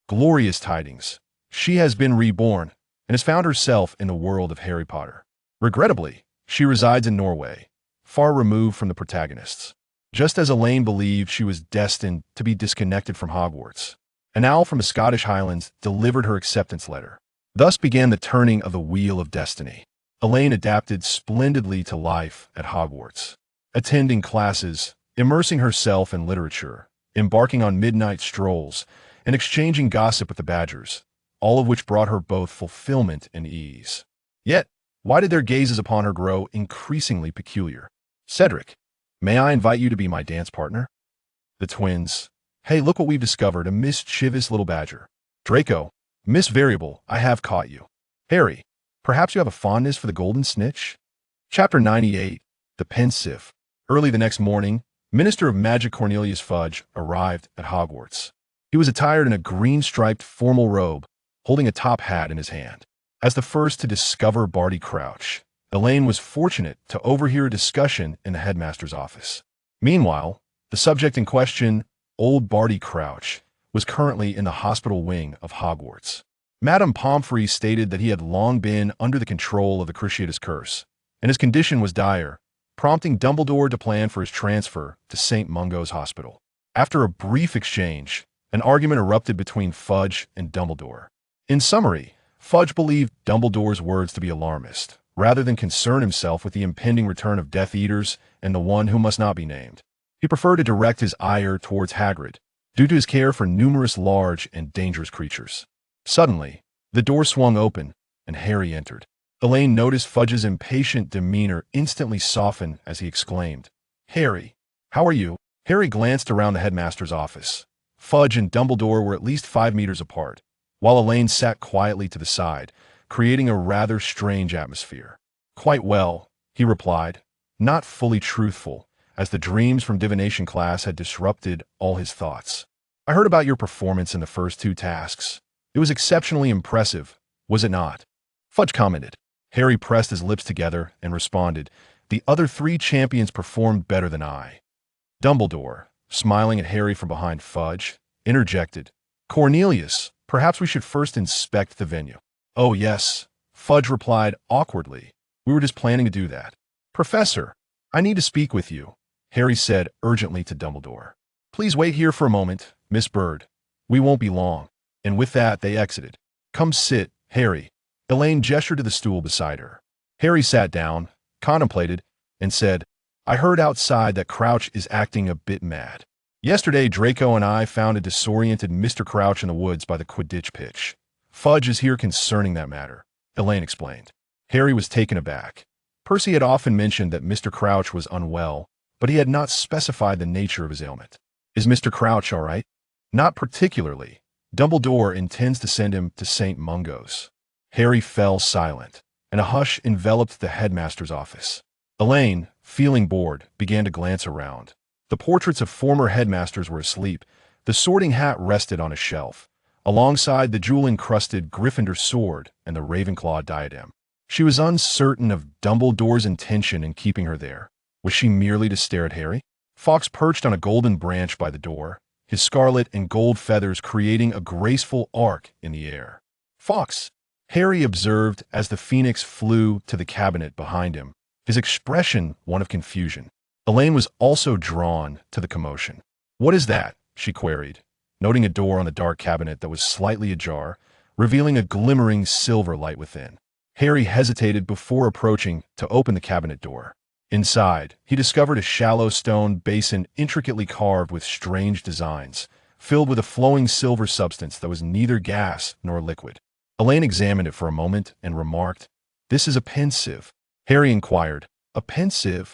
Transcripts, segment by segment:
Glorious tidings. She has been reborn and has found herself in the world of Harry Potter. Regrettably, she resides in Norway, far removed from the protagonists. Just as Elaine believed she was destined to be disconnected from Hogwarts, an owl from the Scottish Highlands delivered her acceptance letter. Thus began the turning of the wheel of destiny. Elaine adapted splendidly to life at Hogwarts, attending classes, immersing herself in literature, embarking on midnight strolls, and exchanging gossip with the Badgers, all of which brought her both fulfillment and ease. Yet, why did their gazes upon her grow increasingly peculiar? Cedric, may I invite you to be my dance partner? The twins, hey, look what we've discovered, a mischievous little badger. Draco, Miss Variable, I have caught you. Harry, perhaps you have a fondness for the golden snitch? Chapter 98, The Pensieve. Early the next morning, Minister of Magic Cornelius Fudge arrived at Hogwarts. He was attired in a green-striped formal robe, holding a top hat in his hand. As the first to discover Barty Crouch, Elaine was fortunate to overhear a discussion in the headmaster's office. Meanwhile, the subject in question, old Barty Crouch, was currently in the hospital wing of Hogwarts. Madame Pomfrey stated that he had long been under the control of the Cruciatus Curse, and his condition was dire, prompting Dumbledore to plan for his transfer to St. Mungo's Hospital. After a brief exchange, an argument erupted between Fudge and Dumbledore. In summary, Fudge believed Dumbledore's words to be alarmist, rather than concern himself with the impending return of Death Eaters and the one who must not be named. He preferred to direct his ire towards Hagrid, due to his care for numerous large and dangerous creatures. Suddenly, the door swung open, and Harry entered. Elaine noticed Fudge's impatient demeanor instantly soften as he exclaimed, "Harry, how are you?" Harry glanced around the headmaster's office. Fudge and Dumbledore were at least 5 meters apart, while Elaine sat quietly to the side, creating a rather strange atmosphere. "Quite well," he replied, not fully truthful, as the dreams from divination class had disrupted all his thoughts. "I heard about your performance in the first 2 tasks. It was exceptionally impressive, was it not?" Fudge commented. Harry pressed his lips together and responded, "The other 3 champions performed better than I." Dumbledore, smiling at Harry from behind Fudge, interjected, "Cornelius, perhaps we should first inspect the venue." "Oh yes," Fudge replied awkwardly. "We were just planning to do that." "Professor, I need to speak with you," Harry said urgently to Dumbledore. "Please wait here for a moment, Miss Bird. We won't be long." And with that, they exited. "Come sit, Harry." Elaine gestured to the stool beside her. Harry sat down, contemplated, and said, "I heard outside that Crouch is acting a bit mad. Yesterday, Draco and I found a disoriented Mr. Crouch in the woods by the Quidditch pitch. Fudge is here concerning that matter," Elaine explained. Harry was taken aback. Percy had often mentioned that Mr. Crouch was unwell, but he had not specified the nature of his ailment. "Is Mr. Crouch all right?" "Not particularly. Dumbledore intends to send him to St. Mungo's." Harry fell silent, and a hush enveloped the headmaster's office. Elaine, feeling bored, began to glance around. The portraits of former headmasters were asleep. The Sorting Hat rested on a shelf, alongside the jewel-encrusted Gryffindor sword and the Ravenclaw diadem. She was uncertain of Dumbledore's intention in keeping her there. Was she merely to stare at Harry? Fawkes perched on a golden branch by the door, his scarlet and gold feathers creating a graceful arc in the air. "Fawkes," Harry observed as the phoenix flew to the cabinet behind him, his expression one of confusion. Elaine was also drawn to the commotion. "What is that?" she queried, noting a door on the dark cabinet that was slightly ajar, revealing a glimmering silver light within. Harry hesitated before approaching to open the cabinet door. Inside, he discovered a shallow stone basin intricately carved with strange designs, filled with a flowing silver substance that was neither gas nor liquid. Elaine examined it for a moment and remarked, "This is a pensieve." Harry inquired, "A pensieve?"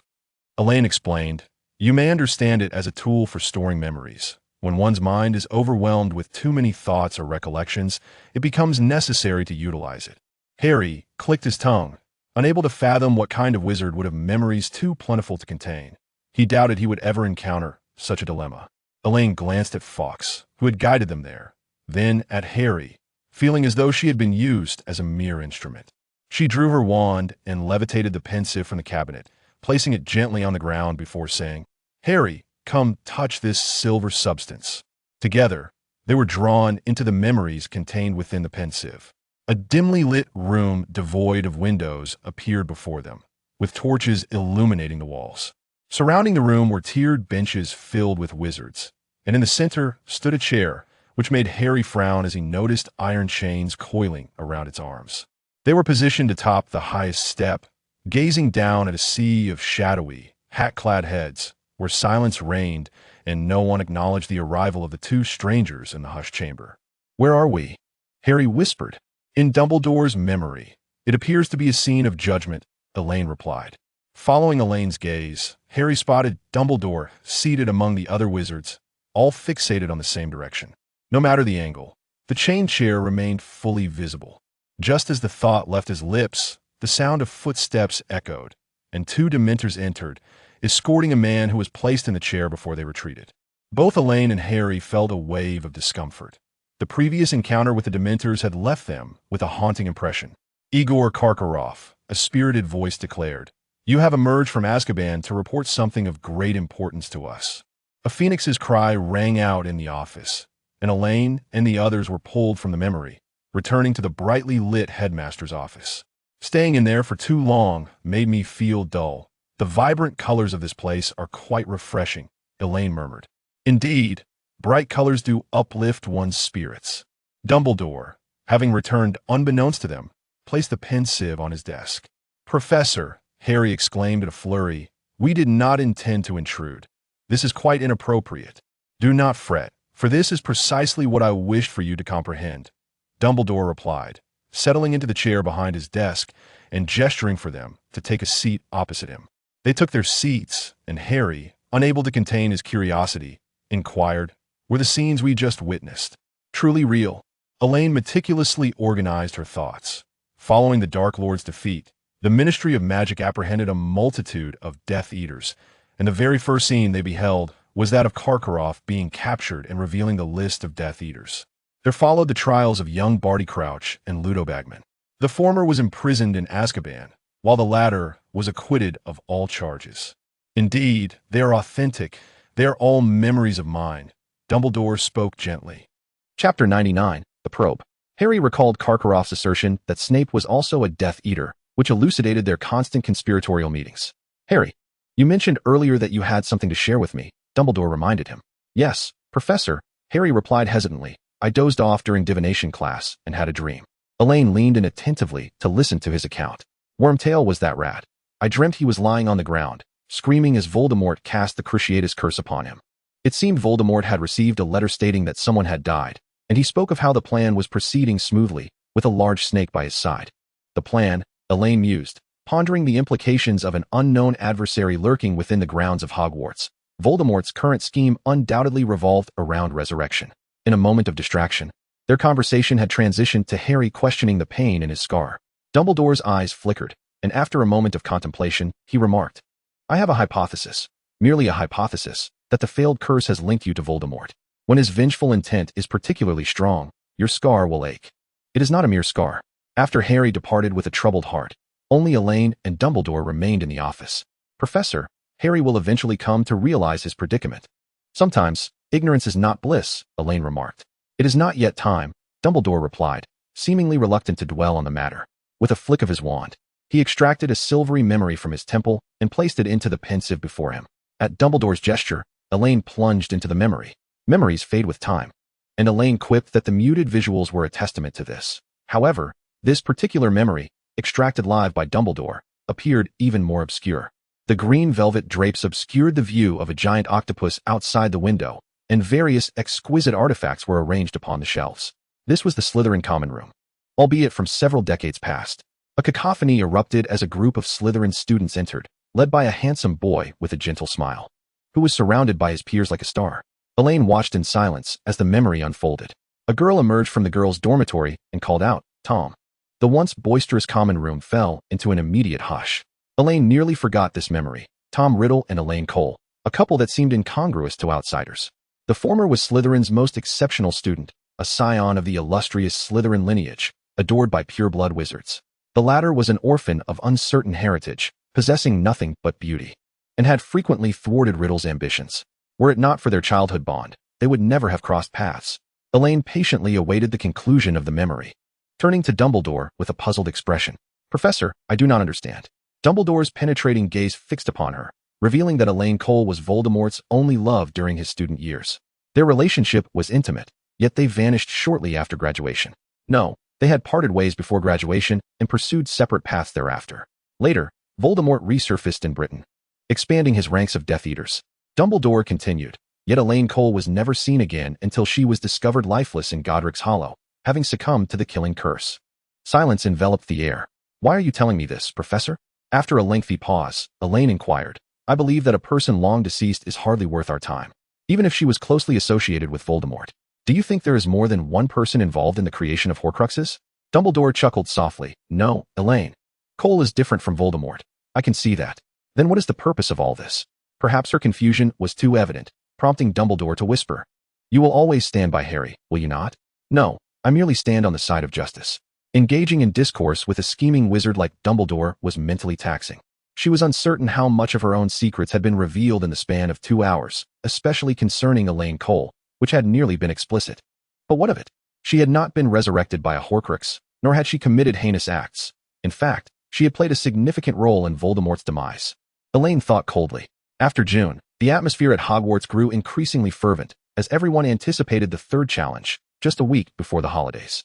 Elaine explained, "You may understand it as a tool for storing memories. When one's mind is overwhelmed with too many thoughts or recollections, it becomes necessary to utilize it." Harry clicked his tongue, unable to fathom what kind of wizard would have memories too plentiful to contain. He doubted he would ever encounter such a dilemma. Elaine glanced at Fawkes, who had guided them there, then at Harry, feeling as though she had been used as a mere instrument. She drew her wand and levitated the pensieve from the cabinet, placing it gently on the ground before saying, "Harry, come touch this silver substance." Together, They were drawn into the memories contained within the pensive. A dimly lit room devoid of windows appeared before them, with torches illuminating the walls. Surrounding the room were tiered benches filled with wizards, and in the center stood a chair, which made Harry frown as he noticed iron chains coiling around its arms. They were positioned atop the highest step, gazing down at a sea of shadowy, hat-clad heads, where silence reigned and no one acknowledged the arrival of the two strangers in the hushed chamber. "Where are we?" Harry whispered. "In Dumbledore's memory. It appears to be a scene of judgment," Elaine replied. Following Elaine's gaze, Harry spotted Dumbledore seated among the other wizards, all fixated on the same direction. No matter the angle, the chain chair remained fully visible. Just as the thought left his lips, the sound of footsteps echoed, and two Dementors entered, escorting a man who was placed in the chair before they retreated. Both Elaine and Harry felt a wave of discomfort. The previous encounter with the Dementors had left them with a haunting impression. "Igor Karkaroff," a spirited voice declared, "you have emerged from Azkaban to report something of great importance to us." A phoenix's cry rang out in the office, and Elaine and the others were pulled from the memory, returning to the brightly lit headmaster's office. "Staying in there for too long made me feel dull. The vibrant colors of this place are quite refreshing," Elaine murmured. "Indeed, bright colors do uplift one's spirits." Dumbledore, having returned unbeknownst to them, placed the pensieve on his desk. "Professor," Harry exclaimed in a flurry, "we did not intend to intrude. This is quite inappropriate. Do not fret, for this is precisely what I wished for you to comprehend," Dumbledore replied, settling into the chair behind his desk and gesturing for them to take a seat opposite him. They took their seats, and Harry, unable to contain his curiosity, inquired, "Were the scenes we just witnessed truly real?" Elaine meticulously organized her thoughts. Following the Dark Lord's defeat, the Ministry of Magic apprehended a multitude of Death Eaters, and the very first scene they beheld was that of Karkaroff being captured and revealing the list of Death Eaters. There followed the trials of young Barty Crouch and Ludo Bagman. The former was imprisoned in Azkaban, while the latter was acquitted of all charges. "Indeed, they are authentic. They are all memories of mine," Dumbledore spoke gently. Chapter 99, The Probe. Harry recalled Karkaroff's assertion that Snape was also a Death Eater, which elucidated their constant conspiratorial meetings. "Harry, you mentioned earlier that you had something to share with me," Dumbledore reminded him. "Yes, Professor," Harry replied hesitantly. "I dozed off during divination class and had a dream." Elaine leaned in attentively to listen to his account. "Wormtail was that rat. I dreamt he was lying on the ground, screaming as Voldemort cast the Cruciatus curse upon him. It seemed Voldemort had received a letter stating that someone had died, and he spoke of how the plan was proceeding smoothly, with a large snake by his side. The plan," Elaine mused, pondering the implications of an unknown adversary lurking within the grounds of Hogwarts. Voldemort's current scheme undoubtedly revolved around resurrection. In a moment of distraction, their conversation had transitioned to Harry questioning the pain in his scar. Dumbledore's eyes flickered, and after a moment of contemplation, he remarked, "I have a hypothesis, merely a hypothesis, that the failed curse has linked you to Voldemort. When his vengeful intent is particularly strong, your scar will ache." It is not a mere scar. After Harry departed with a troubled heart, only Elaine and Dumbledore remained in the office. "Professor, Harry will eventually come to realize his predicament." "Sometimes, ignorance is not bliss," Elaine remarked. "It is not yet time," Dumbledore replied, seemingly reluctant to dwell on the matter. With a flick of his wand, he extracted a silvery memory from his temple and placed it into the pensieve before him. At Dumbledore's gesture, Elaine plunged into the memory. Memories fade with time, and Elaine quipped that the muted visuals were a testament to this. However, this particular memory, extracted live by Dumbledore, appeared even more obscure. The green velvet drapes obscured the view of a giant octopus outside the window, and various exquisite artifacts were arranged upon the shelves. This was the Slytherin common room, albeit from several decades past. A cacophony erupted as a group of Slytherin students entered, led by a handsome boy with a gentle smile, who was surrounded by his peers like a star. Elaine watched in silence as the memory unfolded. A girl emerged from the girls' dormitory and called out, "Tom." The once boisterous common room fell into an immediate hush. Elaine nearly forgot this memory. Tom Riddle and Elaine Cole, a couple that seemed incongruous to outsiders. The former was Slytherin's most exceptional student, a scion of the illustrious Slytherin lineage, adored by pure-blood wizards. The latter was an orphan of uncertain heritage, possessing nothing but beauty, and had frequently thwarted Riddle's ambitions. Were it not for their childhood bond, they would never have crossed paths. Elaine patiently awaited the conclusion of the memory, turning to Dumbledore with a puzzled expression. Professor, I do not understand. Dumbledore's penetrating gaze fixed upon her, revealing that Elaine Cole was Voldemort's only love during his student years. Their relationship was intimate, yet they vanished shortly after graduation. No, they had parted ways before graduation and pursued separate paths thereafter. Later, Voldemort resurfaced in Britain, expanding his ranks of Death Eaters. Dumbledore continued, yet Elaine Cole was never seen again until she was discovered lifeless in Godric's Hollow, having succumbed to the killing curse. Silence enveloped the air. Why are you telling me this, Professor? After a lengthy pause, Elaine inquired. I believe that a person long deceased is hardly worth our time, even if she was closely associated with Voldemort. Do you think there is more than one person involved in the creation of Horcruxes? Dumbledore chuckled softly. No, Elaine. Cole is different from Voldemort. I can see that. Then what is the purpose of all this? Perhaps her confusion was too evident, prompting Dumbledore to whisper. You will always stand by Harry, will you not? No, I merely stand on the side of justice. Engaging in discourse with a scheming wizard like Dumbledore was mentally taxing. She was uncertain how much of her own secrets had been revealed in the span of 2 hours, especially concerning Elaine Cole, which had nearly been explicit. But what of it? She had not been resurrected by a Horcrux, nor had she committed heinous acts. In fact, she had played a significant role in Voldemort's demise. Elaine thought coldly. After June, the atmosphere at Hogwarts grew increasingly fervent, as everyone anticipated the third challenge, just a week before the holidays.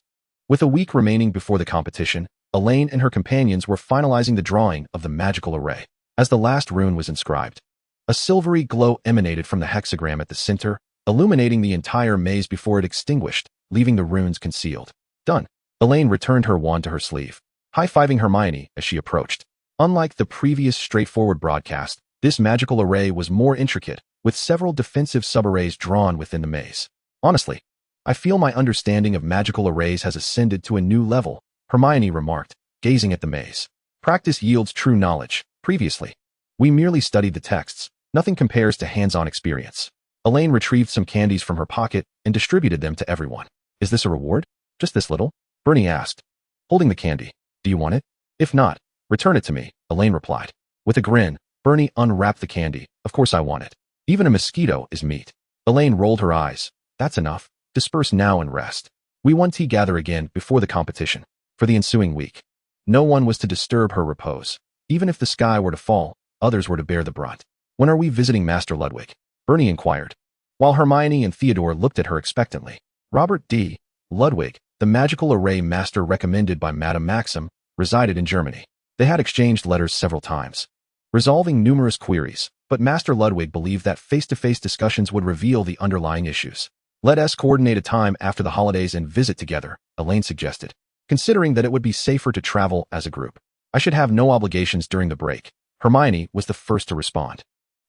With a week remaining before the competition, Elaine and her companions were finalizing the drawing of the magical array. As the last rune was inscribed, a silvery glow emanated from the hexagram at the center, illuminating the entire maze before it extinguished, leaving the runes concealed. Done. Elaine returned her wand to her sleeve, high-fiving Hermione as she approached. Unlike the previous straightforward broadcast, this magical array was more intricate, with several defensive sub-arrays drawn within the maze. Honestly, I feel my understanding of magical arrays has ascended to a new level, Hermione remarked, gazing at the maze. Practice yields true knowledge. Previously, we merely studied the texts. Nothing compares to hands-on experience. Elaine retrieved some candies from her pocket and distributed them to everyone. Is this a reward? Just this little? Bernie asked, holding the candy. Do you want it? If not, return it to me, Elaine replied. With a grin, Bernie unwrapped the candy. Of course I want it. Even a mosquito is meat. Elaine rolled her eyes. That's enough. Disperse now and rest. We want to gather again before the competition. For the ensuing week, no one was to disturb her repose. Even if the sky were to fall, others were to bear the brunt. When are we visiting Master Ludwig? Bernie inquired, while Hermione and Theodore looked at her expectantly. Robert D. Ludwig, the magical array master recommended by Madame Maxim, resided in Germany. They had exchanged letters several times, resolving numerous queries, but Master Ludwig believed that face-to-face discussions would reveal the underlying issues. Let us coordinate a time after the holidays and visit together, Elaine suggested, considering that it would be safer to travel as a group. I should have no obligations during the break. Hermione was the first to respond.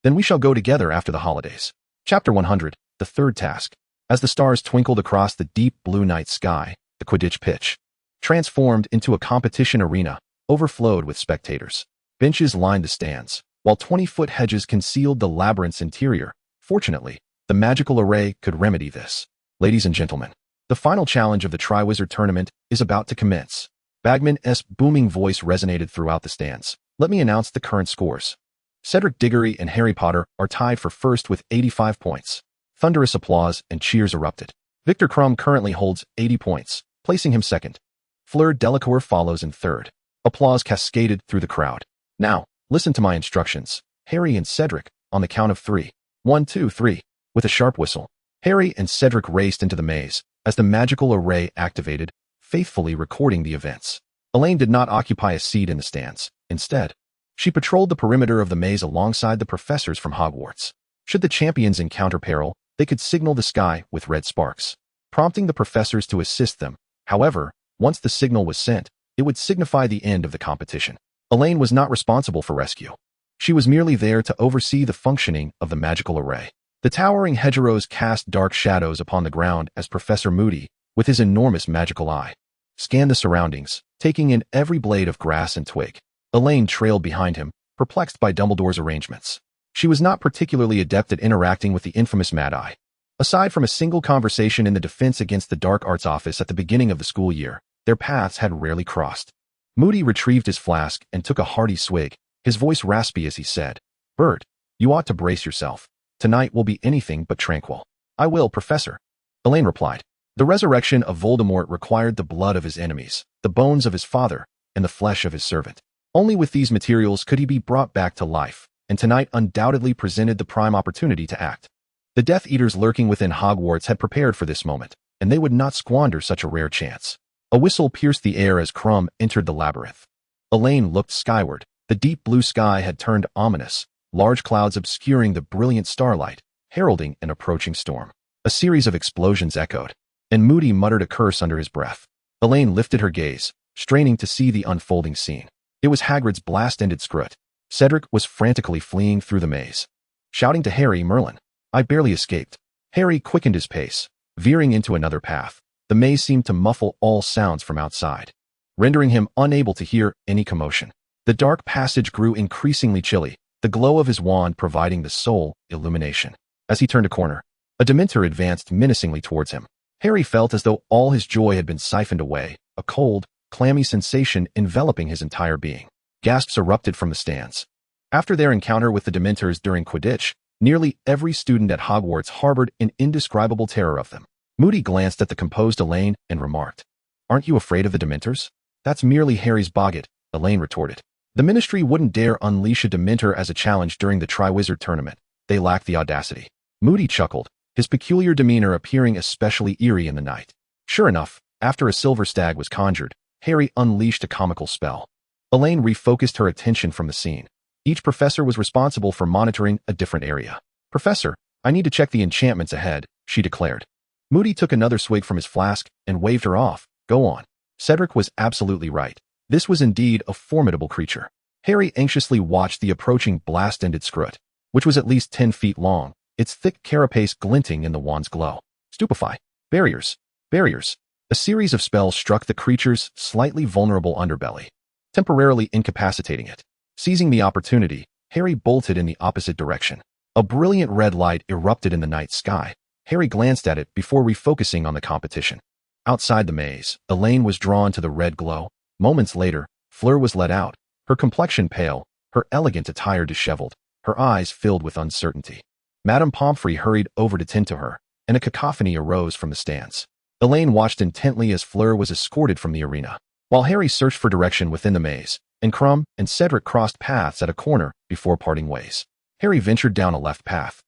Then we shall go together after the holidays. Chapter 100, the third task. As the stars twinkled across the deep blue night sky, the Quidditch pitch, transformed into a competition arena, overflowed with spectators. Benches lined the stands, while 20-foot hedges concealed the labyrinth's interior. Fortunately, the magical array could remedy this. Ladies and gentlemen, the final challenge of the Triwizard Tournament is about to commence. Bagman's booming voice resonated throughout the stands. Let me announce the current scores. Cedric Diggory and Harry Potter are tied for first with 85 points. Thunderous applause and cheers erupted. Victor Crumb currently holds 80 points, placing him second. Fleur Delacour follows in third. Applause cascaded through the crowd. Now, listen to my instructions. Harry and Cedric, on the count of 3. 1, 2, 3. With a sharp whistle, Harry and Cedric raced into the maze as the magical array activated, faithfully recording the events. Elaine did not occupy a seat in the stands. Instead, she patrolled the perimeter of the maze alongside the professors from Hogwarts. Should the champions encounter peril, they could signal the sky with red sparks, prompting the professors to assist them. However, once the signal was sent, it would signify the end of the competition. Elaine was not responsible for rescue. She was merely there to oversee the functioning of the magical array. The towering hedgerows cast dark shadows upon the ground as Professor Moody, with his enormous magical eye, scanned the surroundings, taking in every blade of grass and twig. Elaine trailed behind him, perplexed by Dumbledore's arrangements. She was not particularly adept at interacting with the infamous Mad Eye. Aside from a single conversation in the Defense Against the Dark Arts office at the beginning of the school year, their paths had rarely crossed. Moody retrieved his flask and took a hearty swig, his voice raspy as he said, "Bert, you ought to brace yourself. Tonight will be anything but tranquil." "I will, Professor," Elaine replied. The resurrection of Voldemort required the blood of his enemies, the bones of his father, and the flesh of his servant. Only with these materials could he be brought back to life, and tonight undoubtedly presented the prime opportunity to act. The Death Eaters lurking within Hogwarts had prepared for this moment, and they would not squander such a rare chance. A whistle pierced the air as Crumb entered the labyrinth. Elaine looked skyward. The deep blue sky had turned ominous, large clouds obscuring the brilliant starlight, heralding an approaching storm. A series of explosions echoed, and Moody muttered a curse under his breath. Elaine lifted her gaze, straining to see the unfolding scene. It was Hagrid's blast-ended Scrut. Cedric was frantically fleeing through the maze, shouting to Harry, "Merlin, I barely escaped." Harry quickened his pace, veering into another path. The maze seemed to muffle all sounds from outside, rendering him unable to hear any commotion. The dark passage grew increasingly chilly, the glow of his wand providing the sole illumination. As he turned a corner, a Dementor advanced menacingly towards him. Harry felt as though all his joy had been siphoned away, a cold, clammy sensation enveloping his entire being. Gasps erupted from the stands. After their encounter with the Dementors during Quidditch, nearly every student at Hogwarts harbored an indescribable terror of them. Moody glanced at the composed Elaine and remarked, "Aren't you afraid of the Dementors?" "That's merely Harry's boggart," Elaine retorted. "The Ministry wouldn't dare unleash a Dementor as a challenge during the Triwizard Tournament. They lack the audacity." Moody chuckled, his peculiar demeanor appearing especially eerie in the night. Sure enough, after a silver stag was conjured, Harry unleashed a comical spell. Elaine refocused her attention from the scene. Each professor was responsible for monitoring a different area. "Professor, I need to check the enchantments ahead," she declared. Moody took another swig from his flask and waved her off. "Go on." Cedric was absolutely right. This was indeed a formidable creature. Harry anxiously watched the approaching blast-ended Scrut, which was at least 10 feet long, its thick carapace glinting in the wand's glow. Stupefy. Barriers. Barriers. A series of spells struck the creature's slightly vulnerable underbelly, temporarily incapacitating it. Seizing the opportunity, Harry bolted in the opposite direction. A brilliant red light erupted in the night sky. Harry glanced at it before refocusing on the competition. Outside the maze, Elaine was drawn to the red glow. Moments later, Fleur was let out, her complexion pale, her elegant attire disheveled, her eyes filled with uncertainty. Madame Pomfrey hurried over to tend to her, and a cacophony arose from the stands. Elaine watched intently as Fleur was escorted from the arena, while Harry searched for direction within the maze, and Crumb and Cedric crossed paths at a corner before parting ways. Harry ventured down a left path,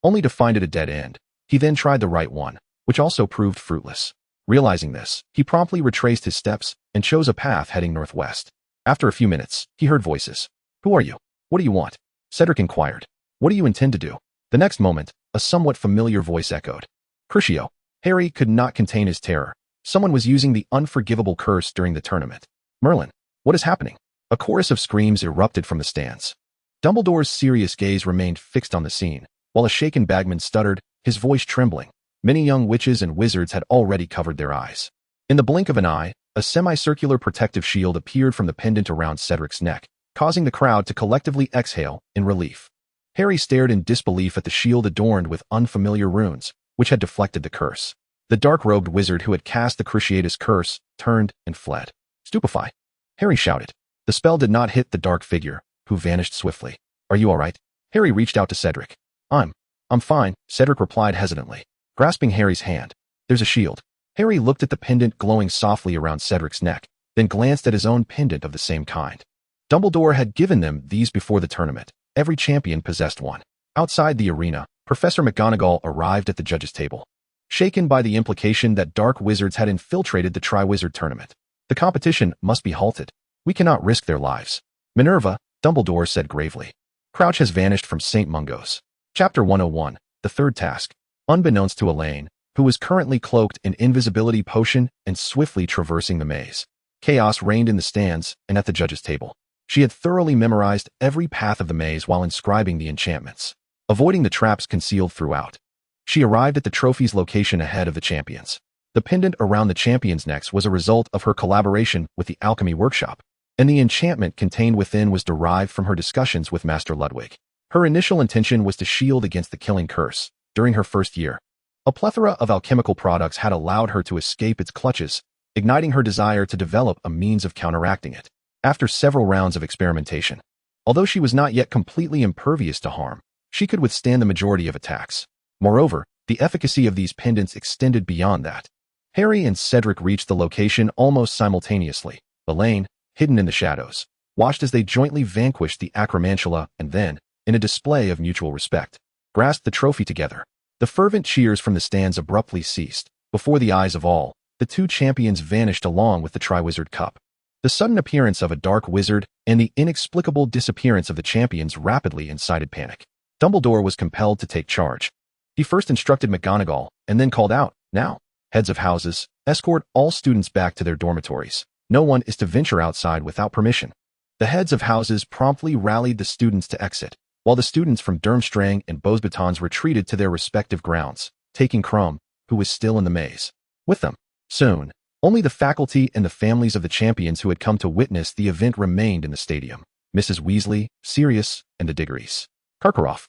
only to find it a dead end. He then tried the right one, which also proved fruitless. Realizing this, he promptly retraced his steps and chose a path heading northwest. After a few minutes, he heard voices. "Who are you? What do you want?" Cedric inquired. "What do you intend to do?" The next moment, a somewhat familiar voice echoed. "Crucio." Harry could not contain his terror. Someone was using the unforgivable curse during the tournament. "Merlin, what is happening?" A chorus of screams erupted from the stands. Dumbledore's serious gaze remained fixed on the scene, while a shaken bagman stuttered, his voice trembling. Many young witches and wizards had already covered their eyes. In the blink of an eye, a semicircular protective shield appeared from the pendant around Cedric's neck, causing the crowd to collectively exhale in relief. Harry stared in disbelief at the shield adorned with unfamiliar runes, which had deflected the curse. The dark-robed wizard who had cast the Cruciatus curse turned and fled. "Stupefy!" Harry shouted. The spell did not hit the dark figure, who vanished swiftly. "Are you all right?" Harry reached out to Cedric. I'm fine," Cedric replied hesitantly, grasping Harry's hand. "There's a shield." Harry looked at the pendant glowing softly around Cedric's neck, then glanced at his own pendant of the same kind. Dumbledore had given them these before the tournament. Every champion possessed one. Outside the arena, Professor McGonagall arrived at the judges' table, shaken by the implication that dark wizards had infiltrated the Triwizard Tournament. "The competition must be halted. We cannot risk their lives." "Minerva," Dumbledore said gravely. "Crouch has vanished from St. Mungo's." Chapter 101, the third task. Unbeknownst to Elaine, who was currently cloaked in invisibility potion and swiftly traversing the maze, chaos reigned in the stands and at the judges' table. She had thoroughly memorized every path of the maze while inscribing the enchantments, avoiding the traps concealed throughout. She arrived at the trophy's location ahead of the champions. The pendant around the champions' necks was a result of her collaboration with the alchemy workshop, and the enchantment contained within was derived from her discussions with Master Ludwig. Her initial intention was to shield against the killing curse. During her first year, a plethora of alchemical products had allowed her to escape its clutches, igniting her desire to develop a means of counteracting it. After several rounds of experimentation, although she was not yet completely impervious to harm, she could withstand the majority of attacks. Moreover, the efficacy of these pendants extended beyond that. Harry and Cedric reached the location almost simultaneously. Elaine, hidden in the shadows, watched as they jointly vanquished the Acromantula and then, in a display of mutual respect, grasped the trophy together. The fervent cheers from the stands abruptly ceased. Before the eyes of all, the two champions vanished along with the Triwizard Cup. The sudden appearance of a dark wizard and the inexplicable disappearance of the champions rapidly incited panic. Dumbledore was compelled to take charge. He first instructed McGonagall and then called out, "Now, heads of houses, escort all students back to their dormitories. No one is to venture outside without permission." The heads of houses promptly rallied the students to exit, while the students from Durmstrang and Beauxbatons retreated to their respective grounds, taking Crumb, who was still in the maze, with them. Soon, only the faculty and the families of the champions who had come to witness the event remained in the stadium. Mrs. Weasley, Sirius, and the Diggories. Karkaroff,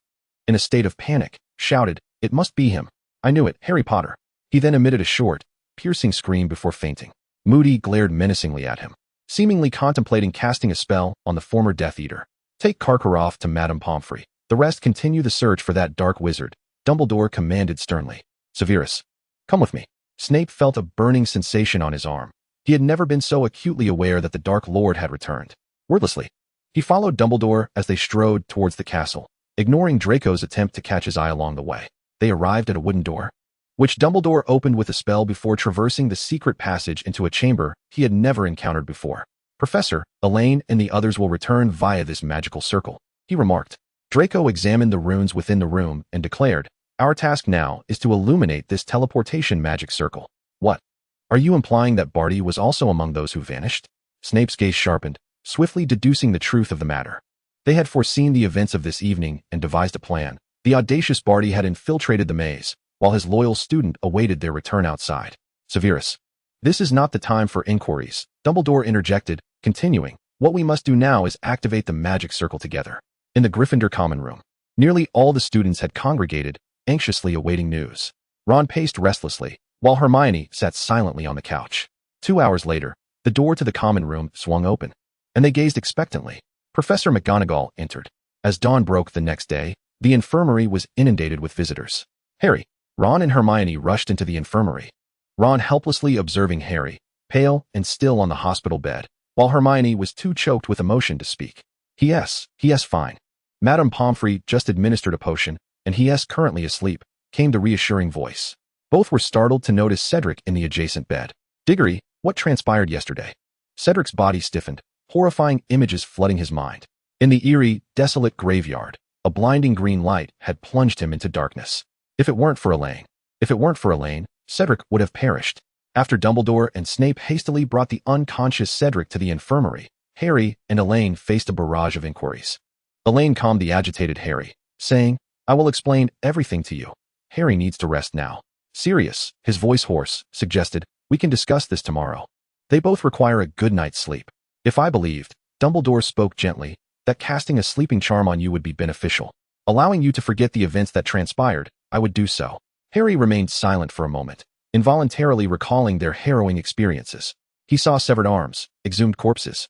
in a state of panic, shouted, "It must be him. I knew it, Harry Potter." He then emitted a short, piercing scream before fainting. Moody glared menacingly at him, seemingly contemplating casting a spell on the former Death Eater. "Take Karkaroff to Madame Pomfrey. The rest continue the search for that dark wizard," Dumbledore commanded sternly. "Severus, come with me." Snape felt a burning sensation on his arm. He had never been so acutely aware that the Dark Lord had returned. Wordlessly, he followed Dumbledore as they strode towards the castle, ignoring Draco's attempt to catch his eye along the way. They arrived at a wooden door, which Dumbledore opened with a spell before traversing the secret passage into a chamber he had never encountered before. "Professor, Elaine and the others will return via this magical circle," he remarked. Draco examined the runes within the room and declared, "Our task now is to illuminate this teleportation magic circle." "What? Are you implying that Barty was also among those who vanished?" Snape's gaze sharpened, swiftly deducing the truth of the matter. They had foreseen the events of this evening and devised a plan. The audacious Barty had infiltrated the maze, while his loyal student awaited their return outside. "Severus, this is not the time for inquiries," Dumbledore interjected, continuing, "What we must do now is activate the magic circle together." In the Gryffindor common room, nearly all the students had congregated, anxiously awaiting news. Ron paced restlessly, while Hermione sat silently on the couch. 2 hours later, the door to the common room swung open, and they gazed expectantly. Professor McGonagall entered. As dawn broke the next day, the infirmary was inundated with visitors. Harry, Ron and Hermione rushed into the infirmary. Ron helplessly observing Harry, pale and still on the hospital bed, while Hermione was too choked with emotion to speak. He is fine. Madame Pomfrey just administered a potion, and he is currently asleep," came the reassuring voice. Both were startled to notice Cedric in the adjacent bed. "Diggory, what transpired yesterday?" Cedric's body stiffened, horrifying images flooding his mind. In the eerie, desolate graveyard, a blinding green light had plunged him into darkness. If it weren't for Elaine, Cedric would have perished. After Dumbledore and Snape hastily brought the unconscious Cedric to the infirmary, Harry and Elaine faced a barrage of inquiries. Elaine calmed the agitated Harry, saying, "I will explain everything to you. Harry needs to rest now." Sirius, his voice hoarse, suggested, "We can discuss this tomorrow. They both require a good night's sleep." "If I believed," Dumbledore spoke gently, "that casting a sleeping charm on you would be beneficial, allowing you to forget the events that transpired, I would do so." Harry remained silent for a moment, involuntarily recalling their harrowing experiences. He saw severed arms, exhumed corpses,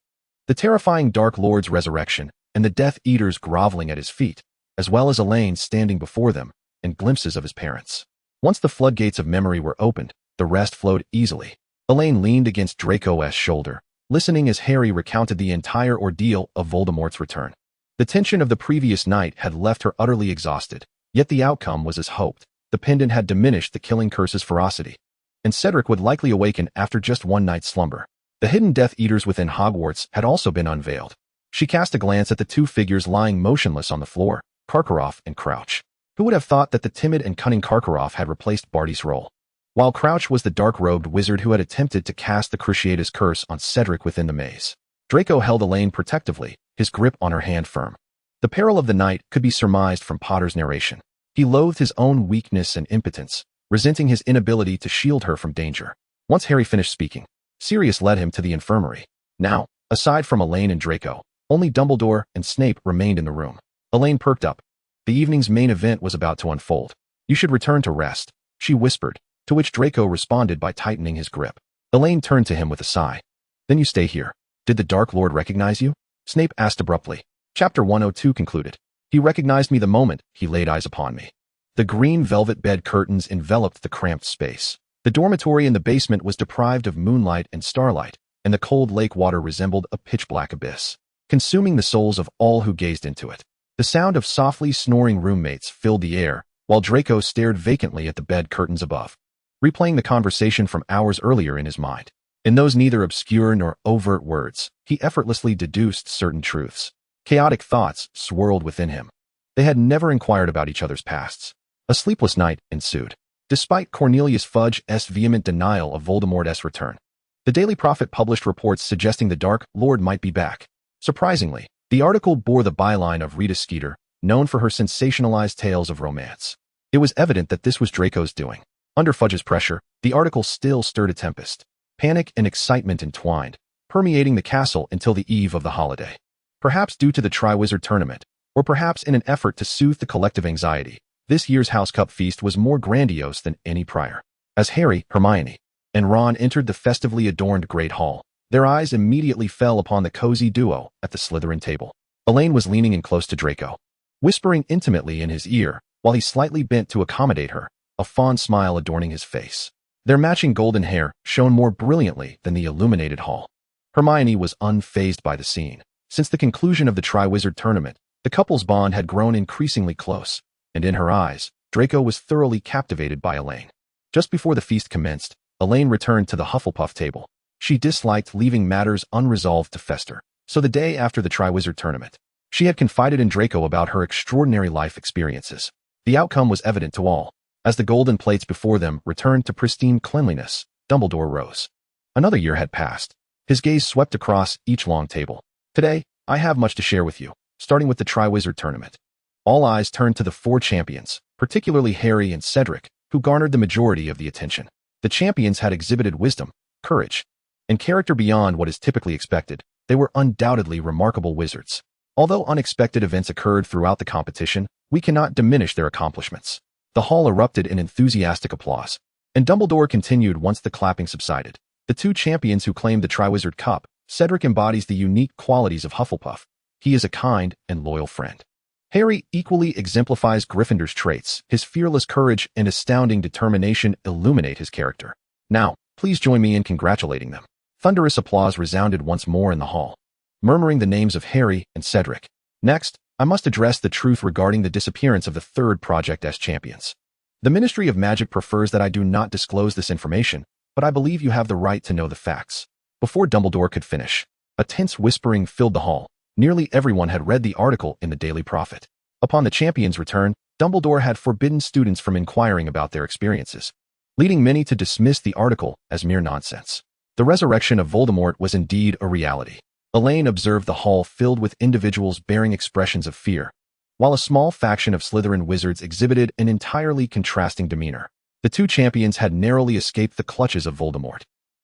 the terrifying Dark Lord's resurrection, and the Death Eaters groveling at his feet, as well as Elaine standing before them, and glimpses of his parents. Once the floodgates of memory were opened, the rest flowed easily. Elaine leaned against Draco's shoulder, listening as Harry recounted the entire ordeal of Voldemort's return. The tension of the previous night had left her utterly exhausted, yet the outcome was as hoped. The pendant had diminished the killing curse's ferocity, and Cedric would likely awaken after just one night's slumber. The hidden Death Eaters within Hogwarts had also been unveiled. She cast a glance at the two figures lying motionless on the floor, Karkaroff and Crouch. Who would have thought that the timid and cunning Karkaroff had replaced Barty's role, while Crouch was the dark-robed wizard who had attempted to cast the Cruciatus curse on Cedric within the maze. Draco held Elaine protectively, his grip on her hand firm. The peril of the night could be surmised from Potter's narration. He loathed his own weakness and impotence, resenting his inability to shield her from danger. Once Harry finished speaking, Sirius led him to the infirmary. Now, aside from Elaine and Draco, only Dumbledore and Snape remained in the room. Elaine perked up. The evening's main event was about to unfold. "You should return to rest," she whispered, to which Draco responded by tightening his grip. Elaine turned to him with a sigh. "Then you stay here. Did the Dark Lord recognize you?" Snape asked abruptly. Chapter 102 concluded. "He recognized me the moment he laid eyes upon me." The green velvet bed curtains enveloped the cramped space. The dormitory in the basement was deprived of moonlight and starlight, and the cold lake water resembled a pitch-black abyss, consuming the souls of all who gazed into it. The sound of softly snoring roommates filled the air, while Draco stared vacantly at the bed curtains above, replaying the conversation from hours earlier in his mind. In those neither obscure nor overt words, he effortlessly deduced certain truths. Chaotic thoughts swirled within him. They had never inquired about each other's pasts. A sleepless night ensued. Despite Cornelius Fudge's vehement denial of Voldemort's return, the Daily Prophet published reports suggesting the Dark Lord might be back. Surprisingly, the article bore the byline of Rita Skeeter, known for her sensationalized tales of romance. It was evident that this was Draco's doing. Under Fudge's pressure, the article still stirred a tempest. Panic and excitement entwined, permeating the castle until the eve of the holiday. Perhaps due to the Triwizard Tournament, or perhaps in an effort to soothe the collective anxiety, this year's House Cup feast was more grandiose than any prior. As Harry, Hermione, and Ron entered the festively adorned Great Hall, their eyes immediately fell upon the cozy duo at the Slytherin table. Elaine was leaning in close to Draco, whispering intimately in his ear, while he slightly bent to accommodate her, a fond smile adorning his face. Their matching golden hair shone more brilliantly than the illuminated hall. Hermione was unfazed by the scene. Since the conclusion of the Triwizard Tournament, the couple's bond had grown increasingly close, and in her eyes, Draco was thoroughly captivated by Elaine. Just before the feast commenced, Elaine returned to the Hufflepuff table. She disliked leaving matters unresolved to fester, so the day after the Triwizard Tournament, she had confided in Draco about her extraordinary life experiences. The outcome was evident to all. As the golden plates before them returned to pristine cleanliness, Dumbledore rose. Another year had passed. His gaze swept across each long table. Today, I have much to share with you, starting with the Triwizard Tournament. All eyes turned to the four champions, particularly Harry and Cedric, who garnered the majority of the attention. The champions had exhibited wisdom, courage, and character beyond what is typically expected. They were undoubtedly remarkable wizards. Although unexpected events occurred throughout the competition, we cannot diminish their accomplishments. The hall erupted in enthusiastic applause, and Dumbledore continued once the clapping subsided. The two champions who claimed the Triwizard Cup, Cedric embodies the unique qualities of Hufflepuff. He is a kind and loyal friend. Harry equally exemplifies Gryffindor's traits. His fearless courage and astounding determination illuminate his character. Now, please join me in congratulating them. Thunderous applause resounded once more in the hall, murmuring the names of Harry and Cedric. Next, I must address the truth regarding the disappearance of the third Project S champions. The Ministry of Magic prefers that I do not disclose this information, but I believe you have the right to know the facts. Before Dumbledore could finish, a tense whispering filled the hall. Nearly everyone had read the article in the Daily Prophet. Upon the champions' return, Dumbledore had forbidden students from inquiring about their experiences, leading many to dismiss the article as mere nonsense. The resurrection of Voldemort was indeed a reality. Elaine observed the hall filled with individuals bearing expressions of fear, while a small faction of Slytherin wizards exhibited an entirely contrasting demeanor. The two champions had narrowly escaped the clutches of Voldemort.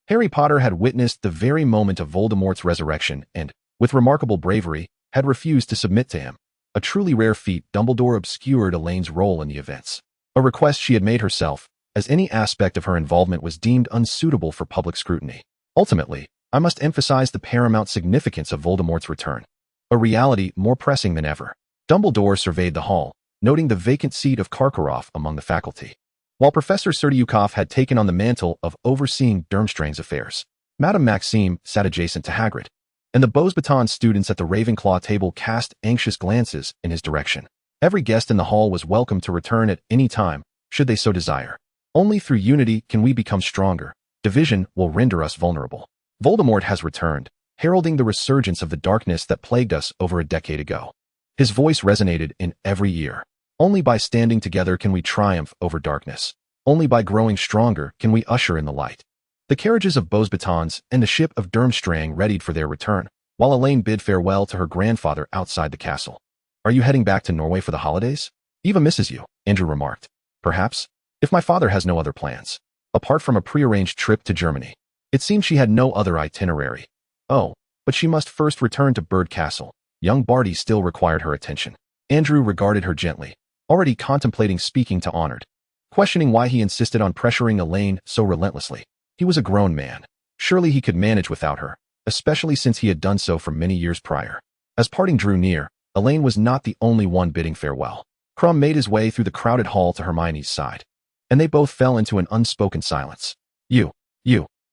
Harry Potter had witnessed the very moment of Voldemort's resurrection and, with remarkable bravery, had refused to submit to him. A truly rare feat. Dumbledore obscured Elaine's role in the events, a request she had made herself, as any aspect of her involvement was deemed unsuitable for public scrutiny. Ultimately, I must emphasize the paramount significance of Voldemort's return, a reality more pressing than ever. Dumbledore surveyed the hall, noting the vacant seat of Karkaroff among the faculty. While Professor Serdyukov had taken on the mantle of overseeing Durmstrang's affairs, Madame Maxime sat adjacent to Hagrid, and the Beauxbatons students at the Ravenclaw table cast anxious glances in his direction. Every guest in the hall was welcome to return at any time, should they so desire. Only through unity can we become stronger. Division will render us vulnerable. Voldemort has returned, heralding the resurgence of the darkness that plagued us over a decade ago. His voice resonated in every ear. Only by standing together can we triumph over darkness. Only by growing stronger can we usher in the light. The carriages of Beauxbatons and the ship of Durmstrang readied for their return, while Elaine bid farewell to her grandfather outside the castle. Are you heading back to Norway for the holidays? Eva misses you, Andrew remarked. Perhaps, if my father has no other plans, apart from a prearranged trip to Germany. It seemed she had no other itinerary. Oh, but she must first return to Bird Castle. Young Barty still required her attention. Andrew regarded her gently, already contemplating speaking to Honored, questioning why he insisted on pressuring Elaine so relentlessly. He was a grown man. Surely he could manage without her, especially since he had done so for many years prior. As parting drew near, Elaine was not the only one bidding farewell. Krum made his way through the crowded hall to Hermione's side. and they both fell into an unspoken silence. You.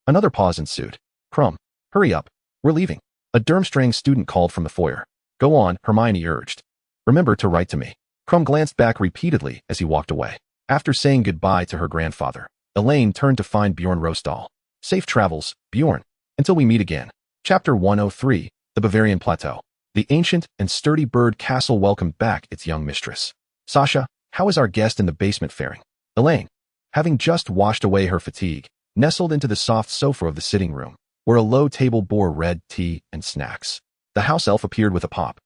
Another pause ensued. Crumb, hurry up. We're leaving. A Durmstrang student called from the foyer. Go on, Hermione urged. Remember to write to me. Crumb glanced back repeatedly as he walked away. After saying goodbye to her grandfather, Elaine turned to find Bjorn Rosdahl. Safe travels, Bjorn. Until we meet again. Chapter 103, The Bavarian Plateau. The ancient and sturdy bird castle welcomed back its young mistress. Sasha, how is our guest in the basement faring? Elaine, having just washed away her fatigue, nestled into the soft sofa of the sitting room, where a low table bore red tea and snacks. The house elf appeared with a pop,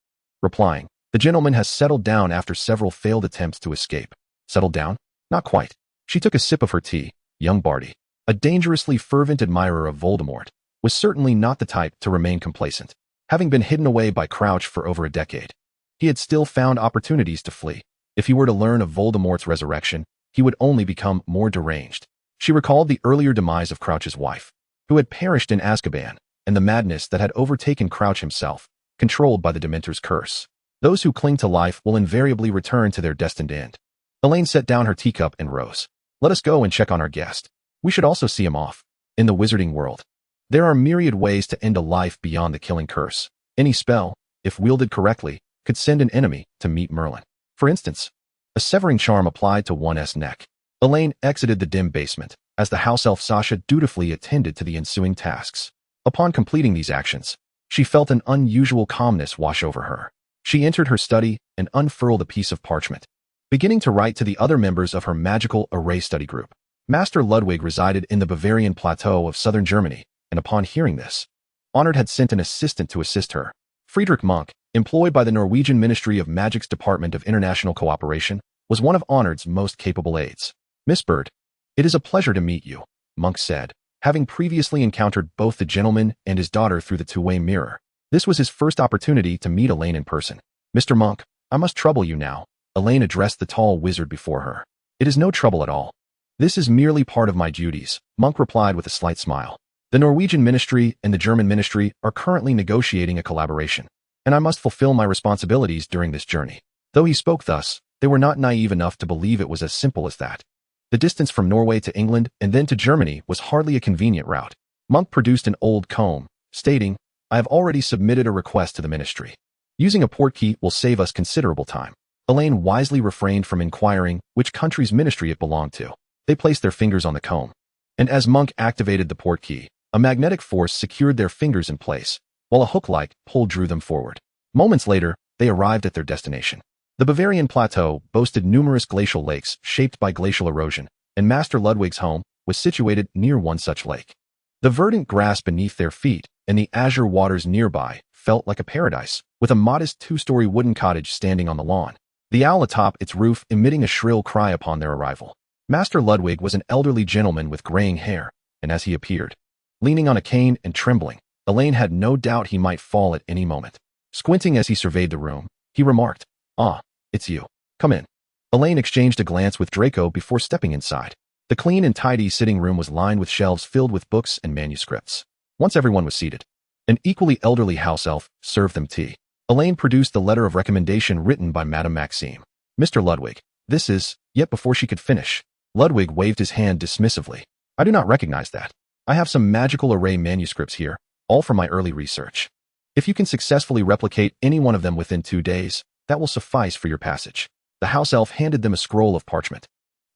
replying, the gentleman has settled down after several failed attempts to escape. Settled down? Not quite. She took a sip of her tea. Young Barty, a dangerously fervent admirer of Voldemort, was certainly not the type to remain complacent. Having been hidden away by Crouch for over a decade, he had still found opportunities to flee. If he were to learn of Voldemort's resurrection, he would only become more deranged. She recalled the earlier demise of Crouch's wife, who had perished in Azkaban, and the madness that had overtaken Crouch himself, controlled by the Dementor's curse. Those who cling to life will invariably return to their destined end. Elaine set down her teacup and rose. Let us go and check on our guest. We should also see him off. In the wizarding world, there are myriad ways to end a life beyond the killing curse. Any spell, if wielded correctly, could send an enemy to meet Merlin. For instance, a severing charm applied to one's neck. Elaine exited the dim basement, as the house elf Sasha dutifully attended to the ensuing tasks. Upon completing these actions, she felt an unusual calmness wash over her. She entered her study and unfurled a piece of parchment, beginning to write to the other members of her magical array study group. Master Ludwig resided in the Bavarian plateau of southern Germany, and upon hearing this, Honored had sent an assistant to assist her. Friedrich Monk, employed by the Norwegian Ministry of Magic's Department of International Cooperation, was one of Honored's most capable aides. Miss Bird, it is a pleasure to meet you, Monk said, having previously encountered both the gentleman and his daughter through the two-way mirror. This was his first opportunity to meet Elaine in person. Mr. Monk, I must trouble you now, Elaine addressed the tall wizard before her. It is no trouble at all. This is merely part of my duties, Monk replied with a slight smile. The Norwegian Ministry and the German Ministry are currently negotiating a collaboration, and I must fulfill my responsibilities during this journey. Though he spoke thus, they were not naive enough to believe it was as simple as that. The distance from Norway to England and then to Germany was hardly a convenient route. Monk produced an old comb, stating, I have already submitted a request to the ministry. Using a portkey will save us considerable time. Elaine wisely refrained from inquiring which country's ministry it belonged to. They placed their fingers on the comb, and as Monk activated the portkey, a magnetic force secured their fingers in place, while a hook-like pull drew them forward. Moments later, they arrived at their destination. The Bavarian Plateau boasted numerous glacial lakes shaped by glacial erosion, and Master Ludwig's home was situated near one such lake. The verdant grass beneath their feet and the azure waters nearby felt like a paradise, with a modest two-story wooden cottage standing on the lawn, the owl atop its roof emitting a shrill cry upon their arrival. Master Ludwig was an elderly gentleman with graying hair, and as he appeared, leaning on a cane and trembling, Elaine had no doubt he might fall at any moment. Squinting as he surveyed the room, he remarked, Ah, it's you. Come in. Elaine exchanged a glance with Draco before stepping inside. The clean and tidy sitting room was lined with shelves filled with books and manuscripts. Once everyone was seated, an equally elderly house elf served them tea. Elaine produced the letter of recommendation written by Madame Maxime. Mr. Ludwig, this is, yet before she could finish, Ludwig waved his hand dismissively. I do not recognize that. I have some magical array manuscripts here, all from my early research. If you can successfully replicate any one of them within 2 days, that will suffice for your passage. The house elf handed them a scroll of parchment.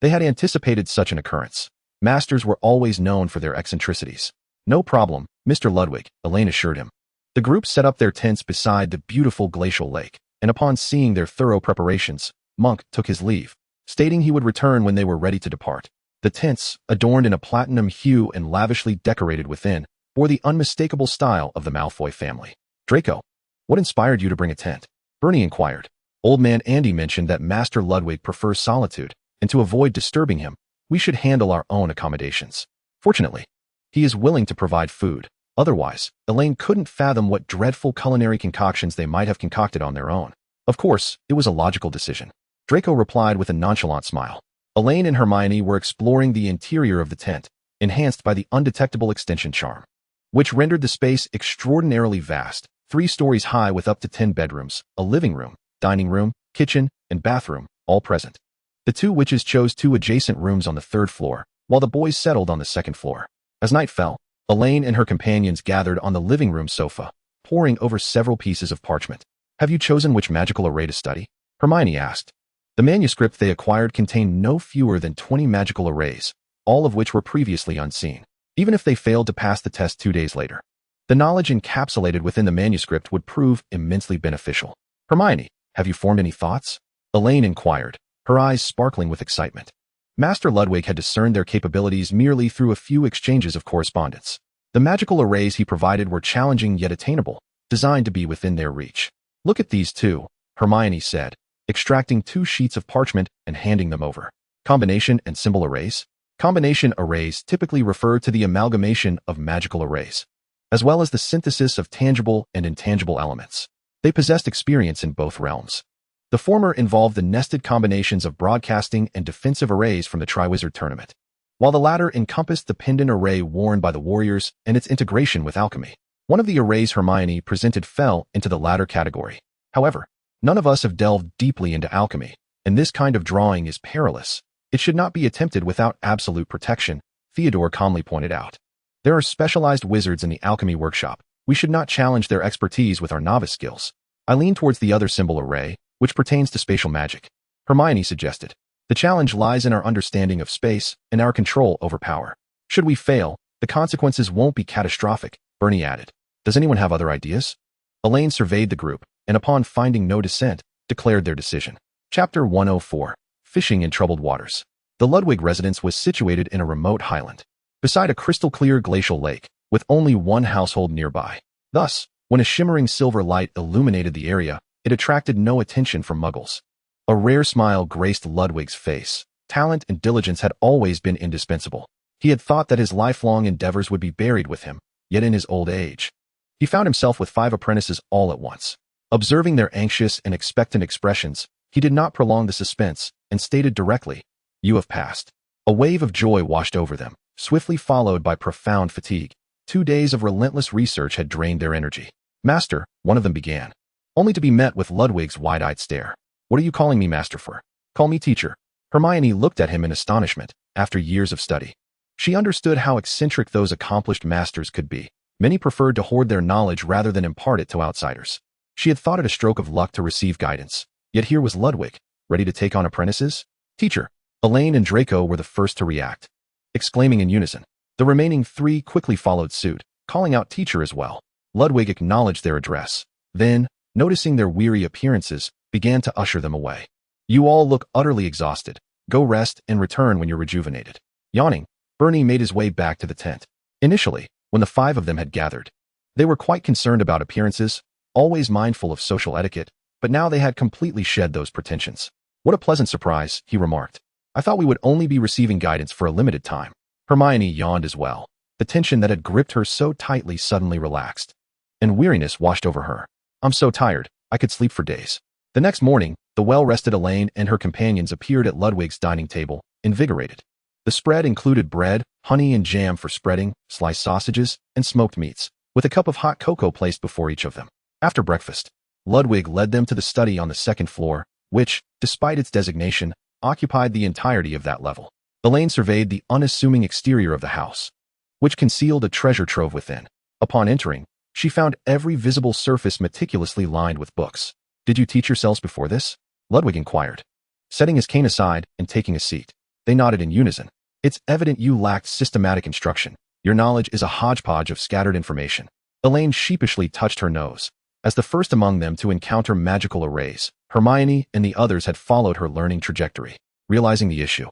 They had anticipated such an occurrence. Masters were always known for their eccentricities. No problem, Mr. Ludwig, Elaine assured him. The group set up their tents beside the beautiful glacial lake, and upon seeing their thorough preparations, Monk took his leave, stating he would return when they were ready to depart. The tents, adorned in a platinum hue and lavishly decorated within, bore the unmistakable style of the Malfoy family. Draco, what inspired you to bring a tent? Bernie inquired. Old man Andy mentioned that Master Ludwig prefers solitude, and to avoid disturbing him, we should handle our own accommodations. Fortunately, he is willing to provide food. Otherwise, Elaine couldn't fathom what dreadful culinary concoctions they might have concocted on their own. Of course, it was a logical decision. Draco replied with a nonchalant smile. Elaine and Hermione were exploring the interior of the tent, enhanced by the undetectable extension charm, which rendered the space extraordinarily vast, 3 stories high with up to 10 bedrooms, a living room, dining room, kitchen, and bathroom, all present. The two witches chose two adjacent rooms on the third floor, while the boys settled on the second floor. As night fell, Elaine and her companions gathered on the living room sofa, poring over several pieces of parchment. Have you chosen which magical array to study? Hermione asked. The manuscript they acquired contained no fewer than 20 magical arrays, all of which were previously unseen, even if they failed to pass the test 2 days later. The knowledge encapsulated within the manuscript would prove immensely beneficial. Hermione, have you formed any thoughts? Elaine inquired, her eyes sparkling with excitement. Master Ludwig had discerned their capabilities merely through a few exchanges of correspondence. The magical arrays he provided were challenging yet attainable, designed to be within their reach. Look at these two, Hermione said, extracting 2 sheets of parchment and handing them over. Combination and symbol arrays? Combination arrays typically refer to the amalgamation of magical arrays, as well as the synthesis of tangible and intangible elements. They possessed experience in both realms. The former involved the nested combinations of broadcasting and defensive arrays from the Triwizard Tournament, while the latter encompassed the pendant array worn by the warriors and its integration with alchemy. One of the arrays Hermione presented fell into the latter category. However, none of us have delved deeply into alchemy, and this kind of drawing is perilous. It should not be attempted without absolute protection, Theodore calmly pointed out. There are specialized wizards in the alchemy workshop. We should not challenge their expertise with our novice skills. I leaned towards the other symbol array, which pertains to spatial magic. Hermione suggested. The challenge lies in our understanding of space and our control over power. Should we fail, the consequences won't be catastrophic, Bernie added. Does anyone have other ideas? Elaine surveyed the group, and upon finding no dissent, declared their decision. Chapter 104. Fishing in Troubled Waters. The Ludwig residence was situated in a remote highland, beside a crystal-clear glacial lake, with only one household nearby. Thus, when a shimmering silver light illuminated the area, it attracted no attention from muggles. A rare smile graced Ludwig's face. Talent and diligence had always been indispensable. He had thought that his lifelong endeavors would be buried with him, yet in his old age, he found himself with 5 apprentices all at once. Observing their anxious and expectant expressions, he did not prolong the suspense and stated directly, "You have passed." A wave of joy washed over them, swiftly followed by profound fatigue. 2 days of relentless research had drained their energy. Master, one of them began, only to be met with Ludwig's wide-eyed stare. What are you calling me master for? Call me teacher. Hermione looked at him in astonishment. After years of study, she understood how eccentric those accomplished masters could be. Many preferred to hoard their knowledge rather than impart it to outsiders. She had thought it a stroke of luck to receive guidance, yet here was Ludwig, ready to take on apprentices. Teacher. Elaine and Draco were the first to react, exclaiming in unison. The remaining 3 quickly followed suit, calling out teacher as well. Ludwig acknowledged their address, then, noticing their weary appearances, began to usher them away. You all look utterly exhausted. Go rest and return when you're rejuvenated. Yawning, Bernie made his way back to the tent. Initially, when the 5 of them had gathered, they were quite concerned about appearances, always mindful of social etiquette, but now they had completely shed those pretensions. What a pleasant surprise, he remarked. I thought we would only be receiving guidance for a limited time. Hermione yawned as well. The tension that had gripped her so tightly suddenly relaxed, and weariness washed over her. I'm so tired, I could sleep for days. The next morning, the well-rested Elaine and her companions appeared at Ludwig's dining table, invigorated. The spread included bread, honey and jam for spreading, sliced sausages, and smoked meats, with a cup of hot cocoa placed before each of them. After breakfast, Ludwig led them to the study on the second floor, which, despite its designation, occupied the entirety of that level. Elaine surveyed the unassuming exterior of the house, which concealed a treasure trove within. Upon entering, she found every visible surface meticulously lined with books. Did you teach yourselves before this? Ludwig inquired, setting his cane aside and taking a seat. They nodded in unison. It's evident you lacked systematic instruction. Your knowledge is a hodgepodge of scattered information. Elaine sheepishly touched her nose. As the first among them to encounter magical arrays, Hermione and the others had followed her learning trajectory. Realizing the issue,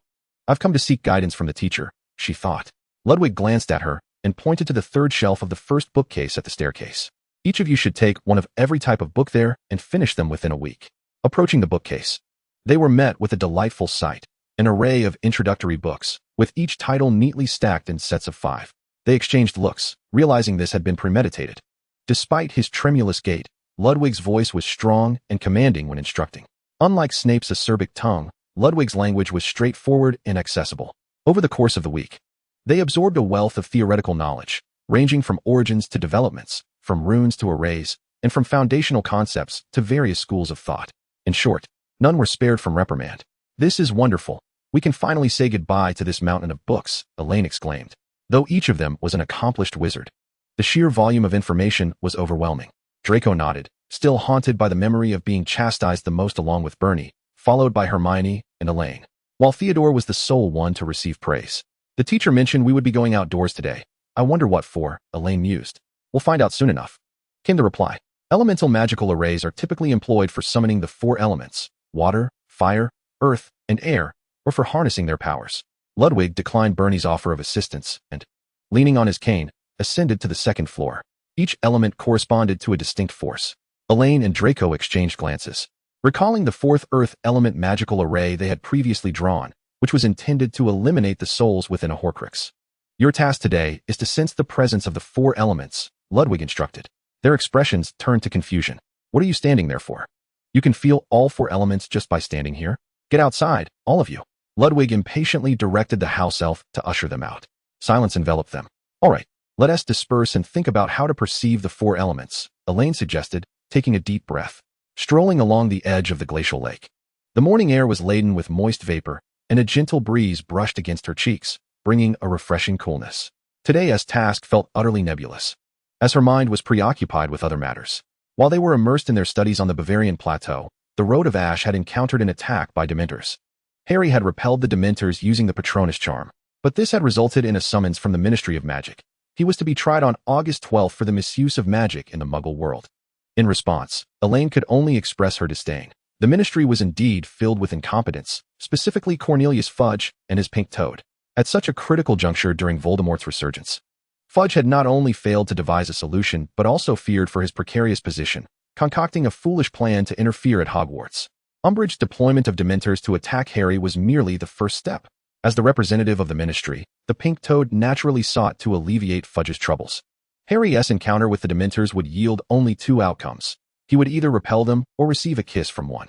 I've come to seek guidance from the teacher, she thought. Ludwig glanced at her and pointed to the third shelf of the first bookcase at the staircase. Each of you should take one of every type of book there and finish them within a week. Approaching the bookcase, they were met with a delightful sight, an array of introductory books, with each title neatly stacked in sets of 5. They exchanged looks, realizing this had been premeditated. Despite his tremulous gait, Ludwig's voice was strong and commanding when instructing. Unlike Snape's acerbic tongue, Ludwig's language was straightforward and accessible. Over the course of the week, they absorbed a wealth of theoretical knowledge, ranging from origins to developments, from runes to arrays, and from foundational concepts to various schools of thought. In short, none were spared from reprimand. This is wonderful. We can finally say goodbye to this mountain of books, Elaine exclaimed. Though each of them was an accomplished wizard, the sheer volume of information was overwhelming. Draco nodded, still haunted by the memory of being chastised the most along with Bernie, followed by Hermione and Elaine, while Theodore was the sole one to receive praise. The teacher mentioned we would be going outdoors today. I wonder what for, Elaine mused. We'll find out soon enough, came the reply. Elemental magical arrays are typically employed for summoning the 4 elements, water, fire, earth, and air, or for harnessing their powers. Ludwig declined Bernie's offer of assistance and, leaning on his cane, ascended to the 2nd floor. Each element corresponded to a distinct force. Elaine and Draco exchanged glances, recalling the 4th earth element magical array they had previously drawn, which was intended to eliminate the souls within a Horcrux. Your task today is to sense the presence of the 4 elements, Ludwig instructed. Their expressions turned to confusion. What are you standing there for? You can feel all 4 elements just by standing here? Get outside, all of you. Ludwig impatiently directed the house elf to usher them out. Silence enveloped them. All right, let us disperse and think about how to perceive the 4 elements, Elaine suggested, taking a deep breath. Strolling along the edge of the glacial lake. The morning air was laden with moist vapor, and a gentle breeze brushed against her cheeks, bringing a refreshing coolness. Today's task felt utterly nebulous, as her mind was preoccupied with other matters. While they were immersed in their studies on the Bavarian plateau, the Road of Ash had encountered an attack by Dementors. Harry had repelled the Dementors using the Patronus charm, but this had resulted in a summons from the Ministry of Magic. He was to be tried on August 12th for the misuse of magic in the Muggle world. In response, Elaine could only express her disdain. The ministry was indeed filled with incompetence, specifically Cornelius Fudge and his pink toad. At such a critical juncture during Voldemort's resurgence, Fudge had not only failed to devise a solution but also feared for his precarious position, concocting a foolish plan to interfere at Hogwarts. Umbridge's deployment of Dementors to attack Harry was merely the first step. As the representative of the ministry, the pink toad naturally sought to alleviate Fudge's troubles. Harry's encounter with the Dementors would yield only 2 outcomes. He would either repel them or receive a kiss from one.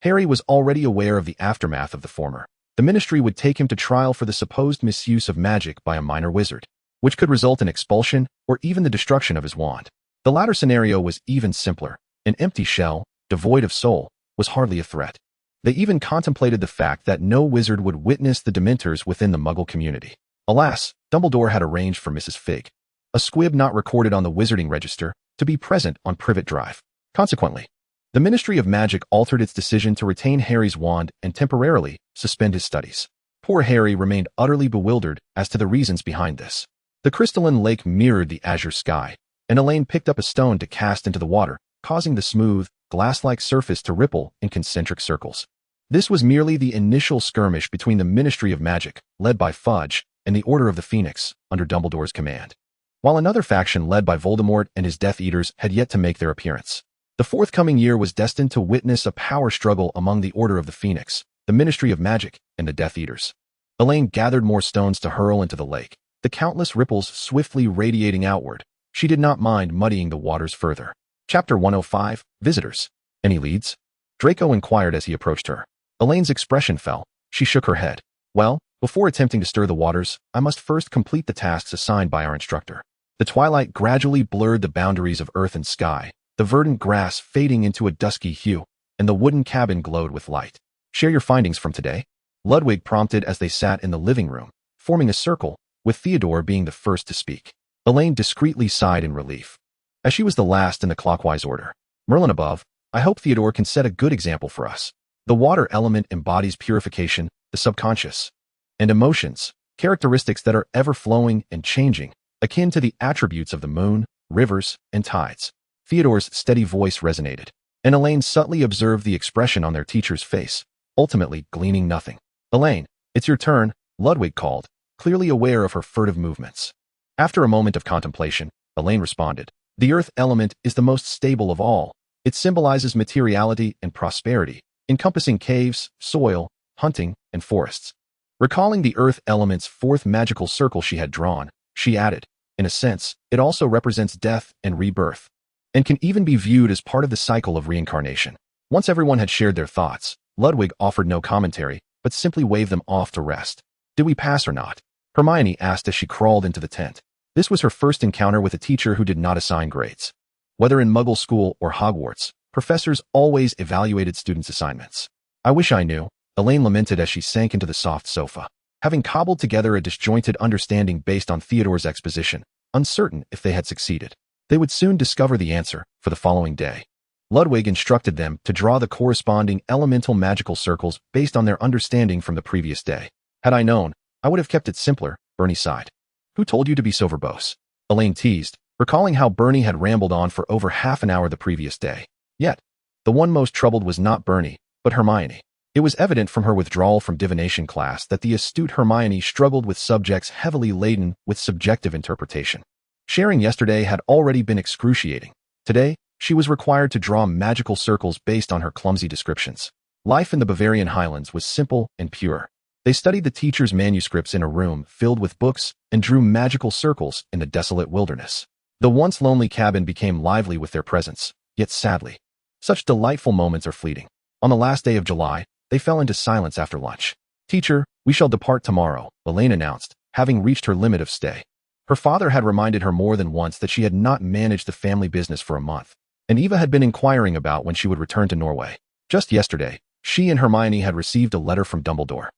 Harry was already aware of the aftermath of the former. The ministry would take him to trial for the supposed misuse of magic by a minor wizard, which could result in expulsion or even the destruction of his wand. The latter scenario was even simpler. An empty shell, devoid of soul, was hardly a threat. They even contemplated the fact that no wizard would witness the Dementors within the Muggle community. Alas, Dumbledore had arranged for Mrs. Fig, a squib not recorded on the wizarding register, to be present on Privet Drive. Consequently, the Ministry of Magic altered its decision to retain Harry's wand and temporarily suspend his studies. Poor Harry remained utterly bewildered as to the reasons behind this. The crystalline lake mirrored the azure sky, and Elaine picked up a stone to cast into the water, causing the smooth, glass-like surface to ripple in concentric circles. This was merely the initial skirmish between the Ministry of Magic, led by Fudge, and the Order of the Phoenix, under Dumbledore's command, while another faction led by Voldemort and his Death Eaters had yet to make their appearance. The forthcoming year was destined to witness a power struggle among the Order of the Phoenix, the Ministry of Magic, and the Death Eaters. Elaine gathered more stones to hurl into the lake, the countless ripples swiftly radiating outward. She did not mind muddying the waters further. Chapter 105, Visitors. Any leads? Draco inquired as he approached her. Elaine's expression fell. She shook her head. Well, before attempting to stir the waters, I must first complete the tasks assigned by our instructor. The twilight gradually blurred the boundaries of earth and sky, the verdant grass fading into a dusky hue, and the wooden cabin glowed with light. Share your findings from today, Ludwig prompted as they sat in the living room, forming a circle, with Theodore being the first to speak. Elaine discreetly sighed in relief, as she was the last in the clockwise order. Merlin above, I hope Theodore can set a good example for us. The water element embodies purification, the subconscious, and emotions, characteristics that are ever-flowing and changing, akin to the attributes of the moon, rivers, and tides. Theodore's steady voice resonated, and Elaine subtly observed the expression on their teacher's face, ultimately gleaning nothing. Elaine, it's your turn, Ludwig called, clearly aware of her furtive movements. After a moment of contemplation, Elaine responded, the earth element is the most stable of all. It symbolizes materiality and prosperity, encompassing caves, soil, hunting, and forests. Recalling the earth element's 4th magical circle she had drawn, she added, in a sense, it also represents death and rebirth, and can even be viewed as part of the cycle of reincarnation. Once everyone had shared their thoughts, Ludwig offered no commentary, but simply waved them off to rest. Did we pass or not? Hermione asked as she crawled into the tent. This was her first encounter with a teacher who did not assign grades. Whether in Muggle school or Hogwarts, professors always evaluated students' assignments. I wish I knew, Elaine lamented as she sank into the soft sofa. Having cobbled together a disjointed understanding based on Theodore's exposition, uncertain if they had succeeded. They would soon discover the answer for the following day. Ludwig instructed them to draw the corresponding elemental magical circles based on their understanding from the previous day. Had I known, I would have kept it simpler, Bernie sighed. Who told you to be so verbose? Elaine teased, recalling how Bernie had rambled on for over half an hour the previous day. Yet, the one most troubled was not Bernie, but Hermione. It was evident from her withdrawal from divination class that the astute Hermione struggled with subjects heavily laden with subjective interpretation. Sharing yesterday had already been excruciating. Today, she was required to draw magical circles based on her clumsy descriptions. Life in the Bavarian Highlands was simple and pure. They studied the teacher's manuscripts in a room filled with books and drew magical circles in the desolate wilderness. The once lonely cabin became lively with their presence, yet sadly. Such delightful moments are fleeting. On the last day of July, they fell into silence after lunch. Teacher, we shall depart tomorrow, Elaine announced, having reached her limit of stay. Her father had reminded her more than once that she had not managed the family business for a month, and Eva had been inquiring about when she would return to Norway. Just yesterday, she and Hermione had received a letter from Dumbledore,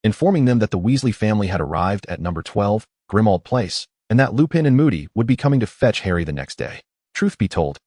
informing them that the Weasley family had arrived at number 12, Grimmauld Place, and that Lupin and Moody would be coming to fetch Harry the next day. Truth be told,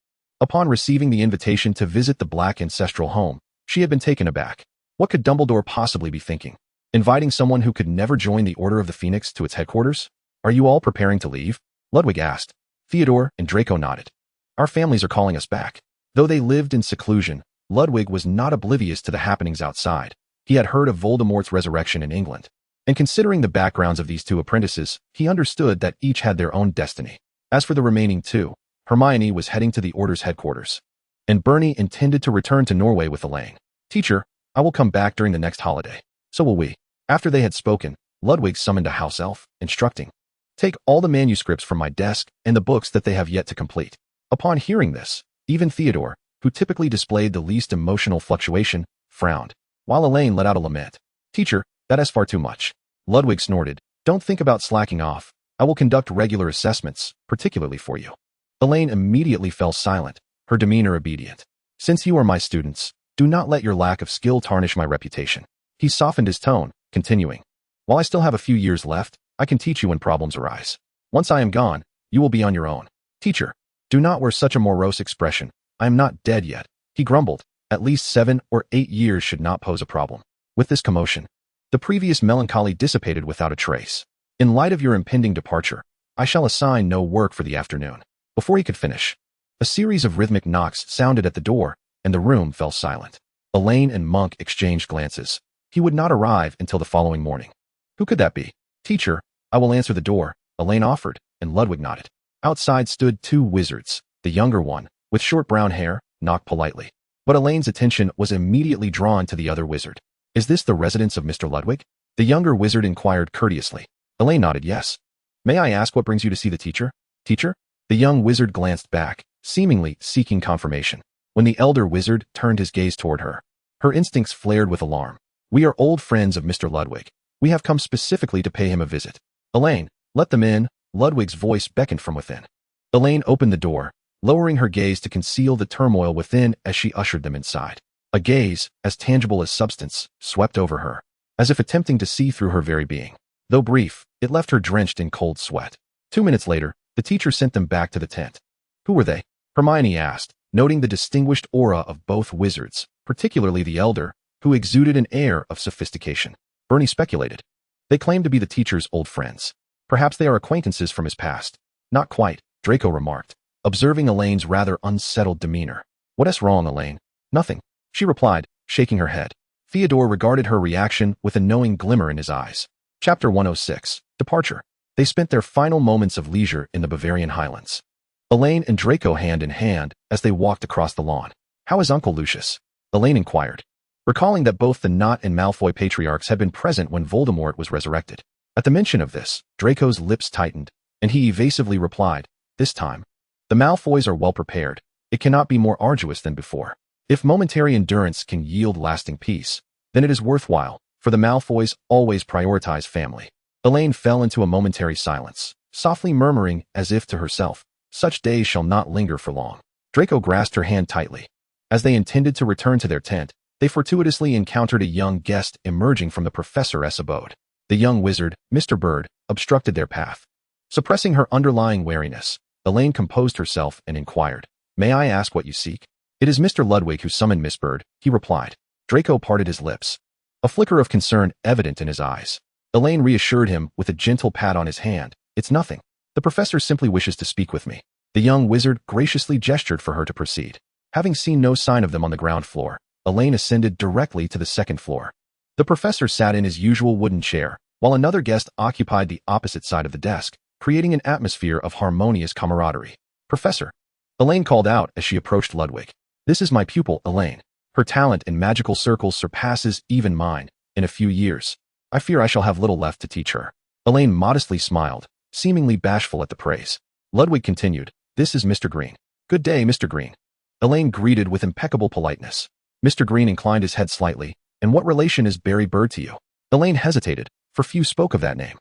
upon receiving the invitation to visit the Black ancestral home, she had been taken aback. What could Dumbledore possibly be thinking? Inviting someone who could never join the Order of the Phoenix to its headquarters? Are you all preparing to leave? Ludwig asked. Theodore and Draco nodded. Our families are calling us back. Though they lived in seclusion, Ludwig was not oblivious to the happenings outside. He had heard of Voldemort's resurrection in England, and considering the backgrounds of these two apprentices, he understood that each had their own destiny. As for the remaining two, Hermione was heading to the Order's headquarters, and Bernie intended to return to Norway with Elaine. Teacher, I will come back during the next holiday. So will we. After they had spoken, Ludwig summoned a house elf, instructing, take all the manuscripts from my desk and the books that they have yet to complete. Upon hearing this, even Theodore, who typically displayed the least emotional fluctuation, frowned, while Elaine let out a lament. Teacher, that is far too much. Ludwig snorted, don't think about slacking off. I will conduct regular assessments, particularly for you. Elaine immediately fell silent, her demeanor obedient. Since you are my students, do not let your lack of skill tarnish my reputation. He softened his tone, continuing, while I still have a few years left, I can teach you when problems arise. Once I am gone, you will be on your own. Teacher, do not wear such a morose expression. I am not dead yet. He grumbled. At least 7 or 8 years should not pose a problem. With this commotion, the previous melancholy dissipated without a trace. In light of your impending departure, I shall assign no work for the afternoon. Before he could finish, a series of rhythmic knocks sounded at the door, and the room fell silent. Elaine and Monk exchanged glances. He would not arrive until the following morning. Who could that be? Teacher, I will answer the door, Elaine offered, and Ludwig nodded. Outside stood 2 wizards. The younger one, with short brown hair, knocked politely. But Elaine's attention was immediately drawn to the other wizard. Is this the residence of Mr. Ludwig? The younger wizard inquired courteously. Elaine nodded yes. May I ask what brings you to see the teacher? Teacher? The young wizard glanced back, seemingly seeking confirmation. When the elder wizard turned his gaze toward her, her instincts flared with alarm. We are old friends of Mr. Ludwig. We have come specifically to pay him a visit. Elaine, let them in. Ludwig's voice beckoned from within. Elaine opened the door, lowering her gaze to conceal the turmoil within as she ushered them inside. A gaze, as tangible as substance, swept over her, as if attempting to see through her very being. Though brief, it left her drenched in cold sweat. 2 minutes later, the teacher sent them back to the tent. Who were they? Hermione asked, noting the distinguished aura of both wizards, particularly the elder, who exuded an air of sophistication. Bernie speculated. They claimed to be the teacher's old friends. Perhaps they are acquaintances from his past. Not quite, Draco remarked, observing Elaine's rather unsettled demeanor. What is wrong, Elaine? Nothing, she replied, shaking her head. Theodore regarded her reaction with a knowing glimmer in his eyes. Chapter 106, Departure. They spent their final moments of leisure in the Bavarian Highlands. Elaine and Draco hand in hand as they walked across the lawn. How is Uncle Lucius? Elaine inquired, recalling that both the Nott and Malfoy patriarchs had been present when Voldemort was resurrected. At the mention of this, Draco's lips tightened, and he evasively replied, this time, the Malfoys are well prepared. It cannot be more arduous than before. If momentary endurance can yield lasting peace, then it is worthwhile, for the Malfoys always prioritize family. Elaine fell into a momentary silence, softly murmuring as if to herself, such days shall not linger for long. Draco grasped her hand tightly. As they intended to return to their tent, they fortuitously encountered a young guest emerging from the professor's abode. The young wizard, Mr. Bird, obstructed their path. Suppressing her underlying wariness, Elaine composed herself and inquired, "May I ask what you seek?" "It is Mr. Ludwig who summoned Miss Bird," he replied. Draco parted his lips, a flicker of concern evident in his eyes. Elaine reassured him with a gentle pat on his hand. "It's nothing. The professor simply wishes to speak with me." The young wizard graciously gestured for her to proceed. Having seen no sign of them on the ground floor, Elaine ascended directly to the second floor. The professor sat in his usual wooden chair, while another guest occupied the opposite side of the desk, creating an atmosphere of harmonious camaraderie. "Professor," Elaine called out as she approached Ludwig. "This is my pupil, Elaine. Her talent in magical circles surpasses even mine. In a few years, I fear I shall have little left to teach her." Elaine modestly smiled, seemingly bashful at the praise. Ludwig continued, "This is Mr. Green." "Good day, Mr. Green." Elaine greeted with impeccable politeness. Mr. Green inclined his head slightly. "And what relation is Barry Bird to you?" Elaine hesitated, for few spoke of that name.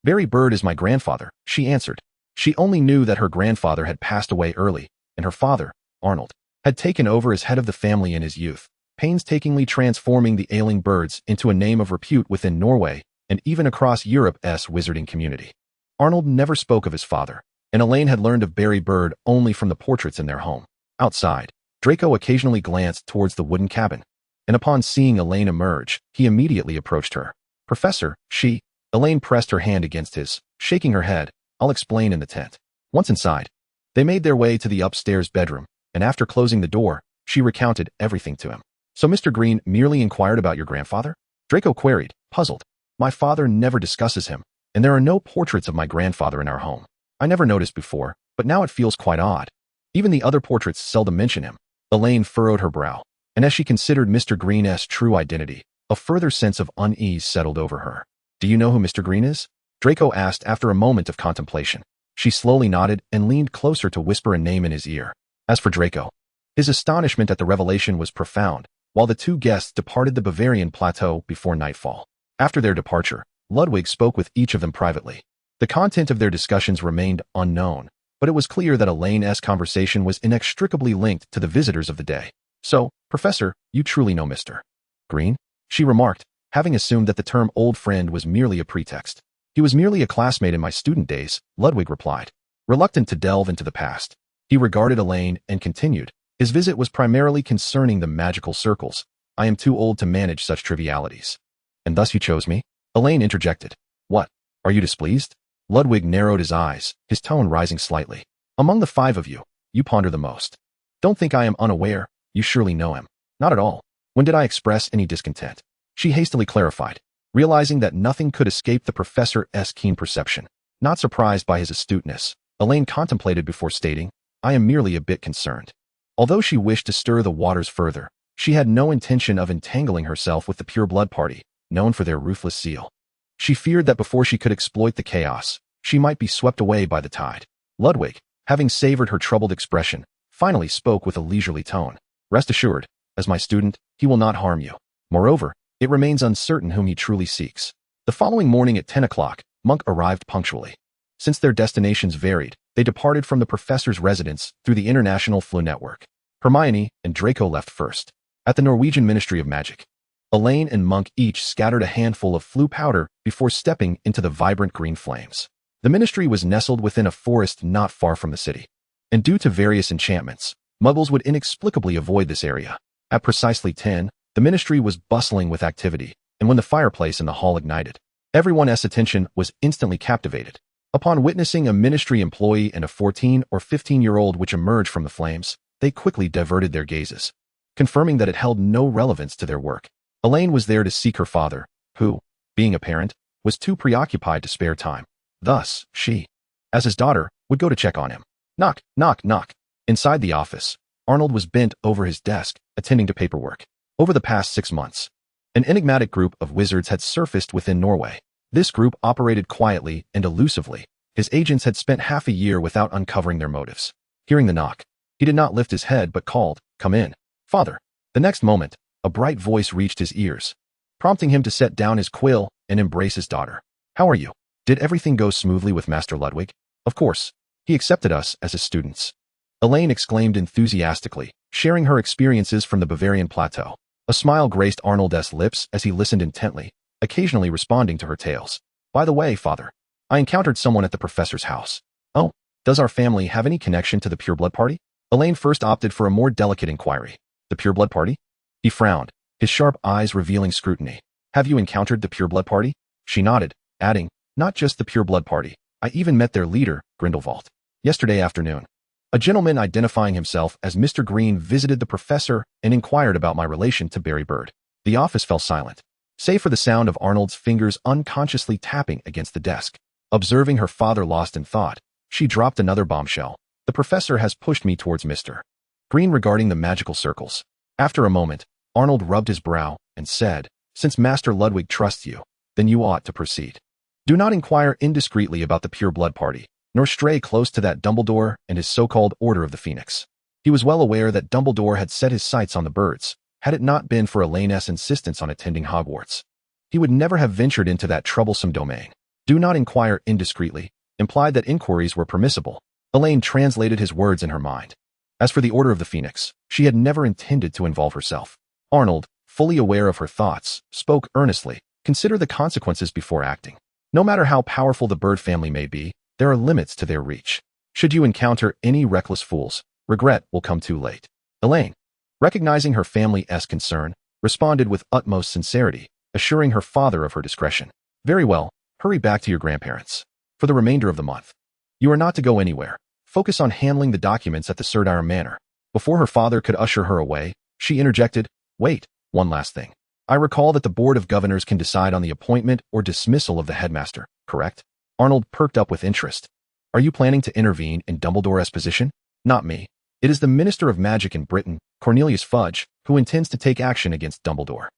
"Barry Bird is my grandfather," she answered. She only knew that her grandfather had passed away early, and her father, Arnold, had taken over as head of the family in his youth, painstakingly transforming the ailing Birds into a name of repute within Norway and even across Europe's wizarding community. Arnold never spoke of his father, and Elaine had learned of Barry Bird only from the portraits in their home. Outside, Draco occasionally glanced towards the wooden cabin, and upon seeing Elaine emerge, he immediately approached her. "Professor," Elaine pressed her hand against his, shaking her head. "I'll explain in the tent." Once inside, they made their way to the upstairs bedroom, and after closing the door, she recounted everything to him. "So Mr. Green merely inquired about your grandfather?" Draco queried, puzzled. "My father never discusses him, and there are no portraits of my grandfather in our home. I never noticed before, but now it feels quite odd. Even the other portraits seldom mention him." Elaine furrowed her brow, and as she considered Mr. Green's true identity, a further sense of unease settled over her. "Do you know who Mr. Green is?" Draco asked after a moment of contemplation. She slowly nodded and leaned closer to whisper a name in his ear. As for Draco, his astonishment at the revelation was profound, while the two guests departed the Bavarian plateau before nightfall. After their departure, Ludwig spoke with each of them privately. The content of their discussions remained unknown, but it was clear that Elaine's conversation was inextricably linked to the visitors of the day. "So, Professor, you truly know Mr. Green?" she remarked, having assumed that the term old friend was merely a pretext. "He was merely a classmate in my student days," Ludwig replied, reluctant to delve into the past. He regarded Elaine and continued, "His visit was primarily concerning the magical circles. I am too old to manage such trivialities." "And thus you chose me?" Elaine interjected. "What? Are you displeased?" Ludwig narrowed his eyes, his tone rising slightly. "Among the five of you, you ponder the most. Don't think I am unaware. You surely know him." "Not at all. When did I express any discontent?" she hastily clarified, realizing that nothing could escape the professor's keen perception. Not surprised by his astuteness, Elaine contemplated before stating, "I am merely a bit concerned." Although she wished to stir the waters further, she had no intention of entangling herself with the Pure Blood Party, known for their ruthless zeal. She feared that before she could exploit the chaos, she might be swept away by the tide. Ludwig, having savored her troubled expression, finally spoke with a leisurely tone. "Rest assured, as my student, he will not harm you. Moreover, it remains uncertain whom he truly seeks." The following morning at 10 o'clock, Monk arrived punctually. Since their destinations varied, they departed from the professor's residence through the international Flu network. Hermione and Draco left first. At the Norwegian Ministry of Magic, Elaine and Monk each scattered a handful of Flu powder before stepping into the vibrant green flames. The ministry was nestled within a forest not far from the city, and due to various enchantments, Muggles would inexplicably avoid this area. At precisely 10, the ministry was bustling with activity, and when the fireplace in the hall ignited, everyone's attention was instantly captivated. Upon witnessing a ministry employee and a 14 or 15-year-old which emerged from the flames, they quickly diverted their gazes, confirming that it held no relevance to their work. Elaine was there to seek her father, who, being a parent, was too preoccupied to spare time. Thus, she, as his daughter, would go to check on him. Knock, knock, knock. Inside the office, Arnold was bent over his desk, attending to paperwork. Over the past 6 months, an enigmatic group of wizards had surfaced within Norway. This group operated quietly and elusively. His agents had spent half a year without uncovering their motives. Hearing the knock, he did not lift his head but called, "Come in, father." The next moment, a bright voice reached his ears, prompting him to set down his quill and embrace his daughter. "How are you? Did everything go smoothly with Master Ludwig?" "Of course. He accepted us as his students," Elaine exclaimed enthusiastically, sharing her experiences from the Bavarian plateau. A smile graced Arnold's lips as he listened intently, occasionally responding to her tales. By the way, father, I encountered someone at the professor's house. Oh, does our family have any connection to the pureblood party? Elaine first opted for a more delicate inquiry. The pureblood party? He frowned, his sharp eyes revealing scrutiny. Have you encountered the pureblood party? She nodded, adding, not just the pureblood party. I even met their leader, Grindelwald. Yesterday afternoon. A gentleman identifying himself as Mr. Green visited the professor and inquired about my relation to Barry Bird. The office fell silent, save for the sound of Arnold's fingers unconsciously tapping against the desk. Observing her father lost in thought, she dropped another bombshell. The professor has pushed me towards Mr. Green regarding the magical circles. After a moment, Arnold rubbed his brow and said, since Master Ludwig trusts you, then you ought to proceed. Do not inquire indiscreetly about the pureblood party, nor stray close to that Dumbledore and his so-called Order of the Phoenix. He was well aware that Dumbledore had set his sights on the birds, had it not been for Elaine's insistence on attending Hogwarts. He would never have ventured into that troublesome domain. Do not inquire indiscreetly implied that inquiries were permissible. Elaine translated his words in her mind. As for the Order of the Phoenix, she had never intended to involve herself. Arnold, fully aware of her thoughts, spoke earnestly. Consider the consequences before acting. No matter how powerful the bird family may be, there are limits to their reach. Should you encounter any reckless fools, regret will come too late. Elaine, recognizing her family's concern, responded with utmost sincerity, assuring her father of her discretion. Very well, hurry back to your grandparents. For the remainder of the month, you are not to go anywhere. Focus on handling the documents at the Surdire Manor. Before her father could usher her away, she interjected, wait, one last thing. I recall that the Board of Governors can decide on the appointment or dismissal of the headmaster, correct? Arnold perked up with interest. Are you planning to intervene in Dumbledore's position? Not me. It is the Minister of Magic in Britain, Cornelius Fudge, who intends to take action against Dumbledore.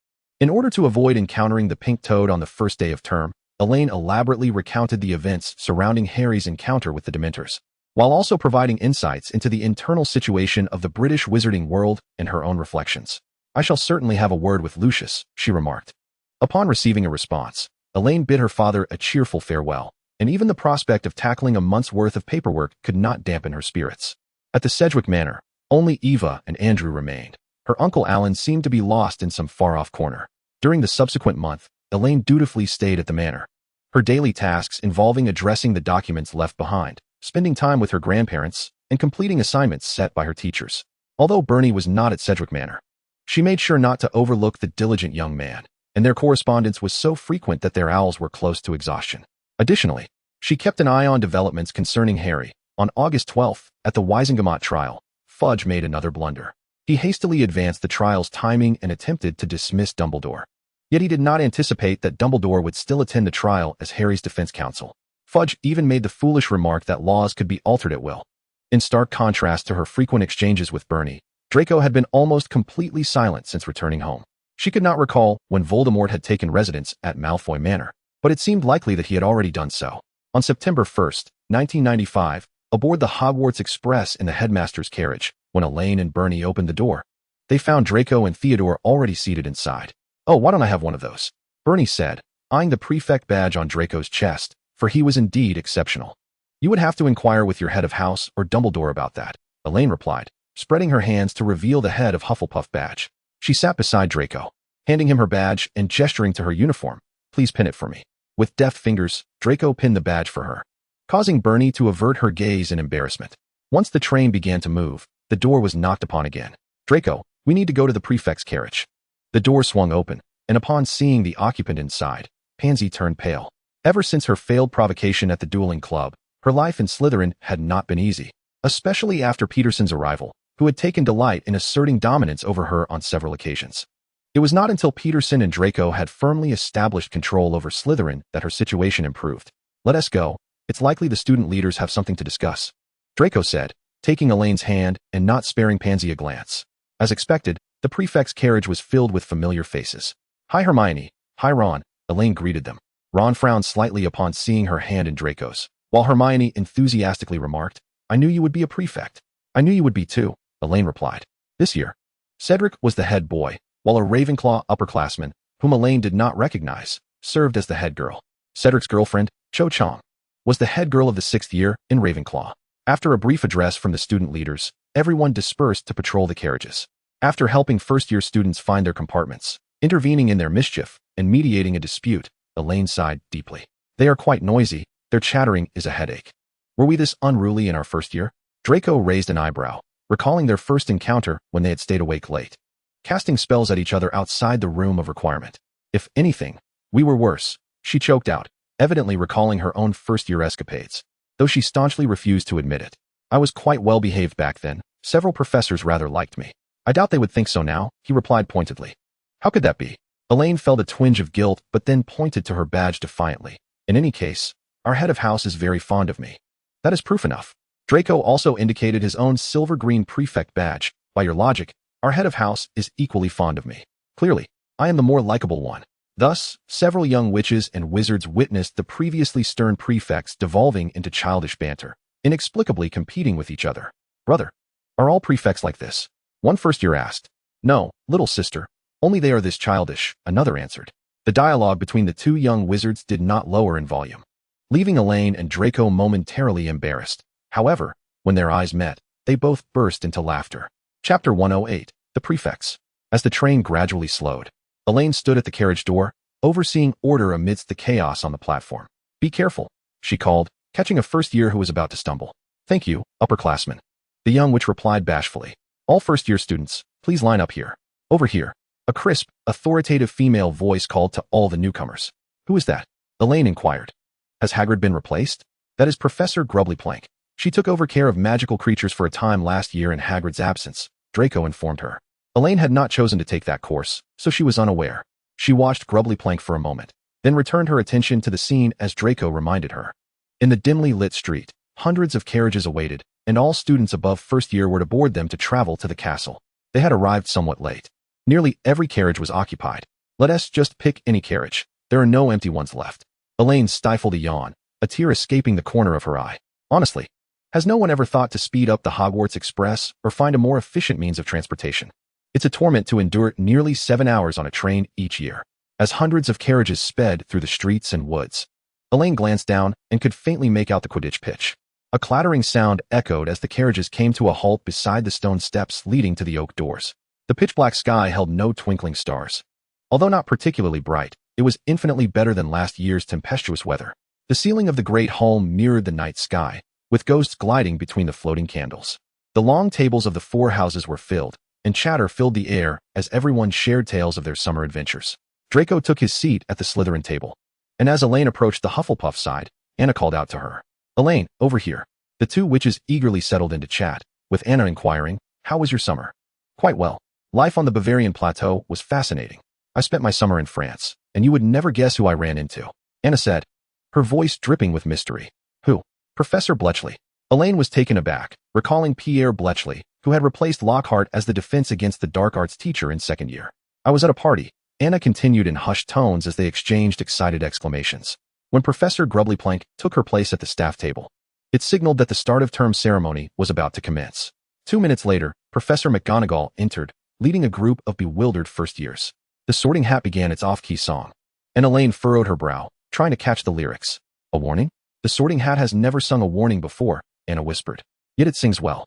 In order to avoid encountering the pink toad on the first day of term, Elaine elaborately recounted the events surrounding Harry's encounter with the Dementors, while also providing insights into the internal situation of the British wizarding world and her own reflections. I shall certainly have a word with Lucius, she remarked. Upon receiving a response, Elaine bid her father a cheerful farewell, and even the prospect of tackling a month's worth of paperwork could not dampen her spirits. At the Cedric Manor, only Eva and Andrew remained. Her uncle Alan seemed to be lost in some far-off corner. During the subsequent month, Elaine dutifully stayed at the manor. Her daily tasks involving addressing the documents left behind, spending time with her grandparents, and completing assignments set by her teachers. Although Bernie was not at Cedric Manor, she made sure not to overlook the diligent young man, and their correspondence was so frequent that their owls were close to exhaustion. Additionally, she kept an eye on developments concerning Harry. On August 12th, at the Wisingamot trial, Fudge made another blunder. He hastily advanced the trial's timing and attempted to dismiss Dumbledore. Yet he did not anticipate that Dumbledore would still attend the trial as Harry's defense counsel. Fudge even made the foolish remark that laws could be altered at will. In stark contrast to her frequent exchanges with Bernie, Draco had been almost completely silent since returning home. She could not recall when Voldemort had taken residence at Malfoy Manor, but it seemed likely that he had already done so. On September 1st, 1995, aboard the Hogwarts Express in the headmaster's carriage, when Elaine and Bernie opened the door, they found Draco and Theodore already seated inside. Oh, why don't I have one of those? Bernie said, eyeing the prefect badge on Draco's chest, for he was indeed exceptional. You would have to inquire with your head of house or Dumbledore about that, Elaine replied, spreading her hands to reveal the head of Hufflepuff badge. She sat beside Draco, handing him her badge and gesturing to her uniform. Please pin it for me. With deft fingers, Draco pinned the badge for her, causing Bernie to avert her gaze in embarrassment. Once the train began to move, the door was knocked upon again. Draco, we need to go to the prefect's carriage. The door swung open, and upon seeing the occupant inside, Pansy turned pale. Ever since her failed provocation at the dueling club, her life in Slytherin had not been easy, especially after Peterson's arrival, who had taken delight in asserting dominance over her on several occasions. It was not until Peterson and Draco had firmly established control over Slytherin that her situation improved. Let us go. It's likely the student leaders have something to discuss, Draco said, taking Elaine's hand and not sparing Pansy a glance. As expected, the prefect's carriage was filled with familiar faces. Hi Hermione, hi Ron, Elaine greeted them. Ron frowned slightly upon seeing her hand in Draco's, while Hermione enthusiastically remarked, I knew you would be a prefect. I knew you would be too, Elaine replied. This year, Cedric was the head boy, while a Ravenclaw upperclassman, whom Elaine did not recognize, served as the head girl. Cedric's girlfriend, Cho Chang, was the head girl of the 6th year in Ravenclaw. After a brief address from the student leaders, everyone dispersed to patrol the carriages. After helping first-year students find their compartments, intervening in their mischief, and mediating a dispute, Elaine sighed deeply. They are quite noisy. Their chattering is a headache. Were we this unruly in our first year? Draco raised an eyebrow, recalling their first encounter when they had stayed awake late, casting spells at each other outside the room of requirement. If anything, we were worse, she choked out, evidently recalling her own first-year escapades, though she staunchly refused to admit it. I was quite well-behaved back then. Several professors rather liked me. I doubt they would think so now, he replied pointedly. How could that be? Elaine felt a twinge of guilt but then pointed to her badge defiantly. In any case, our head of house is very fond of me. That is proof enough. Draco also indicated his own silver-green prefect badge. By your logic, our head of house is equally fond of me. Clearly, I am the more likable one. Thus, several young witches and wizards witnessed the previously stern prefects devolving into childish banter, inexplicably competing with each other. Brother, are all prefects like this? One first-year asked. No, little sister, only they are this childish, another answered. The dialogue between the two young wizards did not lower in volume, leaving Elaine and Draco momentarily embarrassed. However, when their eyes met, they both burst into laughter. Chapter 108, The Prefects. As the train gradually slowed, Elaine stood at the carriage door, overseeing order amidst the chaos on the platform. Be careful, she called, catching a first-year who was about to stumble. Thank you, upperclassmen. The young witch replied bashfully. All first-year students, please line up here. Over here. A crisp, authoritative female voice called to all the newcomers. Who is that? Elaine inquired. Has Hagrid been replaced? That is Professor Grubblyplank. She took over care of magical creatures for a time last year in Hagrid's absence, Draco informed her. Elaine had not chosen to take that course, so she was unaware. She watched Grubblyplank for a moment, then returned her attention to the scene as Draco reminded her. In the dimly lit street, hundreds of carriages awaited, and all students above first year were to board them to travel to the castle. They had arrived somewhat late. Nearly every carriage was occupied. Let us just pick any carriage. There are no empty ones left. Elaine stifled a yawn, a tear escaping the corner of her eye. Honestly, has no one ever thought to speed up the Hogwarts Express or find a more efficient means of transportation? It's a torment to endure nearly 7 hours on a train each year, as hundreds of carriages sped through the streets and woods. Elaine glanced down and could faintly make out the Quidditch pitch. A clattering sound echoed as the carriages came to a halt beside the stone steps leading to the oak doors. The pitch-black sky held no twinkling stars. Although not particularly bright, it was infinitely better than last year's tempestuous weather. The ceiling of the great hall mirrored the night sky, with ghosts gliding between the floating candles. The long tables of the four houses were filled, and chatter filled the air as everyone shared tales of their summer adventures. Draco took his seat at the Slytherin table, and as Elaine approached the Hufflepuff side, Anna called out to her. Elaine, over here. The two witches eagerly settled into chat, with Anna inquiring, how was your summer? Quite well. Life on the Bavarian plateau was fascinating. I spent my summer in France, and you would never guess who I ran into. Anna said, her voice dripping with mystery. Who? Professor Bletchley. Elaine was taken aback, recalling Pierre Bletchley, who had replaced Lockhart as the defense against the dark arts teacher in second year. I was at a party, Anna continued in hushed tones as they exchanged excited exclamations. When Professor Grubblyplank took her place at the staff table, it signaled that the start of term ceremony was about to commence. 2 minutes later, Professor McGonagall entered, leading a group of bewildered first years. The Sorting Hat began its off-key song, and Elaine furrowed her brow, trying to catch the lyrics. A warning? The Sorting Hat has never sung a warning before, Anna whispered. Yet it sings well.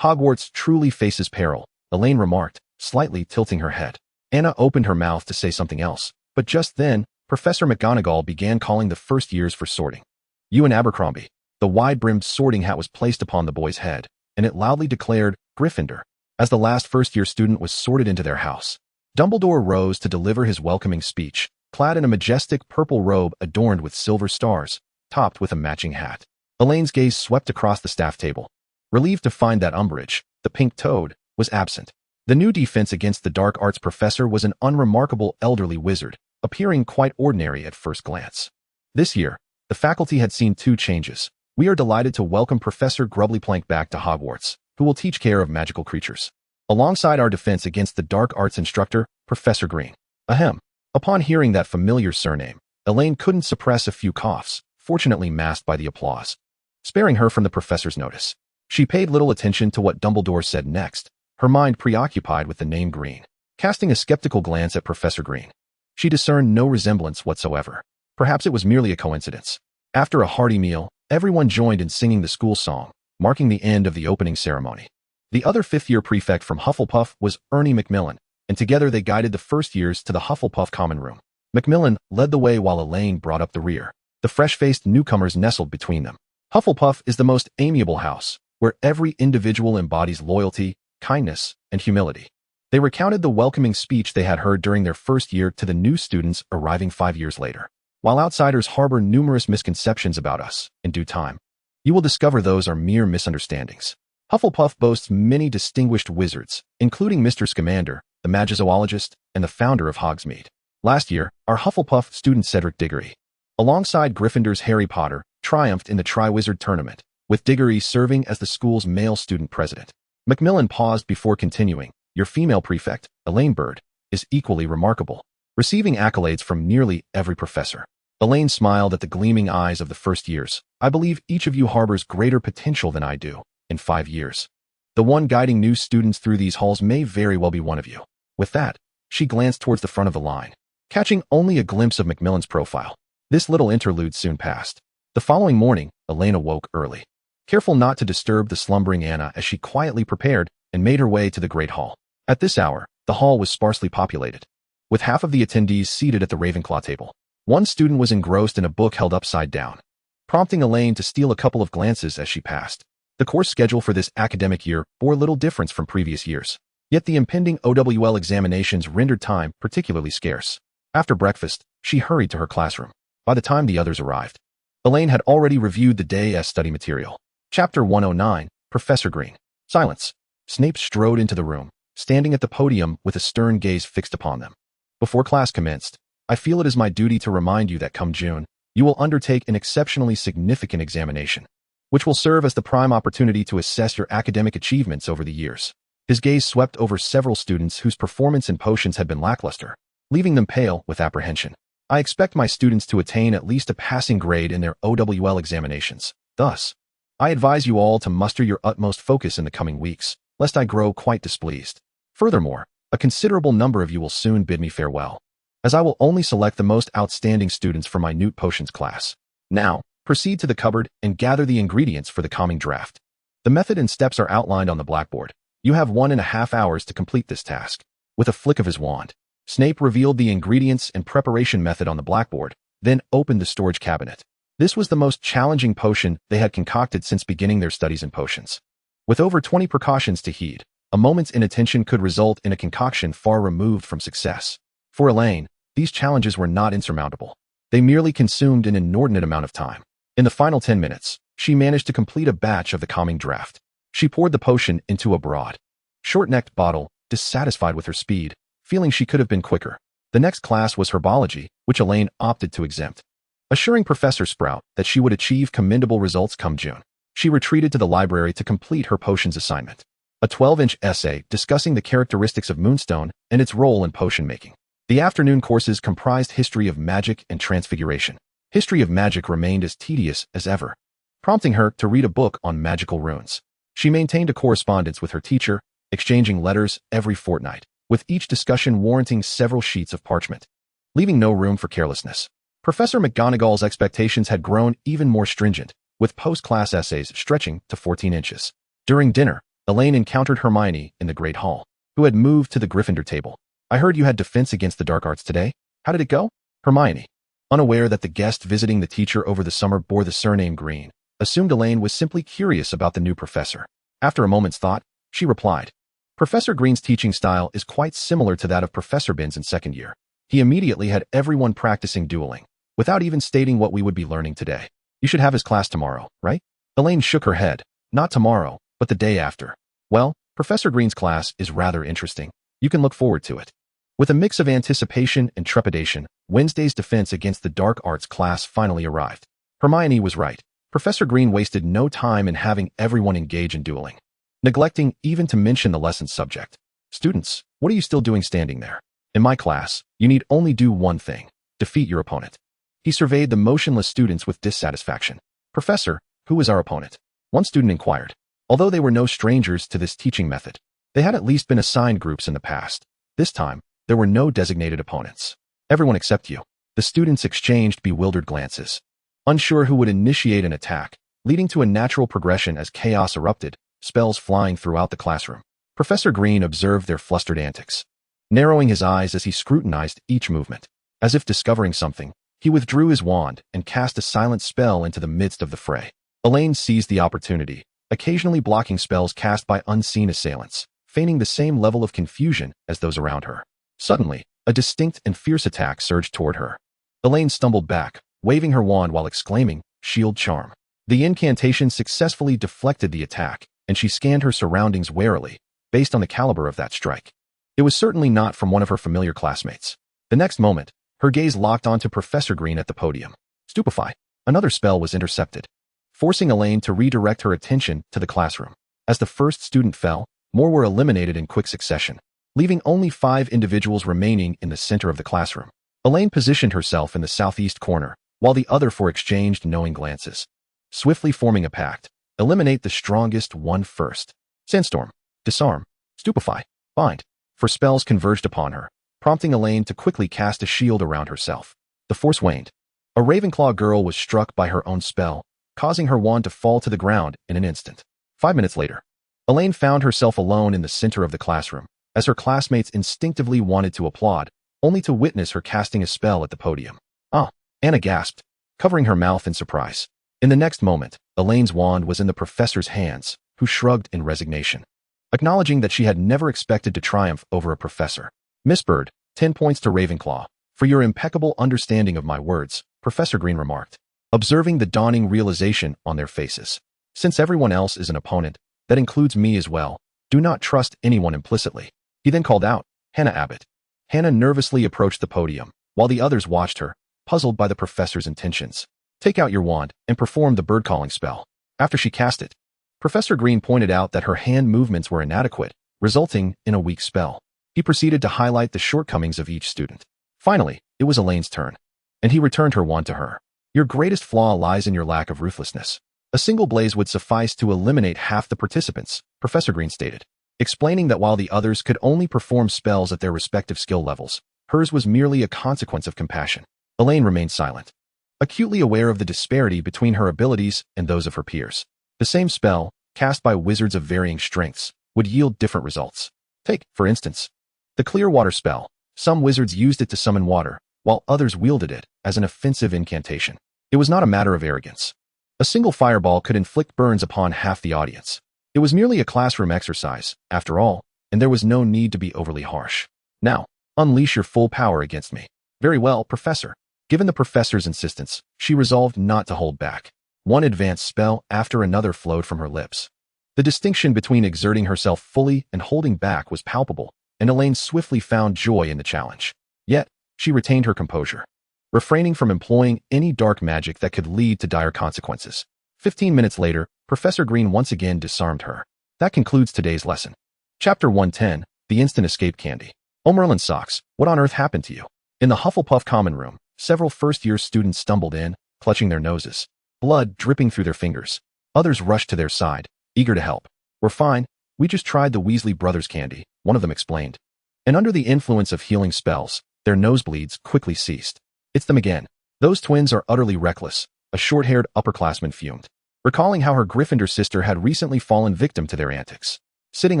Hogwarts truly faces peril, Elaine remarked, slightly tilting her head. Anna opened her mouth to say something else, but just then, Professor McGonagall began calling the first years for sorting. You and Abercrombie. The wide-brimmed sorting hat was placed upon the boy's head, and it loudly declared, Gryffindor, as the last first-year student was sorted into their house. Dumbledore rose to deliver his welcoming speech, clad in a majestic purple robe adorned with silver stars, topped with a matching hat. Elaine's gaze swept across the staff table, relieved to find that Umbridge, the pink toad, was absent. The new defense against the dark arts professor was an unremarkable elderly wizard, appearing quite ordinary at first glance. This year, the faculty had seen 2 changes. We are delighted to welcome Professor Grubblyplank back to Hogwarts, who will teach care of magical creatures, alongside our defense against the dark arts instructor, Professor Green. Ahem. Upon hearing that familiar surname, Elaine couldn't suppress a few coughs, fortunately masked by the applause, sparing her from the professor's notice. She paid little attention to what Dumbledore said next, her mind preoccupied with the name Green. Casting a skeptical glance at Professor Green, she discerned no resemblance whatsoever. Perhaps it was merely a coincidence. After a hearty meal, everyone joined in singing the school song, marking the end of the opening ceremony. The other fifth-year prefect from Hufflepuff was Ernie Macmillan, and together they guided the first years to the Hufflepuff common room. Macmillan led the way while Elaine brought up the rear. The fresh-faced newcomers nestled between them. Hufflepuff is the most amiable house, where every individual embodies loyalty, kindness, and humility. They recounted the welcoming speech they had heard during their first year to the new students arriving 5 years later. While outsiders harbor numerous misconceptions about us, in due time, you will discover those are mere misunderstandings. Hufflepuff boasts many distinguished wizards, including Mr. Scamander, the Magizoologist, and the founder of Hogsmeade. Last year, our Hufflepuff student Cedric Diggory, alongside Gryffindor's Harry Potter, triumphed in the Triwizard Tournament, with Diggory serving as the school's male student president. Macmillan paused before continuing. Your female prefect, Elaine Bird, is equally remarkable, receiving accolades from nearly every professor. Elaine smiled at the gleaming eyes of the first years. I believe each of you harbors greater potential than I do. In 5 years, the one guiding new students through these halls may very well be one of you. With that, she glanced towards the front of the line, catching only a glimpse of Macmillan's profile. This little interlude soon passed. The following morning, Elaine awoke early, careful not to disturb the slumbering Anna as she quietly prepared and made her way to the Great Hall. At this hour, the hall was sparsely populated, with half of the attendees seated at the Ravenclaw table. One student was engrossed in a book held upside down, prompting Elaine to steal a couple of glances as she passed. The course schedule for this academic year bore little difference from previous years, yet the impending OWL examinations rendered time particularly scarce. After breakfast, she hurried to her classroom. By the time the others arrived, Elaine had already reviewed the day's study material. Chapter 109, Professor Green. Silence. Snape strode into the room, standing at the podium with a stern gaze fixed upon them. Before class commenced, I feel it is my duty to remind you that come June, you will undertake an exceptionally significant examination, which will serve as the prime opportunity to assess your academic achievements over the years. His gaze swept over several students whose performance in potions had been lackluster, leaving them pale with apprehension. I expect my students to attain at least a passing grade in their OWL examinations. Thus, I advise you all to muster your utmost focus in the coming weeks, lest I grow quite displeased. Furthermore, a considerable number of you will soon bid me farewell, as I will only select the most outstanding students for my Newt Potions class. Now, proceed to the cupboard and gather the ingredients for the coming draft. The method and steps are outlined on the blackboard. You have 1.5 hours to complete this task. With a flick of his wand, Snape revealed the ingredients and preparation method on the blackboard, then opened the storage cabinet. This was the most challenging potion they had concocted since beginning their studies in potions. With over 20 precautions to heed, a moment's inattention could result in a concoction far removed from success. For Elaine, these challenges were not insurmountable. They merely consumed an inordinate amount of time. In the final 10 minutes, she managed to complete a batch of the calming draft. She poured the potion into a broad, short-necked bottle, dissatisfied with her speed, feeling she could have been quicker. The next class was herbology, which Elaine opted to exempt, assuring Professor Sprout that she would achieve commendable results come June. She retreated to the library to complete her potions assignment, a 12-inch essay discussing the characteristics of Moonstone and its role in potion making. The afternoon courses comprised history of magic and transfiguration. History of magic remained as tedious as ever, prompting her to read a book on magical runes. She maintained a correspondence with her teacher, exchanging letters every fortnight, with each discussion warranting several sheets of parchment, leaving no room for carelessness. Professor McGonagall's expectations had grown even more stringent, with post-class essays stretching to 14 inches. During dinner, Elaine encountered Hermione in the Great Hall, who had moved to the Gryffindor table. I heard you had defense against the dark arts today. How did it go? Hermione, unaware that the guest visiting the teacher over the summer bore the surname Green, assumed Elaine was simply curious about the new professor. After a moment's thought, she replied, Professor Green's teaching style is quite similar to that of Professor Binns in second year. He immediately had everyone practicing dueling, without even stating what we would be learning today. You should have his class tomorrow, right? Elaine shook her head. Not tomorrow, but the day after. Well, Professor Green's class is rather interesting. You can look forward to it. With a mix of anticipation and trepidation, Wednesday's defense against the dark arts class finally arrived. Hermione was right. Professor Green wasted no time in having everyone engage in dueling, neglecting even to mention the lesson's subject. Students, what are you still doing standing there? In my class, you need only do one thing: defeat your opponent. He surveyed the motionless students with dissatisfaction. Professor, who is our opponent? One student inquired. Although they were no strangers to this teaching method, they had at least been assigned groups in the past. This time, there were no designated opponents. Everyone except you. The students exchanged bewildered glances, unsure who would initiate an attack, leading to a natural progression as chaos erupted. spells flying throughout the classroom. Professor Green observed their flustered antics, narrowing his eyes as he scrutinized each movement. As if discovering something, he withdrew his wand and cast a silent spell into the midst of the fray. Elaine seized the opportunity, occasionally blocking spells cast by unseen assailants, feigning the same level of confusion as those around her. Suddenly, a distinct and fierce attack surged toward her. Elaine stumbled back, waving her wand while exclaiming, "Shield charm." The incantation successfully deflected the attack, and she scanned her surroundings warily, based on the caliber of that strike. It was certainly not from one of her familiar classmates. The next moment, her gaze locked onto Professor Green at the podium. Stupefy. Another spell was intercepted, forcing Elaine to redirect her attention to the classroom. As the first student fell, more were eliminated in quick succession, leaving only 5 individuals remaining in the center of the classroom. Elaine positioned herself in the southeast corner, while the other 4 exchanged knowing glances, swiftly forming a pact. Eliminate the strongest one first. Sandstorm. Disarm. Stupefy. Bind. 4 spells converged upon her, prompting Elaine to quickly cast a shield around herself. The force waned. A Ravenclaw girl was struck by her own spell, causing her wand to fall to the ground in an instant. 5 minutes later, Elaine found herself alone in the center of the classroom, as her classmates instinctively wanted to applaud, only to witness her casting a spell at the podium. "Ah!" Anna gasped, covering her mouth in surprise. In the next moment, Elaine's wand was in the professor's hands, who shrugged in resignation, acknowledging that she had never expected to triumph over a professor. "Miss Bird, 10 points to Ravenclaw, for your impeccable understanding of my words," Professor Green remarked, observing the dawning realization on their faces. "Since everyone else is an opponent, that includes me as well, do not trust anyone implicitly." He then called out, "Hannah Abbott." Hannah nervously approached the podium, while the others watched her, puzzled by the professor's intentions. "Take out your wand and perform the bird-calling spell." After she cast it, Professor Green pointed out that her hand movements were inadequate, resulting in a weak spell. He proceeded to highlight the shortcomings of each student. Finally, it was Elaine's turn, and he returned her wand to her. "Your greatest flaw lies in your lack of ruthlessness. A single blaze would suffice to eliminate half the participants," Professor Green stated, explaining that while the others could only perform spells at their respective skill levels, hers was merely a consequence of compassion. Elaine remained silent, acutely aware of the disparity between her abilities and those of her peers. The same spell, cast by wizards of varying strengths, would yield different results. Take, for instance, the clear water spell. Some wizards used it to summon water, while others wielded it as an offensive incantation. It was not a matter of arrogance. A single fireball could inflict burns upon half the audience. It was merely a classroom exercise, after all, and there was no need to be overly harsh. "Now, unleash your full power against me." "Very well, Professor." Given the professor's insistence, she resolved not to hold back. One advanced spell after another flowed from her lips. The distinction between exerting herself fully and holding back was palpable, and Elaine swiftly found joy in the challenge. Yet, she retained her composure, refraining from employing any dark magic that could lead to dire consequences. 15 minutes later, Professor Green once again disarmed her. That concludes today's lesson. Chapter 110, The Instant Escape Candy. "Oh, Merlin Socks, what on earth happened to you?" In the Hufflepuff common room, several first-year students stumbled in, clutching their noses, blood dripping through their fingers. Others rushed to their side, eager to help. "We're fine. We just tried the Weasley brothers' candy," one of them explained. And under the influence of healing spells, their nosebleeds quickly ceased. "It's them again. Those twins are utterly reckless," a short-haired upperclassman fumed, recalling how her Gryffindor sister had recently fallen victim to their antics. Sitting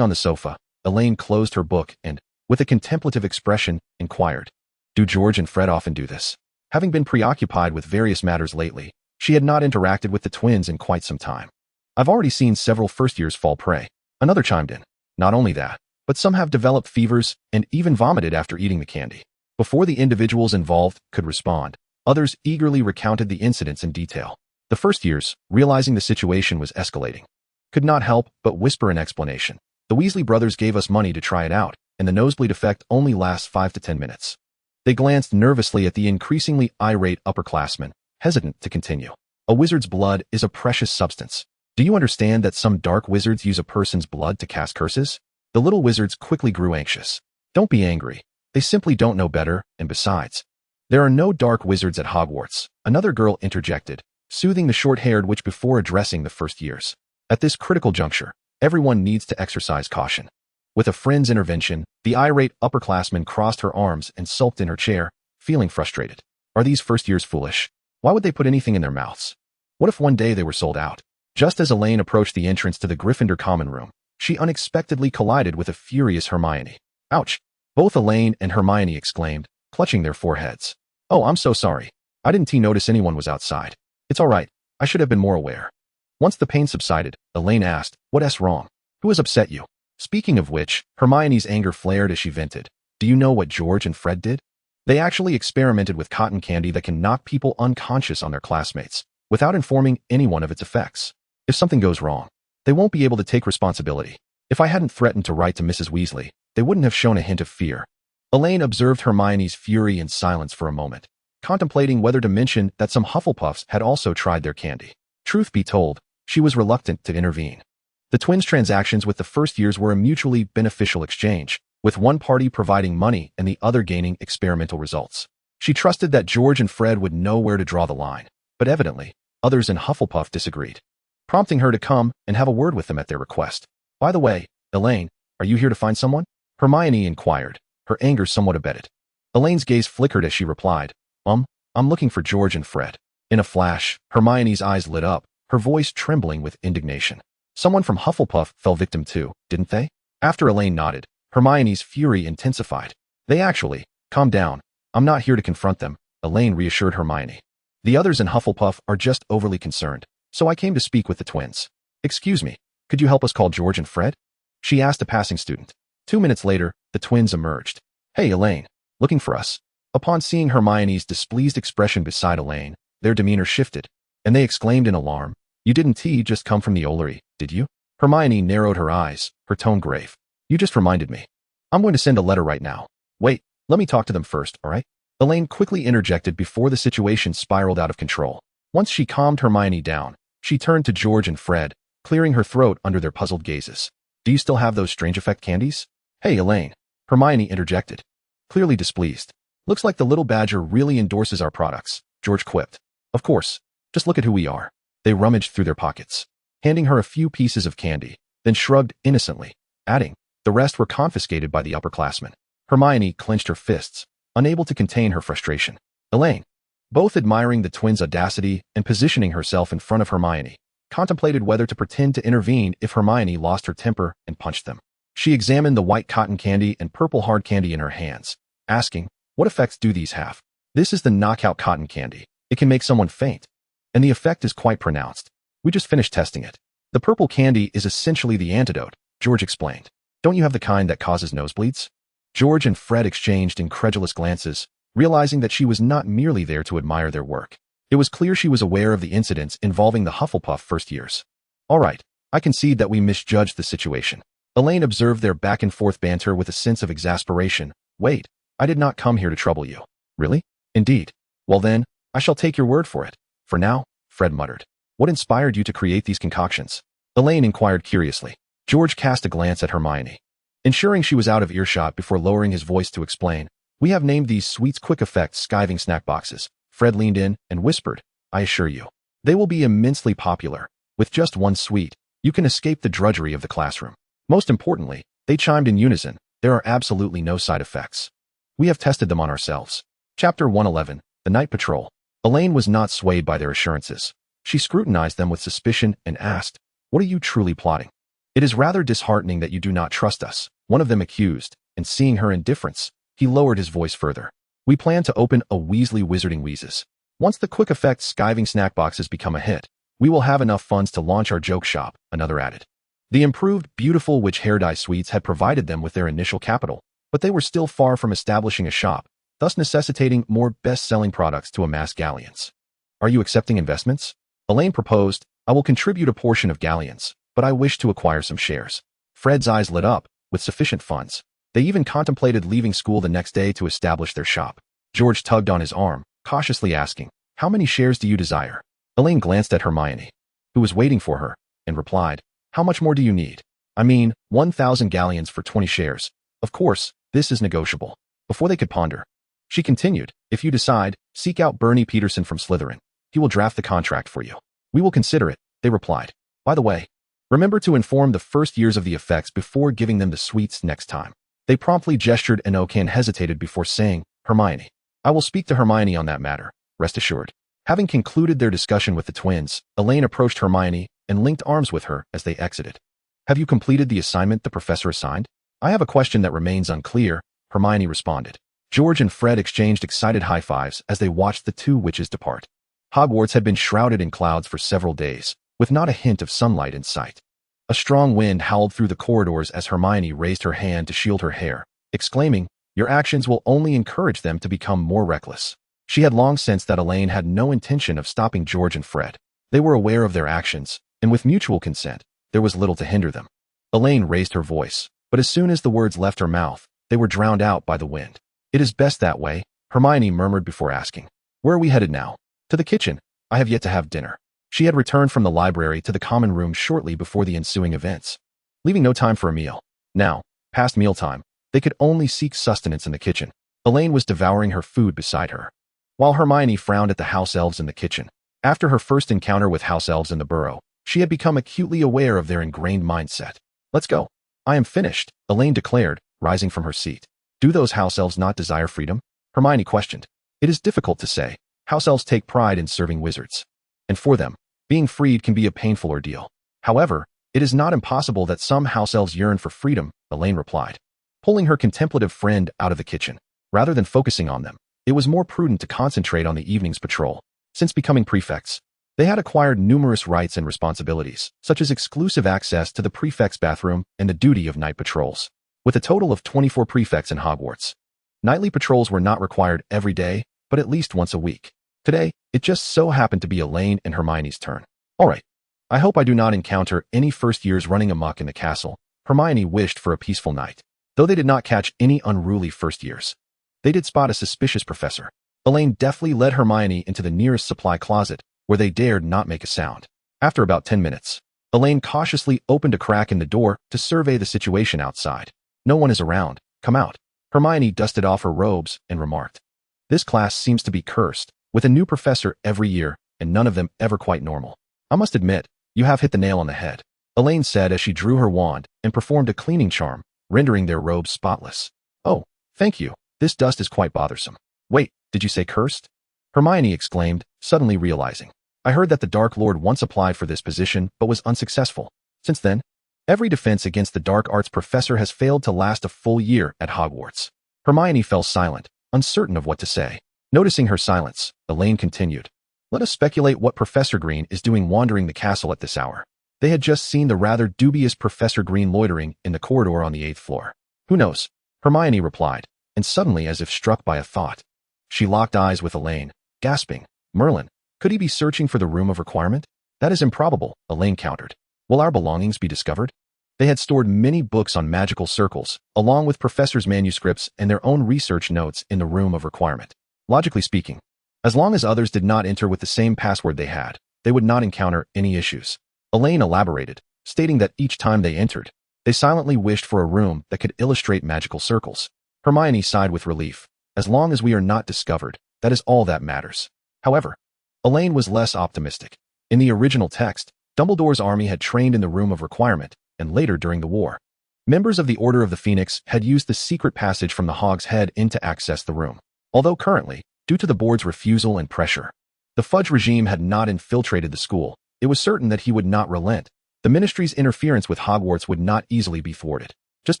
on the sofa, Elaine closed her book and, with a contemplative expression, inquired, "Do George and Fred often do this?" Having been preoccupied with various matters lately, she had not interacted with the twins in quite some time. "I've already seen several first-years fall prey," another chimed in. "Not only that, but some have developed fevers and even vomited after eating the candy." Before the individuals involved could respond, others eagerly recounted the incidents in detail. The first-years, realizing the situation was escalating, could not help but whisper an explanation. "The Weasley brothers gave us money to try it out, and the nosebleed effect only lasts 5 to 10 minutes. They glanced nervously at the increasingly irate upperclassmen, hesitant to continue. "A wizard's blood is a precious substance. Do you understand that some dark wizards use a person's blood to cast curses?" The little wizards quickly grew anxious. "Don't be angry. They simply don't know better, and besides, there are no dark wizards at Hogwarts," another girl interjected, soothing the short-haired witch before addressing the first-years. "At this critical juncture, everyone needs to exercise caution." With a friend's intervention, the irate upperclassman crossed her arms and sulked in her chair, feeling frustrated. Are these first-years foolish? Why would they put anything in their mouths? What if one day they were sold out? Just as Elaine approached the entrance to the Gryffindor common room, she unexpectedly collided with a furious Hermione. Ouch! Both Elaine and Hermione exclaimed, clutching their foreheads. Oh, I'm so sorry. I didn't notice anyone was outside. It's all right. I should have been more aware. Once the pain subsided, Elaine asked, What's wrong? Who has upset you? Speaking of which, Hermione's anger flared as she vented. Do you know what George and Fred did? They actually experimented with cotton candy that can knock people unconscious on their classmates, without informing anyone of its effects. If something goes wrong, they won't be able to take responsibility. If I hadn't threatened to write to Mrs. Weasley, they wouldn't have shown a hint of fear. Elaine observed Hermione's fury in silence for a moment, contemplating whether to mention that some Hufflepuffs had also tried their candy. Truth be told, she was reluctant to intervene. The twins' transactions with the first years were a mutually beneficial exchange, with one party providing money and the other gaining experimental results. She trusted that George and Fred would know where to draw the line, but evidently, others in Hufflepuff disagreed, prompting her to come and have a word with them at their request. By the way, Elaine, are you here to find someone? Hermione inquired, her anger somewhat abated. Elaine's gaze flickered as she replied, I'm looking for George and Fred. In a flash, Hermione's eyes lit up, her voice trembling with indignation. Someone from Hufflepuff fell victim too, didn't they? After Elaine nodded, Hermione's fury intensified. They actually, calm down. I'm not here to confront them, Elaine reassured Hermione. The others in Hufflepuff are just overly concerned, so I came to speak with the twins. Excuse me, could you help us call George and Fred? She asked a passing student. 2 minutes later, the twins emerged. Hey, Elaine, looking for us? Upon seeing Hermione's displeased expression beside Elaine, their demeanor shifted, and they exclaimed in alarm, You didn't just come from the Ollery, did you? Hermione narrowed her eyes, her tone grave. You just reminded me. I'm going to send a letter right now. Wait, let me talk to them first, all right? Elaine quickly interjected before the situation spiraled out of control. Once she calmed Hermione down, she turned to George and Fred, clearing her throat under their puzzled gazes. Do you still have those strange effect candies? Hey, Elaine. Hermione interjected, clearly displeased. Looks like the little badger really endorses our products, George quipped. Of course. Just look at who we are. They rummaged through their pockets, handing her a few pieces of candy, then shrugged innocently, adding, the rest were confiscated by the upperclassmen. Hermione clenched her fists, unable to contain her frustration. Elaine, both admiring the twins' audacity and positioning herself in front of Hermione, contemplated whether to pretend to intervene if Hermione lost her temper and punched them. She examined the white cotton candy and purple hard candy in her hands, asking, What effects do these have? This is the knockout cotton candy. It can make someone faint, and the effect is quite pronounced. We just finished testing it. The purple candy is essentially the antidote, George explained. Don't you have the kind that causes nosebleeds? George and Fred exchanged incredulous glances, realizing that she was not merely there to admire their work. It was clear she was aware of the incidents involving the Hufflepuff first years. All right, I concede that we misjudged the situation. Elaine observed their back-and-forth banter with a sense of exasperation. Wait, I did not come here to trouble you. Really? Indeed. Well then, I shall take your word for it. For now, Fred muttered. What inspired you to create these concoctions? Elaine inquired curiously. George cast a glance at Hermione, ensuring she was out of earshot before lowering his voice to explain. We have named these sweets quick effect skiving snack boxes. Fred leaned in and whispered, I assure you, they will be immensely popular. With just one sweet, you can escape the drudgery of the classroom. Most importantly, they chimed in unison. There are absolutely no side effects. We have tested them on ourselves. Chapter 111, The Night Patrol. Elaine was not swayed by their assurances. She scrutinized them with suspicion and asked, What are you truly plotting? It is rather disheartening that you do not trust us, one of them accused, and seeing her indifference, he lowered his voice further. We plan to open a Weasley Wizarding Wheezes. Once the quick effect skiving snack boxes become a hit, we will have enough funds to launch our joke shop, another added. The improved Beautiful Witch Hair Dye Sweets had provided them with their initial capital, but they were still far from establishing a shop, thus necessitating more best-selling products to amass galleons. Are you accepting investments? Elaine proposed, I will contribute a portion of galleons, but I wish to acquire some shares. Fred's eyes lit up, with sufficient funds. They even contemplated leaving school the next day to establish their shop. George tugged on his arm, cautiously asking, How many shares do you desire? Elaine glanced at Hermione, who was waiting for her, and replied, How much more do you need? I mean, 1,000 galleons for 20 shares. Of course, this is negotiable. Before they could ponder, she continued, If you decide, seek out Bernie Peterson from Slytherin. He will draft the contract for you. We will consider it, they replied. By the way, remember to inform the first years of the effects before giving them the sweets next time. They promptly gestured and Okan hesitated before saying, Hermione. I will speak to Hermione on that matter, rest assured. Having concluded their discussion with the twins, Elaine approached Hermione, and linked arms with her as they exited. "Have you completed the assignment the professor assigned?" "I have a question that remains unclear," Hermione responded. George and Fred exchanged excited high fives as they watched the two witches depart. Hogwarts had been shrouded in clouds for several days, with not a hint of sunlight in sight. A strong wind howled through the corridors as Hermione raised her hand to shield her hair, exclaiming, "Your actions will only encourage them to become more reckless." She had long sensed that Elaine had no intention of stopping George and Fred. They were aware of their actions, and with mutual consent, there was little to hinder them. Elaine raised her voice, but as soon as the words left her mouth, they were drowned out by the wind. "It is best that way," Hermione murmured before asking, "Where are we headed now?" "To the kitchen. I have yet to have dinner." She had returned from the library to the common room shortly before the ensuing events, leaving no time for a meal. Now, past mealtime, they could only seek sustenance in the kitchen. Elaine was devouring her food beside her, while Hermione frowned at the house elves in the kitchen. After her first encounter with house elves in the burrow, she had become acutely aware of their ingrained mindset. "Let's go." "I am finished," Elaine declared, rising from her seat. "Do those house elves not desire freedom?" Hermione questioned. "It is difficult to say. House elves take pride in serving wizards, and for them, being freed can be a painful ordeal. However, it is not impossible that some house elves yearn for freedom," Elaine replied, pulling her contemplative friend out of the kitchen. Rather than focusing on them, it was more prudent to concentrate on the evening's patrol. Since becoming prefects, they had acquired numerous rights and responsibilities, such as exclusive access to the prefect's bathroom and the duty of night patrols. With a total of 24 prefects in Hogwarts, nightly patrols were not required every day, but at least once a week. Today, it just so happened to be Elaine and Hermione's turn. "All right. I hope I do not encounter any first years running amok in the castle." Hermione wished for a peaceful night. Though they did not catch any unruly first years, they did spot a suspicious professor. Elaine deftly led Hermione into the nearest supply closet, where they dared not make a sound. After about 10 minutes, Elaine cautiously opened a crack in the door to survey the situation outside. "No one is around. Come out." Hermione dusted off her robes and remarked, "This class seems to be cursed, with a new professor every year, and none of them ever quite normal." "I must admit, you have hit the nail on the head," Elaine said as she drew her wand and performed a cleaning charm, rendering their robes spotless. "Oh, thank you. This dust is quite bothersome." "Wait, did you say cursed?" Hermione exclaimed, suddenly realizing. "I heard that the Dark Lord once applied for this position but was unsuccessful. Since then, every defense against the dark arts professor has failed to last a full year at Hogwarts." Hermione fell silent, uncertain of what to say. Noticing her silence, Elaine continued, "Let us speculate what Professor Green is doing wandering the castle at this hour." They had just seen the rather dubious Professor Green loitering in the corridor on the 8th floor. "Who knows?" Hermione replied, and suddenly, as if struck by a thought, she locked eyes with Elaine, gasping, "Merlin, could he be searching for the Room of Requirement?" "That is improbable," Elaine countered. "Will our belongings be discovered?" They had stored many books on magical circles, along with Professor's manuscripts and their own research notes in the Room of Requirement. Logically speaking, as long as others did not enter with the same password they would not encounter any issues. Elaine elaborated, stating that each time they entered, they silently wished for a room that could illustrate magical circles. Hermione sighed with relief. "As long as we are not discovered, that is all that matters." However, Elaine was less optimistic. In the original text, Dumbledore's army had trained in the Room of Requirement, and later during the war, members of the Order of the Phoenix had used the secret passage from the Hog's Head in to access the room. Although currently, due to the board's refusal and pressure, the Fudge regime had not infiltrated the school, it was certain that he would not relent. The Ministry's interference with Hogwarts would not easily be thwarted. Just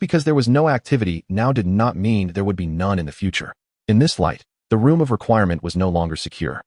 because there was no activity now did not mean there would be none in the future. In this light, the Room of Requirement was no longer secure.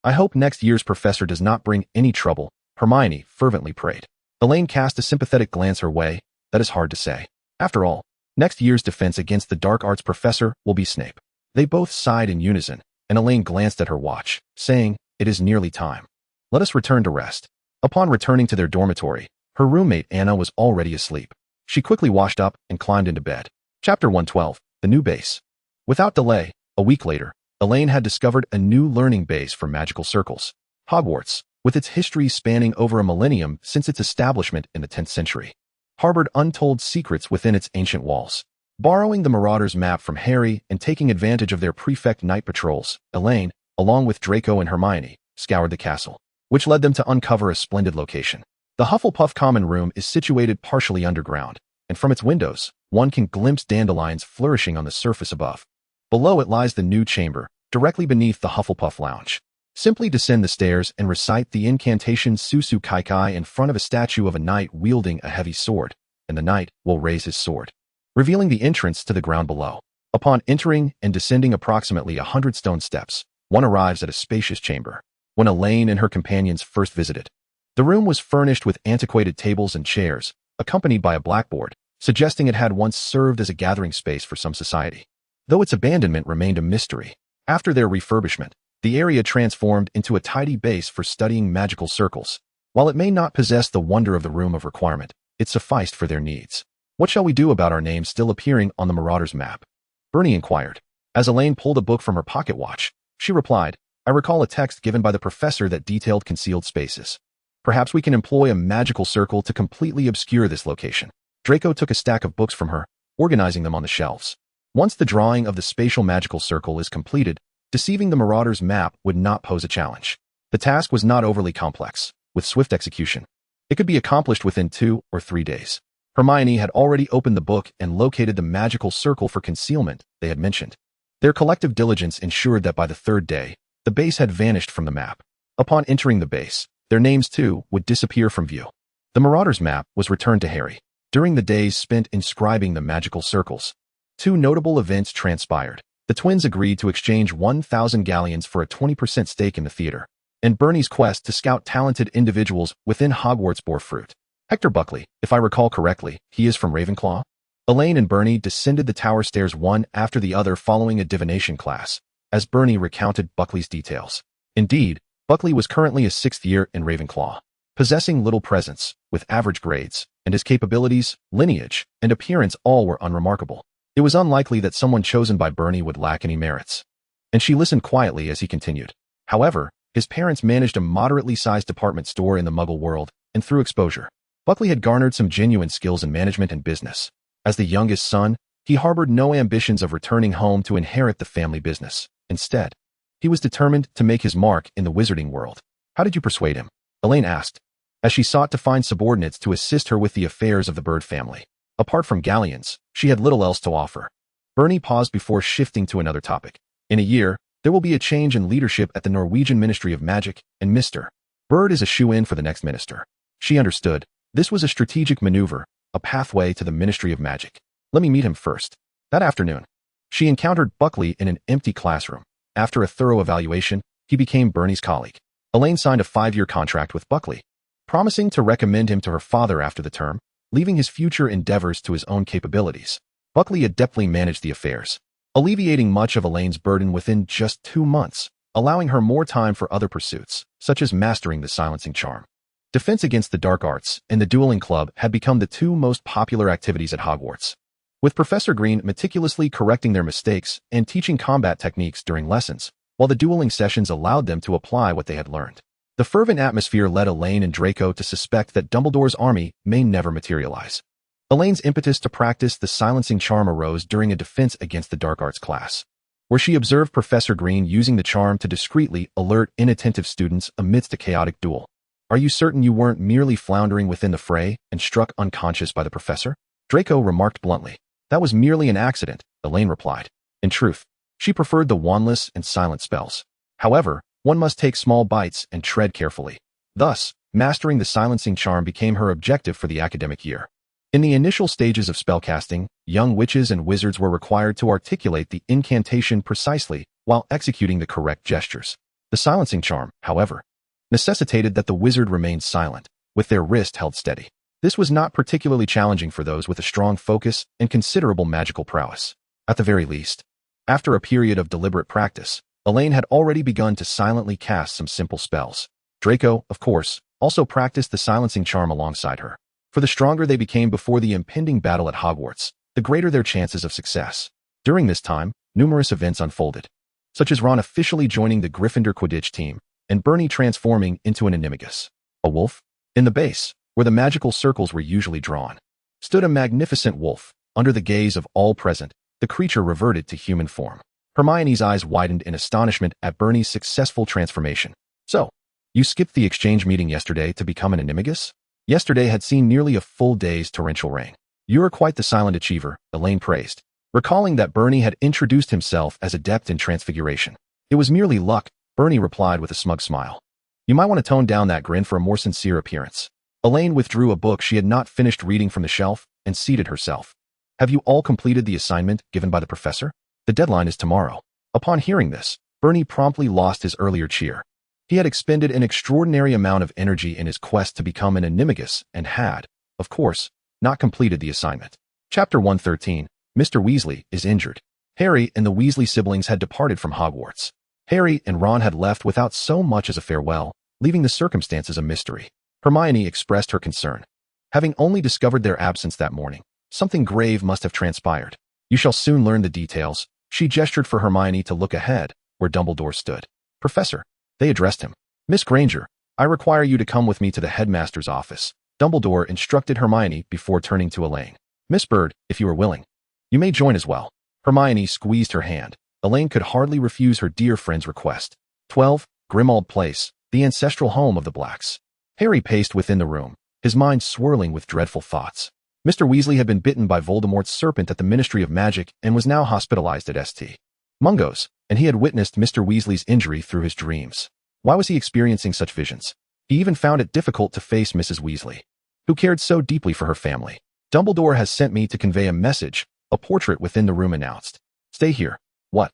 "I hope next year's professor does not bring any trouble," Hermione fervently prayed. Elaine cast a sympathetic glance her way. "That is hard to say. After all, next year's defense against the dark arts professor will be Snape." They both sighed in unison, and Elaine glanced at her watch, saying, "It is nearly time. Let us return to rest." Upon returning to their dormitory, her roommate Anna was already asleep. She quickly washed up and climbed into bed. Chapter 112, The New Base. Without delay, a week later, Elaine had discovered a new learning base for magical circles. Hogwarts, with its history spanning over a millennium since its establishment in the 10th century, harbored untold secrets within its ancient walls. Borrowing the Marauders' map from Harry and taking advantage of their prefect night patrols, Elaine, along with Draco and Hermione, scoured the castle, which led them to uncover a splendid location. The Hufflepuff Common Room is situated partially underground, and from its windows, one can glimpse dandelions flourishing on the surface above. Below it lies the new chamber, directly beneath the Hufflepuff Lounge. Simply descend the stairs and recite the incantation Susu Kai Kai in front of a statue of a knight wielding a heavy sword, and the knight will raise his sword, revealing the entrance to the ground below. Upon entering and descending approximately 100 stone steps, one arrives at a spacious chamber. When Elaine and her companions first visited, the room was furnished with antiquated tables and chairs, accompanied by a blackboard, suggesting it had once served as a gathering space for some society. Though its abandonment remained a mystery, after their refurbishment, the area transformed into a tidy base for studying magical circles. While it may not possess the wonder of the Room of Requirement, it sufficed for their needs. What shall we do about our names still appearing on the Marauder's map? Bernie inquired. As Elaine pulled a book from her pocket watch, she replied, I recall a text given by the professor that detailed concealed spaces. Perhaps we can employ a magical circle to completely obscure this location. Draco took a stack of books from her, organizing them on the shelves. Once the drawing of the spatial magical circle is completed, deceiving the Marauder's map would not pose a challenge. The task was not overly complex, with swift execution. It could be accomplished within 2 or 3 days. Hermione had already opened the book and located the magical circle for concealment they had mentioned. Their collective diligence ensured that by the 3rd day, the base had vanished from the map. Upon entering the base, their names too would disappear from view. The Marauder's map was returned to Harry. During the days spent inscribing the magical circles, 2 notable events transpired. The twins agreed to exchange 1,000 galleons for a 20% stake in the theater, and Bernie's quest to scout talented individuals within Hogwarts bore fruit. Hector Buckley, if I recall correctly, he is from Ravenclaw? Elaine and Bernie descended the tower stairs one after the other following a divination class, as Bernie recounted Buckley's details. Indeed, Buckley was currently a 6th year in Ravenclaw, possessing little presence, with average grades, and his capabilities, lineage, and appearance all were unremarkable. It was unlikely that someone chosen by Bernie would lack any merits. And she listened quietly as he continued. However, his parents managed a moderately sized department store in the Muggle world, and through exposure, Buckley had garnered some genuine skills in management and business. As the youngest son, he harbored no ambitions of returning home to inherit the family business. Instead, he was determined to make his mark in the wizarding world. How did you persuade him? Elaine asked, as she sought to find subordinates to assist her with the affairs of the Bird family. Apart from galleons, she had little else to offer. Bernie paused before shifting to another topic. In a year, there will be a change in leadership at the Norwegian Ministry of Magic, and Mr. Bird is a shoe-in for the next minister. She understood. This was a strategic maneuver, a pathway to the Ministry of Magic. Let me meet him first. That afternoon, she encountered Buckley in an empty classroom. After a thorough evaluation, he became Bernie's colleague. Elaine signed a 5-year contract with Buckley, promising to recommend him to her father after the term, leaving his future endeavors to his own capabilities. Buckley adeptly managed the affairs, alleviating much of Elaine's burden within just 2 months, allowing her more time for other pursuits, such as mastering the silencing charm. Defense against the dark arts and the dueling club had become the 2 most popular activities at Hogwarts, with Professor Green meticulously correcting their mistakes and teaching combat techniques during lessons, while the dueling sessions allowed them to apply what they had learned. The fervent atmosphere led Elaine and Draco to suspect that Dumbledore's army may never materialize. Elaine's impetus to practice the silencing charm arose during a defense against the dark arts class, where she observed Professor Green using the charm to discreetly alert inattentive students amidst a chaotic duel. Are you certain you weren't merely floundering within the fray and struck unconscious by the professor? Draco remarked bluntly. That was merely an accident, Elaine replied. In truth, she preferred the wandless and silent spells. However, one must take small bites and tread carefully. Thus, mastering the silencing charm became her objective for the academic year. In the initial stages of spellcasting, young witches and wizards were required to articulate the incantation precisely while executing the correct gestures. The silencing charm, however, necessitated that the wizard remain silent, with their wrist held steady. This was not particularly challenging for those with a strong focus and considerable magical prowess. At the very least, after a period of deliberate practice, Elaine had already begun to silently cast some simple spells. Draco, of course, also practiced the silencing charm alongside her. For the stronger they became before the impending battle at Hogwarts, the greater their chances of success. During this time, numerous events unfolded, such as Ron officially joining the Gryffindor Quidditch team, and Bernie transforming into an animagus, a wolf. In the base, where the magical circles were usually drawn, stood a magnificent wolf. Under the gaze of all present, the creature reverted to human form. Hermione's eyes widened in astonishment at Bernie's successful transformation. So, you skipped the exchange meeting yesterday to become an animagus? Yesterday had seen nearly a full day's torrential rain. You are quite the silent achiever, Elaine praised, recalling that Bernie had introduced himself as adept in transfiguration. It was merely luck, Bernie replied with a smug smile. You might want to tone down that grin for a more sincere appearance. Elaine withdrew a book she had not finished reading from the shelf and seated herself. Have you all completed the assignment given by the professor? The deadline is tomorrow. Upon hearing this, Bernie promptly lost his earlier cheer. He had expended an extraordinary amount of energy in his quest to become an animagus and had, of course, not completed the assignment. Chapter 113, Mr. Weasley is injured. Harry and the Weasley siblings had departed from Hogwarts. Harry and Ron had left without so much as a farewell, leaving the circumstances a mystery. Hermione expressed her concern. Having only discovered their absence that morning, something grave must have transpired. You shall soon learn the details. She gestured for Hermione to look ahead, where Dumbledore stood. Professor, they addressed him. Miss Granger, I require you to come with me to the headmaster's office. Dumbledore instructed Hermione before turning to Elaine. Miss Bird, if you are willing, you may join as well. Hermione squeezed her hand. Elaine could hardly refuse her dear friend's request. 12, Grimmauld Place, the ancestral home of the Blacks. Harry paced within the room, his mind swirling with dreadful thoughts. Mr. Weasley had been bitten by Voldemort's serpent at the Ministry of Magic and was now hospitalized at St. Mungo's, and he had witnessed Mr. Weasley's injury through his dreams. Why was he experiencing such visions? He even found it difficult to face Mrs. Weasley, who cared so deeply for her family. Dumbledore has sent me to convey a message, a portrait within the room announced. Stay here. What?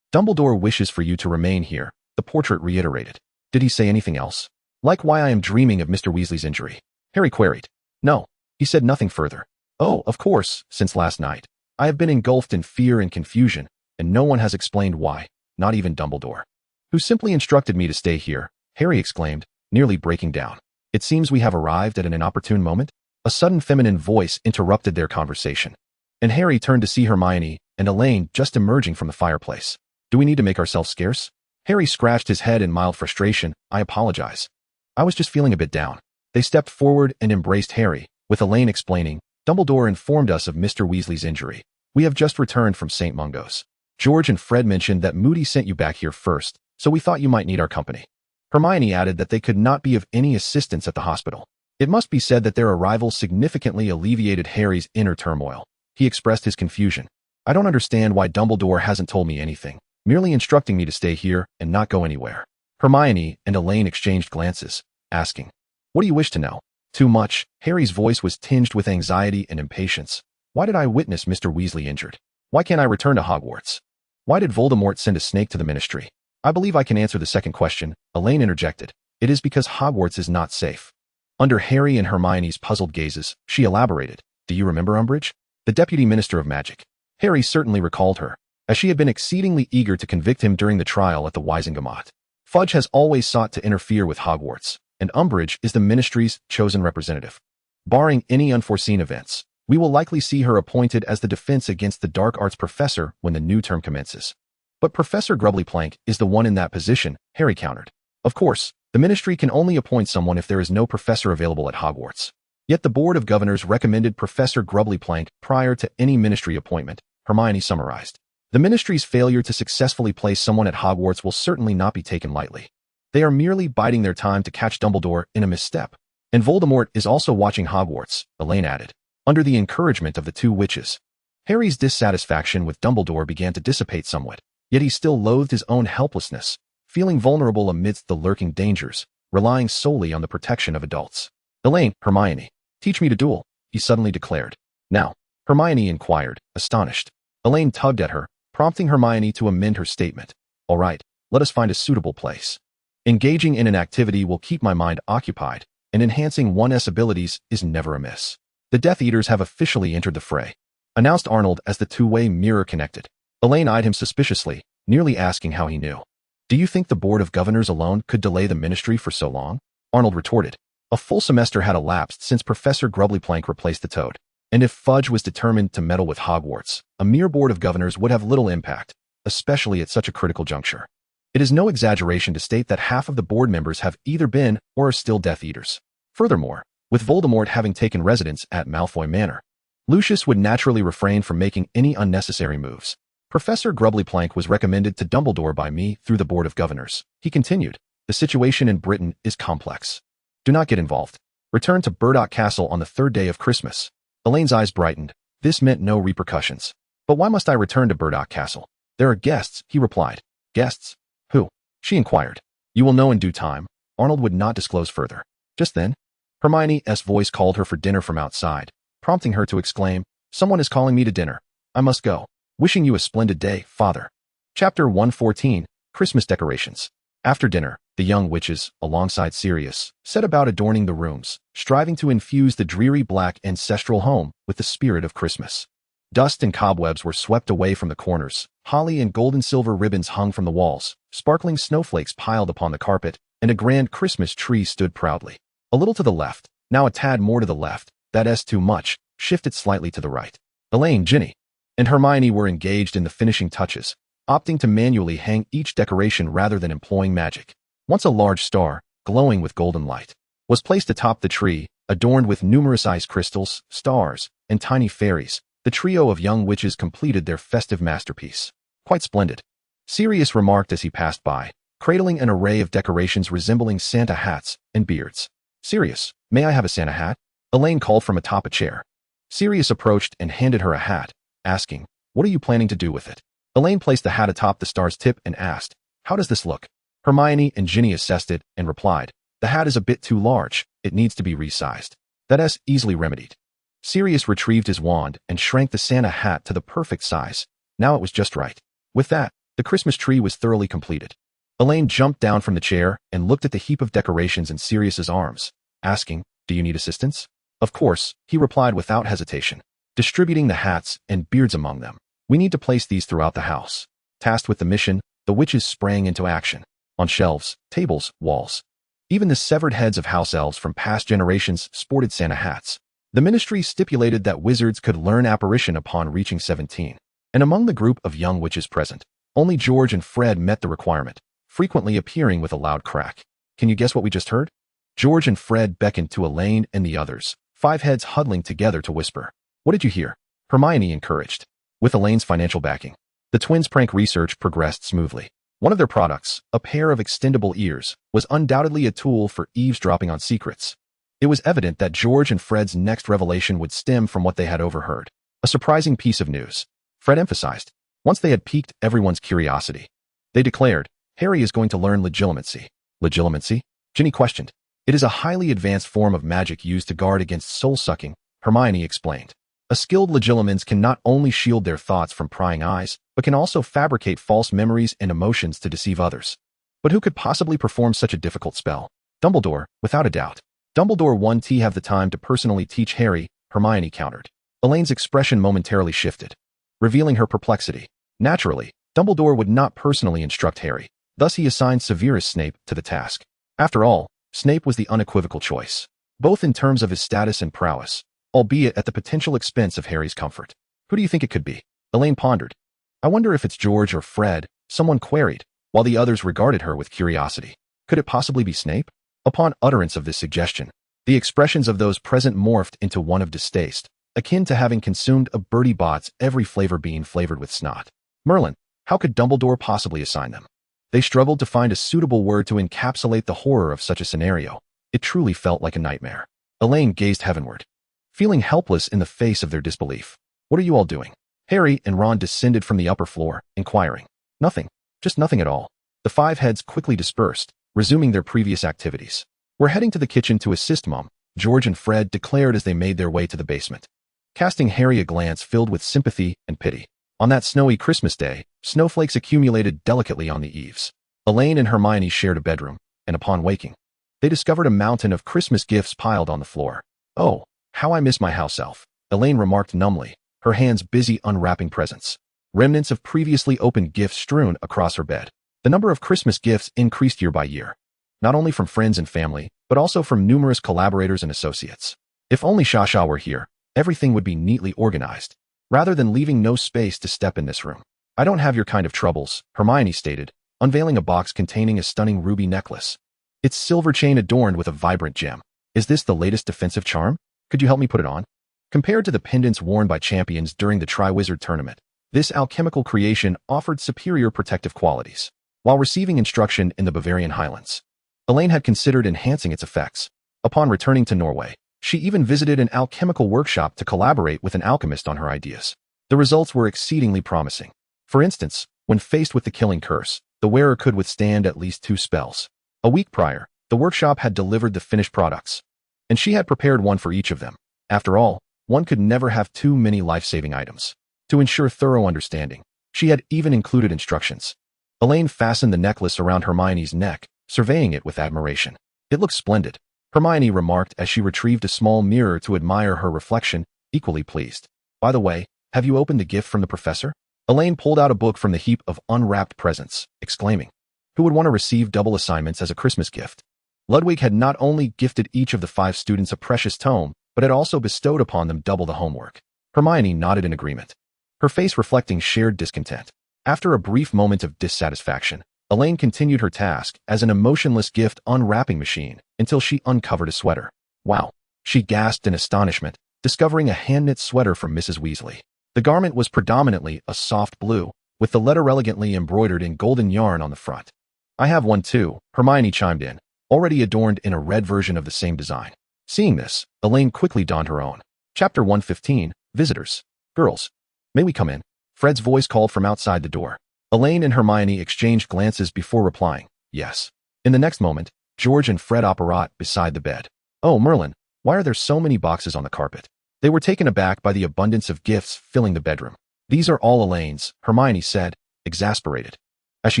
Dumbledore wishes for you to remain here, the portrait reiterated. Did he say anything else? Like why I am dreaming of Mr. Weasley's injury? Harry queried. No, he said nothing further. Oh, of course, since last night. I have been engulfed in fear and confusion, and no one has explained why, not even Dumbledore, who simply instructed me to stay here, Harry exclaimed, nearly breaking down. It seems we have arrived at an inopportune moment. A sudden feminine voice interrupted their conversation, and Harry turned to see Hermione and Elaine just emerging from the fireplace. Do we need to make ourselves scarce? Harry scratched his head in mild frustration. I apologize. I was just feeling a bit down. They stepped forward and embraced Harry, with Elaine explaining, Dumbledore informed us of Mr. Weasley's injury. We have just returned from St. Mungo's. George and Fred mentioned that Moody sent you back here first, so we thought you might need our company. Hermione added that they could not be of any assistance at the hospital. It must be said that their arrival significantly alleviated Harry's inner turmoil. He expressed his confusion. I don't understand why Dumbledore hasn't told me anything, merely instructing me to stay here and not go anywhere. Hermione and Elaine exchanged glances, asking, What do you wish to know? Too much. Harry's voice was tinged with anxiety and impatience. Why did I witness Mr. Weasley injured? Why can't I return to Hogwarts? Why did Voldemort send a snake to the Ministry? I believe I can answer the second question, Elaine interjected. It is because Hogwarts is not safe. Under Harry and Hermione's puzzled gazes, she elaborated. Do you remember Umbridge? The Deputy Minister of Magic. Harry certainly recalled her, as she had been exceedingly eager to convict him during the trial at the Wizengamot. Fudge has always sought to interfere with Hogwarts, and Umbridge is the Ministry's chosen representative. Barring any unforeseen events, we will likely see her appointed as the defense against the dark arts professor when the new term commences. But Professor Grubbly-Plank is the one in that position, Harry countered. Of course, the Ministry can only appoint someone if there is no professor available at Hogwarts. Yet the Board of Governors recommended Professor Grubbly-Plank prior to any Ministry appointment, Hermione summarized. The Ministry's failure to successfully place someone at Hogwarts will certainly not be taken lightly. They are merely biding their time to catch Dumbledore in a misstep. And Voldemort is also watching Hogwarts, Elaine added, under the encouragement of the two witches. Harry's dissatisfaction with Dumbledore began to dissipate somewhat, yet he still loathed his own helplessness, feeling vulnerable amidst the lurking dangers, relying solely on the protection of adults. Elaine, Hermione, teach me to duel, he suddenly declared. Now, Hermione inquired, astonished. Elaine tugged at her, prompting Hermione to amend her statement. All right, let us find a suitable place. Engaging in an activity will keep my mind occupied, and enhancing one's abilities is never amiss. The Death Eaters have officially entered the fray, announced Arnold as the two-way mirror connected. Elaine eyed him suspiciously, nearly asking how he knew. Do you think the Board of Governors alone could delay the Ministry for so long? Arnold retorted. A full semester had elapsed since Professor Grubbly-Plank replaced the Toad, and if Fudge was determined to meddle with Hogwarts, a mere Board of Governors would have little impact, especially at such a critical juncture. It is no exaggeration to state that half of the board members have either been or are still Death Eaters. Furthermore, with Voldemort having taken residence at Malfoy Manor, Lucius would naturally refrain from making any unnecessary moves. Professor Grubbly-Plank was recommended to Dumbledore by me through the Board of Governors. He continued, the situation in Britain is complex. Do not get involved. Return to Burdock Castle on the third day of Christmas. Elaine's eyes brightened. This meant no repercussions. But why must I return to Burdock Castle? There are guests, he replied. Guests? Who? she inquired. You will know in due time. Arnold would not disclose further. Just then, Hermione's voice called her for dinner from outside, prompting her to exclaim, Someone is calling me to dinner. I must go. Wishing you a splendid day, Father. Chapter 114, Christmas Decorations. After dinner, the young witches, alongside Sirius, set about adorning the rooms, striving to infuse the dreary black ancestral home with the spirit of Christmas. Dust and cobwebs were swept away from the corners, holly and gold and silver ribbons hung from the walls, sparkling snowflakes piled upon the carpet, and a grand Christmas tree stood proudly. A little to the left, now a tad more to the left, that's too much, shifted slightly to the right. Elaine, Ginny, and Hermione were engaged in the finishing touches, opting to manually hang each decoration rather than employing magic. Once a large star, glowing with golden light, was placed atop the tree, adorned with numerous ice crystals, stars, and tiny fairies. The trio of young witches completed their festive masterpiece. Quite splendid, Sirius remarked as he passed by, cradling an array of decorations resembling Santa hats and beards. Sirius, may I have a Santa hat? Elaine called from atop a chair. Sirius approached and handed her a hat, asking, What are you planning to do with it? Elaine placed the hat atop the star's tip and asked, How does this look? Hermione and Ginny assessed it and replied, The hat is a bit too large, it needs to be resized. That's easily remedied. Sirius retrieved his wand and shrank the Santa hat to the perfect size. Now it was just right. With that, the Christmas tree was thoroughly completed. Elaine jumped down from the chair and looked at the heap of decorations in Sirius's arms, asking, Do you need assistance? Of course, he replied without hesitation, distributing the hats and beards among them. We need to place these throughout the house. Tasked with the mission, the witches sprang into action. On shelves, tables, walls. Even the severed heads of house elves from past generations sported Santa hats. The ministry stipulated that wizards could learn apparition upon reaching 17. And among the group of young witches present, only George and Fred met the requirement, frequently appearing with a loud crack. Can you guess what we just heard? George and Fred beckoned to Elaine and the others, 5 heads huddling together to whisper. What did you hear? Hermione encouraged. With Elaine's financial backing, the twins' prank research progressed smoothly. One of their products, a pair of extendable ears, was undoubtedly a tool for eavesdropping on secrets. It was evident that George and Fred's next revelation would stem from what they had overheard. A surprising piece of news, Fred emphasized, once they had piqued everyone's curiosity. They declared, Harry is going to learn legilimency. Legilimency? Ginny questioned. It is a highly advanced form of magic used to guard against soul-sucking, Hermione explained. A skilled legilimens can not only shield their thoughts from prying eyes, but can also fabricate false memories and emotions to deceive others. But who could possibly perform such a difficult spell? Dumbledore, without a doubt. Dumbledore won't have the time to personally teach Harry, Hermione countered. Elaine's expression momentarily shifted, revealing her perplexity. Naturally, Dumbledore would not personally instruct Harry, thus he assigned Severus Snape to the task. After all, Snape was the unequivocal choice, both in terms of his status and prowess, albeit at the potential expense of Harry's comfort. Who do you think it could be? Elaine pondered. I wonder if it's George or Fred, someone queried, while the others regarded her with curiosity. Could it possibly be Snape? Upon utterance of this suggestion, the expressions of those present morphed into one of distaste, akin to having consumed a Bertie Bott's every flavor bean flavored with snot. Merlin, how could Dumbledore possibly assign them? They struggled to find a suitable word to encapsulate the horror of such a scenario. It truly felt like a nightmare. Elaine gazed heavenward, feeling helpless in the face of their disbelief. What are you all doing? Harry and Ron descended from the upper floor, inquiring. Nothing. Just nothing at all. The 5 heads quickly dispersed, resuming their previous activities. We're heading to the kitchen to assist Mom, George and Fred declared as they made their way to the basement, casting Harry a glance filled with sympathy and pity. On that snowy Christmas day, snowflakes accumulated delicately on the eaves. Elaine and Hermione shared a bedroom, and upon waking, they discovered a mountain of Christmas gifts piled on the floor. Oh, how I miss my house elf, Elaine remarked numbly, her hands busy unwrapping presents. Remnants of previously opened gifts strewn across her bed. The number of Christmas gifts increased year by year, not only from friends and family, but also from numerous collaborators and associates. If only Shasha were here, everything would be neatly organized, rather than leaving no space to step in this room. I don't have your kind of troubles, Hermione stated, unveiling a box containing a stunning ruby necklace. Its silver chain adorned with a vibrant gem. Is this the latest defensive charm? Could you help me put it on? Compared to the pendants worn by champions during the Triwizard Tournament, this alchemical creation offered superior protective qualities. While receiving instruction in the Bavarian Highlands, Elaine had considered enhancing its effects. Upon returning to Norway, she even visited an alchemical workshop to collaborate with an alchemist on her ideas. The results were exceedingly promising. For instance, when faced with the killing curse, the wearer could withstand at least 2 spells. A week prior, the workshop had delivered the finished products, and she had prepared one for each of them. After all, one could never have too many life-saving items. To ensure thorough understanding, she had even included instructions. Elaine fastened the necklace around Hermione's neck, surveying it with admiration. It looked splendid, Hermione remarked as she retrieved a small mirror to admire her reflection, equally pleased. By the way, have you opened the gift from the professor? Elaine pulled out a book from the heap of unwrapped presents, exclaiming, "Who would want to receive double assignments as a Christmas gift?" Ludwig had not only gifted each of the 5 students a precious tome, but had also bestowed upon them double the homework. Hermione nodded in agreement, her face reflecting shared discontent. After a brief moment of dissatisfaction, Elaine continued her task as an emotionless gift unwrapping machine until she uncovered a sweater. Wow! She gasped in astonishment, discovering a hand-knit sweater from Mrs. Weasley. The garment was predominantly a soft blue, with the letter elegantly embroidered in golden yarn on the front. "I have one too," Hermione chimed in, already adorned in a red version of the same design. Seeing this, Elaine quickly donned her own. Chapter 115, Visitors. "Girls, may we come in?" Fred's voice called from outside the door. Elaine and Hermione exchanged glances before replying, "Yes." In the next moment, George and Fred apparat beside the bed. "Oh, Merlin, why are there so many boxes on the carpet?" They were taken aback by the abundance of gifts filling the bedroom. "These are all Elaine's," Hermione said, exasperated. As she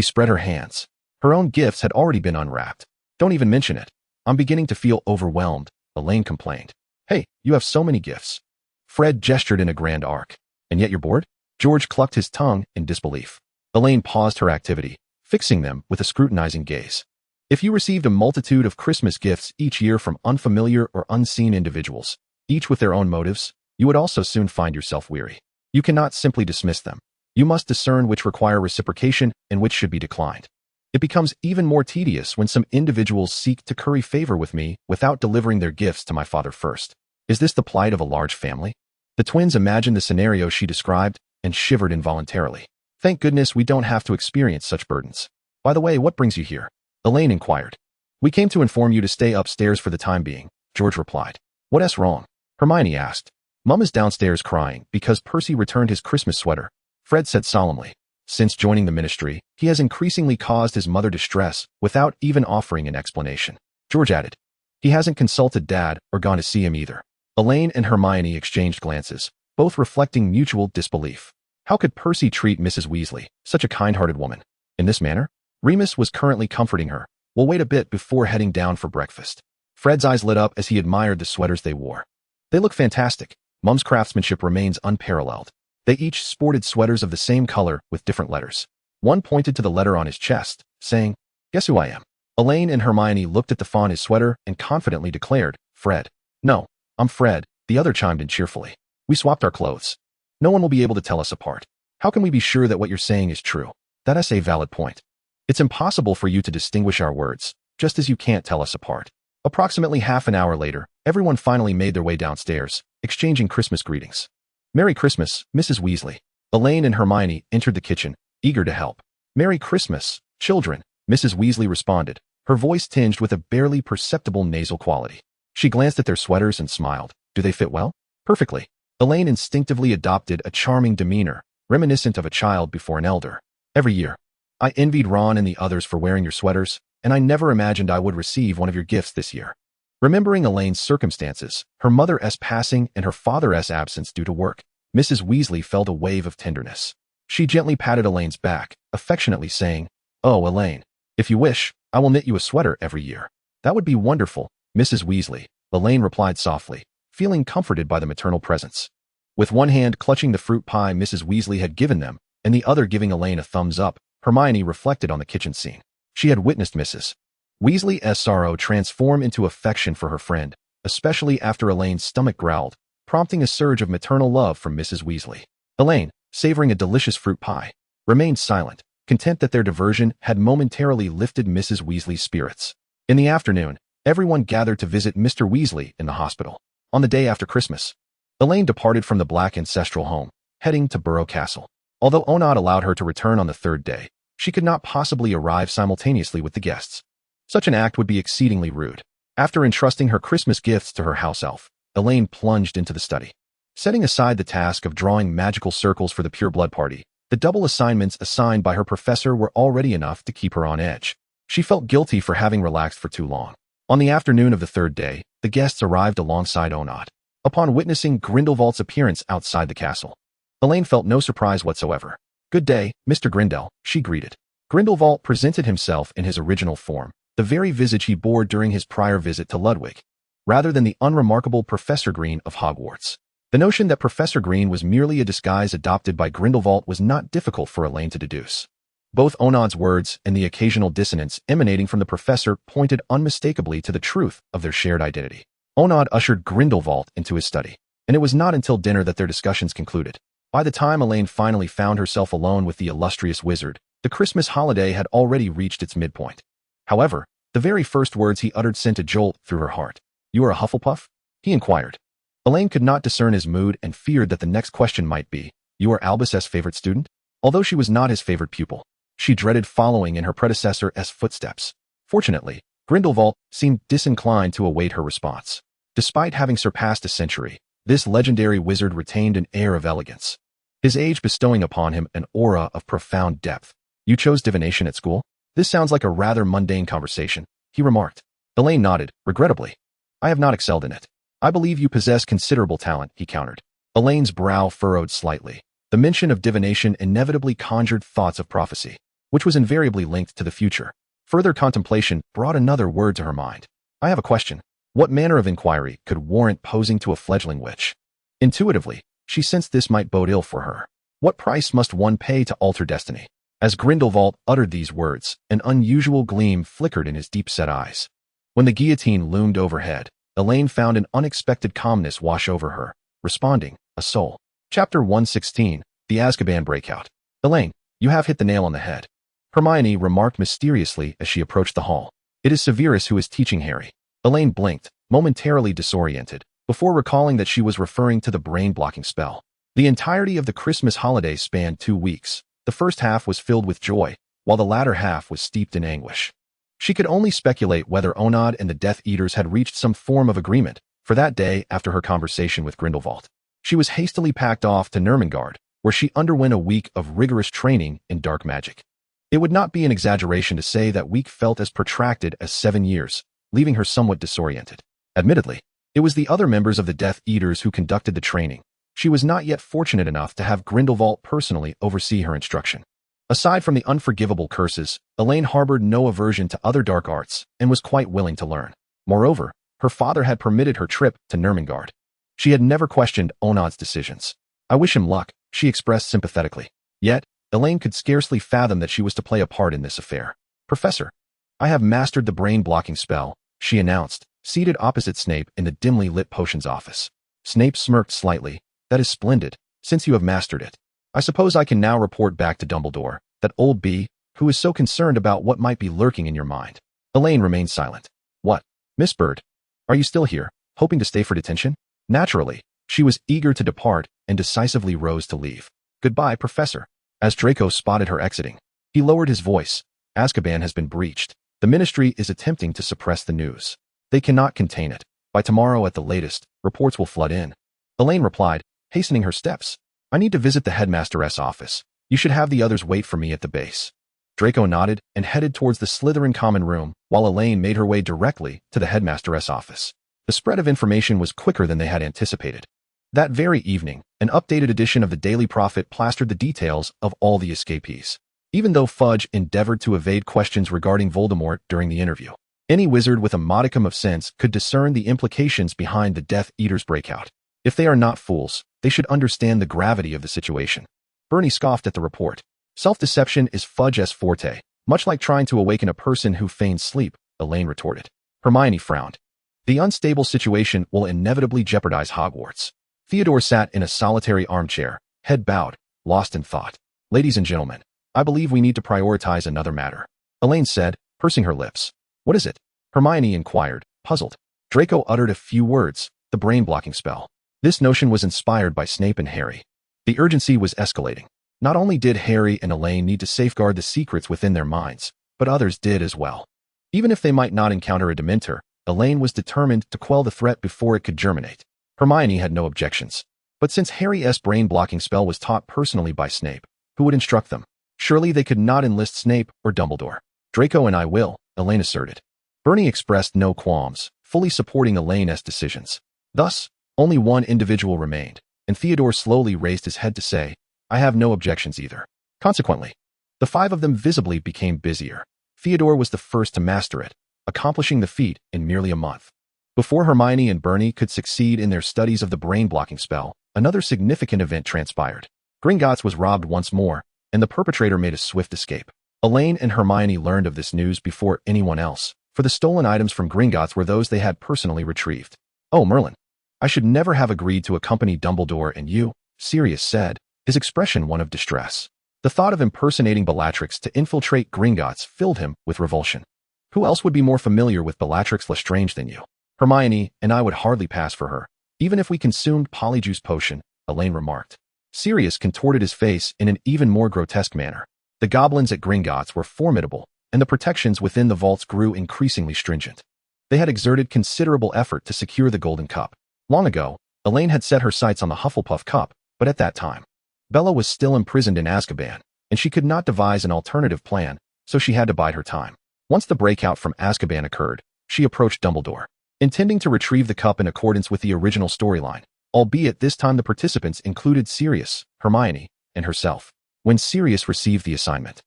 spread her hands, her own gifts had already been unwrapped. "Don't even mention it. I'm beginning to feel overwhelmed," Elaine complained. "Hey, you have so many gifts." Fred gestured in a grand arc. "And yet you're bored?" George clucked his tongue in disbelief. Elaine paused her activity, fixing them with a scrutinizing gaze. "If you received a multitude of Christmas gifts each year from unfamiliar or unseen individuals, each with their own motives, you would also soon find yourself weary. You cannot simply dismiss them. You must discern which require reciprocation and which should be declined. It becomes even more tedious when some individuals seek to curry favor with me without delivering their gifts to my father first. Is this the plight of a large family?" The twins imagined the scenario she described and shivered involuntarily. "Thank goodness we don't have to experience such burdens. By the way, what brings you here?" Elaine inquired. "We came to inform you to stay upstairs for the time being," George replied. "What's wrong?" Hermione asked. "Mum is downstairs crying because Percy returned his Christmas sweater," Fred said solemnly. Since joining the ministry, he has increasingly caused his mother distress without even offering an explanation. George added, "He hasn't consulted Dad or gone to see him either." Elaine and Hermione exchanged glances, both reflecting mutual disbelief. How could Percy treat Mrs. Weasley, such a kind-hearted woman, in this manner? Remus was currently comforting her. "We'll wait a bit before heading down for breakfast." Fred's eyes lit up as he admired the sweaters they wore. "They look fantastic. Mum's craftsmanship remains unparalleled." They each sported sweaters of the same color with different letters. One pointed to the letter on his chest, saying, "Guess who I am?" Elaine and Hermione looked at the font on his sweater and confidently declared, "Fred." "No, I'm Fred," the other chimed in cheerfully. "We swapped our clothes. No one will be able to tell us apart." "How can we be sure that what you're saying is true?" "That's a valid point. It's impossible for you to distinguish our words, just as you can't tell us apart." Approximately half an hour later, everyone finally made their way downstairs, exchanging Christmas greetings. "Merry Christmas, Mrs. Weasley." Elaine and Hermione entered the kitchen, eager to help. "Merry Christmas, children," Mrs. Weasley responded, her voice tinged with a barely perceptible nasal quality. She glanced at their sweaters and smiled. "Do they fit well?" "Perfectly." Elaine instinctively adopted a charming demeanor, reminiscent of a child before an elder. "Every year, I envied Ron and the others for wearing your sweaters, and I never imagined I would receive one of your gifts this year." Remembering Elaine's circumstances, her mother's passing and her father's absence due to work, Mrs. Weasley felt a wave of tenderness. She gently patted Elaine's back, affectionately saying, "Oh, Elaine, if you wish, I will knit you a sweater every year." "That would be wonderful, Mrs. Weasley," Elaine replied softly, feeling comforted by the maternal presence. With one hand clutching the fruit pie Mrs. Weasley had given them, and the other giving Elaine a thumbs up, Hermione reflected on the kitchen scene. She had witnessed Mrs. Weasley's sorrow transform into affection for her friend, especially after Elaine's stomach growled, prompting a surge of maternal love from Mrs. Weasley. Elaine, savoring a delicious fruit pie, remained silent, content that their diversion had momentarily lifted Mrs. Weasley's spirits. In the afternoon, everyone gathered to visit Mr. Weasley in the hospital. On the day after Christmas, Elaine departed from the Black ancestral home, heading to Burrow Castle. Although Onod allowed her to return on the third day, she could not possibly arrive simultaneously with the guests. Such an act would be exceedingly rude. After entrusting her Christmas gifts to her house elf, Elaine plunged into the study. Setting aside the task of drawing magical circles for the pureblood party, The double assignments assigned by her professor were already enough to keep her on edge. She felt guilty for having relaxed for too long. On the afternoon of the third day, the guests arrived alongside Onad. Upon witnessing Grindelwald's appearance outside the castle, Elaine felt no surprise whatsoever. "Good day, Mr. Grindel," she greeted. Grindelwald presented himself in his original form, the very visage he bore during his prior visit to Ludwig, rather than the unremarkable Professor Green of Hogwarts. The notion that Professor Green was merely a disguise adopted by Grindelwald was not difficult for Elaine to deduce. Both Onad's words and the occasional dissonance emanating from the professor pointed unmistakably to the truth of their shared identity. Onad ushered Grindelwald into his study, and it was not until dinner that their discussions concluded. By the time Elaine finally found herself alone with the illustrious wizard, the Christmas holiday had already reached its midpoint. However, the very first words he uttered sent a jolt through her heart. "You are a Hufflepuff?" he inquired. Elaine could not discern his mood and feared that the next question might be, "You are Albus's favorite student?" Although she was not his favorite pupil, she dreaded following in her predecessor's footsteps. Fortunately, Grindelwald seemed disinclined to await her response. Despite having surpassed a century, this legendary wizard retained an air of elegance, his age bestowing upon him an aura of profound depth. "You chose divination at school? This sounds like a rather mundane conversation," he remarked. Elaine nodded, regrettably. "I have not excelled in it." "I believe you possess considerable talent," he countered. Elaine's brow furrowed slightly. The mention of divination inevitably conjured thoughts of prophecy, which was invariably linked to the future. Further contemplation brought another word to her mind. "I have a question. What manner of inquiry could warrant posing to a fledgling witch?" Intuitively, she sensed this might bode ill for her. What price must one pay to alter destiny? As Grindelwald uttered these words, an unusual gleam flickered in his deep-set eyes. When the guillotine loomed overhead, Elaine found an unexpected calmness wash over her, responding, "A soul." Chapter 116, The Azkaban Breakout. "Elaine, you have hit the nail on the head," Hermione remarked mysteriously as she approached the hall. "It is Severus who is teaching Harry." Elaine blinked, momentarily disoriented, before recalling that she was referring to the brain-blocking spell. The entirety of the Christmas holiday spanned 2 weeks. The first half was filled with joy, while the latter half was steeped in anguish. She could only speculate whether Onad and the Death Eaters had reached some form of agreement for that day after her conversation with Grindelwald. She was hastily packed off to Nurmengard, where she underwent a week of rigorous training in dark magic. It would not be an exaggeration to say that week felt as protracted as 7 years, leaving her somewhat disoriented. Admittedly, it was the other members of the Death Eaters who conducted the training. She was not yet fortunate enough to have Grindelwald personally oversee her instruction. Aside from the unforgivable curses, Elaine harbored no aversion to other dark arts and was quite willing to learn. Moreover, her father had permitted her trip to Nurmengard. She had never questioned Onad's decisions. "I wish him luck," she expressed sympathetically. Yet, Elaine could scarcely fathom that she was to play a part in this affair. "Professor, I have mastered the brain-blocking spell," she announced, seated opposite Snape in the dimly lit potions office. Snape smirked slightly. "That is splendid, since you have mastered it. I suppose I can now report back to Dumbledore, that old bee, who is so concerned about what might be lurking in your mind." Elaine remained silent. "What? Miss Bird? Are you still here, hoping to stay for detention?" Naturally, she was eager to depart and decisively rose to leave. "Goodbye, Professor." As Draco spotted her exiting, he lowered his voice. "Azkaban has been breached. The Ministry is attempting to suppress the news. They cannot contain it. By tomorrow at the latest, reports will flood in." Elaine replied, hastening her steps. "I need to visit the headmaster's office. You should have the others wait for me at the base." Draco nodded and headed towards the Slytherin common room, while Elaine made her way directly to the headmaster's office. The spread of information was quicker than they had anticipated. That very evening, an updated edition of the Daily Prophet plastered the details of all the escapees. Even though Fudge endeavored to evade questions regarding Voldemort during the interview, any wizard with a modicum of sense could discern the implications behind the Death Eaters' breakout. If they are not fools, they should understand the gravity of the situation. Bernie scoffed at the report. "Self-deception is Fudge's forte, much like trying to awaken a person who feigns sleep," Elaine retorted. Hermione frowned. "The unstable situation will inevitably jeopardize Hogwarts." Theodore sat in a solitary armchair, head bowed, lost in thought. "Ladies and gentlemen, I believe we need to prioritize another matter," Elaine said, pursing her lips. "What is it?" Hermione inquired, puzzled. Draco uttered a few words, "The brain-blocking spell." This notion was inspired by Snape and Harry. The urgency was escalating. Not only did Harry and Elaine need to safeguard the secrets within their minds, but others did as well. Even if they might not encounter a Dementor, Elaine was determined to quell the threat before it could germinate. Hermione had no objections. But since Harry's brain-blocking spell was taught personally by Snape, Who would instruct them? Surely they could not enlist Snape or Dumbledore. Draco and I will, Elaine asserted. Bernie expressed no qualms, fully supporting Elaine's decisions. Thus, only one individual remained, and Theodore slowly raised his head to say, I have no objections either. Consequently, the five of them visibly became busier. Theodore was the first to master it, accomplishing the feat in merely a month. Before Hermione and Bernie could succeed in their studies of the brain-blocking spell, another significant event transpired. Gringotts was robbed once more, and the perpetrator made a swift escape. Elaine and Hermione learned of this news before anyone else, for the stolen items from Gringotts were those they had personally retrieved. Oh, Merlin, I should never have agreed to accompany Dumbledore and you, Sirius said, his expression one of distress. The thought of impersonating Bellatrix to infiltrate Gringotts filled him with revulsion. Who else would be more familiar with Bellatrix Lestrange than you? Hermione and I would hardly pass for her, even if we consumed Polyjuice potion, Elaine remarked. Sirius contorted his face in an even more grotesque manner. The goblins at Gringotts were formidable, and the protections within the vaults grew increasingly stringent. They had exerted considerable effort to secure the Golden Cup. Long ago, Elaine had set her sights on the Hufflepuff Cup, but at that time, Bella was still imprisoned in Azkaban, and she could not devise an alternative plan, so she had to bide her time. Once the breakout from Azkaban occurred, she approached Dumbledore, intending to retrieve the cup in accordance with the original storyline, albeit this time the participants included Sirius, Hermione, and herself. When Sirius received the assignment,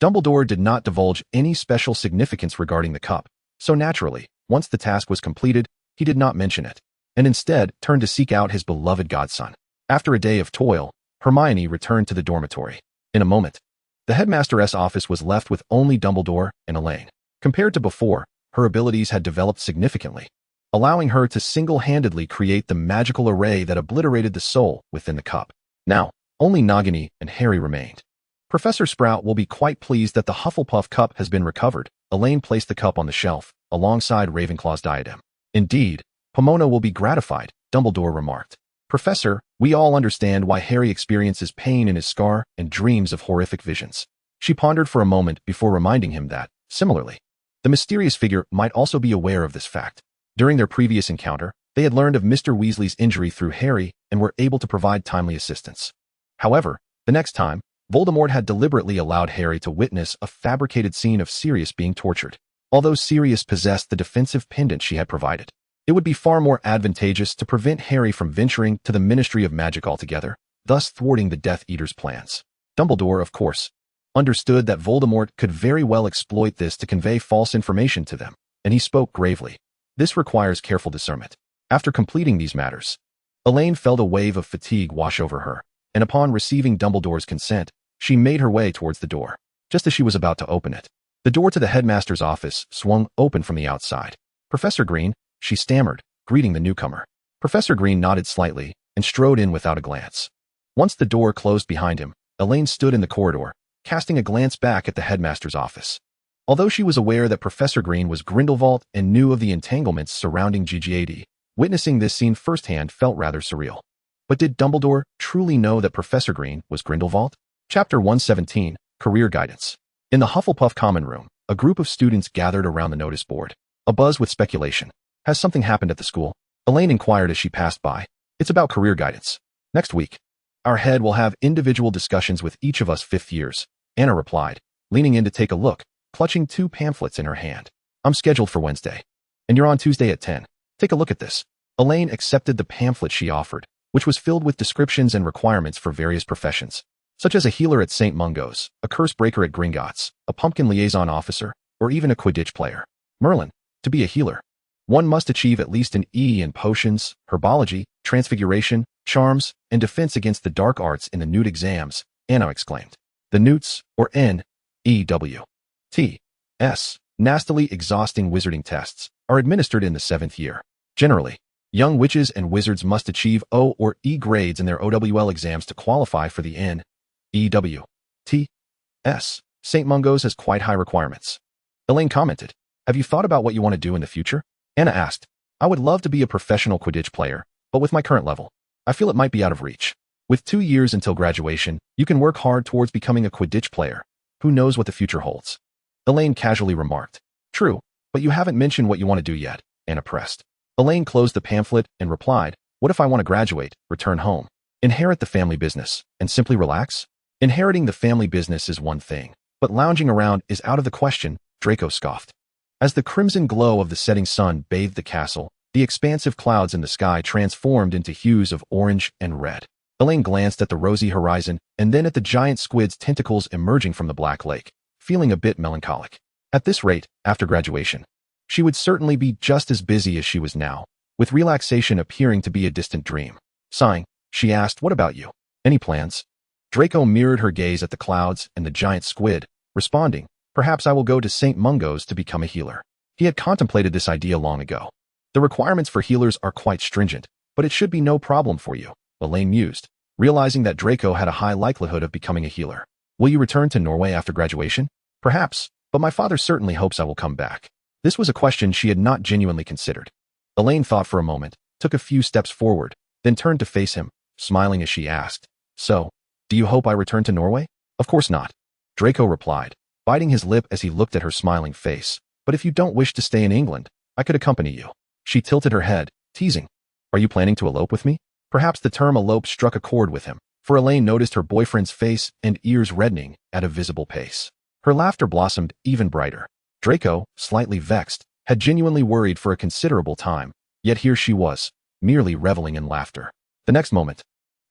Dumbledore did not divulge any special significance regarding the cup, so naturally, once the task was completed, he did not mention it, and instead turned to seek out his beloved godson. After a day of toil, Hermione returned to the dormitory. In a moment, the headmaster's office was left with only Dumbledore and Elaine. Compared to before, her abilities had developed significantly, allowing her to single-handedly create the magical array that obliterated the soul within the cup. Now, only Nagini and Harry remained. Professor Sprout will be quite pleased that the Hufflepuff cup has been recovered. Elaine placed the cup on the shelf, alongside Ravenclaw's diadem. Indeed, Pomona will be gratified, Dumbledore remarked. Professor, we all understand why Harry experiences pain in his scar and dreams of horrific visions. She pondered for a moment before reminding him that, similarly, the mysterious figure might also be aware of this fact. During their previous encounter, they had learned of Mr. Weasley's injury through Harry and were able to provide timely assistance. However, the next time, Voldemort had deliberately allowed Harry to witness a fabricated scene of Sirius being tortured. Although Sirius possessed the defensive pendant she had provided, it would be far more advantageous to prevent Harry from venturing to the Ministry of Magic altogether, thus thwarting the Death Eater's plans. Dumbledore, of course, understood that Voldemort could very well exploit this to convey false information to them, and he spoke gravely. This requires careful discernment. After completing these matters, Elaine felt a wave of fatigue wash over her, and upon receiving Dumbledore's consent, she made her way towards the door. Just as she was about to open it, the door to the headmaster's office swung open from the outside. Professor Green, she stammered, greeting the newcomer. Professor Green nodded slightly and strode in without a glance. Once the door closed behind him, Elaine stood in the corridor, casting a glance back at the headmaster's office. Although she was aware that Professor Green was Grindelwald and knew of the entanglements surrounding GGAD, witnessing this scene firsthand felt rather surreal. But did Dumbledore truly know that Professor Green was Grindelwald? Chapter 117, Career Guidance. In the Hufflepuff Common Room, a group of students gathered around the notice board, abuzz with speculation. Has something happened at the school? Elaine inquired as she passed by. It's about career guidance. Next week, our head will have individual discussions with each of us fifth years, Anna replied, leaning in to take a look, clutching 2 pamphlets in her hand. I'm scheduled for Wednesday, and you're on Tuesday at 10. Take a look at this. Elaine accepted the pamphlet she offered, which was filled with descriptions and requirements for various professions, such as a healer at St. Mungo's, a curse breaker at Gringotts, a pumpkin liaison officer, or even a Quidditch player. Merlin, to be a healer, one must achieve at least an E in potions, herbology, transfiguration, charms, and defense against the dark arts in the Newt exams, Anna exclaimed. The Newts, or N-E-W-T-S, nastily exhausting wizarding tests, are administered in the 7th year. Generally, young witches and wizards must achieve O or E grades in their OWL exams to qualify for the N-E-W-T-S. St. Mungo's has quite high requirements. Elaine commented, Have you thought about what you want to do in the future? Anna asked, I would love to be a professional Quidditch player, but with my current level, I feel it might be out of reach. With 2 years until graduation, you can work hard towards becoming a Quidditch player. Who knows what the future holds? Elaine casually remarked. True, but you haven't mentioned what you want to do yet, Anna pressed. Elaine closed the pamphlet and replied, What if I want to graduate, return home, inherit the family business, and simply relax? Inheriting the family business is one thing, but lounging around is out of the question, Draco scoffed. As the crimson glow of the setting sun bathed the castle, the expansive clouds in the sky transformed into hues of orange and red. Elaine glanced at the rosy horizon and then at the giant squid's tentacles emerging from the black lake, feeling a bit melancholic. At this rate, after graduation, she would certainly be just as busy as she was now, with relaxation appearing to be a distant dream. Sighing, she asked, "What about you? Any plans?" Draco mirrored her gaze at the clouds and the giant squid, responding, "Perhaps I will go to St. Mungo's to become a healer." He had contemplated this idea long ago. The requirements for healers are quite stringent, but it should be no problem for you, Elaine mused, realizing that Draco had a high likelihood of becoming a healer. "Will you return to Norway after graduation?" "Perhaps, but my father certainly hopes I will come back." This was a question she had not genuinely considered. Elaine thought for a moment, took a few steps forward, then turned to face him, smiling as she asked, "So, do you hope I return to Norway?" "Of course not," Draco replied, biting his lip as he looked at her smiling face. "But if you don't wish to stay in England, I could accompany you." She tilted her head, teasing, "Are you planning to elope with me?" Perhaps the term elope struck a chord with him, for Elaine noticed her boyfriend's face and ears reddening at a visible pace. Her laughter blossomed even brighter. Draco, slightly vexed, had genuinely worried for a considerable time, yet here she was, merely reveling in laughter. The next moment,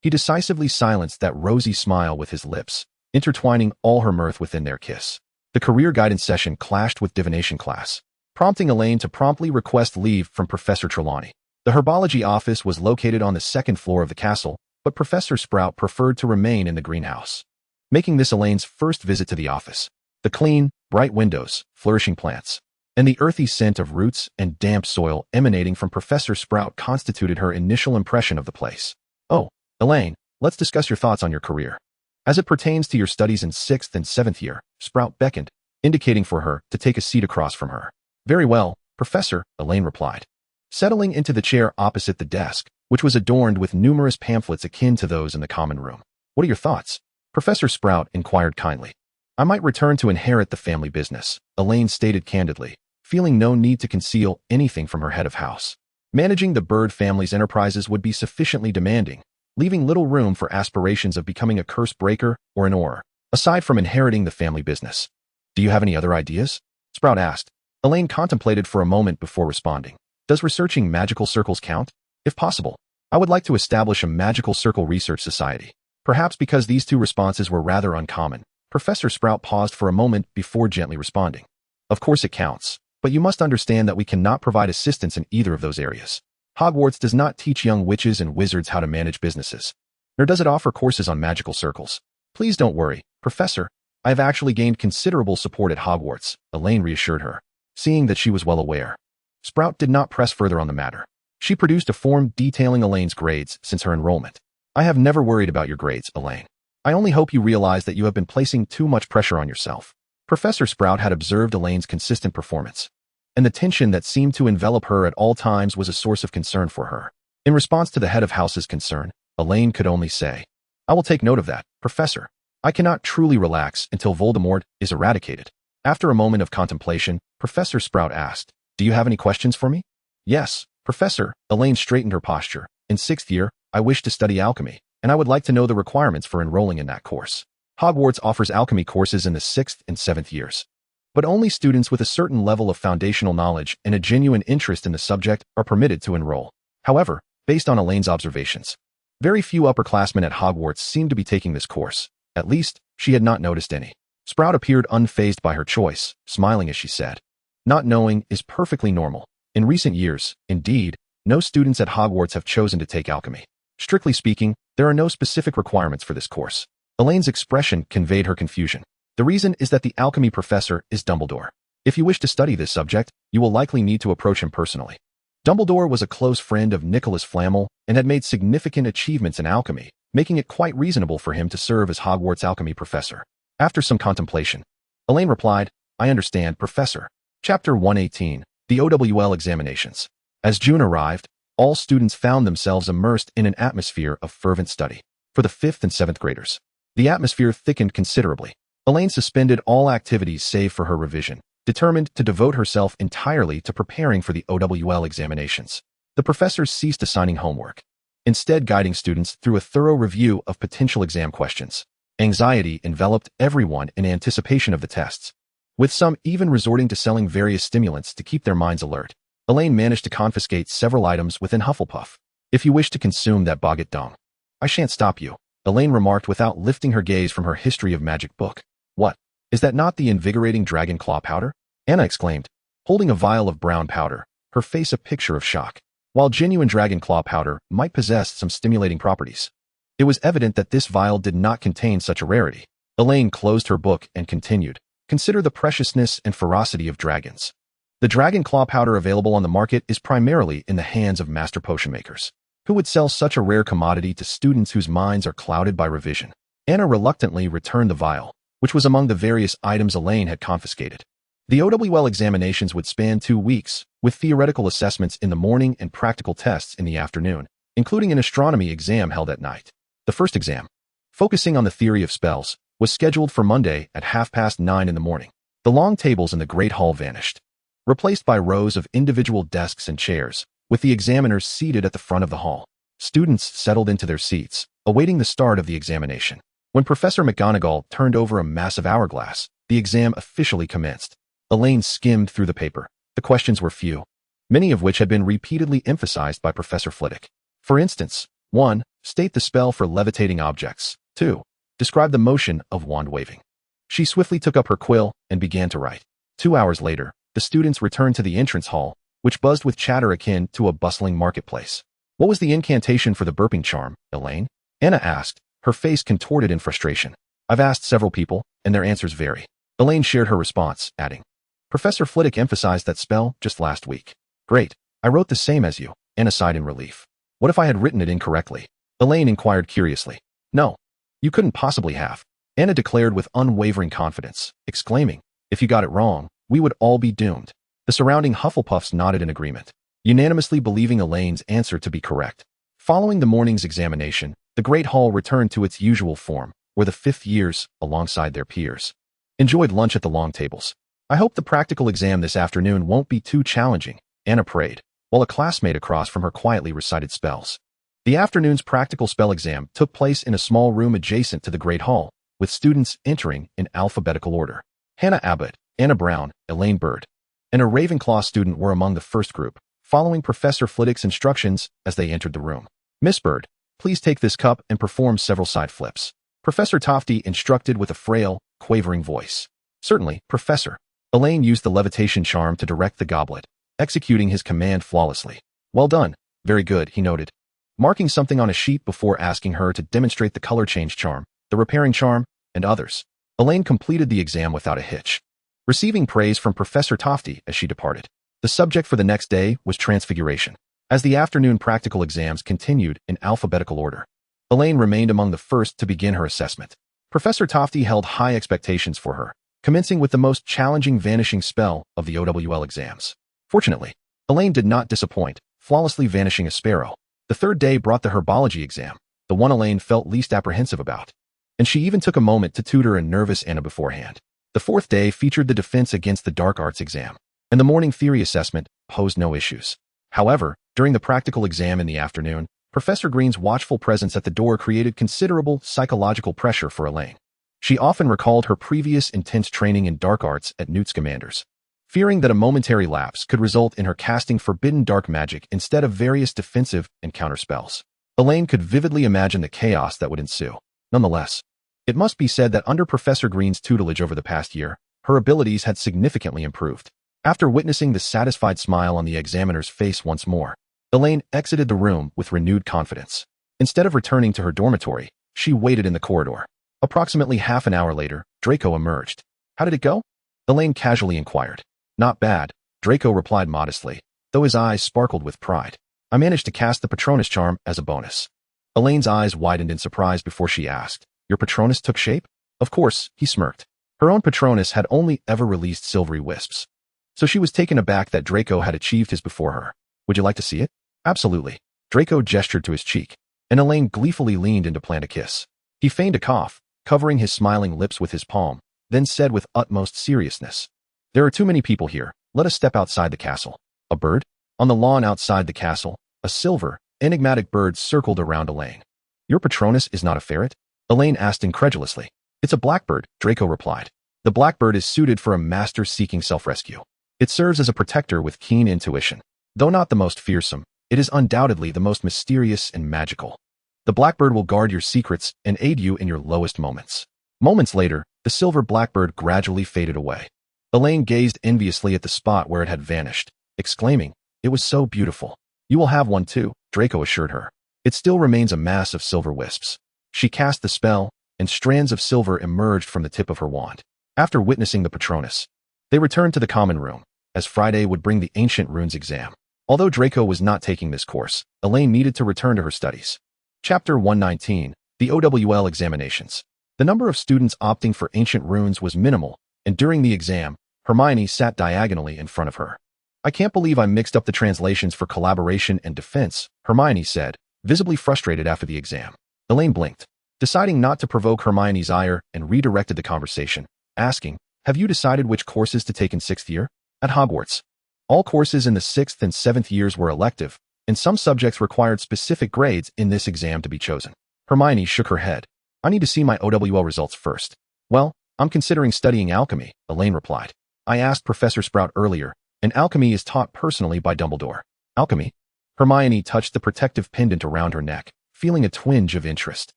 he decisively silenced that rosy smile with his lips, intertwining all her mirth within their kiss. The career guidance session clashed with divination class, prompting Elaine to promptly request leave from Professor Trelawney. The herbology office was located on the second floor of the castle, but Professor Sprout preferred to remain in the greenhouse, making this Elaine's first visit to the office. The clean, bright windows, flourishing plants, and the earthy scent of roots and damp soil emanating from Professor Sprout constituted her initial impression of the place. "Oh, Elaine, let's discuss your thoughts on your career. As it pertains to your studies in 6th and 7th year," Sprout beckoned, indicating for her to take a seat across from her. "Very well, Professor," Elaine replied, settling into the chair opposite the desk, which was adorned with numerous pamphlets akin to those in the common room. "What are your thoughts?" Professor Sprout inquired kindly. "I might return to inherit the family business," Elaine stated candidly, feeling no need to conceal anything from her head of house. Managing the Bird family's enterprises would be sufficiently demanding, leaving little room for aspirations of becoming a curse breaker or an auror, aside from inheriting the family business. "Do you have any other ideas?" Sprout asked. Elaine contemplated for a moment before responding. "Does researching magical circles count? If possible, I would like to establish a magical circle research society." Perhaps because these two responses were rather uncommon, Professor Sprout paused for a moment before gently responding. "Of course it counts, but you must understand that we cannot provide assistance in either of those areas. Hogwarts does not teach young witches and wizards how to manage businesses, nor does it offer courses on magical circles." "Please don't worry, Professor. I have actually gained considerable support at Hogwarts," Elaine reassured her, seeing that she was well aware. Sprout did not press further on the matter. She produced a form detailing Elaine's grades since her enrollment. "I have never worried about your grades, Elaine. I only hope you realize that you have been placing too much pressure on yourself." Professor Sprout had observed Elaine's consistent performance, and the tension that seemed to envelop her at all times was a source of concern for her. In response to the head of house's concern, Elaine could only say, "I will take note of that, Professor. I cannot truly relax until Voldemort is eradicated." After a moment of contemplation, Professor Sprout asked, "Do you have any questions for me?" "Yes, Professor." Elaine straightened her posture. "In 6th year, I wish to study alchemy, and I would like to know the requirements for enrolling in that course. Hogwarts offers alchemy courses in the 6th and 7th years, but only students with a certain level of foundational knowledge and a genuine interest in the subject are permitted to enroll. However, based on Elaine's observations, very few upperclassmen at Hogwarts seem to be taking this course. At least, she had not noticed any." Sprout appeared unfazed by her choice, smiling as she said, "Not knowing is perfectly normal. In recent years, indeed, no students at Hogwarts have chosen to take alchemy. Strictly speaking, there are no specific requirements for this course." Elaine's expression conveyed her confusion. "The reason is that the alchemy professor is Dumbledore. If you wish to study this subject, you will likely need to approach him personally." Dumbledore was a close friend of Nicholas Flamel and had made significant achievements in alchemy, making it quite reasonable for him to serve as Hogwarts alchemy professor. After some contemplation, Elaine replied, "I understand, Professor." Chapter 118, The OWL Examinations. As June arrived, all students found themselves immersed in an atmosphere of fervent study. For the 5th and 7th graders, the atmosphere thickened considerably. Elaine suspended all activities save for her revision, determined to devote herself entirely to preparing for the OWL examinations. The professors ceased assigning homework, instead guiding students through a thorough review of potential exam questions. Anxiety enveloped everyone in anticipation of the tests, with some even resorting to selling various stimulants to keep their minds alert. Elaine managed to confiscate several items within Hufflepuff. "If you wish to consume that boggett dong, I shan't stop you," Elaine remarked without lifting her gaze from her history of magic book. "What? Is that not the invigorating dragon claw powder?" Anna exclaimed, holding a vial of brown powder, her face a picture of shock. While genuine dragon claw powder might possess some stimulating properties, it was evident that this vial did not contain such a rarity. Elaine closed her book and continued, "Consider the preciousness and ferocity of dragons. The dragon claw powder available on the market is primarily in the hands of master potion makers, who would sell such a rare commodity to students whose minds are clouded by revision." Anna reluctantly returned the vial, which was among the various items Elaine had confiscated. The OWL examinations would span 2 weeks, with theoretical assessments in the morning and practical tests in the afternoon, including an astronomy exam held at night. The first exam, focusing on the theory of spells, was scheduled for Monday at 9:30 in the morning. The long tables in the Great Hall vanished, replaced by rows of individual desks and chairs, with the examiners seated at the front of the hall. Students settled into their seats, awaiting the start of the examination. When Professor McGonagall turned over a massive hourglass, the exam officially commenced. Elaine skimmed through the paper. The questions were few, many of which had been repeatedly emphasized by Professor Flitwick. For instance, 1. State the spell for levitating objects. 2. Describe the motion of wand waving. She swiftly took up her quill and began to write. 2 hours later, the students returned to the entrance hall, which buzzed with chatter akin to a bustling marketplace. "What was the incantation for the burping charm, Elaine?" Anna asked, her face contorted in frustration. "I've asked several people, and their answers vary." Elaine shared her response, adding, "Professor Flitwick emphasized that spell just last week." "Great. I wrote the same as you," Anna sighed in relief. "What if I had written it incorrectly?" Elaine inquired curiously. "No, you couldn't possibly have," Anna declared with unwavering confidence, exclaiming, "If you got it wrong, we would all be doomed." The surrounding Hufflepuffs nodded in agreement, unanimously believing Elaine's answer to be correct. Following the morning's examination, the Great Hall returned to its usual form, where the fifth years, alongside their peers, enjoyed lunch at the long tables. "I hope the practical exam this afternoon won't be too challenging," Anna prayed, while a classmate across from her quietly recited spells. The afternoon's practical spell exam took place in a small room adjacent to the Great Hall, with students entering in alphabetical order. Hannah Abbott, Anna Brown, Elaine Bird, and a Ravenclaw student were among the first group, following Professor Flitwick's instructions as they entered the room. "Miss Bird, please take this cup and perform several side flips," Professor Tofty instructed with a frail, quavering voice. "Certainly, Professor." Elaine used the levitation charm to direct the goblet, executing his command flawlessly. "Well done. Very good," he noted, marking something on a sheet before asking her to demonstrate the color change charm, the repairing charm, and others. Elaine completed the exam without a hitch, receiving praise from Professor Tofty as she departed. The subject for the next day was transfiguration. As the afternoon practical exams continued in alphabetical order, Elaine remained among the first to begin her assessment. Professor Tofty held high expectations for her, commencing with the most challenging vanishing spell of the OWL exams. Fortunately, Elaine did not disappoint, flawlessly vanishing a sparrow. The third day brought the herbology exam, the one Elaine felt least apprehensive about, and she even took a moment to tutor a nervous Anna beforehand. The fourth day featured the defense against the dark arts exam, and the morning theory assessment posed no issues. However, during the practical exam in the afternoon, Professor Green's watchful presence at the door created considerable psychological pressure for Elaine. She often recalled her previous intense training in dark arts at Newt Scamander's, fearing that a momentary lapse could result in her casting forbidden dark magic instead of various defensive and counter spells. Elaine could vividly imagine the chaos that would ensue. Nonetheless, it must be said that under Professor Green's tutelage over the past year, her abilities had significantly improved. After witnessing the satisfied smile on the examiner's face once more, Elaine exited the room with renewed confidence. Instead of returning to her dormitory, she waited in the corridor. Approximately half an hour later, Draco emerged. "How did it go?" Elaine casually inquired. "Not bad," Draco replied modestly, though his eyes sparkled with pride. "I managed to cast the Patronus charm as a bonus." Elaine's eyes widened in surprise before she asked, "Your Patronus took shape?" "Of course," he smirked. Her own Patronus had only ever released silvery wisps, so she was taken aback that Draco had achieved his before her. "Would you like to see it?" "Absolutely." Draco gestured to his cheek, and Elaine gleefully leaned in to plant a kiss. He feigned a cough, covering his smiling lips with his palm, then said with utmost seriousness, "There are too many people here. Let us step outside the castle." A bird? On the lawn outside the castle, a silver, enigmatic bird circled around Elaine. "Your Patronus is not a ferret?" Elaine asked incredulously. It's a blackbird, Draco replied. The blackbird is suited for a master seeking self-rescue. It serves as a protector with keen intuition. Though not the most fearsome, it is undoubtedly the most mysterious and magical. The blackbird will guard your secrets and aid you in your lowest moments. Moments later, the silver blackbird gradually faded away. Elaine gazed enviously at the spot where it had vanished, exclaiming, "It was so beautiful." "You will have one too," Draco assured her. "It still remains a mass of silver wisps." She cast the spell, and strands of silver emerged from the tip of her wand. After witnessing the Patronus, they returned to the common room, as Friday would bring the Ancient Runes exam. Although Draco was not taking this course, Elaine needed to return to her studies. Chapter 119, the OWL examinations. The number of students opting for Ancient Runes was minimal, and during the exam, Hermione sat diagonally in front of her. "I can't believe I mixed up the translations for collaboration and defense," Hermione said, visibly frustrated after the exam. Elaine blinked, deciding not to provoke Hermione's ire, and redirected the conversation, asking, "Have you decided which courses to take in 6th year?" At Hogwarts, all courses in the 6th and 7th years were elective, and some subjects required specific grades in this exam to be chosen. Hermione shook her head. "I need to see my OWL results first." "Well, I'm considering studying alchemy," Elaine replied. "I asked Professor Sprout earlier, and alchemy is taught personally by Dumbledore." "Alchemy?" Hermione touched the protective pendant around her neck, feeling a twinge of interest.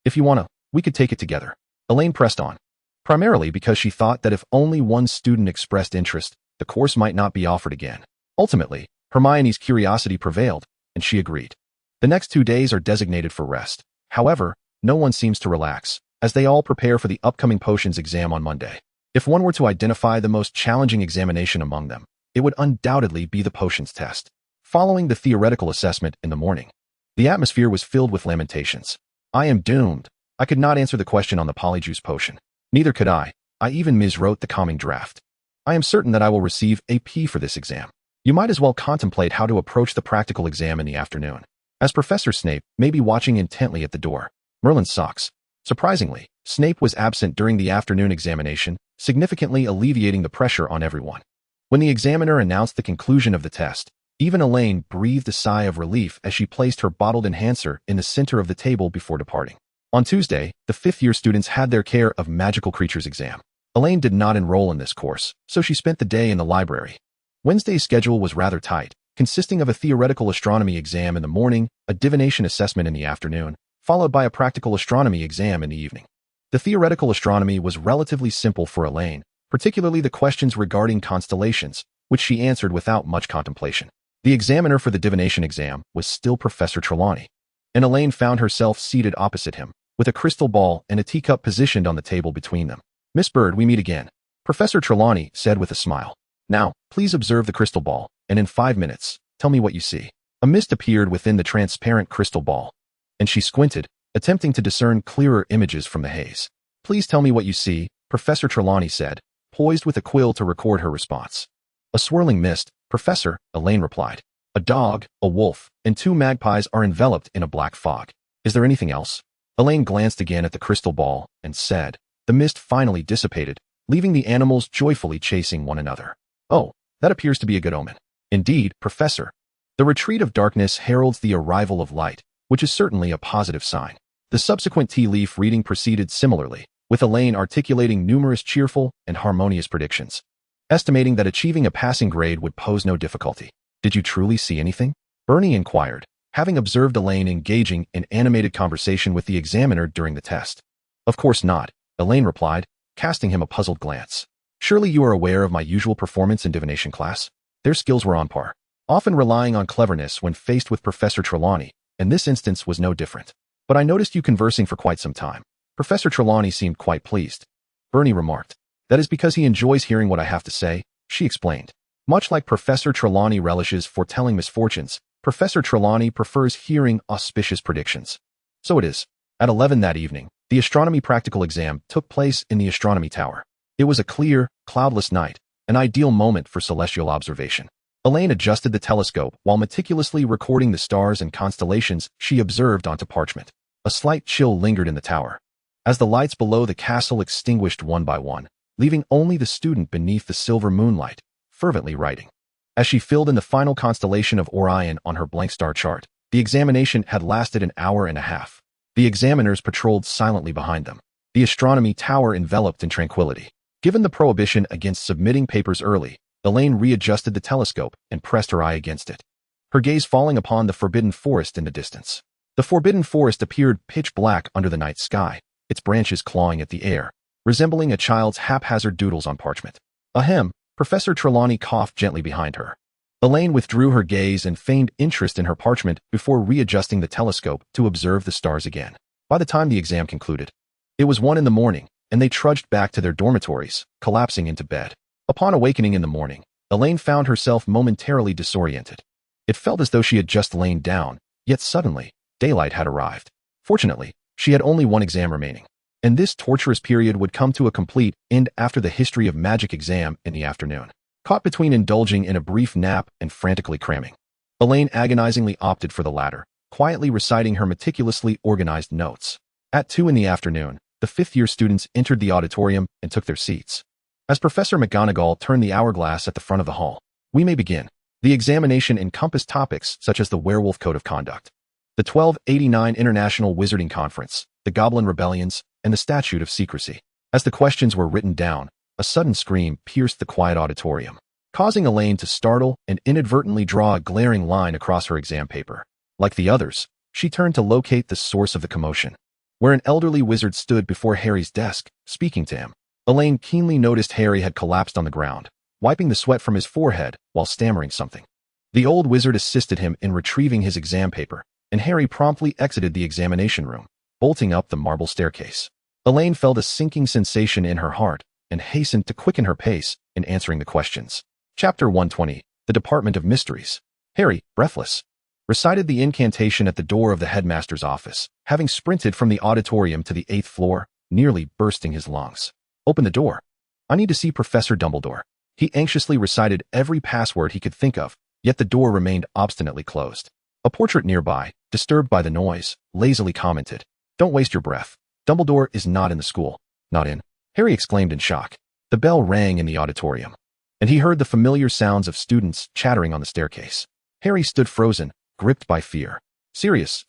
"If you wanna, we could take it together." Elaine pressed on, primarily because she thought that if only one student expressed interest, the course might not be offered again. Ultimately, Hermione's curiosity prevailed, and she agreed. The next 2 days are designated for rest. However, no one seems to relax, as they all prepare for the upcoming potions exam on Monday. If one were to identify the most challenging examination among them, it would undoubtedly be the potions test. Following the theoretical assessment in the morning, the atmosphere was filled with lamentations. "I am doomed. I could not answer the question on the polyjuice potion. Neither could I. I even miswrote the calming draft. I am certain that I will receive a P for this exam. You might as well contemplate how to approach the practical exam in the afternoon." As Professor Snape may be watching intently at the door, Merlin socks. Surprisingly, Snape was absent during the afternoon examination, significantly alleviating the pressure on everyone. When the examiner announced the conclusion of the test, even Elaine breathed a sigh of relief as she placed her bottled enhancer in the center of the table before departing. On Tuesday, the 5th-year students had their Care of Magical Creatures exam. Elaine did not enroll in this course, so she spent the day in the library. Wednesday's schedule was rather tight, consisting of a theoretical astronomy exam in the morning, a divination assessment in the afternoon, followed by a practical astronomy exam in the evening. The theoretical astronomy was relatively simple for Elaine, particularly the questions regarding constellations, which she answered without much contemplation. The examiner for the divination exam was still Professor Trelawney, and Elaine found herself seated opposite him, with a crystal ball and a teacup positioned on the table between them. "Miss Bird, we meet again," Professor Trelawney said with a smile. "Now, please observe the crystal ball, and in 5 minutes, tell me what you see." A mist appeared within the transparent crystal ball, and she squinted, attempting to discern clearer images from the haze. "Please tell me what you see," Professor Trelawney said, poised with a quill to record her response. "A swirling mist, Professor," Elaine replied. "A dog, a wolf, and 2 magpies are enveloped in a black fog. Is there anything else?" Elaine glanced again at the crystal ball and said, "The mist finally dissipated, leaving the animals joyfully chasing one another." "Oh, that appears to be a good omen." "Indeed, Professor. The retreat of darkness heralds the arrival of light, which is certainly a positive sign." The subsequent tea leaf reading proceeded similarly, with Elaine articulating numerous cheerful and harmonious predictions, estimating that achieving a passing grade would pose no difficulty. "Did you truly see anything?" Bernie inquired, having observed Elaine engaging in animated conversation with the examiner during the test. "Of course not," Elaine replied, casting him a puzzled glance. "Surely you are aware of my usual performance in divination class?" Their skills were on par, often relying on cleverness when faced with Professor Trelawney, and this instance was no different. "But I noticed you conversing for quite some time." Professor Trelawney seemed quite pleased. Bernie remarked. "That is because he enjoys hearing what I have to say," she explained. Much like Professor Trelawney relishes foretelling misfortunes, Professor Trelawney prefers hearing auspicious predictions. So it is. At 11 that evening, the astronomy practical exam took place in the astronomy tower. It was a clear, cloudless night, an ideal moment for celestial observation. Elaine adjusted the telescope while meticulously recording the stars and constellations she observed onto parchment. A slight chill lingered in the tower, as the lights below the castle extinguished one by one, leaving only the student beneath the silver moonlight, fervently writing. As she filled in the final constellation of Orion on her blank star chart, the examination had lasted an hour and a half. The examiners patrolled silently behind them, the astronomy tower enveloped in tranquility. Given the prohibition against submitting papers early, Elaine readjusted the telescope and pressed her eye against it, her gaze falling upon the forbidden forest in the distance. The forbidden forest appeared pitch black under the night sky, its branches clawing at the air, resembling a child's haphazard doodles on parchment. Ahem, Professor Trelawney coughed gently behind her. Elaine withdrew her gaze and feigned interest in her parchment before readjusting the telescope to observe the stars again. By the time the exam concluded, it was 1 a.m, and they trudged back to their dormitories, collapsing into bed. Upon awakening in the morning, Elaine found herself momentarily disoriented. It felt as though she had just lain down, yet suddenly, daylight had arrived. Fortunately, she had only 1 exam remaining, and this torturous period would come to a complete end after the history of magic exam in the afternoon. Caught between indulging in a brief nap and frantically cramming, Elaine agonizingly opted for the latter, quietly reciting her meticulously organized notes. At 2 p.m, the fifth-year students entered the auditorium and took their seats. As Professor McGonagall turned the hourglass at the front of the hall, "We may begin." The examination encompassed topics such as the Werewolf Code of Conduct, the 1289 International Wizarding Conference, the Goblin Rebellions, and the Statute of Secrecy. As the questions were written down, a sudden scream pierced the quiet auditorium, causing Elaine to startle and inadvertently draw a glaring line across her exam paper. Like the others, she turned to locate the source of the commotion, where an elderly wizard stood before Harry's desk, speaking to him. Elaine keenly noticed Harry had collapsed on the ground, wiping the sweat from his forehead while stammering something. The old wizard assisted him in retrieving his exam paper, and Harry promptly exited the examination room, bolting up the marble staircase. Elaine felt a sinking sensation in her heart and hastened to quicken her pace in answering the questions. Chapter 120, The Department of Mysteries. Harry, breathless, recited the incantation at the door of the headmaster's office, having sprinted from the auditorium to the 8th floor, nearly bursting his lungs. "Open the door. I need to see Professor Dumbledore." He anxiously recited every password he could think of, yet the door remained obstinately closed. A portrait nearby, disturbed by the noise, lazily commented, "Don't waste your breath. Dumbledore is not in the school." "Not in?" Harry exclaimed in shock. The bell rang in the auditorium, and he heard the familiar sounds of students chattering on the staircase. Harry stood frozen, gripped by fear. Sirius,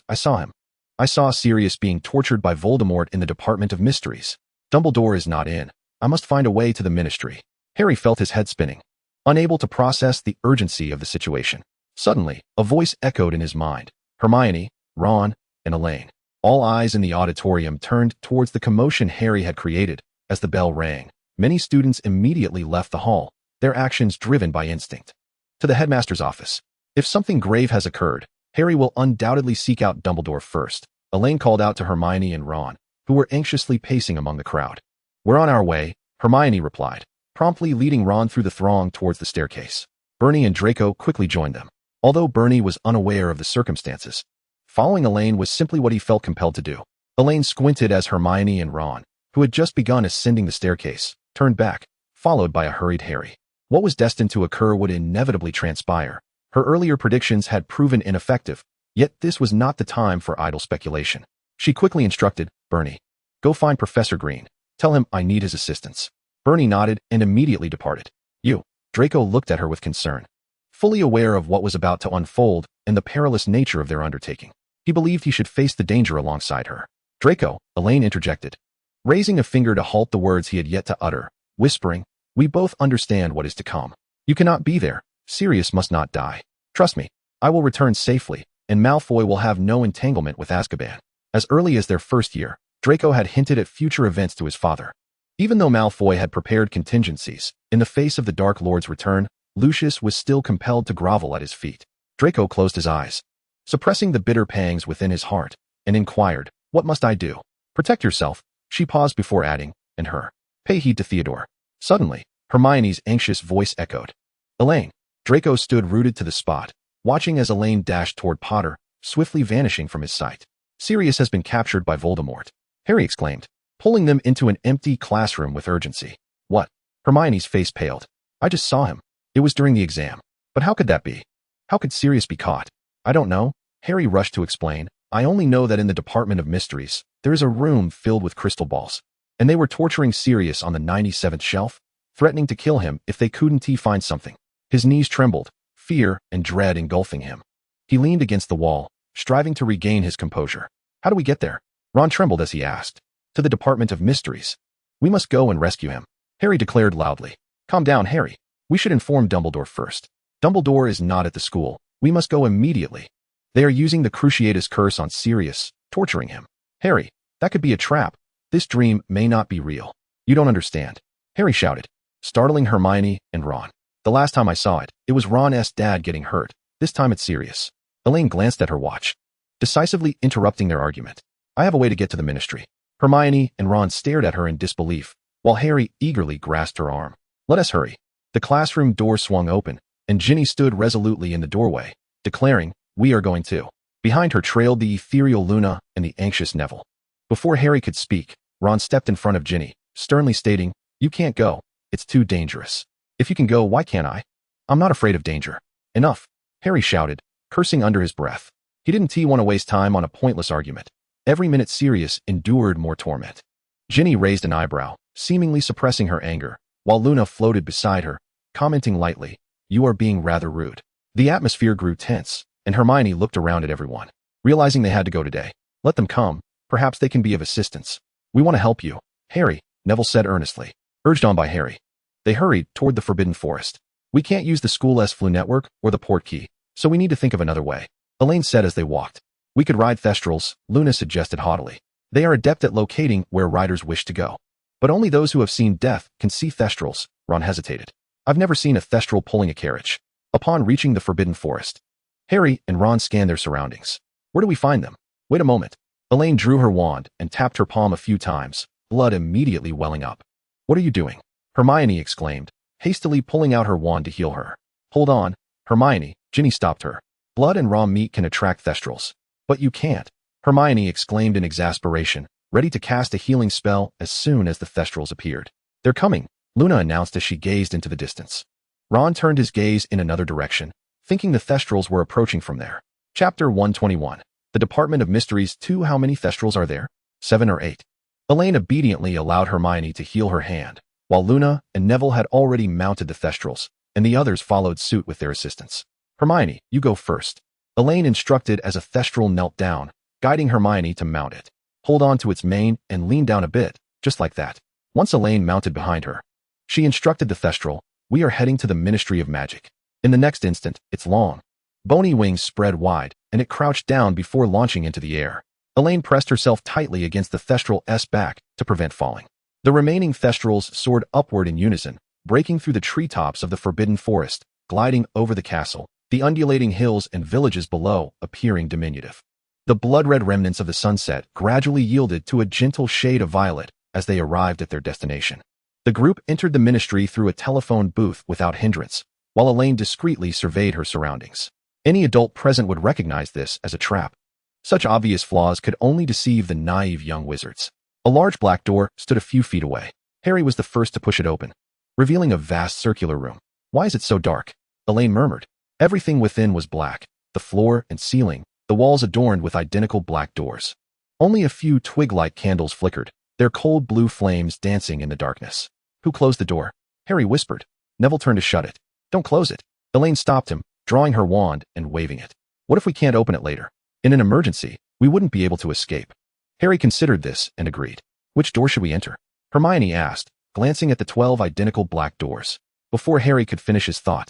I saw him. I saw Sirius being tortured by Voldemort in the Department of Mysteries. Dumbledore is not in. I must find a way to the Ministry." Harry felt his head spinning, unable to process the urgency of the situation. Suddenly, a voice echoed in his mind. Hermione, Ron, and Elaine. All eyes in the auditorium turned towards the commotion Harry had created. As the bell rang, many students immediately left the hall, their actions driven by instinct. To the headmaster's office. If something grave has occurred, Harry will undoubtedly seek out Dumbledore first. Elaine called out to Hermione and Ron, who were anxiously pacing among the crowd. "We're on our way," Hermione replied, promptly leading Ron through the throng towards the staircase. Bernie and Draco quickly joined them, although Bernie was unaware of the circumstances. Following Elaine was simply what he felt compelled to do. Elaine squinted as Hermione and Ron, who had just begun ascending the staircase, turned back, followed by a hurried Harry. What was destined to occur would inevitably transpire. Her earlier predictions had proven ineffective, yet this was not the time for idle speculation. She quickly instructed, "Bernie, go find Professor Green. Tell him I need his assistance." Bernie nodded and immediately departed. "You." Draco looked at her with concern, fully aware of what was about to unfold and the perilous nature of their undertaking. He believed he should face the danger alongside her. "Draco," Elaine interjected, raising a finger to halt the words he had yet to utter, whispering, "We both understand what is to come. You cannot be there. Sirius must not die. Trust me, I will return safely, and Malfoy will have no entanglement with Azkaban." As early as their first year, Draco had hinted at future events to his father. Even though Malfoy had prepared contingencies, in the face of the Dark Lord's return, Lucius was still compelled to grovel at his feet. Draco closed his eyes, suppressing the bitter pangs within his heart, and inquired, "What must I do?" "Protect yourself," she paused before adding, "and her. Pay heed to Theodore." Suddenly, Hermione's anxious voice echoed. "Elaine." Draco stood rooted to the spot, watching as Elaine dashed toward Potter, swiftly vanishing from his sight. "Sirius has been captured by Voldemort," Harry exclaimed, pulling them into an empty classroom with urgency. "What?" Hermione's face paled. "I just saw him. It was during the exam. But how could that be? How could Sirius be caught?" "I don't know," Harry rushed to explain. "I only know that in the Department of Mysteries, there is a room filled with crystal balls, and they were torturing Sirius on the 97th shelf, threatening to kill him if they couldn't find something." His knees trembled, fear and dread engulfing him. He leaned against the wall, striving to regain his composure. How do we get there? Ron trembled as he asked. To the Department of Mysteries. We must go and rescue him, Harry declared loudly. Calm down, Harry. We should inform Dumbledore first. Dumbledore is not at the school. We must go immediately. They are using the Cruciatus curse on Sirius, torturing him. Harry, that could be a trap. This dream may not be real. You don't understand, Harry shouted, startling Hermione and Ron. The last time I saw it, it was Ron's dad getting hurt. This time it's Sirius. Elaine glanced at her watch, decisively interrupting their argument. I have a way to get to the ministry. Hermione and Ron stared at her in disbelief, while Harry eagerly grasped her arm. Let us hurry. The classroom door swung open, and Ginny stood resolutely in the doorway, declaring, we are going to. Behind her trailed the ethereal Luna and the anxious Neville. Before Harry could speak, Ron stepped in front of Ginny, sternly stating, you can't go. It's too dangerous. If you can go, why can't I? I'm not afraid of danger. Enough, Harry shouted, cursing under his breath. He didn't want to waste time on a pointless argument. Every minute Sirius endured more torment. Ginny raised an eyebrow, seemingly suppressing her anger, while Luna floated beside her, commenting lightly, you are being rather rude. The atmosphere grew tense, and Hermione looked around at everyone, realizing they had to go today. Let them come. Perhaps they can be of assistance. We want to help you, Harry, Neville said earnestly, urged on by Harry. They hurried toward the Forbidden Forest. We can't use the school's flu network or the port key, so we need to think of another way, Elaine said as they walked. We could ride Thestrals, Luna suggested haughtily. They are adept at locating where riders wish to go. But only those who have seen death can see Thestrals, Ron hesitated. I've never seen a Thestral pulling a carriage. Upon reaching the Forbidden Forest, Harry and Ron scanned their surroundings. Where do we find them? Wait a moment. Elaine drew her wand and tapped her palm a few times, blood immediately welling up. What are you doing? Hermione exclaimed, hastily pulling out her wand to heal her. Hold on, Hermione, Ginny stopped her. Blood and raw meat can attract Thestrals. But you can't, Hermione exclaimed in exasperation, ready to cast a healing spell as soon as the Thestrals appeared. They're coming, Luna announced as she gazed into the distance. Ron turned his gaze in another direction, thinking the Thestrals were approaching from there. Chapter 121. The Department of Mysteries 2. How many Thestrals are there? 7 or 8. Elaine obediently allowed Hermione to heal her hand, while Luna and Neville had already mounted the Thestrals, and the others followed suit with their assistance. Hermione, you go first, Elaine instructed as a Thestral knelt down, guiding Hermione to mount it. Hold on to its mane and lean down a bit, just like that. Once Elaine mounted behind her, she instructed the Thestral, we are heading to the Ministry of Magic. In the next instant, its long, bony wings spread wide, and it crouched down before launching into the air. Elaine pressed herself tightly against the Thestral's back to prevent falling. The remaining Thestrals soared upward in unison, breaking through the treetops of the Forbidden Forest, gliding over the castle, the undulating hills and villages below appearing diminutive. The blood-red remnants of the sunset gradually yielded to a gentle shade of violet as they arrived at their destination. The group entered the ministry through a telephone booth without hindrance, while Elaine discreetly surveyed her surroundings. Any adult present would recognize this as a trap. Such obvious flaws could only deceive the naive young wizards. A large black door stood a few feet away. Harry was the first to push it open, revealing a vast circular room. Why is it so dark? Elaine murmured. Everything within was black, the floor and ceiling, the walls adorned with identical black doors. Only a few twig-like candles flickered, their cold blue flames dancing in the darkness. Who closed the door? Harry whispered. Neville turned to shut it. Don't close it. Elaine stopped him, drawing her wand and waving it. What if we can't open it later? In an emergency, we wouldn't be able to escape. Harry considered this and agreed. Which door should we enter? Hermione asked, glancing at the 12 identical black doors. Before Harry could finish his thought,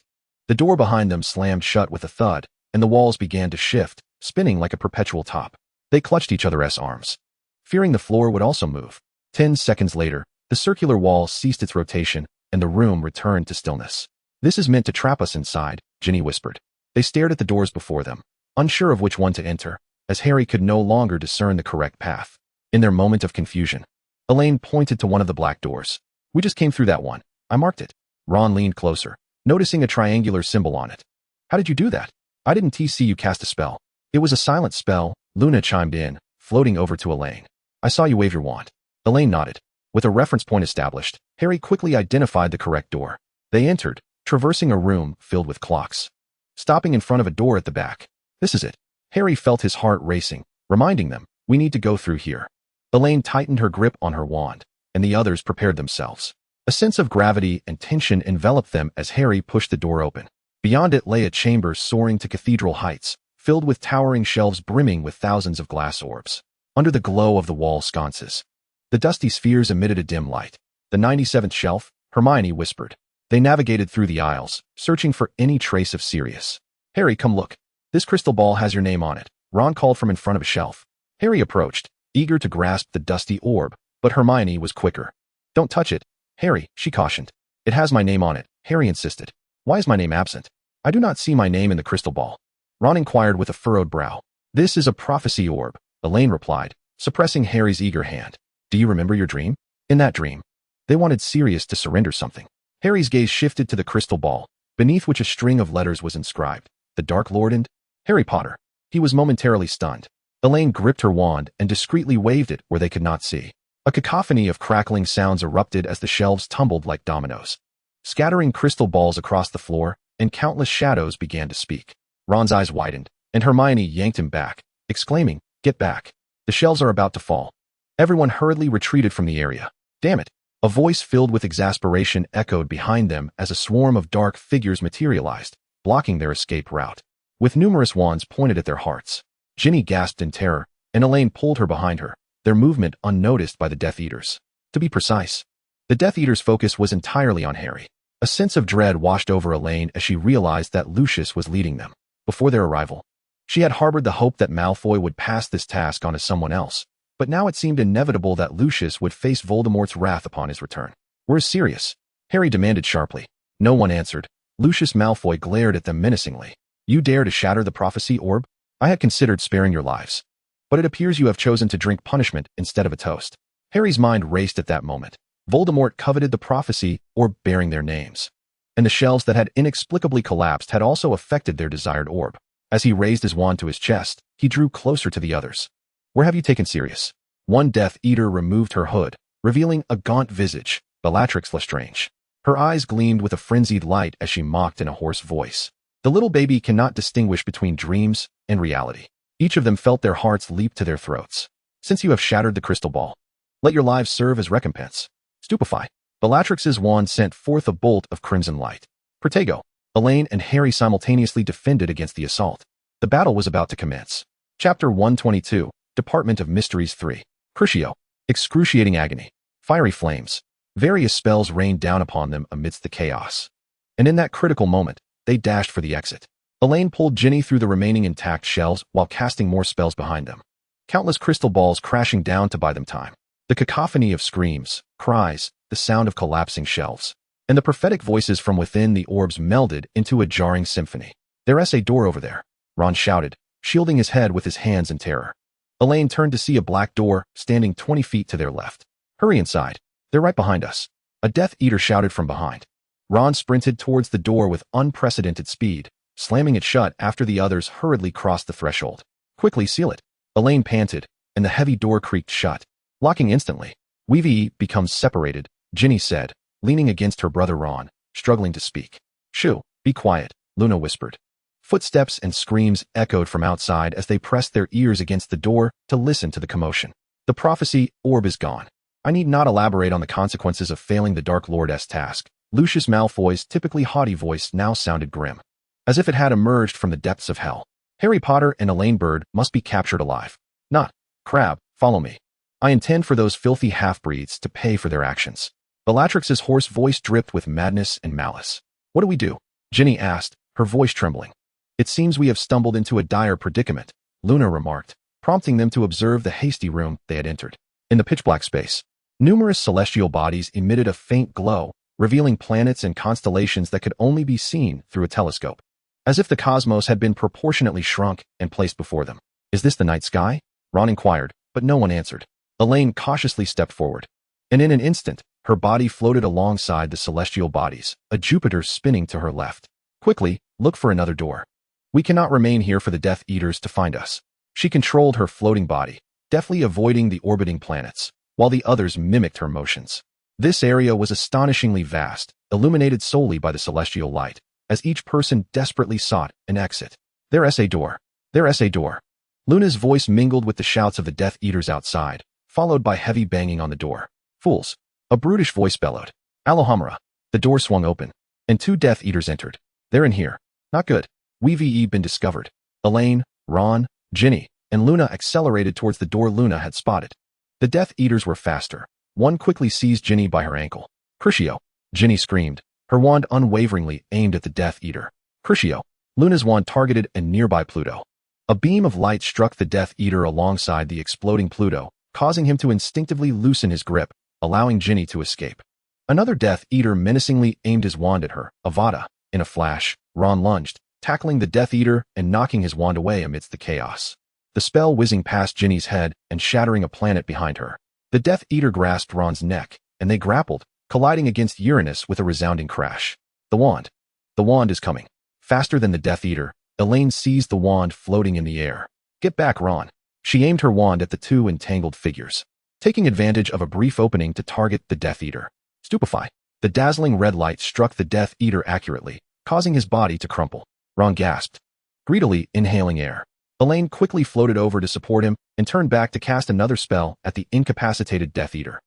the door behind them slammed shut with a thud, and the walls began to shift, spinning like a perpetual top. They clutched each other's arms, fearing the floor would also move. 10 seconds later, the circular wall ceased its rotation, and the room returned to stillness. This is meant to trap us inside, Ginny whispered. They stared at the doors before them, unsure of which one to enter, as Harry could no longer discern the correct path. In their moment of confusion, Elaine pointed to one of the black doors. We just came through that one. I marked it. Ron leaned closer, noticing a triangular symbol on it. How did you do that? I didn't see you cast a spell. It was a silent spell, Luna chimed in, floating over to Elaine. I saw you wave your wand. Elaine nodded. With a reference point established, Harry quickly identified the correct door. They entered, traversing a room filled with clocks, stopping in front of a door at the back. This is it. Harry felt his heart racing, reminding them, we need to go through here. Elaine tightened her grip on her wand, and the others prepared themselves. A sense of gravity and tension enveloped them as Harry pushed the door open. Beyond it lay a chamber soaring to cathedral heights, filled with towering shelves brimming with thousands of glass orbs. under the glow of the wall sconces. The dusty spheres emitted a dim light. The 97th shelf, Hermione whispered. They navigated through the aisles, searching for any trace of Sirius. Harry, come look. This crystal ball has your name on it, Ron called from in front of a shelf. Harry approached, eager to grasp the dusty orb, but Hermione was quicker. Don't touch it, Harry, she cautioned. It has my name on it, Harry insisted. Why is my name absent? I do not see my name in the crystal ball. Ron inquired with a furrowed brow. This is a prophecy orb, Elaine replied, suppressing Harry's eager hand. Do you remember your dream? In that dream, they wanted Sirius to surrender something. Harry's gaze shifted to the crystal ball, beneath which a string of letters was inscribed. The Dark Lord and Harry Potter. He was momentarily stunned. Elaine gripped her wand and discreetly waved it where they could not see. A cacophony of crackling sounds erupted as the shelves tumbled like dominoes, scattering crystal balls across the floor, and countless shadows began to speak. Ron's eyes widened, and Hermione yanked him back, exclaiming, "Get back. The shelves are about to fall." Everyone hurriedly retreated from the area. Damn it. A voice filled with exasperation echoed behind them as a swarm of dark figures materialized, blocking their escape route. With numerous wands pointed at their hearts, Ginny gasped in terror, and Elaine pulled her behind her, their movement unnoticed by the Death Eaters. To be precise, the Death Eaters' focus was entirely on Harry. A sense of dread washed over Elaine as she realized that Lucius was leading them. Before their arrival, she had harbored the hope that Malfoy would pass this task on to someone else, but now it seemed inevitable that Lucius would face Voldemort's wrath upon his return. Where's Sirius? Harry demanded sharply. No one answered. Lucius Malfoy glared at them menacingly. You dare to shatter the prophecy orb? I had considered sparing your lives, but it appears you have chosen to drink punishment instead of a toast. Harry's mind raced at that moment. Voldemort coveted the prophecy orb bearing their names, and the shelves that had inexplicably collapsed had also affected their desired orb. As he raised his wand to his chest, he drew closer to the others. Where have you taken Sirius? One Death Eater removed her hood, revealing a gaunt visage, Bellatrix Lestrange. Her eyes gleamed with a frenzied light as she mocked in a hoarse voice. The little baby cannot distinguish between dreams and reality. Each of them felt their hearts leap to their throats. Since you have shattered the crystal ball, let your lives serve as recompense. Stupefy. Bellatrix's wand sent forth a bolt of crimson light. Protego. Elaine and Harry simultaneously defended against the assault. The battle was about to commence. Chapter 122, Department of Mysteries 3. Crucio. Excruciating agony. Fiery flames. Various spells rained down upon them amidst the chaos. And in that critical moment, they dashed for the exit. Elaine pulled Ginny through the remaining intact shelves while casting more spells behind them. Countless crystal balls crashing down to buy them time. The cacophony of screams, cries, the sound of collapsing shelves, and the prophetic voices from within the orbs melded into a jarring symphony. There's a door over there, Ron shouted, shielding his head with his hands in terror. Elaine turned to see a black door standing 20 feet to their left. Hurry inside. They're right behind us. A Death Eater shouted from behind. Ron sprinted towards the door with unprecedented speed, slamming it shut after the others hurriedly crossed the threshold. Quickly seal it. Elaine panted, and the heavy door creaked shut, locking instantly. We becomes separated, Ginny said, leaning against her brother Ron, struggling to speak. Shoo, be quiet, Luna whispered. Footsteps and screams echoed from outside as they pressed their ears against the door to listen to the commotion. The prophecy orb is gone. I need not elaborate on the consequences of failing the Dark Lord's task. Lucius Malfoy's typically haughty voice now sounded grim, as if it had emerged from the depths of hell. Harry Potter and Elaine Bird must be captured alive. Not. Crab, follow me. I intend for those filthy half-breeds to pay for their actions. Bellatrix's hoarse voice dripped with madness and malice. What do we do? Ginny asked, her voice trembling. It seems we have stumbled into a dire predicament, Luna remarked, prompting them to observe the hasty room they had entered. In the pitch-black space, numerous celestial bodies emitted a faint glow, revealing planets and constellations that could only be seen through a telescope, as if the cosmos had been proportionately shrunk and placed before them. Is this the night sky? Ron inquired, but no one answered. Elaine cautiously stepped forward, and in an instant, her body floated alongside the celestial bodies, a Jupiter spinning to her left. Quickly, look for another door. We cannot remain here for the Death Eaters to find us. She controlled her floating body, deftly avoiding the orbiting planets, while the others mimicked her motions. This area was astonishingly vast, illuminated solely by the celestial light, as each person desperately sought an exit. There's a door. There's a door. Luna's voice mingled with the shouts of the Death Eaters outside, followed by heavy banging on the door. Fools. A brutish voice bellowed. Alohomora. The door swung open, and 2 Death Eaters entered. They're in here. Not good. We've been discovered. Elaine, Ron, Ginny, and Luna accelerated towards the door Luna had spotted. The Death Eaters were faster. One quickly seized Ginny by her ankle. Crucio! Ginny screamed, her wand unwaveringly aimed at the Death Eater. Crucio! Luna's wand targeted a nearby Pluto. A beam of light struck the Death Eater alongside the exploding Pluto, causing him to instinctively loosen his grip, allowing Ginny to escape. Another Death Eater menacingly aimed his wand at her. Avada! In a flash, Ron lunged, tackling the Death Eater and knocking his wand away amidst the chaos. The spell whizzing past Ginny's head and shattering a planet behind her. The Death Eater grasped Ron's neck, and they grappled, colliding against Uranus with a resounding crash. The wand. The wand is coming. Faster than the Death Eater, Elaine seized the wand floating in the air. Get back, Ron. She aimed her wand at the two entangled figures, taking advantage of a brief opening to target the Death Eater. Stupefy. The dazzling red light struck the Death Eater accurately, causing his body to crumple. Ron gasped, greedily inhaling air. Elaine quickly floated over to support him and turned back to cast another spell at the incapacitated Death Eater.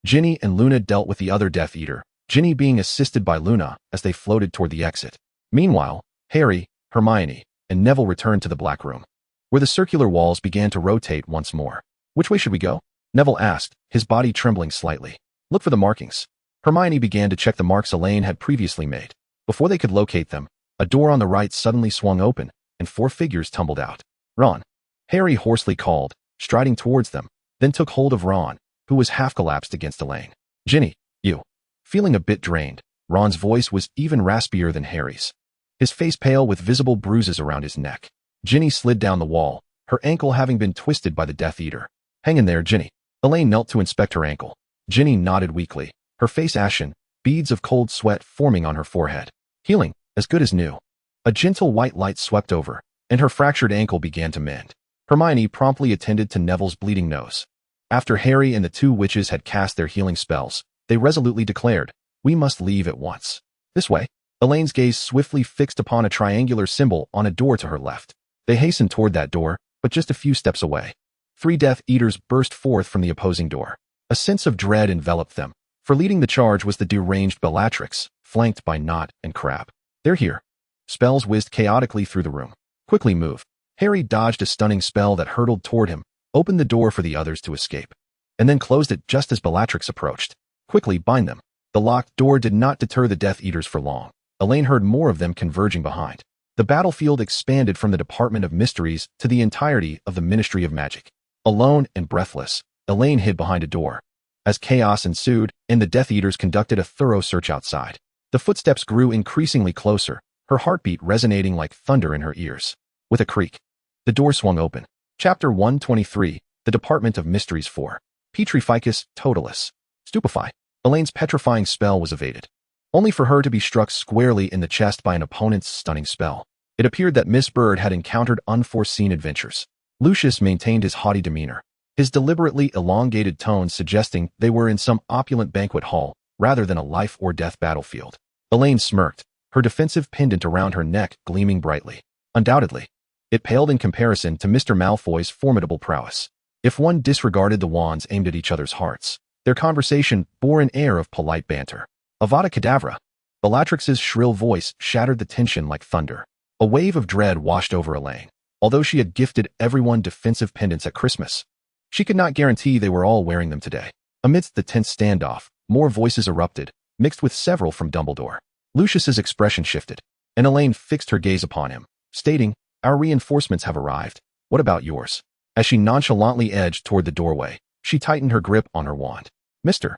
Ginny and Luna dealt with the other Death Eater, Ginny being assisted by Luna as they floated toward the exit. Meanwhile, Harry, Hermione, and Neville returned to the Black Room, where the circular walls began to rotate once more. Which way should we go? Neville asked, his body trembling slightly. Look for the markings. Hermione began to check the marks Elaine had previously made. Before they could locate them, a door on the right suddenly swung open, and 4 figures tumbled out. Ron! Harry hoarsely called, striding towards them, then took hold of Ron, who was half-collapsed against Elaine. Ginny, you. Feeling a bit drained, Ron's voice was even raspier than Harry's. His face pale with visible bruises around his neck. Ginny slid down the wall, her ankle having been twisted by the Death Eater. Hang in there, Ginny. Elaine knelt to inspect her ankle. Ginny nodded weakly, her face ashen, beads of cold sweat forming on her forehead. Healing, as good as new. A gentle white light swept over, and her fractured ankle began to mend. Hermione promptly attended to Neville's bleeding nose. After Harry and the 2 witches had cast their healing spells, they resolutely declared, "We must leave at once." This way. Elaine's gaze swiftly fixed upon a triangular symbol on a door to her left. They hastened toward that door, but just a few steps away. 3 Death Eaters burst forth from the opposing door. A sense of dread enveloped them, for leading the charge was the deranged Bellatrix, flanked by Knot and Crab. They're here. Spells whizzed chaotically through the room. Quickly move. Harry dodged a stunning spell that hurtled toward him, opened the door for the others to escape, and then closed it just as Bellatrix approached. Quickly bind them. The locked door did not deter the Death Eaters for long. Elaine heard more of them converging behind. The battlefield expanded from the Department of Mysteries to the entirety of the Ministry of Magic. Alone and breathless, Elaine hid behind a door. As chaos ensued, and the Death Eaters conducted a thorough search outside. The footsteps grew increasingly closer, her heartbeat resonating like thunder in her ears. With a creak, the door swung open. Chapter 123, The Department of Mysteries 4. Petrificus Totalis. Stupefy. Elaine's petrifying spell was evaded, only for her to be struck squarely in the chest by an opponent's stunning spell. It appeared that Miss Bird had encountered unforeseen adventures. Lucius maintained his haughty demeanor, his deliberately elongated tones suggesting they were in some opulent banquet hall rather than a life-or-death battlefield. Elaine smirked, her defensive pendant around her neck gleaming brightly. Undoubtedly, it paled in comparison to Mr. Malfoy's formidable prowess. If one disregarded the wands aimed at each other's hearts, their conversation bore an air of polite banter. Avada Kedavra! Bellatrix's shrill voice shattered the tension like thunder. A wave of dread washed over Elaine. Although she had gifted everyone defensive pendants at Christmas, she could not guarantee they were all wearing them today. Amidst the tense standoff, more voices erupted, mixed with several from Dumbledore. Lucius's expression shifted, and Elaine fixed her gaze upon him, stating, "Our reinforcements have arrived. What about yours?" As she nonchalantly edged toward the doorway, she tightened her grip on her wand. "Mr.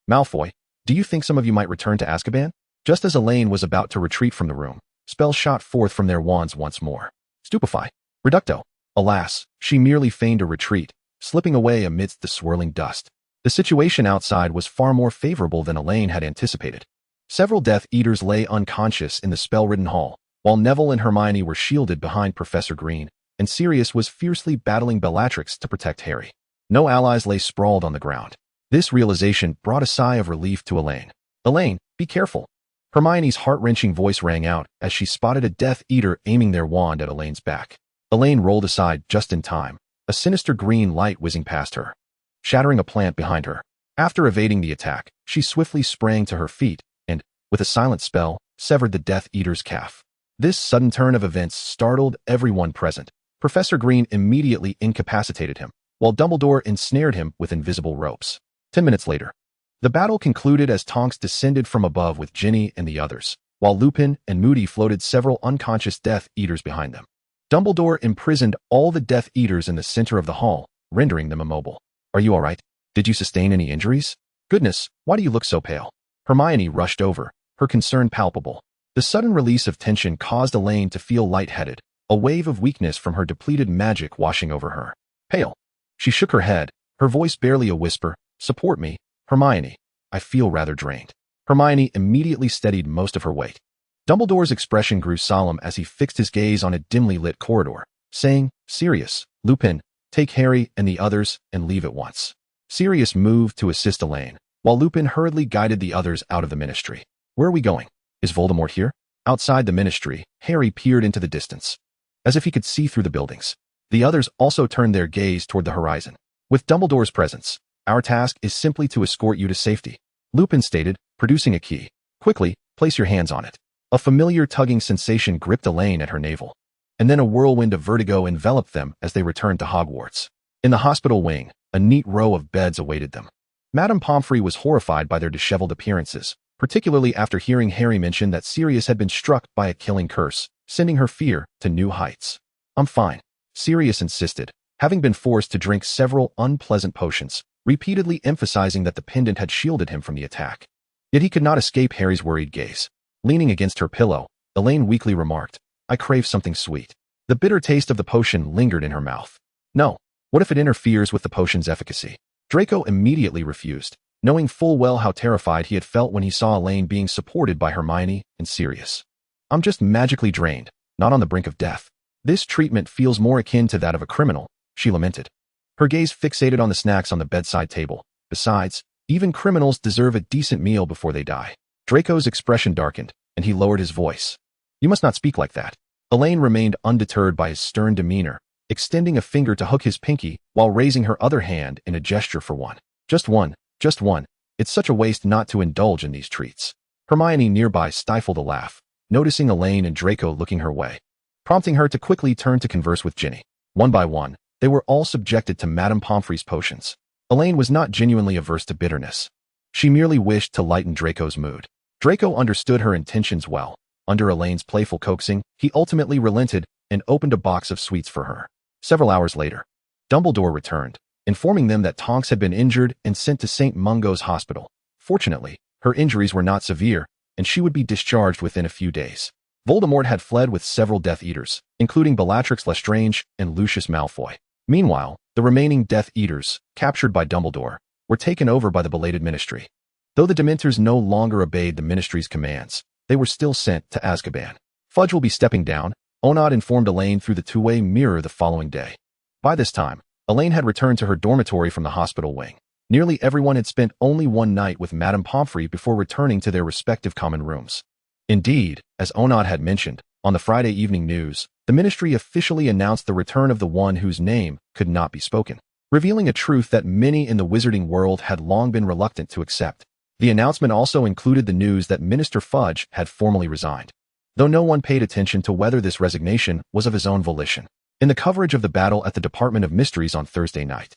Malfoy, do you think some of you might return to Azkaban?" Just as Elaine was about to retreat from the room, spells shot forth from their wands once more. Stupefy. Reducto. Alas, she merely feigned a retreat, slipping away amidst the swirling dust. The situation outside was far more favorable than Elaine had anticipated. Several Death Eaters lay unconscious in the spell-ridden hall, while Neville and Hermione were shielded behind Professor Green, and Sirius was fiercely battling Bellatrix to protect Harry. No allies lay sprawled on the ground. This realization brought a sigh of relief to Elaine. "Elaine, be careful." Hermione's heart-wrenching voice rang out as she spotted a Death Eater aiming their wand at Elaine's back. Elaine rolled aside just in time, a sinister green light whizzing past her, shattering a plant behind her. After evading the attack, she swiftly sprang to her feet and, with a silent spell, severed the Death Eater's calf. This sudden turn of events startled everyone present, Professor Green immediately incapacitated him, while Dumbledore ensnared him with invisible ropes. 10 minutes later, the battle concluded as Tonks descended from above with Ginny and the others, while Lupin and Moody floated several unconscious Death Eaters behind them. Dumbledore imprisoned all the Death Eaters in the center of the hall, rendering them immobile. Are you all right? Did you sustain any injuries? Goodness, why do you look so pale? Hermione rushed over, her concern palpable. The sudden release of tension caused Elaine to feel lightheaded, a wave of weakness from her depleted magic washing over her. Pale. She shook her head, her voice barely a whisper. Support me, Hermione. I feel rather drained. Hermione immediately steadied most of her weight. Dumbledore's expression grew solemn as he fixed his gaze on a dimly lit corridor, saying, Sirius, Lupin, take Harry and the others and leave at once. Sirius moved to assist Elaine, while Lupin hurriedly guided the others out of the ministry. Where are we going? Is Voldemort here? Outside the ministry, Harry peered into the distance, as if he could see through the buildings. The others also turned their gaze toward the horizon. With Dumbledore's presence, our task is simply to escort you to safety, Lupin stated, producing a key. Quickly, place your hands on it. A familiar tugging sensation gripped Elaine at her navel, and then a whirlwind of vertigo enveloped them as they returned to Hogwarts. In the hospital wing, a neat row of beds awaited them. Madame Pomfrey was horrified by their disheveled appearances, particularly after hearing Harry mention that Sirius had been struck by a killing curse, sending her fear to new heights. I'm fine, Sirius insisted, having been forced to drink several unpleasant potions, repeatedly emphasizing that the pendant had shielded him from the attack. Yet he could not escape Harry's worried gaze. Leaning against her pillow, Elaine weakly remarked, I crave something sweet. The bitter taste of the potion lingered in her mouth. No, what if it interferes with the potion's efficacy? Draco immediately refused, knowing full well how terrified he had felt when he saw Elaine being supported by Hermione and Sirius. I'm just magically drained, not on the brink of death. This treatment feels more akin to that of a criminal, she lamented. Her gaze fixated on the snacks on the bedside table. Besides, even criminals deserve a decent meal before they die. Draco's expression darkened, and he lowered his voice. You must not speak like that. Elaine remained undeterred by his stern demeanor, extending a finger to hook his pinky while raising her other hand in a gesture for one. Just one. It's such a waste not to indulge in these treats. Hermione nearby stifled a laugh, noticing Elaine and Draco looking her way, prompting her to quickly turn to converse with Ginny. One by one, they were all subjected to Madame Pomfrey's potions. Elaine was not genuinely averse to bitterness. She merely wished to lighten Draco's mood. Draco understood her intentions well. Under Elaine's playful coaxing, he ultimately relented and opened a box of sweets for her. Several hours later, Dumbledore returned, informing them that Tonks had been injured and sent to St. Mungo's Hospital. Fortunately, her injuries were not severe, and she would be discharged within a few days. Voldemort had fled with several Death Eaters, including Bellatrix Lestrange and Lucius Malfoy. Meanwhile, the remaining Death Eaters, captured by Dumbledore, were taken over by the belated Ministry. Though the Dementors no longer obeyed the Ministry's commands, they were still sent to Azkaban. Fudge will be stepping down, Onod informed Elaine through the two-way mirror the following day. By this time, Elaine had returned to her dormitory from the hospital wing. Nearly everyone had spent only one night with Madame Pomfrey before returning to their respective common rooms. Indeed, as Onod had mentioned, on the Friday evening news, the Ministry officially announced the return of the one whose name could not be spoken, revealing a truth that many in the wizarding world had long been reluctant to accept. The announcement also included the news that Minister Fudge had formally resigned, though no one paid attention to whether this resignation was of his own volition. In the coverage of the battle at the Department of Mysteries on Thursday night,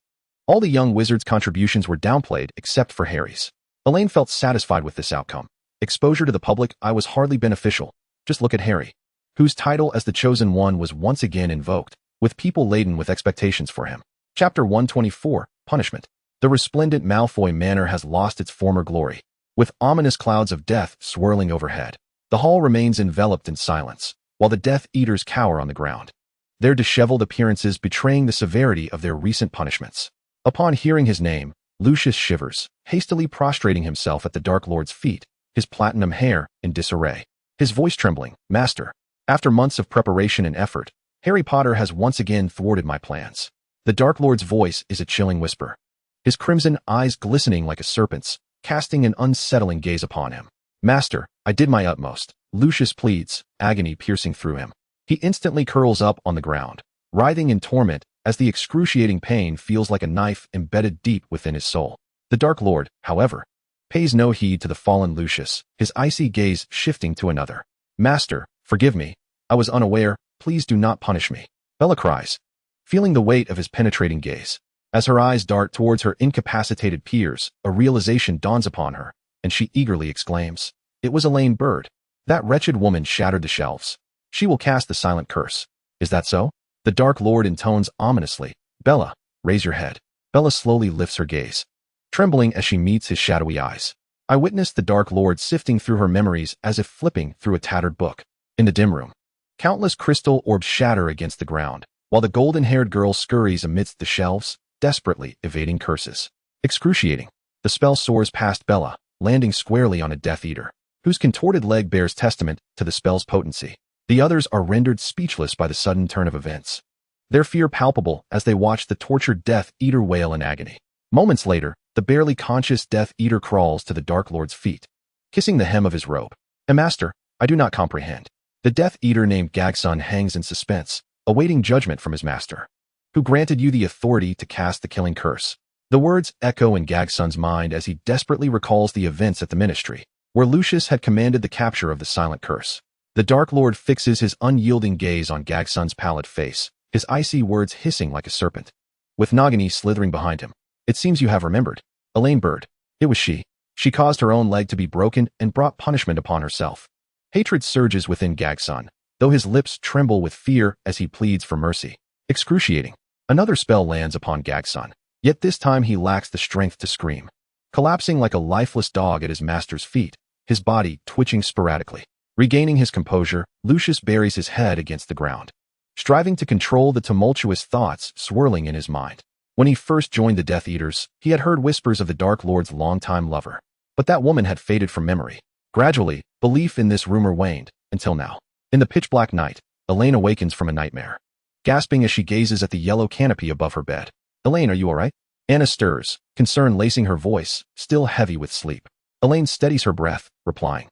all the young wizards' contributions were downplayed except for Harry's. Elaine felt satisfied with this outcome. Exposure to the public eye was hardly beneficial. Just look at Harry, whose title as the Chosen One was once again invoked, with people laden with expectations for him. Chapter 124, Punishment. The resplendent Malfoy Manor has lost its former glory. With ominous clouds of death swirling overhead, the hall remains enveloped in silence, while the Death Eaters cower on the ground, their disheveled appearances betraying the severity of their recent punishments. Upon hearing his name, Lucius shivers, hastily prostrating himself at the Dark Lord's feet, his platinum hair in disarray, his voice trembling. Master, after months of preparation and effort, Harry Potter has once again thwarted my plans. The Dark Lord's voice is a chilling whisper, his crimson eyes glistening like a serpent's, casting an unsettling gaze upon him. Master, I did my utmost, Lucius pleads, agony piercing through him. He instantly curls up on the ground, writhing in torment as the excruciating pain feels like a knife embedded deep within his soul. The Dark Lord, however, pays no heed to the fallen Lucius, his icy gaze shifting to another. Master, forgive me. I was unaware. Please do not punish me. Bella cries, feeling the weight of his penetrating gaze. As her eyes dart towards her incapacitated peers, a realization dawns upon her, and she eagerly exclaims, "It was Elaine Bird. That wretched woman shattered the shelves. She will cast the silent curse. Is that so?" The Dark Lord intones ominously, "Bella, raise your head." Bella slowly lifts her gaze, trembling as she meets his shadowy eyes. I witnessed the Dark Lord sifting through her memories as if flipping through a tattered book. In the dim room, countless crystal orbs shatter against the ground, while the golden-haired girl scurries amidst the shelves, desperately evading curses. Excruciating, the spell soars past Bella, landing squarely on a Death Eater, whose contorted leg bears testament to the spell's potency. The others are rendered speechless by the sudden turn of events, their fear palpable as they watch the tortured Death Eater wail in agony. Moments later, the barely conscious Death Eater crawls to the Dark Lord's feet, kissing the hem of his robe. "Master, I do not comprehend." The Death Eater named Gagsun hangs in suspense, awaiting judgment from his master. "Who granted you the authority to cast the killing curse?" The words echo in Gagsun's mind as he desperately recalls the events at the ministry, where Lucius had commanded the capture of the silent curse. The Dark Lord fixes his unyielding gaze on Gagsun's pallid face, his icy words hissing like a serpent. With Nagini slithering behind him, "It seems you have remembered. Elaine Bird. It was she. She caused her own leg to be broken and brought punishment upon herself." Hatred surges within Gagsun, though his lips tremble with fear as he pleads for mercy. Excruciating. Another spell lands upon Gagsun, yet this time he lacks the strength to scream. Collapsing like a lifeless dog at his master's feet, his body twitching sporadically. Regaining his composure, Lucius buries his head against the ground, striving to control the tumultuous thoughts swirling in his mind. When he first joined the Death Eaters, he had heard whispers of the Dark Lord's longtime lover, but that woman had faded from memory. Gradually, belief in this rumor waned, until now. In the pitch-black night, Elaine awakens from a nightmare, gasping as she gazes at the yellow canopy above her bed. "Elaine, are you all right?" Anna stirs, concern lacing her voice, still heavy with sleep. Elaine steadies her breath, replying,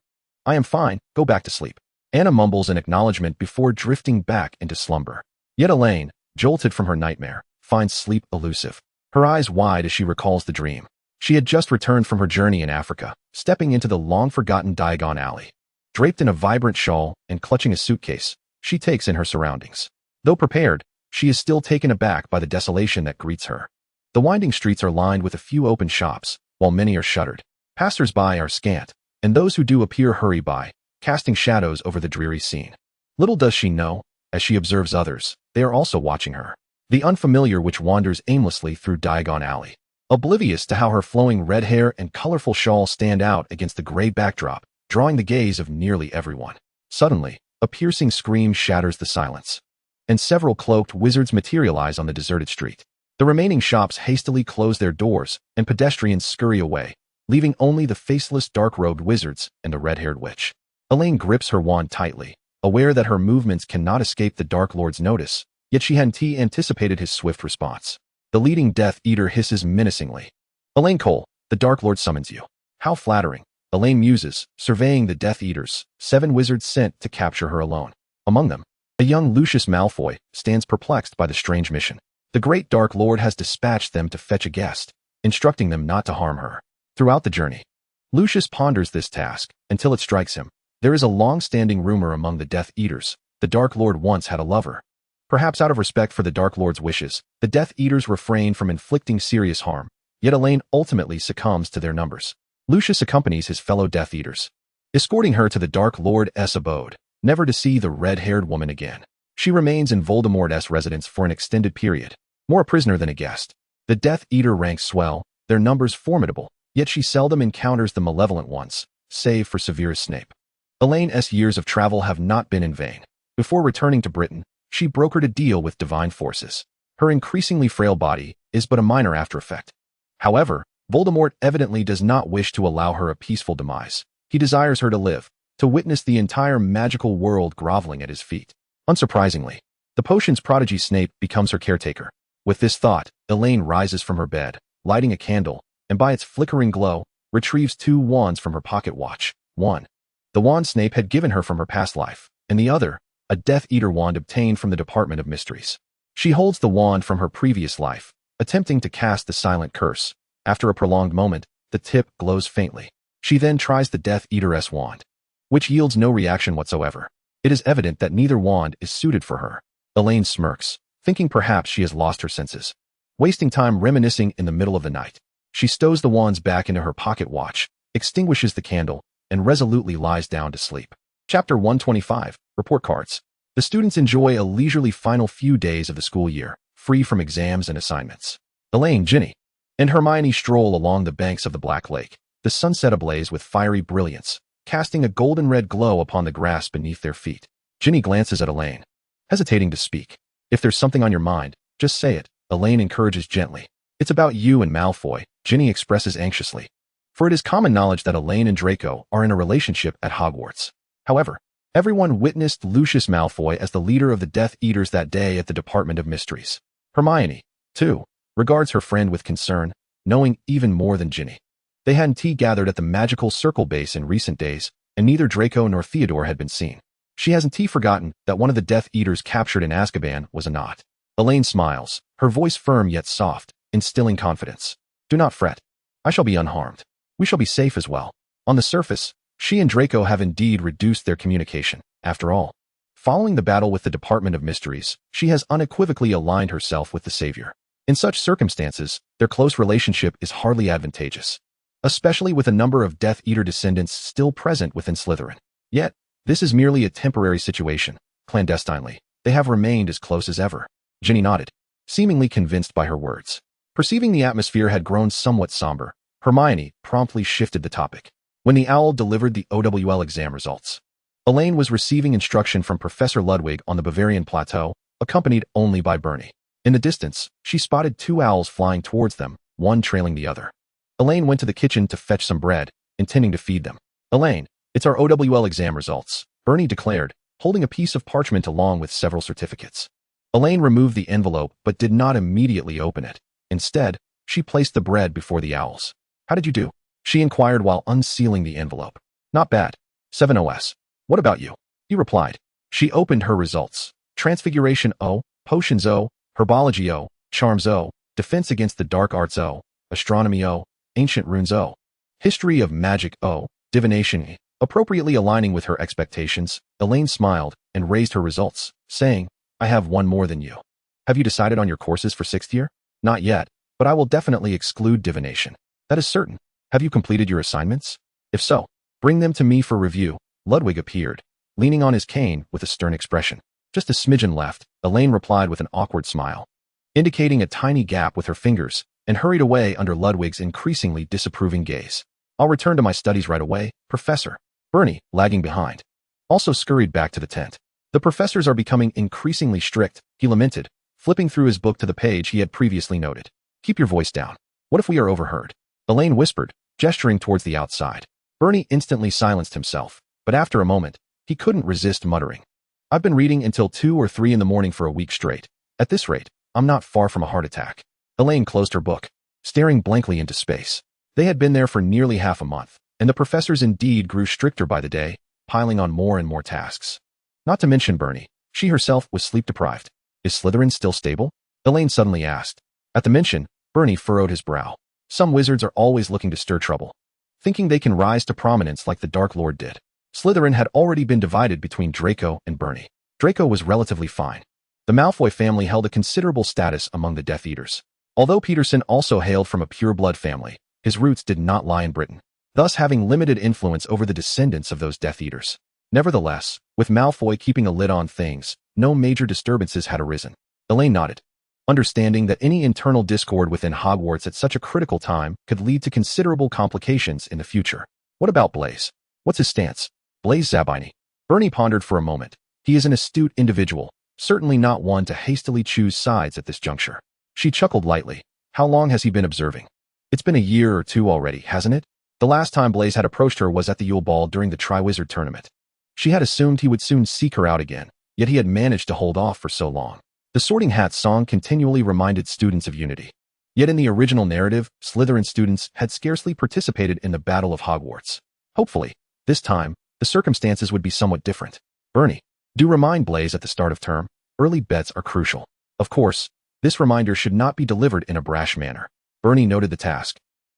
"I am fine, go back to sleep." Anna mumbles an acknowledgement before drifting back into slumber. Yet Elaine, jolted from her nightmare, finds sleep elusive. Her eyes wide as she recalls the dream. She had just returned from her journey in Africa, stepping into the long-forgotten Diagon Alley. Draped in a vibrant shawl and clutching a suitcase, she takes in her surroundings. Though prepared, she is still taken aback by the desolation that greets her. The winding streets are lined with a few open shops, while many are shuttered. Passers-by are scant, and those who do appear hurry by, casting shadows over the dreary scene. Little does she know, as she observes others, they are also watching her. The unfamiliar which wanders aimlessly through Diagon Alley, oblivious to how her flowing red hair and colorful shawl stand out against the gray backdrop, drawing the gaze of nearly everyone. Suddenly, a piercing scream shatters the silence, and several cloaked wizards materialize on the deserted street. The remaining shops hastily close their doors, and pedestrians scurry away, leaving only the faceless dark-robed wizards and the red-haired witch. Elaine grips her wand tightly, aware that her movements cannot escape the Dark Lord's notice, yet she hadn't anticipated his swift response. The leading Death Eater hisses menacingly. "Elaine Cole, the Dark Lord summons you." How flattering, Elaine muses, surveying the Death Eaters, 7 wizards sent to capture her alone. Among them, a young Lucius Malfoy stands perplexed by the strange mission. The great Dark Lord has dispatched them to fetch a guest, instructing them not to harm her. Throughout the journey, Lucius ponders this task until it strikes him. There is a long-standing rumor among the Death Eaters. The Dark Lord once had a lover. Perhaps out of respect for the Dark Lord's wishes, the Death Eaters refrain from inflicting serious harm, yet Elaine ultimately succumbs to their numbers. Lucius accompanies his fellow Death Eaters, escorting her to the Dark Lord's abode, never to see the red-haired woman again. She remains in Voldemort's residence for an extended period, more a prisoner than a guest. The Death Eater ranks swell, their numbers formidable, yet she seldom encounters the malevolent ones, save for Severus Snape. Elaine's years of travel have not been in vain. Before returning to Britain, she brokered a deal with divine forces. Her increasingly frail body is but a minor after-effect. However, Voldemort evidently does not wish to allow her a peaceful demise. He desires her to live, to witness the entire magical world groveling at his feet. Unsurprisingly, the potion's prodigy Snape becomes her caretaker. With this thought, Elaine rises from her bed, lighting a candle, and by its flickering glow, retrieves 2 wands from her pocket watch. One, the wand Snape had given her from her past life, and the other, a Death Eater wand obtained from the Department of Mysteries. She holds the wand from her previous life, attempting to cast the silent curse. After a prolonged moment, the tip glows faintly. She then tries the Death Eater's wand, which yields no reaction whatsoever. It is evident that neither wand is suited for her. Elaine smirks, thinking perhaps she has lost her senses. Wasting time reminiscing in the middle of the night, she stows the wands back into her pocket watch, extinguishes the candle, and resolutely lies down to sleep. Chapter 125, Report Cards. The students enjoy a leisurely final few days of the school year, free from exams and assignments. Elaine, Ginny, and Hermione stroll along the banks of the Black Lake, the sunset ablaze with fiery brilliance, casting a golden-red glow upon the grass beneath their feet. Ginny glances at Elaine, hesitating to speak. If there's something on your mind, just say it, Elaine encourages gently. It's about you and Malfoy, Ginny expresses anxiously. For it is common knowledge that Elaine and Draco are in a relationship at Hogwarts. However, everyone witnessed Lucius Malfoy as the leader of the Death Eaters that day at the Department of Mysteries. Hermione, too, regards her friend with concern, knowing even more than Ginny. They hadn't tea gathered at the magical circle base in recent days, and neither Draco nor Theodore had been seen. She hasn't forgotten that one of the Death Eaters captured in Azkaban was a Not. Elaine smiles, her voice firm yet soft, instilling confidence. Do not fret. I shall be unharmed. We shall be safe as well. On the surface, she and Draco have indeed reduced their communication. After all, following the battle with the Department of Mysteries, she has unequivocally aligned herself with the Savior. In such circumstances, their close relationship is hardly advantageous, especially with a number of Death Eater descendants still present within Slytherin. Yet, this is merely a temporary situation. Clandestinely, they have remained as close as ever. Ginny nodded, seemingly convinced by her words. Perceiving the atmosphere had grown somewhat somber, Hermione promptly shifted the topic. When the owl delivered the OWL exam results, Elaine was receiving instruction from Professor Ludwig on the Bavarian plateau, accompanied only by Bernie. In the distance, she spotted two owls flying towards them, one trailing the other. Elaine went to the kitchen to fetch some bread, intending to feed them. Elaine, it's our OWL exam results, Bernie declared, holding a piece of parchment along with several certificates. Elaine removed the envelope but did not immediately open it. Instead, she placed the bread before the owls. How did you do? She inquired while unsealing the envelope. Not bad. 7 OS. What about you? He replied. She opened her results. Transfiguration O, Potions O, Herbology O, Charms O, Defense Against the Dark Arts O, Astronomy O, Ancient Runes O, History of Magic O, Divination E. Appropriately aligning with her expectations, Elaine smiled and raised her results, saying, I have one more than you. Have you decided on your courses for 6th year? Not yet, but I will definitely exclude divination. That is certain. Have you completed your assignments? If so, bring them to me for review. Ludwig appeared, leaning on his cane with a stern expression. Just a smidgen left, Elaine replied with an awkward smile, indicating a tiny gap with her fingers, and hurried away under Ludwig's increasingly disapproving gaze. I'll return to my studies right away, Professor. Bernie, lagging behind, also scurried back to the tent. The professors are becoming increasingly strict, he lamented, flipping through his book to the page he had previously noted. Keep your voice down. What if we are overheard? Elaine whispered, gesturing towards the outside. Bernie instantly silenced himself, but after a moment, he couldn't resist muttering. I've been reading until 2 or 3 in the morning for a week straight. At this rate, I'm not far from a heart attack. Elaine closed her book, staring blankly into space. They had been there for nearly half a month, and the professors indeed grew stricter by the day, piling on more and more tasks. Not to mention Bernie, she herself was sleep-deprived. Is Slytherin still stable? Elaine suddenly asked. At the mention, Bernie furrowed his brow. Some wizards are always looking to stir trouble, thinking they can rise to prominence like the Dark Lord did. Slytherin had already been divided between Draco and Bernie. Draco was relatively fine. The Malfoy family held a considerable status among the Death Eaters. Although Peterson also hailed from a pure-blood family, his roots did not lie in Britain, thus having limited influence over the descendants of those Death Eaters. Nevertheless, with Malfoy keeping a lid on things, no major disturbances had arisen. Elaine nodded, understanding that any internal discord within Hogwarts at such a critical time could lead to considerable complications in the future. What about Blaise? What's his stance? Blaise Zabini. Bernie pondered for a moment. He is an astute individual, certainly not one to hastily choose sides at this juncture. She chuckled lightly. How long has he been observing? It's been a year or two already, hasn't it? The last time Blaise had approached her was at the Yule Ball during the Triwizard Tournament. She had assumed he would soon seek her out again, yet he had managed to hold off for so long. The Sorting Hat song continually reminded students of unity. Yet in the original narrative, Slytherin students had scarcely participated in the Battle of Hogwarts. Hopefully, this time, the circumstances would be somewhat different. Bernie, do remind Blaise at the start of term. Early bets are crucial. Of course, this reminder should not be delivered in a brash manner. Bernie noted the task,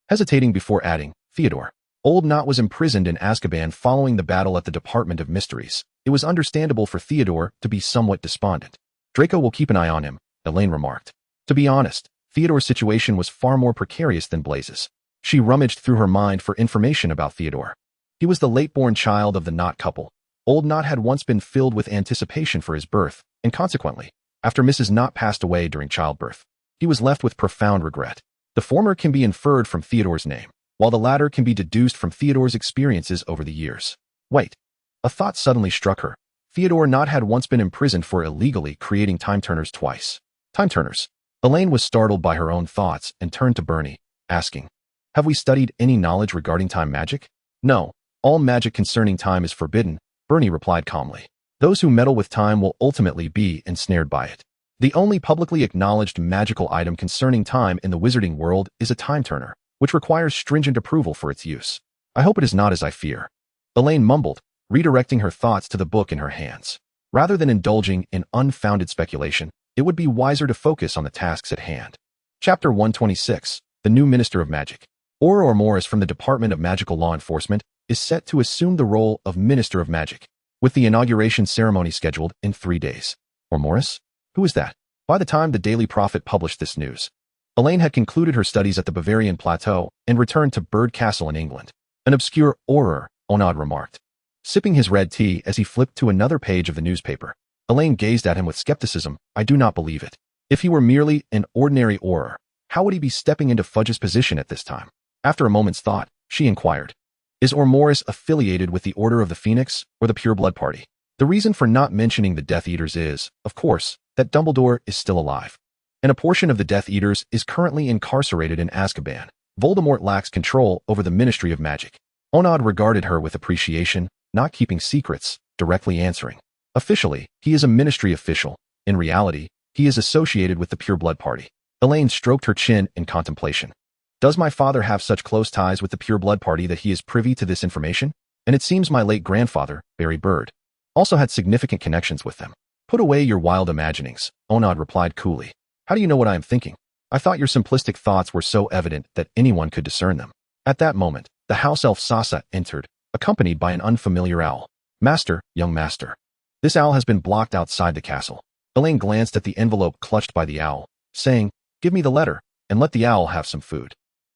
hesitating before adding, Theodore. Old Knot was imprisoned in Azkaban following the battle at the Department of Mysteries. It was understandable for Theodore to be somewhat despondent. Draco will keep an eye on him, Elaine remarked. To be honest, Theodore's situation was far more precarious than Blaze's. She rummaged through her mind for information about Theodore. He was the late-born child of the Knott couple. Old Knott had once been filled with anticipation for his birth, and consequently, after Mrs. Knott passed away during childbirth, he was left with profound regret. The former can be inferred from Theodore's name, while the latter can be deduced from Theodore's experiences over the years. Wait. A thought suddenly struck her. Theodore Knott had once been imprisoned for illegally creating time-turners twice. Time-turners. Elaine was startled by her own thoughts and turned to Bernie, asking, "Have we studied any knowledge regarding time magic?" "No. All magic concerning time is forbidden," Bernie replied calmly. "Those who meddle with time will ultimately be ensnared by it. The only publicly acknowledged magical item concerning time in the wizarding world is a time-turner, which requires stringent approval for its use. I hope it is not as I fear." Elaine mumbled, redirecting her thoughts to the book in her hands. Rather than indulging in unfounded speculation, it would be wiser to focus on the tasks at hand. Chapter 126, The New Minister of Magic. Aurora Morris from the Department of Magical Law Enforcement is set to assume the role of Minister of Magic, with the inauguration ceremony scheduled in 3 days. Or Morris? Who is that? By the time the Daily Prophet published this news, Elaine had concluded her studies at the Bavarian Plateau and returned to Bird Castle in England. An obscure Auror, Onad remarked, sipping his red tea as he flipped to another page of the newspaper. Elaine gazed at him with skepticism. I do not believe it. If he were merely an ordinary Auror, how would he be stepping into Fudge's position at this time? After a moment's thought, she inquired, is Morris affiliated with the Order of the Phoenix or the Pure Blood Party? The reason for not mentioning the Death Eaters is, of course, that Dumbledore is still alive, and a portion of the Death Eaters is currently incarcerated in Azkaban. Voldemort lacks control over the Ministry of Magic. Onad regarded her with appreciation, not keeping secrets, directly answering. Officially, he is a ministry official. In reality, he is associated with the Pure Blood Party. Elaine stroked her chin in contemplation. Does my father have such close ties with the Pure Blood Party that he is privy to this information? And it seems my late grandfather, Barry Bird, also had significant connections with them. Put away your wild imaginings, Onad replied coolly. How do you know what I am thinking? I thought your simplistic thoughts were so evident that anyone could discern them. At that moment, the house elf Sasa entered, accompanied by an unfamiliar owl. Master, young master. This owl has been blocked outside the castle. Elaine glanced at the envelope clutched by the owl, saying, give me the letter, and let the owl have some food.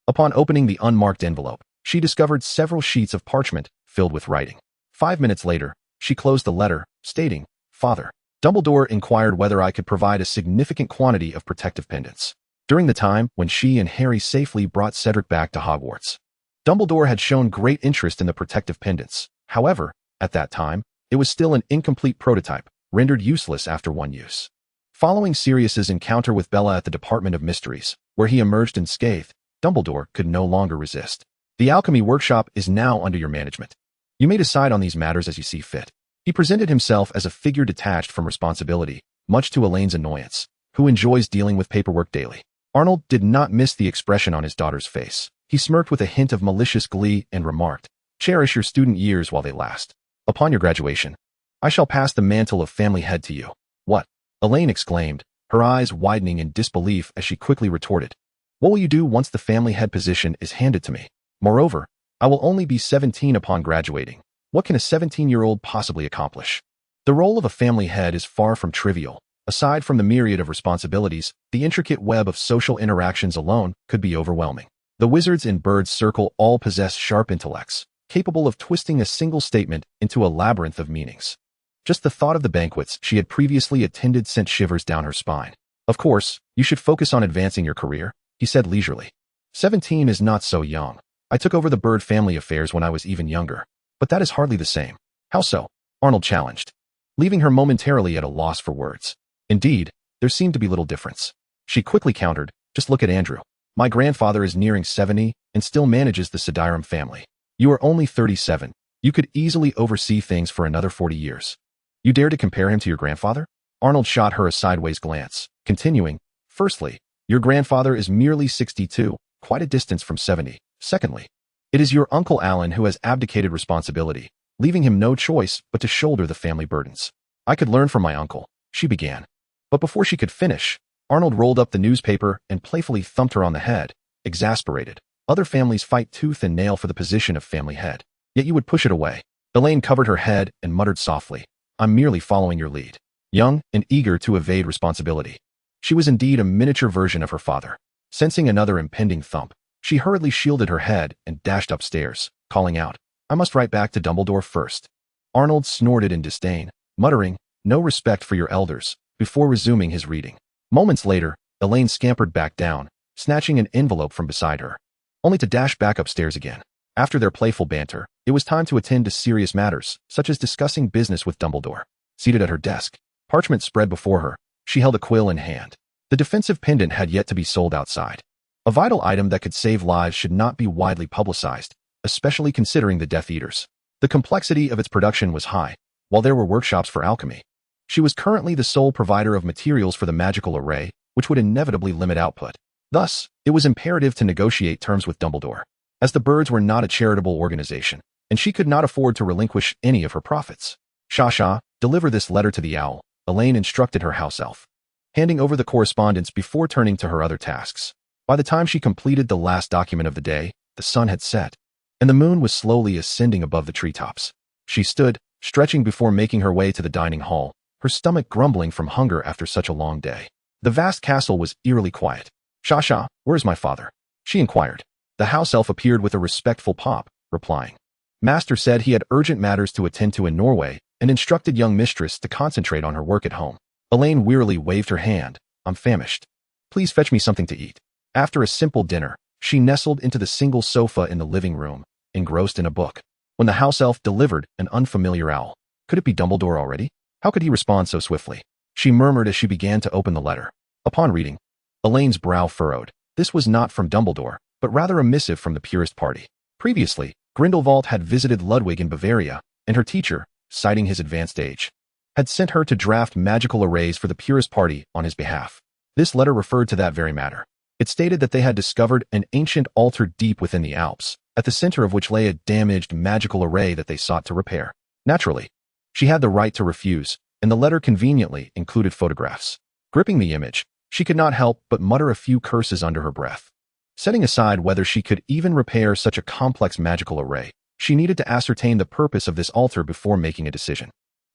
Upon opening the unmarked envelope, she discovered several sheets of parchment filled with writing. 5 minutes later, she closed the letter, stating, Father, Dumbledore inquired whether I could provide a significant quantity of protective pendants during the time when she and Harry safely brought Cedric back to Hogwarts. Dumbledore had shown great interest in the protective pendants. However, at that time, it was still an incomplete prototype, rendered useless after one use. Following Sirius's encounter with Bella at the Department of Mysteries, where he emerged unscathed, Dumbledore could no longer resist. The alchemy workshop is now under your management. You may decide on these matters as you see fit. He presented himself as a figure detached from responsibility, much to Elaine's annoyance, who enjoys dealing with paperwork daily. Arnold did not miss the expression on his daughter's face. He smirked with a hint of malicious glee and remarked, cherish your student years while they last. Upon your graduation, I shall pass the mantle of family head to you. What? Elaine exclaimed, her eyes widening in disbelief as she quickly retorted. What will you do once the family head position is handed to me? Moreover, I will only be 17 upon graduating. What can a 17-year-old possibly accomplish? The role of a family head is far from trivial. Aside from the myriad of responsibilities, the intricate web of social interactions alone could be overwhelming. The wizards in Bird's Circle all possess sharp intellects, capable of twisting a single statement into a labyrinth of meanings. Just the thought of the banquets she had previously attended sent shivers down her spine. Of course, you should focus on advancing your career, he said leisurely. 17 is not so young. I took over the Bird family affairs when I was even younger. But that is hardly the same. How so? Arnold challenged, leaving her momentarily at a loss for words. Indeed, there seemed to be little difference. She quickly countered, just look at Andrew. My grandfather is nearing 70 and still manages the Sidirum family. You are only 37. You could easily oversee things for another 40 years. You dare to compare him to your grandfather? Arnold shot her a sideways glance, continuing, firstly, your grandfather is merely 62, quite a distance from 70. Secondly, it is your Uncle Alan who has abdicated responsibility, leaving him no choice but to shoulder the family burdens. I could learn from my uncle, she began. But before she could finish, Arnold rolled up the newspaper and playfully thumped her on the head, exasperated. Other families fight tooth and nail for the position of family head, yet you would push it away. Elaine covered her head and muttered softly, I'm merely following your lead. young and eager to evade responsibility. She was indeed a miniature version of her father. Sensing another impending thump, she hurriedly shielded her head and dashed upstairs, calling out, "I must write back to Dumbledore first." Arnold snorted in disdain, muttering, "No respect for your elders," before resuming his reading. Moments later, Elaine scampered back down, snatching an envelope from beside her, only to dash back upstairs again. After their playful banter, it was time to attend to serious matters, such as discussing business with Dumbledore. Seated at her desk, parchment spread before her, she held a quill in hand. The defensive pendant had yet to be sold outside. A vital item that could save lives should not be widely publicized, especially considering the Death Eaters. The complexity of its production was high, while there were workshops for alchemy. She was currently the sole provider of materials for the magical array, which would inevitably limit output. Thus, it was imperative to negotiate terms with Dumbledore, as the Birds were not a charitable organization, and she could not afford to relinquish any of her profits. "Sha, deliver this letter to the owl," Elaine instructed her house elf, handing over the correspondence before turning to her other tasks. By the time she completed the last document of the day, the sun had set, and the moon was slowly ascending above the treetops. She stood, stretching before making her way to the dining hall, her stomach grumbling from hunger after such a long day. The vast castle was eerily quiet. "Sha, where's my father?" she inquired. The house elf appeared with a respectful pop, replying, "Master said he had urgent matters to attend to in Norway and instructed young mistress to concentrate on her work at home." Elaine wearily waved her hand. "I'm famished. Please fetch me something to eat." After a simple dinner, she nestled into the single sofa in the living room, engrossed in a book, when the house elf delivered an unfamiliar owl. Could it be Dumbledore already? How could he respond so swiftly? She murmured as she began to open the letter. Upon reading, Elaine's brow furrowed. This was not from Dumbledore, but rather a missive from the Purist Party. Previously, Grindelwald had visited Ludwig in Bavaria, and her teacher, citing his advanced age, had sent her to draft magical arrays for the Purist Party on his behalf. This letter referred to that very matter. It stated that they had discovered an ancient altar deep within the Alps, at the center of which lay a damaged magical array that they sought to repair. Naturally, she had the right to refuse, and the letter conveniently included photographs. Gripping the image, she could not help but mutter a few curses under her breath. Setting aside whether she could even repair such a complex magical array, she needed to ascertain the purpose of this altar before making a decision.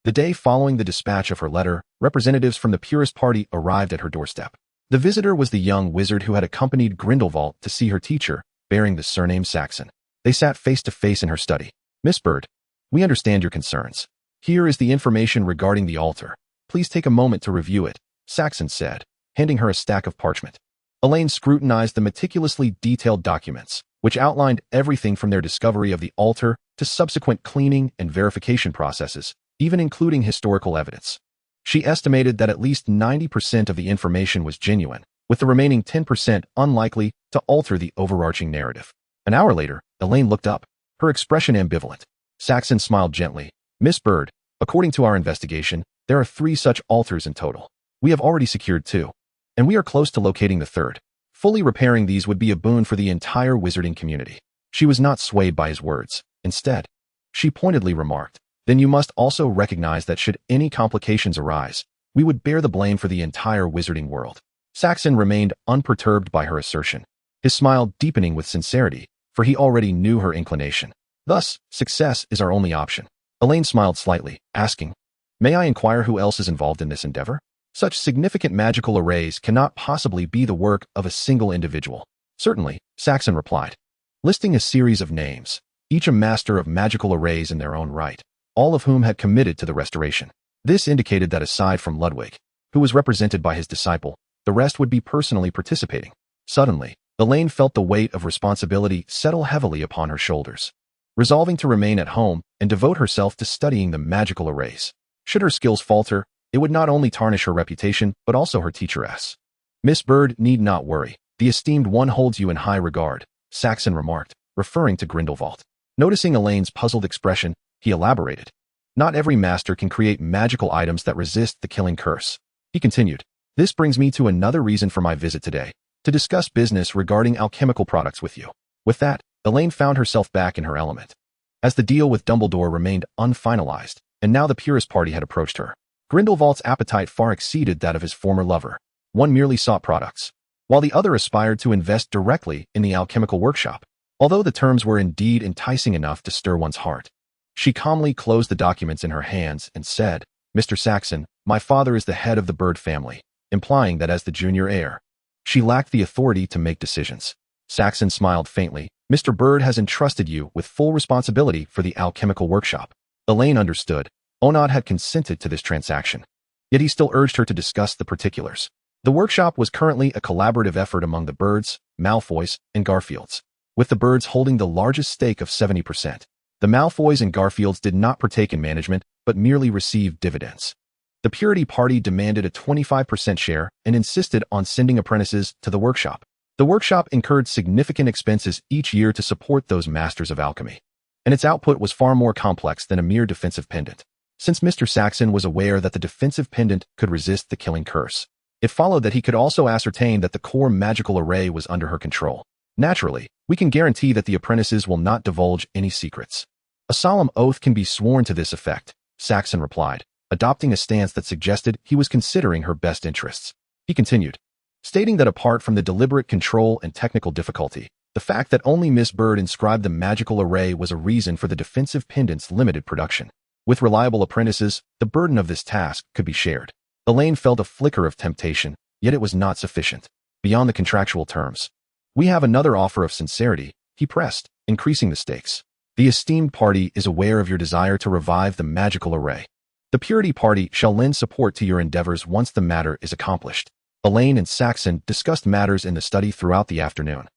The day following the dispatch of her letter, representatives from the Purist Party arrived at her doorstep. The visitor was the young wizard who had accompanied Grindelwald to see her teacher, bearing the surname Saxon. They sat face to face in her study. "Miss Bird, we understand your concerns. Here is the information regarding the altar. Please take a moment to review it," Saxon said, handing her a stack of parchment. Elaine scrutinized the meticulously detailed documents, which outlined everything from their discovery of the altar to subsequent cleaning and verification processes, even including historical evidence. She estimated that at least 90% of the information was genuine, with the remaining 10% unlikely to alter the overarching narrative. An hour later, Elaine looked up, her expression ambivalent. Saxon smiled gently. "Miss Bird, according to our investigation, there are 3 such altars in total. We have already secured 2, and we are close to locating the 3rd. Fully repairing these would be a boon for the entire wizarding community." She was not swayed by his words. Instead, she pointedly remarked, "Then you must also recognize that should any complications arise, we would bear the blame for the entire wizarding world." Saxon remained unperturbed by her assertion, his smile deepening with sincerity, for he already knew her inclination. "Thus, success is our only option." Elaine smiled slightly, asking, "May I inquire who else is involved in this endeavor? Such significant magical arrays cannot possibly be the work of a single individual." "Certainly," Saxon replied, listing a series of names, each a master of magical arrays in their own right, all of whom had committed to the restoration. This indicated that aside from Ludwig, who was represented by his disciple, the rest would be personally participating. Suddenly, Elaine felt the weight of responsibility settle heavily upon her shoulders. Resolving to remain at home and devote herself to studying the magical arrays. Should her skills falter, it would not only tarnish her reputation, but also her teacheress. "Miss Bird need not worry. The esteemed one holds you in high regard," Saxon remarked, referring to Grindelwald. Noticing Elaine's puzzled expression, he elaborated. "Not every master can create magical items that resist the killing curse." He continued, "This brings me to another reason for my visit today, to discuss business regarding alchemical products with you." With that, Elaine found herself back in her element. As the deal with Dumbledore remained unfinalized, and now the Purist Party had approached her, Grindelwald's appetite far exceeded that of his former lover. One merely sought products, while the other aspired to invest directly in the alchemical workshop. Although the terms were indeed enticing enough to stir one's heart, she calmly closed the documents in her hands and said, "Mr. Saxon, My father is the head of the Bird family, implying that as the junior heir, she lacked the authority to make decisions. Saxon smiled faintly. Mr. Bird has entrusted you with full responsibility for the alchemical workshop. Elaine understood. Onad had consented to this transaction. Yet he still urged her to discuss the particulars. The workshop was currently a collaborative effort among the Birds, Malfoys, and Garfields, with the Birds holding the largest stake of 70%. The Malfoys and Garfields did not partake in management, but merely received dividends. The Purity Party demanded a 25% share and insisted on sending apprentices to the workshop. The workshop incurred significant expenses each year to support those masters of alchemy, and its output was far more complex than a mere defensive pendant. Since Mr. Saxon was aware that the defensive pendant could resist the killing curse, it followed that he could also ascertain that the core magical array was under her control. Naturally, we can guarantee that the apprentices will not divulge any secrets. A solemn oath can be sworn to this effect, Saxon replied, adopting a stance that suggested he was considering her best interests. He continued, stating that apart from the deliberate control and technical difficulty, the fact that only Miss Bird inscribed the magical array was a reason for the defensive pendant's limited production. With reliable apprentices, the burden of this task could be shared. Elaine felt a flicker of temptation, yet it was not sufficient. Beyond the contractual terms, we have another offer of sincerity, he pressed, increasing the stakes. The esteemed party is aware of your desire to revive the magical array. The Purity Party shall lend support to your endeavors once the matter is accomplished. Elaine and Saxon discussed matters in the study throughout the afternoon,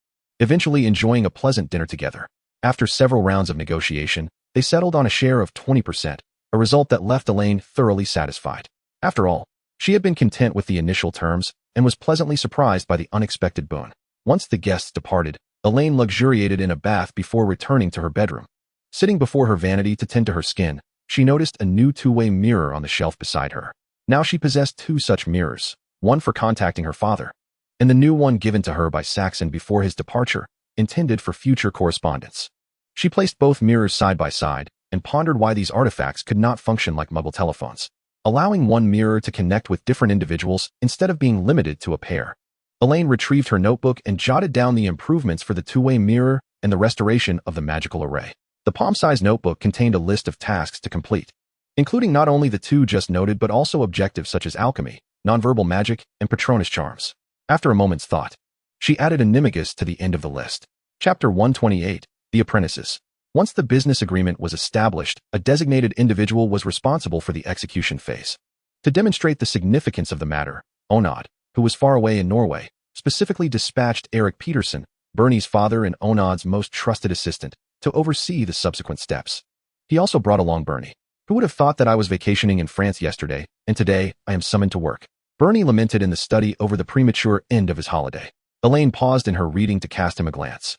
eventually enjoying a pleasant dinner together. After several rounds of negotiation, they settled on a share of 20%, a result that left Elaine thoroughly satisfied. After all, she had been content with the initial terms and was pleasantly surprised by the unexpected boon. Once the guests departed, Elaine luxuriated in a bath before returning to her bedroom. Sitting before her vanity to tend to her skin, she noticed a new two-way mirror on the shelf beside her. Now she possessed two such mirrors, one for contacting her father, and the new one given to her by Saxon before his departure, intended for future correspondence. She placed both mirrors side by side and pondered why these artifacts could not function like mobile telephones, allowing one mirror to connect with different individuals instead of being limited to a pair. Elaine retrieved her notebook and jotted down the improvements for the two-way mirror and the restoration of the magical array. The palm-sized notebook contained a list of tasks to complete, including not only the two just noted but also objectives such as alchemy, nonverbal magic, and Patronus charms. After a moment's thought, she added Animagus to the end of the list. Chapter 128, The Apprentices. Once the business agreement was established, a designated individual was responsible for the execution phase. To demonstrate the significance of the matter, Onad, who was far away in Norway, specifically dispatched Eric Peterson, Bernie's father and Onad's most trusted assistant, to oversee the subsequent steps. He also brought along Bernie. Who would have thought that I was vacationing in France yesterday, and today I am summoned to work? Bernie lamented in the study over the premature end of his holiday. Elaine paused in her reading to cast him a glance,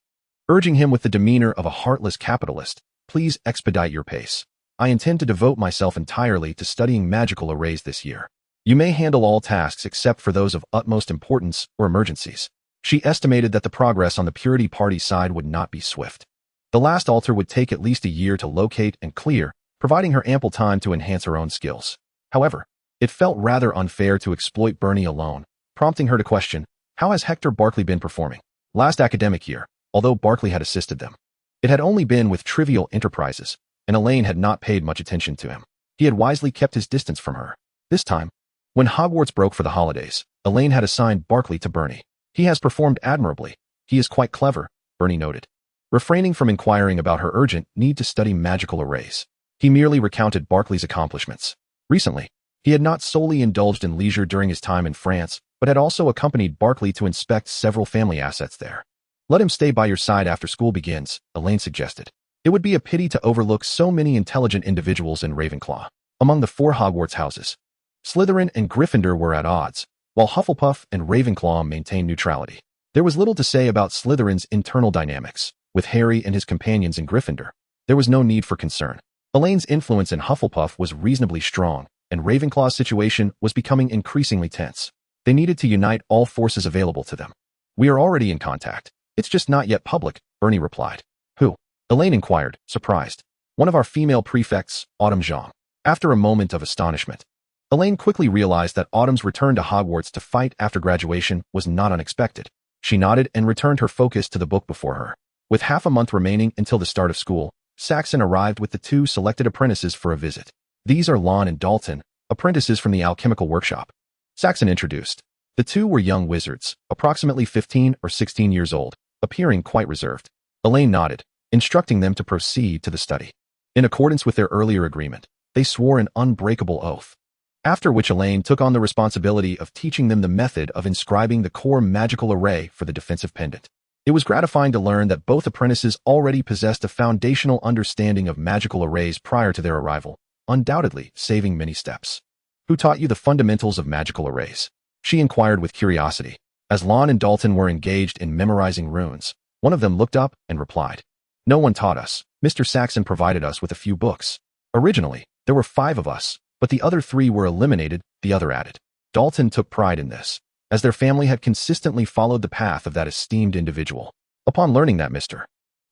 urging him with the demeanor of a heartless capitalist, please expedite your pace. I intend to devote myself entirely to studying magical arrays this year. You may handle all tasks except for those of utmost importance or emergencies. She estimated that the progress on the Purity Party side would not be swift. The last altar would take at least a year to locate and clear, providing her ample time to enhance her own skills. However, it felt rather unfair to exploit Bernie alone, prompting her to question, how has Hector Barkley been performing? Last academic year, although Barkley had assisted them, it had only been with trivial enterprises, and Elaine had not paid much attention to him. He had wisely kept his distance from her. This time, when Hogwarts broke for the holidays, Elaine had assigned Barkley to Bernie. He has performed admirably. He is quite clever, Bernie noted, refraining from inquiring about her urgent need to study magical arrays. He merely recounted Barkley's accomplishments. Recently, he had not solely indulged in leisure during his time in France, but had also accompanied Barkley to inspect several family assets there. Let him stay by your side after school begins, Elaine suggested. It would be a pity to overlook so many intelligent individuals in Ravenclaw. Among the 4 Hogwarts houses, Slytherin and Gryffindor were at odds, while Hufflepuff and Ravenclaw maintained neutrality. There was little to say about Slytherin's internal dynamics. With Harry and his companions in Gryffindor, there was no need for concern. Elaine's influence in Hufflepuff was reasonably strong, and Ravenclaw's situation was becoming increasingly tense. They needed to unite all forces available to them. We are already in contact. It's just not yet public, Bernie replied. Who? Elaine inquired, surprised. One of our female prefects, Autumn Zhang. After a moment of astonishment, Elaine quickly realized that Autumn's return to Hogwarts to fight after graduation was not unexpected. She nodded and returned her focus to the book before her. With half a month remaining until the start of school, Saxon arrived with the 2 selected apprentices for a visit. These are Lon and Dalton, apprentices from the alchemical workshop. Saxon introduced. The two were young wizards, approximately 15 or 16 years old, appearing quite reserved. Elaine nodded, instructing them to proceed to the study. In accordance with their earlier agreement, they swore an unbreakable oath. After which Elaine took on the responsibility of teaching them the method of inscribing the core magical array for the defensive pendant. It was gratifying to learn that both apprentices already possessed a foundational understanding of magical arrays prior to their arrival, undoubtedly saving many steps. Who taught you the fundamentals of magical arrays? She inquired with curiosity. As Lon and Dalton were engaged in memorizing runes, one of them looked up and replied, "No one taught us. Mr. Saxon provided us with a few books. Originally, there were 5 of us, but the other 3 were eliminated," the other added. Dalton took pride in this, as their family had consistently followed the path of that esteemed individual. Upon learning that Mr.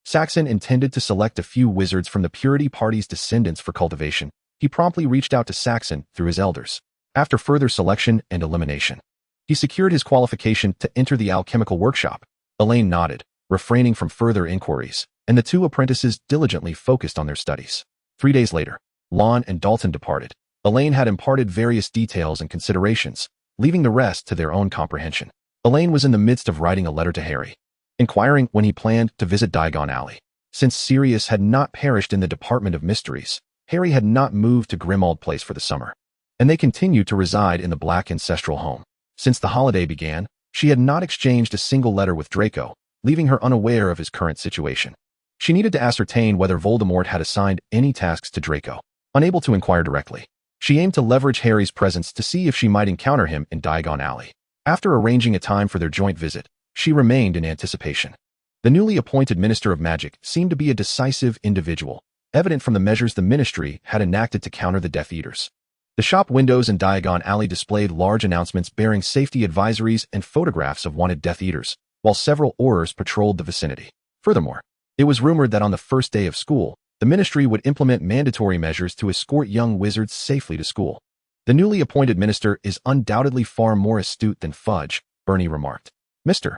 Saxon intended to select a few wizards from the Purity Party's descendants for cultivation, he promptly reached out to Saxon through his elders. After further selection and elimination, he secured his qualification to enter the alchemical workshop. Elaine nodded, refraining from further inquiries, and the 2 apprentices diligently focused on their studies. 3 days later, Lon and Dalton departed. Elaine had imparted various details and considerations, leaving the rest to their own comprehension. Elaine was in the midst of writing a letter to Harry, inquiring when he planned to visit Diagon Alley. Since Sirius had not perished in the Department of Mysteries, Harry had not moved to Grimmauld Place for the summer, and they continued to reside in the Black ancestral home. Since the holiday began, she had not exchanged a single letter with Draco, leaving her unaware of his current situation. She needed to ascertain whether Voldemort had assigned any tasks to Draco. Unable to inquire directly, she aimed to leverage Harry's presence to see if she might encounter him in Diagon Alley. After arranging a time for their joint visit, she remained in anticipation. The newly appointed Minister of Magic seemed to be a decisive individual, evident from the measures the Ministry had enacted to counter the Death Eaters. The shop windows in Diagon Alley displayed large announcements bearing safety advisories and photographs of wanted Death Eaters, while several Aurors patrolled the vicinity. Furthermore, it was rumored that on the first day of school, the Ministry would implement mandatory measures to escort young wizards safely to school. The newly appointed minister is undoubtedly far more astute than Fudge, Bernie remarked. Mr.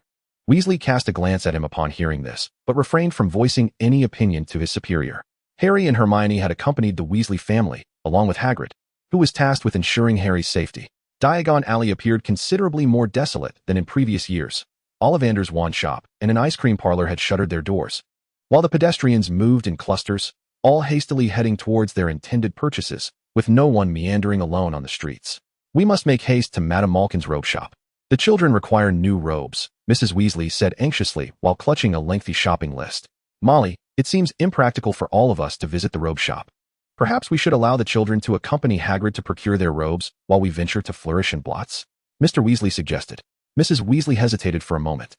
Weasley cast a glance at him upon hearing this, but refrained from voicing any opinion to his superior. Harry and Hermione had accompanied the Weasley family, along with Hagrid, who was tasked with ensuring Harry's safety. Diagon Alley appeared considerably more desolate than in previous years. Ollivander's wand shop and an ice cream parlor had shuttered their doors, while the pedestrians moved in clusters, all hastily heading towards their intended purchases, with no one meandering alone on the streets. "We must make haste to Madame Malkin's robe shop. The children require new robes," Mrs. Weasley said anxiously while clutching a lengthy shopping list. "Molly, it seems impractical for all of us to visit the robe shop. Perhaps we should allow the children to accompany Hagrid to procure their robes while we venture to Flourish and Blots," Mr. Weasley suggested. Mrs. Weasley hesitated for a moment.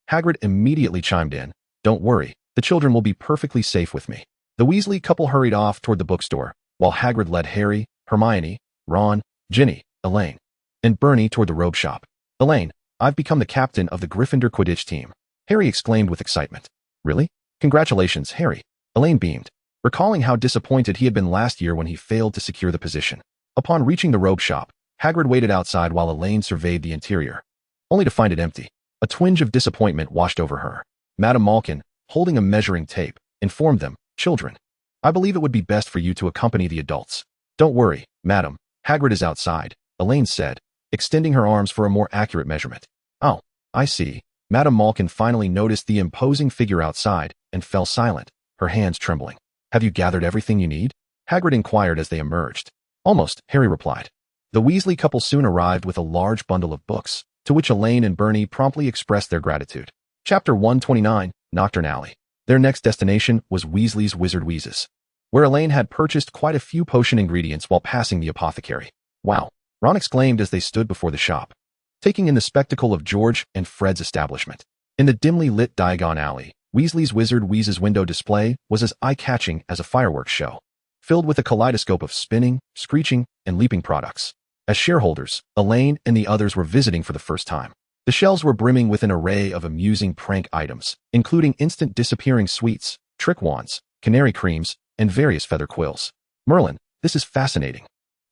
Hagrid immediately chimed in, "Don't worry, the children will be perfectly safe with me." The Weasley couple hurried off toward the bookstore, while Hagrid led Harry, Hermione, Ron, Ginny, Elaine, and Bernie toward the robe shop. "Elaine, I've become the captain of the Gryffindor Quidditch team," Harry exclaimed with excitement. "Really? Congratulations, Harry." Elaine beamed, recalling how disappointed he had been last year when he failed to secure the position. Upon reaching the robe shop, Hagrid waited outside while Elaine surveyed the interior, only to find it empty. A twinge of disappointment washed over her. Madame Malkin, holding a measuring tape, informed them, "Children, I believe it would be best for you to accompany the adults." "Don't worry, madam, Hagrid is outside," Elaine said, extending her arms for a more accurate measurement. "Oh, I see." Madame Malkin finally noticed the imposing figure outside and fell silent, her hands trembling. "Have you gathered everything you need?" Hagrid inquired as they emerged. "Almost," Harry replied. The Weasley couple soon arrived with a large bundle of books, to which Elaine and Bernie promptly expressed their gratitude. Chapter 129, Nocturne Alley. Their next destination was Weasley's Wizard Wheezes, where Elaine had purchased quite a few potion ingredients while passing the apothecary. "Wow," Ron exclaimed as they stood before the shop, taking in the spectacle of George and Fred's establishment. In the dimly lit Diagon Alley, Weasley's Wizard Wheezes window display was as eye-catching as a fireworks show, filled with a kaleidoscope of spinning, screeching, and leaping products. As shareholders, Elaine and the others were visiting for the first time. The shelves were brimming with an array of amusing prank items, including instant disappearing sweets, trick wands, canary creams, and various feather quills. "Merlin, this is fascinating."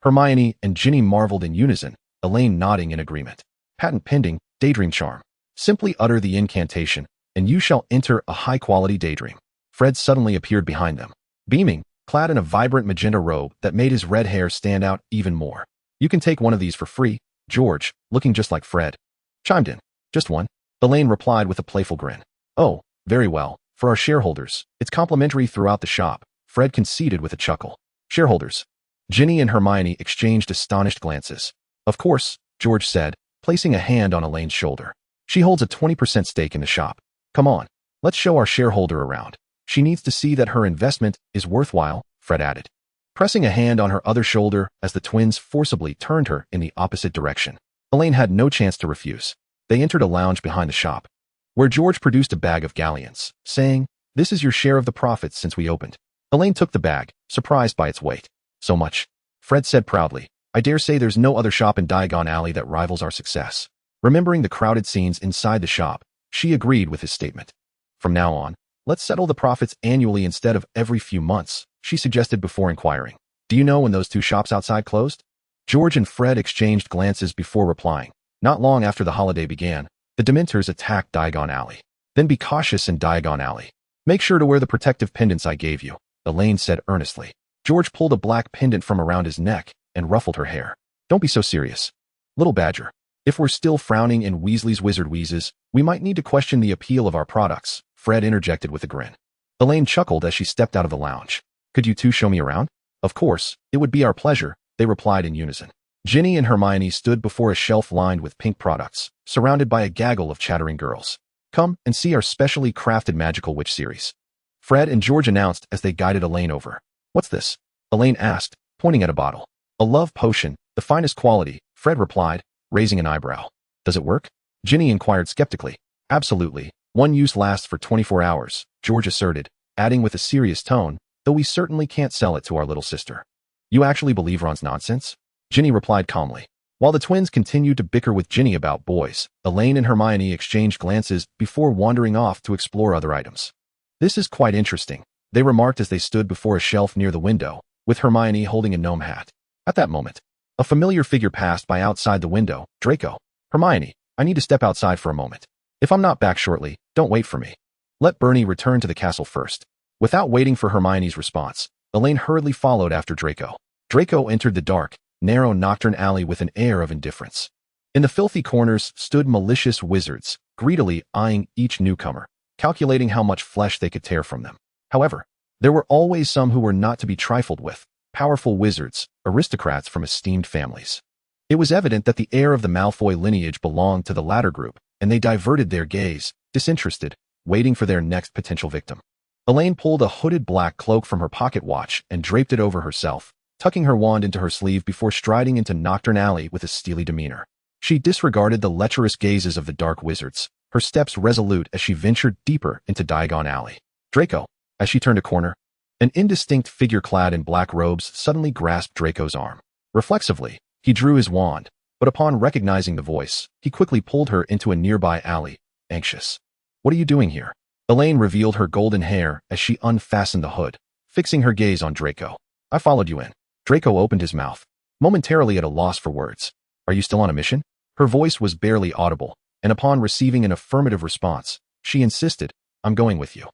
Hermione and Ginny marveled in unison, Elaine nodding in agreement. "Patent pending, daydream charm. Simply utter the incantation, and you shall enter a high-quality daydream." Fred suddenly appeared behind them, beaming, clad in a vibrant magenta robe that made his red hair stand out even more. You can take one of these for free. George, looking just like Fred, chimed in. Just one? Elaine replied with a playful grin. Oh, very well. For our shareholders, it's complimentary throughout the shop, Fred conceded with a chuckle. Shareholders. Ginny and Hermione exchanged astonished glances. Of course, George said, placing a hand on Elaine's shoulder. She holds a 20% stake in the shop. Come on, let's show our shareholder around. She needs to see that her investment is worthwhile, Fred added, pressing a hand on her other shoulder as the twins forcibly turned her in the opposite direction. Elaine had no chance to refuse. They entered a lounge behind the shop, where George produced a bag of galleons, saying, "This is your share of the profits since we opened." Elaine took the bag, surprised by its weight. So much, Fred said proudly. I dare say there's no other shop in Diagon Alley that rivals our success. Remembering the crowded scenes inside the shop, she agreed with his statement. From now on, let's settle the profits annually instead of every few months, she suggested before inquiring. Do you know when those two shops outside closed? George and Fred exchanged glances before replying. Not long after the holiday began, the Dementors attacked Diagon Alley. Then be cautious in Diagon Alley. Make sure to wear the protective pendants I gave you, Elaine said earnestly. George pulled a black pendant from around his neck and ruffled her hair. Don't be so serious, little badger. If we're still frowning in Weasley's wizard wheezes, we might need to question the appeal of our products, Fred interjected with a grin. Elaine chuckled as she stepped out of the lounge. Could you two show me around? Of course, it would be our pleasure, they replied in unison. Ginny and Hermione stood before a shelf lined with pink products, surrounded by a gaggle of chattering girls. Come and see our specially crafted Magical Witch series, Fred and George announced as they guided Elaine over. What's this? Elaine asked, pointing at a bottle. A love potion, the finest quality, Fred replied, raising an eyebrow. Does it work? Ginny inquired skeptically. Absolutely. One use lasts for 24 hours, George asserted, adding with a serious tone, though we certainly can't sell it to our little sister. You actually believe Ron's nonsense? Ginny replied calmly. While the twins continued to bicker with Ginny about boys, Elaine and Hermione exchanged glances before wandering off to explore other items. This is quite interesting, they remarked as they stood before a shelf near the window, with Hermione holding a gnome hat. At that moment, a familiar figure passed by outside the window. Draco. Hermione, I need to step outside for a moment. If I'm not back shortly, don't wait for me. Let Bernie return to the castle first. Without waiting for Hermione's response, Elaine hurriedly followed after Draco. Draco entered the dark, narrow nocturne alley with an air of indifference. In the filthy corners stood malicious wizards, greedily eyeing each newcomer, calculating how much flesh they could tear from them. However, there were always some who were not to be trifled with, powerful wizards, aristocrats from esteemed families. It was evident that the heir of the Malfoy lineage belonged to the latter group, and they diverted their gaze, disinterested, waiting for their next potential victim. Elaine pulled a hooded black cloak from her pocket watch and draped it over herself, tucking her wand into her sleeve before striding into Nocturne Alley with a steely demeanor. She disregarded the lecherous gazes of the dark wizards, her steps resolute as she ventured deeper into Diagon Alley. Draco. As she turned a corner, an indistinct figure clad in black robes suddenly grasped Draco's arm. Reflexively, he drew his wand, but upon recognizing the voice, he quickly pulled her into a nearby alley, anxious. What are you doing here? Elaine revealed her golden hair as she unfastened the hood, fixing her gaze on Draco. I followed you in. Draco opened his mouth, momentarily at a loss for words. Are you still on a mission? Her voice was barely audible, and upon receiving an affirmative response, she insisted, I'm going with you.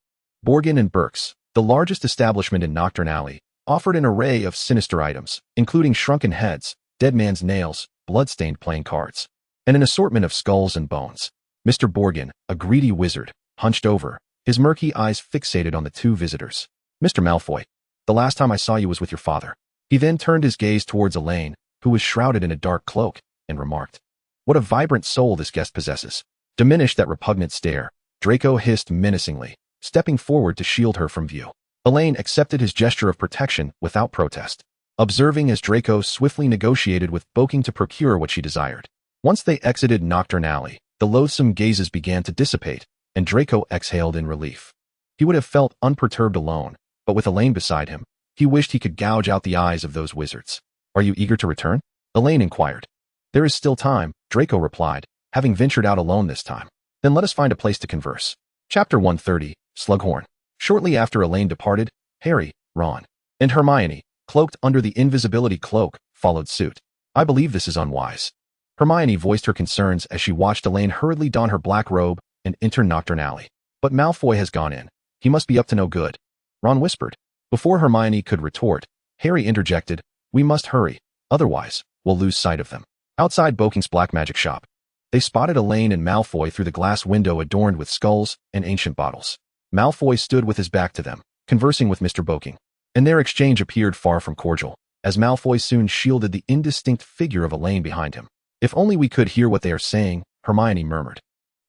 Borgin and Burke's, the largest establishment in Nocturne Alley, offered an array of sinister items, including shrunken heads, dead man's nails, blood-stained playing cards, and an assortment of skulls and bones. Mr. Borgin, a greedy wizard, hunched over, his murky eyes fixated on the two visitors. Mr. Malfoy, the last time I saw you was with your father. He then turned his gaze towards Elaine, who was shrouded in a dark cloak, and remarked, what a vibrant soul this guest possesses. Diminished that repugnant stare, Draco hissed menacingly, stepping forward to shield her from view. Elaine accepted his gesture of protection without protest, observing as Draco swiftly negotiated with Boking to procure what she desired. Once they exited Nocturne Alley, the loathsome gazes began to dissipate, and Draco exhaled in relief. He would have felt unperturbed alone, but with Elaine beside him, he wished he could gouge out the eyes of those wizards. Are you eager to return? Elaine inquired. There is still time, Draco replied, having ventured out alone this time. Then let us find a place to converse. Chapter 130, Slughorn. Shortly after Elaine departed, Harry, Ron, and Hermione, cloaked under the invisibility cloak, followed suit. I believe this is unwise. Hermione voiced her concerns as she watched Elaine hurriedly don her black robe and enter Nocturne Alley. But Malfoy has gone in. He must be up to no good. Ron whispered. Before Hermione could retort, Harry interjected, we must hurry, otherwise, we'll lose sight of them. Outside Boking's black magic shop, they spotted Elaine and Malfoy through the glass window adorned with skulls and ancient bottles. Malfoy stood with his back to them, conversing with Mr. Boking, and their exchange appeared far from cordial, as Malfoy soon shielded the indistinct figure of Elaine behind him. If only we could hear what they are saying, Hermione murmured.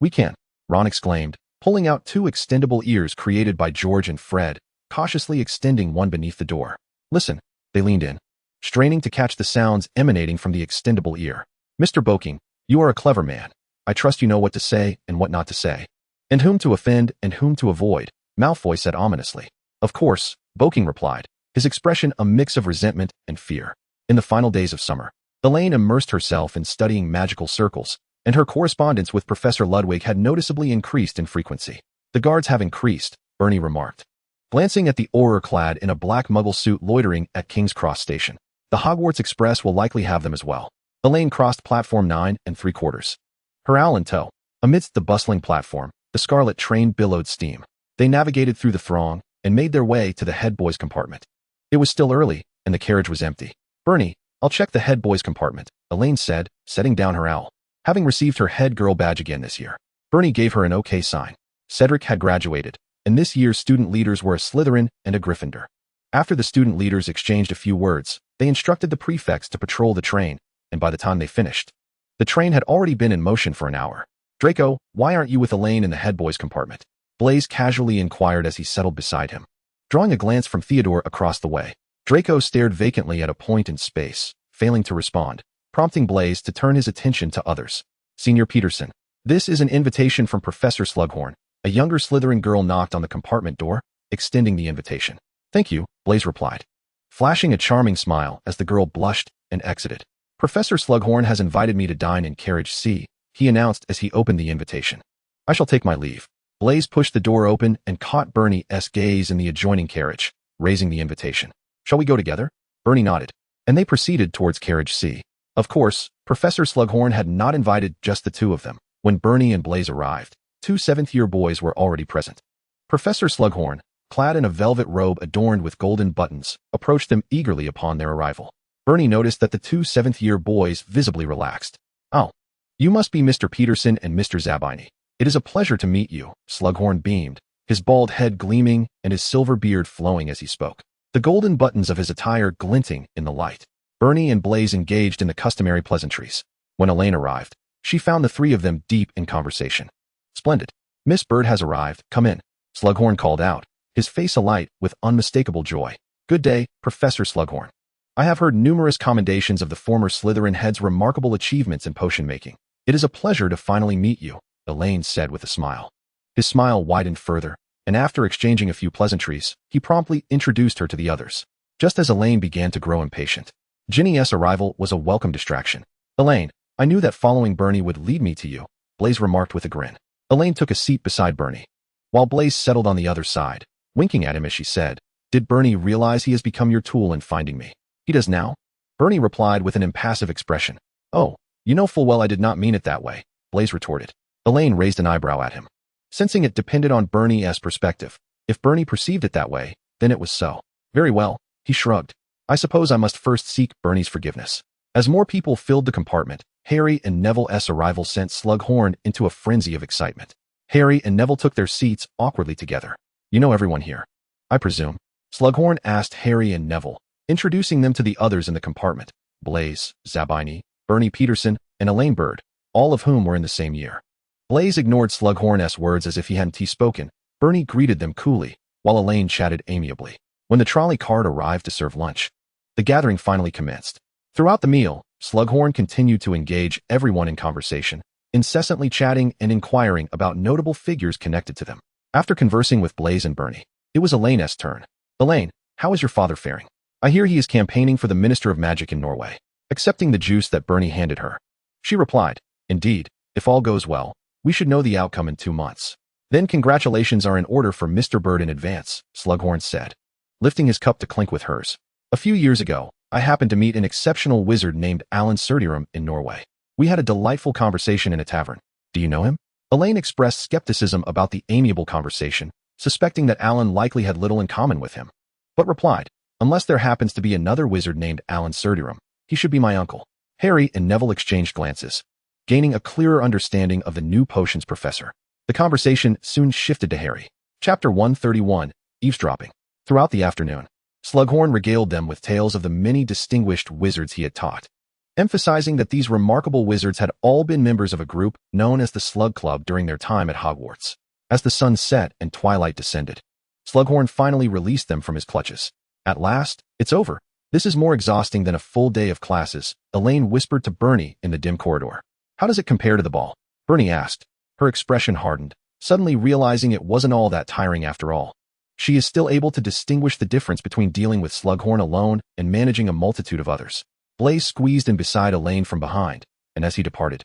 We can, Ron exclaimed, pulling out 2 extendable ears created by George and Fred, cautiously extending one beneath the door. Listen, they leaned in, straining to catch the sounds emanating from the extendable ear. Mr. Boking, you are a clever man. I trust you know what to say and what not to say, and whom to offend and whom to avoid, Malfoy said ominously. Of course, Boking replied, his expression a mix of resentment and fear. In the final days of summer, Elaine immersed herself in studying magical circles, and her correspondence with Professor Ludwig had noticeably increased in frequency. The guards have increased, Bernie remarked, glancing at the Auror clad in a black muggle suit loitering at King's Cross Station. The Hogwarts Express will likely have them as well. Elaine crossed platform 9 3/4, her owl in tow. Amidst the bustling platform, the Scarlet train billowed steam. They navigated through the throng and made their way to the head boys' compartment. It was still early, and the carriage was empty. Bernie, I'll check the head boys' compartment, Elaine said, setting down her owl. Having received her head girl badge again this year, Bernie gave her an okay sign. Cedric had graduated, and this year's student leaders were a Slytherin and a Gryffindor. After the student leaders exchanged a few words, they instructed the prefects to patrol the train, and by the time they finished, the train had already been in motion for an hour. Draco, why aren't you with Elaine in the head boys' compartment? Blaise casually inquired as he settled beside him. Drawing a glance from Theodore across the way, Draco stared vacantly at a point in space, failing to respond, prompting Blaise to turn his attention to others. Senior Peterson, this is an invitation from Professor Slughorn. A younger Slytherin girl knocked on the compartment door, extending the invitation. Thank you, Blaise replied, flashing a charming smile as the girl blushed and exited. Professor Slughorn has invited me to dine in carriage C, he announced as he opened the invitation. I shall take my leave. Blaise pushed the door open and caught Bernie's gaze in the adjoining carriage, raising the invitation. Shall we go together? Bernie nodded, and they proceeded towards carriage C. Of course, Professor Slughorn had not invited just the two of them. When Bernie and Blaise arrived, 2 7th-year boys were already present. Professor Slughorn, clad in a velvet robe adorned with golden buttons, approached them eagerly upon their arrival. Bernie noticed that the 2 7th-year boys visibly relaxed. Oh, you must be Mr. Peterson and Mr. Zabini. It is a pleasure to meet you, Slughorn beamed, his bald head gleaming and his silver beard flowing as he spoke, the golden buttons of his attire glinting in the light. Bernie and Blaise engaged in the customary pleasantries. When Elaine arrived, she found the 3 of them deep in conversation. Splendid. Miss Bird has arrived, come in, Slughorn called out, his face alight with unmistakable joy. Good day, Professor Slughorn. I have heard numerous commendations of the former Slytherin head's remarkable achievements in potion making. It is a pleasure to finally meet you, Elaine said with a smile. His smile widened further, and after exchanging a few pleasantries, he promptly introduced her to the others. Just as Elaine began to grow impatient, Ginny's arrival was a welcome distraction. Elaine, I knew that following Bernie would lead me to you, Blaise remarked with a grin. Elaine took a seat beside Bernie, while Blaise settled on the other side, winking at him as she said, Did Bernie realize he has become your tool in finding me? He does now? Bernie replied with an impassive expression. Oh, you know full well I did not mean it that way, Blaise retorted. Elaine raised an eyebrow at him, sensing it depended on Bernie's perspective. If Bernie perceived it that way, then it was so. Very well, he shrugged. I suppose I must first seek Bernie's forgiveness. As more people filled the compartment, Harry and Neville's arrival sent Slughorn into a frenzy of excitement. Harry and Neville took their seats awkwardly together. You know everyone here, I presume? Slughorn asked Harry and Neville, introducing them to the others in the compartment, Blaise, Zabini, Bernie Peterson, and Elaine Bird, all of whom were in the same year. Blaise ignored Slughorn's words as if he hadn't spoken. Bernie greeted them coolly, while Elaine chatted amiably. When the trolley cart arrived to serve lunch, the gathering finally commenced. Throughout the meal, Slughorn continued to engage everyone in conversation, incessantly chatting and inquiring about notable figures connected to them. After conversing with Blaise and Bernie, it was Elaine's turn. Elaine, how is your father faring? I hear he is campaigning for the Minister of Magic in Norway. Accepting the juice that Bernie handed her, she replied, Indeed, if all goes well, we should know the outcome in 2 months. Then congratulations are in order for Mr. Bird in advance, Slughorn said, lifting his cup to clink with hers. A few years ago, I happened to meet an exceptional wizard named Alan Serdirum in Norway. We had a delightful conversation in a tavern. Do you know him? Elaine expressed skepticism about the amiable conversation, suspecting that Alan likely had little in common with him, but replied, Unless there happens to be another wizard named Alan Serdirum, he should be my uncle. Harry and Neville exchanged glances, gaining a clearer understanding of the new potions professor. The conversation soon shifted to Harry. Chapter 131, Eavesdropping. Throughout the afternoon, Slughorn regaled them with tales of the many distinguished wizards he had taught, emphasizing that these remarkable wizards had all been members of a group known as the Slug Club during their time at Hogwarts. As the sun set and twilight descended, Slughorn finally released them from his clutches. At last, it's over. This is more exhausting than a full day of classes, Elaine whispered to Bernie in the dim corridor. How does it compare to the ball? Bernie asked. Her expression hardened, suddenly realizing it wasn't all that tiring after all. She is still able to distinguish the difference between dealing with Slughorn alone and managing a multitude of others. Blaise squeezed in beside Elaine from behind, and as he departed,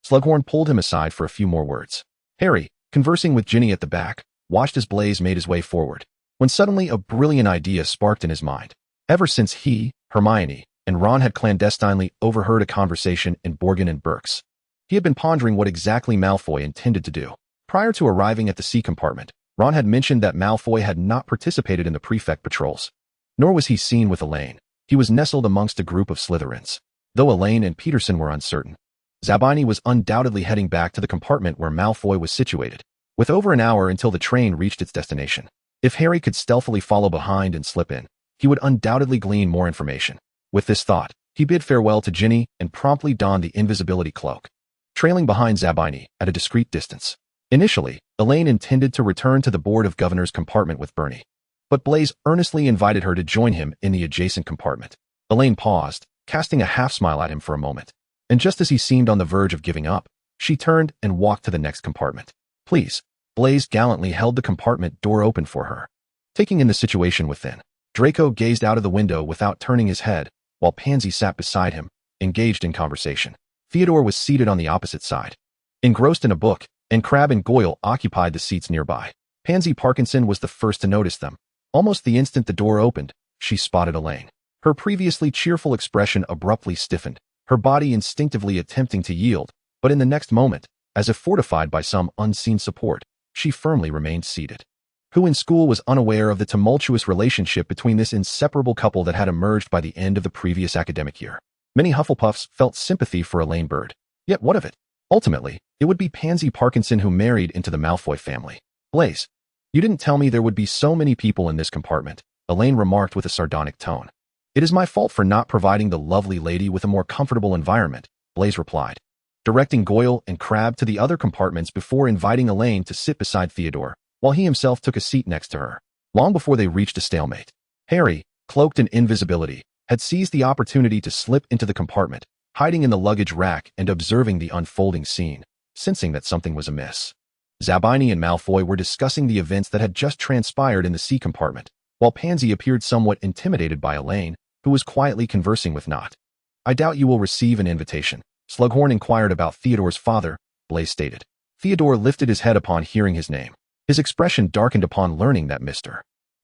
Slughorn pulled him aside for a few more words. Harry, conversing with Ginny at the back, watched as Blaise made his way forward, when suddenly a brilliant idea sparked in his mind. Ever since he, Hermione, and Ron had clandestinely overheard a conversation in Borgin and Burke's, he had been pondering what exactly Malfoy intended to do. Prior to arriving at the C compartment, Ron had mentioned that Malfoy had not participated in the prefect patrols. Nor was he seen with Elaine. He was nestled amongst a group of Slytherins. Though Elaine and Peterson were uncertain, Zabini was undoubtedly heading back to the compartment where Malfoy was situated, with over an hour until the train reached its destination. If Harry could stealthily follow behind and slip in, he would undoubtedly glean more information. With this thought, he bid farewell to Ginny and promptly donned the invisibility cloak, trailing behind Zabini at a discreet distance. Initially, Elaine intended to return to the Board of Governors compartment with Bernie, but Blaise earnestly invited her to join him in the adjacent compartment. Elaine paused, casting a half-smile at him for a moment, and just as he seemed on the verge of giving up, she turned and walked to the next compartment. Please. Blaise gallantly held the compartment door open for her. Taking in the situation within, Draco gazed out of the window without turning his head, while Pansy sat beside him, engaged in conversation. Theodore was seated on the opposite side, engrossed in a book, and Crabbe and Goyle occupied the seats nearby. Pansy Parkinson was the first to notice them. Almost the instant the door opened, she spotted Elaine. Her previously cheerful expression abruptly stiffened, her body instinctively attempting to yield, but in the next moment, as if fortified by some unseen support, she firmly remained seated. Who in school was unaware of the tumultuous relationship between this inseparable couple that had emerged by the end of the previous academic year? Many Hufflepuffs felt sympathy for Elaine Bird. Yet what of it? Ultimately, it would be Pansy Parkinson who married into the Malfoy family. Blaise, you didn't tell me there would be so many people in this compartment, Elaine remarked with a sardonic tone. It is my fault for not providing the lovely lady with a more comfortable environment, Blaise replied, directing Goyle and Crabbe to the other compartments before inviting Elaine to sit beside Theodore, while he himself took a seat next to her. Long before they reached a stalemate, Harry, cloaked in invisibility, had seized the opportunity to slip into the compartment, hiding in the luggage rack and observing the unfolding scene, sensing that something was amiss. Zabini and Malfoy were discussing the events that had just transpired in the C compartment, while Pansy appeared somewhat intimidated by Elaine, who was quietly conversing with Nott. I doubt you will receive an invitation, Slughorn inquired about Theodore's father, Blaise stated. Theodore lifted his head upon hearing his name. His expression darkened upon learning that Mr.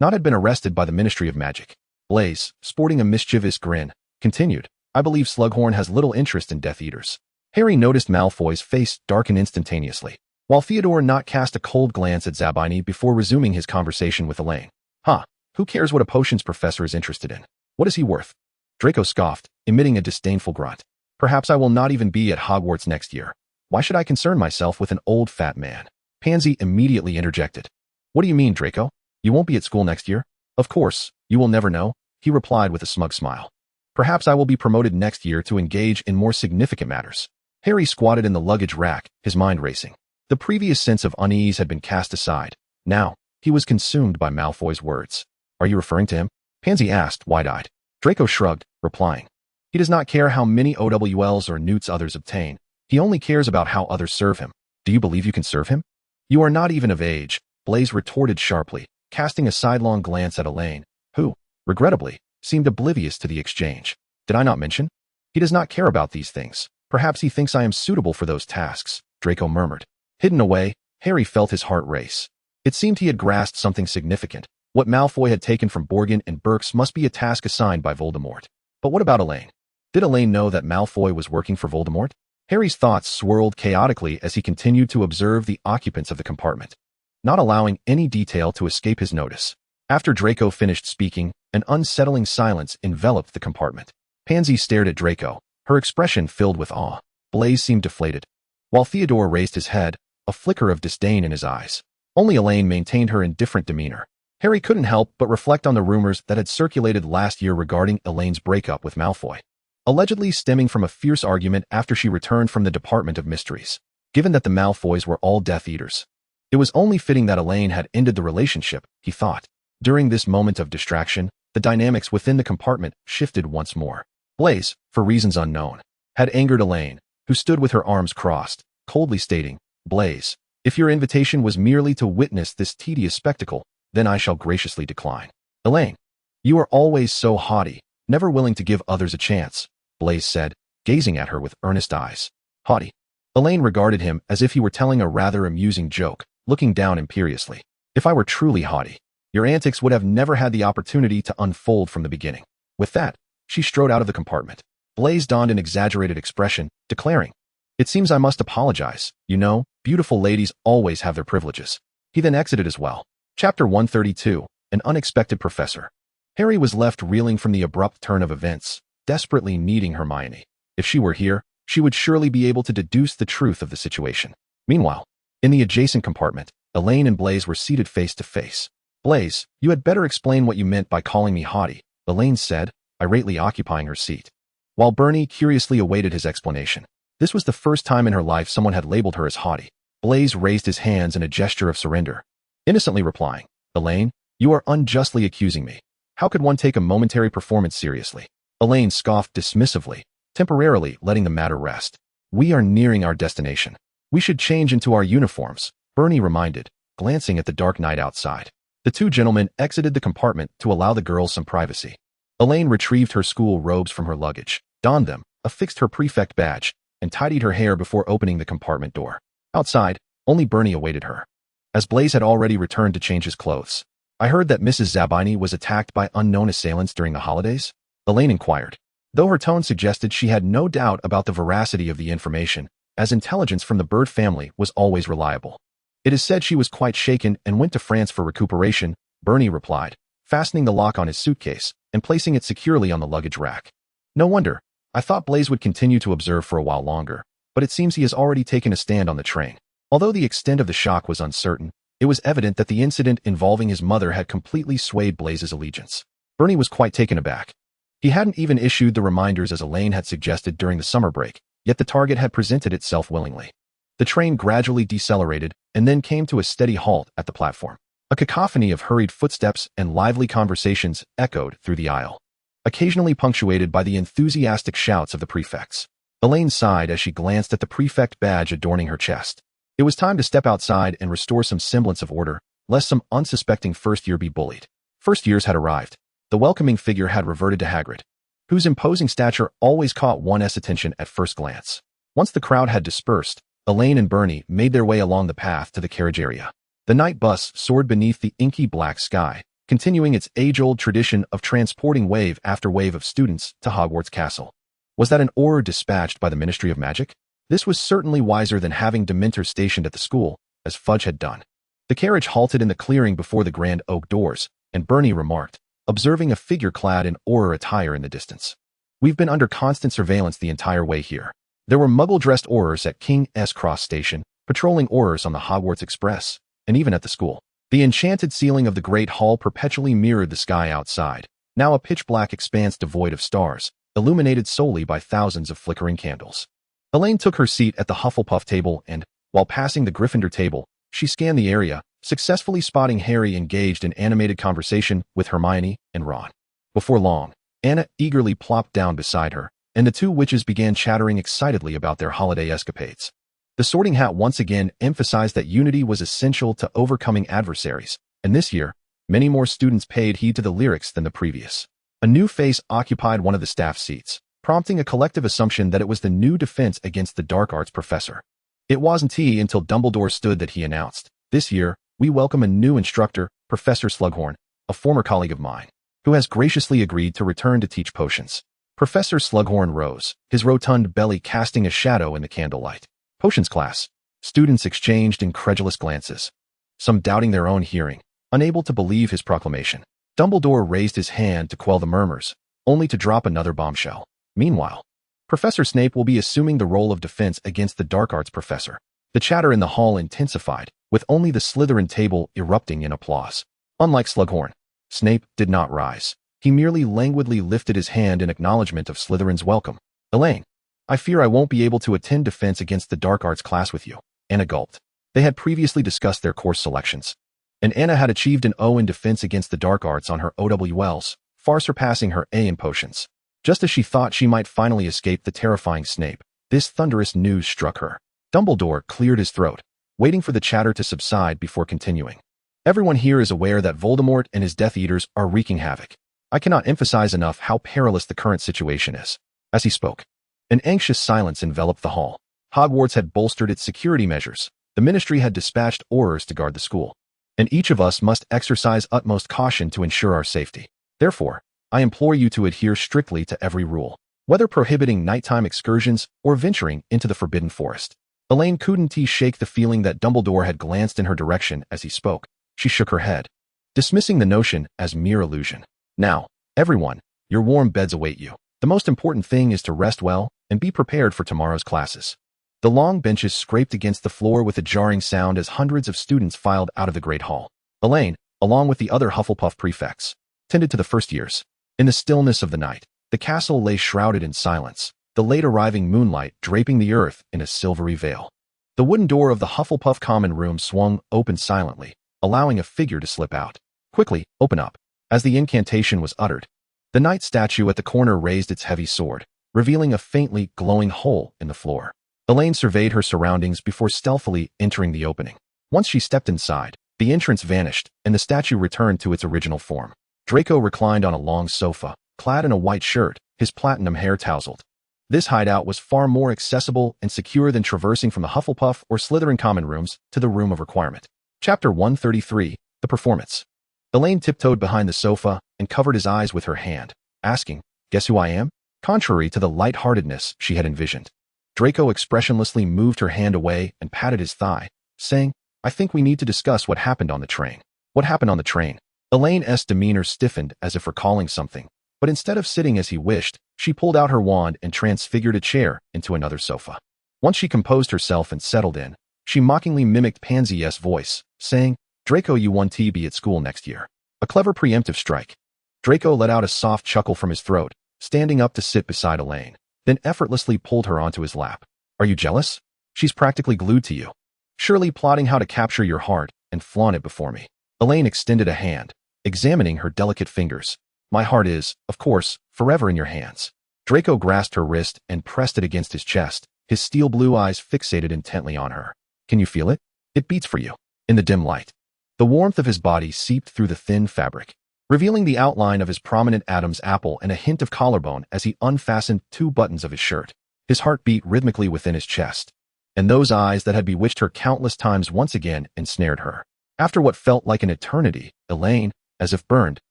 Nott had been arrested by the Ministry of Magic. Blaise, sporting a mischievous grin, continued, I believe Slughorn has little interest in Death Eaters. Harry noticed Malfoy's face darken instantaneously, while Theodore Nott cast a cold glance at Zabini before resuming his conversation with Elaine. Who cares what a potions professor is interested in? What is he worth? Draco scoffed, emitting a disdainful grunt. Perhaps I will not even be at Hogwarts next year. Why should I concern myself with an old fat man? Pansy immediately interjected. What do you mean, Draco? You won't be at school next year? Of course, you will never know, he replied with a smug smile. Perhaps I will be promoted next year to engage in more significant matters. Harry squatted in the luggage rack, his mind racing. The previous sense of unease had been cast aside. Now, he was consumed by Malfoy's words. Are you referring to him? Pansy asked, wide-eyed. Draco shrugged, replying. He does not care how many OWLs or newts others obtain. He only cares about how others serve him. Do you believe you can serve him? You are not even of age, Blaise retorted sharply, casting a sidelong glance at Elaine, who, regrettably, seemed oblivious to the exchange. Did I not mention? He does not care about these things. Perhaps he thinks I am suitable for those tasks, Draco murmured. Hidden away, Harry felt his heart race. It seemed he had grasped something significant. What Malfoy had taken from Borgin and Burke's must be a task assigned by Voldemort. But what about Elaine? Did Elaine know that Malfoy was working for Voldemort? Harry's thoughts swirled chaotically as he continued to observe the occupants of the compartment, not allowing any detail to escape his notice. After Draco finished speaking, an unsettling silence enveloped the compartment. Pansy stared at Draco, her expression filled with awe. Blaise seemed deflated, while Theodore raised his head, a flicker of disdain in his eyes. Only Elaine maintained her indifferent demeanor. Harry couldn't help but reflect on the rumors that had circulated last year regarding Elaine's breakup with Malfoy, allegedly stemming from a fierce argument after she returned from the Department of Mysteries. Given that the Malfoys were all Death Eaters, it was only fitting that Elaine had ended the relationship, he thought. During this moment of distraction, the dynamics within the compartment shifted once more. Blaise, for reasons unknown, had angered Elaine, who stood with her arms crossed, coldly stating, "Blaise, if your invitation was merely to witness this tedious spectacle, then I shall graciously decline." "Elaine, you are always so haughty, never willing to give others a chance," Blaise said, gazing at her with earnest eyes. "Haughty?" Elaine regarded him as if he were telling a rather amusing joke, looking down imperiously. "If I were truly haughty, your antics would have never had the opportunity to unfold from the beginning." With that, she strode out of the compartment. Blaise donned an exaggerated expression, declaring, "It seems I must apologize. You know, beautiful ladies always have their privileges." He then exited as well. Chapter 132, An Unexpected Professor. Harry was left reeling from the abrupt turn of events, desperately needing Hermione. If she were here, she would surely be able to deduce the truth of the situation. Meanwhile, in the adjacent compartment, Elaine and Blaise were seated face to face. "Blaise, you had better explain what you meant by calling me haughty," Elaine said, irately occupying her seat, while Bernie curiously awaited his explanation. This was the first time in her life someone had labeled her as haughty. Blaise raised his hands in a gesture of surrender, innocently replying, "Elaine, you are unjustly accusing me. How could one take a momentary performance seriously?" Elaine scoffed dismissively, temporarily letting the matter rest. "We are nearing our destination. We should change into our uniforms," Bernie reminded, glancing at the dark night outside. The two gentlemen exited the compartment to allow the girls some privacy. Elaine retrieved her school robes from her luggage, donned them, affixed her prefect badge, and tidied her hair before opening the compartment door. Outside, only Bernie awaited her, as Blaise had already returned to change his clothes. "I heard that Mrs. Zabini was attacked by unknown assailants during the holidays?" Elaine inquired, though her tone suggested she had no doubt about the veracity of the information, as intelligence from the Bird family was always reliable. "It is said she was quite shaken and went to France for recuperation," Bernie replied, fastening the lock on his suitcase and placing it securely on the luggage rack. "No wonder. I thought Blaise would continue to observe for a while longer, but it seems he has already taken a stand on the train." Although the extent of the shock was uncertain, it was evident that the incident involving his mother had completely swayed Blaise's allegiance. Bernie was quite taken aback. He hadn't even issued the reminders as Elaine had suggested during the summer break, yet the target had presented itself willingly. The train gradually decelerated and then came to a steady halt at the platform. A cacophony of hurried footsteps and lively conversations echoed through the aisle, occasionally punctuated by the enthusiastic shouts of the prefects. Elaine sighed as she glanced at the prefect badge adorning her chest. It was time to step outside and restore some semblance of order, lest some unsuspecting first year be bullied. First years had arrived. The welcoming figure had reverted to Hagrid, whose imposing stature always caught one's attention at first glance. Once the crowd had dispersed, Elaine and Bernie made their way along the path to the carriage area. The night bus soared beneath the inky black sky, continuing its age-old tradition of transporting wave after wave of students to Hogwarts Castle. Was that an order dispatched by the Ministry of Magic? This was certainly wiser than having Dementors stationed at the school, as Fudge had done. The carriage halted in the clearing before the grand oak doors, and Bernie remarked, observing a figure clad in Auror attire in the distance. "We've been under constant surveillance the entire way here." There were muggle-dressed Aurors at King's Cross Station, patrolling Aurors on the Hogwarts Express, and even at the school. The enchanted ceiling of the Great Hall perpetually mirrored the sky outside, now a pitch-black expanse devoid of stars, illuminated solely by thousands of flickering candles. Elaine took her seat at the Hufflepuff table and, while passing the Gryffindor table, she scanned the area, successfully spotting Harry engaged in animated conversation with Hermione and Ron. Before long, Anna eagerly plopped down beside her, and the two witches began chattering excitedly about their holiday escapades. The Sorting Hat once again emphasized that unity was essential to overcoming adversaries, and this year, many more students paid heed to the lyrics than the previous. A new face occupied one of the staff seats, prompting a collective assumption that it was the new defense against the dark arts professor. It wasn't he until Dumbledore stood that he announced, "This year, we welcome a new instructor, Professor Slughorn, a former colleague of mine, who has graciously agreed to return to teach potions." Professor Slughorn rose, his rotund belly casting a shadow in the candlelight. "Potions class." Students exchanged incredulous glances, some doubting their own hearing, unable to believe his proclamation. Dumbledore raised his hand to quell the murmurs, only to drop another bombshell. "Meanwhile, Professor Snape will be assuming the role of defense against the dark arts professor. The chatter in the hall intensified, with only the Slytherin table erupting in applause. Unlike Slughorn, Snape did not rise. He merely languidly lifted his hand in acknowledgement of Slytherin's welcome. Elaine, I fear I won't be able to attend defense against the dark arts class with you. Anna gulped. They had previously discussed their course selections, and Anna had achieved an O in defense against the dark arts on her OWLs, far surpassing her A in potions. Just as she thought she might finally escape the terrifying Snape, this thunderous news struck her. Dumbledore cleared his throat, waiting for the chatter to subside before continuing. Everyone here is aware that Voldemort and his Death Eaters are wreaking havoc. I cannot emphasize enough how perilous the current situation is. As he spoke, an anxious silence enveloped the hall. Hogwarts had bolstered its security measures. The Ministry had dispatched Aurors to guard the school, and each of us must exercise utmost caution to ensure our safety. Therefore, I implore you to adhere strictly to every rule, whether prohibiting nighttime excursions or venturing into the Forbidden Forest. Elaine couldn't shake the feeling that Dumbledore had glanced in her direction as he spoke. She shook her head, dismissing the notion as mere illusion. Now, everyone, your warm beds await you. The most important thing is to rest well and be prepared for tomorrow's classes. The long benches scraped against the floor with a jarring sound as hundreds of students filed out of the Great Hall. Elaine, along with the other Hufflepuff prefects, tended to the first years. In the stillness of the night, the castle lay shrouded in silence, the late-arriving moonlight draping the earth in a silvery veil. The wooden door of the Hufflepuff common room swung open silently, allowing a figure to slip out. Quickly, open up. As the incantation was uttered, the knight statue at the corner raised its heavy sword, revealing a faintly glowing hole in the floor. Elaine surveyed her surroundings before stealthily entering the opening. Once she stepped inside, the entrance vanished, and the statue returned to its original form. Draco reclined on a long sofa, clad in a white shirt, his platinum hair tousled. This hideout was far more accessible and secure than traversing from the Hufflepuff or Slytherin common rooms to the Room of Requirement. Chapter 133, The Performance. Elaine tiptoed behind the sofa and covered his eyes with her hand, asking, "Guess who I am?" Contrary to the lightheartedness she had envisioned, Draco expressionlessly moved her hand away and patted his thigh, saying, "I think we need to discuss what happened on the train." What happened on the train? Elaine's demeanor stiffened as if recalling something, but instead of sitting as he wished, she pulled out her wand and transfigured a chair into another sofa. Once she composed herself and settled in, she mockingly mimicked Pansy's voice, saying, "Draco, you won TB at school next year." A clever preemptive strike. Draco let out a soft chuckle from his throat, standing up to sit beside Elaine, then effortlessly pulled her onto his lap. "Are you jealous? She's practically glued to you. Surely plotting how to capture your heart and flaunt it before me." Elaine extended a hand, examining her delicate fingers. "My heart is, of course, forever in your hands." Draco grasped her wrist and pressed it against his chest, his steel blue eyes fixated intently on her. "Can you feel it? It beats for you." In the dim light, the warmth of his body seeped through the thin fabric, revealing the outline of his prominent Adam's apple and a hint of collarbone as he unfastened 2 buttons of his shirt. His heart beat rhythmically within his chest, and those eyes that had bewitched her countless times once again ensnared her. After what felt like an eternity, Elaine, as if burned,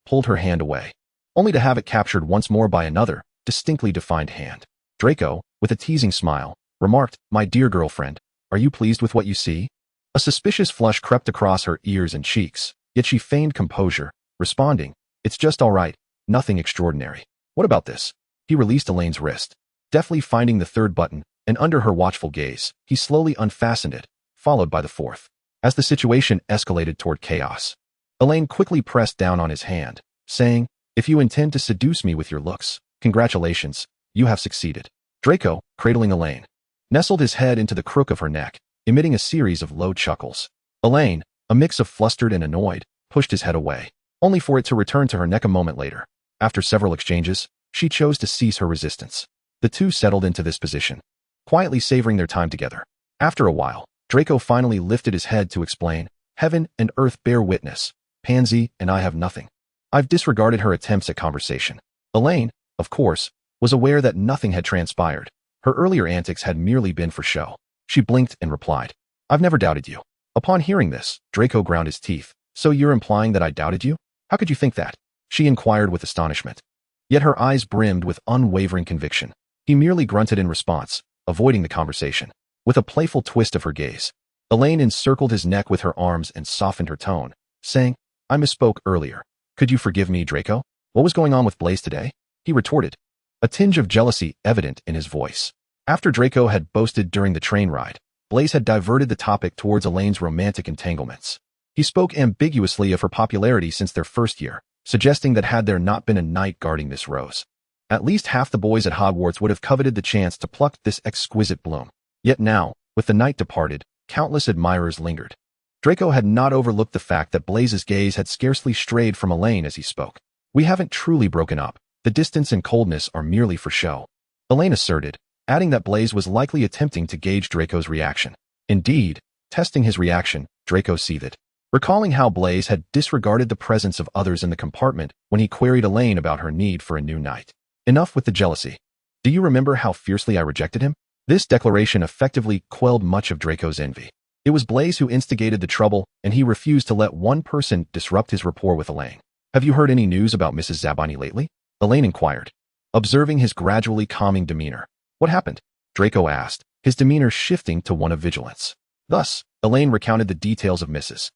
pulled her hand away, only to have it captured once more by another, distinctly defined hand. Draco, with a teasing smile, remarked, "My dear girlfriend, are you pleased with what you see?" A suspicious flush crept across her ears and cheeks, yet she feigned composure, responding, "It's just all right, nothing extraordinary." "What about this?" He released Elaine's wrist, deftly finding the 3rd button, and under her watchful gaze, he slowly unfastened it, followed by the 4th. As the situation escalated toward chaos, Elaine quickly pressed down on his hand, saying, "If you intend to seduce me with your looks, congratulations, you have succeeded." Draco, cradling Elaine, nestled his head into the crook of her neck, emitting a series of low chuckles. Elaine, a mix of flustered and annoyed, pushed his head away, only for it to return to her neck a moment later. After several exchanges, she chose to cease her resistance. The two settled into this position, quietly savoring their time together. After a while, Draco finally lifted his head to explain, "Heaven and earth bear witness, Pansy and I have nothing." I've disregarded her attempts at conversation. Elaine, of course, was aware that nothing had transpired. Her earlier antics had merely been for show. She blinked and replied, "I've never doubted you." Upon hearing this, Draco ground his teeth. "So you're implying that I doubted you? How could you think that?" she inquired with astonishment. Yet her eyes brimmed with unwavering conviction. He merely grunted in response, avoiding the conversation. With a playful twist of her gaze, Elaine encircled his neck with her arms and softened her tone, saying, "I misspoke earlier. Could you forgive me, Draco? What was going on with Blaise today?" He retorted, a tinge of jealousy evident in his voice. After Draco had boasted during the train ride, Blaze had diverted the topic towards Elaine's romantic entanglements. He spoke ambiguously of her popularity since their first year, suggesting that had there not been a knight guarding this rose, at least half the boys at Hogwarts would have coveted the chance to pluck this exquisite bloom. Yet now, with the knight departed, countless admirers lingered. Draco had not overlooked the fact that Blaze's gaze had scarcely strayed from Elaine as he spoke. We haven't truly broken up. The distance and coldness are merely for show, Elaine asserted, adding that Blaze was likely attempting to gauge Draco's reaction. Indeed, testing his reaction, Draco seethed, recalling how Blaze had disregarded the presence of others in the compartment when he queried Elaine about her need for a new knight. Enough with the jealousy. Do you remember how fiercely I rejected him? This declaration effectively quelled much of Draco's envy. It was Blaze who instigated the trouble, and he refused to let one person disrupt his rapport with Elaine. Have you heard any news about Mrs. Zabani lately? Elaine inquired, observing his gradually calming demeanor. What happened? Draco asked, his demeanor shifting to one of vigilance. Thus, Elaine recounted the details of Mrs.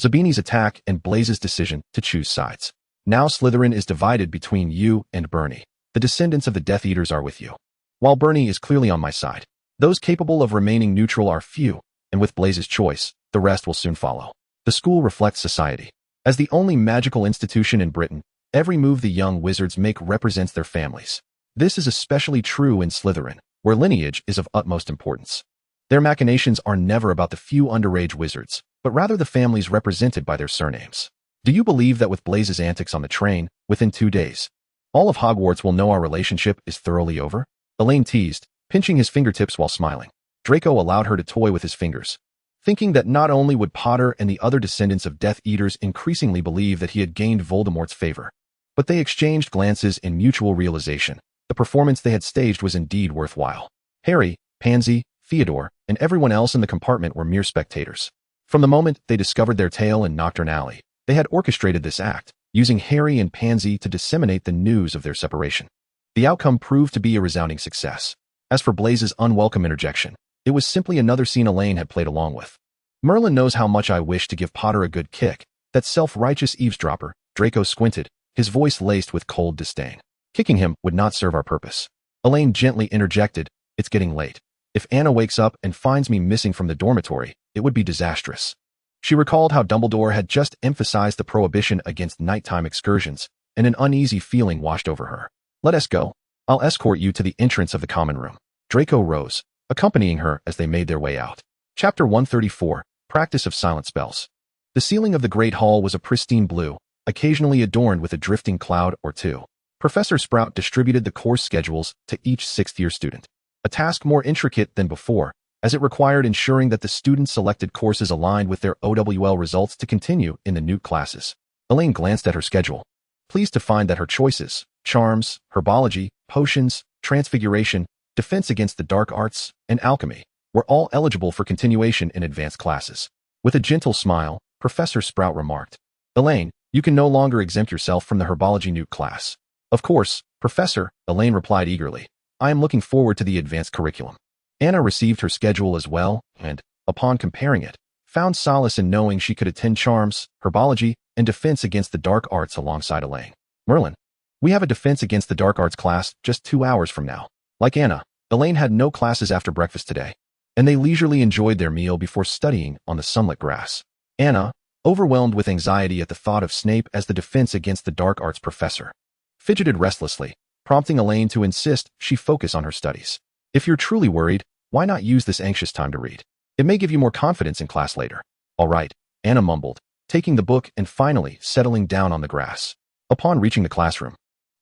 Zabini's attack and Blaze's decision to choose sides. Now Slytherin is divided between you and Bernie. The descendants of the Death Eaters are with you, while Bernie is clearly on my side. Those capable of remaining neutral are few, and with Blaze's choice, the rest will soon follow. The school reflects society. As the only magical institution in Britain, every move the young wizards make represents their families. This is especially true in Slytherin, where lineage is of utmost importance. Their machinations are never about the few underage wizards, but rather the families represented by their surnames. Do you believe that with Blaze's antics on the train, within 2 days, all of Hogwarts will know our relationship is thoroughly over? Elaine teased, pinching his fingertips while smiling. Draco allowed her to toy with his fingers, thinking that not only would Potter and the other descendants of Death Eaters increasingly believe that he had gained Voldemort's favor, but they exchanged glances in mutual realization. The performance they had staged was indeed worthwhile. Harry, Pansy, Theodore, and everyone else in the compartment were mere spectators. From the moment they discovered their tale in Nocturne Alley, they had orchestrated this act, using Harry and Pansy to disseminate the news of their separation. The outcome proved to be a resounding success. As for Blaze's unwelcome interjection, it was simply another scene Elaine had played along with. Merlin knows how much I wish to give Potter a good kick, that self-righteous eavesdropper. Draco squinted, his voice laced with cold disdain. Kicking him would not serve our purpose. Elaine gently interjected, it's getting late. If Anna wakes up and finds me missing from the dormitory, it would be disastrous. She recalled how Dumbledore had just emphasized the prohibition against nighttime excursions, and an uneasy feeling washed over her. Let us go. I'll escort you to the entrance of the common room. Draco rose, accompanying her as they made their way out. Chapter 134, Practice of Silent Spells. The ceiling of the Great Hall was a pristine blue, occasionally adorned with a drifting cloud or two. Professor Sprout distributed the course schedules to each sixth-year student, a task more intricate than before, as it required ensuring that the students' selected courses aligned with their OWL results to continue in the new classes. Elaine glanced at her schedule, pleased to find that her choices, charms, herbology, potions, transfiguration, defense against the dark arts, and alchemy, were all eligible for continuation in advanced classes. With a gentle smile, Professor Sprout remarked, Elaine, you can no longer exempt yourself from the herbology new class. Of course, Professor, Elaine replied eagerly. I am looking forward to the advanced curriculum. Anna received her schedule as well, and, upon comparing it, found solace in knowing she could attend charms, herbology, and defense against the dark arts alongside Elaine. Merlin, we have a defense against the dark arts class just 2 hours from now. Like Anna, Elaine had no classes after breakfast today, and they leisurely enjoyed their meal before studying on the sunlit grass. Anna, overwhelmed with anxiety at the thought of Snape as the defense against the dark arts professor, fidgeted restlessly, prompting Elaine to insist she focus on her studies. If you're truly worried, why not use this anxious time to read? It may give you more confidence in class later. All right, Anna mumbled, taking the book and finally settling down on the grass. Upon reaching the classroom,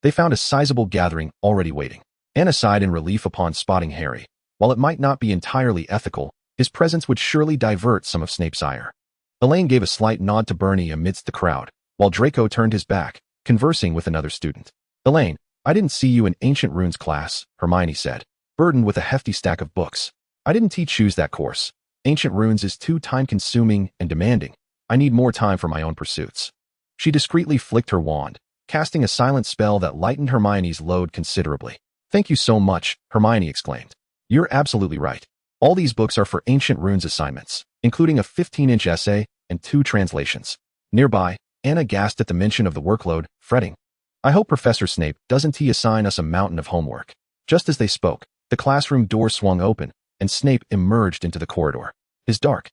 they found a sizable gathering already waiting. Anna sighed in relief upon spotting Harry. While it might not be entirely ethical, his presence would surely divert some of Snape's ire. Elaine gave a slight nod to Bernie amidst the crowd, while Draco turned his back, conversing with another student. Elaine, I didn't see you in Ancient Runes class, Hermione said, burdened with a hefty stack of books. I didn't choose that course. Ancient Runes is too time-consuming and demanding. I need more time for my own pursuits. She discreetly flicked her wand, casting a silent spell that lightened Hermione's load considerably. Thank you so much, Hermione exclaimed. You're absolutely right. All these books are for Ancient Runes assignments, including a 15-inch essay and 2 translations. Nearby, Anna gasped at the mention of the workload, fretting. I hope Professor Snape doesn't assign us a mountain of homework." Just as they spoke, the classroom door swung open, and Snape emerged into the corridor. His dark,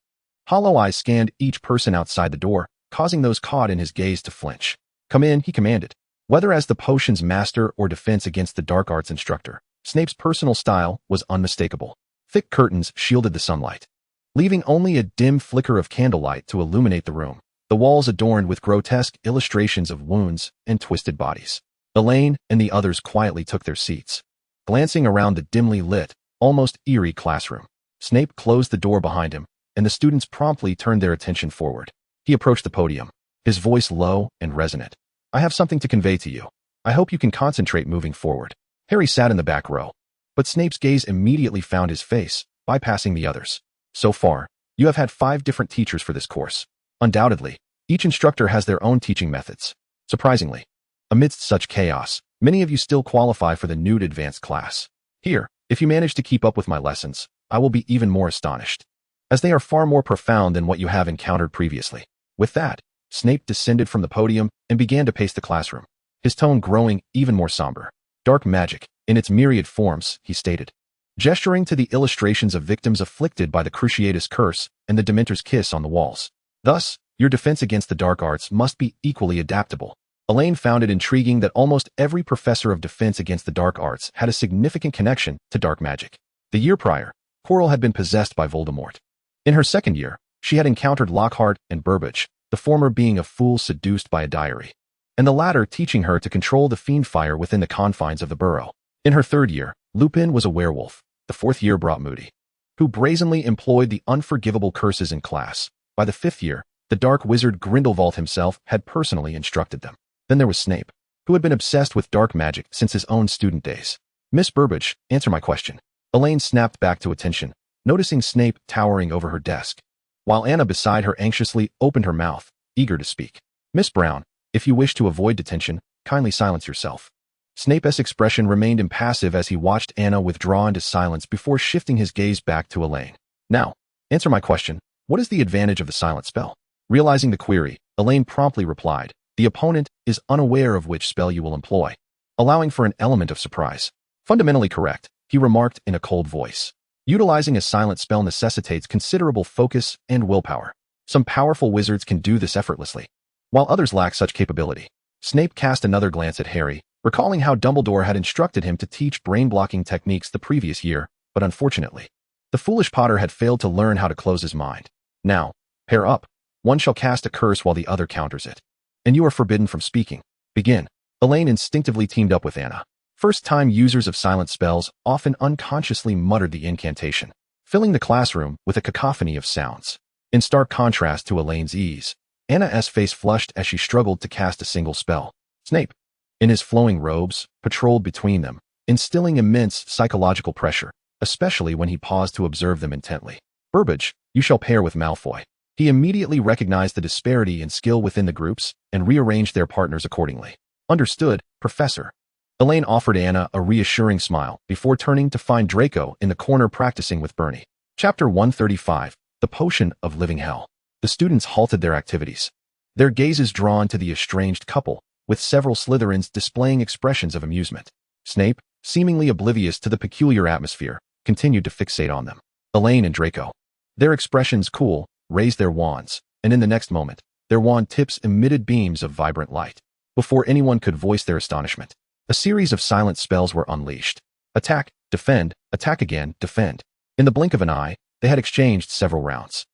hollow eyes scanned each person outside the door, causing those caught in his gaze to flinch. "Come in," he commanded. Whether as the potions master or defense against the dark arts instructor, Snape's personal style was unmistakable. Thick curtains shielded the sunlight, leaving only a dim flicker of candlelight to illuminate the room. The walls adorned with grotesque illustrations of wounds and twisted bodies. Elaine and the others quietly took their seats, glancing around the dimly lit, almost eerie classroom. Snape closed the door behind him, and the students promptly turned their attention forward. He approached the podium, his voice low and resonant. "I have something to convey to you. I hope you can concentrate moving forward." Harry sat in the back row, but Snape's gaze immediately found his face, bypassing the others. "So far, you have had 5 different teachers for this course. Undoubtedly, each instructor has their own teaching methods. Surprisingly, amidst such chaos, many of you still qualify for the new advanced class. Here, if you manage to keep up with my lessons, I will be even more astonished, as they are far more profound than what you have encountered previously." With that, Snape descended from the podium and began to pace the classroom, his tone growing even more somber. "Dark magic, in its myriad forms," he stated, gesturing to the illustrations of victims afflicted by the Cruciatus Curse and the Dementor's Kiss on the walls. "Thus, your defense against the dark arts must be equally adaptable." Elaine found it intriguing that almost every professor of defense against the dark arts had a significant connection to dark magic. The year prior, Quirrell had been possessed by Voldemort. In her second year, she had encountered Lockhart and Burbage, the former being a fool seduced by a diary, and the latter teaching her to control the fiend fire within the confines of the burrow. In her third year, Lupin was a werewolf. The fourth year brought Moody, who brazenly employed the unforgivable curses in class. By the fifth year, the dark wizard Grindelwald himself had personally instructed them. Then there was Snape, who had been obsessed with dark magic since his own student days. "Miss Burbage, answer my question." Elaine snapped back to attention, noticing Snape towering over her desk, while Anna beside her anxiously opened her mouth, eager to speak. "Miss Brown, if you wish to avoid detention, kindly silence yourself." Snape's expression remained impassive as he watched Anna withdraw into silence before shifting his gaze back to Elaine. "Now, answer my question. What is the advantage of the silent spell?" Realizing the query, Elaine promptly replied, "The opponent is unaware of which spell you will employ, allowing for an element of surprise." "Fundamentally correct," he remarked in a cold voice. "Utilizing a silent spell necessitates considerable focus and willpower. Some powerful wizards can do this effortlessly, while others lack such capability." Snape cast another glance at Harry, recalling how Dumbledore had instructed him to teach brain-blocking techniques the previous year, but unfortunately, the foolish Potter had failed to learn how to close his mind. "Now, pair up. One shall cast a curse while the other counters it. And you are forbidden from speaking. Begin." Elaine instinctively teamed up with Anna. First-time users of silent spells often unconsciously muttered the incantation, filling the classroom with a cacophony of sounds. In stark contrast to Elaine's ease, Anna's face flushed as she struggled to cast a single spell. Snape, in his flowing robes, patrolled between them, instilling immense psychological pressure, especially when he paused to observe them intently. "Burbage, you shall pair with Malfoy." He immediately recognized the disparity in skill within the groups and rearranged their partners accordingly. "Understood, Professor." Elaine offered Anna a reassuring smile before turning to find Draco in the corner practicing with Bernie. Chapter 135, The Potion of Living Hell. The students halted their activities, their gazes drawn to the estranged couple, with several Slytherins displaying expressions of amusement. Snape, seemingly oblivious to the peculiar atmosphere, continued to fixate on them. Elaine and Draco, their expressions cool, raised their wands, and in the next moment, their wand tips emitted beams of vibrant light. Before anyone could voice their astonishment, a series of silent spells were unleashed. Attack, defend, attack again, defend. In the blink of an eye, they had exchanged several rounds.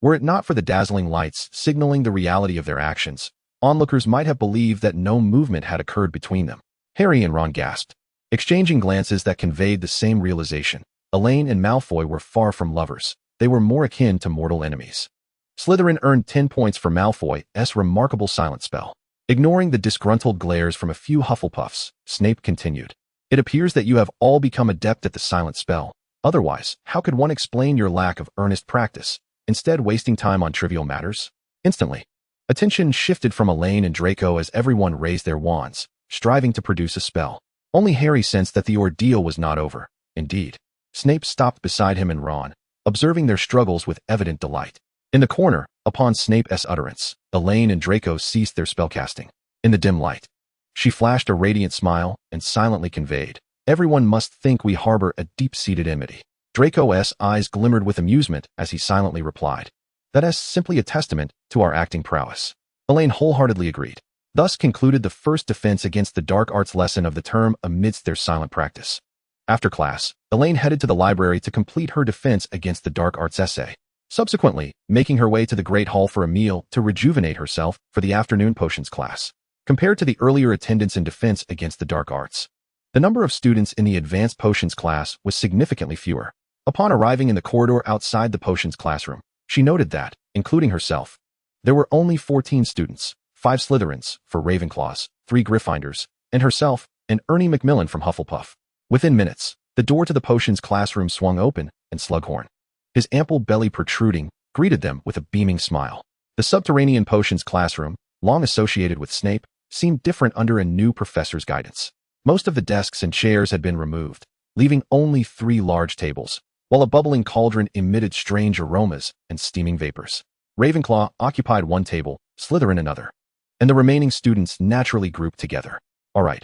Were it not for the dazzling lights signaling the reality of their actions, onlookers might have believed that no movement had occurred between them. Harry and Ron gasped, exchanging glances that conveyed the same realization. Elaine and Malfoy were far from lovers. They were more akin to mortal enemies. Slytherin earned 10 points for Malfoy's remarkable silent spell. Ignoring the disgruntled glares from a few Hufflepuffs, Snape continued. "It appears that you have all become adept at the silent spell. Otherwise, how could one explain your lack of earnest practice, instead wasting time on trivial matters?" Instantly, attention shifted from Elaine and Draco as everyone raised their wands, striving to produce a spell. Only Harry sensed that the ordeal was not over. Indeed, Snape stopped beside him and Ron, observing their struggles with evident delight. In the corner, upon Snape's utterance, Elaine and Draco ceased their spellcasting. In the dim light, She flashed a radiant smile and silently conveyed, "Everyone must think we harbor a deep-seated enmity." Draco's eyes glimmered with amusement as he silently replied, "That is simply a testament to our acting prowess." Elaine wholeheartedly agreed. Thus concluded the first defense against the dark arts lesson of the term amidst their silent practice. After class, Elaine headed to the library to complete her defense against the dark arts essay, subsequently making her way to the Great Hall for a meal to rejuvenate herself for the afternoon potions class. Compared to the earlier attendance in defense against the dark arts, the number of students in the advanced potions class was significantly fewer. Upon arriving in the corridor outside the potions classroom, she noted that, including herself, there were only 14 students, 5 Slytherins, 4 Ravenclaws, 3 Gryffindors, and herself, and Ernie Macmillan from Hufflepuff. Within minutes, the door to the potions classroom swung open, and Slughorn, his ample belly protruding, greeted them with a beaming smile. The subterranean potions classroom, long associated with Snape, seemed different under a new professor's guidance. Most of the desks and chairs had been removed, leaving only 3 large tables, while a bubbling cauldron emitted strange aromas and steaming vapors. Ravenclaw occupied one table, Slytherin another, and the remaining students naturally grouped together. All right,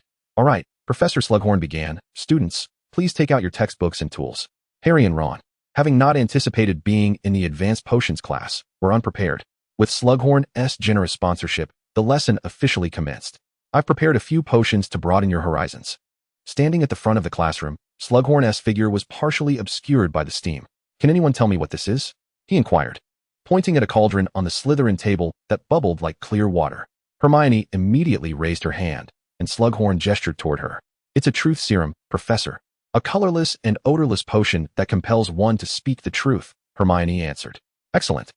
Professor Slughorn began. "Students, please take out your textbooks and tools." Harry and Ron, having not anticipated being in the advanced potions class, were unprepared. With Slughorn's generous sponsorship, the lesson officially commenced. "I've prepared a few potions to broaden your horizons." Standing at the front of the classroom, Slughorn's figure was partially obscured by the steam. "Can anyone tell me what this is?" he inquired, pointing at a cauldron on the Slytherin table that bubbled like clear water. Hermione immediately raised her hand, and Slughorn gestured toward her. "It's a truth serum, Professor. A colorless and odorless potion that compels one to speak the truth," Hermione answered. Excellent.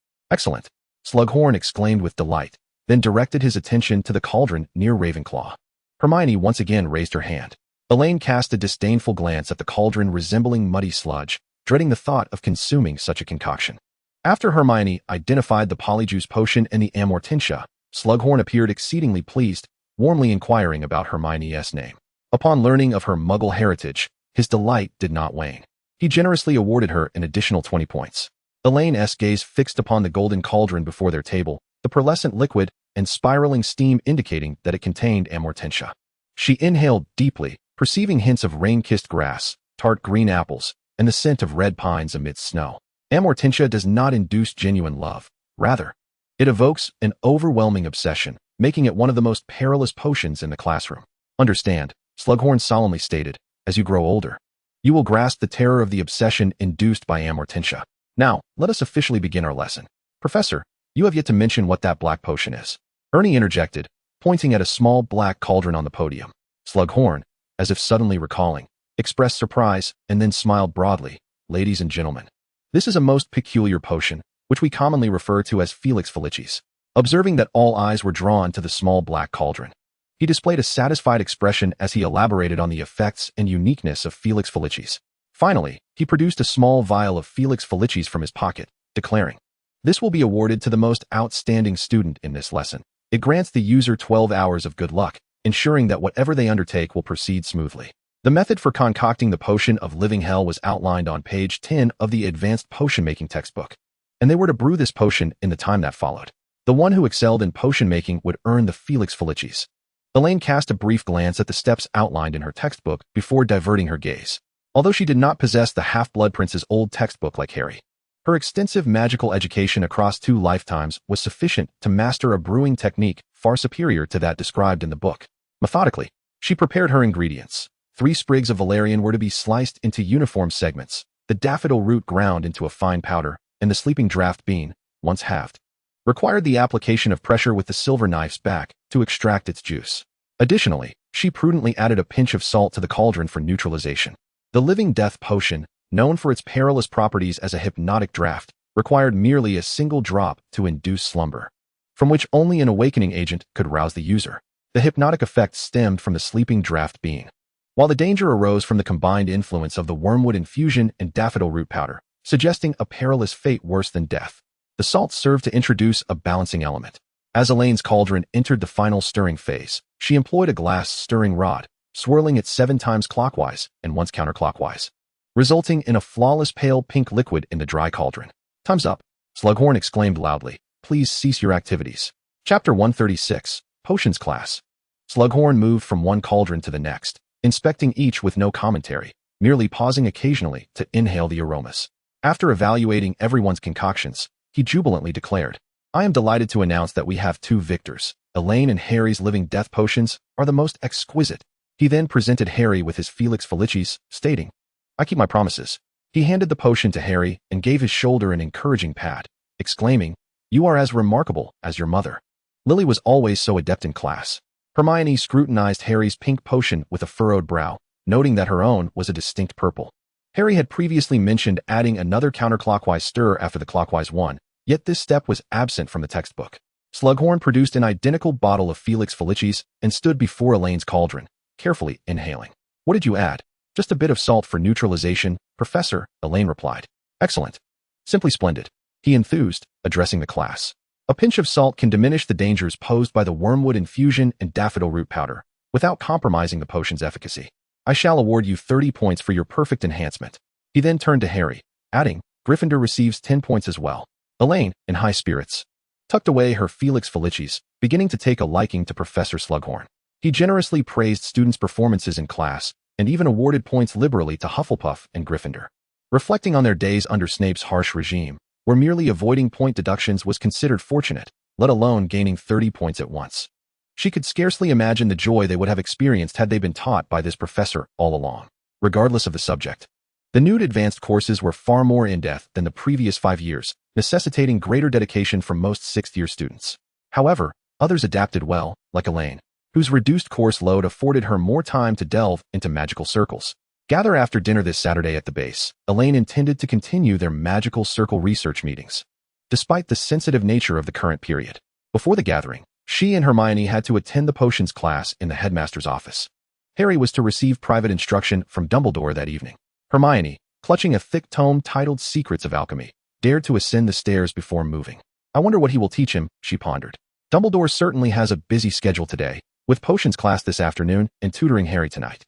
Slughorn exclaimed with delight, then directed his attention to the cauldron near Ravenclaw. Hermione once again raised her hand. Elaine cast a disdainful glance at the cauldron resembling muddy sludge, dreading the thought of consuming such a concoction. After Hermione identified the polyjuice potion and the amortentia, Slughorn appeared exceedingly pleased, warmly inquiring about Hermione's name. Upon learning of her Muggle heritage, his delight did not wane. He generously awarded her an additional 20 points. Elaine's gaze fixed upon the golden cauldron before their table, the pearlescent liquid and spiraling steam indicating that it contained amortentia. She inhaled deeply, perceiving hints of rain-kissed grass, tart green apples, and the scent of red pines amidst snow. Amortentia does not induce genuine love. Rather, it evokes an overwhelming obsession, making it one of the most perilous potions in the classroom. "Understand," Slughorn solemnly stated, "as you grow older, you will grasp the terror of the obsession induced by amortentia. Now, let us officially begin our lesson. Professor, you have yet to mention what that black potion is." Ernie interjected, pointing at a small black cauldron on the podium. Slughorn, as if suddenly recalling, expressed surprise and then smiled broadly. "Ladies and gentlemen, this is a most peculiar potion, which we commonly refer to as Felix Felicis." Observing that all eyes were drawn to the small black cauldron, he displayed a satisfied expression as he elaborated on the effects and uniqueness of Felix Felicis. Finally, he produced a small vial of Felix Felicis from his pocket, declaring, "This will be awarded to the most outstanding student in this lesson. It grants the user 12 hours of good luck, ensuring that whatever they undertake will proceed smoothly." The method for concocting the potion of living hell was outlined on page 10 of the advanced potion-making textbook, and they were to brew this potion in the time that followed. The one who excelled in potion-making would earn the Felix Felicis. Elaine cast a brief glance at the steps outlined in her textbook before diverting her gaze. Although she did not possess the Half-Blood Prince's old textbook like Harry, her extensive magical education across 2 lifetimes was sufficient to master a brewing technique far superior to that described in the book. Methodically, she prepared her ingredients. 3 sprigs of valerian were to be sliced into uniform segments, the daffodil root ground into a fine powder, and the sleeping draft bean, once halved, required the application of pressure with the silver knife's back to extract its juice. Additionally, she prudently added a pinch of salt to the cauldron for neutralization. The living death potion, known for its perilous properties as a hypnotic draught, required merely a single drop to induce slumber, from which only an awakening agent could rouse the user. The hypnotic effect stemmed from the sleeping draft bean, while the danger arose from the combined influence of the wormwood infusion and daffodil root powder, suggesting a perilous fate worse than death. The salt served to introduce a balancing element. As Elaine's cauldron entered the final stirring phase, she employed a glass stirring rod, swirling it 7 times clockwise and once counterclockwise, resulting in a flawless pale pink liquid in the dry cauldron. "Time's up," Slughorn exclaimed loudly. "Please cease your activities." Chapter 136, Potions Class. Slughorn moved from one cauldron to the next, inspecting each with no commentary, merely pausing occasionally to inhale the aromas. After evaluating everyone's concoctions, he jubilantly declared, "I am delighted to announce that we have two victors. Elaine and Harry's living death potions are the most exquisite." He then presented Harry with his Felix Felicis, stating, "I keep my promises." He handed the potion to Harry and gave his shoulder an encouraging pat, exclaiming, "You are as remarkable as your mother." Lily was always so adept in class. Hermione scrutinized Harry's pink potion with a furrowed brow, noting that her own was a distinct purple. Harry had previously mentioned adding another counterclockwise stir after the clockwise one, yet this step was absent from the textbook. Slughorn produced an identical bottle of Felix Felicis and stood before Elaine's cauldron, carefully inhaling. "What did you add?" "Just a bit of salt for neutralization, Professor," Elaine replied. "Excellent. Simply splendid," he enthused, addressing the class. "A pinch of salt can diminish the dangers posed by the wormwood infusion and daffodil root powder, without compromising the potion's efficacy. I shall award you 30 points for your perfect enhancement." He then turned to Harry, adding, "Gryffindor receives 10 points as well." Elaine, in high spirits, tucked away her Felix Felicis, beginning to take a liking to Professor Slughorn. He generously praised students' performances in class, and even awarded points liberally to Hufflepuff and Gryffindor. Reflecting on their days under Snape's harsh regime, where merely avoiding point deductions was considered fortunate, let alone gaining 30 points at once. She could scarcely imagine the joy they would have experienced had they been taught by this professor all along, regardless of the subject. The new advanced courses were far more in-depth than the previous 5 years, necessitating greater dedication from most sixth-year students. However, others adapted well, like Elaine, whose reduced course load afforded her more time to delve into magical circles. Gather after dinner this Saturday at the base. Elaine intended to continue their magical circle research meetings, despite the sensitive nature of the current period. Before the gathering, she and Hermione had to attend the potions class in the headmaster's office. Harry was to receive private instruction from Dumbledore that evening. Hermione, clutching a thick tome titled Secrets of Alchemy, dared to ascend the stairs before moving. "I wonder what he will teach him," she pondered. Dumbledore certainly has a busy schedule today, with potions class this afternoon and tutoring Harry tonight.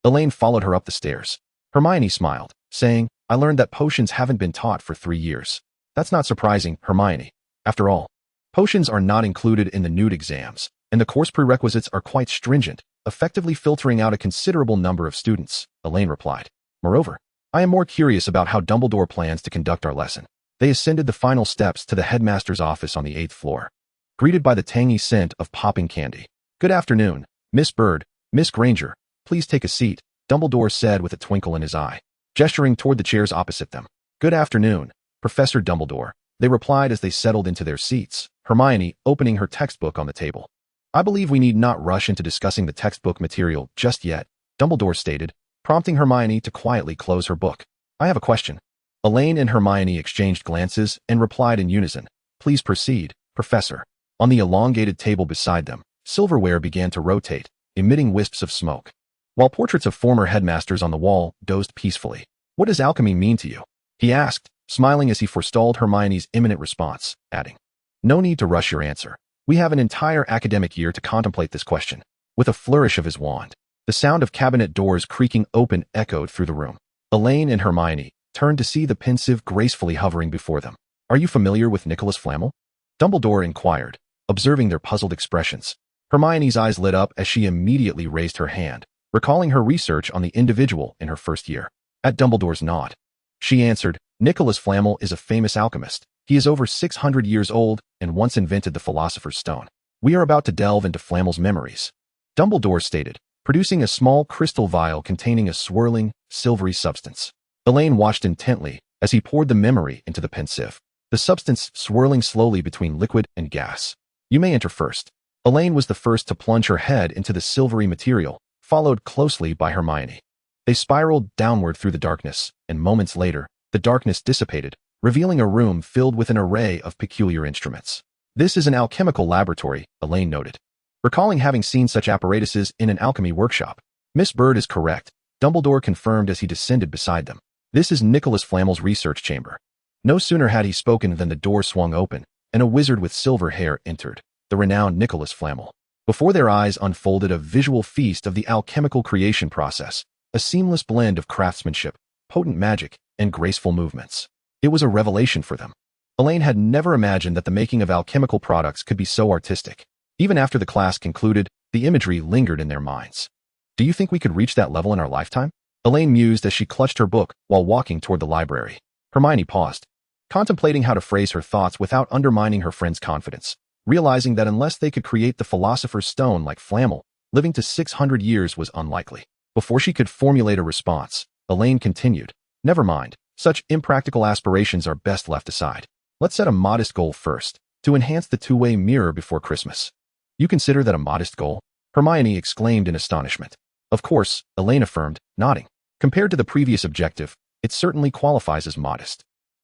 Elaine followed her up the stairs. Hermione smiled, saying, "I learned that potions haven't been taught for 3 years. That's not surprising, Hermione. After all, potions are not included in the nude exams, and the course prerequisites are quite stringent, effectively filtering out a considerable number of students," Elaine replied. "Moreover, I am more curious about how Dumbledore plans to conduct our lesson." They ascended the final steps to the headmaster's office on the 8th floor, greeted by the tangy scent of popping candy. "Good afternoon, Miss Bird, Miss Granger. Please take a seat," Dumbledore said with a twinkle in his eye, gesturing toward the chairs opposite them. "Good afternoon, Professor Dumbledore," they replied as they settled into their seats, Hermione opening her textbook on the table. "I believe we need not rush into discussing the textbook material just yet," Dumbledore stated, prompting Hermione to quietly close her book. "I have a question." Elaine and Hermione exchanged glances and replied in unison, "Please proceed, Professor." On the elongated table beside them, silverware began to rotate, emitting wisps of smoke, while portraits of former headmasters on the wall dozed peacefully. "What does alchemy mean to you?" he asked, smiling as he forestalled Hermione's imminent response, adding, "No need to rush your answer. We have an entire academic year to contemplate this question." With a flourish of his wand, the sound of cabinet doors creaking open echoed through the room. Elaine and Hermione turned to see the pensive gracefully hovering before them. "Are you familiar with Nicholas Flamel?" Dumbledore inquired, observing their puzzled expressions. Hermione's eyes lit up as she immediately raised her hand, recalling her research on the individual in her first year. At Dumbledore's nod, she answered, "Nicholas Flamel is a famous alchemist. He is over 600 years old and once invented the Philosopher's Stone. We are about to delve into Flamel's memories," Dumbledore stated, producing a small crystal vial containing a swirling, silvery substance. Elaine watched intently as he poured the memory into the pensieve, the substance swirling slowly between liquid and gas. "You may enter first." Elaine was the first to plunge her head into the silvery material, followed closely by Hermione. They spiraled downward through the darkness, and moments later, the darkness dissipated, revealing a room filled with an array of peculiar instruments. "This is an alchemical laboratory," Elaine noted, recalling having seen such apparatuses in an alchemy workshop. "Miss Bird is correct," Dumbledore confirmed as he descended beside them. "This is Nicholas Flamel's research chamber." No sooner had he spoken than the door swung open, and a wizard with silver hair entered, the renowned Nicholas Flamel. Before their eyes unfolded a visual feast of the alchemical creation process, a seamless blend of craftsmanship, potent magic, and graceful movements. It was a revelation for them. Elaine had never imagined that the making of alchemical products could be so artistic. Even after the class concluded, The imagery lingered in their minds. Do you think we could reach that level in our lifetime? Elaine mused as she clutched her book while walking toward the library. Hermione paused, contemplating how to phrase her thoughts without undermining her friend's confidence, realizing that unless they could create the Philosopher's Stone like Flammel, living to 600 years was unlikely. Before she could formulate a response, Elaine continued, "Never mind, such impractical aspirations are best left aside. Let's set a modest goal first, to enhance the two-way mirror before Christmas." "You consider that a modest goal?" Hermione exclaimed in astonishment. "Of course," Elaine affirmed, nodding. "Compared to the previous objective, it certainly qualifies as modest.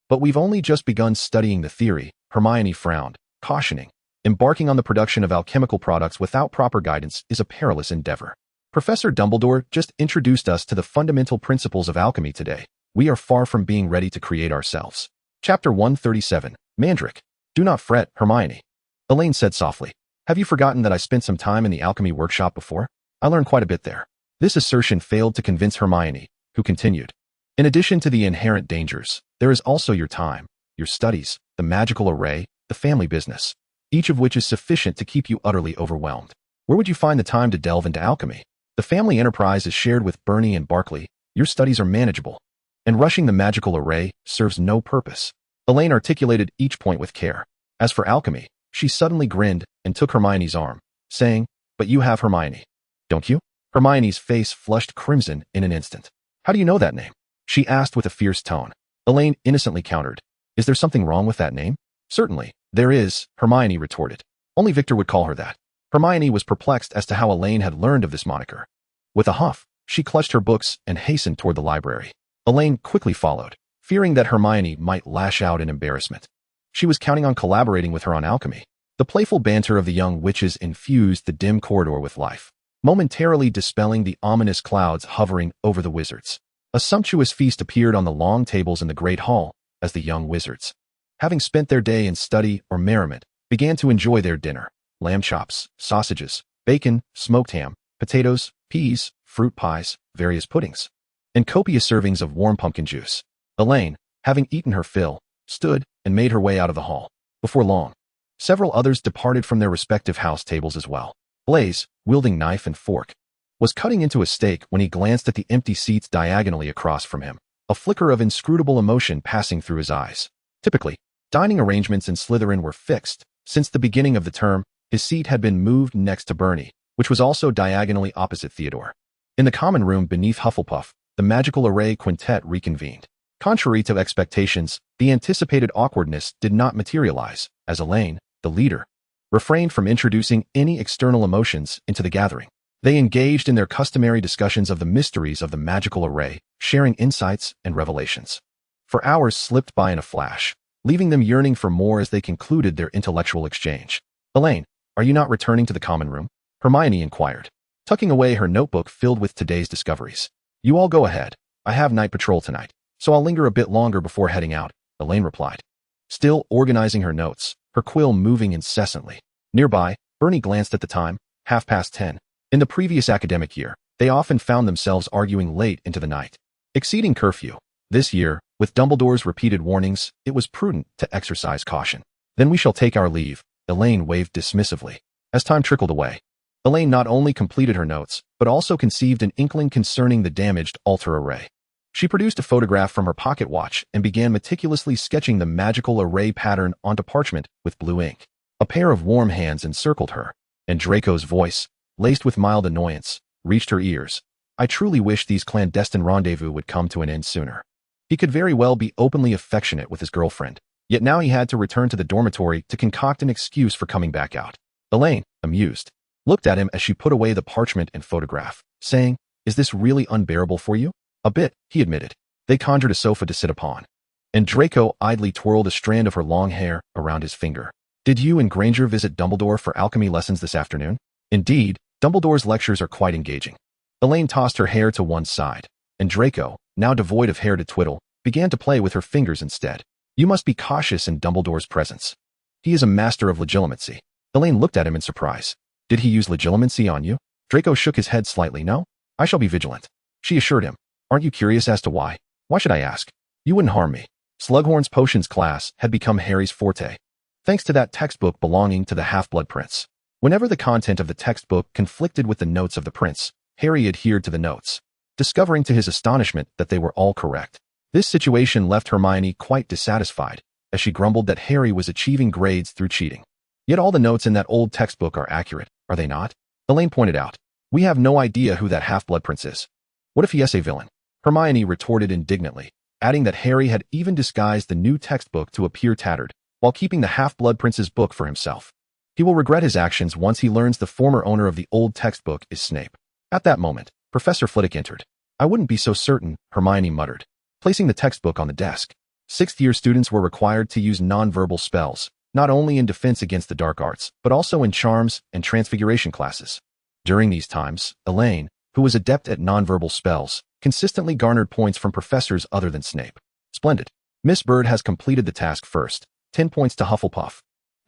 But we've only just begun studying the theory," Hermione frowned, cautioning. "Embarking on the production of alchemical products without proper guidance is a perilous endeavor. Professor Dumbledore just introduced us to the fundamental principles of alchemy today. We are far from being ready to create ourselves." Chapter 137, Mandrake. "Do not fret, Hermione," Elaine said softly. "Have you forgotten that I spent some time in the alchemy workshop before? I learned quite a bit there." This assertion failed to convince Hermione, who continued. "In addition to the inherent dangers, there is also your time, your studies, the magical array, the family business, each of which is sufficient to keep you utterly overwhelmed. Where would you find the time to delve into alchemy? The family enterprise is shared with Bernie and Barkley, your studies are manageable, and rushing the magical array serves no purpose." Elaine articulated each point with care. As for alchemy, she suddenly grinned and took Hermione's arm, saying, "But you have Hermione, don't you?" Hermione's face flushed crimson in an instant. "How do you know that name?" she asked with a fierce tone. Elaine innocently countered, "Is there something wrong with that name?" "Certainly, there is," Hermione retorted. "Only Victor would call her that." Hermione was perplexed as to how Elaine had learned of this moniker. With a huff, she clutched her books and hastened toward the library. Elaine quickly followed, fearing that Hermione might lash out in embarrassment. She was counting on collaborating with her on alchemy. The playful banter of the young witches infused the dim corridor with life, momentarily dispelling the ominous clouds hovering over the wizards. A sumptuous feast appeared on the long tables in the great hall as the young wizards, having spent their day in study or merriment, began to enjoy their dinner. Lamb chops, sausages, bacon, smoked ham, potatoes, peas, fruit pies, various puddings, and copious servings of warm pumpkin juice. Elaine, having eaten her fill, stood and made her way out of the hall. Before long, several others departed from their respective house tables as well. Blaise, wielding knife and fork, was cutting into a steak when he glanced at the empty seats diagonally across from him, a flicker of inscrutable emotion passing through his eyes. Typically, dining arrangements in Slytherin were fixed. Since the beginning of the term, his seat had been moved next to Bernie, which was also diagonally opposite Theodore. In the common room beneath Hufflepuff, the magical array quintet reconvened. Contrary to expectations, the anticipated awkwardness did not materialize, as Elaine, the leader, refrained from introducing any external emotions into the gathering. They engaged in their customary discussions of the mysteries of the magical array, sharing insights and revelations. For hours slipped by in a flash, leaving them yearning for more as they concluded their intellectual exchange. "Elaine, are you not returning to the common room?" Hermione inquired, tucking away her notebook filled with today's discoveries. "You all go ahead. I have night patrol tonight, so I'll linger a bit longer before heading out," Elaine replied, still organizing her notes, her quill moving incessantly. Nearby, Bernie glanced at the time, 10:30. In the previous academic year, they often found themselves arguing late into the night, exceeding curfew. This year, with Dumbledore's repeated warnings, it was prudent to exercise caution. "Then we shall take our leave," Elaine waved dismissively. As time trickled away, Elaine not only completed her notes, but also conceived an inkling concerning the damaged altar array. She produced a photograph from her pocket watch and began meticulously sketching the magical array pattern onto parchment with blue ink. A pair of warm hands encircled her, and Draco's voice, laced with mild annoyance, reached her ears. "I truly wish these clandestine rendezvous would come to an end sooner." He could very well be openly affectionate with his girlfriend, yet now he had to return to the dormitory to concoct an excuse for coming back out. Elaine, amused, looked at him as she put away the parchment and photograph, saying, "Is this really unbearable for you?" "A bit," he admitted. They conjured a sofa to sit upon, and Draco idly twirled a strand of her long hair around his finger. "Did you and Granger visit Dumbledore for alchemy lessons this afternoon?" "Indeed, Dumbledore's lectures are quite engaging." Elaine tossed her hair to one side, and Draco, now devoid of hair to twiddle, began to play with her fingers instead. "You must be cautious in Dumbledore's presence. He is a master of legilimency." Elaine looked at him in surprise. "Did he use legilimency on you?" Draco shook his head slightly. "No, I shall be vigilant," she assured him. "Aren't you curious as to why?" "Why should I ask? You wouldn't harm me." Slughorn's potions class had become Harry's forte, thanks to that textbook belonging to the Half-Blood Prince. Whenever the content of the textbook conflicted with the notes of the prince, Harry adhered to the notes, discovering to his astonishment that they were all correct. This situation left Hermione quite dissatisfied, as she grumbled that Harry was achieving grades through cheating. Yet all the notes in that old textbook are accurate, are they not? Elaine pointed out. We have no idea who that half-blood prince is. What if he is a villain? Hermione retorted indignantly, adding that Harry had even disguised the new textbook to appear tattered, while keeping the half-blood prince's book for himself. He will regret his actions once he learns the former owner of the old textbook is Snape. At that moment, Professor Flitwick entered. I wouldn't be so certain, Hermione muttered, placing the textbook on the desk. Sixth-year students were required to use non-verbal spells, not only in defense against the dark arts, but also in charms and transfiguration classes. During these times, Elaine, who was adept at non-verbal spells, consistently garnered points from professors other than Snape. Splendid. Miss Bird has completed the task first. 10 points to Hufflepuff.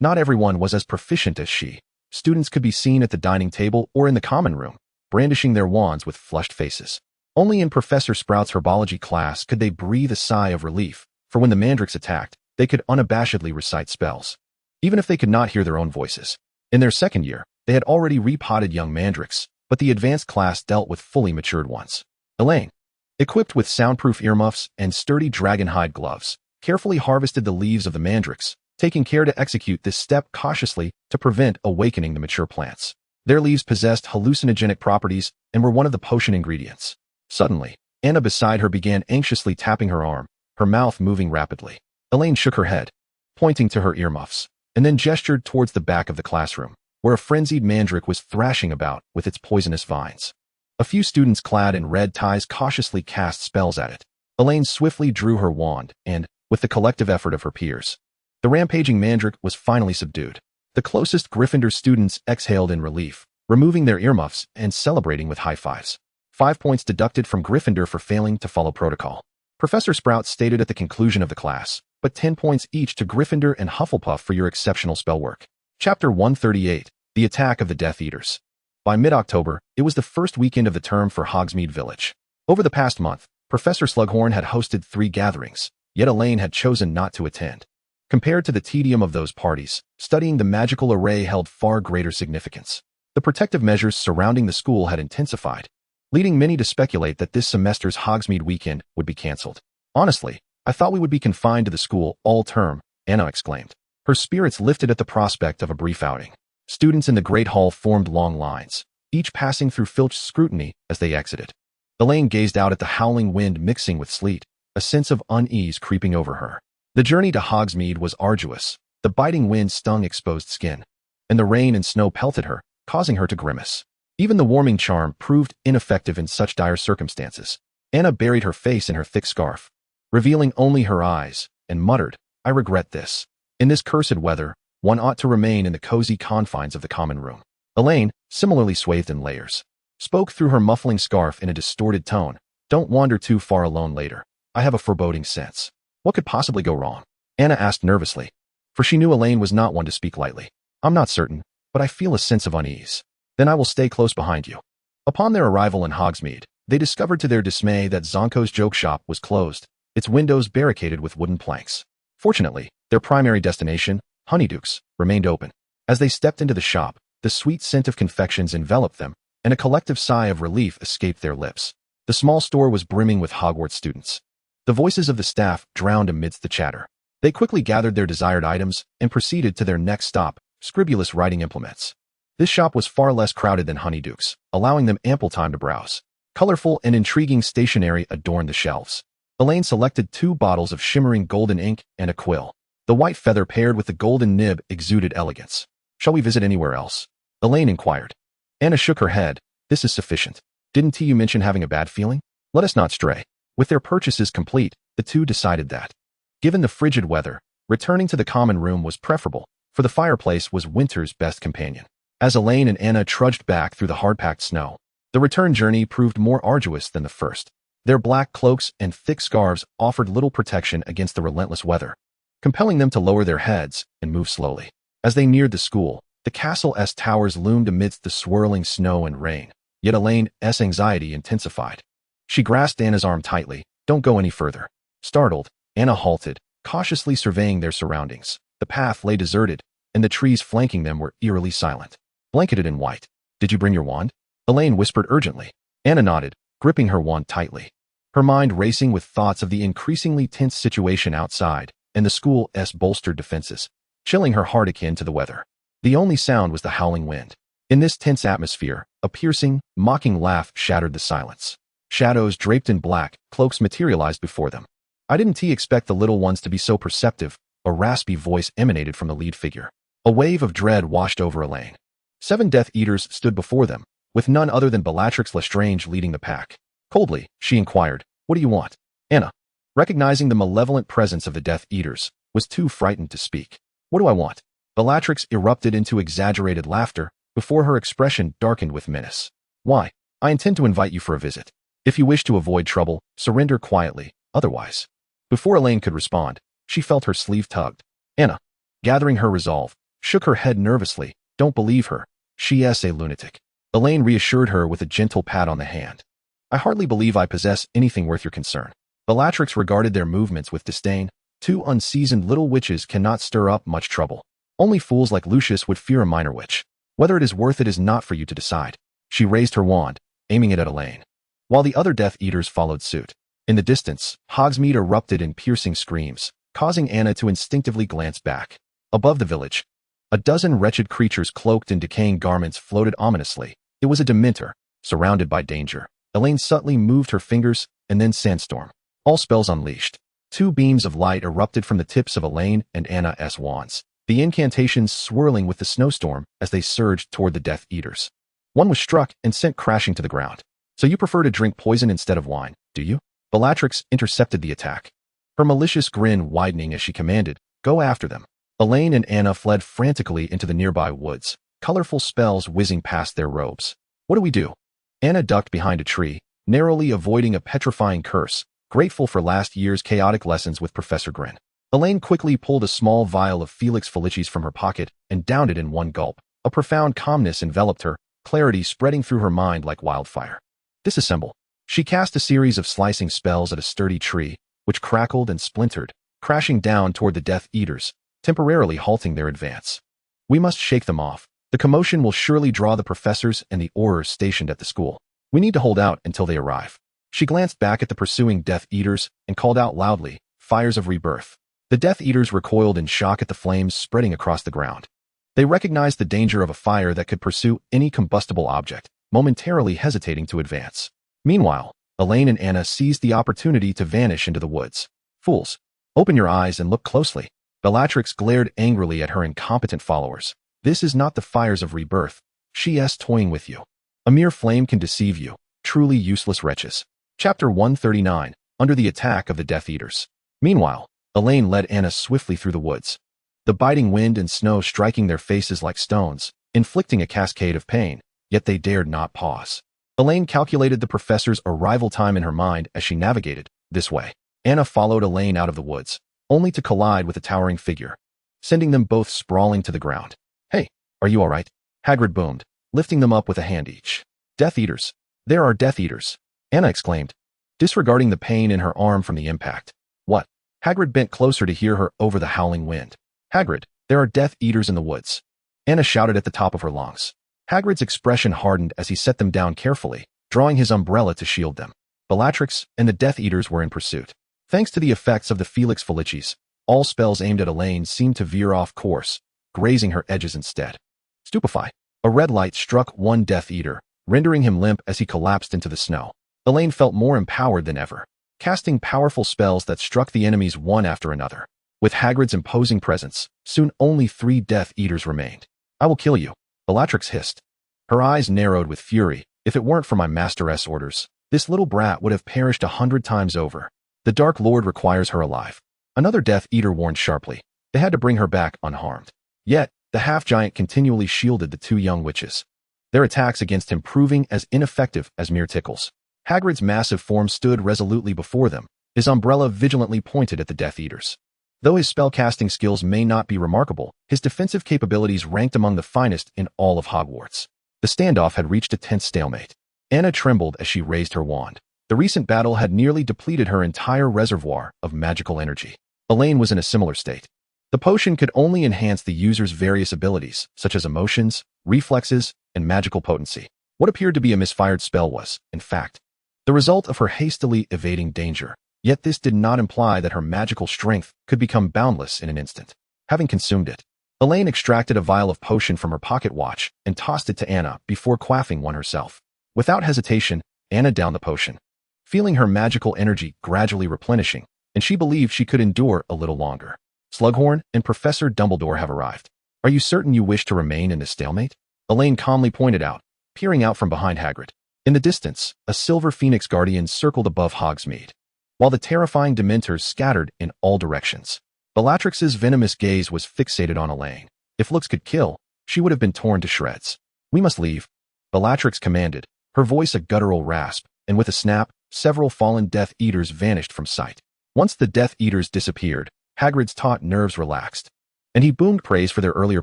Not everyone was as proficient as she. Students could be seen at the dining table or in the common room, brandishing their wands with flushed faces. Only in Professor Sprout's herbology class could they breathe a sigh of relief, for when the mandrakes attacked, they could unabashedly recite spells, even if they could not hear their own voices. In their second year, they had already repotted young mandrakes, but the advanced class dealt with fully matured ones. Elaine, equipped with soundproof earmuffs and sturdy dragonhide gloves, carefully harvested the leaves of the mandrakes, taking care to execute this step cautiously to prevent awakening the mature plants. Their leaves possessed hallucinogenic properties and were one of the potion ingredients. Suddenly, Anna beside her began anxiously tapping her arm, her mouth moving rapidly. Elaine shook her head, pointing to her earmuffs, and then gestured towards the back of the classroom, where a frenzied mandrake was thrashing about with its poisonous vines. A few students clad in red ties cautiously cast spells at it. Elaine swiftly drew her wand, and, with the collective effort of her peers, the rampaging mandrake was finally subdued. The closest Gryffindor students exhaled in relief, removing their earmuffs and celebrating with high fives. 5 points deducted from Gryffindor for failing to follow protocol. Professor Sprout stated at the conclusion of the class, but 10 points each to Gryffindor and Hufflepuff for your exceptional spell work. Chapter 138, The Attack of the Death Eaters. By mid-October, it was the first weekend of the term for Hogsmeade Village. Over the past month, Professor Slughorn had hosted 3 gatherings, yet Elaine had chosen not to attend. Compared to the tedium of those parties, studying the magical array held far greater significance. The protective measures surrounding the school had intensified, leading many to speculate that this semester's Hogsmeade weekend would be cancelled. Honestly, I thought we would be confined to the school all term, Anna exclaimed. Her spirits lifted at the prospect of a brief outing. Students in the Great Hall formed long lines, each passing through Filch's scrutiny as they exited. Elaine gazed out at the howling wind mixing with sleet, a sense of unease creeping over her. The journey to Hogsmeade was arduous. The biting wind stung exposed skin, and the rain and snow pelted her, causing her to grimace. Even the warming charm proved ineffective in such dire circumstances. Anna buried her face in her thick scarf, revealing only her eyes, and muttered, I regret this. In this cursed weather, one ought to remain in the cozy confines of the common room. Elaine, similarly swathed in layers, spoke through her muffling scarf in a distorted tone. Don't wander too far alone later. I have a foreboding sense. What could possibly go wrong? Anna asked nervously, for she knew Elaine was not one to speak lightly. I'm not certain, but I feel a sense of unease. Then I will stay close behind you. Upon their arrival in Hogsmeade, they discovered to their dismay that Zonko's joke shop was closed, its windows barricaded with wooden planks. Fortunately, their primary destination, Honeyduke's, remained open. As they stepped into the shop, the sweet scent of confections enveloped them, and a collective sigh of relief escaped their lips. The small store was brimming with Hogwarts students. The voices of the staff drowned amidst the chatter. They quickly gathered their desired items and proceeded to their next stop, Scribulus writing implements. This shop was far less crowded than Honeyduke's, allowing them ample time to browse. Colorful and intriguing stationery adorned the shelves. Elaine selected 2 bottles of shimmering golden ink and a quill. The white feather paired with the golden nib exuded elegance. Shall we visit anywhere else? Elaine inquired. Anna shook her head. This is sufficient. Didn't you mention having a bad feeling? Let us not stray. With their purchases complete, the two decided that, given the frigid weather, returning to the common room was preferable, for the fireplace was winter's best companion. As Elaine and Anna trudged back through the hard-packed snow, the return journey proved more arduous than the first. Their black cloaks and thick scarves offered little protection against the relentless weather, compelling them to lower their heads and move slowly. As they neared the school, the castle's towers loomed amidst the swirling snow and rain, yet Elaine's anxiety intensified. She grasped Anna's arm tightly. Don't go any further. Startled, Anna halted, cautiously surveying their surroundings. The path lay deserted, and the trees flanking them were eerily silent. blanketed in white. Did you bring your wand? Elaine whispered urgently. Anna nodded, gripping her wand tightly, her mind racing with thoughts of the increasingly tense situation outside and the school's bolstered defenses, chilling her heart akin to the weather. The only sound was the howling wind. In this tense atmosphere, a piercing, mocking laugh shattered the silence. Shadows draped in black cloaks materialized before them. I didn't expect the little ones to be so perceptive, a raspy voice emanated from the lead figure. A wave of dread washed over Elaine. 7 Death Eaters stood before them, with none other than Bellatrix Lestrange leading the pack. Coldly, she inquired, "What do you want?" Anna, recognizing the malevolent presence of the Death Eaters, was too frightened to speak. "What do I want?" Bellatrix erupted into exaggerated laughter before her expression darkened with menace. "Why? I intend to invite you for a visit. If you wish to avoid trouble, surrender quietly, otherwise." Before Elaine could respond, she felt her sleeve tugged. Anna, gathering her resolve, shook her head nervously. "Don't believe her. She's a lunatic." Elaine reassured her with a gentle pat on the hand. "I hardly believe I possess anything worth your concern." Bellatrix regarded their movements with disdain. 2 unseasoned little witches cannot stir up much trouble. Only fools like Lucius would fear a minor witch. Whether it is worth it is not for you to decide. She raised her wand, aiming it at Elaine, while the other Death Eaters followed suit. In the distance, Hogsmeade erupted in piercing screams, causing Anna to instinctively glance back. Above the village, a dozen wretched creatures cloaked in decaying garments floated ominously. It was a Dementor, surrounded by danger. Elaine subtly moved her fingers, and then Sandstorm. All spells unleashed. 2 beams of light erupted from the tips of Elaine and Anna's wands, the incantations swirling with the snowstorm as they surged toward the Death Eaters. One was struck and sent crashing to the ground. "So you prefer to drink poison instead of wine, do you?" Bellatrix intercepted the attack, her malicious grin widening as she commanded, "Go after them." Elaine and Anna fled frantically into the nearby woods, colorful spells whizzing past their robes. "What do we do?" Anna ducked behind a tree, narrowly avoiding a petrifying curse, grateful for last year's chaotic lessons with Professor Grin. Elaine quickly pulled a small vial of Felix Felicis from her pocket and downed it in one gulp. A profound calmness enveloped her, clarity spreading through her mind like wildfire. "Disassemble." She cast a series of slicing spells at a sturdy tree, which crackled and splintered, crashing down toward the Death Eaters, temporarily halting their advance. "We must shake them off. The commotion will surely draw the professors and the Aurors stationed at the school. We need to hold out until they arrive." She glanced back at the pursuing Death Eaters and called out loudly, "Fires of rebirth." The Death Eaters recoiled in shock at the flames spreading across the ground. They recognized the danger of a fire that could pursue any combustible object, momentarily hesitating to advance. Meanwhile, Elaine and Anna seized the opportunity to vanish into the woods. "Fools, open your eyes and look closely." Bellatrix glared angrily at her incompetent followers. "This is not the fires of rebirth. She's toying with you. A mere flame can deceive you, truly useless wretches." Chapter 139, Under the Attack of the Death Eaters. Meanwhile, Elaine led Anna swiftly through the woods, the biting wind and snow striking their faces like stones, inflicting a cascade of pain, yet they dared not pause. Elaine calculated the professor's arrival time in her mind as she navigated this way. Anna followed Elaine out of the woods, only to collide with a towering figure, sending them both sprawling to the ground. "Hey, are you all right?" Hagrid boomed, lifting them up with a hand each. "Death Eaters. There are Death Eaters," Anna exclaimed, disregarding the pain in her arm from the impact. "What?" Hagrid bent closer to hear her over the howling wind. "Hagrid, there are Death Eaters in the woods," Anna shouted at the top of her lungs. Hagrid's expression hardened as he set them down carefully, drawing his umbrella to shield them. Bellatrix and the Death Eaters were in pursuit. Thanks to the effects of the Felix Felicis, all spells aimed at Elaine seemed to veer off course, grazing her edges instead. Stupefy. A red light struck one Death Eater, rendering him limp as he collapsed into the snow. Elaine felt more empowered than ever, casting powerful spells that struck the enemies one after another. With Hagrid's imposing presence, soon only 3 Death Eaters remained. "I will kill you," Bellatrix hissed. Her eyes narrowed with fury. "If it weren't for my master's orders, this little brat would have perished 100 times over. The Dark Lord requires her alive." Another Death Eater warned sharply. They had to bring her back unharmed. Yet, the half-giant continually shielded the 2 young witches, their attacks against him proving as ineffective as mere tickles. Hagrid's massive form stood resolutely before them, his umbrella vigilantly pointed at the Death Eaters. Though his spellcasting skills may not be remarkable, his defensive capabilities ranked among the finest in all of Hogwarts. The standoff had reached a tense stalemate. Anna trembled as she raised her wand. The recent battle had nearly depleted her entire reservoir of magical energy. Elaine was in a similar state. The potion could only enhance the user's various abilities, such as emotions, reflexes, and magical potency. What appeared to be a misfired spell was, in fact, the result of her hastily evading danger. Yet this did not imply that her magical strength could become boundless in an instant. Having consumed it, Elaine extracted a vial of potion from her pocket watch and tossed it to Anna before quaffing one herself. Without hesitation, Anna downed the potion, feeling her magical energy gradually replenishing, and she believed she could endure a little longer. Slughorn and Professor Dumbledore have arrived. Are you certain you wish to remain in this stalemate? Elaine calmly pointed out, peering out from behind Hagrid. In the distance, a silver phoenix guardian circled above Hogsmeade, while the terrifying Dementors scattered in all directions. Bellatrix's venomous gaze was fixated on Elaine. If looks could kill, she would have been torn to shreds. We must leave, Bellatrix commanded, her voice a guttural rasp, and with a snap, several fallen Death Eaters vanished from sight. Once the Death Eaters disappeared, Hagrid's taut nerves relaxed, and he boomed praise for their earlier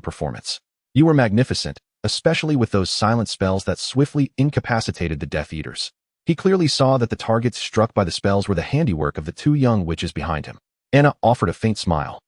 performance. You were magnificent, especially with those silent spells that swiftly incapacitated the Death Eaters. He clearly saw that the targets struck by the spells were the handiwork of the two young witches behind him. Anna offered a faint smile.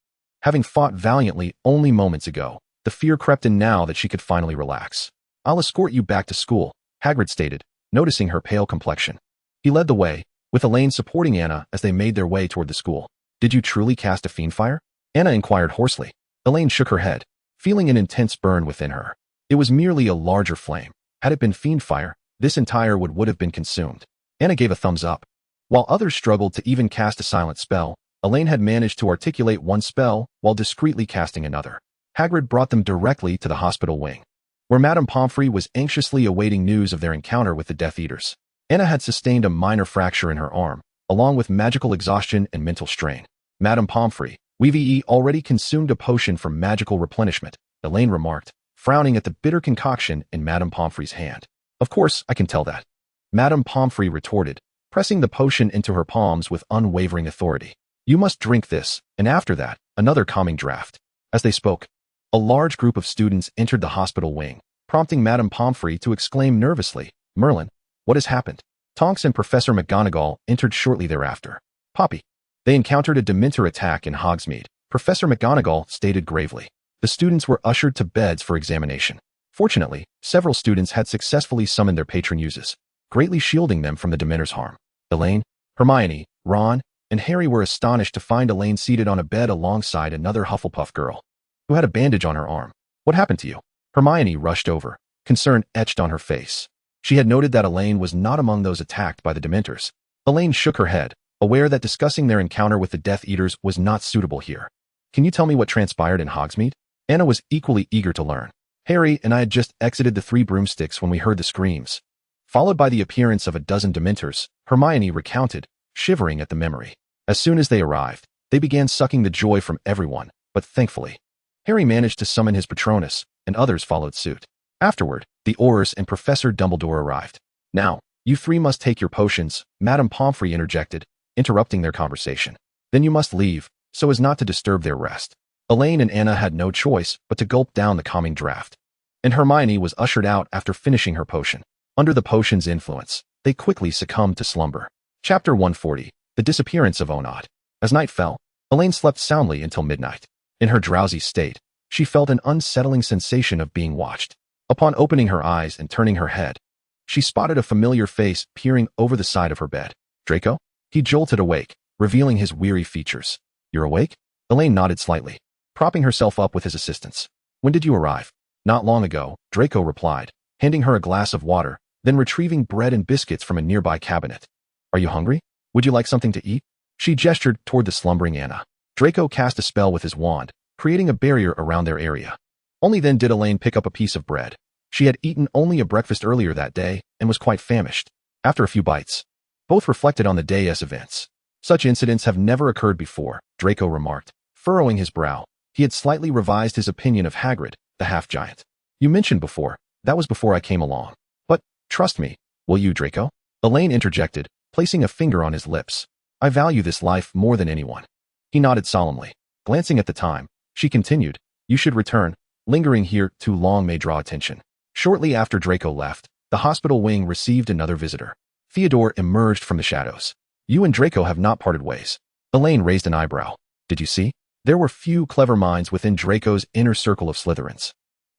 Having fought valiantly only moments ago, the fear crept in now that she could finally relax. I'll escort you back to school, Hagrid stated, noticing her pale complexion. He led the way, with Elaine supporting Anna as they made their way toward the school. Did you truly cast a fiendfire? Anna inquired hoarsely. Elaine shook her head, feeling an intense burn within her. It was merely a larger flame. Had it been fiendfire, this entire would have been consumed. Anna gave a thumbs up. While others struggled to even cast a silent spell, Elaine had managed to articulate one spell while discreetly casting another. Hagrid brought them directly to the hospital wing, where Madame Pomfrey was anxiously awaiting news of their encounter with the Death Eaters. Anna had sustained a minor fracture in her arm, along with magical exhaustion and mental strain. Madame Pomfrey, we've already consumed a potion for magical replenishment, Elaine remarked, frowning at the bitter concoction in Madame Pomfrey's hand. Of course, I can tell that, Madame Pomfrey retorted, pressing the potion into her palms with unwavering authority. You must drink this, and after that, another calming draught. As they spoke, a large group of students entered the hospital wing, prompting Madame Pomfrey to exclaim nervously, Merlin, what has happened? Tonks and Professor McGonagall entered shortly thereafter. Poppy. They encountered a Dementor attack in Hogsmeade, Professor McGonagall stated gravely. The students were ushered to beds for examination. Fortunately, several students had successfully summoned their patron uses, greatly shielding them from the Dementor's harm. Elaine, Hermione, Ron, and Harry were astonished to find Elaine seated on a bed alongside another Hufflepuff girl, who had a bandage on her arm. What happened to you? Hermione rushed over, concern etched on her face. She had noted that Elaine was not among those attacked by the Dementors. Elaine shook her head, aware that discussing their encounter with the Death Eaters was not suitable here. Can you tell me what transpired in Hogsmeade? Anna was equally eager to learn. Harry and I had just exited the Three Broomsticks when we heard the screams, followed by the appearance of a dozen Dementors, Hermione recounted, shivering at the memory. As soon as they arrived, they began sucking the joy from everyone, but thankfully, Harry managed to summon his Patronus, and others followed suit. Afterward, the Aurors and Professor Dumbledore arrived. Now, you three must take your potions, Madame Pomfrey interjected, interrupting their conversation. Then you must leave, so as not to disturb their rest. Elaine and Anna had no choice but to gulp down the calming draught, and Hermione was ushered out after finishing her potion. Under the potion's influence, they quickly succumbed to slumber. Chapter 140, The Disappearance of Onod. As night fell, Elaine slept soundly until midnight. In her drowsy state, she felt an unsettling sensation of being watched. Upon opening her eyes and turning her head, she spotted a familiar face peering over the side of her bed. Draco? He jolted awake, revealing his weary features. You're awake? Elaine nodded slightly, propping herself up with his assistance. When did you arrive? Not long ago, Draco replied, handing her a glass of water, then retrieving bread and biscuits from a nearby cabinet. Are you hungry? Would you like something to eat? She gestured toward the slumbering Anna. Draco cast a spell with his wand, creating a barrier around their area. Only then did Elaine pick up a piece of bread. She had eaten only a breakfast earlier that day and was quite famished. After a few bites, both reflected on the day's events. Such incidents have never occurred before, Draco remarked, furrowing his brow. He had slightly revised his opinion of Hagrid, the half-giant. You mentioned before, that was before I came along. But, trust me, will you, Draco? Elaine interjected, placing a finger on his lips. I value this life more than anyone. He nodded solemnly. Glancing at the time, she continued, you should return. Lingering here too long may draw attention. Shortly after Draco left, the hospital wing received another visitor. Theodore emerged from the shadows. You and Draco have not parted ways. Elaine raised an eyebrow. Did you see? There were few clever minds within Draco's inner circle of Slytherins.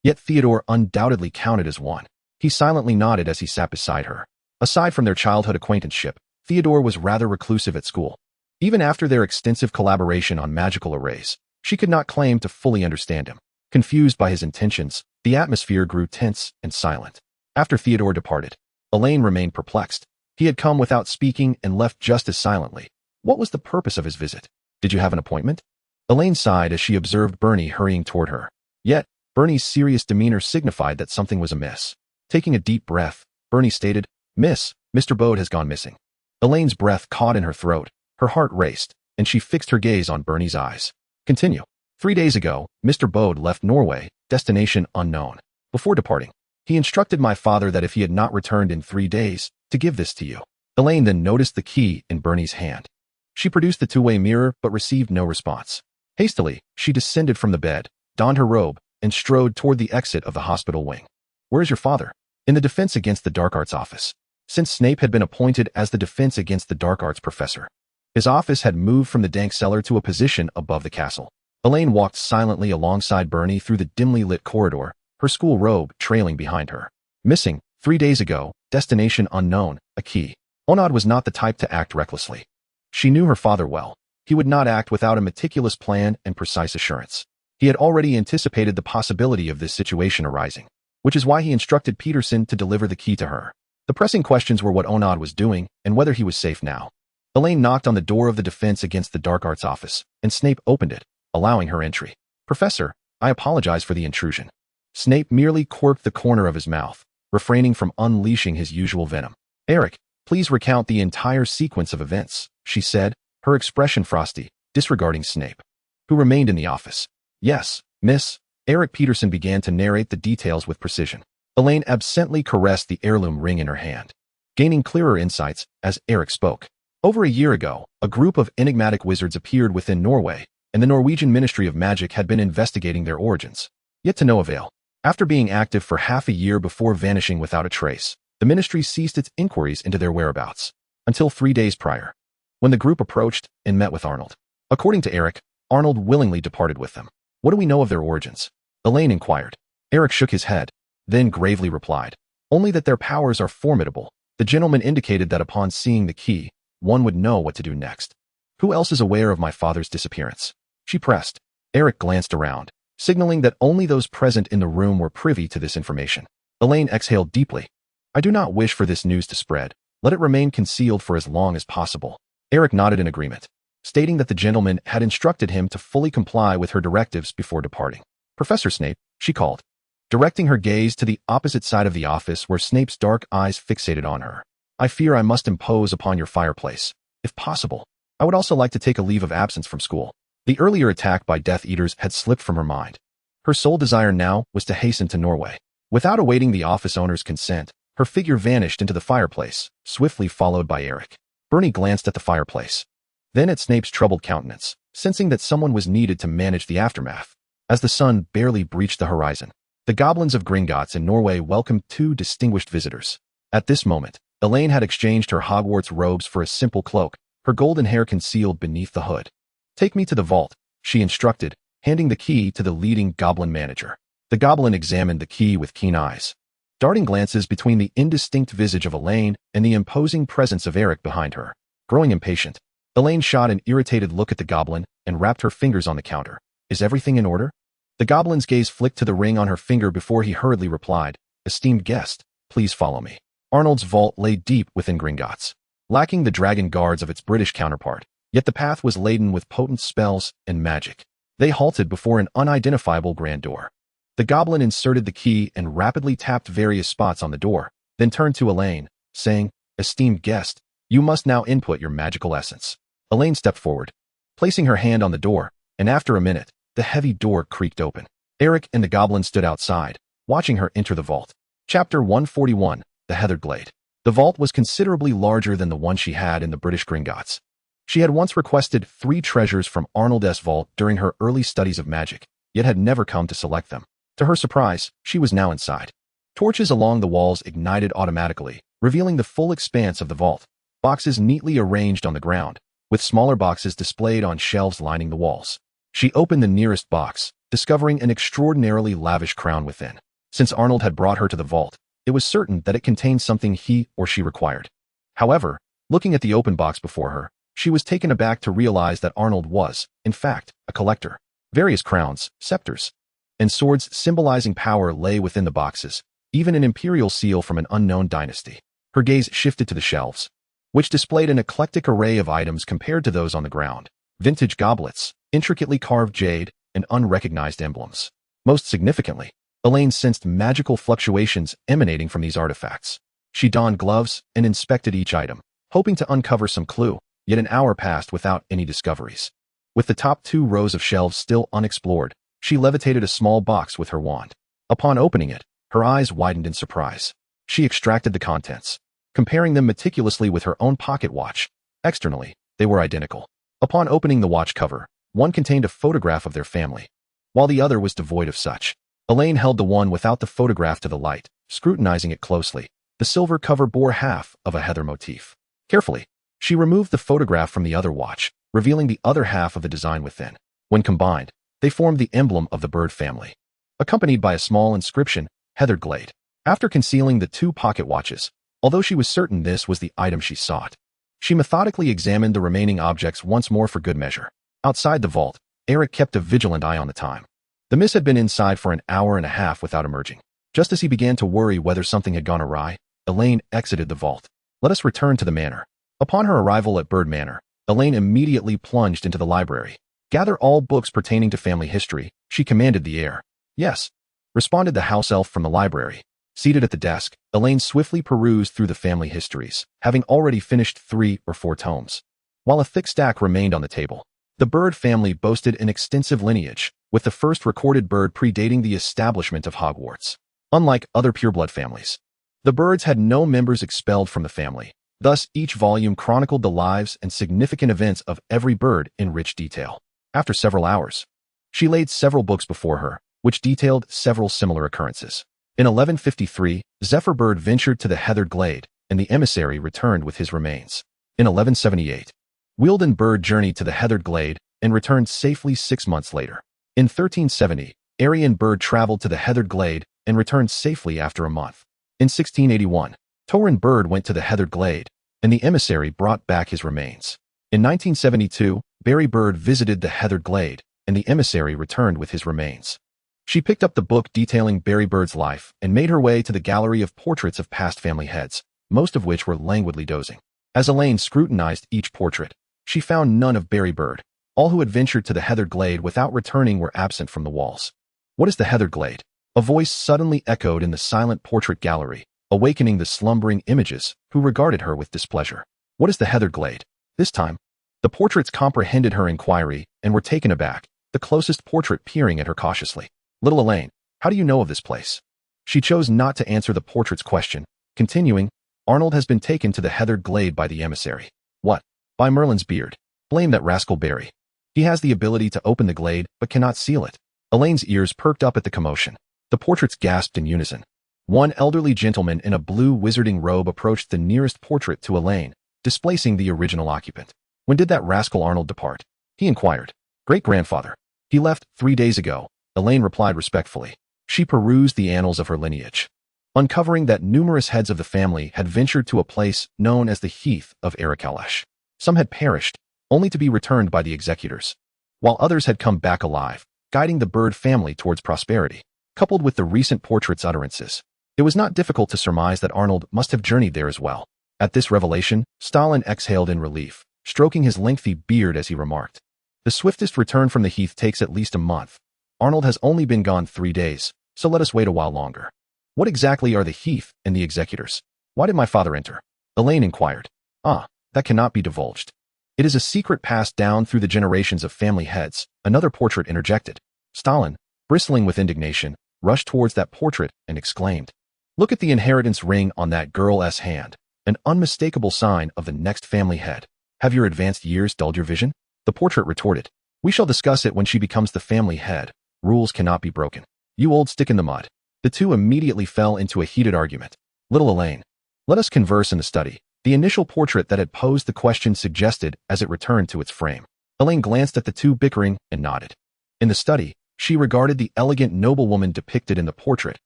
Yet Theodore undoubtedly counted as one. He silently nodded as he sat beside her. Aside from their childhood acquaintanceship, Theodore was rather reclusive at school. Even after their extensive collaboration on magical arrays, she could not claim to fully understand him. Confused by his intentions, the atmosphere grew tense and silent. After Theodore departed, Elaine remained perplexed. He had come without speaking and left just as silently. What was the purpose of his visit? Did you have an appointment? Elaine sighed as she observed Bernie hurrying toward her. Yet, Bernie's serious demeanor signified that something was amiss. Taking a deep breath, Bernie stated, "Miss, Mr. Bode has gone missing." Elaine's breath caught in her throat, her heart raced, and she fixed her gaze on Bernie's eyes. Continue. 3 days ago, Mr. Bode left Norway, destination unknown. Before departing, he instructed my father that if he had not returned in 3 days, to give this to you. Elaine then noticed the key in Bernie's hand. She produced the two-way mirror but received no response. Hastily, she descended from the bed, donned her robe, and strode toward the exit of the hospital wing. "Where is your father?" "In the Defense Against the Dark Arts office." Since Snape had been appointed as the Defense Against the Dark Arts professor, his office had moved from the dank cellar to a position above the castle. Elaine walked silently alongside Bernie through the dimly lit corridor, her school robe trailing behind her. Missing, 3 days ago, destination unknown, a key. Onad was not the type to act recklessly. She knew her father well. He would not act without a meticulous plan and precise assurance. He had already anticipated the possibility of this situation arising, which is why he instructed Peterson to deliver the key to her. The pressing questions were what Onad was doing and whether he was safe now. Elaine knocked on the door of the Defense Against the Dark Arts office, and Snape opened it, allowing her entry. "Professor, I apologize for the intrusion." Snape merely quirked the corner of his mouth, refraining from unleashing his usual venom. "Eric, please recount the entire sequence of events," she said, her expression frosty, disregarding Snape, who remained in the office. "Yes, miss." Eric Peterson began to narrate the details with precision. Elaine absently caressed the heirloom ring in her hand, gaining clearer insights as Eric spoke. Over a year ago, a group of enigmatic wizards appeared within Norway, and the Norwegian Ministry of Magic had been investigating their origins, yet to no avail. After being active for half a year before vanishing without a trace, the ministry ceased its inquiries into their whereabouts, until 3 days prior, when the group approached and met with Arnold. According to Eric, Arnold willingly departed with them. "What do we know of their origins?" Elaine inquired. Eric shook his head, then gravely replied, "Only that their powers are formidable." The gentleman indicated that upon seeing the key, one would know what to do next. "Who else is aware of my father's disappearance?" she pressed. Eric glanced around, signaling that only those present in the room were privy to this information. Elaine exhaled deeply. "I do not wish for this news to spread. Let it remain concealed for as long as possible." Eric nodded in agreement, stating that the gentleman had instructed him to fully comply with her directives before departing. "Professor Snape," she called, directing her gaze to the opposite side of the office where Snape's dark eyes fixated on her. "I fear I must impose upon your fireplace. If possible, I would also like to take a leave of absence from school." The earlier attack by Death Eaters had slipped from her mind. Her sole desire now was to hasten to Norway. Without awaiting the office owner's consent, her figure vanished into the fireplace, swiftly followed by Eric. Bernie glanced at the fireplace, then at Snape's troubled countenance, sensing that someone was needed to manage the aftermath. As the sun barely breached the horizon, the goblins of Gringotts in Norway welcomed 2 distinguished visitors. At this moment, Elaine had exchanged her Hogwarts robes for a simple cloak, her golden hair concealed beneath the hood. "Take me to the vault," she instructed, handing the key to the leading goblin manager. The goblin examined the key with keen eyes, darting glances between the indistinct visage of Elaine and the imposing presence of Eric behind her. Growing impatient, Elaine shot an irritated look at the goblin and wrapped her fingers on the counter. "Is everything in order?" The goblin's gaze flicked to the ring on her finger before he hurriedly replied, "Esteemed guest, please follow me." Arnold's vault lay deep within Gringotts, lacking the dragon guards of its British counterpart, yet the path was laden with potent spells and magic. They halted before an unidentifiable grand door. The goblin inserted the key and rapidly tapped various spots on the door, then turned to Elaine, saying, "Esteemed guest, you must now input your magical essence." Elaine stepped forward, placing her hand on the door, and after a minute, the heavy door creaked open. Eric and the goblin stood outside, watching her enter the vault. Chapter 141, The Heathered Glade. The vault was considerably larger than the one she had in the British Gringotts. She had once requested 3 treasures from Arnold's vault during her early studies of magic, yet had never come to select them. To her surprise, she was now inside. Torches along the walls ignited automatically, revealing the full expanse of the vault. Boxes neatly arranged on the ground, with smaller boxes displayed on shelves lining the walls. She opened the nearest box, discovering an extraordinarily lavish crown within. Since Arnold had brought her to the vault, it was certain that it contained something he or she required. However, looking at the open box before her, she was taken aback to realize that Arnold was, in fact, a collector. Various crowns, scepters, and swords symbolizing power lay within the boxes, even an imperial seal from an unknown dynasty. Her gaze shifted to the shelves, which displayed an eclectic array of items compared to those on the ground. Vintage goblets, intricately carved jade, and unrecognized emblems. Most significantly, Elaine sensed magical fluctuations emanating from these artifacts. She donned gloves and inspected each item, hoping to uncover some clue, yet an hour passed without any discoveries. With the top 2 rows of shelves still unexplored, she levitated a small box with her wand. Upon opening it, her eyes widened in surprise. She extracted the contents, comparing them meticulously with her own pocket watch. Externally, they were identical. Upon opening the watch cover, one contained a photograph of their family, while the other was devoid of such. Elaine held the one without the photograph to the light, scrutinizing it closely. The silver cover bore half of a heather motif. Carefully, she removed the photograph from the other watch, revealing the other half of the design within. When combined, they formed the emblem of the bird family, accompanied by a small inscription, Heathered Glade. After concealing the 2 pocket watches, although she was certain this was the item she sought, she methodically examined the remaining objects once more for good measure. Outside the vault, Eric kept a vigilant eye on the time. The miss had been inside for an hour and a half without emerging. Just as he began to worry whether something had gone awry, Elaine exited the vault. Let us return to the manor. Upon her arrival at Bird Manor, Elaine immediately plunged into the library. Gather all books pertaining to family history, she commanded the air. Yes, responded the house elf from the library. Seated at the desk, Elaine swiftly perused through the family histories, having already finished 3 or 4 tomes. While a thick stack remained on the table, the Bird family boasted an extensive lineage, with the first recorded bird predating the establishment of Hogwarts. Unlike other pureblood families, the Birds had no members expelled from the family. Thus, each volume chronicled the lives and significant events of every bird in rich detail. After several hours, she laid several books before her, which detailed several similar occurrences. In 1153, Zephyr Bird ventured to the Heathered Glade, and the emissary returned with his remains. In 1178, Wealden Bird journeyed to the Heathered Glade and returned safely 6 months later. In 1370, Aryan Bird traveled to the Heathered Glade and returned safely after a month. In 1681, Tauren Bird went to the Heathered Glade, and the emissary brought back his remains. In 1972, Berry Bird visited the Heathered Glade, and the emissary returned with his remains. She picked up the book detailing Berry Bird's life and made her way to the gallery of portraits of past family heads, most of which were languidly dozing. As Elaine scrutinized each portrait, she found none of Berry Bird. All who had ventured to the Heathered Glade without returning were absent from the walls. What is the Heathered Glade? A voice suddenly echoed in the silent portrait gallery, awakening the slumbering images, who regarded her with displeasure. What is the Heathered Glade? This time, the portraits comprehended her inquiry and were taken aback, the closest portrait peering at her cautiously. Little Elaine, how do you know of this place? She chose not to answer the portrait's question, continuing, Arnold has been taken to the Heathered Glade by the emissary. What? By Merlin's beard. Blame that rascal Barry. He has the ability to open the glade, but cannot seal it. Elaine's ears perked up at the commotion. The portraits gasped in unison. One elderly gentleman in a blue wizarding robe approached the nearest portrait to Elaine, displacing the original occupant. When did that rascal Arnold depart? He inquired. Great-grandfather. He left 3 days ago, Elaine replied respectfully. She perused the annals of her lineage, uncovering that numerous heads of the family had ventured to a place known as the Heath of Ericalesh. Some had perished, only to be returned by the executors, while others had come back alive, guiding the Bird family towards prosperity. Coupled with the recent portrait's utterances, it was not difficult to surmise that Arnold must have journeyed there as well. At this revelation, Stalin exhaled in relief, stroking his lengthy beard as he remarked, the swiftest return from the Heath takes at least a month. Arnold has only been gone 3 days, so let us wait a while longer. What exactly are the Heath and the executors? Why did my father enter? Elaine inquired. That cannot be divulged. It is a secret passed down through the generations of family heads, another portrait interjected. Stalin, bristling with indignation, rushed towards that portrait and exclaimed, look at the inheritance ring on that girl's hand, an unmistakable sign of the next family head. Have your advanced years dulled your vision? The portrait retorted, we shall discuss it when she becomes the family head. Rules cannot be broken. You old stick in the mud. The two immediately fell into a heated argument. Little Elaine, let us converse in the study, the initial portrait that had posed the question suggested as it returned to its frame. Elaine glanced at the two bickering and nodded. In the study, she regarded the elegant noblewoman depicted in the portrait,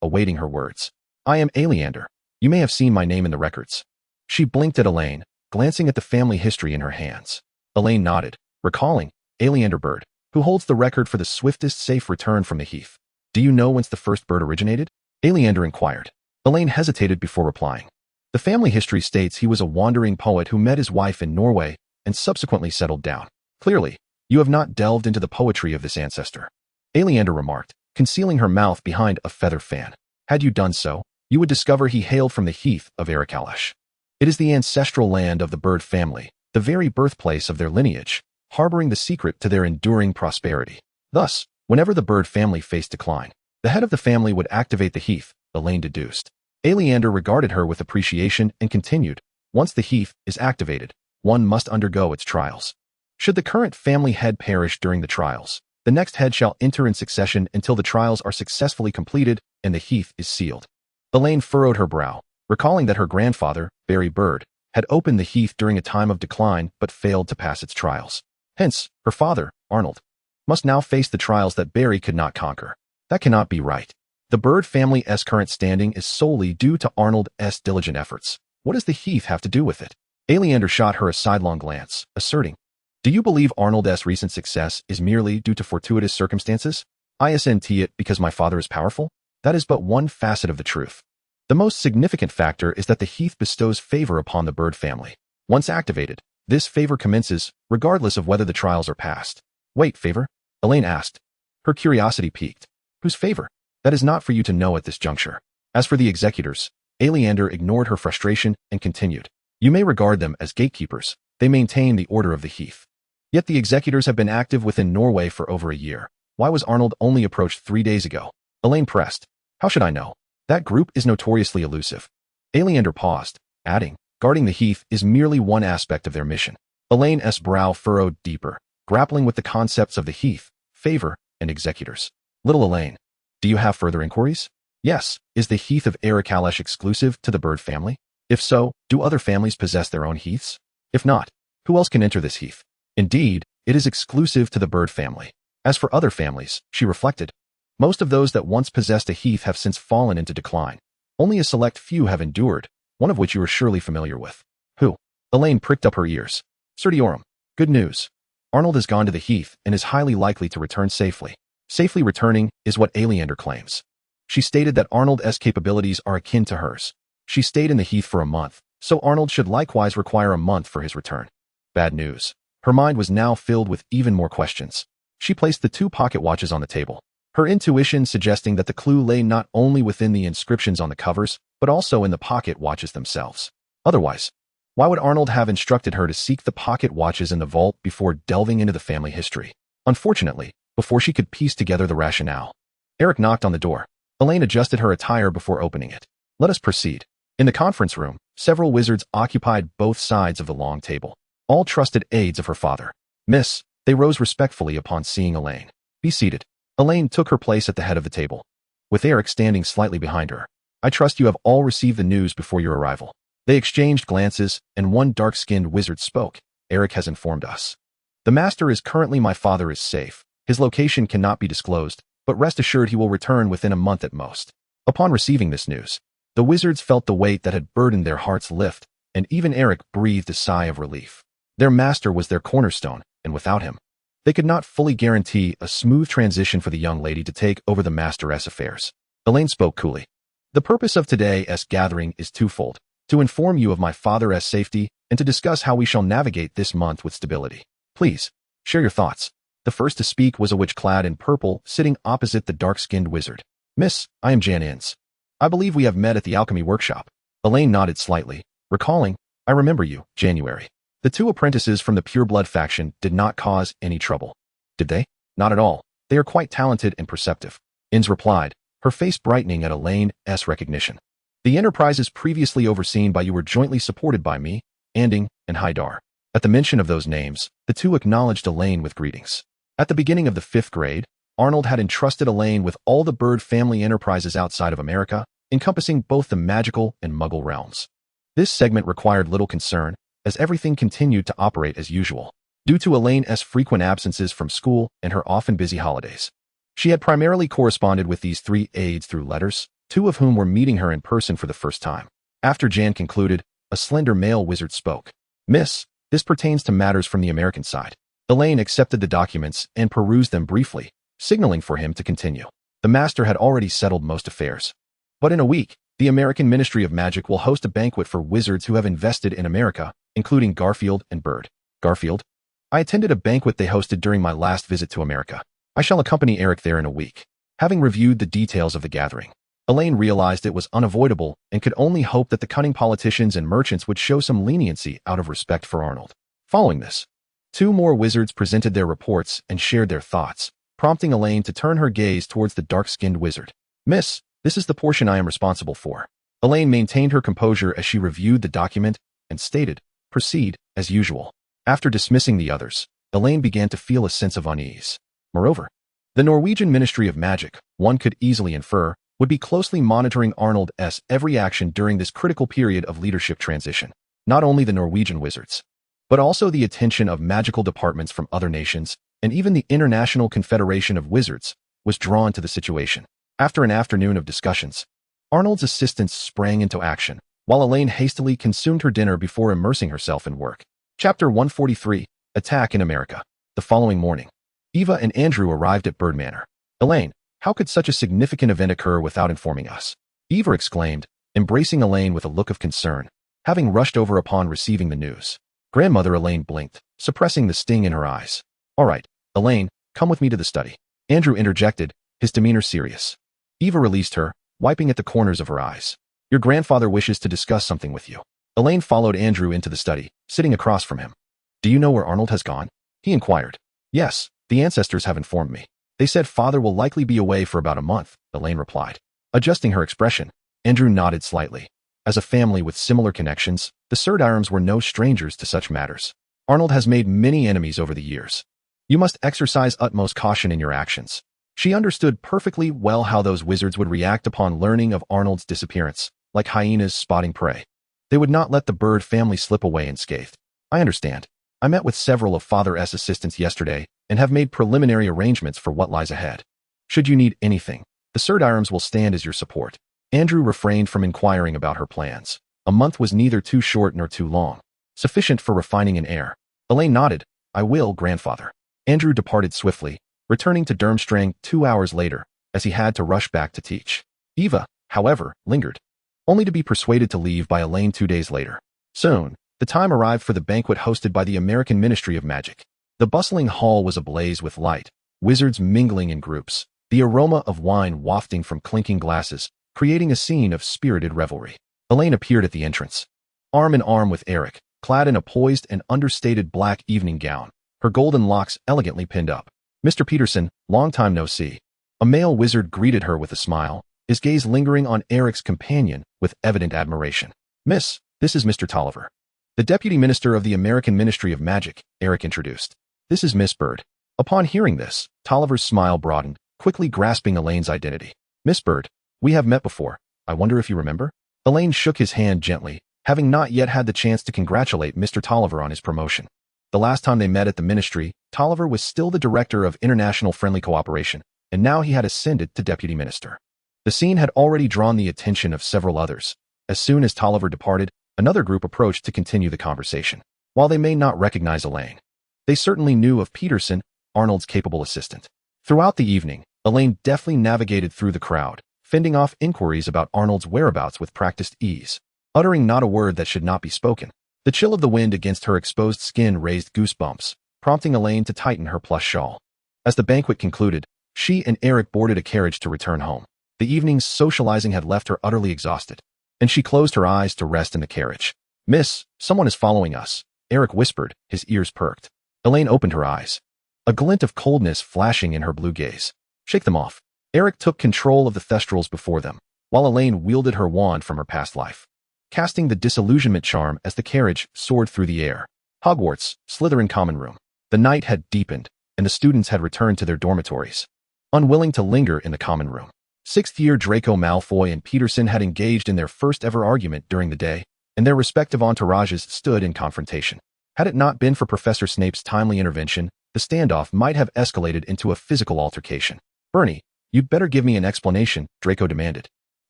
awaiting her words. I am Aleander. You may have seen my name in the records. She blinked at Elaine, glancing at the family history in her hands. Elaine nodded, recalling Aleander Bird, who holds the record for the swiftest safe return from the heath. Do you know whence the first bird originated? Aleander inquired. Elaine hesitated before replying. The family history states he was a wandering poet who met his wife in Norway and subsequently settled down. Clearly, you have not delved into the poetry of this ancestor. Aleander remarked, concealing her mouth behind a feather fan. Had you done so, you would discover he hailed from the heath of Ericalash. It is the ancestral land of the bird family, the very birthplace of their lineage, harboring the secret to their enduring prosperity. Thus, whenever the bird family faced decline, the head of the family would activate the heath, Elaine deduced. Aleander regarded her with appreciation and continued, once the heath is activated, one must undergo its trials. Should the current family head perish during the trials, the next head shall enter in succession until the trials are successfully completed and the heath is sealed. Elaine furrowed her brow, recalling that her grandfather, Barry Bird, had opened the heath during a time of decline but failed to pass its trials. Hence, her father, Arnold, must now face the trials that Barry could not conquer. That cannot be right. The Bird family's current standing is solely due to Arnold's diligent efforts. What does the heath have to do with it? Aleander shot her a sidelong glance, asserting, do you believe Arnold's recent success is merely due to fortuitous circumstances? Isn't it because my father is powerful? That is but one facet of the truth. The most significant factor is that the heath bestows favor upon the Bird family. Once activated, this favor commences, regardless of whether the trials are passed. Wait, favor? Elaine asked. Her curiosity piqued. Whose favor? That is not for you to know at this juncture. As for the executors, Aleander ignored her frustration and continued. You may regard them as gatekeepers. They maintain the order of the heath. Yet the executors have been active within Norway for over a year. Why was Arnold only approached 3 days ago? Elaine pressed. How should I know? That group is notoriously elusive. Aleander paused, adding, guarding the heath is merely one aspect of their mission. Elaine's brow furrowed deeper, grappling with the concepts of the heath, favor, and executors. Little Elaine, do you have further inquiries? Yes. Is the heath of Ericalash exclusive to the Bird family? If so, do other families possess their own heaths? If not, who else can enter this heath? Indeed, it is exclusive to the Bird family. As for other families, she reflected, most of those that once possessed a heath have since fallen into decline. Only a select few have endured, one of which you are surely familiar with. Who? Elaine pricked up her ears. Cerdiorum. Good news. Arnold has gone to the heath and is highly likely to return safely. Safely returning is what Aleander claims. She stated that Arnold's capabilities are akin to hers. She stayed in the heath for a month, so Arnold should likewise require a month for his return. Bad news. Her mind was now filled with even more questions. She placed the 2 pocket watches on the table, her intuition suggesting that the clue lay not only within the inscriptions on the covers, but also in the pocket watches themselves. Otherwise, why would Arnold have instructed her to seek the pocket watches in the vault before delving into the family history? Unfortunately, before she could piece together the rationale, Eric knocked on the door. Elaine adjusted her attire before opening it. Let us proceed. In the conference room, several wizards occupied both sides of the long table, all trusted aides of her father. Miss, they rose respectfully upon seeing Elaine. Be seated. Elaine took her place at the head of the table, with Eric standing slightly behind her. I trust you have all received the news before your arrival. They exchanged glances, and one dark-skinned wizard spoke. Eric has informed us. The master is currently my father is safe. His location cannot be disclosed, but rest assured he will return within a month at most. Upon receiving this news, the wizards felt the weight that had burdened their hearts lift, and even Eric breathed a sigh of relief. Their master was their cornerstone, and without him, they could not fully guarantee a smooth transition for the young lady to take over the master's affairs. Elaine spoke coolly. The purpose of today's gathering is twofold: to inform you of my father's safety and to discuss how we shall navigate this month with stability. Please, share your thoughts. The first to speak was a witch clad in purple, sitting opposite the dark-skinned wizard. Miss, I am Jan Inns. I believe we have met at the alchemy workshop. Elaine nodded slightly, recalling, I remember you, January. The 2 apprentices from the Pureblood faction did not cause any trouble. Did they? Not at all. They are quite talented and perceptive. Inns replied, her face brightening at Elaine's recognition. The enterprises previously overseen by you were jointly supported by me, Anding, and Haidar. At the mention of those names, the 2 acknowledged Elaine with greetings. At the beginning of the 5th grade, Arnold had entrusted Elaine with all the Bird family enterprises outside of America, encompassing both the magical and muggle realms. This segment required little concern, as everything continued to operate as usual. due to Elaine's frequent absences from school and her often busy holidays. She had primarily corresponded with these 3 aides through letters, 2 of whom were meeting her in person for the first time. After Jan concluded, a slender male wizard spoke. "Miss, this pertains to matters from the American side." Elaine accepted the documents and perused them briefly, signaling for him to continue. The master had already settled most affairs. But in a week, the American Ministry of Magic will host a banquet for wizards who have invested in America, including Garfield and Bird. Garfield? I attended a banquet they hosted during my last visit to America. I shall accompany Eric there in a week. Having reviewed the details of the gathering, Elaine realized it was unavoidable and could only hope that the cunning politicians and merchants would show some leniency out of respect for Arnold. Following this, 2 more wizards presented their reports and shared their thoughts, prompting Elaine to turn her gaze towards the dark-skinned wizard. "Miss, this is the portion I am responsible for." Elaine maintained her composure as she reviewed the document and stated, "Proceed, as usual." After dismissing the others, Elaine began to feel a sense of unease. Moreover, the Norwegian Ministry of Magic, one could easily infer, would be closely monitoring Arnold's every action during this critical period of leadership transition. Not only the Norwegian wizards, but also the attention of magical departments from other nations, and even the International Confederation of Wizards, was drawn to the situation. After an afternoon of discussions, Arnold's assistants sprang into action, while Elaine hastily consumed her dinner before immersing herself in work. Chapter 143, Attack in America. The following morning, Eva and Andrew arrived at Bird Manor. "Elaine, how could such a significant event occur without informing us?" Eva exclaimed, embracing Elaine with a look of concern, having rushed over upon receiving the news. Grandmother Elaine blinked, suppressing the sting in her eyes. "All right, Elaine, come with me to the study." Andrew interjected, his demeanor serious. Eva released her, wiping at the corners of her eyes. "Your grandfather wishes to discuss something with you." Elaine followed Andrew into the study, sitting across from him. "Do you know where Arnold has gone?" he inquired. "Yes, the ancestors have informed me. They said father will likely be away for about a month," Elaine replied. Adjusting her expression, Andrew nodded slightly. As a family with similar connections, the Surdirams were no strangers to such matters. "Arnold has made many enemies over the years. You must exercise utmost caution in your actions." She understood perfectly well how those wizards would react upon learning of Arnold's disappearance, like hyenas spotting prey. They would not let the Bird family slip away unscathed. "I understand. I met with several of Father's assistants yesterday and have made preliminary arrangements for what lies ahead. Should you need anything, the Surdirams will stand as your support." Andrew refrained from inquiring about her plans. A month was neither too short nor too long, sufficient for refining an heir. Elaine nodded. "I will, grandfather." Andrew departed swiftly, returning to Durmstrang 2 hours later, as he had to rush back to teach. Eva, however, lingered, only to be persuaded to leave by Elaine 2 days later. Soon, the time arrived for the banquet hosted by the American Ministry of Magic. The bustling hall was ablaze with light, wizards mingling in groups, the aroma of wine wafting from clinking glasses, creating a scene of spirited revelry. Elaine appeared at the entrance, arm in arm with Eric, clad in a poised and understated black evening gown, her golden locks elegantly pinned up. "Mr. Peterson, long time no see." A male wizard greeted her with a smile, his gaze lingering on Eric's companion with evident admiration. "Miss, this is Mr. Tolliver, the Deputy Minister of the American Ministry of Magic," Eric introduced. "This is Miss Bird." Upon hearing this, Tolliver's smile broadened, quickly grasping Elaine's identity. "Miss Bird, we have met before. I wonder if you remember?" Elaine shook his hand gently, having not yet had the chance to congratulate Mr. Tolliver on his promotion. The last time they met at the ministry, Tolliver was still the Director of International Friendly Cooperation, and now he had ascended to Deputy Minister. The scene had already drawn the attention of several others. As soon as Tolliver departed, another group approached to continue the conversation. While they may not recognize Elaine, they certainly knew of Peterson, Arnold's capable assistant. Throughout the evening, Elaine deftly navigated through the crowd, fending off inquiries about Arnold's whereabouts with practiced ease, uttering not a word that should not be spoken. The chill of the wind against her exposed skin raised goosebumps, prompting Elaine to tighten her plush shawl. As the banquet concluded, she and Eric boarded a carriage to return home. The evening's socializing had left her utterly exhausted, and she closed her eyes to rest in the carriage. "Miss, someone is following us," Eric whispered, his ears perked. Elaine opened her eyes, a glint of coldness flashing in her blue gaze. "Shake them off." Eric took control of the thestrals before them, while Elaine wielded her wand from her past life, casting the disillusionment charm as the carriage soared through the air. Hogwarts, Slytherin common room. The night had deepened, and the students had returned to their dormitories, unwilling to linger in the common room. Sixth-year Draco Malfoy and Peterson had engaged in their first-ever argument during the day, and their respective entourages stood in confrontation. Had it not been for Professor Snape's timely intervention, the standoff might have escalated into a physical altercation. "Bernie, you'd better give me an explanation," Draco demanded.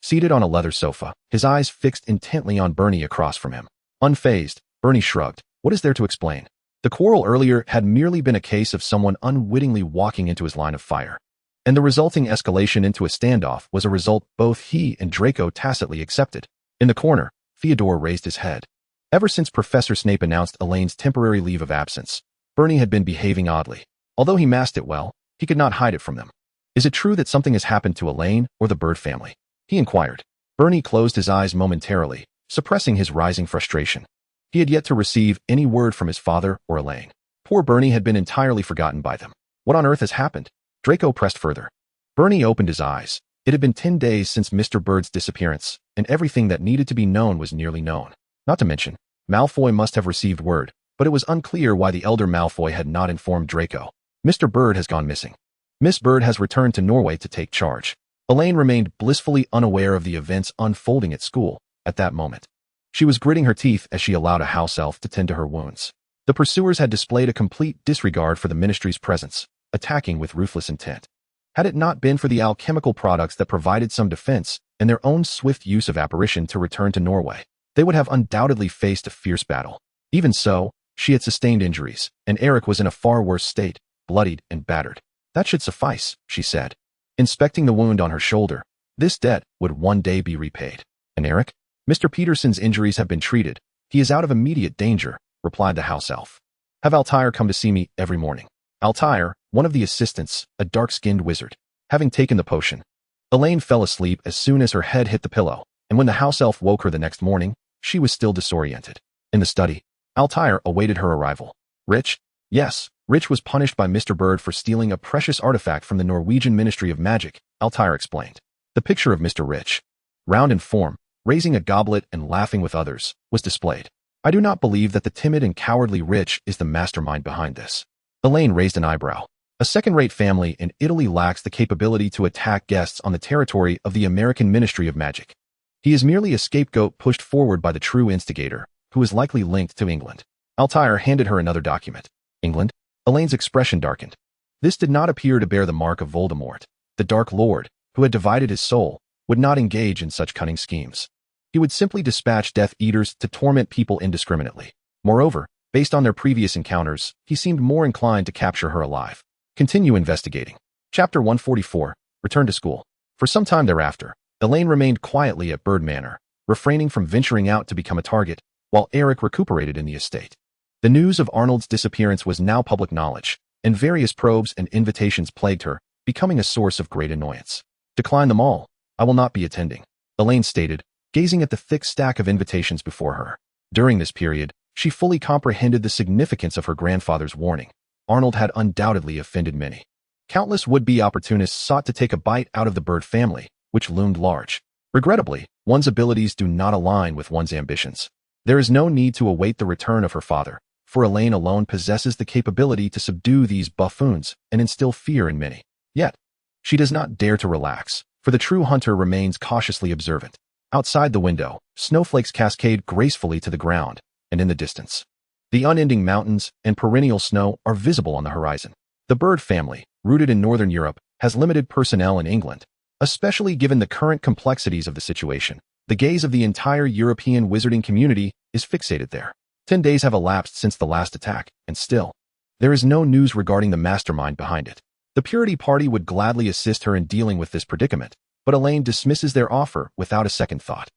Seated on a leather sofa, his eyes fixed intently on Bernie across from him. Unfazed, Bernie shrugged. "What is there to explain? The quarrel earlier had merely been a case of someone unwittingly walking into his line of fire. And the resulting escalation into a standoff was a result both he and Draco tacitly accepted." In the corner, Theodore raised his head. Ever since Professor Snape announced Elaine's temporary leave of absence, Bernie had been behaving oddly. Although he masked it well, he could not hide it from them. "Is it true that something has happened to Elaine or the Bird family?" he inquired. Bernie closed his eyes momentarily, suppressing his rising frustration. He had yet to receive any word from his father or Elaine. Poor Bernie had been entirely forgotten by them. "What on earth has happened?" Draco pressed further. Bernie opened his eyes. It had been 10 days since Mr. Bird's disappearance, and everything that needed to be known was nearly known. Not to mention, Malfoy must have received word, but it was unclear why the elder Malfoy had not informed Draco. "Mr. Bird has gone missing. Miss Bird has returned to Norway to take charge." Elaine remained blissfully unaware of the events unfolding at school at that moment. She was gritting her teeth as she allowed a house elf to tend to her wounds. The pursuers had displayed a complete disregard for the Ministry's presence, attacking with ruthless intent. Had it not been for the alchemical products that provided some defense and their own swift use of apparition to return to Norway, they would have undoubtedly faced a fierce battle. Even so, she had sustained injuries, and Eric was in a far worse state, bloodied and battered. "That should suffice," she said, inspecting the wound on her shoulder. "This debt would one day be repaid." "And Eric? Mr. Peterson's injuries have been treated. He is out of immediate danger," replied the house elf. "Have Altair come to see me every morning." Altair, one of the assistants, a dark-skinned wizard, having taken the potion. Elaine fell asleep as soon as her head hit the pillow, and when the house elf woke her the next morning, she was still disoriented. In the study, Altair awaited her arrival. "Rich?" "Yes, Rich was punished by Mr. Bird for stealing a precious artifact from the Norwegian Ministry of Magic," Altair explained. The picture of Mr. Rich, round in form, raising a goblet and laughing with others, was displayed. "I do not believe that the timid and cowardly Rich is the mastermind behind this." Elaine raised an eyebrow. A second-rate family in Italy lacks the capability to attack guests on the territory of the American Ministry of Magic. He is merely a scapegoat pushed forward by the true instigator, who is likely linked to England. Altair handed her another document. "England?" Elaine's expression darkened. This did not appear to bear the mark of Voldemort. The Dark Lord, who had divided his soul, would not engage in such cunning schemes. He would simply dispatch Death Eaters to torment people indiscriminately. Moreover, based on their previous encounters, he seemed more inclined to capture her alive. Continue investigating. Chapter 144, Return to School. For some time thereafter, Elaine remained quietly at Bird Manor, refraining from venturing out to become a target, while Eric recuperated in the estate. The news of Arnold's disappearance was now public knowledge, and various probes and invitations plagued her, becoming a source of great annoyance. "Decline them all. I will not be attending," Elaine stated, gazing at the thick stack of invitations before her. During this period, she fully comprehended the significance of her grandfather's warning. Arnold had undoubtedly offended many. Countless would-be opportunists sought to take a bite out of the Bird family, which loomed large. Regrettably, one's abilities do not align with one's ambitions. There is no need to await the return of her father, for Elaine alone possesses the capability to subdue these buffoons and instill fear in many. Yet, she does not dare to relax, for the true hunter remains cautiously observant. Outside the window, snowflakes cascade gracefully to the ground, and in the distance, the unending mountains and perennial snow are visible on the horizon. The Bird family, rooted in Northern Europe, has limited personnel in England. Especially given the current complexities of the situation, the gaze of the entire European wizarding community is fixated there. 10 days have elapsed since the last attack, and still, there is no news regarding the mastermind behind it. The Purity Party would gladly assist her in dealing with this predicament, but Elaine dismisses their offer without a second thought.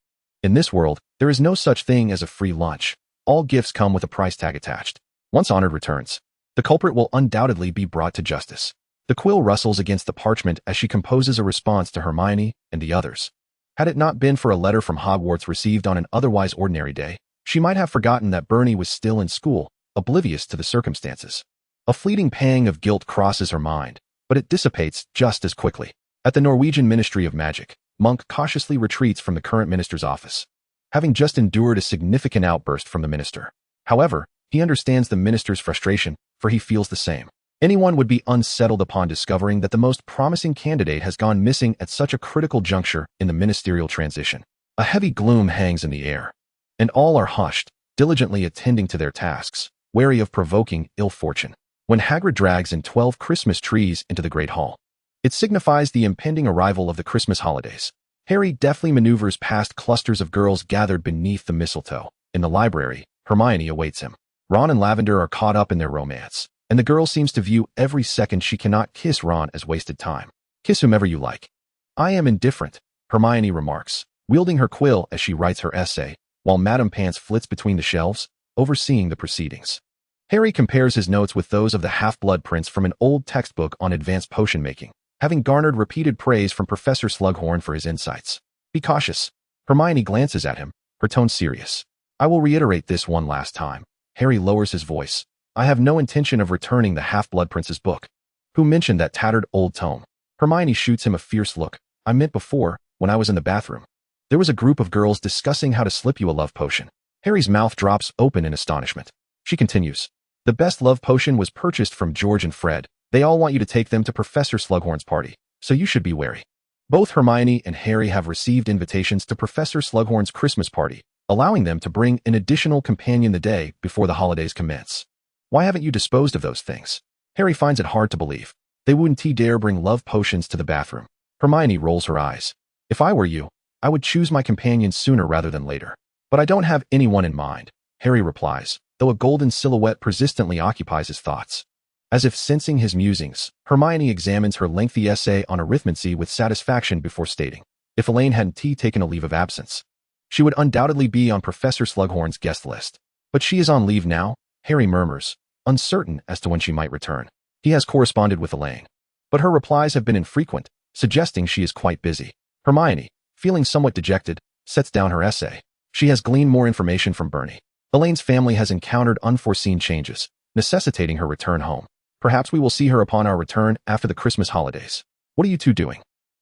In this world, there is no such thing as a free lunch. All gifts come with a price tag attached. Once Honored returns, the culprit will undoubtedly be brought to justice. The quill rustles against the parchment as she composes a response to Hermione and the others. Had it not been for a letter from Hogwarts received on an otherwise ordinary day, she might have forgotten that Bernie was still in school, oblivious to the circumstances. A fleeting pang of guilt crosses her mind, but it dissipates just as quickly. At the Norwegian Ministry of Magic, Monk cautiously retreats from the current minister's office, having just endured a significant outburst from the minister. However, he understands the minister's frustration, for he feels the same. Anyone would be unsettled upon discovering that the most promising candidate has gone missing at such a critical juncture in the ministerial transition. A heavy gloom hangs in the air, and all are hushed, diligently attending to their tasks, wary of provoking ill fortune. When Hagrid drags in 12 Christmas trees into the Great Hall, it signifies the impending arrival of the Christmas holidays. Harry deftly maneuvers past clusters of girls gathered beneath the mistletoe. In the library, Hermione awaits him. Ron and Lavender are caught up in their romance, and the girl seems to view every second she cannot kiss Ron as wasted time. Kiss whomever you like. I am indifferent, Hermione remarks, wielding her quill as she writes her essay, while Madame Pants flits between the shelves, overseeing the proceedings. Harry compares his notes with those of the Half-Blood Prince from an old textbook on advanced potion making, having garnered repeated praise from Professor Slughorn for his insights. Be cautious. Hermione glances at him, her tone serious. I will reiterate this one last time. Harry lowers his voice. I have no intention of returning the Half-Blood Prince's book. Who mentioned that tattered old tome? Hermione shoots him a fierce look. I meant before, when I was in the bathroom. There was a group of girls discussing how to slip you a love potion. Harry's mouth drops open in astonishment. She continues. The best love potion was purchased from George and Fred. They all want you to take them to Professor Slughorn's party, so you should be wary. Both Hermione and Harry have received invitations to Professor Slughorn's Christmas party, allowing them to bring an additional companion the day before the holidays commence. Why haven't you disposed of those things? Harry finds it hard to believe. They wouldn't dare bring love potions to the bathroom. Hermione rolls her eyes. If I were you, I would choose my companion sooner rather than later. But I don't have anyone in mind, Harry replies, though a golden silhouette persistently occupies his thoughts. As if sensing his musings, Hermione examines her lengthy essay on arithmancy with satisfaction before stating, if Elaine hadn't taken a leave of absence, she would undoubtedly be on Professor Slughorn's guest list. But she is on leave now, Harry murmurs, uncertain as to when she might return. He has corresponded with Elaine, but her replies have been infrequent, suggesting she is quite busy. Hermione, feeling somewhat dejected, sets down her essay. She has gleaned more information from Bernie. Elaine's family has encountered unforeseen changes, necessitating her return home. Perhaps we will see her upon our return after the Christmas holidays. What are you two doing?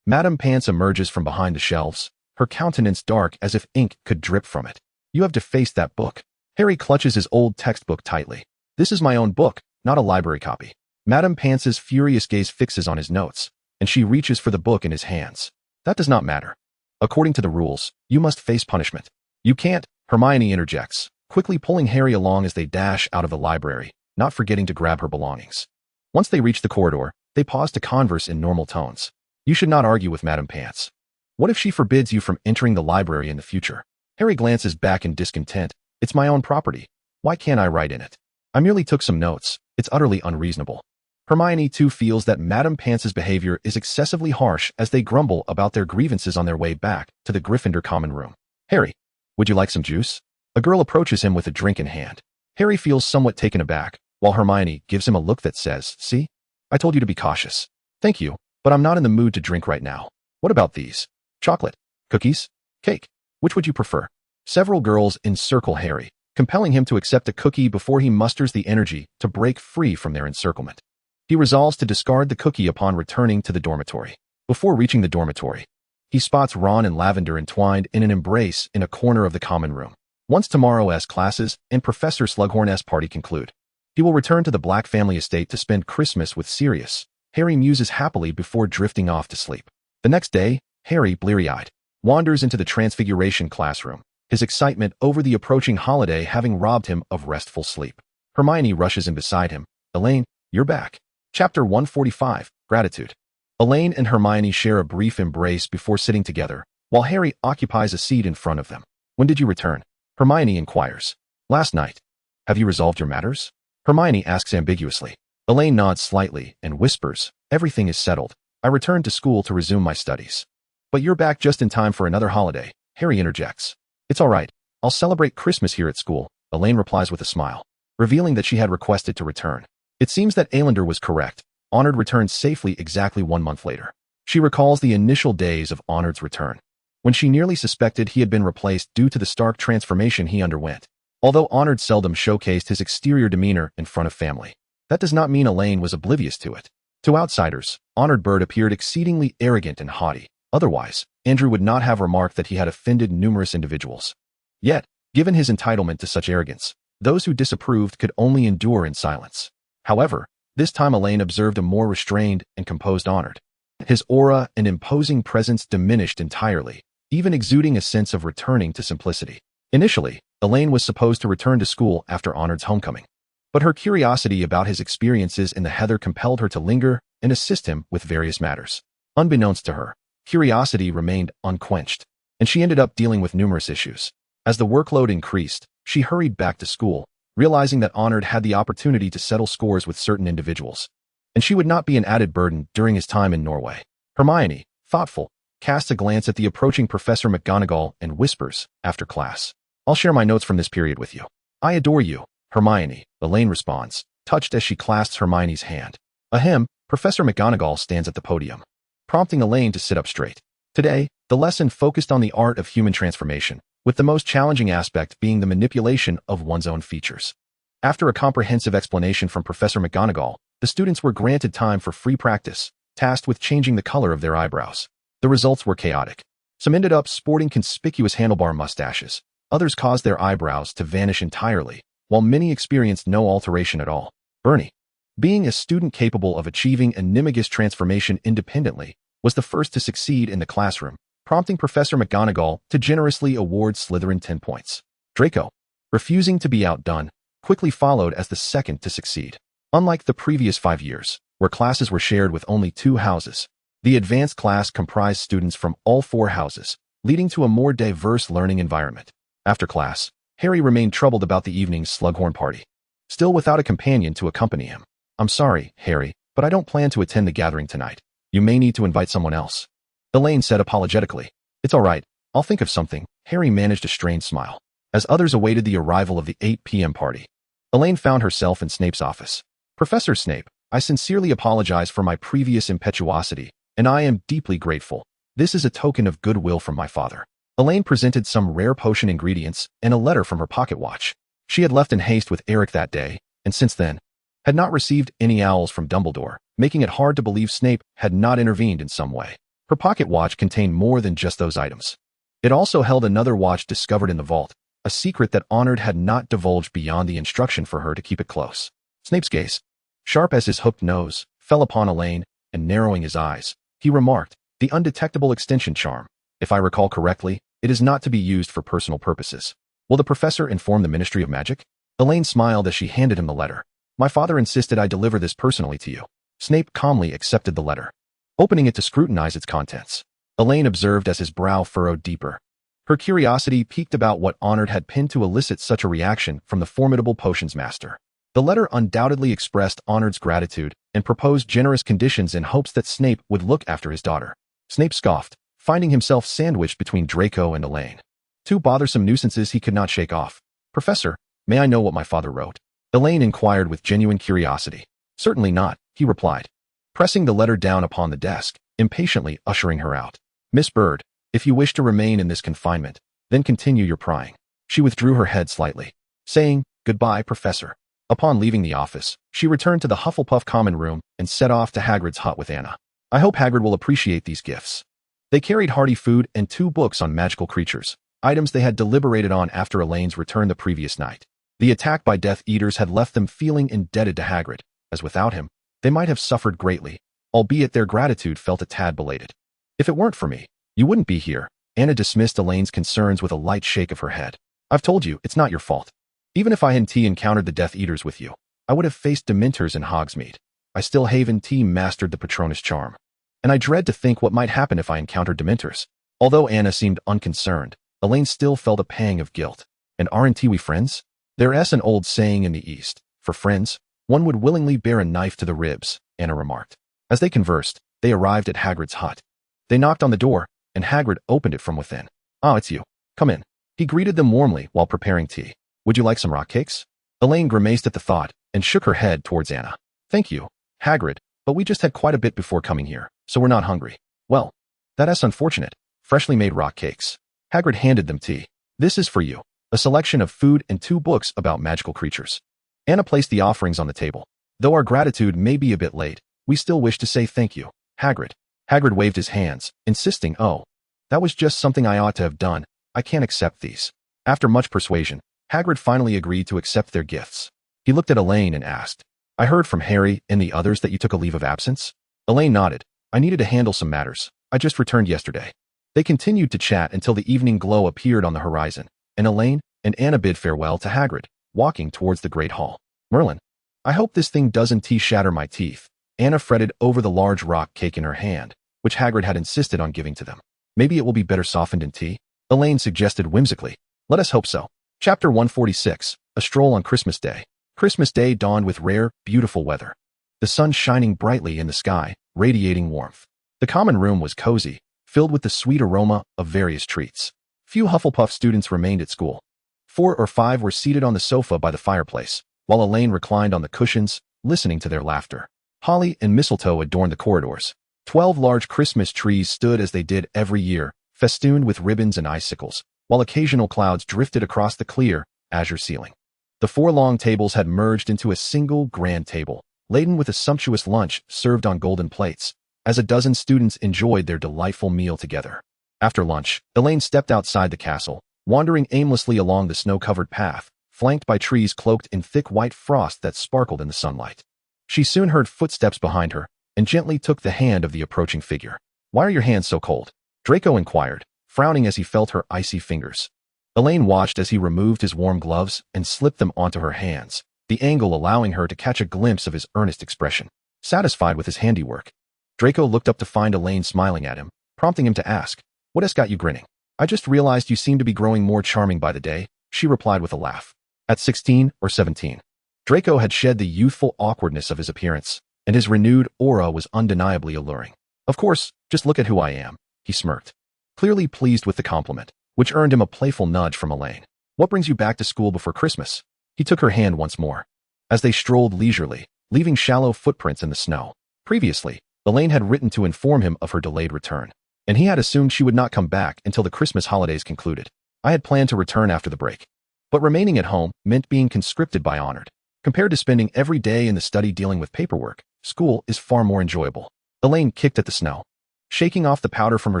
Madame Pants emerges from behind the shelves, her countenance dark as if ink could drip from it. You have defaced that book. Harry clutches his old textbook tightly. This is my own book, not a library copy. Madame Pants's furious gaze fixes on his notes, and she reaches for the book in his hands. That does not matter. According to the rules, you must face punishment. You can't, Hermione interjects, quickly pulling Harry along as they dash out of the library, not forgetting to grab her belongings. Once they reach the corridor, they pause to converse in normal tones. You should not argue with Madame Pants. What if she forbids you from entering the library in the future? Harry glances back in discontent. It's my own property. Why can't I write in it? I merely took some notes. It's utterly unreasonable. Hermione too feels that Madame Pants's behavior is excessively harsh as they grumble about their grievances on their way back to the Gryffindor common room. Harry, would you like some juice? A girl approaches him with a drink in hand. Harry feels somewhat taken aback, while Hermione gives him a look that says, see? I told you to be cautious. Thank you, but I'm not in the mood to drink right now. What about these? Chocolate? Cookies? Cake? Which would you prefer? Several girls encircle Harry, compelling him to accept a cookie before he musters the energy to break free from their encirclement. He resolves to discard the cookie upon returning to the dormitory. Before reaching the dormitory, he spots Ron and Lavender entwined in an embrace in a corner of the common room. Once tomorrow's classes and Professor Slughorn's party conclude, he will return to the Black family estate to spend Christmas with Sirius. Harry muses happily before drifting off to sleep. The next day, Harry, bleary-eyed, wanders into the Transfiguration classroom, his excitement over the approaching holiday having robbed him of restful sleep. Hermione rushes in beside him. Elaine, you're back. Chapter 145, Gratitude. Elaine and Hermione share a brief embrace before sitting together, while Harry occupies a seat in front of them. When did you return? Hermione inquires. Last night. Have you resolved your matters? Hermione asks ambiguously. Elaine nods slightly and whispers, everything is settled. I returned to school to resume my studies. But you're back just in time for another holiday, Harry interjects. It's all right. I'll celebrate Christmas here at school, Elaine replies with a smile, revealing that she had requested to return. It seems that Ailander was correct. Honored returned safely exactly 1 month later. She recalls the initial days of Honored's return, when she nearly suspected he had been replaced due to the stark transformation he underwent. Although Honored seldom showcased his exterior demeanor in front of family, that does not mean Elaine was oblivious to it. To outsiders, Honored Bird appeared exceedingly arrogant and haughty. Otherwise, Andrew would not have remarked that he had offended numerous individuals. Yet, given his entitlement to such arrogance, those who disapproved could only endure in silence. However, this time Elaine observed a more restrained and composed Honored. His aura and imposing presence diminished entirely, even exuding a sense of returning to simplicity. Initially, Elaine was supposed to return to school after Honored's homecoming. But her curiosity about his experiences in the Heather compelled her to linger and assist him with various matters. Unbeknownst to her, curiosity remained unquenched, and she ended up dealing with numerous issues. As the workload increased, she hurried back to school, realizing that Honored had the opportunity to settle scores with certain individuals, and she would not be an added burden during his time in Norway. Hermione, thoughtful, casts a glance at the approaching Professor McGonagall and whispers, after class, "I'll share my notes from this period with you." "I adore you, Hermione," Elaine responds, touched as she clasps Hermione's hand. Ahem, Professor McGonagall stands at the podium, prompting Elaine to sit up straight. Today, the lesson focused on the art of human transformation, with the most challenging aspect being the manipulation of one's own features. After a comprehensive explanation from Professor McGonagall, the students were granted time for free practice, tasked with changing the color of their eyebrows. The results were chaotic. Some ended up sporting conspicuous handlebar mustaches. Others caused their eyebrows to vanish entirely, while many experienced no alteration at all. Bernie, being a student capable of achieving a Nimigus transformation independently, was the first to succeed in the classroom, prompting Professor McGonagall to generously award Slytherin 10 points. Draco, refusing to be outdone, quickly followed as the second to succeed. Unlike the previous 5 years, where classes were shared with only 2 houses, the advanced class comprised students from all 4 houses, leading to a more diverse learning environment. After class, Harry remained troubled about the evening's Slughorn party, still without a companion to accompany him. "I'm sorry, Harry, but I don't plan to attend the gathering tonight. You may need to invite someone else," Elaine said apologetically. "It's all right, I'll think of something." Harry managed a strained smile. As others awaited the arrival of the 8 p.m. party, Elaine found herself in Snape's office. "Professor Snape, I sincerely apologize for my previous impetuosity, and I am deeply grateful. This is a token of goodwill from my father." Elaine presented some rare potion ingredients and a letter from her pocket watch. She had left in haste with Eric that day, and since then, had not received any owls from Dumbledore, making it hard to believe Snape had not intervened in some way. Her pocket watch contained more than just those items. It also held another watch discovered in the vault, a secret that Honored had not divulged beyond the instruction for her to keep it close. Snape's gaze, sharp as his hooked nose, fell upon Elaine, and narrowing his eyes, he remarked, "The undetectable extension charm. If I recall correctly, it is not to be used for personal purposes. Will the professor inform the Ministry of Magic?" Elaine smiled as she handed him the letter. "My father insisted I deliver this personally to you." Snape calmly accepted the letter, opening it to scrutinize its contents. Elaine observed as his brow furrowed deeper. Her curiosity piqued about what Honored had pinned to elicit such a reaction from the formidable potions master. The letter undoubtedly expressed Honored's gratitude and proposed generous conditions in hopes that Snape would look after his daughter. Snape scoffed, finding himself sandwiched between Draco and Elaine, 2 bothersome nuisances he could not shake off. "Professor, may I know what my father wrote?" Elaine inquired with genuine curiosity. "Certainly not," he replied, pressing the letter down upon the desk, impatiently ushering her out. "Miss Bird, if you wish to remain in this confinement, then continue your prying." She withdrew her head slightly, saying, "Goodbye, Professor." Upon leaving the office, she returned to the Hufflepuff common room and set off to Hagrid's hut with Anna. "I hope Hagrid will appreciate these gifts." They carried hearty food and 2 books on magical creatures, items they had deliberated on after Elaine's return the previous night. The attack by Death Eaters had left them feeling indebted to Hagrid, as without him, they might have suffered greatly, albeit their gratitude felt a tad belated. "If it weren't for me, you wouldn't be here." Anna dismissed Elaine's concerns with a light shake of her head. "I've told you, it's not your fault. Even if I hadn't encountered the Death Eaters with you, I would have faced Dementors in Hogsmeade. I still haven't mastered the Patronus charm, and I dread to think what might happen if I encountered Dementors." Although Anna seemed unconcerned, Elaine still felt a pang of guilt. "And aren't we friends? There's an old saying in the East, for friends, one would willingly bear a knife to the ribs," Anna remarked. As they conversed, they arrived at Hagrid's hut. They knocked on the door, and Hagrid opened it from within. "Ah, it's you. Come in." He greeted them warmly while preparing tea. "Would you like some rock cakes?" Elaine grimaced at the thought and shook her head towards Anna. "Thank you, Hagrid, but we just had quite a bit before coming here, so we're not hungry." "Well, that's unfortunate." Freshly made rock cakes. Hagrid handed them tea. "This is for you, a selection of food and 2 books about magical creatures." Anna placed the offerings on the table. "Though our gratitude may be a bit late, we still wish to say thank you, Hagrid." Hagrid waved his hands, insisting, "Oh, that was just something I ought to have done. I can't accept these." After much persuasion, Hagrid finally agreed to accept their gifts. He looked at Elaine and asked, "I heard from Harry and the others that you took a leave of absence?" Elaine nodded. "I needed to handle some matters. I just returned yesterday." They continued to chat until the evening glow appeared on the horizon, and Elaine and Anna bid farewell to Hagrid, walking towards the Great Hall. "Merlin, I hope this thing doesn't shatter my teeth. Anna fretted over the large rock cake in her hand, which Hagrid had insisted on giving to them. Maybe it will be better softened in tea? Elaine suggested whimsically. Let us hope so. Chapter 146, A Stroll on Christmas Day. Christmas Day dawned with rare, beautiful weather. The sun shining brightly in the sky, radiating warmth. The common room was cozy, filled with the sweet aroma of various treats. Few Hufflepuff students remained at school. 4 or 5 were seated on the sofa by the fireplace, while Elaine reclined on the cushions, listening to their laughter. Holly and mistletoe adorned the corridors. 12 large Christmas trees stood as they did every year, festooned with ribbons and icicles, while occasional clouds drifted across the clear, azure ceiling. The 4 long tables had merged into a single grand table, laden with a sumptuous lunch served on golden plates, as a dozen students enjoyed their delightful meal together. After lunch, Elaine stepped outside the castle, wandering aimlessly along the snow-covered path, flanked by trees cloaked in thick white frost that sparkled in the sunlight. She soon heard footsteps behind her, and gently took the hand of the approaching figure. "Why are your hands so cold?" Draco inquired, frowning as he felt her icy fingers. Elaine watched as he removed his warm gloves and slipped them onto her hands, the angle allowing her to catch a glimpse of his earnest expression. Satisfied with his handiwork, Draco looked up to find Elaine smiling at him, prompting him to ask, "What has got you grinning?" "I just realized you seem to be growing more charming by the day," she replied with a laugh. At 16 or 17, Draco had shed the youthful awkwardness of his appearance, and his renewed aura was undeniably alluring. "Of course, just look at who I am," he smirked, clearly pleased with the compliment, which earned him a playful nudge from Elaine. "What brings you back to school before Christmas?" He took her hand once more, as they strolled leisurely, leaving shallow footprints in the snow. Previously, Elaine had written to inform him of her delayed return, and he had assumed she would not come back until the Christmas holidays concluded. "I had planned to return after the break, but remaining at home meant being conscripted by honored. Compared to spending every day in the study dealing with paperwork, school is far more enjoyable." Elaine kicked at the snow, shaking off the powder from her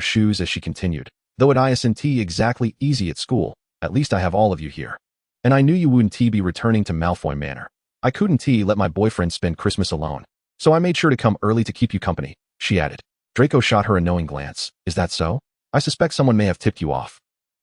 shoes as she continued. "Though it isn't exactly easy at school, at least I have all of you here. And I knew you wouldn't be returning to Malfoy Manor. I couldn't let my boyfriend spend Christmas alone. So I made sure to come early to keep you company," she added. Draco shot her a knowing glance. "Is that so? I suspect someone may have tipped you off."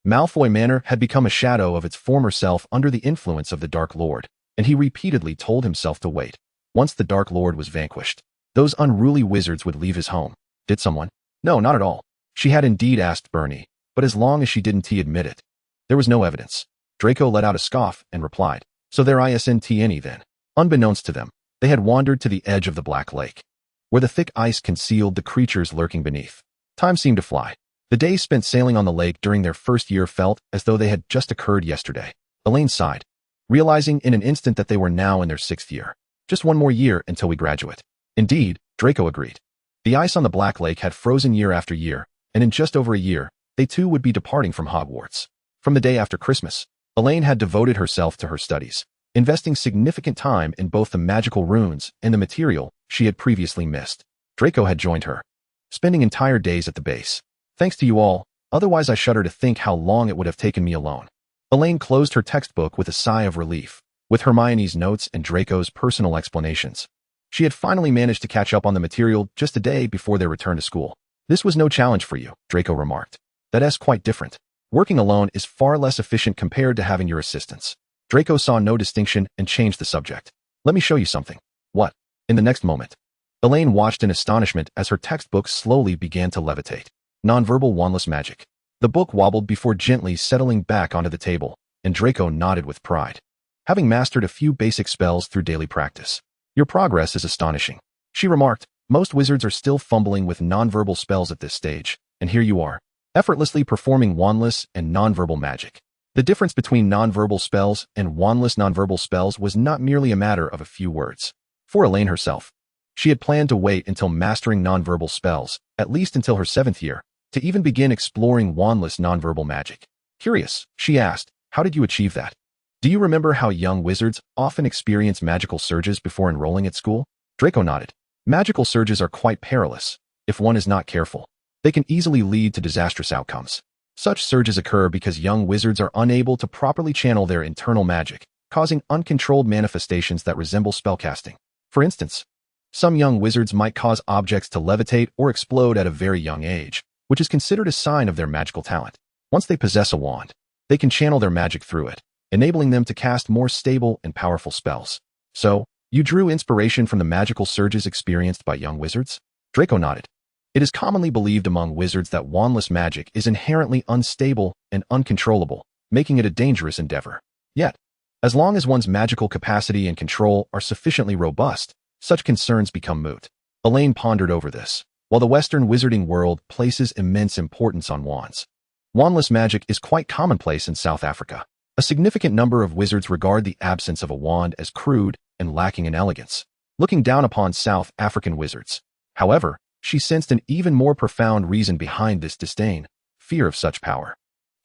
Malfoy Manor had become a shadow of its former self under the influence of the Dark Lord, and he repeatedly told himself to wait. Once the Dark Lord was vanquished, those unruly wizards would leave his home. Did someone? No, not at all. She had indeed asked Bernie, but as long as she didn't admit it, there was no evidence. Draco let out a scoff and replied, "So there isn't any then." Unbeknownst to them, they had wandered to the edge of the Black Lake, where the thick ice concealed the creatures lurking beneath. Time seemed to fly. The days spent sailing on the lake during their first year felt as though they had just occurred yesterday. Elaine sighed, realizing in an instant that they were now in their 6th year. "Just one more year until we graduate." "Indeed," Draco agreed. The ice on the Black Lake had frozen year after year, and in just over a year, they too would be departing from Hogwarts. From the day after Christmas, Elaine had devoted herself to her studies, investing significant time in both the magical runes and the material she had previously missed. Draco had joined her, spending entire days at the base. "Thanks to you all, otherwise I shudder to think how long it would have taken me alone." Elaine closed her textbook with a sigh of relief, with Hermione's notes and Draco's personal explanations. She had finally managed to catch up on the material just a day before their return to school. "This was no challenge for you," Draco remarked. "That's quite different. Working alone is far less efficient compared to having your assistants." Draco saw no distinction and changed the subject. "Let me show you something." "What?" In the next moment, Elaine watched in astonishment as her textbook slowly began to levitate. Nonverbal wandless magic. The book wobbled before gently settling back onto the table, and Draco nodded with pride. Having mastered a few basic spells through daily practice, "Your progress is astonishing," she remarked. "Most wizards are still fumbling with nonverbal spells at this stage, and here you are, effortlessly performing wandless and nonverbal magic." The difference between nonverbal spells and wandless nonverbal spells was not merely a matter of a few words. For Elaine herself, she had planned to wait until mastering nonverbal spells, at least until her 7th year, to even begin exploring wandless nonverbal magic. "Curious," she asked, "how did you achieve that? Do you remember how young wizards often experience magical surges before enrolling at school?" Draco nodded. "Magical surges are quite perilous, if one is not careful. They can easily lead to disastrous outcomes. Such surges occur because young wizards are unable to properly channel their internal magic, causing uncontrolled manifestations that resemble spellcasting. For instance, some young wizards might cause objects to levitate or explode at a very young age, which is considered a sign of their magical talent. Once they possess a wand, they can channel their magic through it, enabling them to cast more stable and powerful spells. So, You drew inspiration from the magical surges experienced by young wizards? Draco nodded. It is commonly believed among wizards that wandless magic is inherently unstable and uncontrollable, making it a dangerous endeavor. Yet, as long as one's magical capacity and control are sufficiently robust, such concerns become moot. Elaine pondered over this. While the Western wizarding world places immense importance on wands, wandless magic is quite commonplace in South Africa. A significant number of wizards regard the absence of a wand as crude and lacking in elegance, looking down upon South African wizards. However, she sensed an even more profound reason behind this disdain: fear of such power.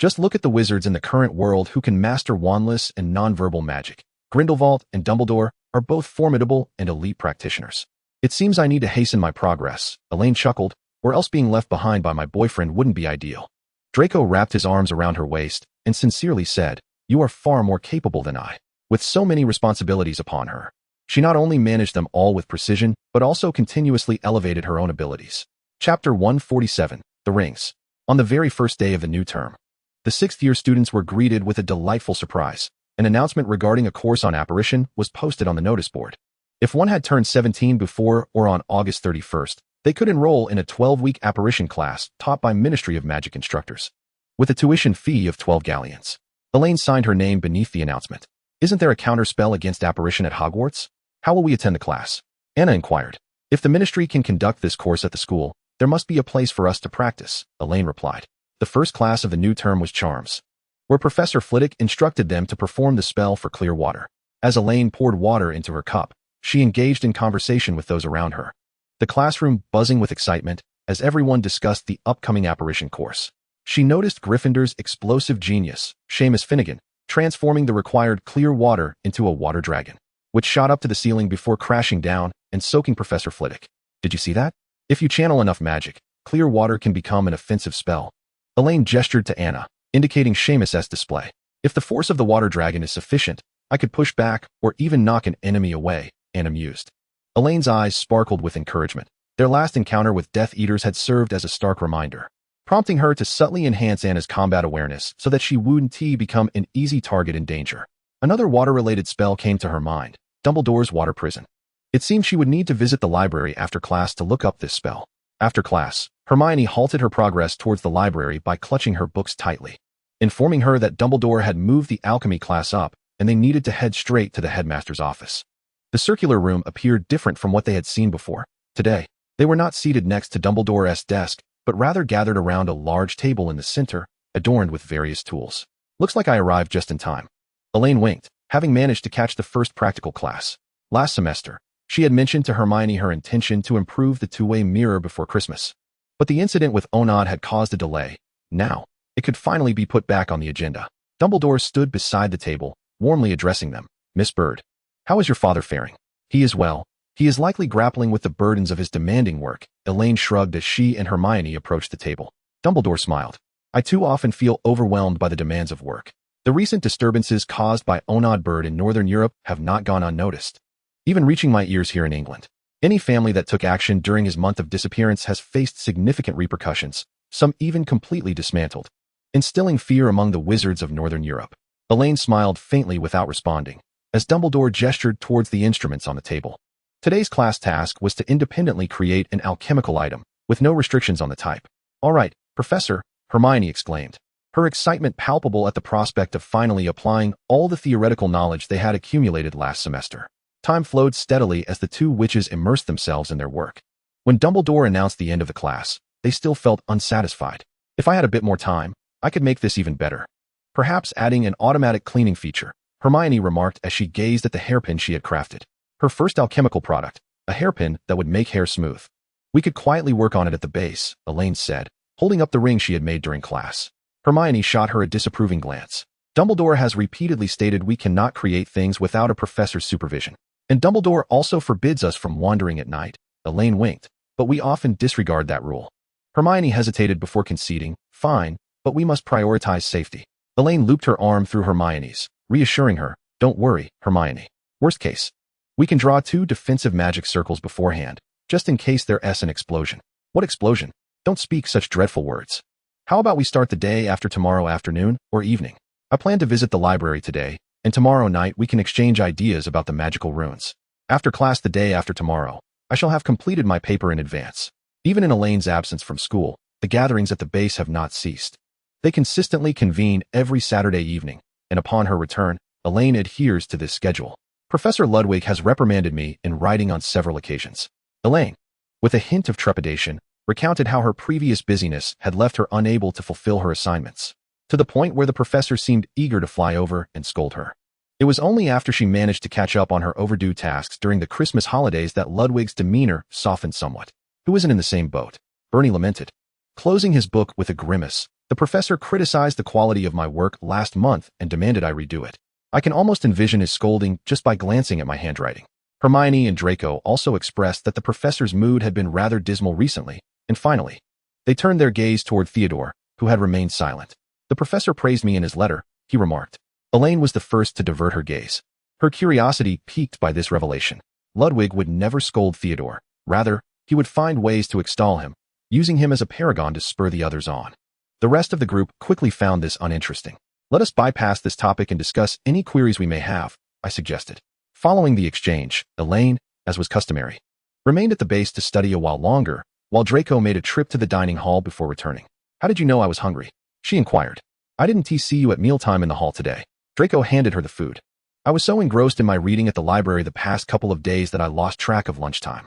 Just look at the wizards in the current world who can master wandless and nonverbal magic. Grindelwald and Dumbledore are both formidable and elite practitioners. It seems I need to hasten my progress, Elaine chuckled, or else being left behind by my boyfriend wouldn't be ideal. Draco wrapped his arms around her waist and sincerely said, "You are far more capable than I." With so many responsibilities upon her, she not only managed them all with precision, but also continuously elevated her own abilities. Chapter 147, The Rings. On the very first day of the new term, the sixth-year students were greeted with a delightful surprise. An announcement regarding a course on apparition was posted on the notice board. If one had turned 17 before or on August 31st, they could enroll in a 12-week apparition class taught by Ministry of Magic instructors, with a tuition fee of 12 galleons. Elaine signed her name beneath the announcement. "Isn't there a counter-spell against apparition at Hogwarts? How will we attend the class?" Anna inquired. "If the ministry can conduct this course at the school, there must be a place for us to practice," Elaine replied. The first class of the new term was Charms, where Professor Flitwick instructed them to perform the spell for clear water. As Elaine poured water into her cup, she engaged in conversation with those around her, the classroom buzzing with excitement as everyone discussed the upcoming apparition course. She noticed Gryffindor's explosive genius, Seamus Finnegan, transforming the required clear water into a water dragon, which shot up to the ceiling before crashing down and soaking Professor Flitwick. "Did you see that? If you channel enough magic, clear water can become an offensive spell." Elaine gestured to Anna, indicating Seamus's display. "If the force of the water dragon is sufficient, I could push back or even knock an enemy away," Anna mused. Elaine's eyes sparkled with encouragement. Their last encounter with Death Eaters had served as a stark reminder, prompting her to subtly enhance Anna's combat awareness so that she wouldn't become an easy target in danger. Another water-related spell came to her mind: Dumbledore's water prison. It seemed she would need to visit the library after class to look up this spell. After class, Hermione halted her progress towards the library by clutching her books tightly, informing her that Dumbledore had moved the alchemy class up and they needed to head straight to the headmaster's office. The circular room appeared different from what they had seen before. Today, they were not seated next to Dumbledore's desk, but rather gathered around a large table in the center, adorned with various tools. "Looks like I arrived just in time." Elaine winked, having managed to catch the first practical class. Last semester, she had mentioned to Hermione her intention to improve the two-way mirror before Christmas. But the incident with Onod had caused a delay. Now, it could finally be put back on the agenda. Dumbledore stood beside the table, warmly addressing them. "Miss Bird, how is your father faring?" "He is well. He is likely grappling with the burdens of his demanding work," Elaine shrugged as she and Hermione approached the table. Dumbledore smiled. "I too often feel overwhelmed by the demands of work. The recent disturbances caused by Onod Bird in Northern Europe have not gone unnoticed, even reaching my ears here in England. Any family that took action during his month of disappearance has faced significant repercussions, some even completely dismantled, instilling fear among the wizards of Northern Europe." Elaine smiled faintly without responding, as Dumbledore gestured towards the instruments on the table. Today's class task was to independently create an alchemical item, with no restrictions on the type. "All right, Professor," Hermione exclaimed, her excitement palpable at the prospect of finally applying all the theoretical knowledge they had accumulated last semester. Time flowed steadily as the two witches immersed themselves in their work. When Dumbledore announced the end of the class, they still felt unsatisfied. "If I had a bit more time, I could make this even better. Perhaps adding an automatic cleaning feature," Hermione remarked as she gazed at the hairpin she had crafted. Her first alchemical product, a hairpin that would make hair smooth. "We could quietly work on it at the base," Elaine said, holding up the ring she had made during class. Hermione shot her a disapproving glance. "Dumbledore has repeatedly stated we cannot create things without a professor's supervision. And Dumbledore also forbids us from wandering at night." Elaine winked, "but we often disregard that rule." Hermione hesitated before conceding, "Fine, but we must prioritize safety." Elaine looped her arm through Hermione's, reassuring her, "Don't worry, Hermione. Worst case, we can draw 2 defensive magic circles beforehand, just in case there's an explosion." "What explosion? Don't speak such dreadful words. How about we start the day after tomorrow afternoon or evening? I plan to visit the library today, and tomorrow night we can exchange ideas about the magical runes." After class the day after tomorrow, I shall have completed my paper in advance. Even in Elaine's absence from school, the gatherings at the base have not ceased. They consistently convene every Saturday evening, and upon her return, Elaine adheres to this schedule. Professor Ludwig has reprimanded me in writing on several occasions. Elaine, with a hint of trepidation, recounted how her previous busyness had left her unable to fulfill her assignments, to the point where the professor seemed eager to fly over and scold her. It was only after she managed to catch up on her overdue tasks during the Christmas holidays that Ludwig's demeanor softened somewhat. Who isn't in the same boat? Bernie lamented. Closing his book with a grimace, the professor criticized the quality of my work last month and demanded I redo it. I can almost envision his scolding just by glancing at my handwriting. Hermione and Draco also expressed that the professor's mood had been rather dismal recently, and finally, they turned their gaze toward Theodore, who had remained silent. The professor praised me in his letter, he remarked. Elaine was the first to divert her gaze. Her curiosity piqued by this revelation. Ludwig would never scold Theodore. Rather, he would find ways to extol him, using him as a paragon to spur the others on. The rest of the group quickly found this uninteresting. Let us bypass this topic and discuss any queries we may have, I suggested. Following the exchange, Elaine, as was customary, remained at the base to study a while longer, while Draco made a trip to the dining hall before returning. How did you know I was hungry? She inquired. I didn't see you at mealtime in the hall today. Draco handed her the food. I was so engrossed in my reading at the library the past couple of days that I lost track of lunchtime.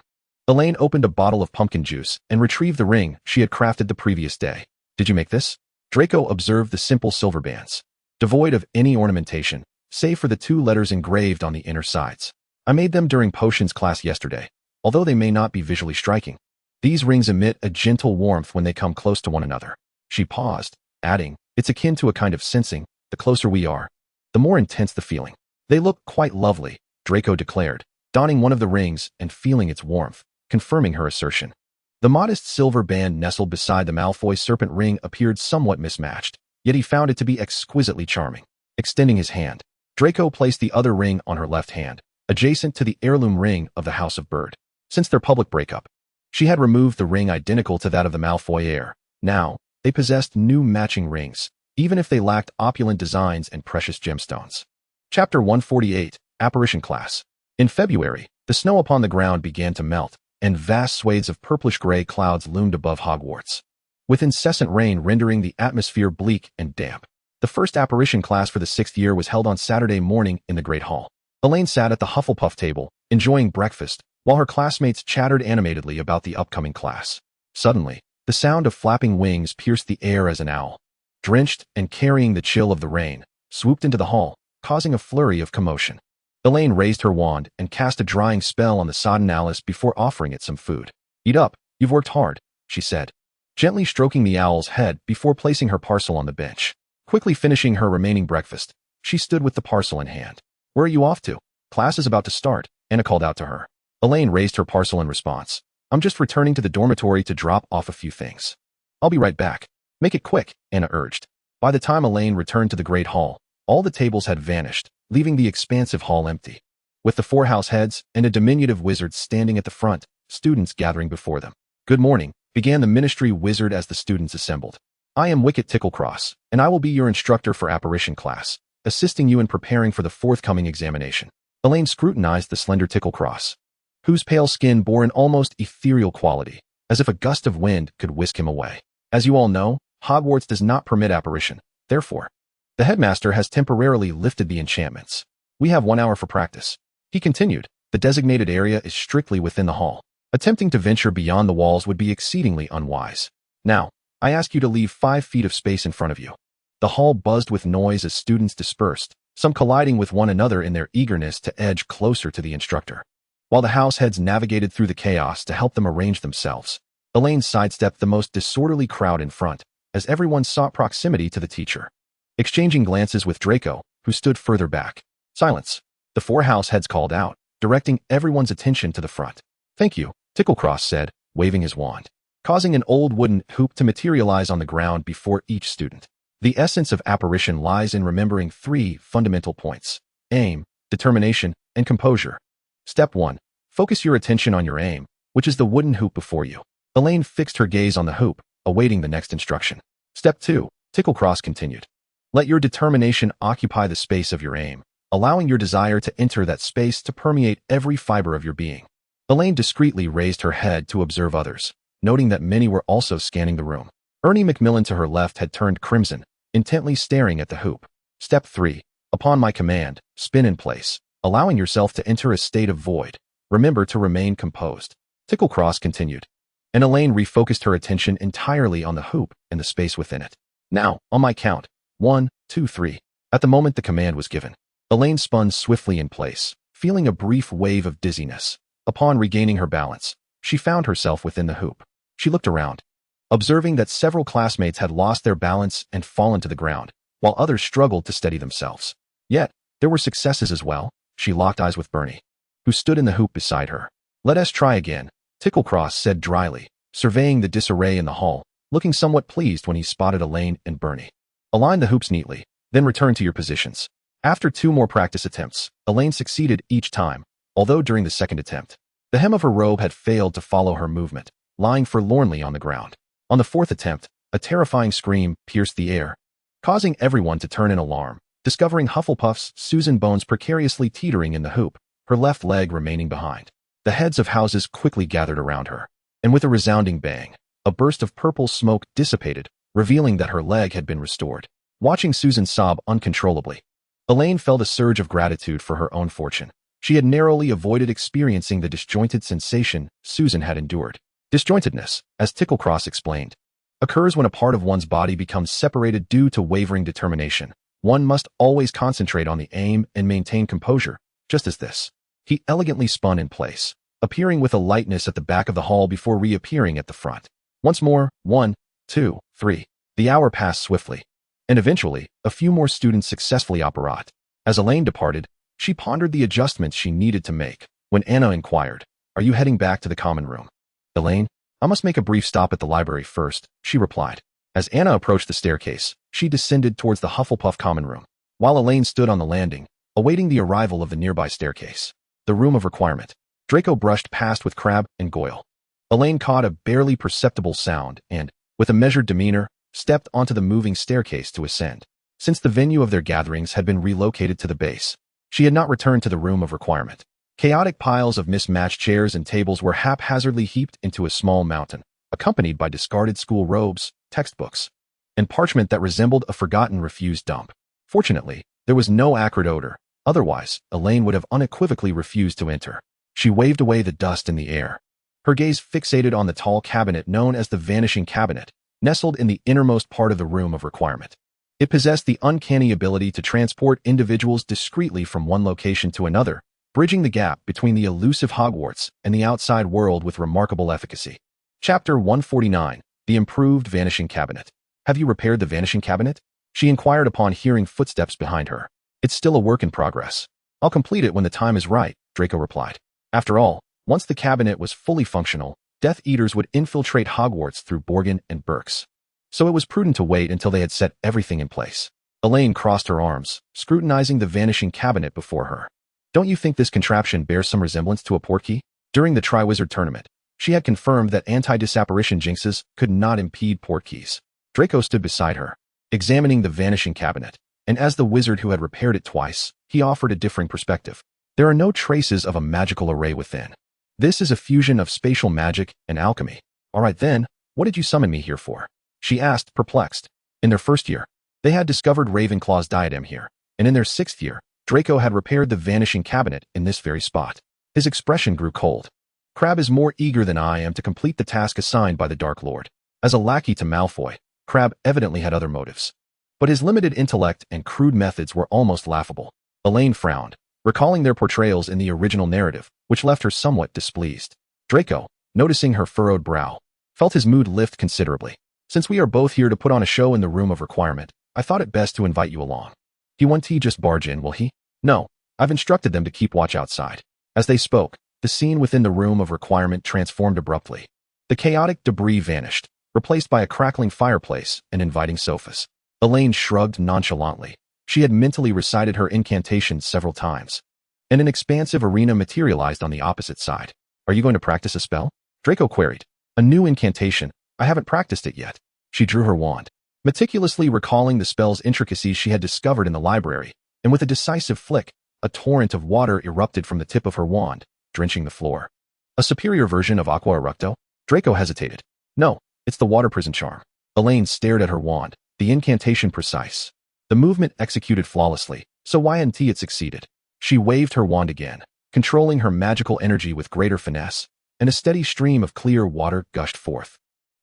Elaine opened a bottle of pumpkin juice and retrieved the ring she had crafted the previous day. Did you make this? Draco observed the simple silver bands, devoid of any ornamentation, save for the 2 letters engraved on the inner sides. I made them during potions class yesterday, although they may not be visually striking. These rings emit a gentle warmth when they come close to one another. She paused, adding, it's akin to a kind of sensing. The closer we are, the more intense the feeling. They look quite lovely, Draco declared, donning one of the rings and feeling its warmth, confirming her assertion. The modest silver band nestled beside the Malfoy serpent ring appeared somewhat mismatched, yet he found it to be exquisitely charming. Extending his hand, Draco placed the other ring on her left hand, adjacent to the heirloom ring of the House of Bird. Since their public breakup, she had removed the ring identical to that of the Malfoy heir. Now, they possessed new matching rings, even if they lacked opulent designs and precious gemstones. Chapter 148, Apparition Class. In February, the snow upon the ground began to melt, and vast swathes of purplish-gray clouds loomed above Hogwarts, with incessant rain rendering the atmosphere bleak and damp. The first apparition class for the 6th year was held on Saturday morning in the Great Hall. Elaine sat at the Hufflepuff table, enjoying breakfast, while her classmates chattered animatedly about the upcoming class. Suddenly, the sound of flapping wings pierced the air as an owl, drenched and carrying the chill of the rain, swooped into the hall, causing a flurry of commotion. Elaine raised her wand and cast a drying spell on the sodden Alice before offering it some food. Eat up, you've worked hard, she said, gently stroking the owl's head before placing her parcel on the bench. Quickly finishing her remaining breakfast, she stood with the parcel in hand. Where are you off to? Class is about to start, Anna called out to her. Elaine raised her parcel in response. I'm just returning to the dormitory to drop off a few things. I'll be right back. Make it quick, Anna urged. By the time Elaine returned to the Great Hall, all the tables had vanished, leaving the expansive hall empty. With the 4 house heads and a diminutive wizard standing at the front, students gathering before them. Good morning, began the ministry wizard as the students assembled. I am Wicket Ticklecross, and I will be your instructor for apparition class, assisting you in preparing for the forthcoming examination. Elaine scrutinized the slender Ticklecross, whose pale skin bore an almost ethereal quality, as if a gust of wind could whisk him away. As you all know, Hogwarts does not permit apparition. Therefore, the headmaster has temporarily lifted the enchantments. We have 1 hour for practice. He continued, the designated area is strictly within the hall. Attempting to venture beyond the walls would be exceedingly unwise. Now, I ask you to leave 5 feet of space in front of you. The hall buzzed with noise as students dispersed, some colliding with one another in their eagerness to edge closer to the instructor. While the house heads navigated through the chaos to help them arrange themselves, Elaine sidestepped the most disorderly crowd in front, as everyone sought proximity to the teacher. Exchanging glances with Draco, who stood further back. Silence. The 4 house heads called out, directing everyone's attention to the front. Thank you, Ticklecross said, waving his wand, causing an old wooden hoop to materialize on the ground before each student. The essence of apparition lies in remembering 3 fundamental points: aim, determination, and composure. Step 1. Focus your attention on your aim, which is the wooden hoop before you. Elaine fixed her gaze on the hoop, awaiting the next instruction. Step 2. Ticklecross continued. Let your determination occupy the space of your aim, allowing your desire to enter that space to permeate every fiber of your being. Elaine discreetly raised her head to observe others, noting that many were also scanning the room. Ernie Macmillan to her left had turned crimson, intently staring at the hoop. Step 3. Upon my command, spin in place, allowing yourself to enter a state of void. Remember to remain composed. Ticklecross continued, and Elaine refocused her attention entirely on the hoop and the space within it. Now, on my count, 1, 2, 3. At the moment the command was given, Elaine spun swiftly in place, feeling a brief wave of dizziness. Upon regaining her balance, she found herself within the hoop. She looked around, observing that several classmates had lost their balance and fallen to the ground, while others struggled to steady themselves. Yet, there were successes as well. She locked eyes with Bernie, who stood in the hoop beside her. Let us try again, Ticklecross said dryly, surveying the disarray in the hall, looking somewhat pleased when he spotted Elaine and Bernie. Align the hoops neatly, then return to your positions. After 2 more practice attempts, Elaine succeeded each time, although during the second attempt, the hem of her robe had failed to follow her movement, lying forlornly on the ground. On the 4th attempt, a terrifying scream pierced the air, causing everyone to turn in alarm, discovering Hufflepuff's Susan Bones precariously teetering in the hoop, her left leg remaining behind. The heads of houses quickly gathered around her, and with a resounding bang, a burst of purple smoke dissipated, revealing that her leg had been restored. Watching Susan sob uncontrollably, Elaine felt a surge of gratitude for her own fortune. She had narrowly avoided experiencing the disjointed sensation Susan had endured. Disjointedness, as Ticklecross explained, occurs when a part of one's body becomes separated due to wavering determination. One must always concentrate on the aim and maintain composure, just as this. He elegantly spun in place, appearing with a lightness at the back of the hall before reappearing at the front. Once more, 1, 2, 3. The hour passed swiftly, and eventually, a few more students successfully apparat. As Elaine departed, she pondered the adjustments she needed to make. When Anna inquired, "Are you heading back to the common room?" "Elaine, I must make a brief stop at the library first," she replied. As Anna approached the staircase, she descended towards the Hufflepuff common room, while Elaine stood on the landing, awaiting the arrival of the nearby staircase. The room of requirement. Draco brushed past with Crabbe and Goyle. Elaine caught a barely perceptible sound and, with a measured demeanor, stepped onto the moving staircase to ascend. Since the venue of their gatherings had been relocated to the base, she had not returned to the room of requirement. Chaotic piles of mismatched chairs and tables were haphazardly heaped into a small mountain, accompanied by discarded school robes, textbooks, and parchment that resembled a forgotten refused dump. Fortunately, there was no acrid odor. Otherwise, Elaine would have unequivocally refused to enter. She waved away the dust in the air, her gaze fixated on the tall cabinet known as the Vanishing Cabinet, nestled in the innermost part of the room of requirement. It possessed the uncanny ability to transport individuals discreetly from one location to another, bridging the gap between the elusive Hogwarts and the outside world with remarkable efficacy. Chapter 149, The Improved Vanishing Cabinet. "Have you repaired the Vanishing Cabinet?" she inquired upon hearing footsteps behind her. "It's still a work in progress. I'll complete it when the time is right," Draco replied. After all, once the cabinet was fully functional, Death Eaters would infiltrate Hogwarts through Borgin and Burks. So it was prudent to wait until they had set everything in place. Elaine crossed her arms, scrutinizing the Vanishing Cabinet before her. "Don't you think this contraption bears some resemblance to a portkey?" During the Triwizard Tournament, she had confirmed that anti-disapparition jinxes could not impede portkeys. Draco stood beside her, examining the Vanishing Cabinet, and as the wizard who had repaired it twice, he offered a differing perspective. "There are no traces of a magical array within. This is a fusion of spatial magic and alchemy." "All right then, what did you summon me here for?" she asked, perplexed. In their first year, they had discovered Ravenclaw's diadem here, and in their 6th year, Draco had repaired the Vanishing Cabinet in this very spot. His expression grew cold. "Crabbe is more eager than I am to complete the task assigned by the Dark Lord." As a lackey to Malfoy, Crabbe evidently had other motives. But his limited intellect and crude methods were almost laughable. Elaine frowned, recalling their portrayals in the original narrative, which left her somewhat displeased. Draco, noticing her furrowed brow, felt his mood lift considerably. "Since we are both here to put on a show in the room of requirement, I thought it best to invite you along. He won't just barge in, will he?" "No, I've instructed them to keep watch outside." As they spoke, the scene within the room of requirement transformed abruptly. The chaotic debris vanished, replaced by a crackling fireplace and inviting sofas. Elaine shrugged nonchalantly. She had mentally recited her incantations several times, and an expansive arena materialized on the opposite side. "Are you going to practice a spell?" Draco queried. "A new incantation. I haven't practiced it yet." She drew her wand, meticulously recalling the spell's intricacies she had discovered in the library, and with a decisive flick, a torrent of water erupted from the tip of her wand, drenching the floor. A superior version of Aqua Eructo? Draco hesitated. No, it's the water prison charm. Elaine stared at her wand, the incantation precise. The movement executed flawlessly, so why hadn't it succeeded? She waved her wand again, controlling her magical energy with greater finesse, and a steady stream of clear water gushed forth.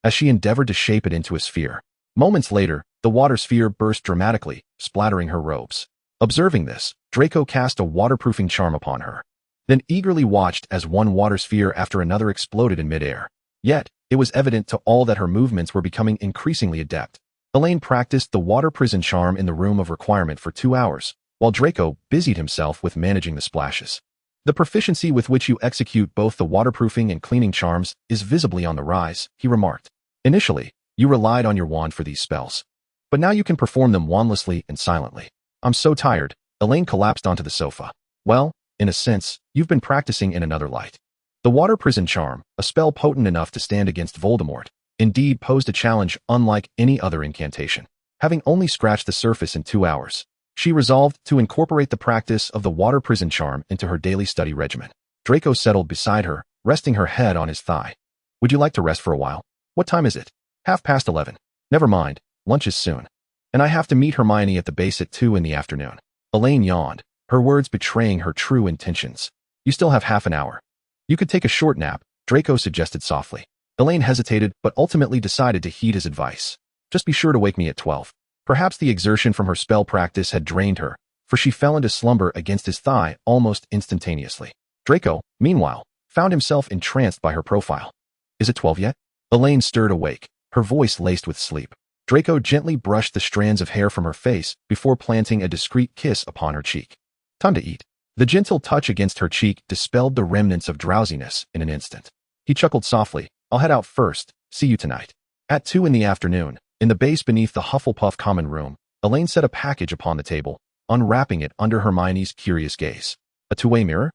As she endeavored to shape it into a sphere, moments later, the water sphere burst dramatically, splattering her robes. Observing this, Draco cast a waterproofing charm upon her, then eagerly watched as one water sphere after another exploded in midair. Yet, it was evident to all that her movements were becoming increasingly adept. Elaine practiced the water prison charm in the room of requirement for 2 hours, while Draco busied himself with managing the splashes. The proficiency with which you execute both the waterproofing and cleaning charms is visibly on the rise, he remarked. Initially, you relied on your wand for these spells, but now you can perform them wandlessly and silently. I'm so tired. Elaine collapsed onto the sofa. Well, in a sense, you've been practicing in another light. The water prison charm, a spell potent enough to stand against Voldemort, indeed posed a challenge unlike any other incantation. Having only scratched the surface in 2 hours, she resolved to incorporate the practice of the water prison charm into her daily study regimen. Draco settled beside her, resting her head on his thigh. Would you like to rest for a while? What time is it? 11:30. Never mind, lunch is soon. And I have to meet Hermione at the base at 2 in the afternoon. Elaine yawned, her words betraying her true intentions. You still have half an hour. You could take a short nap, Draco suggested softly. Elaine hesitated but ultimately decided to heed his advice. Just be sure to wake me at 12. Perhaps the exertion from her spell practice had drained her, for she fell into slumber against his thigh almost instantaneously. Draco, meanwhile, found himself entranced by her profile. Is it 12 yet? Elaine stirred awake, her voice laced with sleep. Draco gently brushed the strands of hair from her face before planting a discreet kiss upon her cheek. Time to eat. The gentle touch against her cheek dispelled the remnants of drowsiness in an instant. He chuckled softly. I'll head out first. See you tonight. At 2 in the afternoon, in the base beneath the Hufflepuff common room, Elaine set a package upon the table, unwrapping it under Hermione's curious gaze. A two-way mirror?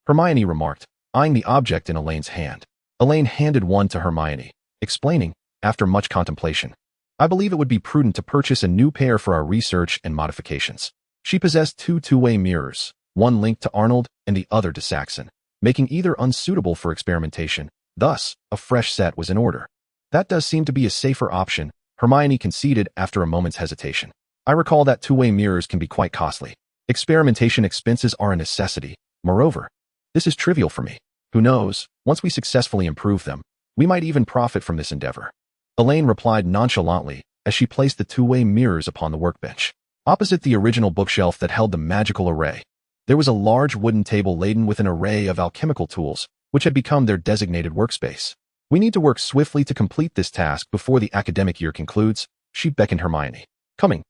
Hermione remarked, eyeing the object in Elaine's hand. Elaine handed one to Hermione, explaining, after much contemplation, I believe it would be prudent to purchase a new pair for our research and modifications. She possessed 2 two-way mirrors, one linked to Arnold and the other to Saxon, making either unsuitable for experimentation. Thus, a fresh set was in order. That does seem to be a safer option, Hermione conceded after a moment's hesitation. I recall that two-way mirrors can be quite costly. Experimentation expenses are a necessity. Moreover, this is trivial for me. Who knows, once we successfully improve them, we might even profit from this endeavor. Elaine replied nonchalantly as she placed the two-way mirrors upon the workbench. Opposite the original bookshelf that held the magical array, there was a large wooden table laden with an array of alchemical tools, which had become their designated workspace. We need to work swiftly to complete this task before the academic year concludes, she beckoned Hermione. Coming.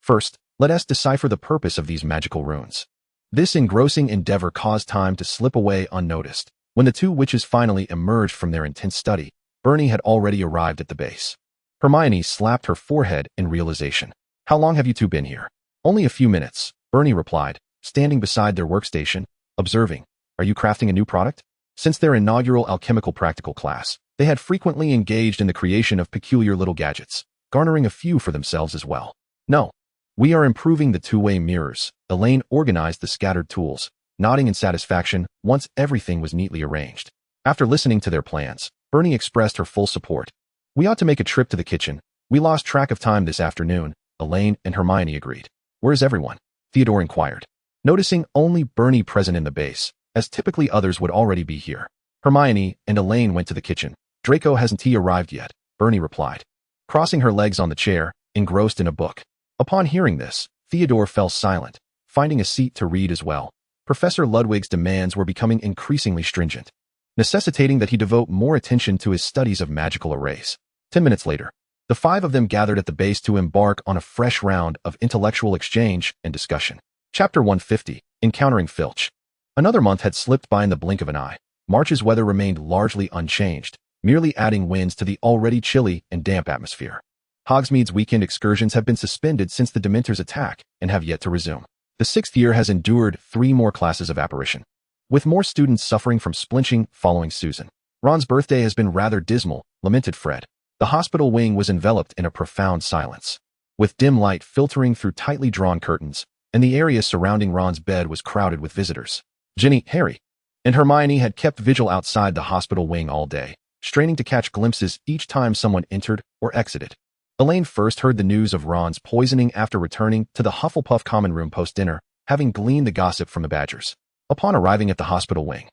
First, let us decipher the purpose of these magical runes. This engrossing endeavor caused time to slip away unnoticed. When the two witches finally emerged from their intense study, Bernie had already arrived at the base. Hermione slapped her forehead in realization. How long have you two been here? Only a few minutes, Bernie replied, standing beside their workstation, observing, are you crafting a new product? Since their inaugural alchemical practical class, they had frequently engaged in the creation of peculiar little gadgets, garnering a few for themselves as well. No, we are improving the two-way mirrors. Elaine organized the scattered tools, nodding in satisfaction once everything was neatly arranged. After listening to their plans, Bernie expressed her full support. We ought to make a trip to the kitchen. We lost track of time this afternoon, Elaine and Hermione agreed. Where's everyone? Theodore inquired, noticing only Bernie present in the base, as typically others would already be here. Hermione and Elaine went to the kitchen. Draco hasn't arrived yet, Bernie replied, crossing her legs on the chair, engrossed in a book. Upon hearing this, Theodore fell silent, finding a seat to read as well. Professor Ludwig's demands were becoming increasingly stringent, necessitating that he devote more attention to his studies of magical arrays. 10 minutes later, the 5 of them gathered at the base to embark on a fresh round of intellectual exchange and discussion. Chapter 150, Encountering Filch. Another month had slipped by in the blink of an eye. March's weather remained largely unchanged, merely adding winds to the already chilly and damp atmosphere. Hogsmeade's weekend excursions have been suspended since the Dementors' attack and have yet to resume. The 6th year has endured 3 more classes of apparition, with more students suffering from splinching following Susan. Ron's birthday has been rather dismal, lamented Fred. The hospital wing was enveloped in a profound silence. With dim light filtering through tightly drawn curtains, and the area surrounding Ron's bed was crowded with visitors. Ginny, Harry, and Hermione had kept vigil outside the hospital wing all day, straining to catch glimpses each time someone entered or exited. Elaine first heard the news of Ron's poisoning after returning to the Hufflepuff common room post-dinner, having gleaned the gossip from the Badgers. Upon arriving at the hospital wing,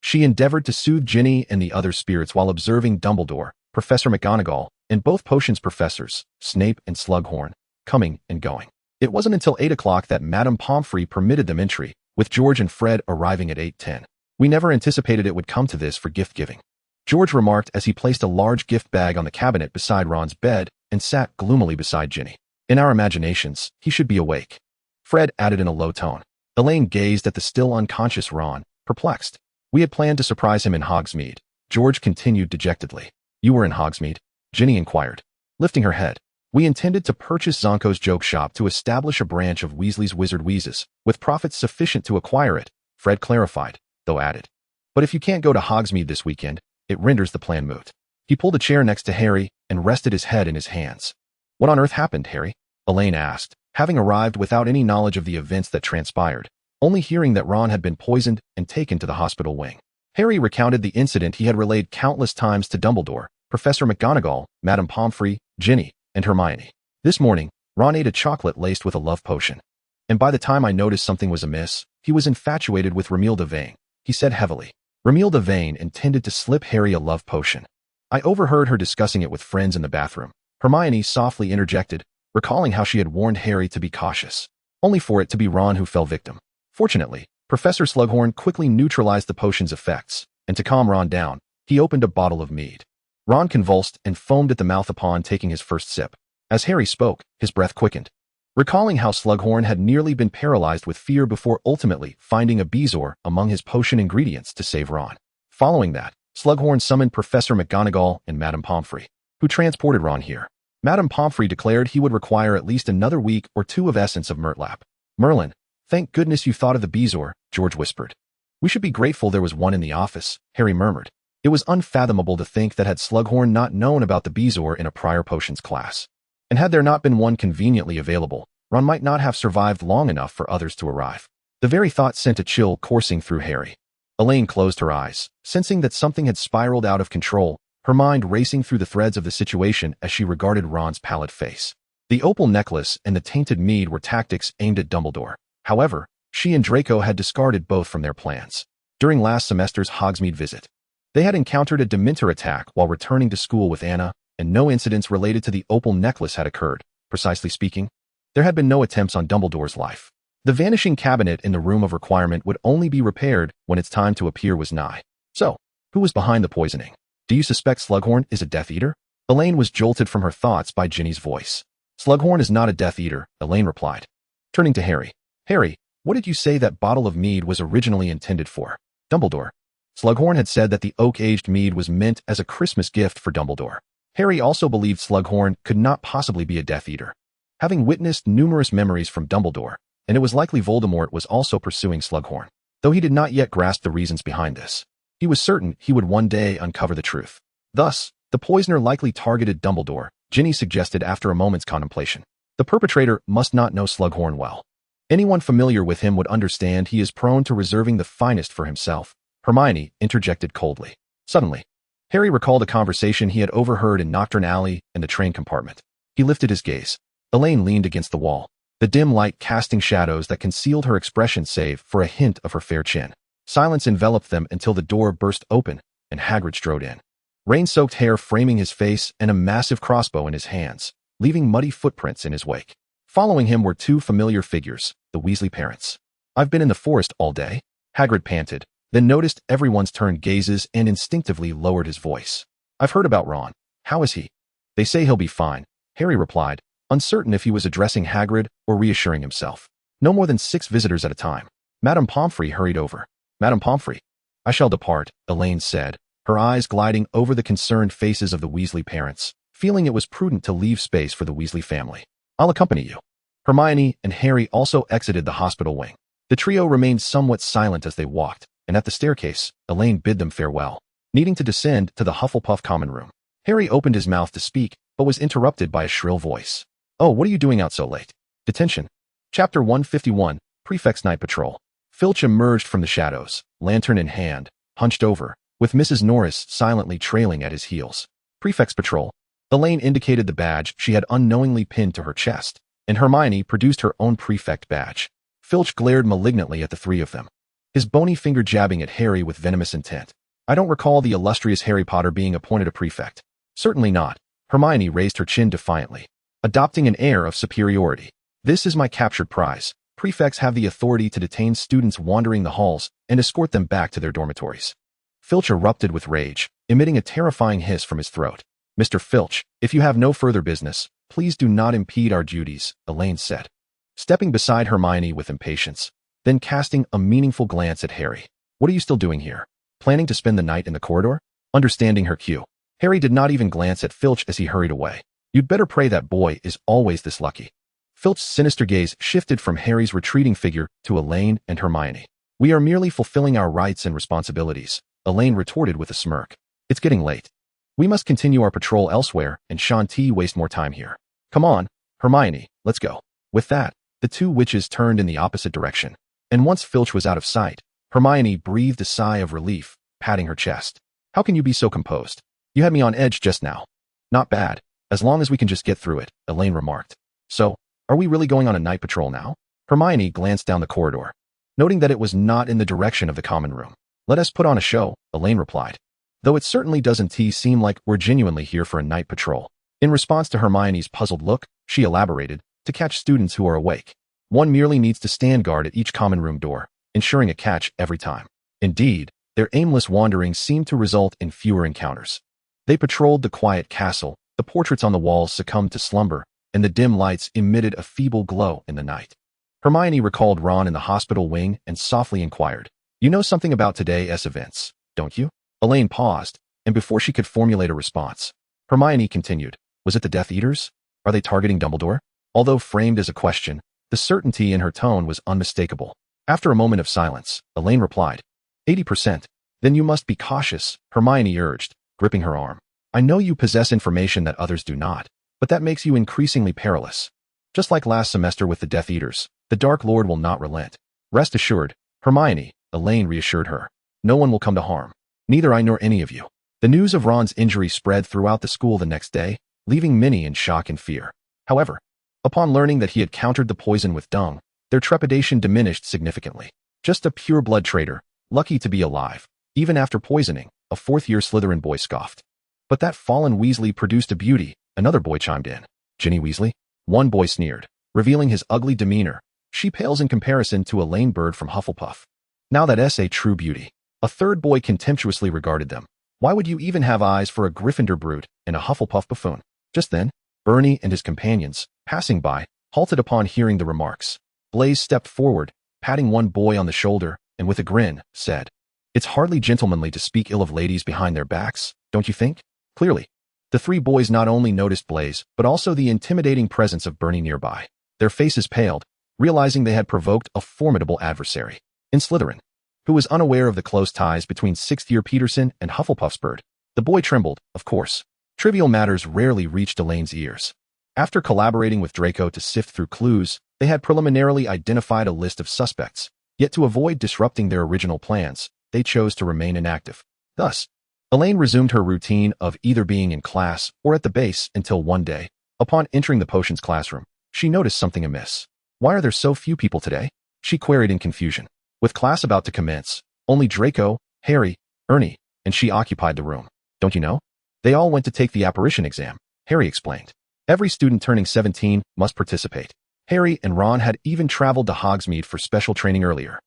she endeavored to soothe Ginny and the other spirits while observing Dumbledore, Professor McGonagall, and both potions professors, Snape and Slughorn, coming and going. It wasn't until 8 o'clock that Madame Pomfrey permitted them entry, with George and Fred arriving at 8:10. "We never anticipated it would come to this for gift-giving," George remarked as he placed a large gift bag on the cabinet beside Ron's bed and sat gloomily beside Ginny. "In our imaginations, he should be awake," Fred added in a low tone. Elaine gazed at the still unconscious Ron, perplexed. "We had planned to surprise him in Hogsmeade," George continued dejectedly. "You were in Hogsmeade?" Ginny inquired, lifting her head. "We intended to purchase Zonko's joke shop to establish a branch of Weasley's Wizard Wheezes, with profits sufficient to acquire it," Fred clarified, though added. "But if you can't go to Hogsmeade this weekend, it renders the plan moot." He pulled a chair next to Harry and rested his head in his hands. "What on earth happened, Harry?" Elaine asked, having arrived without any knowledge of the events that transpired, only hearing that Ron had been poisoned and taken to the hospital wing. Harry recounted the incident he had relayed countless times to Dumbledore, Professor McGonagall, Madame Pomfrey, Ginny, and Hermione. "This morning, Ron ate a chocolate laced with a love potion. And by the time I noticed something was amiss, he was infatuated with Romilda Vane," he said heavily. Romilda Vane intended to slip Harry a love potion. "I overheard her discussing it with friends in the bathroom," Hermione softly interjected, recalling how she had warned Harry to be cautious, only for it to be Ron who fell victim. Fortunately, Professor Slughorn quickly neutralized the potion's effects, and to calm Ron down, he opened a bottle of mead. Ron convulsed and foamed at the mouth upon taking his first sip. As Harry spoke, his breath quickened, recalling how Slughorn had nearly been paralyzed with fear before ultimately finding a bezoar among his potion ingredients to save Ron. Following that, Slughorn summoned Professor McGonagall and Madame Pomfrey, who transported Ron here. Madame Pomfrey declared he would require at least another week or two of essence of Murtlap. "Merlin, thank goodness you thought of the bezoar," George whispered. "We should be grateful there was one in the office," Harry murmured. It was unfathomable to think that had Slughorn not known about the bezoar in a prior potions class, and had there not been one conveniently available, Ron might not have survived long enough for others to arrive. The very thought sent a chill coursing through Harry. Elaine closed her eyes, sensing that something had spiraled out of control, her mind racing through the threads of the situation as she regarded Ron's pallid face. The opal necklace and the tainted mead were tactics aimed at Dumbledore. However, she and Draco had discarded both from their plans. During last semester's Hogsmeade visit, they had encountered a Dementor attack while returning to school with Anna, and no incidents related to the opal necklace had occurred. Precisely speaking, there had been no attempts on Dumbledore's life. The vanishing cabinet in the room of requirement would only be repaired when its time to appear was nigh. So, who was behind the poisoning? "Do you suspect Slughorn is a Death Eater?" Elaine was jolted from her thoughts by Ginny's voice. "Slughorn is not a Death Eater," Elaine replied. Turning to Harry. "Harry, what did you say that bottle of mead was originally intended for?" "Dumbledore." Slughorn had said that the oak-aged mead was meant as a Christmas gift for Dumbledore. Harry also believed Slughorn could not possibly be a Death Eater, having witnessed numerous memories from Dumbledore, and it was likely Voldemort was also pursuing Slughorn, though he did not yet grasp the reasons behind this. He was certain he would one day uncover the truth. Thus, the poisoner likely targeted Dumbledore, Ginny suggested after a moment's contemplation. The perpetrator must not know Slughorn well. Anyone familiar with him would understand he is prone to reserving the finest for himself, Hermione interjected coldly. Suddenly, Harry recalled a conversation he had overheard in Nocturne Alley in the train compartment. He lifted his gaze. Elaine leaned against the wall, the dim light casting shadows that concealed her expression save for a hint of her fair chin. Silence enveloped them until the door burst open and Hagrid strode in, rain-soaked hair framing his face and a massive crossbow in his hands, leaving muddy footprints in his wake. Following him were two familiar figures, the Weasley parents. "I've been in the forest all day," Hagrid panted, then noticed everyone's turned gazes and instinctively lowered his voice. "I've heard about Ron. How is he?" "They say he'll be fine," Harry replied, uncertain if he was addressing Hagrid or reassuring himself. "No more than 6 visitors at a time." Madame Pomfrey hurried over. "Madame Pomfrey." "I shall depart," Elaine said, her eyes gliding over the concerned faces of the Weasley parents, feeling it was prudent to leave space for the Weasley family. "I'll accompany you." Hermione and Harry also exited the hospital wing. The trio remained somewhat silent as they walked, and at the staircase, Elaine bid them farewell, needing to descend to the Hufflepuff common room. Harry opened his mouth to speak, but was interrupted by a shrill voice. "Oh, what are you doing out so late?" "Detention." Chapter 151, Prefect's Night Patrol. Filch emerged from the shadows, lantern in hand, hunched over, with Mrs. Norris silently trailing at his heels. Prefect's Patrol. Elaine indicated the badge she had unknowingly pinned to her chest, and Hermione produced her own prefect badge. Filch glared malignantly at the three of them, his bony finger jabbing at Harry with venomous intent. I don't recall the illustrious Harry Potter being appointed a prefect. Certainly not. Hermione raised her chin defiantly, adopting an air of superiority. This is my captured prize. Prefects have the authority to detain students wandering the halls and escort them back to their dormitories. Filch erupted with rage, emitting a terrifying hiss from his throat. Mr. Filch, if you have no further business, please do not impede our duties, Elaine said, stepping beside Hermione with impatience, then casting a meaningful glance at Harry. What are you still doing here? Planning to spend the night in the corridor? Understanding her cue, Harry did not even glance at Filch as he hurried away. You'd better pray that boy is always this lucky. Filch's sinister gaze shifted from Harry's retreating figure to Elaine and Hermione. We are merely fulfilling our rights and responsibilities, Elaine retorted with a smirk. It's getting late. We must continue our patrol elsewhere and shan't waste more time here. Come on, Hermione, let's go. With that, the two witches turned in the opposite direction, and once Filch was out of sight, Hermione breathed a sigh of relief, patting her chest. How can you be so composed? You had me on edge just now. Not bad, as long as we can just get through it, Elaine remarked. So, are we really going on a night patrol now? Hermione glanced down the corridor, noting that it was not in the direction of the common room. Let us put on a show, Elaine replied. Though it certainly doesn't seem like we're genuinely here for a night patrol. In response to Hermione's puzzled look, she elaborated, to catch students who are awake. One merely needs to stand guard at each common room door, ensuring a catch every time. Indeed, their aimless wanderings seemed to result in fewer encounters. They patrolled the quiet castle, the portraits on the walls succumbed to slumber, and the dim lights emitted a feeble glow in the night. Hermione recalled Ron in the hospital wing and softly inquired, You know something about today's events, don't you? Elaine paused, and before she could formulate a response, Hermione continued, Was it the Death Eaters? Are they targeting Dumbledore? Although framed as a question, the certainty in her tone was unmistakable. After a moment of silence, Elaine replied, 80%. Then you must be cautious, Hermione urged, gripping her arm. I know you possess information that others do not, but that makes you increasingly perilous. Just like last semester with the Death Eaters, the Dark Lord will not relent. Rest assured, Hermione, Elaine reassured her. No one will come to harm. Neither I nor any of you. The news of Ron's injury spread throughout the school the next day, leaving many in shock and fear. However, upon learning that he had countered the poison with dung, their trepidation diminished significantly. Just a pure-blood traitor, lucky to be alive, even after poisoning, a fourth-year Slytherin boy scoffed. But that fallen Weasley produced a beauty, another boy chimed in. Ginny Weasley? One boy sneered, revealing his ugly demeanor. She pales in comparison to Elaine Bird from Hufflepuff. Now that's a true beauty. A third boy contemptuously regarded them. Why would you even have eyes for a Gryffindor brute and a Hufflepuff buffoon? Just then, Bernie and his companions, passing by, halted upon hearing the remarks. Blaise stepped forward, patting one boy on the shoulder, and with a grin, said, It's hardly gentlemanly to speak ill of ladies behind their backs, don't you think? Clearly, the three boys not only noticed Blaise, but also the intimidating presence of Bernie nearby. Their faces paled, realizing they had provoked a formidable adversary. In Slytherin, who was unaware of the close ties between sixth-year Peterson and Hufflepuff's Bird. The boy trembled, of course. Trivial matters rarely reached Elaine's ears. After collaborating with Draco to sift through clues, they had preliminarily identified a list of suspects, yet to avoid disrupting their original plans, they chose to remain inactive. Thus, Elaine resumed her routine of either being in class or at the base until one day, upon entering the potions classroom, she noticed something amiss. Why are there so few people today? She queried in confusion. With class about to commence, only Draco, Harry, Ernie, and she occupied the room. Don't you know? They all went to take the apparition exam, Harry explained. Every student turning 17 must participate. Harry and Ron had even traveled to Hogsmeade for special training earlier.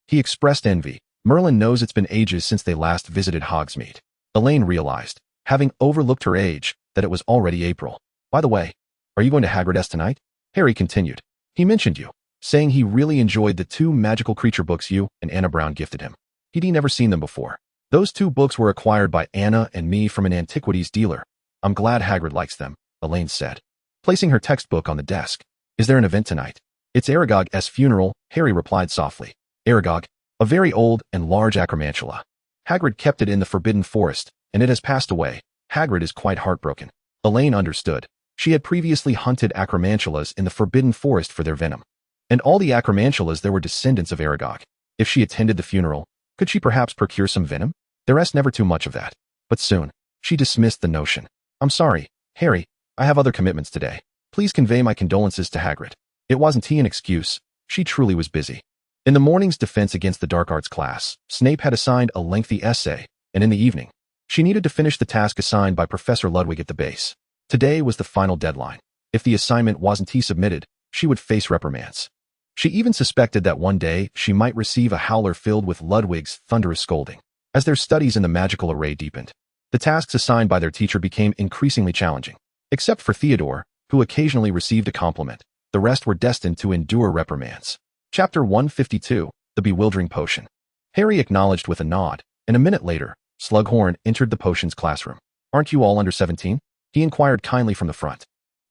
He expressed envy. Merlin knows it's been ages since they last visited Hogsmeade. Elaine realized, having overlooked her age, that it was already April. By the way, are you going to Hagrid's tonight? Harry continued. He mentioned you, saying he really enjoyed the 2 magical creature books you and Anna Brown gifted him. He'd never seen them before. Those 2 books were acquired by Anna and me from an antiquities dealer. I'm glad Hagrid likes them, Elaine said, placing her textbook on the desk. Is there an event tonight? It's Aragog's funeral, Harry replied softly. Aragog, a very old and large acromantula. Hagrid kept it in the Forbidden Forest, and it has passed away. Hagrid is quite heartbroken. Elaine understood. She had previously hunted acromantulas in the Forbidden Forest for their venom. And all the Acromantulas there were descendants of Aragog. If she attended the funeral, could she perhaps procure some venom? There was never too much of that. But soon, she dismissed the notion. I'm sorry, Harry, I have other commitments today. Please convey my condolences to Hagrid. It wasn't an excuse. She truly was busy. In the morning's defense against the dark arts class, Snape had assigned a lengthy essay, and in the evening, she needed to finish the task assigned by Professor Ludwig at the base. Today was the final deadline. If the assignment wasn't submitted, she would face reprimands. She even suspected that one day she might receive a howler filled with Ludwig's thunderous scolding. As their studies in the magical array deepened, the tasks assigned by their teacher became increasingly challenging. Except for Theodore, who occasionally received a compliment, the rest were destined to endure reprimands. Chapter 152, The Bewildering Potion. Harry acknowledged with a nod, and a minute later, Slughorn entered the potions classroom. Aren't you all under 17? He inquired kindly from the front.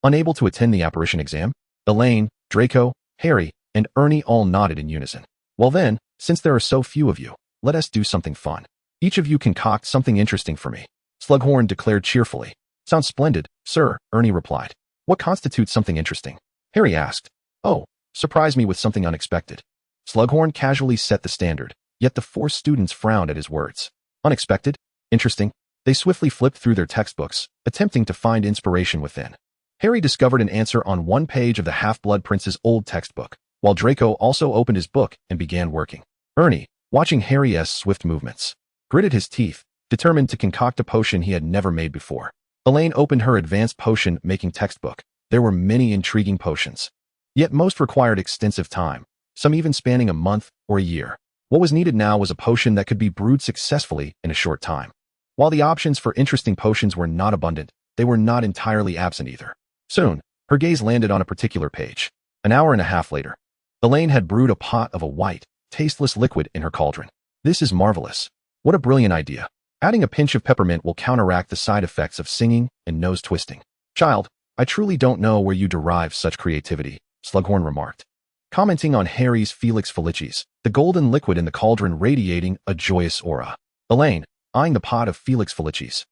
Unable to attend the apparition exam, Elaine, Draco, Harry, and Ernie all nodded in unison. Well then, since there are so few of you, let us do something fun. Each of you concoct something interesting for me. Slughorn declared cheerfully. Sounds splendid, sir, Ernie replied. What constitutes something interesting? Harry asked. Oh, surprise me with something unexpected. Slughorn casually set the standard, yet the 4 students frowned at his words. Unexpected? Interesting? They swiftly flipped through their textbooks, attempting to find inspiration within. Harry discovered an answer on one page of the Half-Blood Prince's old textbook, while Draco also opened his book and began working. Ernie, watching Harry's swift movements, gritted his teeth, determined to concoct a potion he had never made before. Elaine opened her advanced potion-making textbook. There were many intriguing potions. Yet most required extensive time, some even spanning a month or a year. What was needed now was a potion that could be brewed successfully in a short time. While the options for interesting potions were not abundant, they were not entirely absent either. Soon, her gaze landed on a particular page. An hour and a half later, Elaine had brewed a pot of a white, tasteless liquid in her cauldron. This is marvelous. What a brilliant idea. Adding a pinch of peppermint will counteract the side effects of singing and nose twisting. Child, I truly don't know where you derive such creativity, Slughorn remarked. Commenting on Harry's Felix Felicis, the golden liquid in the cauldron radiating a joyous aura. Elaine, eyeing the pot of Felix Felicis,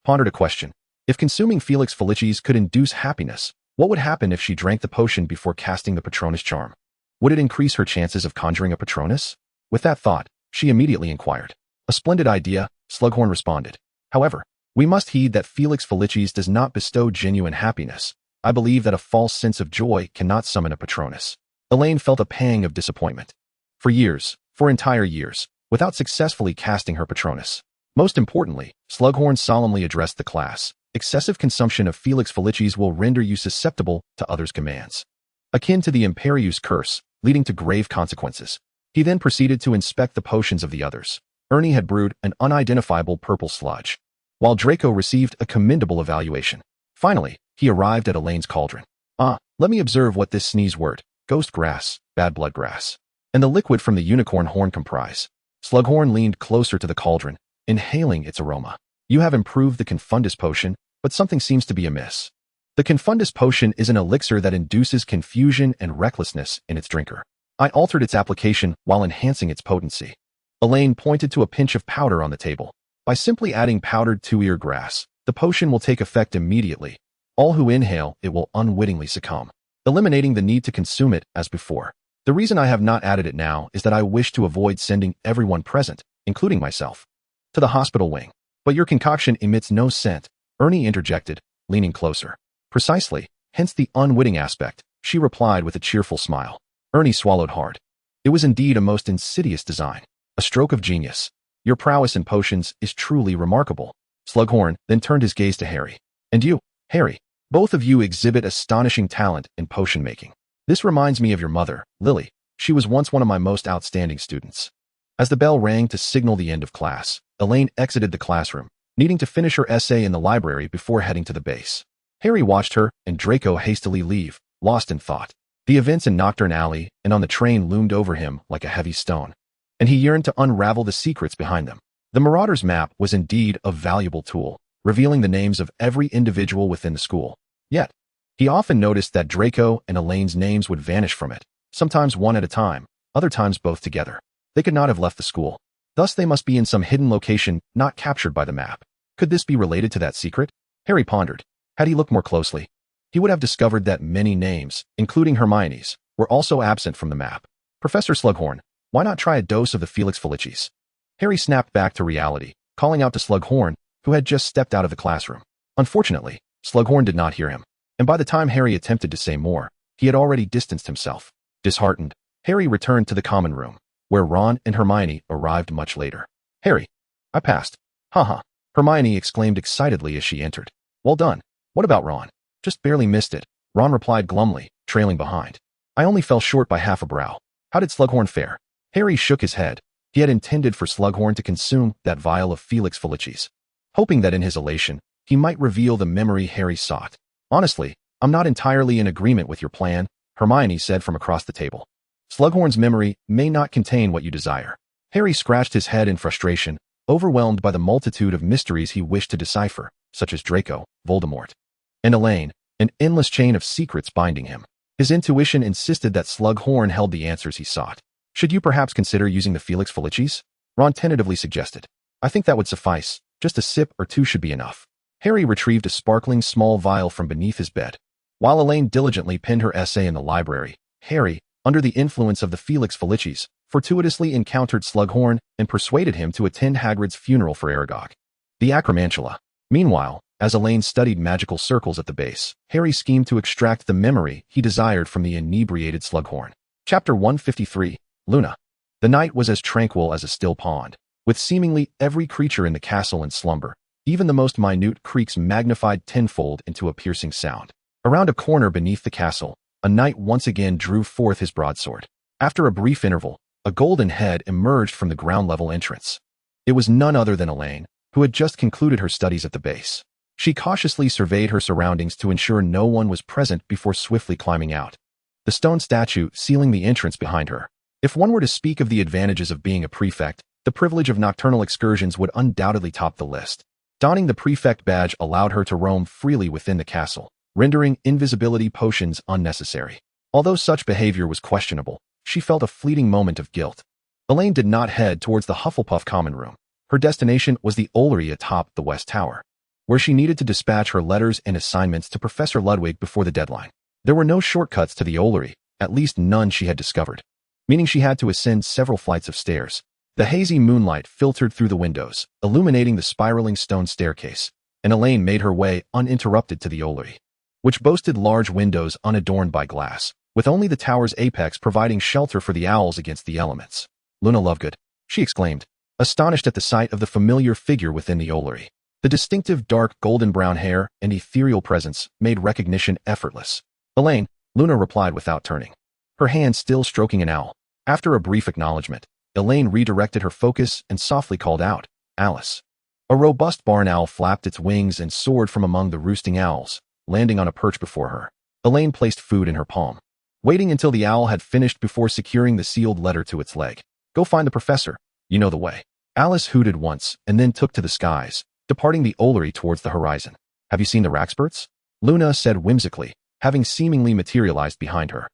pondered a question. If consuming Felix Felicis could induce happiness, what would happen if she drank the potion before casting the Patronus charm? Would it increase her chances of conjuring a Patronus? With that thought, she immediately inquired. A splendid idea, Slughorn responded. However, we must heed that Felix Felicis does not bestow genuine happiness. I believe that a false sense of joy cannot summon a Patronus. Elaine felt a pang of disappointment. For entire years, without successfully casting her Patronus. Most importantly, Slughorn solemnly addressed the class. Excessive consumption of Felix Felicis will render you susceptible to others' commands, akin to the Imperius curse, leading to grave consequences. He then proceeded to inspect the potions of the others. Ernie had brewed an unidentifiable purple sludge, while Draco received a commendable evaluation. Finally, he arrived at Elaine's cauldron. Let me observe what this sneeze word, ghost grass, bad blood grass, and the liquid from the unicorn horn comprise. Slughorn leaned closer to the cauldron, inhaling its aroma. You have improved the Confundus potion, but something seems to be amiss. The Confundus potion is an elixir that induces confusion and recklessness in its drinker. I altered its application while enhancing its potency. Elaine pointed to a pinch of powder on the table. By simply adding powdered two-ear grass, the potion will take effect immediately. All who inhale it will unwittingly succumb, eliminating the need to consume it as before. The reason I have not added it now is that I wish to avoid sending everyone present, including myself, to the hospital wing. But your concoction emits no scent, Ernie interjected, leaning closer. Precisely, hence the unwitting aspect, she replied with a cheerful smile. Ernie swallowed hard. It was indeed a most insidious design. A stroke of genius. Your prowess in potions is truly remarkable. Slughorn then turned his gaze to Harry. And you, Harry, both of you exhibit astonishing talent in potion making. This reminds me of your mother, Lily. She was once one of my most outstanding students. As the bell rang to signal the end of class, Elaine exited the classroom, needing to finish her essay in the library before heading to the base. Harry watched her and Draco hastily leave, lost in thought. The events in Nocturne Alley and on the train loomed over him like a heavy stone, and he yearned to unravel the secrets behind them. The Marauder's map was indeed a valuable tool, revealing the names of every individual within the school. Yet, he often noticed that Draco and Elaine's names would vanish from it, sometimes one at a time, other times both together. They could not have left the school. Thus they must be in some hidden location not captured by the map. Could this be related to that secret? Harry pondered. Had he looked more closely, he would have discovered that many names, including Hermione's, were were also absent from the map. Professor Slughorn, why not try a dose of the Felix Felicis? Harry snapped back to reality, calling out to Slughorn, who had just stepped out of the classroom. Unfortunately, Slughorn did not hear him, and by the time Harry attempted to say more, he had already distanced himself. Disheartened, Harry returned to the common room, where Ron and Hermione arrived much later. Harry, I passed. Haha. Hermione exclaimed excitedly as she entered. Well done. What about Ron? Just barely missed it, Ron replied glumly, trailing behind. I only fell short by half a brow. How did Slughorn fare? Harry shook his head. He had intended for Slughorn to consume that vial of Felix Felicis, hoping that in his elation, he might reveal the memory Harry sought. Honestly, I'm not entirely in agreement with your plan, Hermione said from across the table. Slughorn's memory may not contain what you desire. Harry scratched his head in frustration, overwhelmed by the multitude of mysteries he wished to decipher, such as Draco, Voldemort, and Elaine, an endless chain of secrets binding him. His intuition insisted that Slughorn held the answers he sought. Should you perhaps consider using the Felix Felicis? Ron tentatively suggested. I think that would suffice. Just a sip or two should be enough. Harry retrieved a sparkling small vial from beneath his bed. While Elaine diligently penned her essay in the library, Harry, under the influence of the Felix Felicis, fortuitously encountered Slughorn and persuaded him to attend Hagrid's funeral for Aragog, the Acromantula. Meanwhile, as Elaine studied magical circles at the base, Harry schemed to extract the memory he desired from the inebriated Slughorn. Chapter 153, Luna. The night was as tranquil as a still pond, with seemingly every creature in the castle in slumber, even the most minute creaks magnified tenfold into a piercing sound. Around a corner beneath the castle, a knight once again drew forth his broadsword. After a brief interval, a golden head emerged from the ground-level entrance. It was none other than Elaine, who had just concluded her studies at the base. She cautiously surveyed her surroundings to ensure no one was present before swiftly climbing out, the stone statue sealing the entrance behind her. If one were to speak of the advantages of being a prefect, the privilege of nocturnal excursions would undoubtedly top the list. Donning the prefect badge allowed her to roam freely within the castle, rendering invisibility potions unnecessary. Although such behavior was questionable, she felt a fleeting moment of guilt. Elaine did not head towards the Hufflepuff common room. Her destination was the Ollery atop the West Tower, where she needed to dispatch her letters and assignments to Professor Ludwig before the deadline. There were no shortcuts to the Ollery, at least none she had discovered, meaning she had to ascend several flights of stairs. The hazy moonlight filtered through the windows, illuminating the spiraling stone staircase, and Elaine made her way uninterrupted to the Ollery, which boasted large windows unadorned by glass, with only the tower's apex providing shelter for the owls against the elements. Luna Lovegood, she exclaimed, astonished at the sight of the familiar figure within the Ollery. The distinctive dark golden-brown hair and ethereal presence made recognition effortless. Elaine, Luna replied without turning, her hand still stroking an owl. After a brief acknowledgement, Elaine redirected her focus and softly called out, Alice. A robust barn owl flapped its wings and soared from among the roosting owls, landing on a perch before her. Elaine placed food in her palm, waiting until the owl had finished before securing the sealed letter to its leg. Go find the professor. You know the way. Alice hooted once and then took to the skies, departing the Ollery towards the horizon. Have you seen the Raxburts? Luna said whimsically, having seemingly materialized behind her,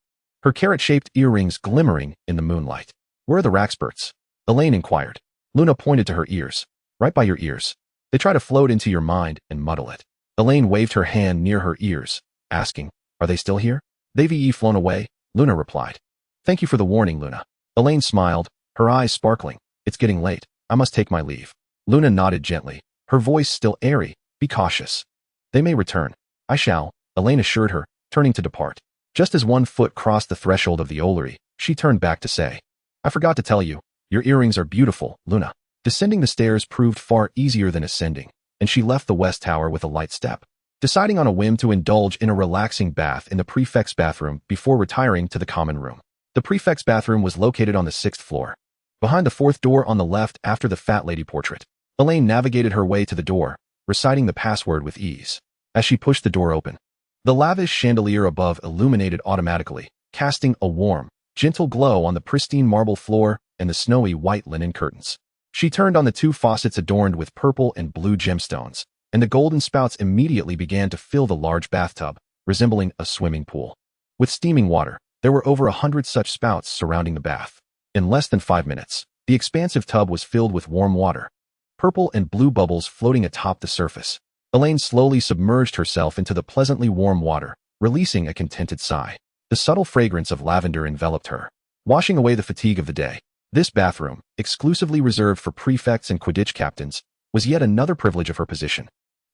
her carrot-shaped earrings glimmering in the moonlight. Where are the Raxburts? Elaine inquired. Luna pointed to her ears. Right by your ears. They try to float into your mind and muddle it. Elaine waved her hand near her ears, asking, Are they still here? They've flown away, Luna replied. Thank you for the warning, Luna. Elaine smiled, her eyes sparkling. It's getting late. I must take my leave. Luna nodded gently, her voice still airy. Be cautious. They may return. I shall, Elaine assured her, turning to depart. Just as one foot crossed the threshold of the Ollery, she turned back to say, I forgot to tell you, your earrings are beautiful, Luna. Descending the stairs proved far easier than ascending, and she left the West Tower with a light step, deciding on a whim to indulge in a relaxing bath in the prefect's bathroom before retiring to the common room. The prefect's bathroom was located on the 6th floor, behind the 4th door on the left after the fat lady portrait. Elaine navigated her way to the door, reciting the password with ease. As she pushed the door open, the lavish chandelier above illuminated automatically, casting a warm, gentle glow on the pristine marble floor and the snowy white linen curtains. She turned on the 2 faucets adorned with purple and blue gemstones, and the golden spouts immediately began to fill the large bathtub, resembling a swimming pool. With steaming water, there were over 100 such spouts surrounding the bath. In less than 5 minutes, the expansive tub was filled with warm water, purple and blue bubbles floating atop the surface. Elaine slowly submerged herself into the pleasantly warm water, releasing a contented sigh. The subtle fragrance of lavender enveloped her, washing away the fatigue of the day. This bathroom, exclusively reserved for prefects and Quidditch captains, was yet another privilege of her position,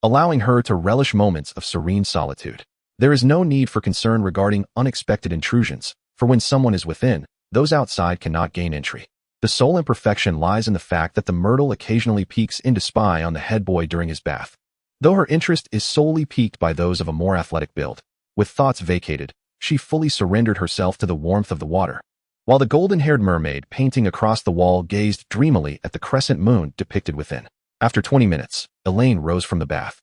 allowing her to relish moments of serene solitude. There is no need for concern regarding unexpected intrusions, for when someone is within, those outside cannot gain entry. The sole imperfection lies in the fact that the myrtle occasionally peeks in to spy on the head boy during his bath. Though her interest is solely piqued by those of a more athletic build, with thoughts vacated, she fully surrendered herself to the warmth of the water, while the golden-haired mermaid painting across the wall gazed dreamily at the crescent moon depicted within. After 20 minutes, Elaine rose from the bath,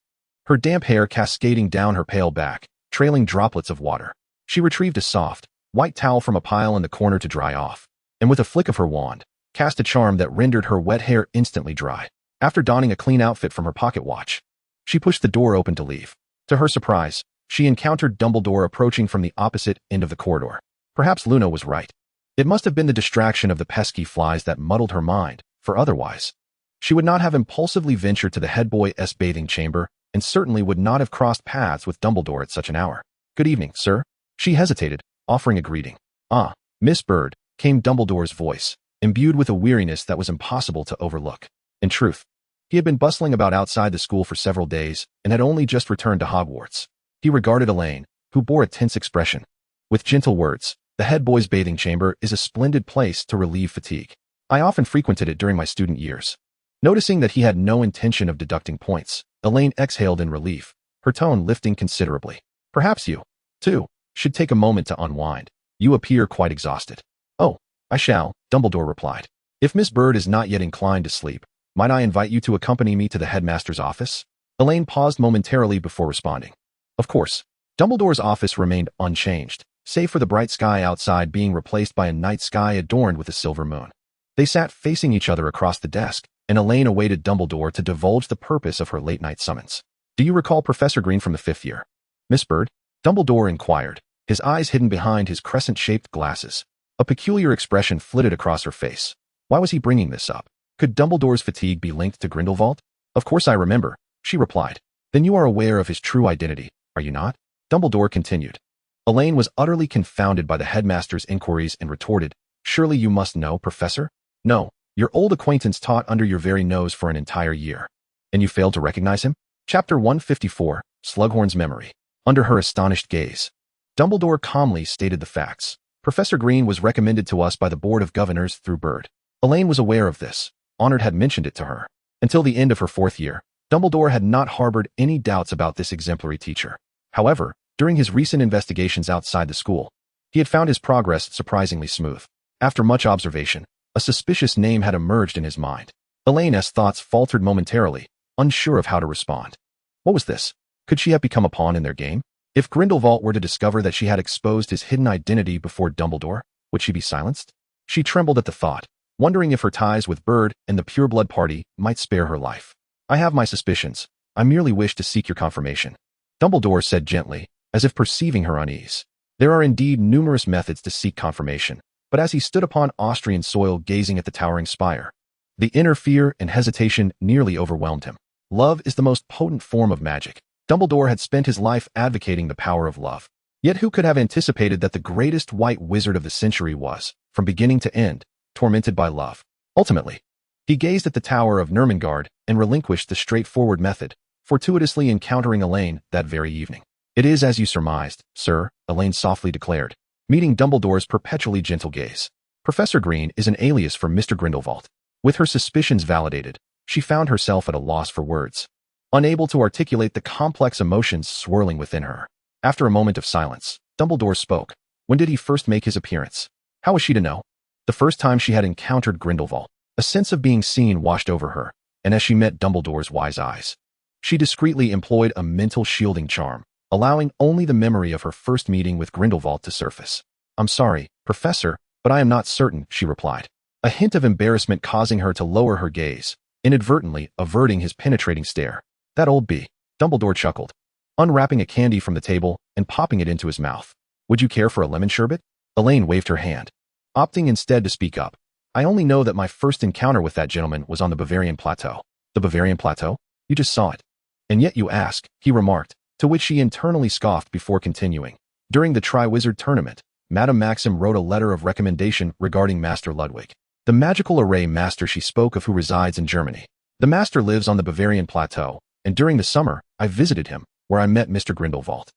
her damp hair cascading down her pale back, trailing droplets of water. She retrieved a soft, white towel from a pile in the corner to dry off, and with a flick of her wand, cast a charm that rendered her wet hair instantly dry. After donning a clean outfit from her pocket watch, she pushed the door open to leave. To her surprise, she encountered Dumbledore approaching from the opposite end of the corridor. Perhaps Luna was right. It must have been the distraction of the pesky flies that muddled her mind, for otherwise, she would not have impulsively ventured to the head boy's bathing chamber, and certainly would not have crossed paths with Dumbledore at such an hour. "Good evening, sir." She hesitated, offering a greeting. "Ah, Miss Bird," came Dumbledore's voice, imbued with a weariness that was impossible to overlook. In truth, he had been bustling about outside the school for several days, and had only just returned to Hogwarts. He regarded Elaine, who bore a tense expression, with gentle words. "The head boy's bathing chamber is a splendid place to relieve fatigue. I often frequented it during my student years." Noticing that he had no intention of deducting points, Elaine exhaled in relief, her tone lifting considerably. "Perhaps you, too, should take a moment to unwind. You appear quite exhausted." "Oh, I shall," Dumbledore replied. "If Miss Bird is not yet inclined to sleep, might I invite you to accompany me to the headmaster's office?" Elaine paused momentarily before responding. Of course. Dumbledore's office remained unchanged, save for the bright sky outside being replaced by a night sky adorned with a silver moon. They sat facing each other across the desk, and Elaine awaited Dumbledore to divulge the purpose of her late-night summons. "Do you recall Professor Green from the 5th year, Miss Bird?" Dumbledore inquired, his eyes hidden behind his crescent-shaped glasses. A peculiar expression flitted across her face. Why was he bringing this up? Could Dumbledore's fatigue be linked to Grindelwald? "Of course I remember," she replied. "Then you are aware of his true identity, are you not?" Dumbledore continued. Elaine was utterly confounded by the headmaster's inquiries and retorted, "Surely you must know, Professor?" "No, your old acquaintance taught under your very nose for an entire year. And you failed to recognize him?" Chapter 154, Slughorn's Memory. Under her astonished gaze, Dumbledore calmly stated the facts. "Professor Green was recommended to us by the Board of Governors through Bird." Elaine was aware of this. Honored had mentioned it to her. Until the end of her 4th year, Dumbledore had not harbored any doubts about this exemplary teacher. However, during his recent investigations outside the school, he had found his progress surprisingly smooth. After much observation, a suspicious name had emerged in his mind. Elaine's thoughts faltered momentarily, unsure of how to respond. What was this? Could she have become a pawn in their game? If Grindelwald were to discover that she had exposed his hidden identity before Dumbledore, would she be silenced? She trembled at the thought, wondering if her ties with Bird and the Pureblood Party might spare her life. "I have my suspicions. I merely wish to seek your confirmation," Dumbledore said gently, as if perceiving her unease. There are indeed numerous methods to seek confirmation, but as he stood upon Austrian soil gazing at the towering spire, the inner fear and hesitation nearly overwhelmed him. Love is the most potent form of magic. Dumbledore had spent his life advocating the power of love. Yet who could have anticipated that the greatest white wizard of the century was, from beginning to end, tormented by love? Ultimately, he gazed at the Tower of Nurmengard and relinquished the straightforward method, fortuitously encountering Elaine that very evening. "It is as you surmised, sir," Elaine softly declared, meeting Dumbledore's perpetually gentle gaze. "Professor Green is an alias for Mr. Grindelwald." With her suspicions validated, she found herself at a loss for words, unable to articulate the complex emotions swirling within her. After a moment of silence, Dumbledore spoke. When did he first make his appearance? How was she to know? The first time she had encountered Grindelwald, a sense of being seen washed over her, and as she met Dumbledore's wise eyes, she discreetly employed a mental shielding charm, allowing only the memory of her first meeting with Grindelwald to surface. "I'm sorry, Professor, but I am not certain," she replied, a hint of embarrassment causing her to lower her gaze, inadvertently averting his penetrating stare. "That old bee," Dumbledore chuckled, unwrapping a candy from the table and popping it into his mouth. "Would you care for a lemon sherbet?" Elaine waved her hand, opting instead to speak up. "I only know that my first encounter with that gentleman was on the Bavarian Plateau." "The Bavarian Plateau? You just saw it. And yet you ask," he remarked, to which she internally scoffed before continuing. During the Triwizard Tournament, Madame Maxim wrote a letter of recommendation regarding Master Ludwig, the magical array master she spoke of who resides in Germany. The master lives on the Bavarian plateau, and during the summer, I visited him, where I met Mr. Grindelwald,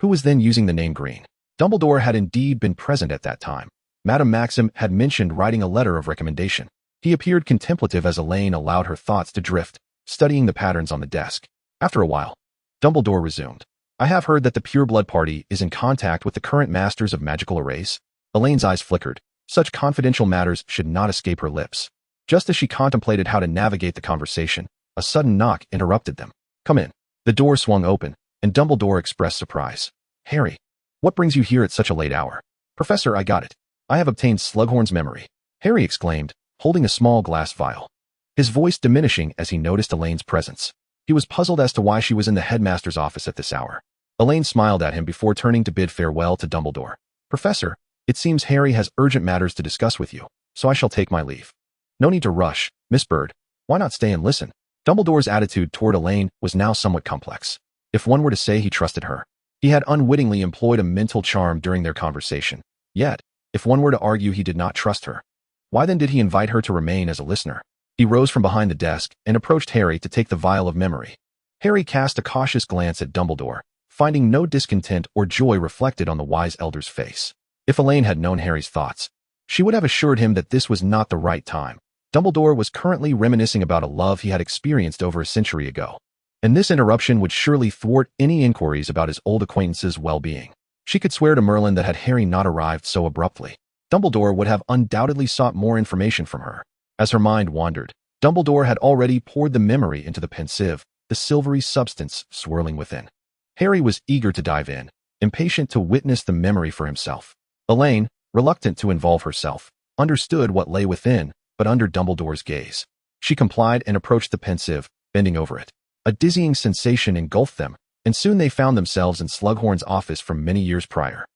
who was then using the name Green. Dumbledore had indeed been present at that time. Madame Maxim had mentioned writing a letter of recommendation. He appeared contemplative as Elaine allowed her thoughts to drift, studying the patterns on the desk. After a while, Dumbledore resumed. I have heard that the Pureblood Party is in contact with the current masters of magical arrays. Elaine's eyes flickered. Such confidential matters should not escape her lips. Just as she contemplated how to navigate the conversation, a sudden knock interrupted them. Come in. The door swung open, and Dumbledore expressed surprise. Harry, what brings you here at such a late hour? Professor, I got it. I have obtained Slughorn's memory. Harry exclaimed, holding a small glass vial, his voice diminishing as he noticed Elaine's presence. He was puzzled as to why she was in the headmaster's office at this hour. Elaine smiled at him before turning to bid farewell to Dumbledore. Professor, it seems Harry has urgent matters to discuss with you, so I shall take my leave. No need to rush, Miss Bird. Why not stay and listen? Dumbledore's attitude toward Elaine was now somewhat complex. If one were to say he trusted her, he had unwittingly employed a mental charm during their conversation. Yet, if one were to argue he did not trust her, why then did he invite her to remain as a listener? He rose from behind the desk and approached Harry to take the vial of memory. Harry cast a cautious glance at Dumbledore, finding no discontent or joy reflected on the wise elder's face. If Elaine had known Harry's thoughts, she would have assured him that this was not the right time. Dumbledore was currently reminiscing about a love he had experienced over a century ago, and this interruption would surely thwart any inquiries about his old acquaintance's well-being. She could swear to Merlin that had Harry not arrived so abruptly, Dumbledore would have undoubtedly sought more information from her. As her mind wandered, Dumbledore had already poured the memory into the pensieve, the silvery substance swirling within. Harry was eager to dive in, impatient to witness the memory for himself. Elaine, reluctant to involve herself, understood what lay within, but under Dumbledore's gaze. She complied and approached the pensieve, bending over it. A dizzying sensation engulfed them, and soon they found themselves in Slughorn's office from many years prior.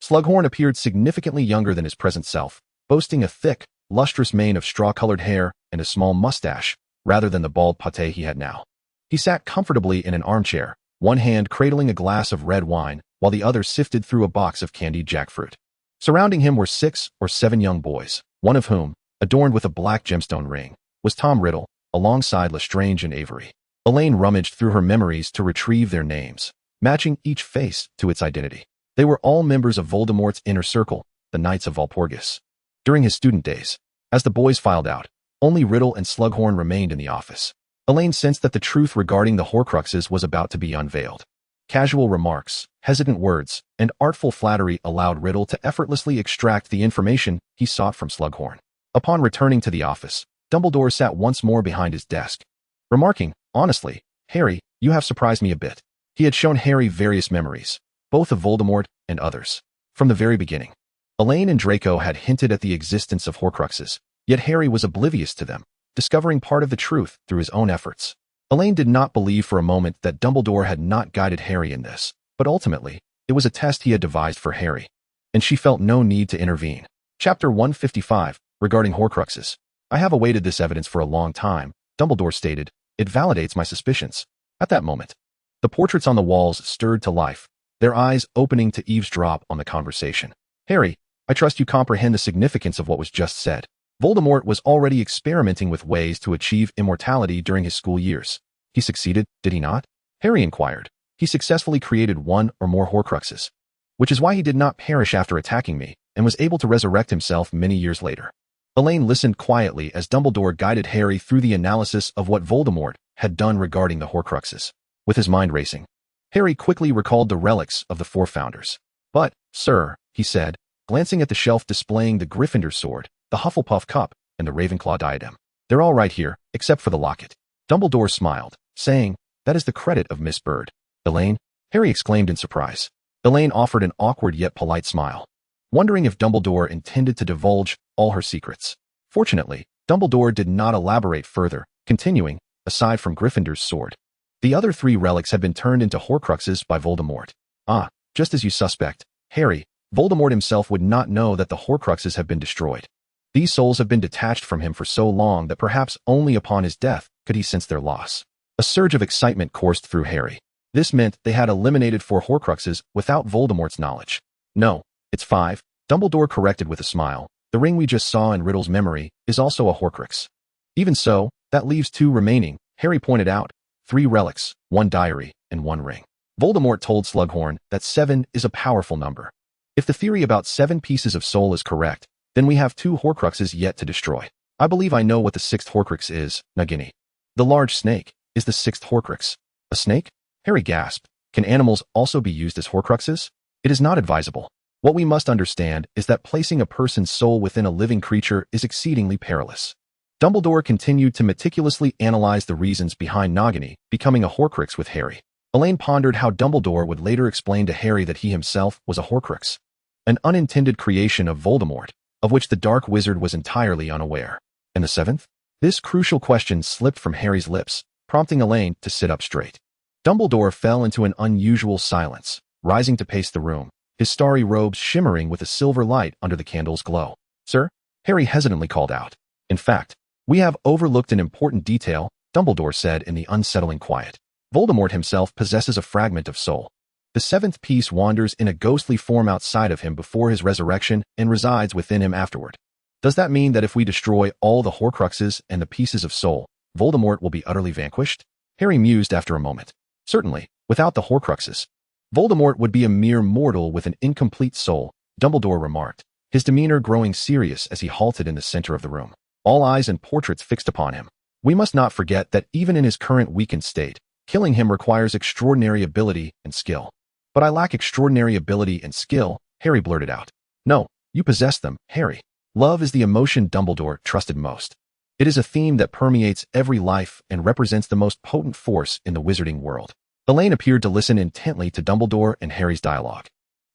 Slughorn appeared significantly younger than his present self, boasting a thick, lustrous mane of straw-colored hair and a small mustache, rather than the bald pate he had now. He sat comfortably in an armchair, one hand cradling a glass of red wine, while the other sifted through a box of candied jackfruit. Surrounding him were 6 or 7 young boys, one of whom, adorned with a black gemstone ring, was Tom Riddle, alongside Lestrange and Avery. Elaine rummaged through her memories to retrieve their names, matching each face to its identity. They were all members of Voldemort's inner circle, the Knights of Walpurgis. During his student days, as the boys filed out, only Riddle and Slughorn remained in the office. Elaine sensed that the truth regarding the Horcruxes was about to be unveiled. Casual remarks, hesitant words, and artful flattery allowed Riddle to effortlessly extract the information he sought from Slughorn. Upon returning to the office, Dumbledore sat once more behind his desk, remarking, honestly, Harry, you have surprised me a bit. He had shown Harry various memories, both of Voldemort and others. From the very beginning, Elaine and Draco had hinted at the existence of Horcruxes, yet Harry was oblivious to them, discovering part of the truth through his own efforts. Elaine did not believe for a moment that Dumbledore had not guided Harry in this, but ultimately, it was a test he had devised for Harry, and she felt no need to intervene. Chapter 155, regarding Horcruxes. I have awaited this evidence for a long time, Dumbledore stated. It validates my suspicions. At that moment, the portraits on the walls stirred to life, their eyes opening to eavesdrop on the conversation. Harry, I trust you comprehend the significance of what was just said. Voldemort was already experimenting with ways to achieve immortality during his school years. He succeeded, did he not? Harry inquired. He successfully created 1 or more Horcruxes, which is why he did not perish after attacking me and was able to resurrect himself many years later. Elaine listened quietly as Dumbledore guided Harry through the analysis of what Voldemort had done regarding the Horcruxes. With his mind racing, Harry quickly recalled the relics of the 4 founders. But, sir, he said, glancing at the shelf displaying the Gryffindor sword, the Hufflepuff cup, and the Ravenclaw diadem. They're all right here, except for the locket. Dumbledore smiled, saying, that is the credit of Miss Bird. Elaine? Harry exclaimed in surprise. Elaine offered an awkward yet polite smile, wondering if Dumbledore intended to divulge all her secrets. Fortunately, Dumbledore did not elaborate further, continuing, aside from Gryffindor's sword, the other 3 relics had been turned into Horcruxes by Voldemort. Ah, just as you suspect, Harry, Voldemort himself would not know that the Horcruxes have been destroyed. These souls have been detached from him for so long that perhaps only upon his death could he sense their loss. A surge of excitement coursed through Harry. This meant they had eliminated 4 Horcruxes without Voldemort's knowledge. No, it's 5, Dumbledore corrected with a smile. The ring we just saw in Riddle's memory is also a Horcrux. Even so, that leaves 2 remaining, Harry pointed out. 3 relics, 1 diary, and 1 ring. Voldemort told Slughorn that 7 is a powerful number. If the theory about 7 pieces of soul is correct, then we have 2 Horcruxes yet to destroy. I believe I know what the 6th Horcrux is, Nagini. The large snake is the 6th Horcrux. A snake? Harry gasped. Can animals also be used as Horcruxes? It is not advisable. What we must understand is that placing a person's soul within a living creature is exceedingly perilous. Dumbledore continued to meticulously analyze the reasons behind Nagini becoming a Horcrux with Harry. Elaine pondered how Dumbledore would later explain to Harry that he himself was a Horcrux, an unintended creation of Voldemort, of which the Dark Wizard was entirely unaware. And the 7th? This crucial question slipped from Harry's lips, prompting Elaine to sit up straight. Dumbledore fell into an unusual silence, rising to pace the room, his starry robes shimmering with a silver light under the candle's glow. Sir? Harry hesitantly called out. In fact, we have overlooked an important detail, Dumbledore said in the unsettling quiet. Voldemort himself possesses a fragment of soul. The 7th piece wanders in a ghostly form outside of him before his resurrection and resides within him afterward. Does that mean that if we destroy all the Horcruxes and the pieces of soul, Voldemort will be utterly vanquished? Harry mused after a moment. Certainly, without the Horcruxes, Voldemort would be a mere mortal with an incomplete soul, Dumbledore remarked, his demeanor growing serious as he halted in the center of the room. All eyes and portraits fixed upon him. We must not forget that even in his current weakened state, killing him requires extraordinary ability and skill. But I lack extraordinary ability and skill, Harry blurted out. No, you possess them, Harry. Love is the emotion Dumbledore trusted most. It is a theme that permeates every life and represents the most potent force in the wizarding world. Elaine appeared to listen intently to Dumbledore and Harry's dialogue,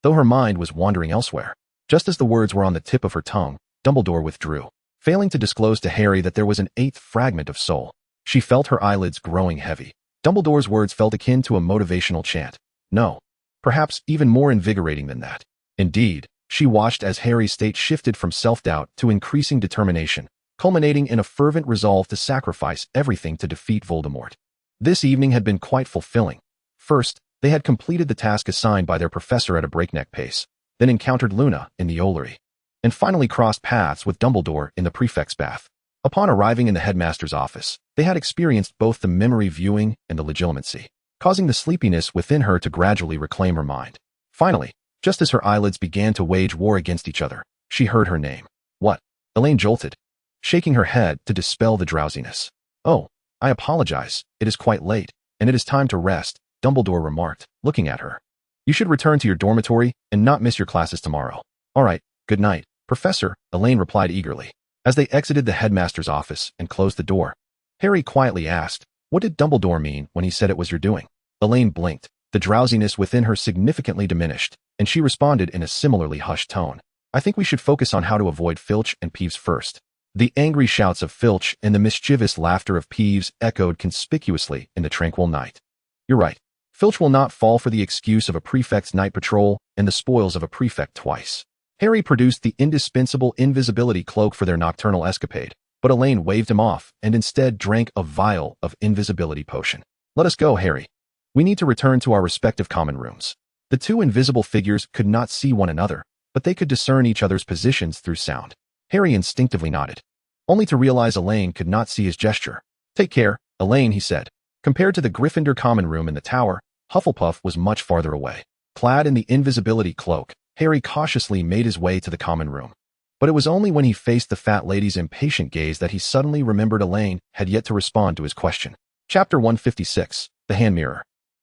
though her mind was wandering elsewhere. Just as the words were on the tip of her tongue, Dumbledore withdrew, failing to disclose to Harry that there was an 8th fragment of soul. She felt her eyelids growing heavy. Dumbledore's words felt akin to a motivational chant. No, perhaps even more invigorating than that. Indeed, she watched as Harry's state shifted from self-doubt to increasing determination, culminating in a fervent resolve to sacrifice everything to defeat Voldemort. This evening had been quite fulfilling. First, they had completed the task assigned by their professor at a breakneck pace, then encountered Luna in the Ollery, and finally crossed paths with Dumbledore in the prefect's bath. Upon arriving in the headmaster's office, they had experienced both the memory viewing and the legilimency, causing the sleepiness within her to gradually reclaim her mind. Finally, just as her eyelids began to wage war against each other, she heard her name. What? Elaine jolted, shaking her head to dispel the drowsiness. Oh, I apologize, it is quite late, and it is time to rest, Dumbledore remarked, looking at her. You should return to your dormitory and not miss your classes tomorrow. All right, good night, Professor, Elaine replied eagerly. As they exited the headmaster's office and closed the door, Harry quietly asked, what did Dumbledore mean when he said it was your doing? Elaine blinked, the drowsiness within her significantly diminished, and she responded in a similarly hushed tone. I think we should focus on how to avoid Filch and Peeves first. The angry shouts of Filch and the mischievous laughter of Peeves echoed conspicuously in the tranquil night. You're right. Filch will not fall for the excuse of a prefect's night patrol and the spoils of a prefect twice. Harry produced the indispensable invisibility cloak for their nocturnal escapade, but Elaine waved him off and instead drank a vial of invisibility potion. Let us go, Harry. We need to return to our respective common rooms. The 2 invisible figures could not see one another, but they could discern each other's positions through sound. Harry instinctively nodded, only to realize Elaine could not see his gesture. Take care, Elaine, he said. Compared to the Gryffindor common room in the tower, Hufflepuff was much farther away. Clad in the invisibility cloak, Harry cautiously made his way to the common room. But it was only when he faced the fat lady's impatient gaze that he suddenly remembered Elaine had yet to respond to his question. Chapter 156, The Hand Mirror.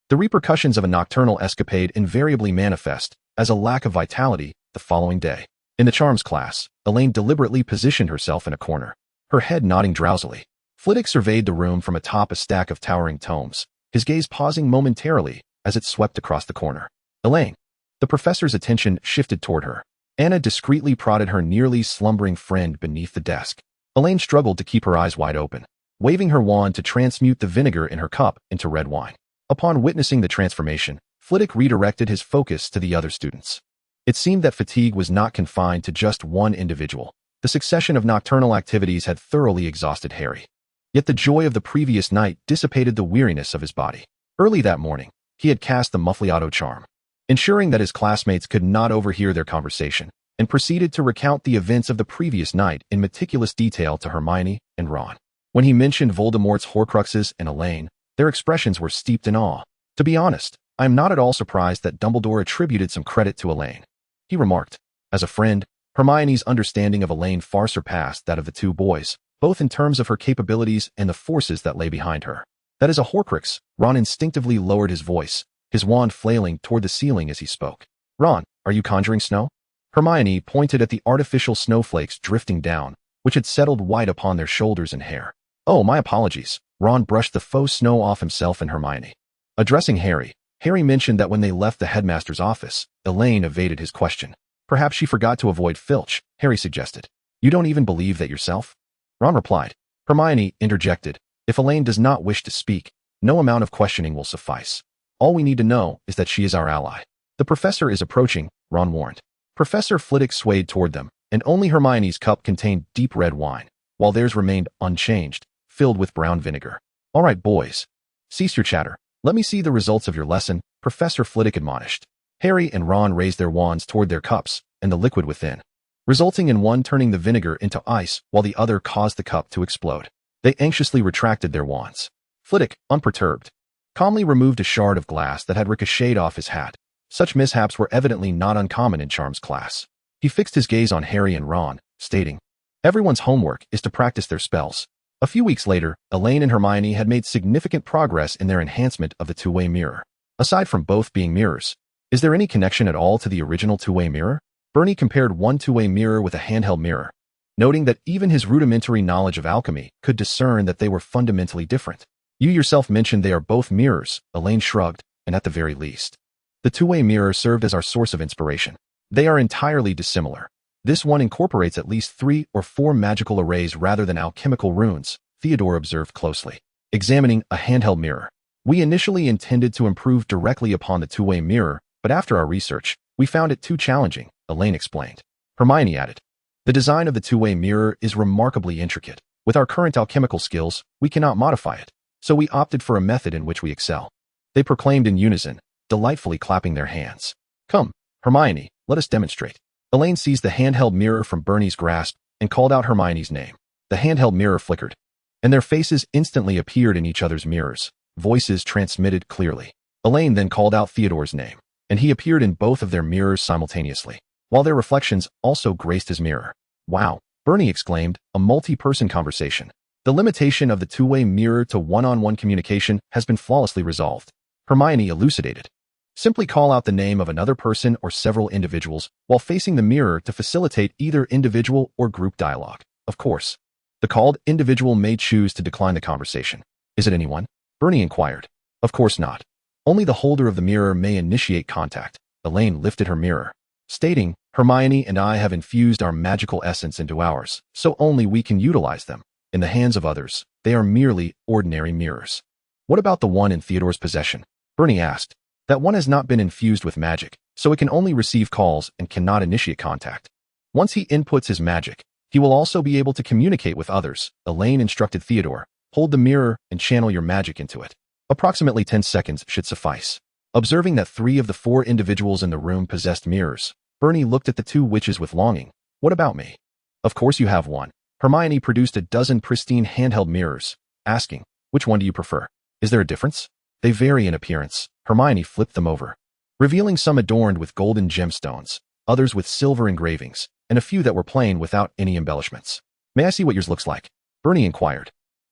The repercussions of a nocturnal escapade invariably manifest as a lack of vitality the following day. In the charms class, Elaine deliberately positioned herself in a corner, her head nodding drowsily. Flitwick surveyed the room from atop a stack of towering tomes, his gaze pausing momentarily as it swept across the corner. Elaine. The professor's attention shifted toward her. Anna discreetly prodded her nearly slumbering friend beneath the desk. Elaine struggled to keep her eyes wide open, waving her wand to transmute the vinegar in her cup into red wine. Upon witnessing the transformation, Flitwick redirected his focus to the other students. It seemed that fatigue was not confined to just one individual. The succession of nocturnal activities had thoroughly exhausted Harry. Yet the joy of the previous night dissipated the weariness of his body. Early that morning, he had cast the Muffliato charm. ensuring that his classmates could not overhear their conversation, and proceeded to recount the events of the previous night in meticulous detail to Hermione and Ron. When he mentioned Voldemort's Horcruxes and Elaine, their expressions were steeped in awe. To be honest, I am not at all surprised that Dumbledore attributed some credit to Elaine. He remarked, as a friend, Hermione's understanding of Elaine far surpassed that of the two boys, both in terms of her capabilities and the forces that lay behind her. That is a Horcrux. Ron instinctively lowered his voice, his wand flailing toward the ceiling as he spoke. Ron, are you conjuring snow? Hermione pointed at the artificial snowflakes drifting down, which had settled white upon their shoulders and hair. Oh, my apologies. Ron brushed the faux snow off himself and Hermione. Addressing Harry mentioned that when they left the headmaster's office, Elaine evaded his question. Perhaps she forgot to avoid Filch, Harry suggested. You don't even believe that yourself? Ron replied. Hermione interjected. If Elaine does not wish to speak, no amount of questioning will suffice. All we need to know is that she is our ally. The professor is approaching, Ron warned. Professor Flitwick swayed toward them, and only Hermione's cup contained deep red wine, while theirs remained unchanged, filled with brown vinegar. All right, boys. Cease your chatter. Let me see the results of your lesson, Professor Flitwick admonished. Harry and Ron raised their wands toward their cups and the liquid within, resulting in one turning the vinegar into ice while the other caused the cup to explode. They anxiously retracted their wands. Flitwick, unperturbed, calmly removed a shard of glass that had ricocheted off his hat. Such mishaps were evidently not uncommon in Charm's class. He fixed his gaze on Harry and Ron, stating, Everyone's homework is to practice their spells. A few weeks later, Elaine and Hermione had made significant progress in their enhancement of the two-way mirror. Aside from both being mirrors, is there any connection at all to the original two-way mirror? Bernie compared one two-way mirror with a handheld mirror, noting that even his rudimentary knowledge of alchemy could discern that they were fundamentally different. You yourself mentioned they are both mirrors, Elaine shrugged, and at the very least, the two-way mirror served as our source of inspiration. They are entirely dissimilar. This one incorporates at least 3 or 4 magical arrays rather than alchemical runes, Theodore observed closely. Examining a handheld mirror. We initially intended to improve directly upon the two-way mirror, but after our research, we found it too challenging, Elaine explained. Hermione added, The design of the two-way mirror is remarkably intricate. With our current alchemical skills, we cannot modify it, so we opted for a method in which we excel. They proclaimed in unison, delightfully clapping their hands. Come, Hermione, let us demonstrate. Elaine seized the handheld mirror from Bernie's grasp and called out Hermione's name. The handheld mirror flickered, and their faces instantly appeared in each other's mirrors, voices transmitted clearly. Elaine then called out Theodore's name, and he appeared in both of their mirrors simultaneously, while their reflections also graced his mirror. Wow, Bernie exclaimed, a multi-person conversation. The limitation of the two-way mirror to one-on-one communication has been flawlessly resolved. Hermione elucidated. Simply call out the name of another person or several individuals while facing the mirror to facilitate either individual or group dialogue. Of course, the called individual may choose to decline the conversation. Is it anyone? Bernie inquired. Of course not. Only the holder of the mirror may initiate contact. Elaine lifted her mirror, stating, Hermione and I have infused our magical essence into ours, so only we can utilize them. In the hands of others, they are merely ordinary mirrors. What about the one in Theodore's possession? Bernie asked. That one has not been infused with magic, so it can only receive calls and cannot initiate contact. Once he inputs his magic, he will also be able to communicate with others. Elaine instructed Theodore, hold the mirror and channel your magic into it. Approximately 10 seconds should suffice. Observing that 3 of the 4 individuals in the room possessed mirrors, Bernie looked at the 2 witches with longing. What about me? Of course you have one. Hermione produced a dozen pristine handheld mirrors, asking, which one do you prefer? Is there a difference? They vary in appearance. Hermione flipped them over, revealing some adorned with golden gemstones, others with silver engravings, and a few that were plain without any embellishments. May I see what yours looks like? Bernie inquired.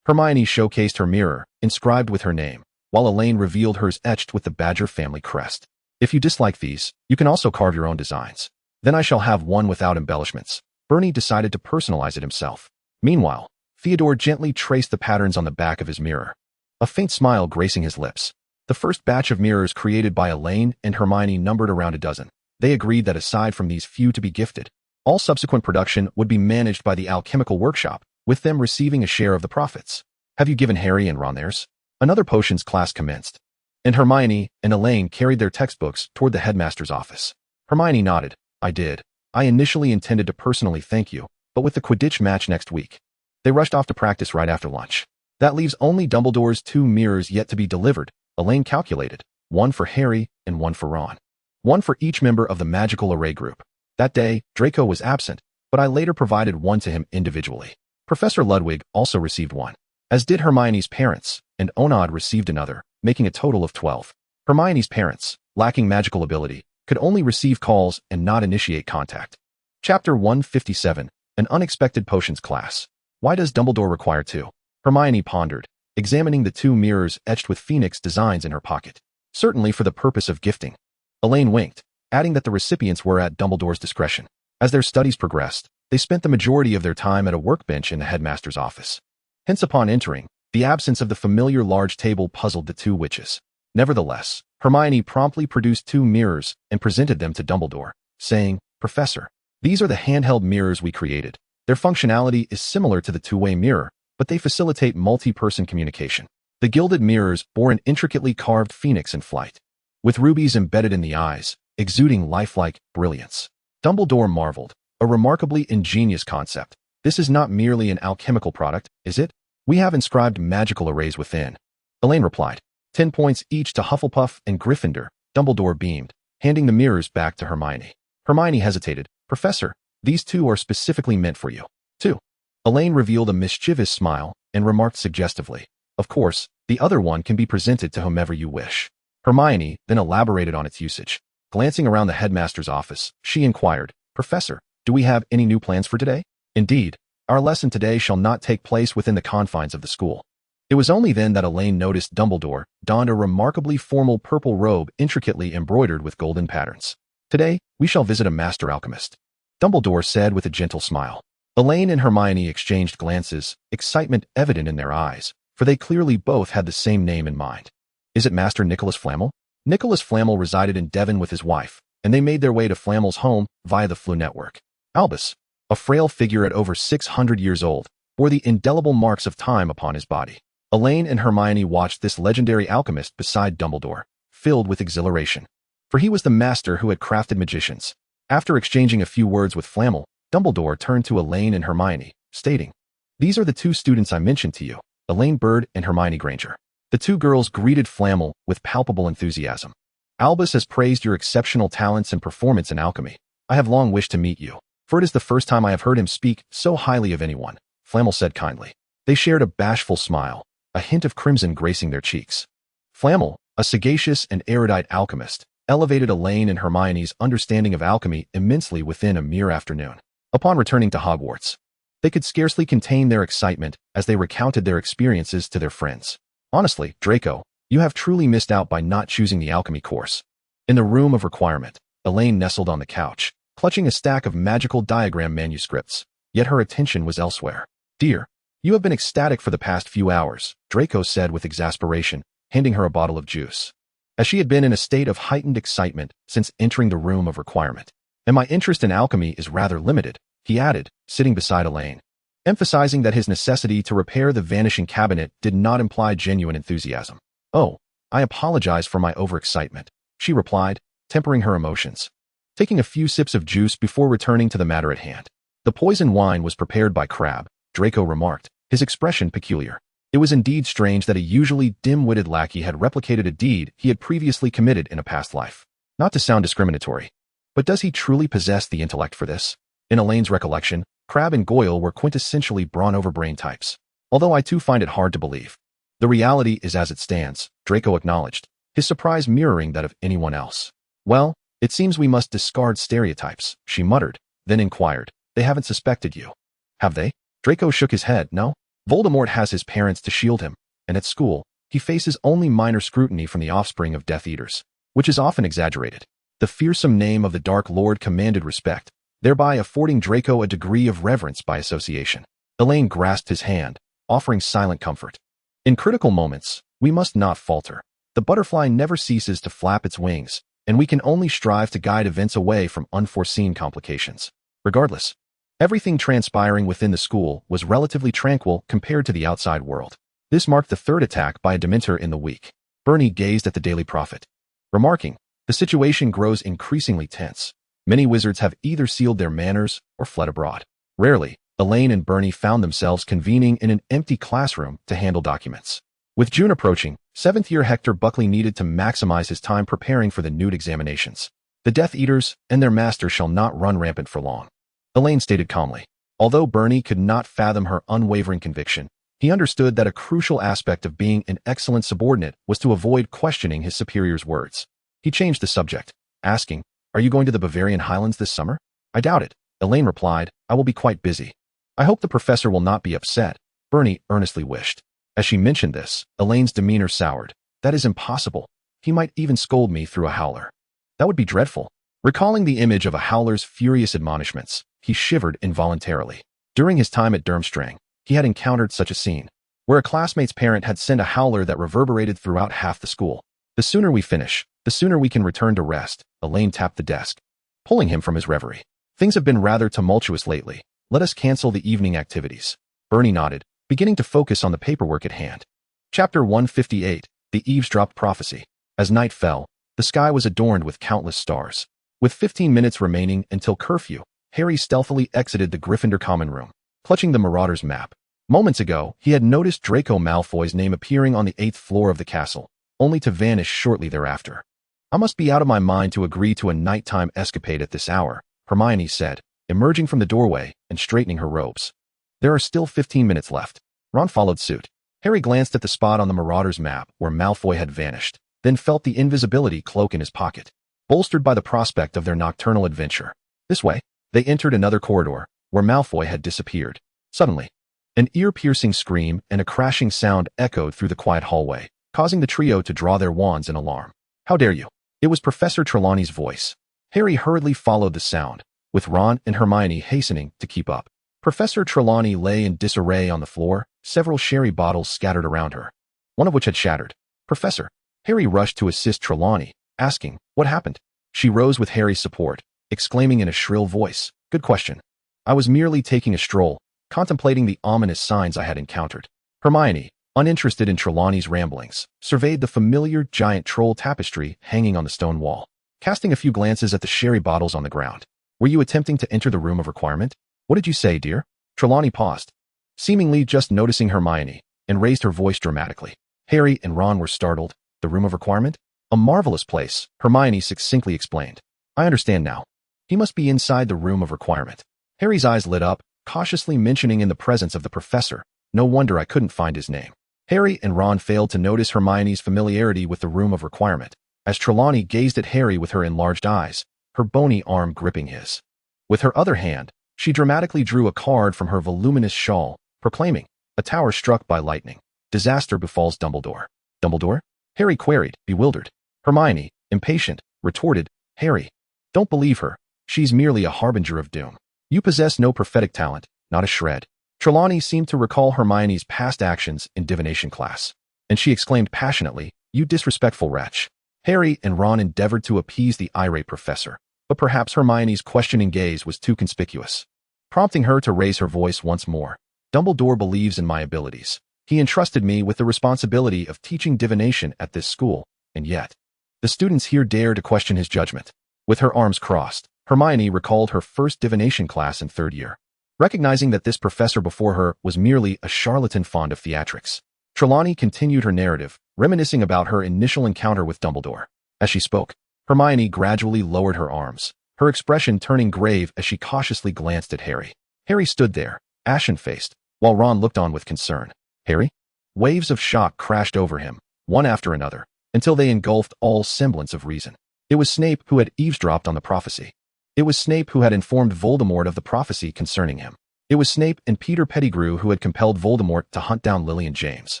Hermione showcased her mirror, inscribed with her name, while Elaine revealed hers etched with the Badger family crest. If you dislike these, you can also carve your own designs. Then I shall have one without embellishments. Bernie decided to personalize it himself. Meanwhile, Theodore gently traced the patterns on the back of his mirror, a faint smile gracing his lips. The first batch of mirrors created by Elaine and Hermione numbered around a dozen. They agreed that aside from these few to be gifted, all subsequent production would be managed by the alchemical workshop, with them receiving a share of the profits. Have you given Harry and Ron theirs? Another potions class commenced, and Hermione and Elaine carried their textbooks toward the headmaster's office. Hermione nodded. I did. I initially intended to personally thank you, but with the Quidditch match next week, they rushed off to practice right after lunch. That leaves only Dumbledore's 2 mirrors yet to be delivered, Elaine calculated, one for Harry and one for Ron. one for each member of the magical array group. That day, Draco was absent, but I later provided one to him individually. Professor Ludwig also received one, as did Hermione's parents, and Onod received another, making a total of 12. Hermione's parents, lacking magical ability, could only receive calls and not initiate contact. Chapter 157, An Unexpected Potions Class. Why does Dumbledore require two? Hermione pondered, examining the two mirrors etched with phoenix designs in her pocket. Certainly for the purpose of gifting. Elaine winked, adding that the recipients were at Dumbledore's discretion. As their studies progressed, they spent the majority of their time at a workbench in the headmaster's office. Hence upon entering, the absence of the familiar large table puzzled the two witches. Nevertheless, Hermione promptly produced two mirrors and presented them to Dumbledore, saying, "Professor, these are the handheld mirrors we created. Their functionality is similar to the two-way mirror, but they facilitate multi-person communication." The gilded mirrors bore an intricately carved phoenix in flight, with rubies embedded in the eyes, exuding lifelike brilliance. Dumbledore marveled, a remarkably ingenious concept. This is not merely an alchemical product, is it? We have inscribed magical arrays within. Elaine replied. 10 points each to Hufflepuff and Gryffindor. Dumbledore beamed, handing the mirrors back to Hermione. Hermione hesitated. "Professor, these two are specifically meant for you." "Two." Elaine revealed a mischievous smile and remarked suggestively, "Of course, the other one can be presented to whomever you wish." Hermione then elaborated on its usage. Glancing around the headmaster's office, she inquired, "Professor, do we have any new plans for today?" "Indeed, our lesson today shall not take place within the confines of the school." It was only then that Elaine noticed Dumbledore donned a remarkably formal purple robe intricately embroidered with golden patterns. "Today, we shall visit a master alchemist," Dumbledore said with a gentle smile. Elaine and Hermione exchanged glances, excitement evident in their eyes, for they clearly both had the same name in mind. "Is it Master Nicholas Flamel?" Nicholas Flamel resided in Devon with his wife, and they made their way to Flamel's home via the Floo network. Albus, a frail figure at over 600 years old, bore the indelible marks of time upon his body. Elaine and Hermione watched this legendary alchemist beside Dumbledore, filled with exhilaration. For he was the master who had crafted magicians. After exchanging a few words with Flamel, Dumbledore turned to Elaine and Hermione, stating, "These are the two students I mentioned to you, Elaine Bird and Hermione Granger." The two girls greeted Flamel with palpable enthusiasm. "Albus has praised your exceptional talents and performance in alchemy. I have long wished to meet you, for it is the first time I have heard him speak so highly of anyone," Flamel said kindly. They shared a bashful smile, a hint of crimson gracing their cheeks. Flamel, a sagacious and erudite alchemist, elevated Elaine and Hermione's understanding of alchemy immensely within a mere afternoon. Upon returning to Hogwarts, they could scarcely contain their excitement as they recounted their experiences to their friends. "Honestly, Draco, you have truly missed out by not choosing the alchemy course." In the room of requirement, Elaine nestled on the couch, clutching a stack of magical diagram manuscripts, yet her attention was elsewhere. "Dear, you have been ecstatic for the past few hours," Draco said with exasperation, handing her a bottle of juice. As she had been in a state of heightened excitement since entering the room of requirement. "And my interest in alchemy is rather limited," he added, sitting beside Elaine, emphasizing that his necessity to repair the vanishing cabinet did not imply genuine enthusiasm. "Oh, I apologize for my overexcitement," she replied, tempering her emotions, taking a few sips of juice before returning to the matter at hand. "The poison wine was prepared by Crabbe," Draco remarked, his expression peculiar. It was indeed strange that a usually dim-witted lackey had replicated a deed he had previously committed in a past life. Not to sound discriminatory, but does he truly possess the intellect for this? In Elaine's recollection, Crabbe and Goyle were quintessentially brawn-over-brain types, although I too find it hard to believe. "The reality is as it stands," Draco acknowledged, his surprise mirroring that of anyone else. "Well, it seems we must discard stereotypes," she muttered, then inquired, "They haven't suspected you, have they?" Draco shook his head. "No. Voldemort has his parents to shield him, and at school, he faces only minor scrutiny from the offspring of Death Eaters, which is often exaggerated." The fearsome name of the Dark Lord commanded respect, thereby affording Draco a degree of reverence by association. Elaine grasped his hand, offering silent comfort. "In critical moments, we must not falter. The butterfly never ceases to flap its wings, and we can only strive to guide events away from unforeseen complications. Regardless, everything transpiring within the school was relatively tranquil compared to the outside world. This marked the third attack by a Dementor in the week." Bernie gazed at the Daily Prophet, remarking, "The situation grows increasingly tense. Many wizards have either sealed their manors or fled abroad." Rarely, Elaine and Bernie found themselves convening in an empty classroom to handle documents. With June approaching, 7th year Hector Buckley needed to maximize his time preparing for the nude examinations. The Death Eaters and their master shall not run rampant for long, Elaine stated calmly. Although Bernie could not fathom her unwavering conviction, he understood that a crucial aspect of being an excellent subordinate was to avoid questioning his superior's words. He changed the subject, asking, "Are you going to the Bavarian Highlands this summer?" "I doubt it," Elaine replied. "I will be quite busy." "I hope the professor will not be upset," Bernie earnestly wished. As she mentioned this, Elaine's demeanor soured. "That is impossible. He might even scold me through a howler." "That would be dreadful." Recalling the image of a howler's furious admonishments, he shivered involuntarily. During his time at Durmstrang, he had encountered such a scene, where a classmate's parent had sent a howler that reverberated throughout half the school. "The sooner we finish, the sooner we can return to rest," Elaine tapped the desk, pulling him from his reverie. "Things have been rather tumultuous lately. Let us cancel the evening activities." Bernie nodded, beginning to focus on the paperwork at hand. Chapter 158, The Eavesdropped Prophecy. As night fell, the sky was adorned with countless stars. With 15 minutes remaining until curfew, Harry stealthily exited the Gryffindor common room, clutching the Marauder's map. Moments ago, he had noticed Draco Malfoy's name appearing on the 8th floor of the castle, only to vanish shortly thereafter. "I must be out of my mind to agree to a nighttime escapade at this hour," Hermione said, emerging from the doorway and straightening her robes. "There are still 15 minutes left." Ron followed suit. Harry glanced at the spot on the Marauder's map where Malfoy had vanished, then felt the invisibility cloak in his pocket, bolstered by the prospect of their nocturnal adventure. This way, they entered another corridor, where Malfoy had disappeared. Suddenly, an ear-piercing scream and a crashing sound echoed through the quiet hallway, causing the trio to draw their wands in alarm. "How dare you?" It was Professor Trelawney's voice. Harry hurriedly followed the sound, with Ron and Hermione hastening to keep up. Professor Trelawney lay in disarray on the floor, several sherry bottles scattered around her, one of which had shattered. "Professor!" Harry rushed to assist Trelawney, asking, "What happened?" She rose with Harry's support, exclaiming in a shrill voice, "Good question. I was merely taking a stroll, contemplating the ominous signs I had encountered." Hermione, uninterested in Trelawney's ramblings, surveyed the familiar giant troll tapestry hanging on the stone wall, casting a few glances at the sherry bottles on the ground. "Were you attempting to enter the room of requirement?" "What did you say, dear?" Trelawney paused, seemingly just noticing Hermione, and raised her voice dramatically. Harry and Ron were startled. "The room of requirement?" "A marvelous place," Hermione succinctly explained. "I understand now. He must be inside the room of requirement." Harry's eyes lit up, cautiously mentioning in the presence of the professor, "No wonder I couldn't find his name." Harry and Ron failed to notice Hermione's familiarity with the room of requirement, as Trelawney gazed at Harry with her enlarged eyes, her bony arm gripping his. With her other hand, she dramatically drew a card from her voluminous shawl, proclaiming, "A tower struck by lightning. Disaster befalls Dumbledore." "Dumbledore?" Harry queried, bewildered. Hermione, impatient, retorted, "Harry, don't believe her. She's merely a harbinger of doom. You possess no prophetic talent, not a shred." Trelawney seemed to recall Hermione's past actions in divination class, and she exclaimed passionately, "You disrespectful wretch." Harry and Ron endeavored to appease the irate professor, but perhaps Hermione's questioning gaze was too conspicuous, prompting her to raise her voice once more. "Dumbledore believes in my abilities. He entrusted me with the responsibility of teaching divination at this school, and yet, the students here dare to question his judgment." With her arms crossed, Hermione recalled her first divination class in 3rd year, recognizing that this professor before her was merely a charlatan fond of theatrics. Trelawney continued her narrative, reminiscing about her initial encounter with Dumbledore. As she spoke, Hermione gradually lowered her arms, her expression turning grave as she cautiously glanced at Harry. Harry stood there, ashen-faced, while Ron looked on with concern. "Harry?" Waves of shock crashed over him, one after another, until they engulfed all semblance of reason. It was Snape who had eavesdropped on the prophecy. It was Snape who had informed Voldemort of the prophecy concerning him. It was Snape and Peter Pettigrew who had compelled Voldemort to hunt down Lily and James,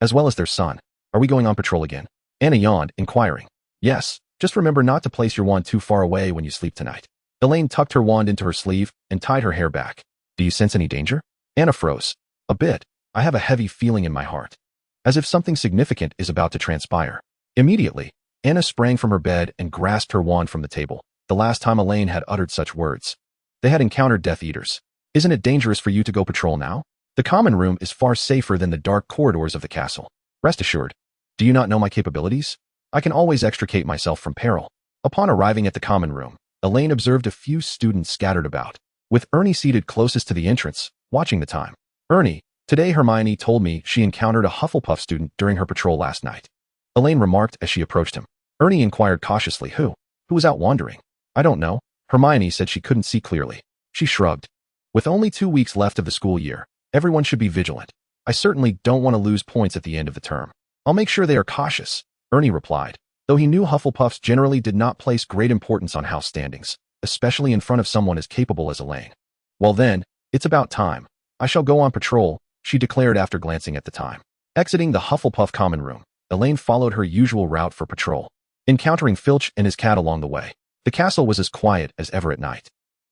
as well as their son. "Are we going on patrol again?" Anna yawned, inquiring. "Yes, just remember not to place your wand too far away when you sleep tonight." Elaine tucked her wand into her sleeve and tied her hair back. "Do you sense any danger?" Anna froze. "A bit. I have a heavy feeling in my heart, as if something significant is about to transpire." Immediately, Anna sprang from her bed and grasped her wand from the table. The last time Elaine had uttered such words, they had encountered Death Eaters. "Isn't it dangerous for you to go patrol now? The common room is far safer than the dark corridors of the castle. Rest assured. Do you not know my capabilities? I can always extricate myself from peril." Upon arriving at the common room, Elaine observed a few students scattered about, with Ernie seated closest to the entrance, watching the time. "Ernie, today Hermione told me she encountered a Hufflepuff student during her patrol last night," Elaine remarked as she approached him. Ernie inquired cautiously, Who was out wandering?" I don't know. Hermione said she couldn't see clearly. She shrugged. With only 2 weeks left of the school year, everyone should be vigilant. I certainly don't want to lose points at the end of the term. I'll make sure they are cautious, Ernie replied, though he knew Hufflepuffs generally did not place great importance on house standings, especially in front of someone as capable as Elaine. Well then, it's about time. I shall go on patrol, she declared after glancing at the time. Exiting the Hufflepuff common room, Elaine followed her usual route for patrol, encountering Filch and his cat along the way. The castle was as quiet as ever at night,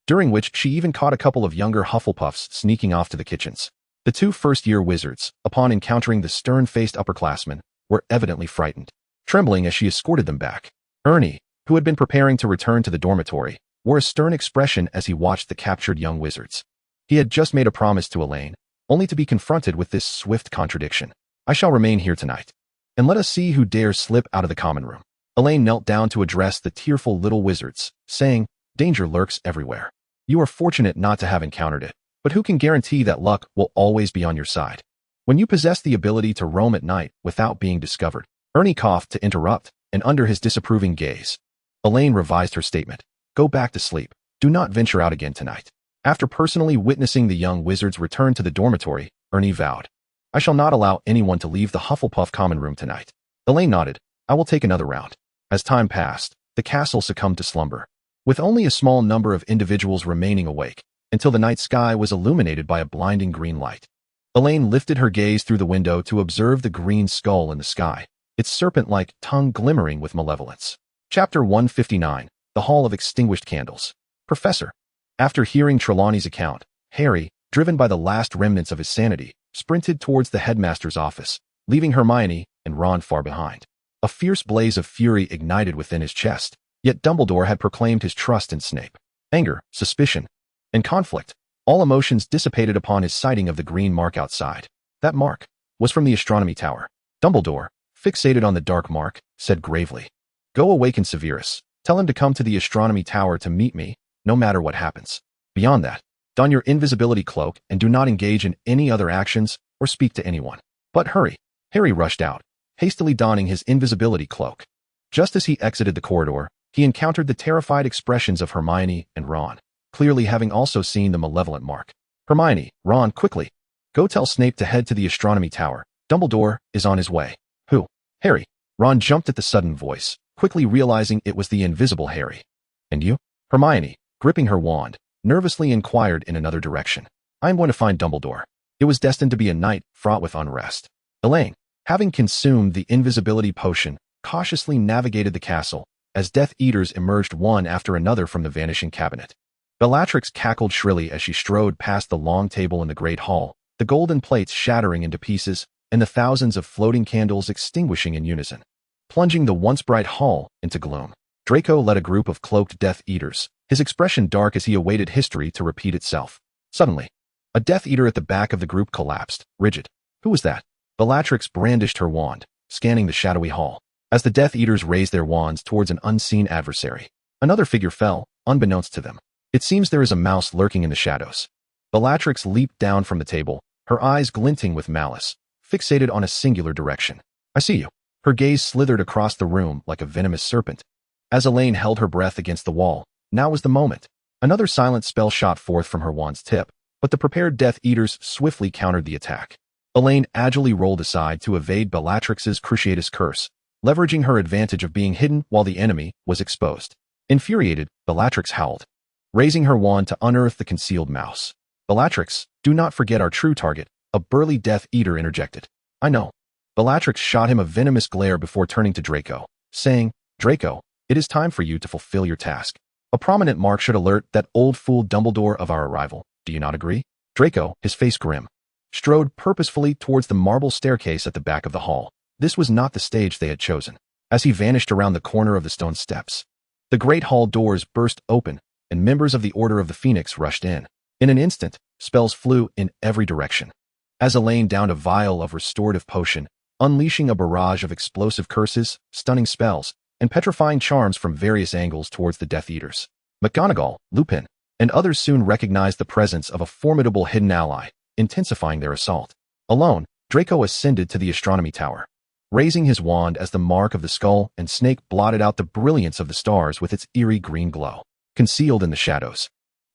during which she even caught a couple of younger Hufflepuffs sneaking off to the kitchens. The 2 first-year wizards, upon encountering the stern-faced upperclassmen, were evidently frightened, trembling as she escorted them back. Ernie, who had been preparing to return to the dormitory, wore a stern expression as he watched the captured young wizards. He had just made a promise to Elaine, only to be confronted with this swift contradiction. I shall remain here tonight, and let us see who dares slip out of the common room. Elaine knelt down to address the tearful little wizards, saying, danger lurks everywhere. You are fortunate not to have encountered it, but who can guarantee that luck will always be on your side? When you possess the ability to roam at night without being discovered, Ernie coughed to interrupt, and under his disapproving gaze, Elaine revised her statement. Go back to sleep. Do not venture out again tonight. After personally witnessing the young wizards return to the dormitory, Ernie vowed, I shall not allow anyone to leave the Hufflepuff common room tonight. Elaine nodded. I will take another round. As time passed, the castle succumbed to slumber, with only a small number of individuals remaining awake, until the night sky was illuminated by a blinding green light. Elaine lifted her gaze through the window to observe the green skull in the sky, its serpent-like tongue glimmering with malevolence. Chapter 159, The Hall of Extinguished Candles. Professor. After hearing Trelawney's account, Harry, driven by the last remnants of his sanity, sprinted towards the headmaster's office, leaving Hermione and Ron far behind. A fierce blaze of fury ignited within his chest, yet Dumbledore had proclaimed his trust in Snape. Anger, suspicion, and conflict, all emotions dissipated upon his sighting of the green mark outside. That mark was from the astronomy tower. Dumbledore, fixated on the dark mark, said gravely, Go awaken Severus. Tell him to come to the astronomy tower to meet me, no matter what happens. Beyond that, don your invisibility cloak and do not engage in any other actions or speak to anyone. But hurry. Harry rushed out, hastily donning his invisibility cloak. Just as he exited the corridor, he encountered the terrified expressions of Hermione and Ron, clearly having also seen the malevolent mark. Hermione, Ron, quickly. Go tell Snape to head to the astronomy tower. Dumbledore is on his way. Who? Harry. Ron jumped at the sudden voice, quickly realizing it was the invisible Harry. And you? Hermione, gripping her wand, nervously inquired in another direction. I am going to find Dumbledore. It was destined to be a night fraught with unrest. Elaine, having consumed the invisibility potion, cautiously navigated the castle, as Death Eaters emerged one after another from the vanishing cabinet. Bellatrix cackled shrilly as she strode past the long table in the great hall, the golden plates shattering into pieces, and the thousands of floating candles extinguishing in unison, plunging the once bright hall into gloom. Draco led a group of cloaked Death Eaters, his expression dark as he awaited history to repeat itself. Suddenly, a Death Eater at the back of the group collapsed, rigid. Who was that? Bellatrix brandished her wand, scanning the shadowy hall. As the Death Eaters raised their wands towards an unseen adversary, another figure fell, unbeknownst to them. It seems there is a mouse lurking in the shadows. Bellatrix leaped down from the table, her eyes glinting with malice, fixated on a singular direction. I see you. Her gaze slithered across the room like a venomous serpent. As Elaine held her breath against the wall, now was the moment. Another silent spell shot forth from her wand's tip, but the prepared Death Eaters swiftly countered the attack. Elaine agilely rolled aside to evade Bellatrix's cruciatus curse, leveraging her advantage of being hidden while the enemy was exposed. Infuriated, Bellatrix howled, raising her wand to unearth the concealed mouse. Bellatrix, do not forget our true target, a burly Death Eater interjected. I know. Bellatrix shot him a venomous glare before turning to Draco, saying, Draco, it is time for you to fulfill your task. A prominent mark should alert that old fool Dumbledore of our arrival. Do you not agree? Draco, his face grim, strode purposefully towards the marble staircase at the back of the hall. This was not the stage they had chosen. As he vanished around the corner of the stone steps, the great hall doors burst open, and members of the Order of the Phoenix rushed in. In an instant, spells flew in every direction. As Elaine downed a vial of restorative potion, unleashing a barrage of explosive curses, stunning spells, and petrifying charms from various angles towards the Death Eaters. McGonagall, Lupin, and others soon recognized the presence of a formidable hidden ally, intensifying their assault. Alone, Draco ascended to the astronomy tower, raising his wand as the mark of the skull and snake blotted out the brilliance of the stars with its eerie green glow. concealed in the shadows.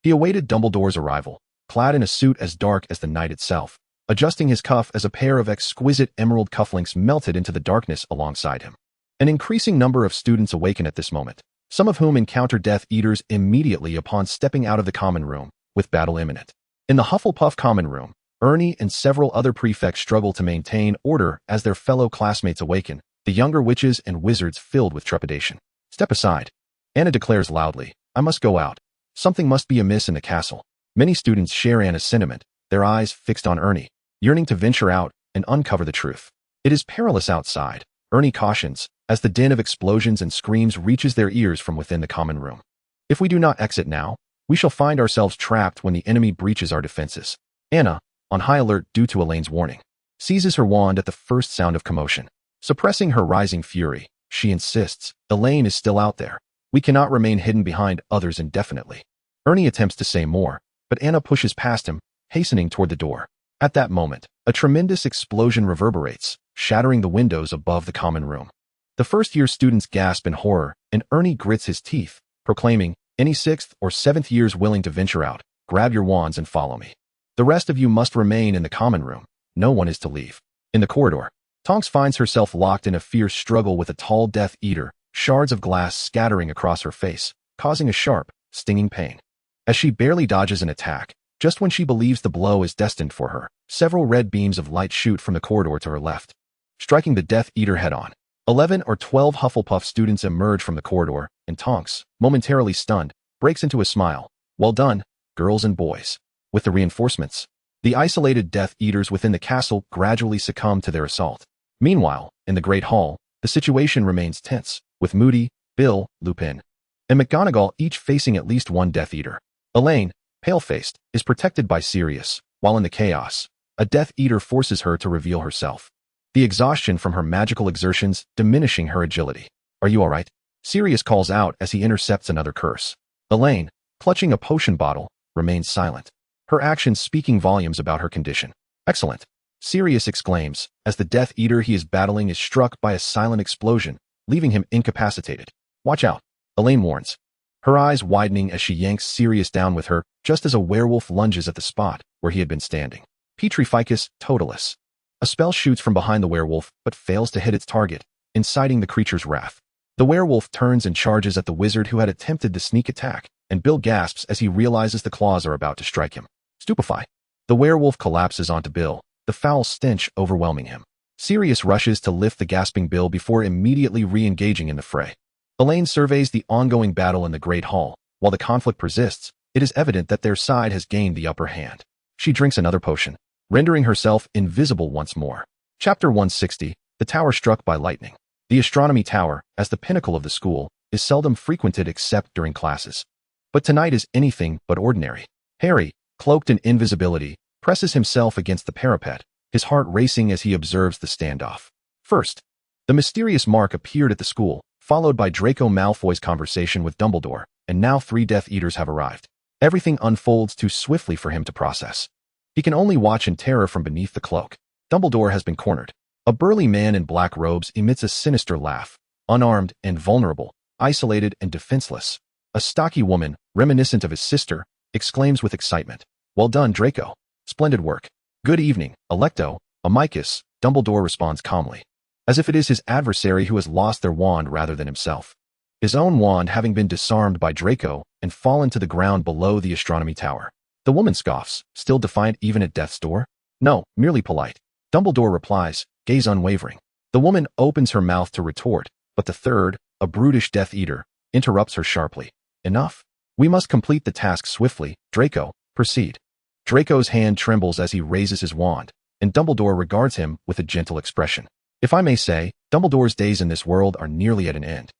He awaited Dumbledore's arrival, clad in a suit as dark as the night itself, adjusting his cuff as a pair of exquisite emerald cufflinks melted into the darkness alongside him. An increasing number of students awaken at this moment, some of whom encounter Death Eaters immediately upon stepping out of the common room, with battle imminent. In the Hufflepuff common room, Ernie and several other prefects struggle to maintain order as their fellow classmates awaken, the younger witches and wizards filled with trepidation. Step aside. Anna declares loudly, I must go out. Something must be amiss in the castle. Many students share Anna's sentiment, their eyes fixed on Ernie, yearning to venture out and uncover the truth. It is perilous outside, Ernie cautions, as the din of explosions and screams reaches their ears from within the common room. If we do not exit now, we shall find ourselves trapped when the enemy breaches our defenses. Anna, on high alert due to Elaine's warning, seizes her wand at the first sound of commotion. Suppressing her rising fury, she insists, Elaine is still out there. We cannot remain hidden behind others indefinitely. Ernie attempts to say more, but Anna pushes past him, hastening toward the door. At that moment, a tremendous explosion reverberates, shattering the windows above the common room. The first-year students gasp in horror, and Ernie grits his teeth, proclaiming, any 6th or 7th years willing to venture out, grab your wands and follow me. The rest of you must remain in the common room. No one is to leave. In the corridor, Tonks finds herself locked in a fierce struggle with a tall Death Eater, shards of glass scattering across her face, causing a sharp, stinging pain. As she barely dodges an attack, just when she believes the blow is destined for her, several red beams of light shoot from the corridor to her left, striking the Death Eater head-on. 11 or 12 Hufflepuff students emerge from the corridor, and Tonks, momentarily stunned, breaks into a smile. Well done, girls and boys. With the reinforcements, the isolated Death Eaters within the castle gradually succumb to their assault. Meanwhile, in the Great Hall, the situation remains tense, with Moody, Bill, Lupin, and McGonagall each facing at least one Death Eater. Elaine, pale-faced, is protected by Sirius, while in the chaos, a Death Eater forces her to reveal herself. The exhaustion from her magical exertions diminishing her agility. Are you all right? Sirius calls out as he intercepts another curse. Elaine, clutching a potion bottle, remains silent, her actions speaking volumes about her condition. Excellent, Sirius exclaims, as the Death Eater he is battling is struck by a silent explosion, leaving him incapacitated. Watch out, Elaine warns, her eyes widening as she yanks Sirius down with her, just as a werewolf lunges at the spot where he had been standing. Petrificus totalis. A spell shoots from behind the werewolf, but fails to hit its target, inciting the creature's wrath. The werewolf turns and charges at the wizard who had attempted the sneak attack, and Bill gasps as he realizes the claws are about to strike him. Stupefy. The werewolf collapses onto Bill, the foul stench overwhelming him. Sirius rushes to lift the gasping Bill before immediately re-engaging in the fray. Elaine surveys the ongoing battle in the Great Hall. While the conflict persists, it is evident that their side has gained the upper hand. She drinks another potion, rendering herself invisible once more. Chapter 160, The Tower Struck by Lightning. The astronomy tower, as the pinnacle of the school, is seldom frequented except during classes. But tonight is anything but ordinary. Harry, cloaked in invisibility, presses himself against the parapet, his heart racing as he observes the standoff. First, the mysterious mark appeared at the school, followed by Draco Malfoy's conversation with Dumbledore, and now 3 Death Eaters have arrived. Everything unfolds too swiftly for him to process. He can only watch in terror from beneath the cloak. Dumbledore has been cornered. A burly man in black robes emits a sinister laugh, unarmed and vulnerable, isolated and defenseless. A stocky woman, reminiscent of his sister, exclaims with excitement, Well done, Draco. Splendid work. Good evening, Electo, Amicus, Dumbledore responds calmly, as if it is his adversary who has lost their wand rather than himself. His own wand having been disarmed by Draco and fallen to the ground below the astronomy tower. The woman scoffs, still defiant even at death's door. No, merely polite. Dumbledore replies, gaze unwavering. The woman opens her mouth to retort, but the third, a brutish Death Eater, interrupts her sharply. Enough. We must complete the task swiftly. Draco, proceed. Draco's hand trembles as he raises his wand, and Dumbledore regards him with a gentle expression. If I may say, Dumbledore's days in this world are nearly at an end.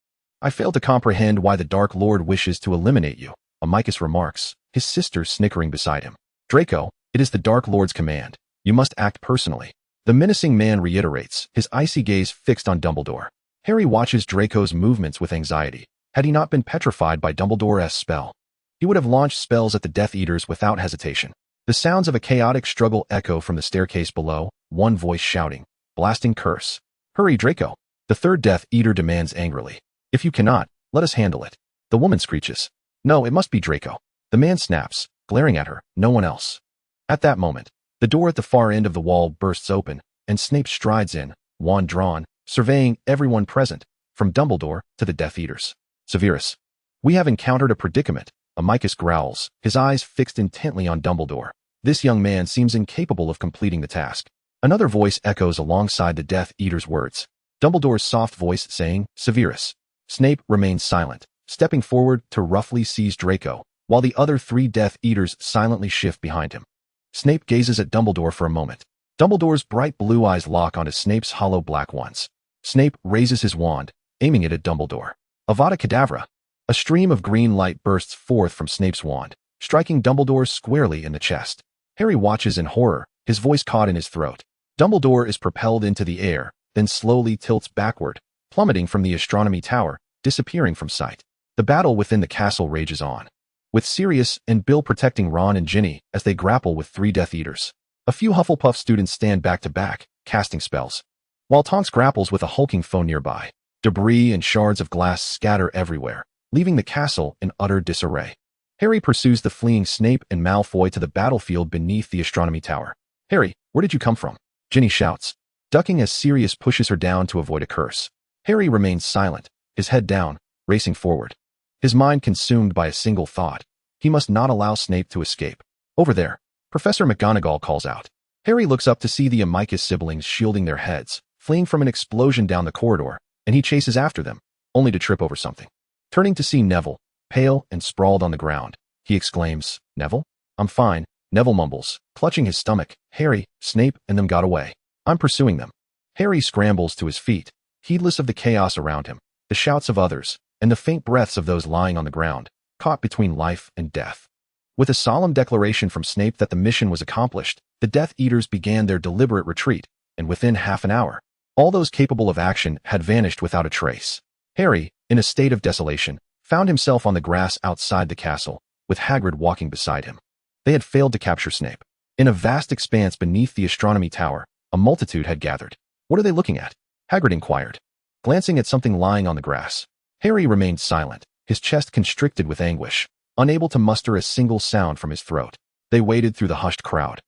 I fail to comprehend why the Dark Lord wishes to eliminate you, Amicus remarks, his sister snickering beside him. Draco, it is the Dark Lord's command. You must act personally. The menacing man reiterates, his icy gaze fixed on Dumbledore. Harry watches Draco's movements with anxiety. Had he not been petrified by Dumbledore's spell, he would have launched spells at the Death Eaters without hesitation. The sounds of a chaotic struggle echo from the staircase below, one voice shouting, blasting curse. Hurry, Draco. The third Death Eater demands angrily. If you cannot, let us handle it. The woman screeches. No, it must be Draco. The man snaps, glaring at her, no one else. At that moment, the door at the far end of the wall bursts open, and Snape strides in, wand drawn, surveying everyone present, from Dumbledore to the Death Eaters. Severus. We have encountered a predicament, Amicus growls, his eyes fixed intently on Dumbledore. This young man seems incapable of completing the task. Another voice echoes alongside the Death Eater's words. Dumbledore's soft voice saying, Severus. Snape remains silent, stepping forward to roughly seize Draco, while the other 3 Death Eaters silently shift behind him. Snape gazes at Dumbledore for a moment. Dumbledore's bright blue eyes lock onto Snape's hollow black ones. Snape raises his wand, aiming it at Dumbledore. Avada Kedavra! A stream of green light bursts forth from Snape's wand, striking Dumbledore squarely in the chest. Harry watches in horror, his voice caught in his throat. Dumbledore is propelled into the air, then slowly tilts backward, plummeting from the astronomy tower, disappearing from sight. The battle within the castle rages on, with Sirius and Bill protecting Ron and Ginny as they grapple with 3 Death Eaters. A few Hufflepuff students stand back to back, casting spells, while Tonks grapples with a hulking foe nearby. Debris and shards of glass scatter everywhere, leaving the castle in utter disarray. Harry pursues the fleeing Snape and Malfoy to the battlefield beneath the astronomy tower. Harry, where did you come from? Ginny shouts, ducking as Sirius pushes her down to avoid a curse. Harry remains silent, his head down, racing forward. His mind consumed by a single thought. He must not allow Snape to escape. Over there, Professor McGonagall calls out. Harry looks up to see the Amicus siblings shielding their heads, fleeing from an explosion down the corridor, and he chases after them, only to trip over something. Turning to see Neville, pale and sprawled on the ground, he exclaims, Neville? I'm fine, Neville mumbles, clutching his stomach. Harry, Snape, and them got away. I'm pursuing them. Harry scrambles to his feet, heedless of the chaos around him, the shouts of others, and the faint breaths of those lying on the ground, caught between life and death. With a solemn declaration from Snape that the mission was accomplished, the Death Eaters began their deliberate retreat, and within half an hour, all those capable of action had vanished without a trace. Harry, in a state of desolation, found himself on the grass outside the castle, with Hagrid walking beside him. They had failed to capture Snape. In a vast expanse beneath the astronomy tower, a multitude had gathered. What are they looking at? Hagrid inquired, glancing at something lying on the grass. Harry remained silent, his chest constricted with anguish, unable to muster a single sound from his throat. They waded through the hushed crowd,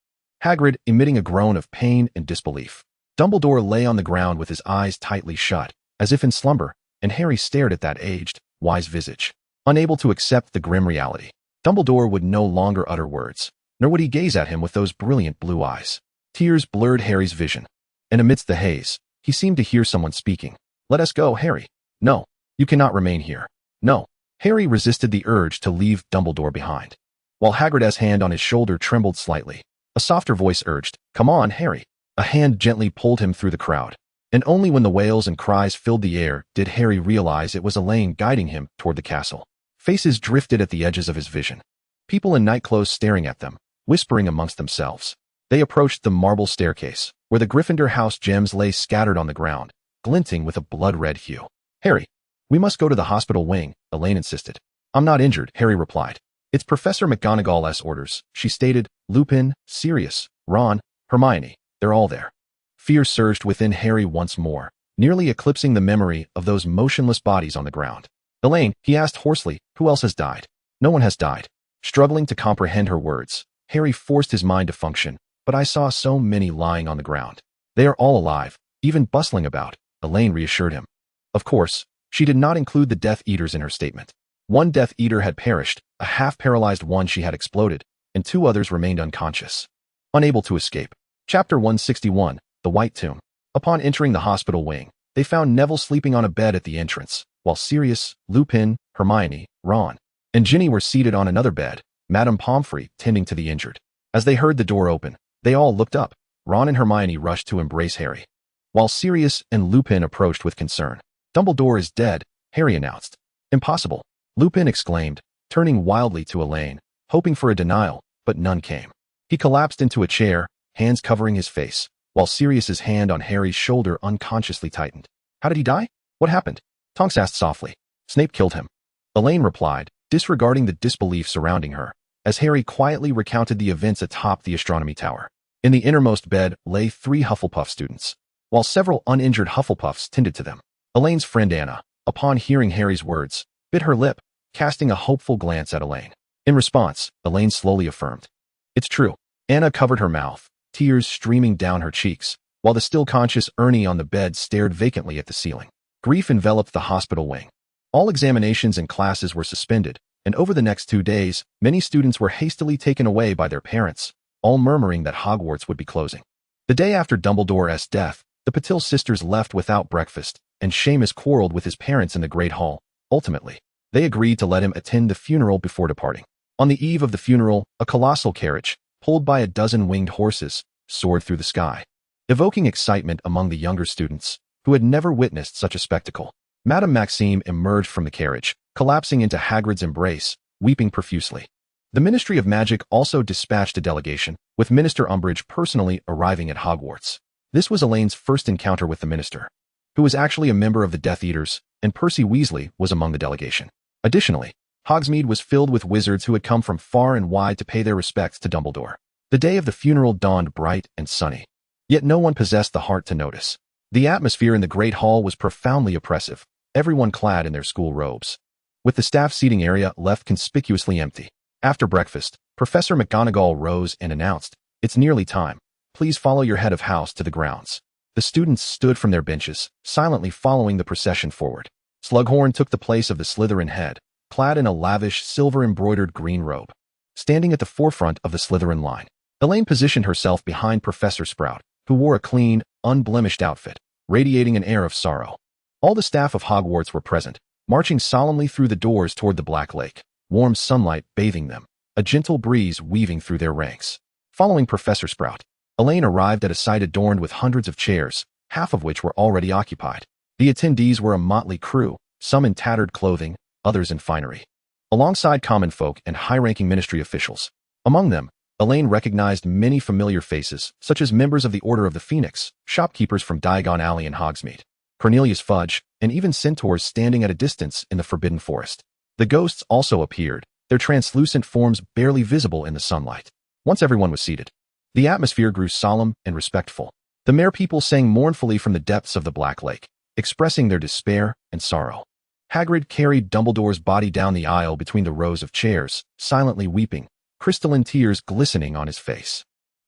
Hagrid emitting a groan of pain and disbelief. Dumbledore lay on the ground with his eyes tightly shut, as if in slumber, and Harry stared at that aged, wise visage, unable to accept the grim reality. Dumbledore would no longer utter words, nor would he gaze at him with those brilliant blue eyes. Tears blurred Harry's vision, and amidst the haze, he seemed to hear someone speaking. Let us go, Harry. No, you cannot remain here. No. Harry resisted the urge to leave Dumbledore behind. While Hagrid's hand on his shoulder trembled slightly, a softer voice urged, Come on, Harry. A hand gently pulled him through the crowd, and only when the wails and cries filled the air did Harry realize it was Elaine guiding him toward the castle. Faces drifted at the edges of his vision. People in nightclothes staring at them, whispering amongst themselves. They approached the marble staircase, where the Gryffindor house gems lay scattered on the ground, glinting with a blood-red hue. Harry, we must go to the hospital wing, Elaine insisted. I'm not injured, Harry replied. It's Professor McGonagall's orders, she stated. Lupin, Sirius, Ron, Hermione, they're all there. Fear surged within Harry once more, nearly eclipsing the memory of those motionless bodies on the ground. Elaine, he asked hoarsely, who else has died? No one has died. Struggling to comprehend her words, Harry forced his mind to function, but I saw so many lying on the ground. They are all alive, even bustling about, Elaine reassured him. Of course, she did not include the Death Eaters in her statement. One Death Eater had perished, a half-paralyzed one she had exploded, and 2 others remained unconscious, unable to escape. Chapter 161, The White Tomb. Upon entering the hospital wing, they found Neville sleeping on a bed at the entrance, while Sirius, Lupin, Hermione, Ron, and Ginny were seated on another bed, Madame Pomfrey tending to the injured. As they heard the door open, they all looked up. Ron and Hermione rushed to embrace Harry, while Sirius and Lupin approached with concern. Dumbledore is dead, Harry announced. Impossible, Lupin exclaimed, turning wildly to Elaine, hoping for a denial, but none came. He collapsed into a chair, hands covering his face, while Sirius's hand on Harry's shoulder unconsciously tightened. How did he die? What happened? Tonks asked softly. Snape killed him, Elaine replied, disregarding the disbelief surrounding her, as Harry quietly recounted the events atop the astronomy tower. In the innermost bed lay 3 Hufflepuff students, while several uninjured Hufflepuffs tended to them. Elaine's friend Anna, upon hearing Harry's words, bit her lip, casting a hopeful glance at Elaine. In response, Elaine slowly affirmed, "It's true." Anna covered her mouth, tears streaming down her cheeks, while the still conscious Ernie on the bed stared vacantly at the ceiling. Grief enveloped the hospital wing. All examinations and classes were suspended, and over the next 2 days, many students were hastily taken away by their parents, all murmuring that Hogwarts would be closing. The day after Dumbledore's death, the Patil sisters left without breakfast, and Seamus quarreled with his parents in the Great Hall. Ultimately, they agreed to let him attend the funeral before departing. On the eve of the funeral, a colossal carriage, pulled by a dozen winged horses, soared through the sky, evoking excitement among the younger students, who had never witnessed such a spectacle. Madame Maxime emerged from the carriage, collapsing into Hagrid's embrace, weeping profusely. The Ministry of Magic also dispatched a delegation, with Minister Umbridge personally arriving at Hogwarts. This was Elaine's first encounter with the minister, who was actually a member of the Death Eaters, and Percy Weasley was among the delegation. Additionally, Hogsmeade was filled with wizards who had come from far and wide to pay their respects to Dumbledore. The day of the funeral dawned bright and sunny, yet no one possessed the heart to notice. The atmosphere in the Great Hall was profoundly oppressive, everyone clad in their school robes, with the staff seating area left conspicuously empty. After breakfast, Professor McGonagall rose and announced, "It's nearly time. Please follow your head of house to the grounds." The students stood from their benches, silently following the procession forward. Slughorn took the place of the Slytherin head, clad in a lavish, silver-embroidered green robe. Standing at the forefront of the Slytherin line, Elaine positioned herself behind Professor Sprout, who wore a clean, unblemished outfit, radiating an air of sorrow. All the staff of Hogwarts were present, marching solemnly through the doors toward the Black Lake, warm sunlight bathing them, a gentle breeze weaving through their ranks. Following Professor Sprout, Elaine arrived at a site adorned with hundreds of chairs, half of which were already occupied. The attendees were a motley crew, some in tattered clothing, others in finery, alongside common folk and high-ranking ministry officials. Among them, Elaine recognized many familiar faces, such as members of the Order of the Phoenix, shopkeepers from Diagon Alley in Hogsmeade, Cornelius Fudge, and even centaurs standing at a distance in the Forbidden Forest. The ghosts also appeared, their translucent forms barely visible in the sunlight. Once everyone was seated, the atmosphere grew solemn and respectful. The merpeople sang mournfully from the depths of the Black Lake, expressing their despair and sorrow. Hagrid carried Dumbledore's body down the aisle between the rows of chairs, silently weeping, crystalline tears glistening on his face.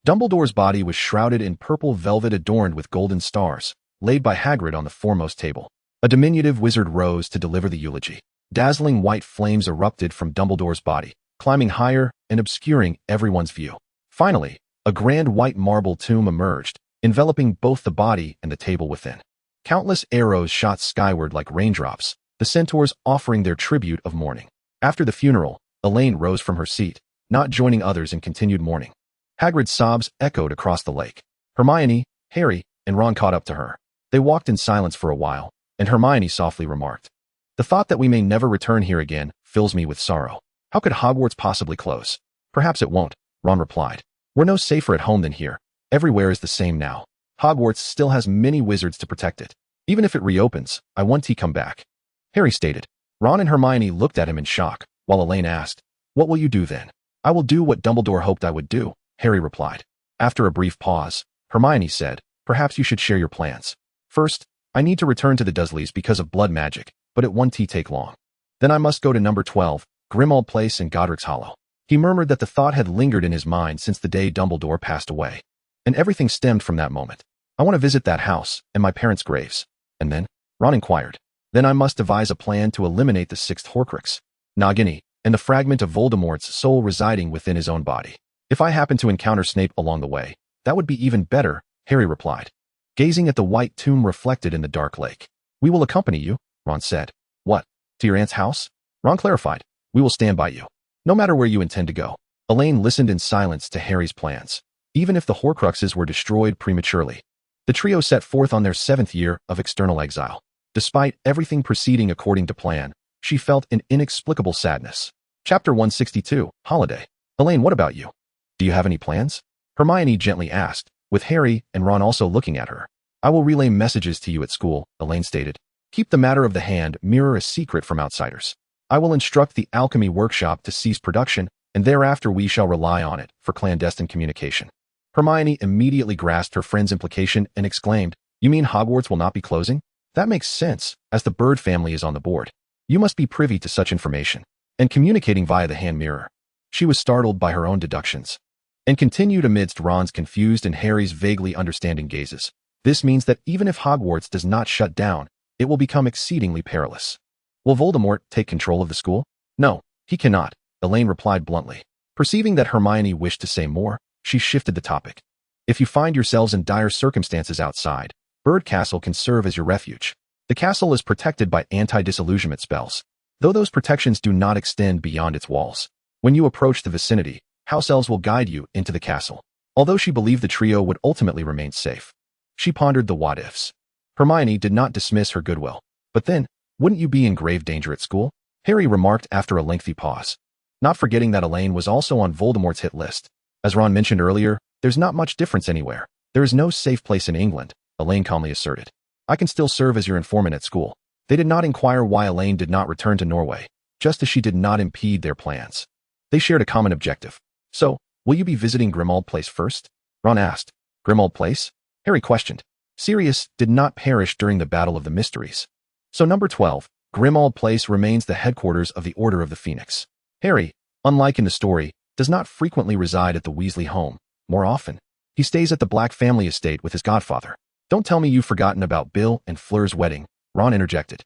Dumbledore's body was shrouded in purple velvet adorned with golden stars, laid by Hagrid on the foremost table. A diminutive wizard rose to deliver the eulogy. Dazzling white flames erupted from Dumbledore's body, climbing higher and obscuring everyone's view. Finally, a grand white marble tomb emerged, enveloping both the body and the table within. Countless arrows shot skyward like raindrops, the centaurs offering their tribute of mourning. After the funeral, Elaine rose from her seat, not joining others in continued mourning. Hagrid's sobs echoed across the lake. Hermione, Harry, and Ron caught up to her. They walked in silence for a while, and Hermione softly remarked, "The thought that we may never return here again fills me with sorrow. How could Hogwarts possibly close?" "Perhaps it won't," Ron replied. "We're no safer at home than here. Everywhere is the same now. Hogwarts still has many wizards to protect it. Even if it reopens, I want to come back," Harry stated. Ron and Hermione looked at him in shock, while Elaine asked, "What will you do then?" "I will do what Dumbledore hoped I would do," Harry replied. After a brief pause, Hermione said, "Perhaps you should share your plans. First, I need to return to the Dursleys because of blood magic, but it won't take long. Then I must go to number 12, Grimmauld Place in Godric's Hollow." He murmured that the thought had lingered in his mind since the day Dumbledore passed away, and everything stemmed from that moment. "I want to visit that house and my parents' graves." "And then?" Ron inquired. "Then I must devise a plan to eliminate the sixth Horcrux, Nagini, and the fragment of Voldemort's soul residing within his own body. If I happen to encounter Snape along the way, that would be even better," Harry replied, gazing at the white tomb reflected in the dark lake. "We will accompany you," Ron said. "What? To your aunt's house?" Ron clarified. "We will stand by you, no matter where you intend to go." Elaine listened in silence to Harry's plans. Even if the Horcruxes were destroyed prematurely, the trio set forth on their 7th year of external exile. Despite everything proceeding according to plan, she felt an inexplicable sadness. Chapter 162, Holiday. "Elaine, what about you? Do you have any plans?" Hermione gently asked, with Harry and Ron also looking at her. "I will relay messages to you at school," Elaine stated. "Keep the matter of the hand mirror a secret from outsiders. I will instruct the alchemy workshop to cease production, and thereafter we shall rely on it for clandestine communication." Hermione immediately grasped her friend's implication and exclaimed, "You mean Hogwarts will not be closing? That makes sense, as the Bird family is on the board. You must be privy to such information." and communicating via the hand mirror. She was startled by her own deductions and continued amidst Ron's confused and Harry's vaguely understanding gazes. This means that even if Hogwarts does not shut down, it will become exceedingly perilous. Will Voldemort take control of the school? No, he cannot, Elaine replied bluntly. Perceiving that Hermione wished to say more, she shifted the topic. If you find yourselves in dire circumstances outside, Bird Castle can serve as your refuge. The castle is protected by anti-disillusionment spells, though those protections do not extend beyond its walls. When you approach the vicinity, house elves will guide you into the castle. Although she believed the trio would ultimately remain safe, she pondered the what-ifs. Hermione did not dismiss her goodwill. But then, wouldn't you be in grave danger at school? Harry remarked after a lengthy pause, not forgetting that Elaine was also on Voldemort's hit list. As Ron mentioned earlier, there's not much difference anywhere. There is no safe place in England, Elaine calmly asserted. I can still serve as your informant at school. They did not inquire why Elaine did not return to Norway, just as she did not impede their plans. They shared a common objective. So, will you be visiting Grimmauld Place first? Ron asked. Grimmauld Place? Harry questioned. Sirius did not perish during the Battle of the Mysteries. So number 12, Grimmauld Place remains the headquarters of the Order of the Phoenix. Harry, unlike in the story, does not frequently reside at the Weasley home. More often, he stays at the Black family estate with his godfather. Don't tell me you've forgotten about Bill and Fleur's wedding, Ron interjected.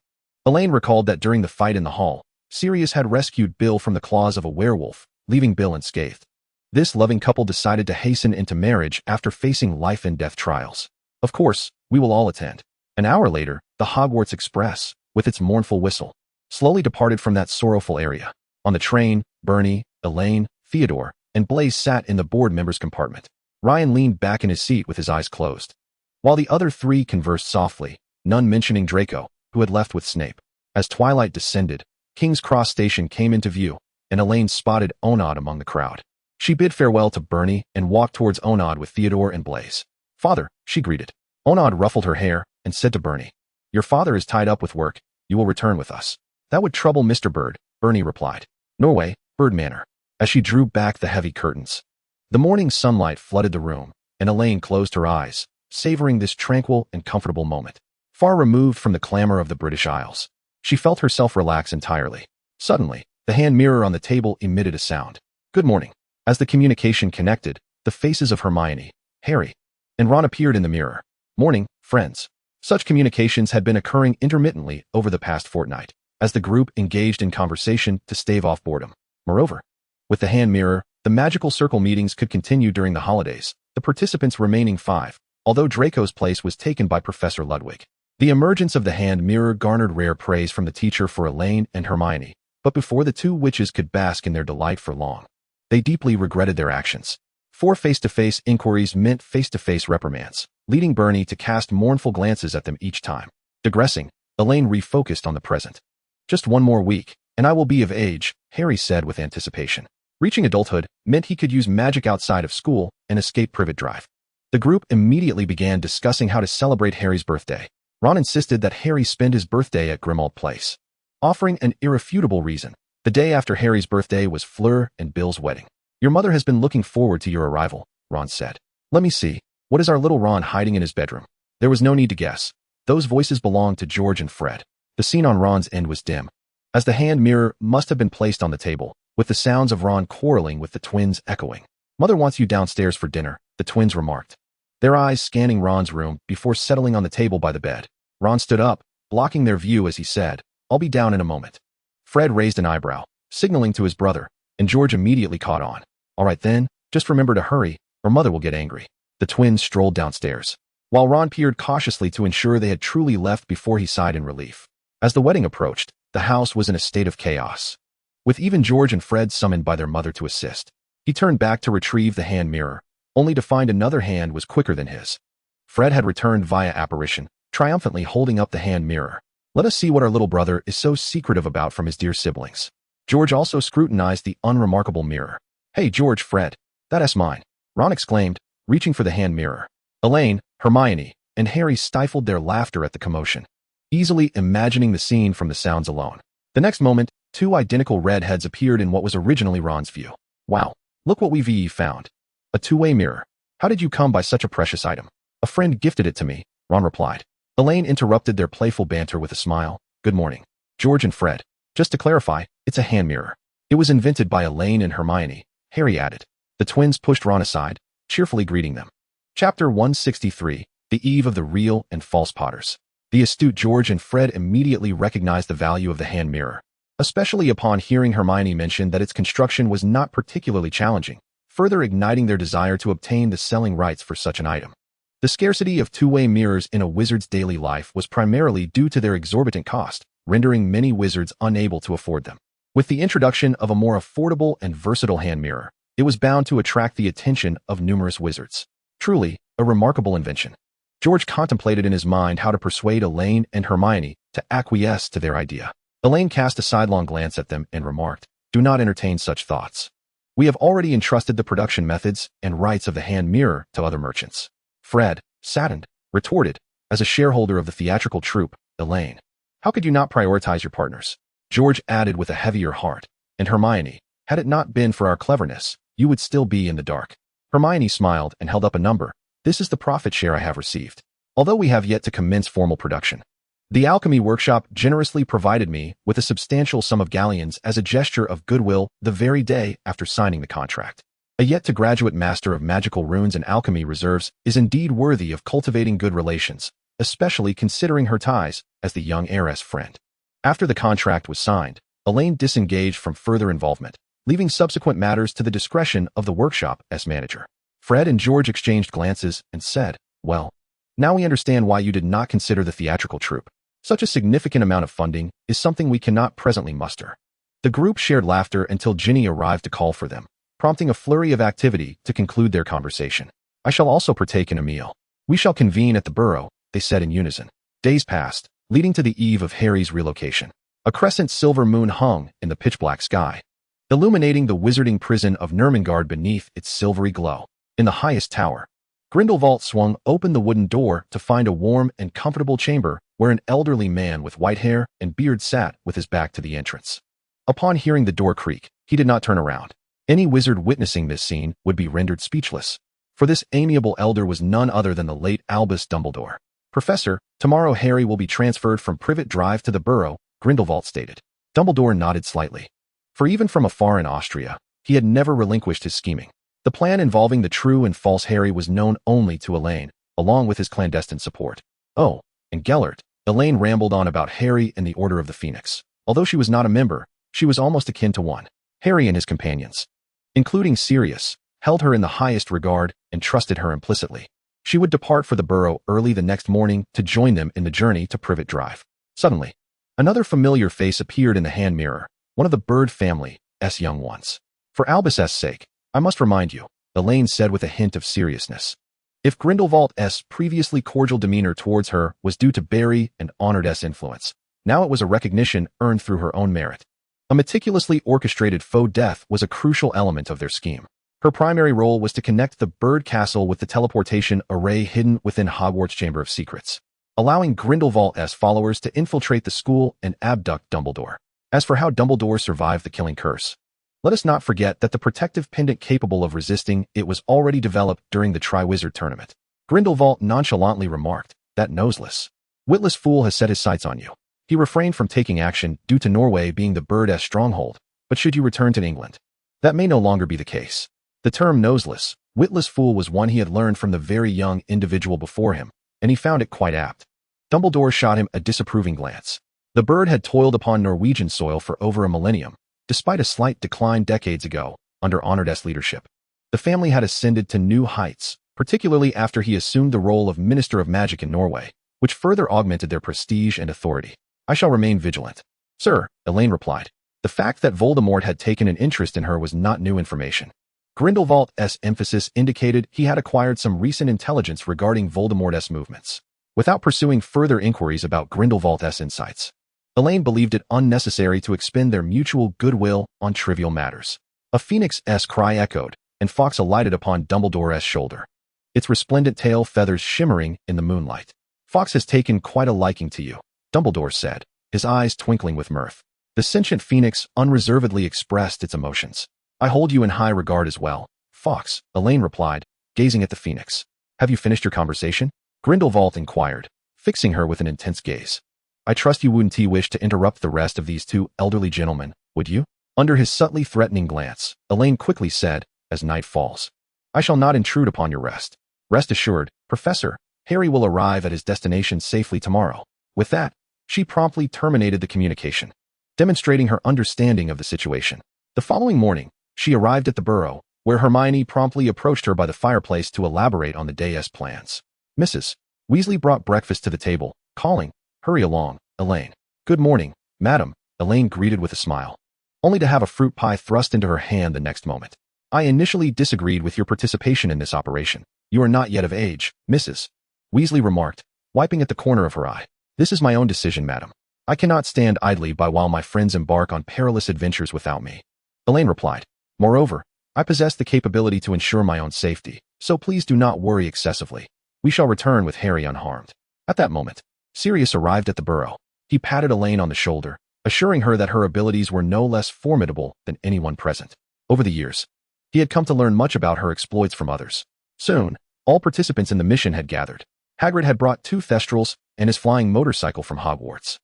Elaine recalled that during the fight in the hall, Sirius had rescued Bill from the claws of a werewolf, leaving Bill unscathed. This loving couple decided to hasten into marriage after facing life and death trials. Of course, we will all attend. An hour later, the Hogwarts Express, with its mournful whistle, slowly departed from that sorrowful area. On the train, Bernie, Elaine, Theodore, and Blaise sat in the board members' compartment. Ryan leaned back in his seat with his eyes closed, while the other three conversed softly, none mentioning Draco, who had left with Snape. As twilight descended, King's Cross Station came into view, and Elaine spotted Onod among the crowd. She bid farewell to Bernie and walked towards Onod with Theodore and Blaise. Father, she greeted. Onod ruffled her hair and said to Bernie, Your father is tied up with work. You will return with us. That would trouble Mr. Bird, Bernie replied. Norway, Bird Manor. As she drew back the heavy curtains, the morning sunlight flooded the room, and Elaine closed her eyes, savoring this tranquil and comfortable moment. Far removed from the clamor of the British Isles, she felt herself relax entirely. Suddenly, the hand mirror on the table emitted a sound. Good morning. As the communication connected, the faces of Hermione, Harry, and Ron appeared in the mirror. Morning, friends. Such communications had been occurring intermittently over the past fortnight, as the group engaged in conversation to stave off boredom. Moreover, with the hand mirror, the magical circle meetings could continue during the holidays, the participants remaining 5, although Draco's place was taken by Professor Ludwig. The emergence of the hand mirror garnered rare praise from the teacher for Elaine and Hermione, but before the two witches could bask in their delight for long, they deeply regretted their actions. 4 face-to-face inquiries meant face-to-face reprimands, leading Bernie to cast mournful glances at them each time. Digressing, Elaine refocused on the present. Just one more week, and I will be of age, Harry said with anticipation. Reaching adulthood meant he could use magic outside of school and escape Privet Drive. The group immediately began discussing how to celebrate Harry's birthday. Ron insisted that Harry spend his birthday at Grimmauld Place, offering an irrefutable reason. The day after Harry's birthday was Fleur and Bill's wedding. Your mother has been looking forward to your arrival, Ron said. Let me see. What is our little Ron hiding in his bedroom? There was no need to guess. Those voices belonged to George and Fred. The scene on Ron's end was dim, as the hand mirror must have been placed on the table, with the sounds of Ron quarreling with the twins echoing. Mother wants you downstairs for dinner, the twins remarked, their eyes scanning Ron's room before settling on the table by the bed. Ron stood up, blocking their view as he said, I'll be down in a moment. Fred raised an eyebrow, signaling to his brother, and George immediately caught on. All right then, just remember to hurry, or Mother will get angry. The twins strolled downstairs, while Ron peered cautiously to ensure they had truly left before he sighed in relief. As the wedding approached, the house was in a state of chaos, with even George and Fred summoned by their mother to assist. He turned back to retrieve the hand mirror, only to find another hand was quicker than his. Fred had returned via apparition, triumphantly holding up the hand mirror. Let us see what our little brother is so secretive about from his dear siblings. George also scrutinized the unremarkable mirror. Hey George, Fred, that's mine, Ron exclaimed, reaching for the hand mirror. Elaine, Hermione, and Harry stifled their laughter at the commotion, easily imagining the scene from the sounds alone. The next moment, 2 identical redheads appeared in what was originally Ron's view. Wow, look what we've found. A 2-way mirror. How did you come by such a precious item? A friend gifted it to me, Ron replied. Elaine interrupted their playful banter with a smile. Good morning, George and Fred. Just to clarify, It's a hand mirror. It was invented by Elaine and Hermione, Harry added. The twins pushed Ron aside, cheerfully greeting them. Chapter 163, The Eve of the Real and False Potters. The astute George and Fred immediately recognized the value of the hand mirror, especially upon hearing Hermione mention that its construction was not particularly challenging, further igniting their desire to obtain the selling rights for such an item. The scarcity of two-way mirrors in a wizard's daily life was primarily due to their exorbitant cost, rendering many wizards unable to afford them. With the introduction of a more affordable and versatile hand mirror, it was bound to attract the attention of numerous wizards. Truly, a remarkable invention. George contemplated in his mind how to persuade Elaine and Hermione to acquiesce to their idea. Elaine cast a sidelong glance at them and remarked, "Do not entertain such thoughts. We have already entrusted the production methods and rights of the hand mirror to other merchants." Fred, saddened, retorted, "As a shareholder of the theatrical troupe, Elaine, how could you not prioritize your partners?" George added with a heavier heart, "And Hermione, had it not been for our cleverness, you would still be in the dark." Hermione smiled and held up a number. "This is the profit share I have received, although we have yet to commence formal production. The alchemy workshop generously provided me with a substantial sum of galleons as a gesture of goodwill the very day after signing the contract. A yet-to-graduate master of magical runes and alchemy reserves is indeed worthy of cultivating good relations, especially considering her ties as the young heiress friend." After the contract was signed, Elaine disengaged from further involvement, leaving subsequent matters to the discretion of the workshop as manager. Fred and George exchanged glances and said, "Well, now we understand why you did not consider the theatrical troupe. Such a significant amount of funding is something we cannot presently muster." The group shared laughter until Ginny arrived to call for them, prompting a flurry of activity to conclude their conversation. "I shall also partake in a meal. We shall convene at the Burrow," they said in unison. Days passed, leading to the eve of Harry's relocation. A crescent silver moon hung in the pitch-black sky, illuminating the wizarding prison of Nurmengard beneath its silvery glow. In the highest tower, Grindelwald swung open the wooden door to find a warm and comfortable chamber where an elderly man with white hair and beard sat with his back to the entrance. Upon hearing the door creak, he did not turn around. Any wizard witnessing this scene would be rendered speechless, for this amiable elder was none other than the late Albus Dumbledore. "Professor, tomorrow Harry will be transferred from Privet Drive to the Burrow," Grindelwald stated. Dumbledore nodded slightly, for even from afar in Austria, he had never relinquished his scheming. The plan involving the true and false Harry was known only to Elaine, along with his clandestine support. "Oh, and Gellert," Elaine rambled on about Harry and the Order of the Phoenix. Although she was not a member, she was almost akin to one. Harry and his companions, including Sirius, held her in the highest regard and trusted her implicitly. She would depart for the Burrow early the next morning to join them in the journey to Privet Drive. Suddenly, another familiar face appeared in the hand mirror, one of the Bird family's young ones. "For Albus's sake, I must remind you," Elaine said with a hint of seriousness. If Grindelwald's previously cordial demeanor towards her was due to Barry and Honored's influence, now it was a recognition earned through her own merit. A meticulously orchestrated faux death was a crucial element of their scheme. Her primary role was to connect the Bird Castle with the teleportation array hidden within Hogwarts' Chamber of Secrets, allowing Grindelwald's followers to infiltrate the school and abduct Dumbledore. As for how Dumbledore survived the killing curse, let us not forget that the protective pendant capable of resisting it was already developed during the Triwizard Tournament. Grindelwald nonchalantly remarked, "That noseless, witless fool has set his sights on you." He refrained from taking action due to Norway being the Bird's stronghold, but should you return to England, that may no longer be the case. The term noseless, witless fool was one he had learned from the very young individual before him, and he found it quite apt. Dumbledore shot him a disapproving glance. The Bird had toiled upon Norwegian soil for over a millennium, despite a slight decline decades ago under Honored's leadership. The family had ascended to new heights, particularly after he assumed the role of Minister of Magic in Norway, which further augmented their prestige and authority. "I shall remain vigilant." "Sir," Elaine replied. The fact that Voldemort had taken an interest in her was not new information. Grindelwald's emphasis indicated he had acquired some recent intelligence regarding Voldemort's movements. Without pursuing further inquiries about Grindelwald's insights, Elaine believed it unnecessary to expend their mutual goodwill on trivial matters. A phoenix's cry echoed, and Fawkes alighted upon Dumbledore's shoulder, its resplendent tail feathers shimmering in the moonlight. "Fawkes has taken quite a liking to you," Dumbledore said, his eyes twinkling with mirth. The sentient phoenix unreservedly expressed its emotions. "I hold you in high regard as well, Fawkes," Elaine replied, gazing at the phoenix. "Have you finished your conversation?" Grindelwald inquired, fixing her with an intense gaze. "I trust you wouldn't wish to interrupt the rest of these two elderly gentlemen would you? Under his subtly threatening glance, Elaine quickly said, as night falls, I shall not intrude upon your rest. Rest assured, Professor, Harry will arrive at his destination safely tomorrow. With that, she promptly terminated the communication, demonstrating her understanding of the situation. The following morning, she arrived at the burrow, where Hermione promptly approached her by the fireplace to elaborate on the day's plans. Mrs. Weasley brought breakfast to the table, calling, Hurry along, Elaine. Good morning, madam, Elaine greeted with a smile, only to have a fruit pie thrust into her hand the next moment. I initially disagreed with your participation in this operation. You are not yet of age, Mrs. Weasley remarked, wiping at the corner of her eye. This is my own decision, madam. I cannot stand idly by while my friends embark on perilous adventures without me. Elaine replied, Moreover, I possess the capability to ensure my own safety, so please do not worry excessively. We shall return with Harry unharmed. At that moment, Sirius arrived at the burrow. He patted Elaine on the shoulder, assuring her that her abilities were no less formidable than anyone present. Over the years, he had come to learn much about her exploits from others. Soon, all participants in the mission had gathered. Hagrid had brought 2 Thestrals and his flying motorcycle from Hogwarts.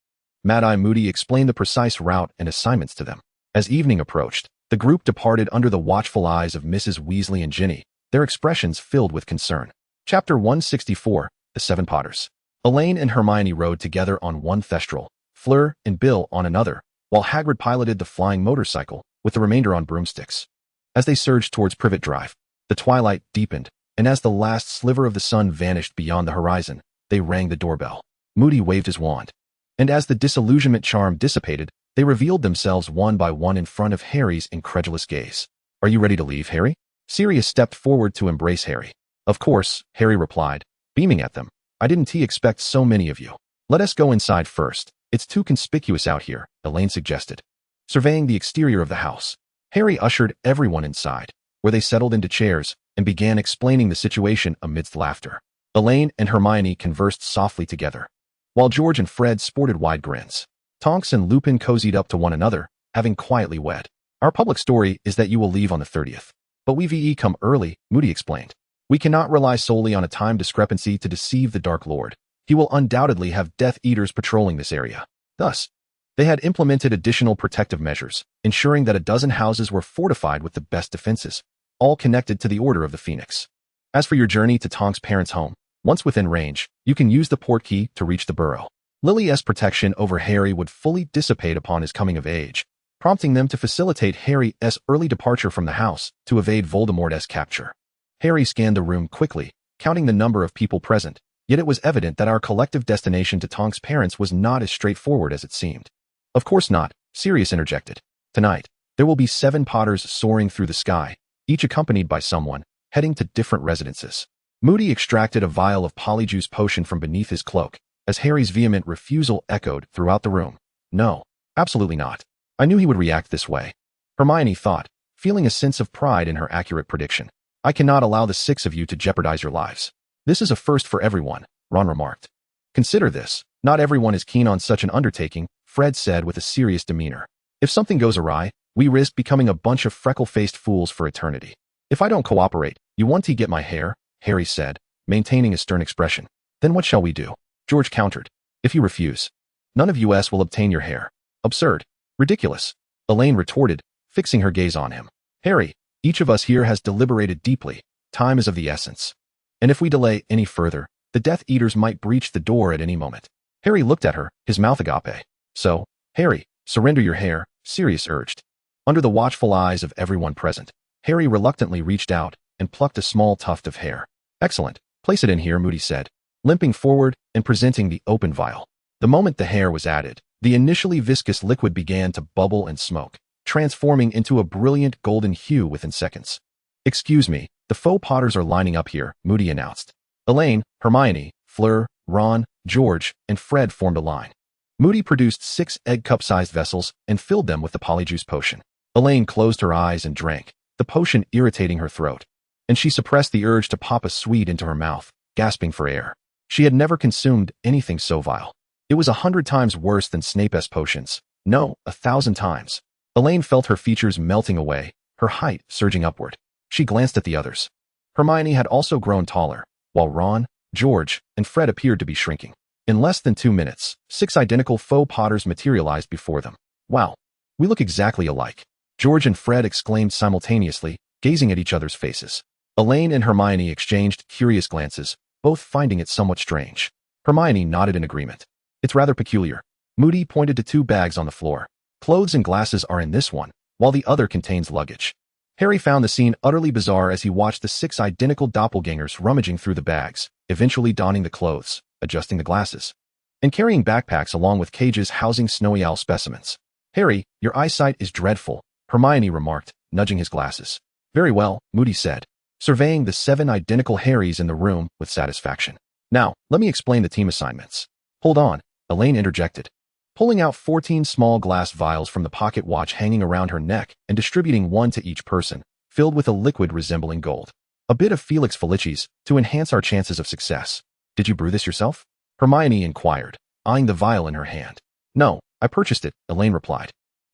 Mad-Eye Moody explained the precise route and assignments to them. As evening approached, the group departed under the watchful eyes of Mrs. Weasley and Ginny, their expressions filled with concern. Chapter 164, The Seven Potters. Elaine and Hermione rode together on one Thestral, Fleur and Bill on another, while Hagrid piloted the flying motorcycle, with the remainder on broomsticks. As they surged towards Privet Drive, the twilight deepened, and as the last sliver of the sun vanished beyond the horizon, they rang the doorbell. Moody waved his wand, and as the disillusionment charm dissipated, they revealed themselves one by one in front of Harry's incredulous gaze. Are you ready to leave, Harry? Sirius stepped forward to embrace Harry. Of course, Harry replied, beaming at them. I didn't expect so many of you. Let us go inside first. It's too conspicuous out here, Elaine suggested. Surveying the exterior of the house, Harry ushered everyone inside, where they settled into chairs and began explaining the situation amidst laughter. Elaine and Hermione conversed softly together, while George and Fred sported wide grins. Tonks and Lupin cozied up to one another, having quietly wed. Our public story is that you will leave on the 30th. But we come early, Moody explained. We cannot rely solely on a time discrepancy to deceive the Dark Lord. He will undoubtedly have Death Eaters patrolling this area. Thus, they had implemented additional protective measures, ensuring that a dozen houses were fortified with the best defenses, all connected to the Order of the Phoenix. As for your journey to Tonk's parents' home, once within range, you can use the portkey to reach the burrow. Lily's protection over Harry would fully dissipate upon his coming of age, prompting them to facilitate Harry's early departure from the house to evade Voldemort's capture. Harry scanned the room quickly, counting the number of people present, yet it was evident that our collective destination to Tonk's parents was not as straightforward as it seemed. Of course not, Sirius interjected. Tonight, there will be 7 Potters soaring through the sky, each accompanied by someone, heading to different residences. Moody extracted a vial of polyjuice potion from beneath his cloak, as Harry's vehement refusal echoed throughout the room. No, absolutely not. I knew he would react this way. Hermione thought, feeling a sense of pride in her accurate prediction. I cannot allow the 6 of you to jeopardize your lives. This is a first for everyone, Ron remarked. Consider this, not everyone is keen on such an undertaking, Fred said with a serious demeanor. If something goes awry, we risk becoming a bunch of freckle-faced fools for eternity. If I don't cooperate, you want to get my hair, Harry said, maintaining a stern expression. Then what shall we do? George countered. If you refuse, none of us will obtain your hair. Absurd. Ridiculous. Elaine retorted, fixing her gaze on him. Harry, each of us here has deliberated deeply. Time is of the essence. And if we delay any further, the Death Eaters might breach the door at any moment. Harry looked at her, his mouth agape. So, Harry, surrender your hair, Sirius urged. Under the watchful eyes of everyone present, Harry reluctantly reached out and plucked a small tuft of hair. Excellent. Place it in here, Moody said, limping forward and presenting the open vial. The moment the hair was added, the initially viscous liquid began to bubble and smoke, transforming into a brilliant golden hue within seconds. Excuse me, the faux Potters are lining up here, Moody announced. Elaine, Hermione, Fleur, Ron, George, and Fred formed a line. Moody produced 6 egg cup-sized vessels and filled them with the polyjuice potion. Elaine closed her eyes and drank, the potion irritating her throat, and she suppressed the urge to pop a sweet into her mouth, gasping for air. She had never consumed anything so vile. It was 100 times worse than Snape's potions. No, 1,000 times. Elaine felt her features melting away, her height surging upward. She glanced at the others. Hermione had also grown taller, while Ron, George, and Fred appeared to be shrinking. In less than 2 minutes, 6 identical faux Potters materialized before them. Wow. We look exactly alike. George and Fred exclaimed simultaneously, gazing at each other's faces. Elaine and Hermione exchanged curious glances, both finding it somewhat strange. Hermione nodded in agreement. It's rather peculiar. Moody pointed to 2 bags on the floor. Clothes and glasses are in this one, while the other contains luggage. Harry found the scene utterly bizarre as he watched the 6 identical doppelgangers rummaging through the bags, eventually donning the clothes, adjusting the glasses, and carrying backpacks along with cages housing snowy owl specimens. Harry, your eyesight is dreadful, Hermione remarked, nudging his glasses. Very well, Moody said, surveying the 7 identical Harrys in the room with satisfaction. Now, let me explain the team assignments. Hold on, Elaine interjected, pulling out 14 small glass vials from the pocket watch hanging around her neck and distributing 1 to each person, filled with a liquid resembling gold. A bit of Felix Felicis to enhance our chances of success. Did you brew this yourself? Hermione inquired, eyeing the vial in her hand. No, I purchased it, Elaine replied.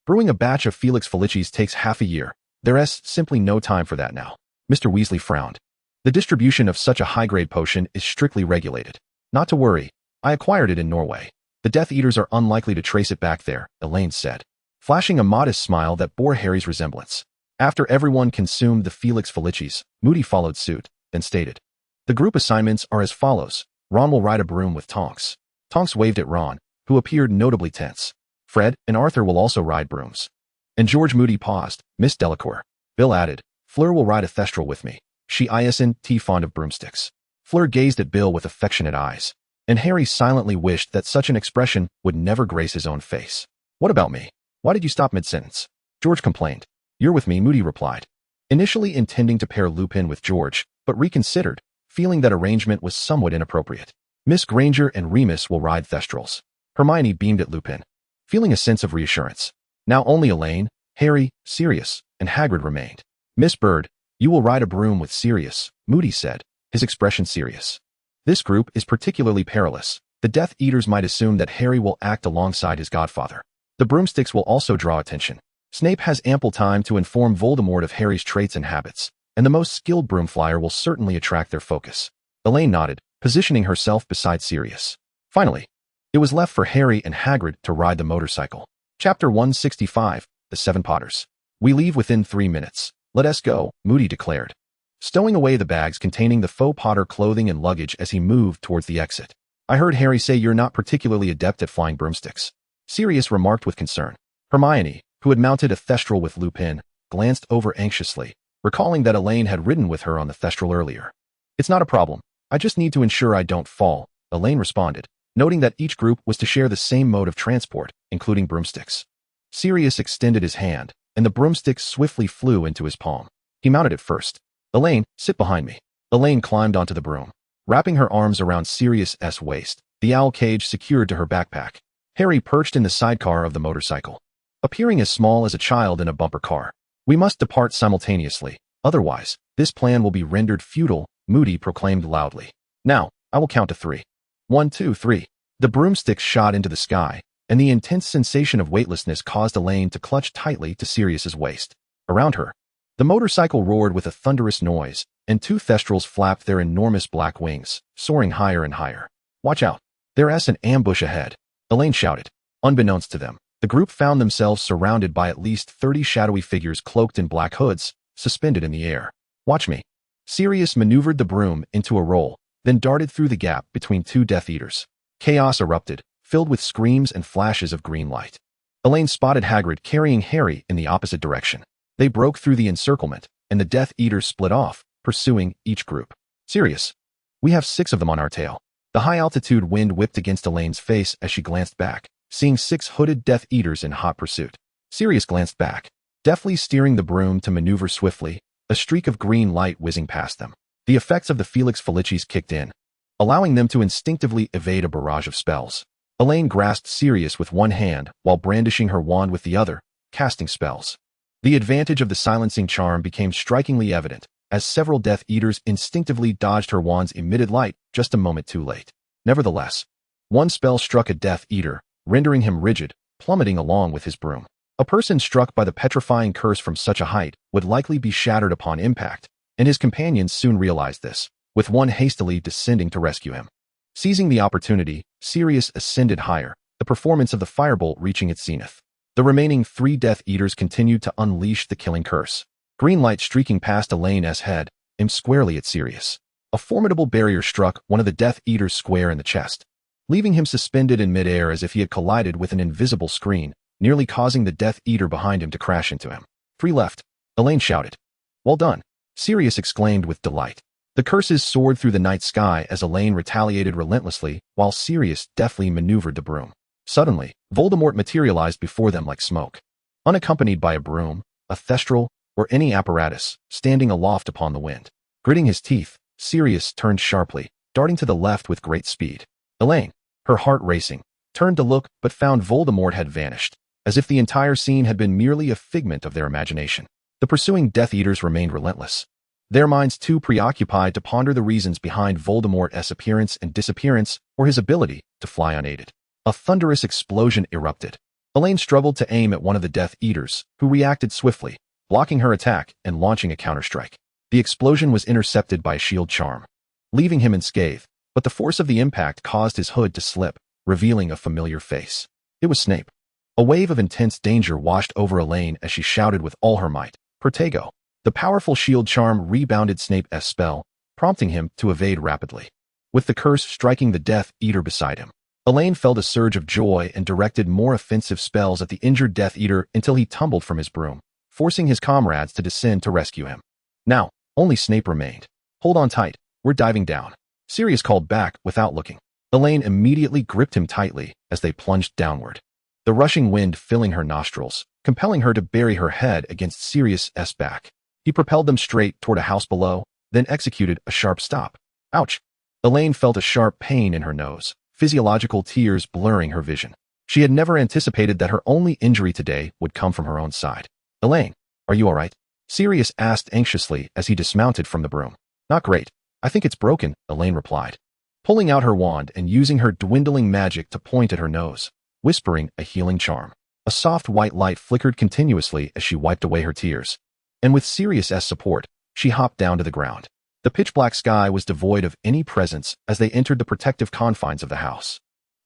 Brewing a batch of Felix Felicis takes half a year. There's simply no time for that now. Mr. Weasley frowned. The distribution of such a high-grade potion is strictly regulated. Not to worry, I acquired it in Norway. The Death Eaters are unlikely to trace it back there, Elaine said, flashing a modest smile that bore Harry's resemblance. After everyone consumed the Felix Felicis, Moody followed suit, then stated, the group assignments are as follows. Ron will ride a broom with Tonks. Tonks waved at Ron, who appeared notably tense. Fred and Arthur will also ride brooms. And George Moody paused. Miss Delacour. Bill added, Fleur will ride a thestral with me. She isn't fond of broomsticks. Fleur gazed at Bill with affectionate eyes, and Harry silently wished that such an expression would never grace his own face. What about me? Why did you stop mid-sentence? George complained. You're with me, Moody replied, initially intending to pair Lupin with George, but reconsidered, feeling that arrangement was somewhat inappropriate. Miss Granger and Remus will ride thestrals. Hermione beamed at Lupin, feeling a sense of reassurance. Now only Elaine, Harry, Sirius, and Hagrid remained. Miss Bird, you will ride a broom with Sirius, Moody said, his expression serious. This group is particularly perilous. The Death Eaters might assume that Harry will act alongside his godfather. The broomsticks will also draw attention. Snape has ample time to inform Voldemort of Harry's traits and habits, and the most skilled broom flyer will certainly attract their focus. Elaine nodded, positioning herself beside Sirius. Finally, it was left for Harry and Hagrid to ride the motorcycle. Chapter 165, The 7 Potters. We leave within 3 minutes. Let us go, Moody declared, stowing away the bags containing the faux Potter clothing and luggage as he moved towards the exit. I heard Harry say you're not particularly adept at flying broomsticks, Sirius remarked with concern. Hermione, who had mounted a thestral with Lupin, glanced over anxiously, recalling that Elaine had ridden with her on the thestral earlier. It's not a problem. I just need to ensure I don't fall, Elaine responded, noting that each group was to share the same mode of transport, including broomsticks. Sirius extended his hand, and the broomstick swiftly flew into his palm. He mounted it first. Elaine, sit behind me. Elaine climbed onto the broom, wrapping her arms around Sirius's waist, the owl cage secured to her backpack. Harry perched in the sidecar of the motorcycle, appearing as small as a child in a bumper car. We must depart simultaneously, otherwise, this plan will be rendered futile, Moody proclaimed loudly. Now, I will count to 3. 1, 2, 3. The broomsticks shot into the sky, and the intense sensation of weightlessness caused Elaine to clutch tightly to Sirius's waist. Around her, the motorcycle roared with a thunderous noise, and 2 thestrals flapped their enormous black wings, soaring higher and higher. Watch out. There's an ambush ahead, Elaine shouted. Unbeknownst to them, the group found themselves surrounded by at least 30 shadowy figures cloaked in black hoods, suspended in the air. Watch me. Sirius maneuvered the broom into a roll, then darted through the gap between 2 Death Eaters. Chaos erupted, filled with screams and flashes of green light. Elaine spotted Hagrid carrying Harry in the opposite direction. They broke through the encirclement, and the Death Eaters split off, pursuing each group. Sirius. We have 6 of them on our tail. The high-altitude wind whipped against Elaine's face as she glanced back, seeing 6 hooded Death Eaters in hot pursuit. Sirius glanced back, deftly steering the broom to maneuver swiftly, a streak of green light whizzing past them. The effects of the Felix Felicis kicked in, allowing them to instinctively evade a barrage of spells. Elaine grasped Sirius with one hand while brandishing her wand with the other, casting spells. The advantage of the silencing charm became strikingly evident, as several Death Eaters instinctively dodged her wand's emitted light just a moment too late. Nevertheless, one spell struck a Death Eater, rendering him rigid, plummeting along with his broom. A person struck by the petrifying curse from such a height would likely be shattered upon impact, and his companions soon realized this, with one hastily descending to rescue him. Seizing the opportunity, Sirius ascended higher, the performance of the firebolt reaching its zenith. The remaining 3 Death Eaters continued to unleash the killing curse. Green light streaking past Elaine's head, aimed squarely at Sirius. A formidable barrier struck one of the Death Eaters square in the chest, leaving him suspended in midair as if he had collided with an invisible screen, nearly causing the Death Eater behind him to crash into him. 3 left, Elaine shouted. Well done, Sirius exclaimed with delight. The curses soared through the night sky as Elaine retaliated relentlessly while Sirius deftly maneuvered the broom. Suddenly, Voldemort materialized before them like smoke. Unaccompanied by a broom, a thestral, or any apparatus, standing aloft upon the wind. Gritting his teeth, Sirius turned sharply, darting to the left with great speed. Elaine, her heart racing, turned to look but found Voldemort had vanished, as if the entire scene had been merely a figment of their imagination. The pursuing Death Eaters remained relentless, their minds too preoccupied to ponder the reasons behind Voldemort's appearance and disappearance or his ability to fly unaided. A thunderous explosion erupted. Elaine struggled to aim at one of the Death Eaters, who reacted swiftly, blocking her attack and launching a counterstrike. The explosion was intercepted by a shield charm, leaving him unscathed, but the force of the impact caused his hood to slip, revealing a familiar face. It was Snape. A wave of intense danger washed over Elaine as she shouted with all her might, "Protego!" The powerful shield charm rebounded Snape's spell, prompting him to evade rapidly. With the curse striking the Death Eater beside him, Elaine felt a surge of joy and directed more offensive spells at the injured Death Eater until he tumbled from his broom, forcing his comrades to descend to rescue him. Now, only Snape remained. "Hold on tight, we're diving down," Sirius called back without looking. Elaine immediately gripped him tightly as they plunged downward, the rushing wind filling her nostrils, compelling her to bury her head against Sirius's back. He propelled them straight toward a house below, then executed a sharp stop. Ouch! Elaine felt a sharp pain in her nose, physiological tears blurring her vision. She had never anticipated that her only injury today would come from her own side. "Elaine, are you all right?" Sirius asked anxiously as he dismounted from the broom. "Not great. I think it's broken," Elaine replied, pulling out her wand and using her dwindling magic to point at her nose, whispering a healing charm. A soft white light flickered continuously as she wiped away her tears, and with Sirius's support, she hopped down to the ground. The pitch-black sky was devoid of any presence as they entered the protective confines of the house.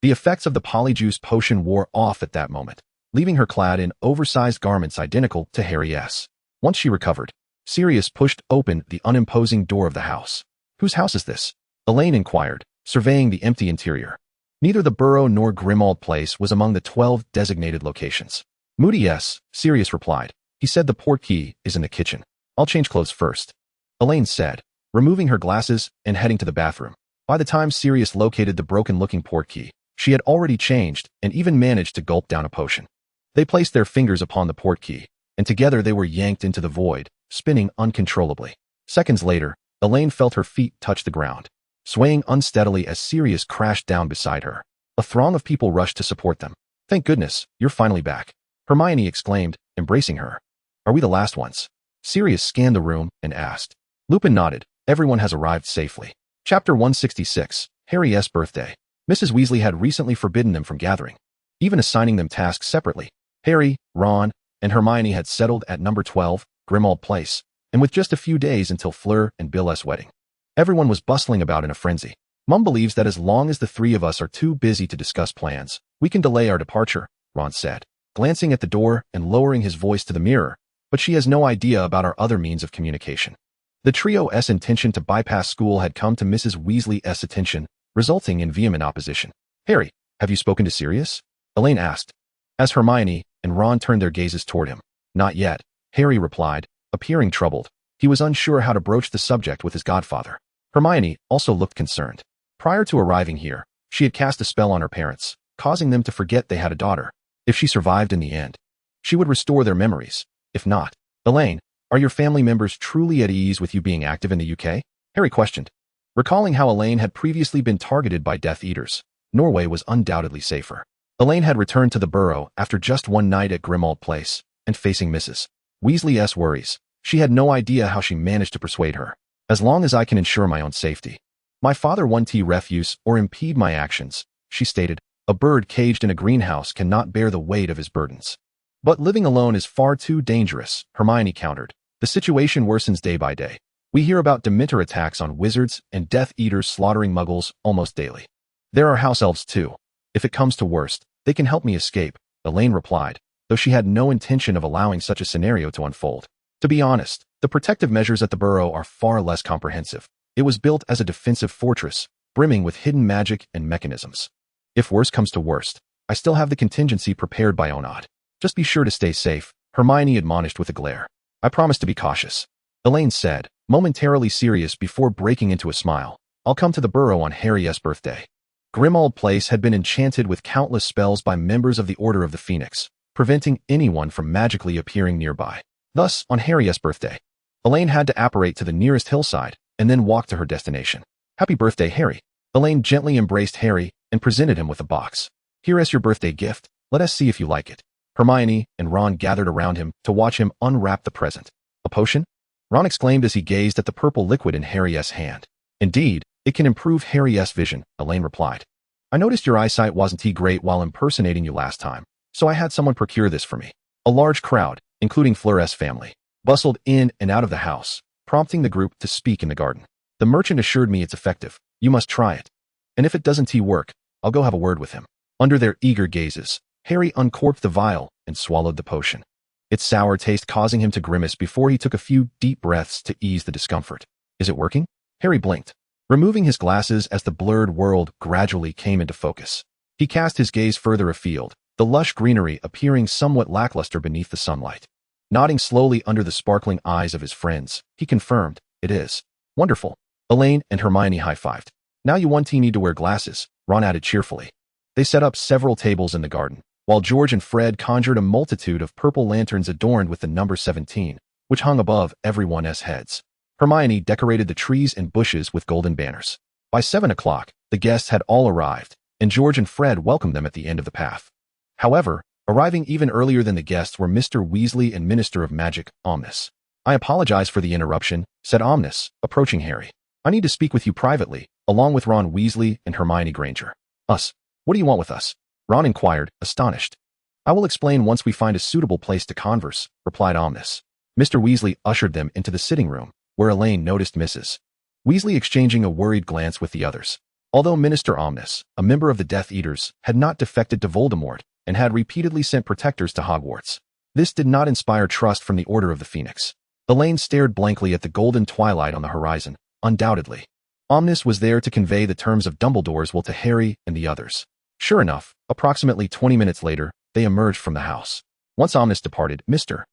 The effects of the polyjuice potion wore off at that moment, leaving her clad in oversized garments identical to Harry's. Once she recovered, Sirius pushed open the unimposing door of the house. "Whose house is this?" Elaine inquired, surveying the empty interior. Neither the Burrow nor Grimmauld Place was among the 12 designated locations. "Moody's," Sirius replied. "He said the port key is in the kitchen. I'll change clothes first," Elaine said, removing her glasses and heading to the bathroom. By the time Sirius located the broken-looking port key, she had already changed and even managed to gulp down a potion. They placed their fingers upon the port key, and together they were yanked into the void, spinning uncontrollably. Seconds later, Elaine felt her feet touch the ground, swaying unsteadily as Sirius crashed down beside her. A throng of people rushed to support them. "Thank goodness, you're finally back," Hermione exclaimed, embracing her. "Are we the last ones?" Sirius scanned the room and asked. Lupin nodded. "Everyone has arrived safely." Chapter 166, Harry's Birthday. Mrs. Weasley had recently forbidden them from gathering, even assigning them tasks separately. Harry, Ron, and Hermione had settled at number 12, Grimmauld Place, and with just a few days until Fleur and Bill's wedding, everyone was bustling about in a frenzy. "Mum believes that as long as the 3 of us are too busy to discuss plans, we can delay our departure," Ron said, glancing at the door and lowering his voice to the mirror, "but she has no idea about our other means of communication." The trio's intention to bypass school had come to Mrs. Weasley's attention, resulting in vehement opposition. "Harry, have you spoken to Sirius?" Elaine asked, as Hermione and Ron turned their gazes toward him. "Not yet," Harry replied, appearing troubled. He was unsure how to broach the subject with his godfather. Hermione also looked concerned. Prior to arriving here, she had cast a spell on her parents, causing them to forget they had a daughter. If she survived in the end, she would restore their memories. If not, "Elaine, are your family members truly at ease with you being active in the UK?" Harry questioned. Recalling how Elaine had previously been targeted by Death Eaters, Norway was undoubtedly safer. Elaine had returned to the Burrow after just one night at Grimmauld Place, and facing Mrs. Weasley's worries, she had no idea how she managed to persuade her. "As long as I can ensure my own safety, my father won't refuse or impede my actions," she stated. "A bird caged in a greenhouse cannot bear the weight of his burdens." "But living alone is far too dangerous," Hermione countered. "The situation worsens day by day. We hear about Dementor attacks on wizards and Death Eaters slaughtering muggles almost daily. There are house elves too. If it comes to worst, they can help me escape," Elaine replied, though she had no intention of allowing such a scenario to unfold. To be honest, the protective measures at the burrow are far less comprehensive. It was built as a defensive fortress, brimming with hidden magic and mechanisms. If worst comes to worst, I still have the contingency prepared by Onod. Just be sure to stay safe, Hermione admonished with a glare. I promise to be cautious, Elaine said, momentarily serious before breaking into a smile. I'll come to the burrow on Harry's birthday. Grimmauld Place had been enchanted with countless spells by members of the Order of the Phoenix, preventing anyone from magically appearing nearby. Thus, on Harry's birthday, Elaine had to apparate to the nearest hillside and then walk to her destination. Happy birthday, Harry. Elaine gently embraced Harry and presented him with a box. Here is your birthday gift. Let us see if you like it. Hermione and Ron gathered around him to watch him unwrap the present. A potion? Ron exclaimed as he gazed at the purple liquid in Harry's hand. Indeed, it can improve Harry's vision, Elaine replied. I noticed your eyesight wasn't too great while impersonating you last time, so I had someone procure this for me. A large crowd, including Fleur's family, bustled in and out of the house, prompting the group to speak in the garden. The merchant assured me it's effective. You must try it. And if it doesn't work, I'll go have a word with him. Under their eager gazes, Harry uncorked the vial and swallowed the potion. Its sour taste causing him to grimace before he took a few deep breaths to ease the discomfort. Is it working? Harry blinked, removing his glasses as the blurred world gradually came into focus. He cast his gaze further afield, the lush greenery appearing somewhat lackluster beneath the sunlight. Nodding slowly under the sparkling eyes of his friends, he confirmed, it is. Wonderful. Elaine and Hermione high-fived. Now you one team need to wear glasses, Ron added cheerfully. They set up several tables in the garden, while George and Fred conjured a multitude of purple lanterns adorned with the number 17, which hung above everyone's heads. Hermione decorated the trees and bushes with golden banners. By 7 o'clock, the guests had all arrived, and George and Fred welcomed them at the end of the path. However, arriving even earlier than the guests were Mr. Weasley and Minister of Magic, Omnis. I apologize for the interruption, said Omnis, approaching Harry. I need to speak with you privately, along with Ron Weasley and Hermione Granger. Us? What do you want with us? Ron inquired, astonished. I will explain once we find a suitable place to converse, replied Omnis. Mr. Weasley ushered them into the sitting room, where Elaine noticed Mrs. Weasley exchanging a worried glance with the others. Although Minister Omnis, a member of the Death Eaters, had not defected to Voldemort and had repeatedly sent protectors to Hogwarts, this did not inspire trust from the Order of the Phoenix. Elaine stared blankly at the golden twilight on the horizon. Undoubtedly, Omnis was there to convey the terms of Dumbledore's will to Harry and the others. Sure enough, approximately 20 minutes later, they emerged from the house. Once Omnis departed, Mr.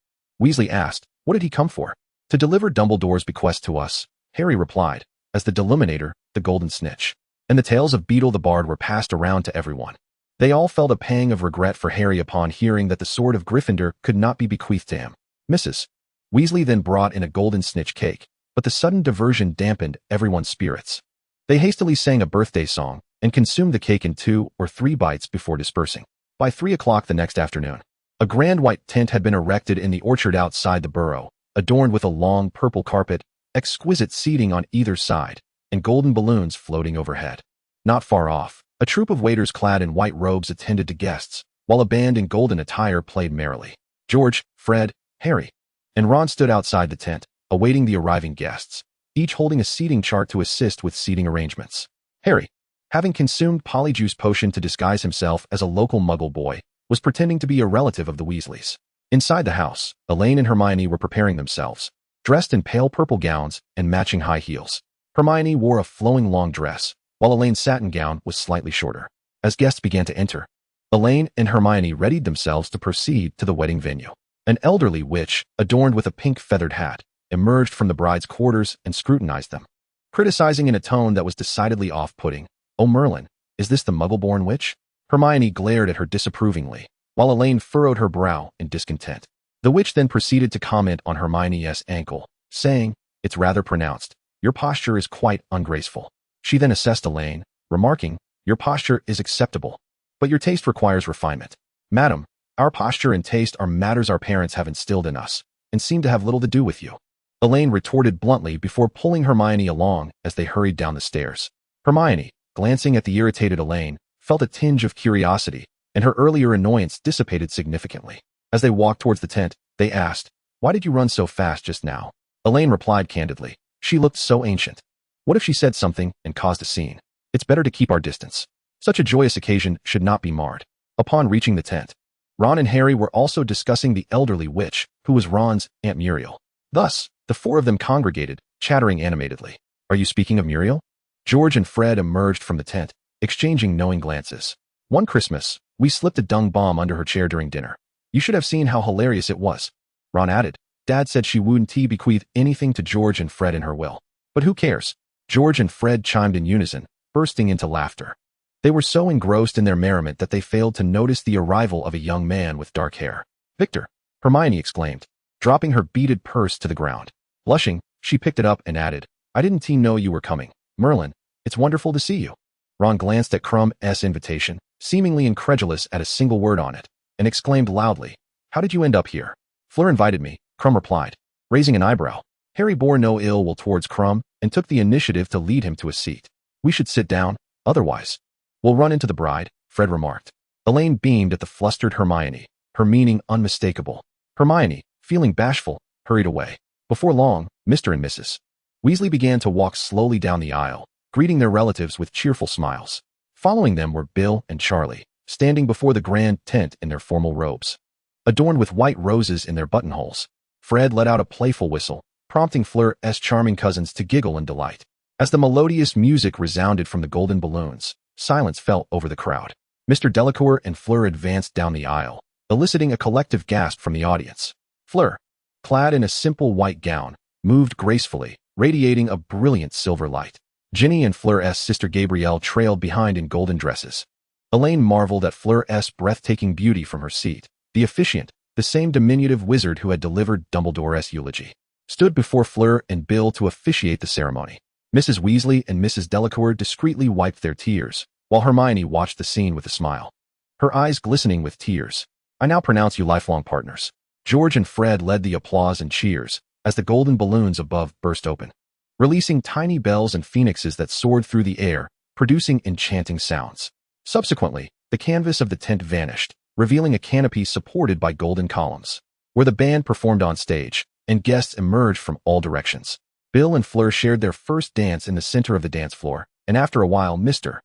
Weasley asked, what did he come for? To deliver Dumbledore's bequest to us, Harry replied, as the Deluminator, the Golden Snitch, and the tales of Beetle the Bard were passed around to everyone. They all felt a pang of regret for Harry upon hearing that the sword of Gryffindor could not be bequeathed to him. Mrs. Weasley then brought in a Golden Snitch cake, but the sudden diversion dampened everyone's spirits. They hastily sang a birthday song and consumed the cake in 2 or 3 bites before dispersing. By 3 o'clock the next afternoon, a grand white tent had been erected in the orchard outside the burrow, adorned with a long purple carpet, exquisite seating on either side, and golden balloons floating overhead. Not far off, a troop of waiters clad in white robes attended to guests, while a band in golden attire played merrily. George, Fred, Harry, and Ron stood outside the tent, awaiting the arriving guests, each holding a seating chart to assist with seating arrangements. Harry, having consumed Polyjuice potion to disguise himself as a local Muggle boy, was pretending to be a relative of the Weasleys. Inside the house, Elaine and Hermione were preparing themselves, dressed in pale purple gowns and matching high heels. Hermione wore a flowing long dress, while Elaine's satin gown was slightly shorter. As guests began to enter, Elaine and Hermione readied themselves to proceed to the wedding venue. An elderly witch, adorned with a pink feathered hat, emerged from the bride's quarters and scrutinized them, criticizing in a tone that was decidedly off-putting. Oh Merlin, is this the Muggle-born witch? Hermione glared at her disapprovingly, while Elaine furrowed her brow in discontent. The witch then proceeded to comment on Hermione's ankle, saying, it's rather pronounced. Your posture is quite ungraceful. She then assessed Elaine, remarking, your posture is acceptable, but your taste requires refinement. Madam, our posture and taste are matters our parents have instilled in us, and seem to have little to do with you. Elaine retorted bluntly before pulling Hermione along as they hurried down the stairs. Hermione, glancing at the irritated Elaine, felt a tinge of curiosity, and her earlier annoyance dissipated significantly. As they walked towards the tent, they asked, why did you run so fast just now? Elaine replied candidly, she looked so ancient. What if she said something and caused a scene? It's better to keep our distance. Such a joyous occasion should not be marred. Upon reaching the tent, Ron and Harry were also discussing the elderly witch, who was Ron's Aunt Muriel. Thus, the four of them congregated, chattering animatedly. Are you speaking of Muriel? George and Fred emerged from the tent, exchanging knowing glances. One Christmas, we slipped a dung bomb under her chair during dinner. You should have seen how hilarious it was. Ron added. Dad said she wouldn't bequeath anything to George and Fred in her will. But who cares? George and Fred chimed in unison, bursting into laughter. They were so engrossed in their merriment that they failed to notice the arrival of a young man with dark hair. Victor! Hermione exclaimed, dropping her beaded purse to the ground. Blushing, she picked it up and added, I didn't know you were coming. Merlin, it's wonderful to see you. Ron glanced at Crum's invitation, seemingly incredulous at a single word on it, and exclaimed loudly, How did you end up here? Fleur invited me, Crum replied, raising an eyebrow. Harry bore no ill will towards Crum and took the initiative to lead him to a seat. We should sit down, otherwise we'll run into the bride, Fred remarked. Elaine beamed at the flustered Hermione, her meaning unmistakable. Hermione, feeling bashful, hurried away. Before long, Mr. and Mrs. Weasley began to walk slowly down the aisle, greeting their relatives with cheerful smiles. Following them were Bill and Charlie, standing before the grand tent in their formal robes, adorned with white roses in their buttonholes. Fred let out a playful whistle, prompting Fleur's charming cousins to giggle in delight. As the melodious music resounded from the golden balloons, silence fell over the crowd. Mr. Delacour and Fleur advanced down the aisle, eliciting a collective gasp from the audience. Fleur, clad in a simple white gown, moved gracefully, radiating a brilliant silver light. Ginny and Fleur's sister Gabrielle trailed behind in golden dresses. Elaine marveled at Fleur's breathtaking beauty from her seat. The officiant, the same diminutive wizard who had delivered Dumbledore's eulogy, stood before Fleur and Bill to officiate the ceremony. Mrs. Weasley and Mrs. Delacour discreetly wiped their tears, while Hermione watched the scene with a smile, her eyes glistening with tears. I now pronounce you lifelong partners. George and Fred led the applause and cheers as the golden balloons above burst open, releasing tiny bells and phoenixes that soared through the air, producing enchanting sounds. Subsequently, the canvas of the tent vanished, revealing a canopy supported by golden columns, where the band performed on stage, and guests emerged from all directions. Bill and Fleur shared their first dance in the center of the dance floor, and after a while Mr.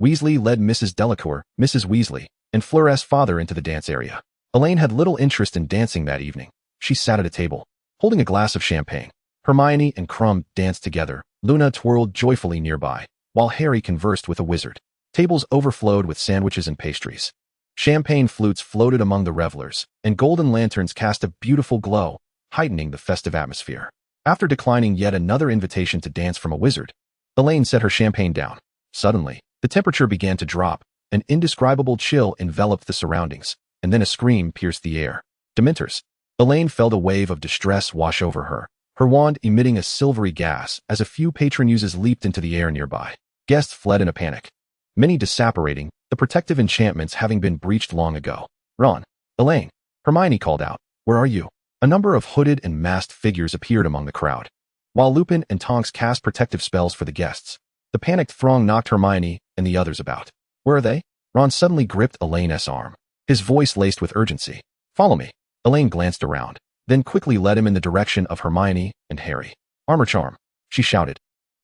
Weasley led Mrs. Delacour, Mrs. Weasley, and Fleur's father into the dance area. Elaine had little interest in dancing that evening. She sat at a table, holding a glass of champagne. Hermione and Crum danced together. Luna twirled joyfully nearby, while Harry conversed with a wizard. Tables overflowed with sandwiches and pastries. Champagne flutes floated among the revelers, and golden lanterns cast a beautiful glow, heightening the festive atmosphere. After declining yet another invitation to dance from a wizard, Elaine set her champagne down. Suddenly, the temperature began to drop. An indescribable chill enveloped the surroundings, and then a scream pierced the air. Dementors! Elaine felt a wave of distress wash over her, her wand emitting a silvery gas as a few patronuses leaped into the air nearby. Guests fled in a panic, many disapparating, the protective enchantments having been breached long ago. Ron! Elaine! Hermione called out, Where are you? A number of hooded and masked figures appeared among the crowd. While Lupin and Tonks cast protective spells for the guests, the panicked throng knocked Hermione and the others about. Where are they? Ron suddenly gripped Elaine's arm, his voice laced with urgency. Follow me. Elaine glanced around, then quickly led him in the direction of Hermione and Harry. Armor charm, she shouted,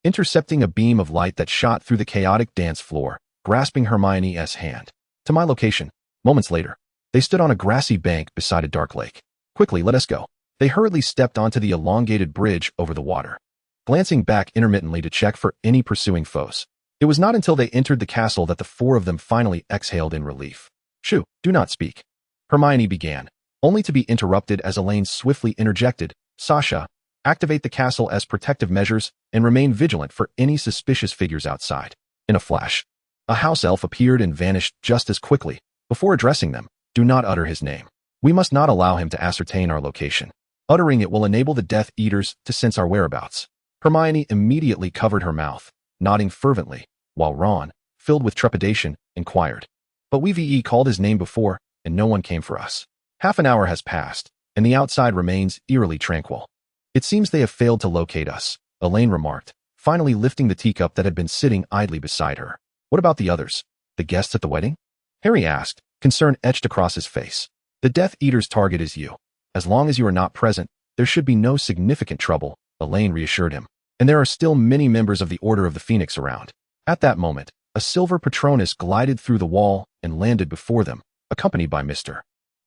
intercepting a beam of light that shot through the chaotic dance floor, grasping Hermione's hand. To my location. Moments later, they stood on a grassy bank beside a dark lake. Quickly, let us go. They hurriedly stepped onto the elongated bridge over the water, glancing back intermittently to check for any pursuing foes. It was not until they entered the castle that the four of them finally exhaled in relief. Shoo, do not speak. Hermione began, only to be interrupted as Elaine swiftly interjected, Sasha, activate the castle as protective measures and remain vigilant for any suspicious figures outside. In a flash, a house elf appeared and vanished just as quickly. Before addressing them, do not utter his name. We must not allow him to ascertain our location. Uttering it will enable the Death Eaters to sense our whereabouts. Hermione immediately covered her mouth, nodding fervently, while Ron, filled with trepidation, inquired. But we've called his name before, and no one came for us. Half an hour has passed, and the outside remains eerily tranquil. It seems they have failed to locate us, Elaine remarked, finally lifting the teacup that had been sitting idly beside her. What about the others? The guests at the wedding? Harry asked, concern etched across his face. The Death Eater's target is you. As long as you are not present, there should be no significant trouble, Elaine reassured him. And there are still many members of the Order of the Phoenix around. At that moment, a silver Patronus glided through the wall and landed before them, accompanied by Mr.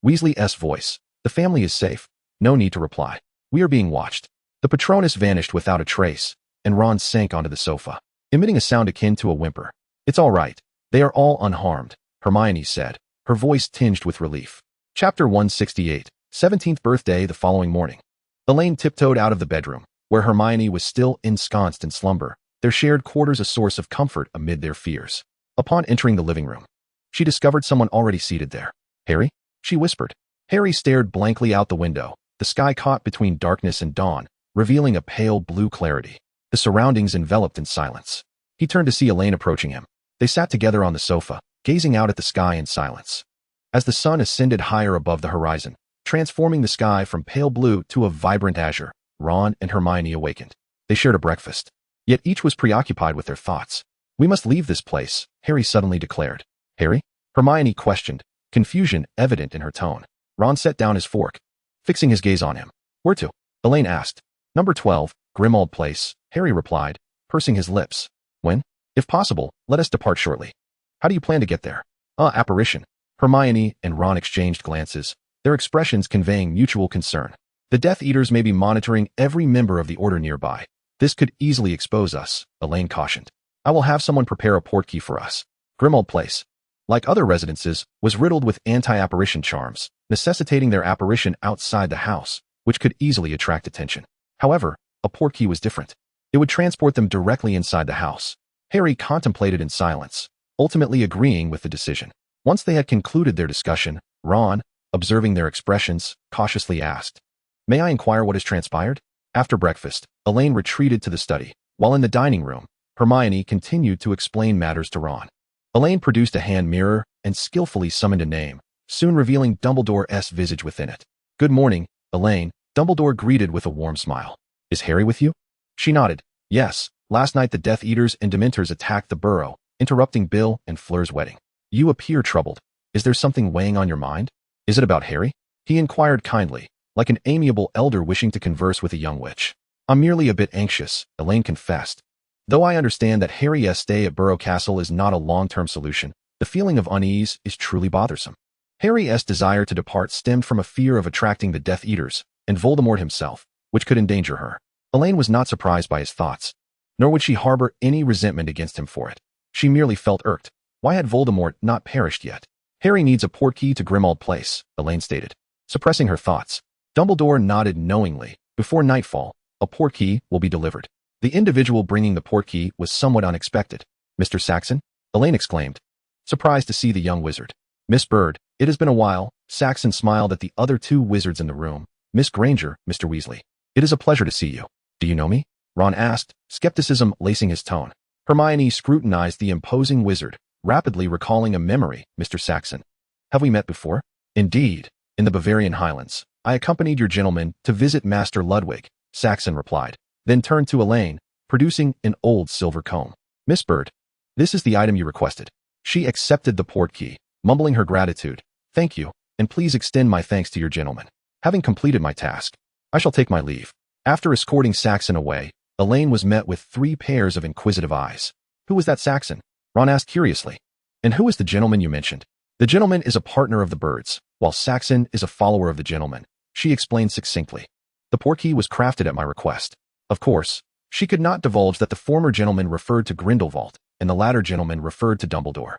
Weasley's voice. The family is safe. No need to reply. We are being watched. The Patronus vanished without a trace, and Ron sank onto the sofa, emitting a sound akin to a whimper. It's all right. They are all unharmed, Hermione said, her voice tinged with relief. Chapter 168, 17th birthday. The following morning, Elaine tiptoed out of the bedroom, where Hermione was still ensconced in slumber, their shared quarters a source of comfort amid their fears. Upon entering the living room, she discovered someone already seated there. Harry? She whispered. Harry stared blankly out the window, the sky caught between darkness and dawn, revealing a pale blue clarity, the surroundings enveloped in silence. He turned to see Elaine approaching him. They sat together on the sofa, gazing out at the sky in silence. As the sun ascended higher above the horizon, transforming the sky from pale blue to a vibrant azure, Ron and Hermione awakened. They shared a breakfast, yet each was preoccupied with their thoughts. We must leave this place, Harry suddenly declared. Harry? Hermione questioned, confusion evident in her tone. Ron set down his fork, fixing his gaze on him. Where to? Elaine asked. Number 12, Grimmauld Place, Harry replied, pursing his lips. When? If possible, let us depart shortly. How do you plan to get there? Apparition. Hermione and Ron exchanged glances, their expressions conveying mutual concern. The Death Eaters may be monitoring every member of the Order nearby. This could easily expose us, Elaine cautioned. I will have someone prepare a portkey for us. Grimmauld Place, like other residences, was riddled with anti-apparition charms, necessitating their apparition outside the house, which could easily attract attention. However, a portkey was different. It would transport them directly inside the house. Harry contemplated in silence, ultimately agreeing with the decision. Once they had concluded their discussion, Ron, observing their expressions, cautiously asked, May I inquire what has transpired? After breakfast, Elaine retreated to the study, while in the dining room, Hermione continued to explain matters to Ron. Elaine produced a hand mirror and skillfully summoned a name, soon revealing Dumbledore's visage within it. Good morning, Elaine, Dumbledore greeted with a warm smile. Is Harry with you? She nodded. Yes, last night the Death Eaters and Dementors attacked the burrow, interrupting Bill and Fleur's wedding. You appear troubled. Is there something weighing on your mind? Is it about Harry? He inquired kindly, like an amiable elder wishing to converse with a young witch. I'm merely a bit anxious, Elaine confessed. Though I understand that Harry's stay at Burrow Castle is not a long-term solution, the feeling of unease is truly bothersome. Harry's desire to depart stemmed from a fear of attracting the Death Eaters and Voldemort himself, which could endanger her. Elaine was not surprised by his thoughts, nor would she harbor any resentment against him for it. She merely felt irked. Why had Voldemort not perished yet? Harry needs a portkey to Grimmauld Place, Elaine stated, suppressing her thoughts. Dumbledore nodded knowingly. Before nightfall, a portkey will be delivered. The individual bringing the portkey was somewhat unexpected. Mr. Saxon? Elaine exclaimed, surprised to see the young wizard. Miss Bird, it has been a while. Saxon smiled at the other two wizards in the room. Miss Granger, Mr. Weasley. It is a pleasure to see you. Do you know me? Ron asked, skepticism lacing his tone. Hermione scrutinized the imposing wizard, rapidly recalling a memory. Mr. Saxon. Have we met before? Indeed, in the Bavarian Highlands. I accompanied your gentleman to visit Master Ludwig, Saxon replied, then turned to Elaine, producing an old silver comb. Miss Bird, this is the item you requested. She accepted the portkey, mumbling her gratitude. Thank you, and please extend my thanks to your gentleman. Having completed my task, I shall take my leave. After escorting Saxon away, Elaine was met with 3 pairs of inquisitive eyes. Who was that Saxon? Ron asked curiously. And who is the gentleman you mentioned? The gentleman is a partner of the Birds, while Saxon is a follower of the gentleman, she explained succinctly. The portkey was crafted at my request. Of course, she could not divulge that the former gentleman referred to Grindelwald, and the latter gentleman referred to Dumbledore.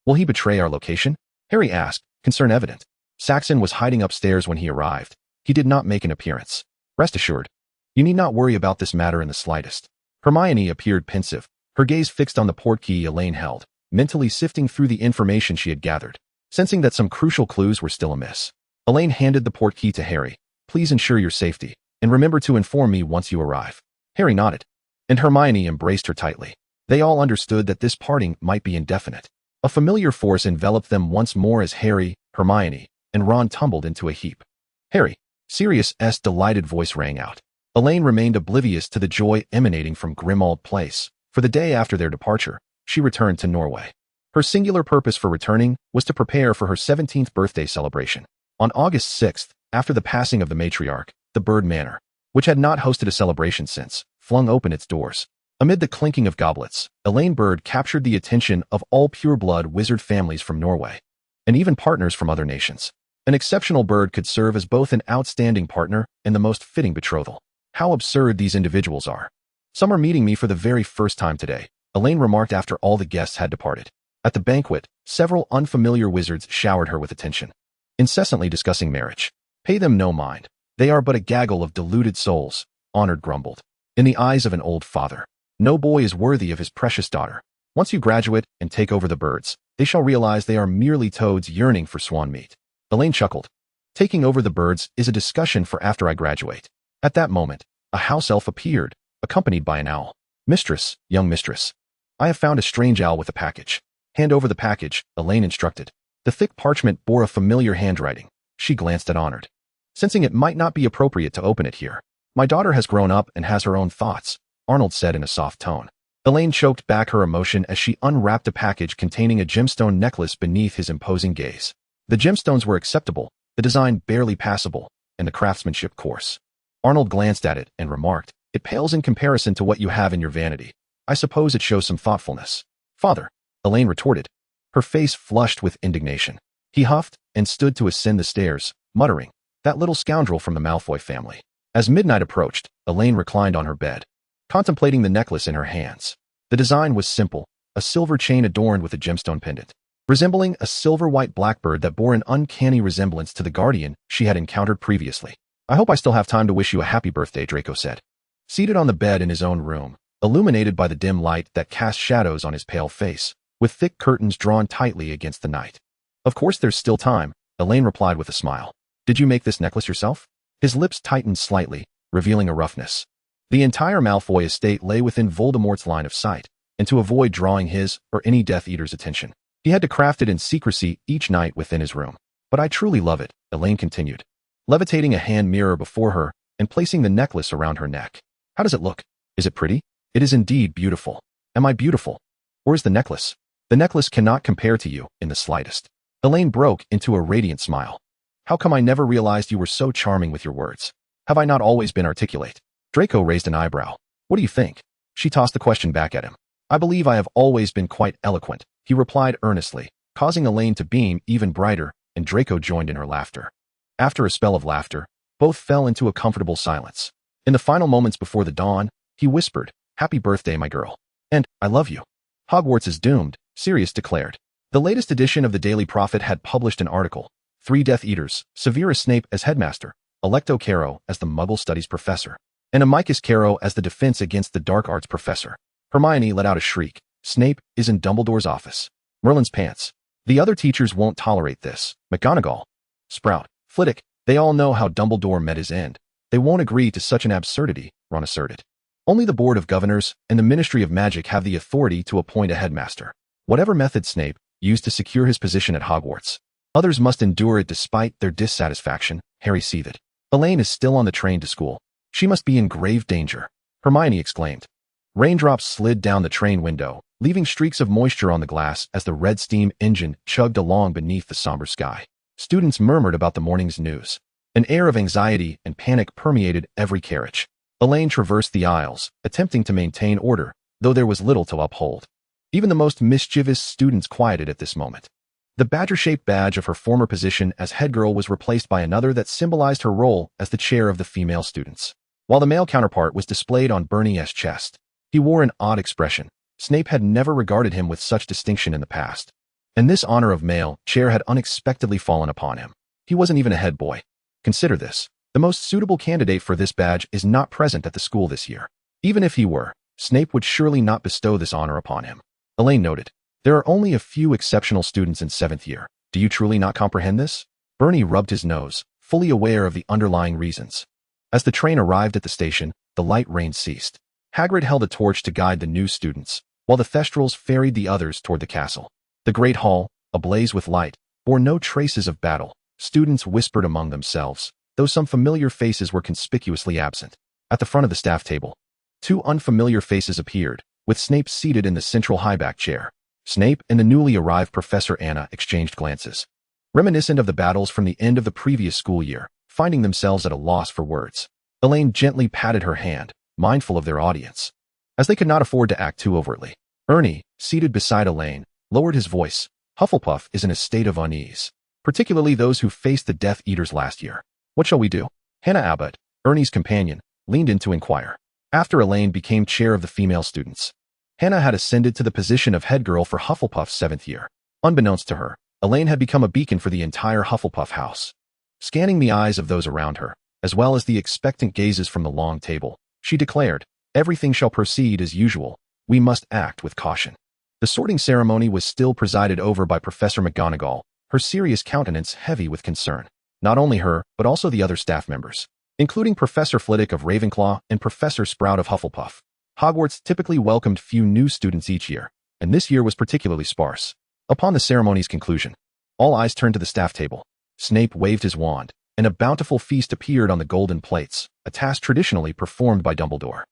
Will he betray our location? Harry asked, concern evident. Saxon was hiding upstairs when he arrived. He did not make an appearance. Rest assured, you need not worry about this matter in the slightest. Hermione appeared pensive, her gaze fixed on the portkey Elaine held, mentally sifting through the information she had gathered, sensing that some crucial clues were still amiss. Elaine handed the portkey to Harry. Please ensure your safety, and remember to inform me once you arrive. Harry nodded, and Hermione embraced her tightly. They all understood that this parting might be indefinite. A familiar force enveloped them once more as Harry, Hermione, and Ron tumbled into a heap. Harry, Sirius's delighted voice rang out. Elaine remained oblivious to the joy emanating from Grimmauld Place. For the day after their departure, she returned to Norway. Her singular purpose for returning was to prepare for her 17th birthday celebration. On August 6th, after the passing of the matriarch, the Bird Manor, which had not hosted a celebration since, flung open its doors. Amid the clinking of goblets, Elaine Bird captured the attention of all pure-blood wizard families from Norway, and even partners from other nations. An exceptional bird could serve as both an outstanding partner and the most fitting betrothal. How absurd these individuals are. Some are meeting me for the very first time today, Elaine remarked after all the guests had departed. At the banquet, several unfamiliar wizards showered her with attention, incessantly discussing marriage. Pay them no mind. They are but a gaggle of deluded souls, Honored grumbled. In the eyes of an old father, no boy is worthy of his precious daughter. Once you graduate and take over the birds, they shall realize they are merely toads yearning for swan meat. Elaine chuckled. Taking over the birds is a discussion for after I graduate. At that moment, a house elf appeared, accompanied by an owl. Mistress, young mistress, I have found a strange owl with a package. Hand over the package, Elaine instructed. The thick parchment bore a familiar handwriting. She glanced at Honored, sensing it might not be appropriate to open it here. My daughter has grown up and has her own thoughts, Arnold said in a soft tone. Elaine choked back her emotion as she unwrapped a package containing a gemstone necklace beneath his imposing gaze. The gemstones were acceptable, the design barely passable, and the craftsmanship coarse. Arnold glanced at it and remarked, "It pales in comparison to what you have in your vanity. I suppose it shows some thoughtfulness." "Father," Elaine retorted, her face flushed with indignation. He huffed and stood to ascend the stairs, muttering, "That little scoundrel from the Malfoy family." As midnight approached, Elaine reclined on her bed, contemplating the necklace in her hands. The design was simple, a silver chain adorned with a gemstone pendant, resembling a silver-white blackbird that bore an uncanny resemblance to the guardian she had encountered previously. "I hope I still have time to wish you a happy birthday," Draco said. Seated on the bed in his own room, illuminated by the dim light that cast shadows on his pale face, with thick curtains drawn tightly against the night. "Of course there's still time," Elaine replied with a smile. "Did you make this necklace yourself?" His lips tightened slightly, revealing a roughness. The entire Malfoy estate lay within Voldemort's line of sight, and to avoid drawing his or any Death Eater's attention, he had to craft it in secrecy each night within his room. "But I truly love it," Elaine continued, levitating a hand mirror before her and placing the necklace around her neck. "How does it look? Is it pretty?" "It is indeed beautiful." "Am I beautiful? Or is the necklace?" "The necklace cannot compare to you in the slightest." Elaine broke into a radiant smile. "How come I never realized you were so charming with your words? Have I not always been articulate?" Draco raised an eyebrow. "What do you think?" She tossed the question back at him. "I believe I have always been quite eloquent," he replied earnestly, causing Elaine to beam even brighter, and Draco joined in her laughter. After a spell of laughter, both fell into a comfortable silence. In the final moments before the dawn, he whispered, "Happy birthday, my girl. And, I love you." "Hogwarts is doomed," Sirius declared. The latest edition of the Daily Prophet had published an article, 3 Death Eaters, Severus Snape as headmaster, Alecto Carrow as the Muggle Studies professor, and Amicus Carrow as the defense against the dark arts professor. Hermione let out a shriek. "Snape is in Dumbledore's office." Merlin's pants. "The other teachers won't tolerate this." McGonagall. Sprout. "Flitwick, they all know how Dumbledore met his end. They won't agree to such an absurdity," Ron asserted. "Only the Board of Governors and the Ministry of Magic have the authority to appoint a headmaster. Whatever method Snape used to secure his position at Hogwarts, others must endure it despite their dissatisfaction," Harry seethed. "Elaine is still on the train to school. She must be in grave danger," Hermione exclaimed. Raindrops slid down the train window, leaving streaks of moisture on the glass as the red steam engine chugged along beneath the somber sky. Students murmured about the morning's news. An air of anxiety and panic permeated every carriage. Elaine traversed the aisles, attempting to maintain order, though there was little to uphold. Even the most mischievous students quieted at this moment. The badger-shaped badge of her former position as head girl was replaced by another that symbolized her role as the chair of the female students. While the male counterpart was displayed on Bernie's chest, he wore an odd expression. Snape had never regarded him with such distinction in the past, and this honor of male chair had unexpectedly fallen upon him. He wasn't even a head boy. Consider this. The most suitable candidate for this badge is not present at the school this year. Even if he were, Snape would surely not bestow this honor upon him. Elaine noted, "There are only a few exceptional students in 7th year. Do you truly not comprehend this?" Bernie rubbed his nose, fully aware of the underlying reasons. As the train arrived at the station, the light rain ceased. Hagrid held a torch to guide the new students, while the Thestrals ferried the others toward the castle. The great hall, ablaze with light, bore no traces of battle. Students whispered among themselves, though some familiar faces were conspicuously absent. At the front of the staff table, 2 unfamiliar faces appeared, with Snape seated in the central high-back chair. Snape and the newly arrived Professor Anna exchanged glances, reminiscent of the battles from the end of the previous school year, finding themselves at a loss for words. Elaine gently patted her hand, mindful of their audience, as they could not afford to act too overtly. Ernie, seated beside Elaine, lowered his voice. "Hufflepuff is in a state of unease. particularly those who faced the Death Eaters last year. What shall we do? Hannah Abbott, Ernie's companion, leaned in to inquire. After Elaine became chair of the female students, Hannah had ascended to the position of head girl for Hufflepuff's 7th year. Unbeknownst to her, Elaine had become a beacon for the entire Hufflepuff house. Scanning the eyes of those around her, as well as the expectant gazes from the long table, she declared, "Everything shall proceed as usual. We must act with caution." The sorting ceremony was still presided over by Professor McGonagall, her serious countenance heavy with concern. Not only her, but also the other staff members, including Professor Flitwick of Ravenclaw and Professor Sprout of Hufflepuff. Hogwarts typically welcomed few new students each year, and this year was particularly sparse. Upon the ceremony's conclusion, all eyes turned to the staff table. Snape waved his wand, and a bountiful feast appeared on the golden plates, a task traditionally performed by Dumbledore.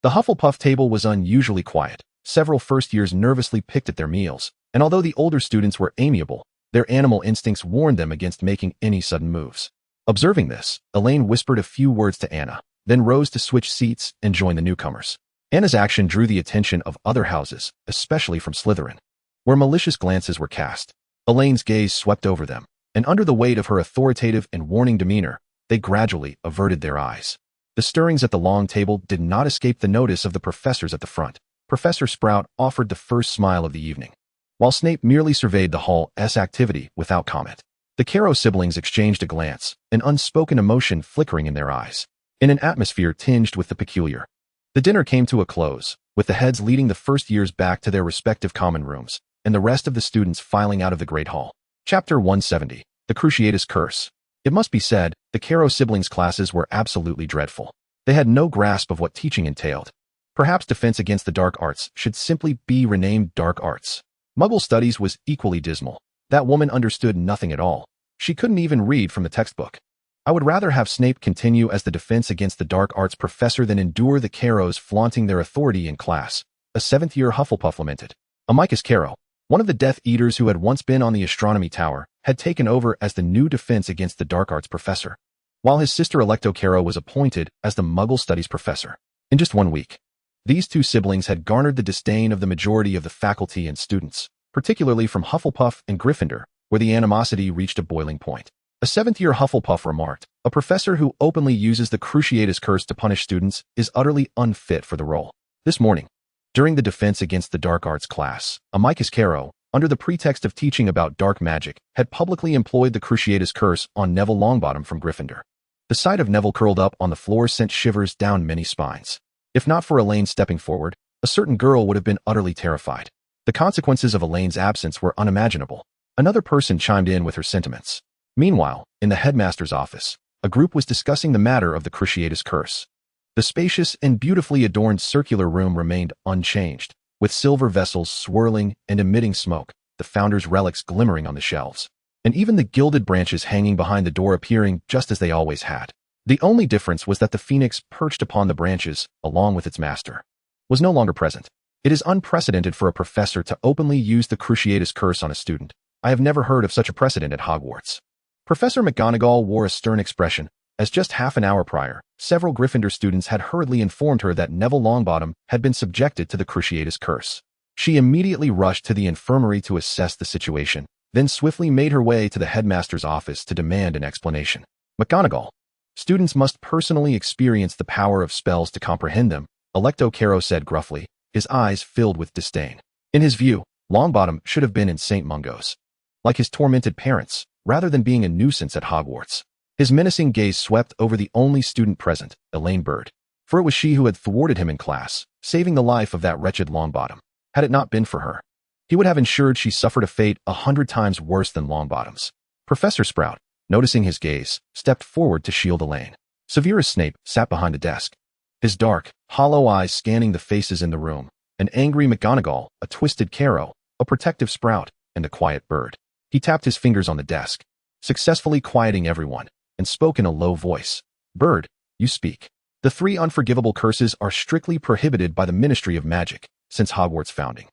The Hufflepuff table was unusually quiet. Several first years nervously picked at their meals, and although the older students were amiable, their animal instincts warned them against making any sudden moves. Observing this, Elaine whispered a few words to Anna, then rose to switch seats and join the newcomers. Anna's action drew the attention of other houses, especially from Slytherin, where malicious glances were cast. Elaine's gaze swept over them, and under the weight of her authoritative and warning demeanor, they gradually averted their eyes. The stirrings at the long table did not escape the notice of the professors at the front. Professor Sprout offered the first smile of the evening, while Snape merely surveyed the hall's activity without comment. The Caro siblings exchanged a glance, an unspoken emotion flickering in their eyes, in an atmosphere tinged with the peculiar. The dinner came to a close, with the heads leading the first years back to their respective common rooms, and the rest of the students filing out of the Great Hall. Chapter 170, The Cruciatus Curse. It must be said, the Caro siblings' classes were absolutely dreadful. They had no grasp of what teaching entailed. Perhaps defense against the dark arts should simply be renamed dark arts. Muggle studies was equally dismal. That woman understood nothing at all. She couldn't even read from the textbook. I would rather have Snape continue as the defense against the dark arts professor than endure the Caros flaunting their authority in class, a 7th-year Hufflepuff lamented. Amicus Caro, one of the Death Eaters who had once been on the astronomy tower, had taken over as the new defense against the dark arts professor, while his sister Electo Caro was appointed as the Muggle studies professor. In just 1 week, these two siblings had garnered the disdain of the majority of the faculty and students, particularly from Hufflepuff and Gryffindor, where the animosity reached a boiling point. A 7th-year Hufflepuff remarked, "A professor who openly uses the Cruciatus Curse to punish students is utterly unfit for the role." This morning, during the defense against the dark arts class, Amicus Caro, under the pretext of teaching about dark magic, had publicly employed the Cruciatus Curse on Neville Longbottom from Gryffindor. The sight of Neville curled up on the floor sent shivers down many spines. If not for Elaine stepping forward, a certain girl would have been utterly terrified. The consequences of Elaine's absence were unimaginable. Another person chimed in with her sentiments. Meanwhile, in the headmaster's office, a group was discussing the matter of the Cruciatus Curse. The spacious and beautifully adorned circular room remained unchanged, with silver vessels swirling and emitting smoke, the founder's relics glimmering on the shelves, and even the gilded branches hanging behind the door appearing just as they always had. The only difference was that the phoenix perched upon the branches, along with its master, was no longer present. It is unprecedented for a professor to openly use the Cruciatus Curse on a student. I have never heard of such a precedent at Hogwarts. Professor McGonagall wore a stern expression, as just half an hour prior, several Gryffindor students had hurriedly informed her that Neville Longbottom had been subjected to the Cruciatus Curse. She immediately rushed to the infirmary to assess the situation, then swiftly made her way to the headmaster's office to demand an explanation. McGonagall, students must personally experience the power of spells to comprehend them, Electo Caro said gruffly, his eyes filled with disdain. In his view, Longbottom should have been in St. Mungo's, like his tormented parents, rather than being a nuisance at Hogwarts. His menacing gaze swept over the only student present, Elaine Bird, for it was she who had thwarted him in class, saving the life of that wretched Longbottom. Had it not been for her, he would have ensured she suffered a fate 100 times worse than Longbottom's. Professor Sprout, noticing his gaze, stepped forward to shield Elaine. Severus Snape sat behind the desk, his dark, hollow eyes scanning the faces in the room, an angry McGonagall, a twisted Caro, a protective Sprout, and a quiet Bird. He tapped his fingers on the desk, successfully quieting everyone, and spoke in a low voice. "Bird, you speak. The 3 unforgivable curses are strictly prohibited by the Ministry of Magic since Hogwarts' founding.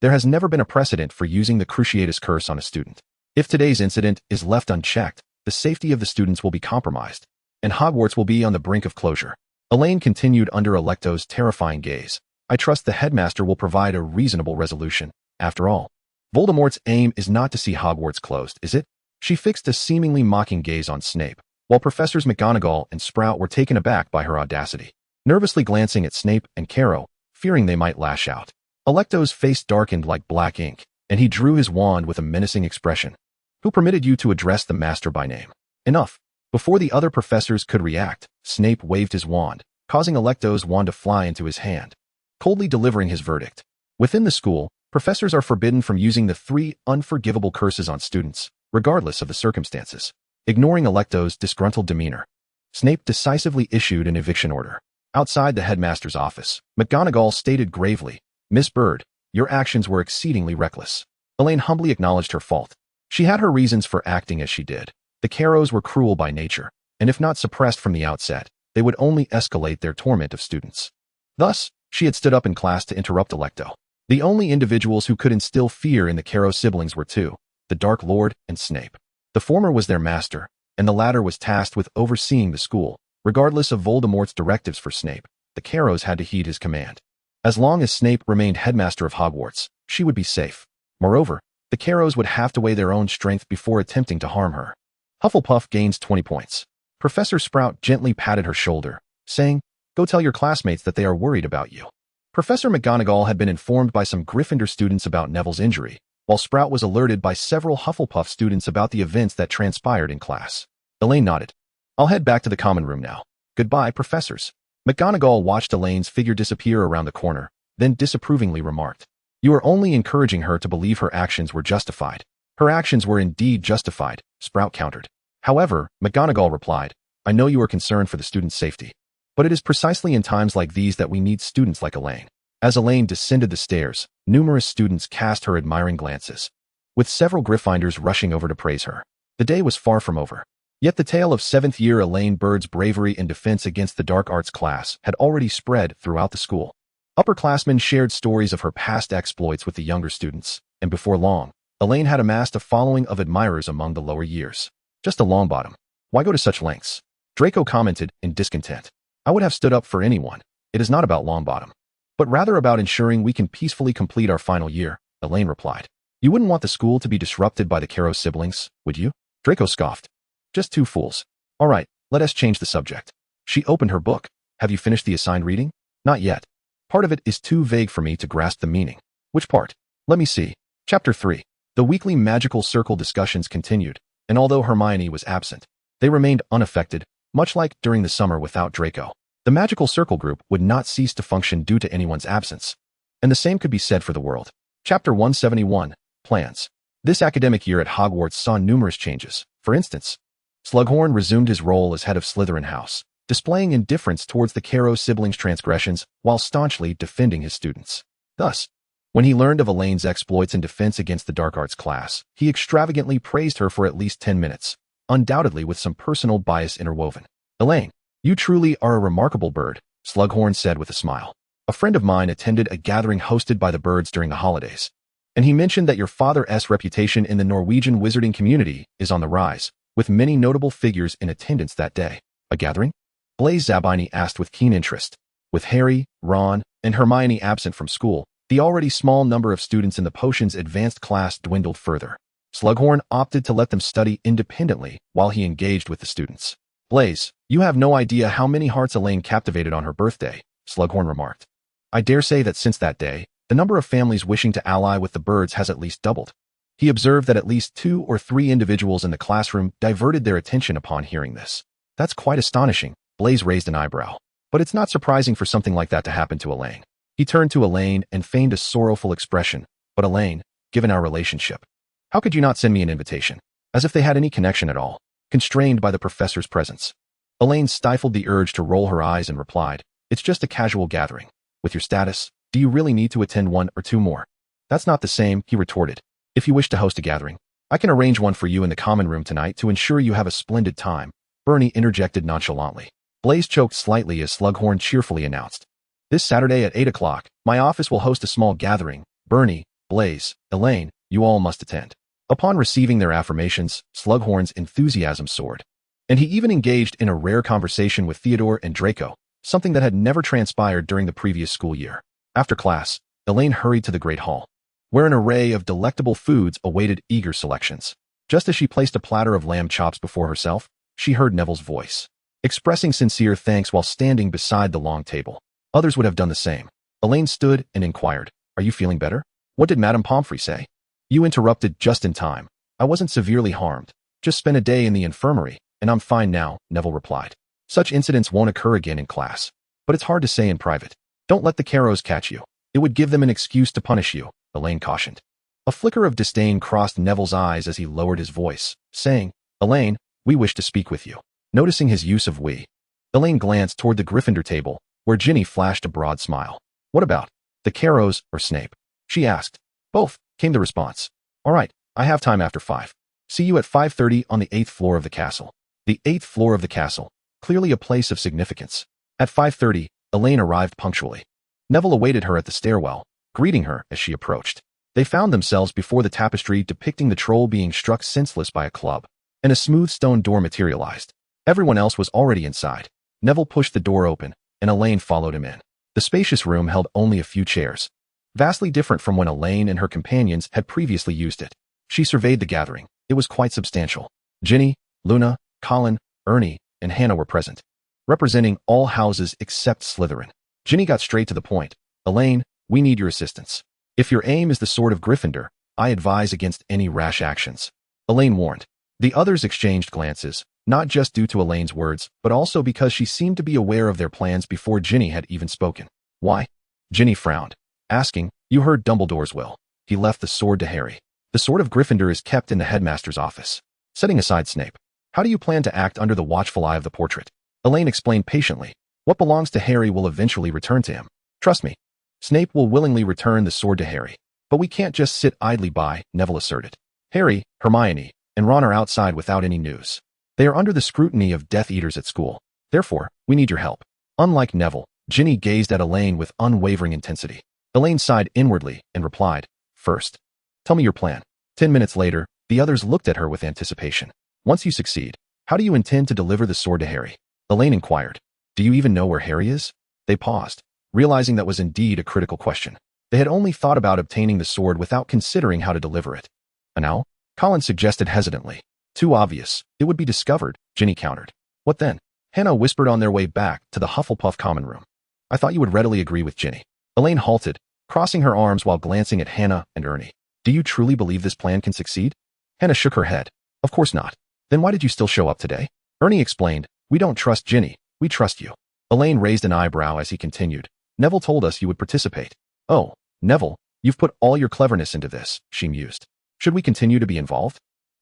There has never been a precedent for using the Cruciatus Curse on a student. If today's incident is left unchecked, the safety of the students will be compromised, and Hogwarts will be on the brink of closure." Elaine continued under Electo's terrifying gaze. "I trust the headmaster will provide a reasonable resolution. After all, Voldemort's aim is not to see Hogwarts closed, is it?" She fixed a seemingly mocking gaze on Snape, while Professors McGonagall and Sprout were taken aback by her audacity, nervously glancing at Snape and Caro, fearing they might lash out. Alecto's face darkened like black ink, and he drew his wand with a menacing expression. Who permitted you to address the master by name? Enough. Before the other professors could react, Snape waved his wand, causing Alecto's wand to fly into his hand, coldly delivering his verdict. Within the school, professors are forbidden from using the 3 unforgivable curses on students, regardless of the circumstances. Ignoring Alecto's disgruntled demeanor, Snape decisively issued an eviction order. Outside the headmaster's office, McGonagall stated gravely, "Miss Bird, your actions were exceedingly reckless." Elaine humbly acknowledged her fault. She had her reasons for acting as she did. The Caros were cruel by nature, and if not suppressed from the outset, they would only escalate their torment of students. Thus, she had stood up in class to interrupt Alecto. The only individuals who could instill fear in the Caro siblings were 2, the Dark Lord and Snape. The former was their master, and the latter was tasked with overseeing the school. Regardless of Voldemort's directives for Snape, the Caros had to heed his command. As long as Snape remained headmaster of Hogwarts, she would be safe. Moreover, the Caros would have to weigh their own strength before attempting to harm her. Hufflepuff gains 20 points. Professor Sprout gently patted her shoulder, saying, "Go tell your classmates that they are worried about you." Professor McGonagall had been informed by some Gryffindor students about Neville's injury, while Sprout was alerted by several Hufflepuff students about the events that transpired in class. Elaine nodded. "I'll head back to the common room now. Goodbye, professors." McGonagall watched Elaine's figure disappear around the corner, then disapprovingly remarked, "You are only encouraging her to believe her actions were justified." "Her actions were indeed justified," Sprout countered. However, McGonagall replied, "I know you are concerned for the students' safety. But it is precisely in times like these that we need students like Elaine." As Elaine descended the stairs, numerous students cast her admiring glances, with several Gryffindors rushing over to praise her. The day was far from over. Yet the tale of 7th year Elaine Bird's bravery in defense against the dark arts class had already spread throughout the school. Upperclassmen shared stories of her past exploits with the younger students, and before long, Elaine had amassed a following of admirers among the lower years. "Just a Longbottom. Why go to such lengths?" Draco commented in discontent. "I would have stood up for anyone. It is not about Longbottom, but rather about ensuring we can peacefully complete our final year," Elaine replied. "You wouldn't want the school to be disrupted by the Caro siblings, would you?" Draco scoffed. "Just 2 fools. All right, let us change the subject." She opened her book. "Have you finished the assigned reading?" "Not yet. Part of it is too vague for me to grasp the meaning." "Which part?" "Let me see." Chapter 3. The weekly magical circle discussions continued, and although Hermione was absent, they remained unaffected, much like during the summer without Draco. The magical circle group would not cease to function due to anyone's absence. And the same could be said for the world. Chapter 171. Plans. This academic year at Hogwarts saw numerous changes. For instance, Slughorn resumed his role as head of Slytherin House, displaying indifference towards the Caro siblings' transgressions while staunchly defending his students. Thus, when he learned of Elaine's exploits in defense against the dark arts class, he extravagantly praised her for at least 10 minutes, undoubtedly with some personal bias interwoven. "Elaine, you truly are a remarkable bird," Slughorn said with a smile. "A friend of mine attended a gathering hosted by the birds during the holidays, and he mentioned that your father's reputation in the Norwegian wizarding community is on the rise, with many notable figures in attendance that day." "A gathering?" Blaise Zabini asked with keen interest. With Harry, Ron, and Hermione absent from school, the already small number of students in the potions advanced class dwindled further. Slughorn opted to let them study independently while he engaged with the students. "Blaise, you have no idea how many hearts Elaine captivated on her birthday," Slughorn remarked. "I dare say that since that day, the number of families wishing to ally with the birds has at least doubled." He observed that at least 2 or 3 individuals in the classroom diverted their attention upon hearing this. "That's quite astonishing," Blaise raised an eyebrow. "But it's not surprising for something like that to happen to Elaine." He turned to Elaine and feigned a sorrowful expression. "But Elaine, given our relationship, how could you not send me an invitation?" As if they had any connection at all, constrained by the professor's presence. Elaine stifled the urge to roll her eyes and replied, "It's just a casual gathering. With your status, do you really need to attend 1 or 2 more?" "That's not the same," he retorted. "If you wish to host a gathering, I can arrange one for you in the common room tonight to ensure you have a splendid time," Bernie interjected nonchalantly. Blaise choked slightly as Slughorn cheerfully announced, "This Saturday at 8 o'clock, my office will host a small gathering. Bernie, Blaise, Elaine, you all must attend." Upon receiving their affirmations, Slughorn's enthusiasm soared, and he even engaged in a rare conversation with Theodore and Draco, something that had never transpired during the previous school year. After class, Elaine hurried to the Great Hall, where an array of delectable foods awaited eager selections. Just as she placed a platter of lamb chops before herself, she heard Neville's voice, expressing sincere thanks while standing beside the long table. Others would have done the same. Elaine stood and inquired, "Are you feeling better? What did Madame Pomfrey say?" "You interrupted just in time. I wasn't severely harmed. Just spent a day in the infirmary, and I'm fine now," Neville replied. "Such incidents won't occur again in class. But it's hard to say in private. Don't let the Carrows catch you. It would give them an excuse to punish you," Elaine cautioned. A flicker of disdain crossed Neville's eyes as he lowered his voice, saying, "Elaine, we wish to speak with you." Noticing his use of we, Elaine glanced toward the Gryffindor table, where Ginny flashed a broad smile. "What about the Carrows or Snape?" she asked. "Both," came the response. "All right, I have time after 5. See you at 5:30 on the 8th floor of the castle." The 8th floor of the castle, clearly a place of significance. At 5:30, Elaine arrived punctually. Neville awaited her at the stairwell, greeting her as she approached. They found themselves before the tapestry depicting the troll being struck senseless by a club, and a smooth stone door materialized. Everyone else was already inside. Neville pushed the door open, and Elaine followed him in. The spacious room held only a few chairs, vastly different from when Elaine and her companions had previously used it. She surveyed the gathering. It was quite substantial. Ginny, Luna, Colin, Ernie, and Hannah were present, representing all houses except Slytherin. Ginny got straight to the point. "Elaine, we need your assistance. If your aim is the sword of Gryffindor, I advise against any rash actions," Elaine warned. The others exchanged glances, not just due to Elaine's words, but also because she seemed to be aware of their plans before Ginny had even spoken. "Why?" Ginny frowned, asking, "You heard Dumbledore's will. He left the sword to Harry. The sword of Gryffindor is kept in the headmaster's office." Setting aside Snape, "How do you plan to act under the watchful eye of the portrait?" Elaine explained patiently. "What belongs to Harry will eventually return to him. Trust me. Snape will willingly return the sword to Harry. But we can't just sit idly by," Neville asserted. "Harry, Hermione, and Ron are outside without any news. They are under the scrutiny of Death Eaters at school. Therefore, we need your help." Unlike Neville, Ginny gazed at Elaine with unwavering intensity. Elaine sighed inwardly and replied, "First, tell me your plan." 10 minutes later, the others looked at her with anticipation. "Once you succeed, how do you intend to deliver the sword to Harry?" Elaine inquired. "Do you even know where Harry is?" They paused, realizing that was indeed a critical question. They had only thought about obtaining the sword without considering how to deliver it. "And now?" Colin suggested hesitantly. "Too obvious. It would be discovered," Ginny countered. "What then?" Hannah whispered on their way back to the Hufflepuff common room. "I thought you would readily agree with Ginny." Elaine halted, crossing her arms while glancing at Hannah and Ernie. "Do you truly believe this plan can succeed?" Hannah shook her head. "Of course not. Then why did you still show up today?" Ernie explained, "We don't trust Ginny. We trust you." Elaine raised an eyebrow as he continued. "Neville told us you would participate." "Oh, Neville, you've put all your cleverness into this," she mused. "Should we continue to be involved?"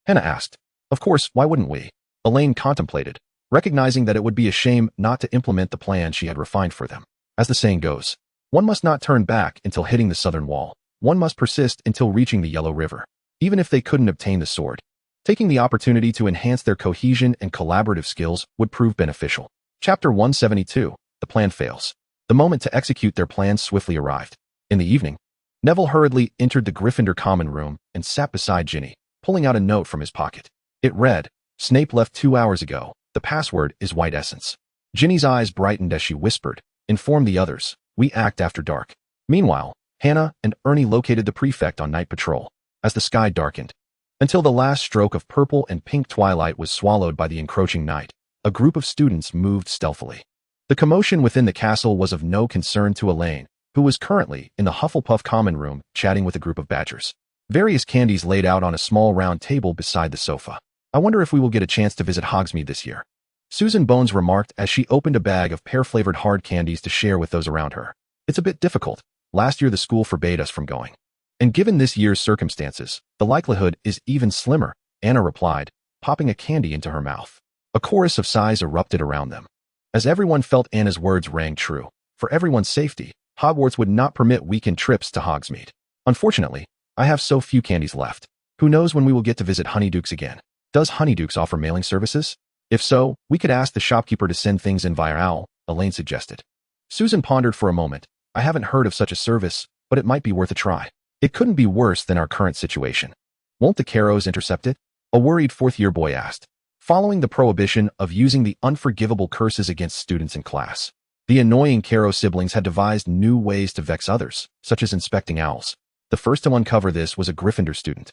Hannah asked. "Of course, why wouldn't we?" Elaine contemplated, recognizing that it would be a shame not to implement the plan she had refined for them. As the saying goes, one must not turn back until hitting the southern wall. One must persist until reaching the Yellow River. Even if they couldn't obtain the sword, taking the opportunity to enhance their cohesion and collaborative skills would prove beneficial. Chapter 172, The Plan Fails. The moment to execute their plans swiftly arrived. In the evening, Neville hurriedly entered the Gryffindor common room and sat beside Ginny, pulling out a note from his pocket. It read, "Snape left 2 hours ago. The password is white essence." Ginny's eyes brightened as she whispered, "Inform the others. We act after dark." Meanwhile, Hannah and Ernie located the prefect on night patrol. As the sky darkened, until the last stroke of purple and pink twilight was swallowed by the encroaching night, a group of students moved stealthily. The commotion within the castle was of no concern to Elaine, who was currently in the Hufflepuff common room chatting with a group of badgers. Various candies laid out on a small round table beside the sofa. "I wonder if we will get a chance to visit Hogsmeade this year," Susan Bones remarked as she opened a bag of pear-flavored hard candies to share with those around her. "It's a bit difficult. Last year the school forbade us from going. And given this year's circumstances, the likelihood is even slimmer," Anna replied, popping a candy into her mouth. A chorus of sighs erupted around them. As everyone felt Anna's words rang true. For everyone's safety, Hogwarts would not permit weekend trips to Hogsmeade. "Unfortunately, I have so few candies left. Who knows when we will get to visit Honeydukes again? Does Honeydukes offer mailing services? If so, we could ask the shopkeeper to send things in via owl," Elaine suggested. Susan pondered for a moment. "I haven't heard of such a service, but it might be worth a try. It couldn't be worse than our current situation." "Won't the Carrows intercept it?" a worried fourth-year boy asked. Following the prohibition of using the unforgivable curses against students in class, the annoying Carrow siblings had devised new ways to vex others, such as inspecting owls. The first to uncover this was a Gryffindor student.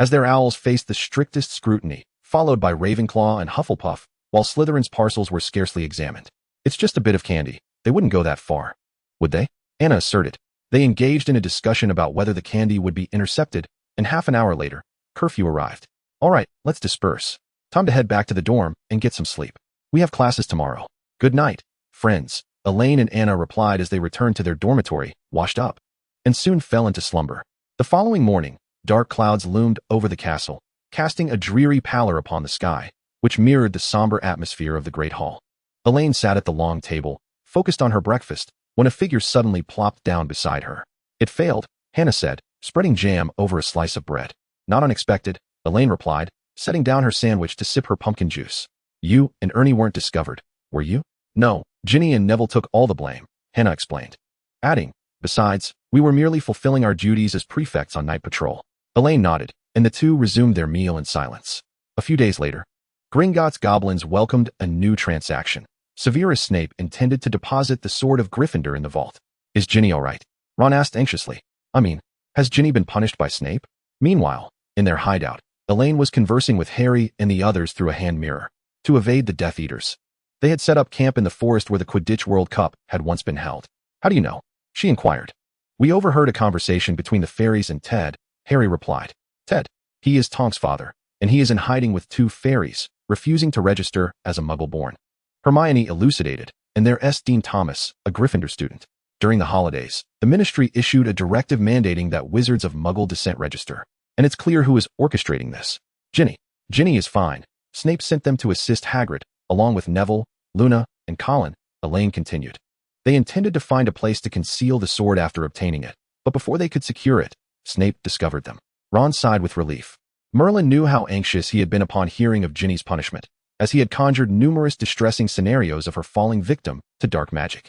as their owls faced the strictest scrutiny, followed by Ravenclaw and Hufflepuff, while Slytherin's parcels were scarcely examined. It's just a bit of candy. They wouldn't go that far. Would they? Anna asserted. They engaged in a discussion about whether the candy would be intercepted, and half an hour later, curfew arrived. All right, let's disperse. Time to head back to the dorm and get some sleep. We have classes tomorrow. Good night, friends. Elaine and Anna replied as they returned to their dormitory, washed up, and soon fell into slumber. The following morning, dark clouds loomed over the castle, casting a dreary pallor upon the sky, which mirrored the somber atmosphere of the great hall. Elaine sat at the long table, focused on her breakfast, when a figure suddenly plopped down beside her. It failed, Hannah said, spreading jam over a slice of bread. Not unexpected, Elaine replied, setting down her sandwich to sip her pumpkin juice. You and Ernie weren't discovered, were you? No, Ginny and Neville took all the blame, Hannah explained. Adding, besides, we were merely fulfilling our duties as prefects on night patrol. Elaine nodded, and the two resumed their meal in silence. A few days later, Gringotts goblins welcomed a new transaction. Severus Snape intended to deposit the sword of Gryffindor in the vault. Is Ginny all right? Ron asked anxiously. I mean, has Ginny been punished by Snape? Meanwhile, in their hideout, Elaine was conversing with Harry and the others through a hand mirror to evade the Death Eaters. They had set up camp in the forest where the Quidditch World Cup had once been held. How do you know? She inquired. We overheard a conversation between the fairies and Ted, Harry replied. Ted. He is Tonk's father, and he is in hiding with 2 fairies, refusing to register as a Muggle-born. Hermione elucidated, and there's Dean Thomas, a Gryffindor student. During the holidays, the Ministry issued a directive mandating that wizards of Muggle descent register, and it's clear who is orchestrating this. Ginny. Ginny is fine. Snape sent them to assist Hagrid, along with Neville, Luna, and Colin, Elaine continued. They intended to find a place to conceal the sword after obtaining it, but before they could secure it, Snape discovered them. Ron sighed with relief. Merlin knew how anxious he had been upon hearing of Ginny's punishment, as he had conjured numerous distressing scenarios of her falling victim to dark magic.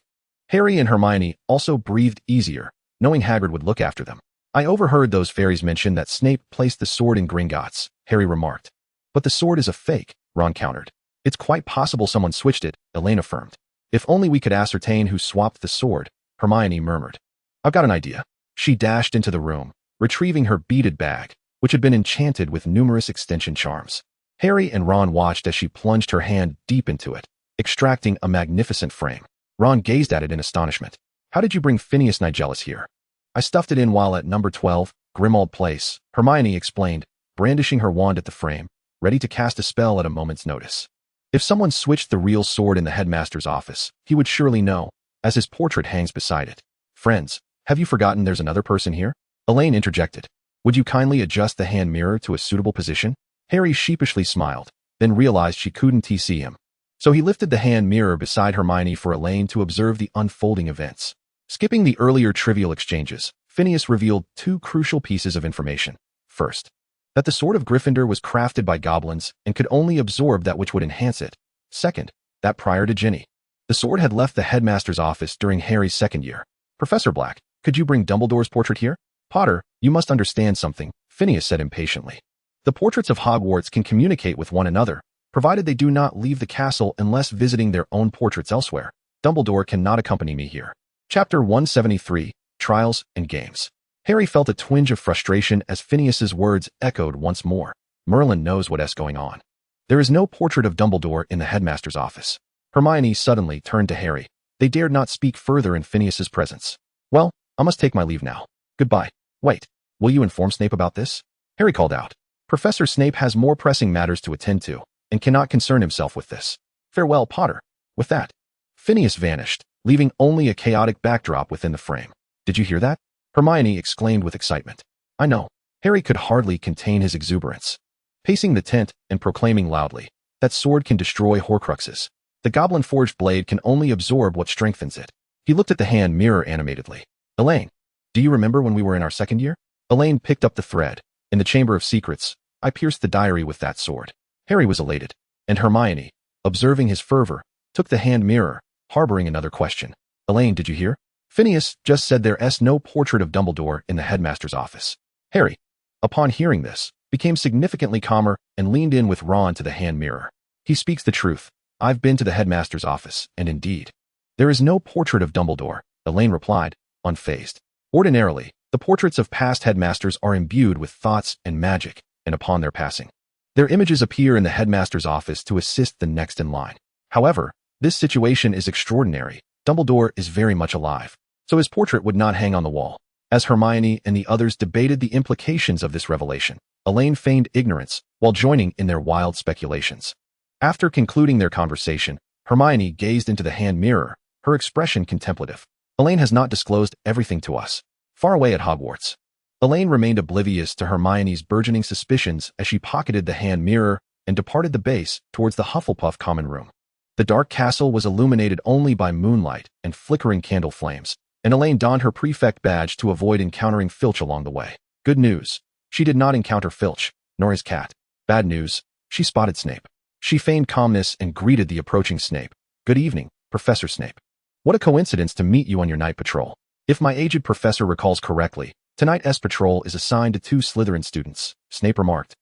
Harry and Hermione also breathed easier, knowing Hagrid would look after them. I overheard those fairies mention that Snape placed the sword in Gringotts, Harry remarked. But the sword is a fake, Ron countered. It's quite possible someone switched it, Elaine affirmed. If only we could ascertain who swapped the sword, Hermione murmured. I've got an idea. She dashed into the room, retrieving her beaded bag, which had been enchanted with numerous extension charms. Harry and Ron watched as she plunged her hand deep into it, extracting a magnificent frame. Ron gazed at it in astonishment. How did you bring Phineas Nigellus here? I stuffed it in while at number 12, Grimmauld Place, Hermione explained, brandishing her wand at the frame, ready to cast a spell at a moment's notice. If someone switched the real sword in the headmaster's office, he would surely know, as his portrait hangs beside it. Friends, have you forgotten there's another person here? Elaine interjected. Would you kindly adjust the hand mirror to a suitable position? Harry sheepishly smiled, then realized she couldn't see him. So he lifted the hand mirror beside Hermione for Elaine to observe the unfolding events. Skipping the earlier trivial exchanges, Phineas revealed 2 crucial pieces of information. First, that the sword of Gryffindor was crafted by goblins and could only absorb that which would enhance it. Second, that prior to Ginny, the sword had left the headmaster's office during Harry's second year. Professor Black, could you bring Dumbledore's portrait here? Potter, you must understand something, Phineas said impatiently. The portraits of Hogwarts can communicate with one another, provided they do not leave the castle unless visiting their own portraits elsewhere. Dumbledore cannot accompany me here. Chapter 173, Trials and Games. Harry felt a twinge of frustration as Phineas's words echoed once more. Merlin knows what's going on. There is no portrait of Dumbledore in the headmaster's office. Hermione suddenly turned to Harry. They dared not speak further in Phineas's presence. Well, I must take my leave now. Goodbye. Wait, will you inform Snape about this? Harry called out. Professor Snape has more pressing matters to attend to, and cannot concern himself with this. Farewell, Potter. With that, Phineas vanished, leaving only a chaotic backdrop within the frame. Did you hear that? Hermione exclaimed with excitement. I know. Harry could hardly contain his exuberance. Pacing the tent and proclaiming loudly, that sword can destroy Horcruxes. The goblin-forged blade can only absorb what strengthens it. He looked at the hand mirror animatedly. Elaine, do you remember when we were in our second year? Elaine picked up the thread. In the Chamber of Secrets, I pierced the diary with that sword. Harry was elated, and Hermione, observing his fervor, took the hand mirror, harboring another question. Elaine, did you hear? Phineas just said there's no portrait of Dumbledore in the headmaster's office. Harry, upon hearing this, became significantly calmer and leaned in with Ron to the hand mirror. He speaks the truth. I've been to the headmaster's office, and indeed, there is no portrait of Dumbledore, Elaine replied, unfazed. Ordinarily, the portraits of past headmasters are imbued with thoughts and magic, and upon their passing, their images appear in the headmaster's office to assist the next in line. However, this situation is extraordinary. Dumbledore is very much alive, so his portrait would not hang on the wall. As Hermione and the others debated the implications of this revelation, Elaine feigned ignorance while joining in their wild speculations. After concluding their conversation, Hermione gazed into the hand mirror, her expression contemplative. Elaine has not disclosed everything to us. Far away at Hogwarts, Elaine remained oblivious to Hermione's burgeoning suspicions as she pocketed the hand mirror and departed the base towards the Hufflepuff common room. The dark castle was illuminated only by moonlight and flickering candle flames, and Elaine donned her prefect badge to avoid encountering Filch along the way. Good news, she did not encounter Filch, nor his cat. Bad news, she spotted Snape. She feigned calmness and greeted the approaching Snape. Good evening, Professor Snape. What a coincidence to meet you on your night patrol. If my aged professor recalls correctly, tonight's patrol is assigned to 2 Slytherin students, Snape remarked,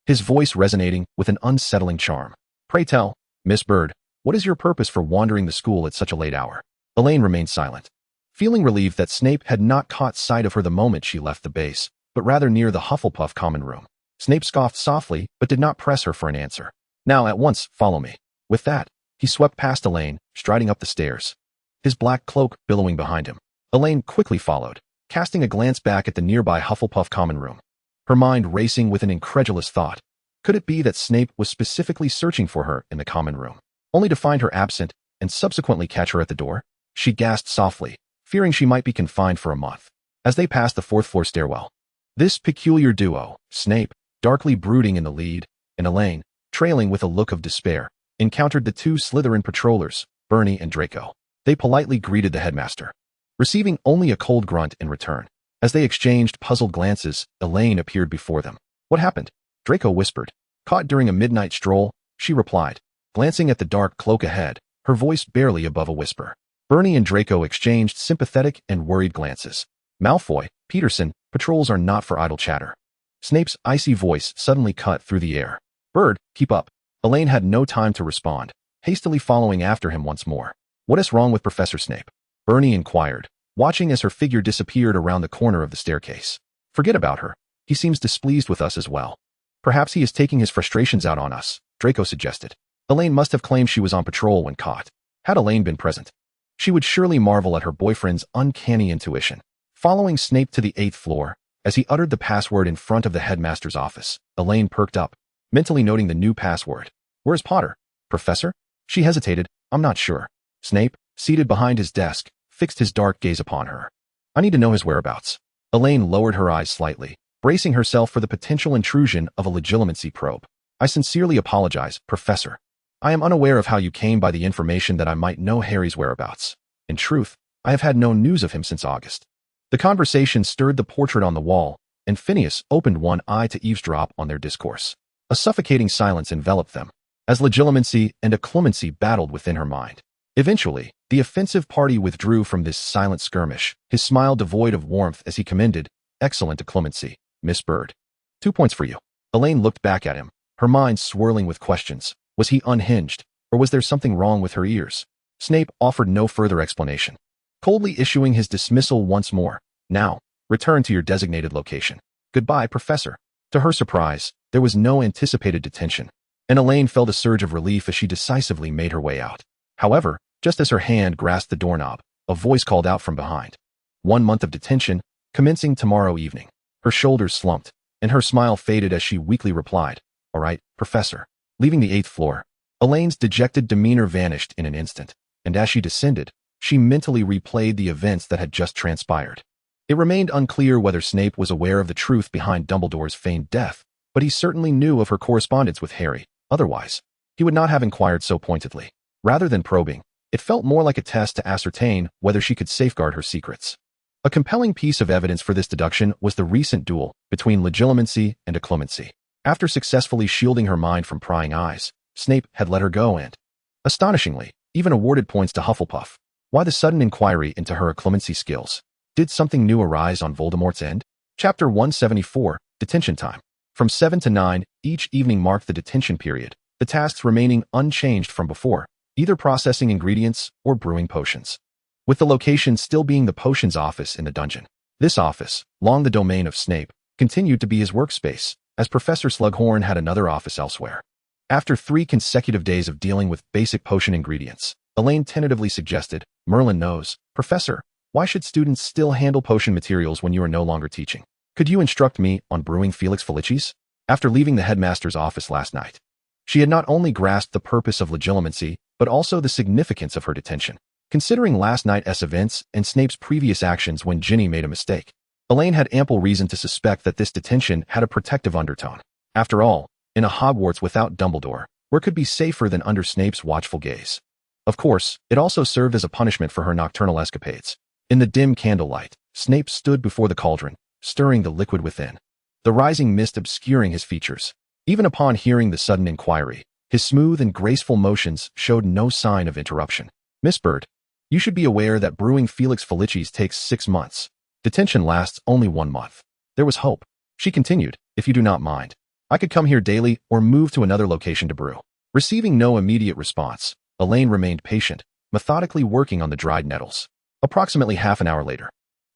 his voice resonating with an unsettling charm. Pray tell, Miss Bird, what is your purpose for wandering the school at such a late hour? Elaine remained silent, feeling relieved that Snape had not caught sight of her the moment she left the base, but rather near the Hufflepuff common room. Snape scoffed softly but did not press her for an answer. Now at once, follow me. With that, he swept past Elaine, striding up the stairs, his black cloak billowing behind him. Elaine quickly followed, casting a glance back at the nearby Hufflepuff common room, her mind racing with an incredulous thought. Could it be that Snape was specifically searching for her in the common room, only to find her absent and subsequently catch her at the door? She gasped softly, fearing she might be confined for a month. As they passed the 4th-floor stairwell, this peculiar duo, Snape, darkly brooding in the lead, and Elaine, trailing with a look of despair, encountered the 2 Slytherin patrollers, Bernie and Draco. They politely greeted the headmaster, receiving only a cold grunt in return. As they exchanged puzzled glances, Elaine appeared before them. What happened? Draco whispered. Caught during a midnight stroll, she replied, glancing at the dark cloak ahead, her voice barely above a whisper. Bernie and Draco exchanged sympathetic and worried glances. Malfoy, Peterson, patrols are not for idle chatter. Snape's icy voice suddenly cut through the air. Bird, keep up. Elaine had no time to respond, hastily following after him once more. What is wrong with Professor Snape? Bernie inquired, watching as her figure disappeared around the corner of the staircase. Forget about her. He seems displeased with us as well. Perhaps he is taking his frustrations out on us, Draco suggested. Elaine must have claimed she was on patrol when caught. Had Elaine been present, she would surely marvel at her boyfriend's uncanny intuition. Following Snape to the 8th floor, as he uttered the password in front of the headmaster's office, Elaine perked up, mentally noting the new password. Where's Potter? Professor? She hesitated. I'm not sure. Snape, seated behind his desk, fixed his dark gaze upon her. I need to know his whereabouts. Elaine lowered her eyes slightly, bracing herself for the potential intrusion of a legitimacy probe. I sincerely apologize, Professor. I am unaware of how you came by the information that I might know Harry's whereabouts. In truth, I have had no news of him since August. The conversation stirred the portrait on the wall, and Phineas opened one eye to eavesdrop on their discourse. A suffocating silence enveloped them, as legitimacy and occlumency battled within her mind. Eventually, the offensive party withdrew from this silent skirmish, his smile devoid of warmth as he commended, excellent occlumency, Miss Bird. 2 points for you. Elaine looked back at him, her mind swirling with questions. Was he unhinged, or was there something wrong with her ears? Snape offered no further explanation, coldly issuing his dismissal once more. Now, return to your designated location. Goodbye, Professor. To her surprise, there was no anticipated detention, and Elaine felt a surge of relief as she decisively made her way out. However, just as her hand grasped the doorknob, a voice called out from behind. 1 month of detention, commencing tomorrow evening. Her shoulders slumped, and her smile faded as she weakly replied, All right, Professor. Leaving the 8th floor, Elaine's dejected demeanor vanished in an instant, and as she descended, she mentally replayed the events that had just transpired. It remained unclear whether Snape was aware of the truth behind Dumbledore's feigned death, but he certainly knew of her correspondence with Harry. Otherwise, he would not have inquired so pointedly. Rather than probing, it felt more like a test to ascertain whether she could safeguard her secrets. A compelling piece of evidence for this deduction was the recent duel between legilimency and occlumency. After successfully shielding her mind from prying eyes, Snape had let her go and, astonishingly, even awarded points to Hufflepuff. Why the sudden inquiry into her occlumency skills? Did something new arise on Voldemort's end? Chapter 174, Detention Time. From 7 to 9, each evening marked the detention period, the tasks remaining unchanged from before, either processing ingredients or brewing potions, with the location still being the potions office in the dungeon. This office, long the domain of Snape, continued to be his workspace, as Professor Slughorn had another office elsewhere. After 3 consecutive days of dealing with basic potion ingredients, Elaine tentatively suggested, "Merlin knows. Professor, why should students still handle potion materials when you are no longer teaching? Could you instruct me on brewing Felix Felicis?" After leaving the headmaster's office last night, she had not only grasped the purpose of legilimency, but also the significance of her detention. Considering last night's events and Snape's previous actions when Ginny made a mistake, Elaine had ample reason to suspect that this detention had a protective undertone. After all, in a Hogwarts without Dumbledore, where could be safer than under Snape's watchful gaze? Of course, it also served as a punishment for her nocturnal escapades. In the dim candlelight, Snape stood before the cauldron, stirring the liquid within, the rising mist obscuring his features. Even upon hearing the sudden inquiry, his smooth and graceful motions showed no sign of interruption. "Miss Bird, you should be aware that brewing Felix Felicis takes 6 months. Detention lasts only 1 month. There was hope. She continued, "If you do not mind, I could come here daily or move to another location to brew." Receiving no immediate response, Elaine remained patient, methodically working on the dried nettles. Approximately half an hour later,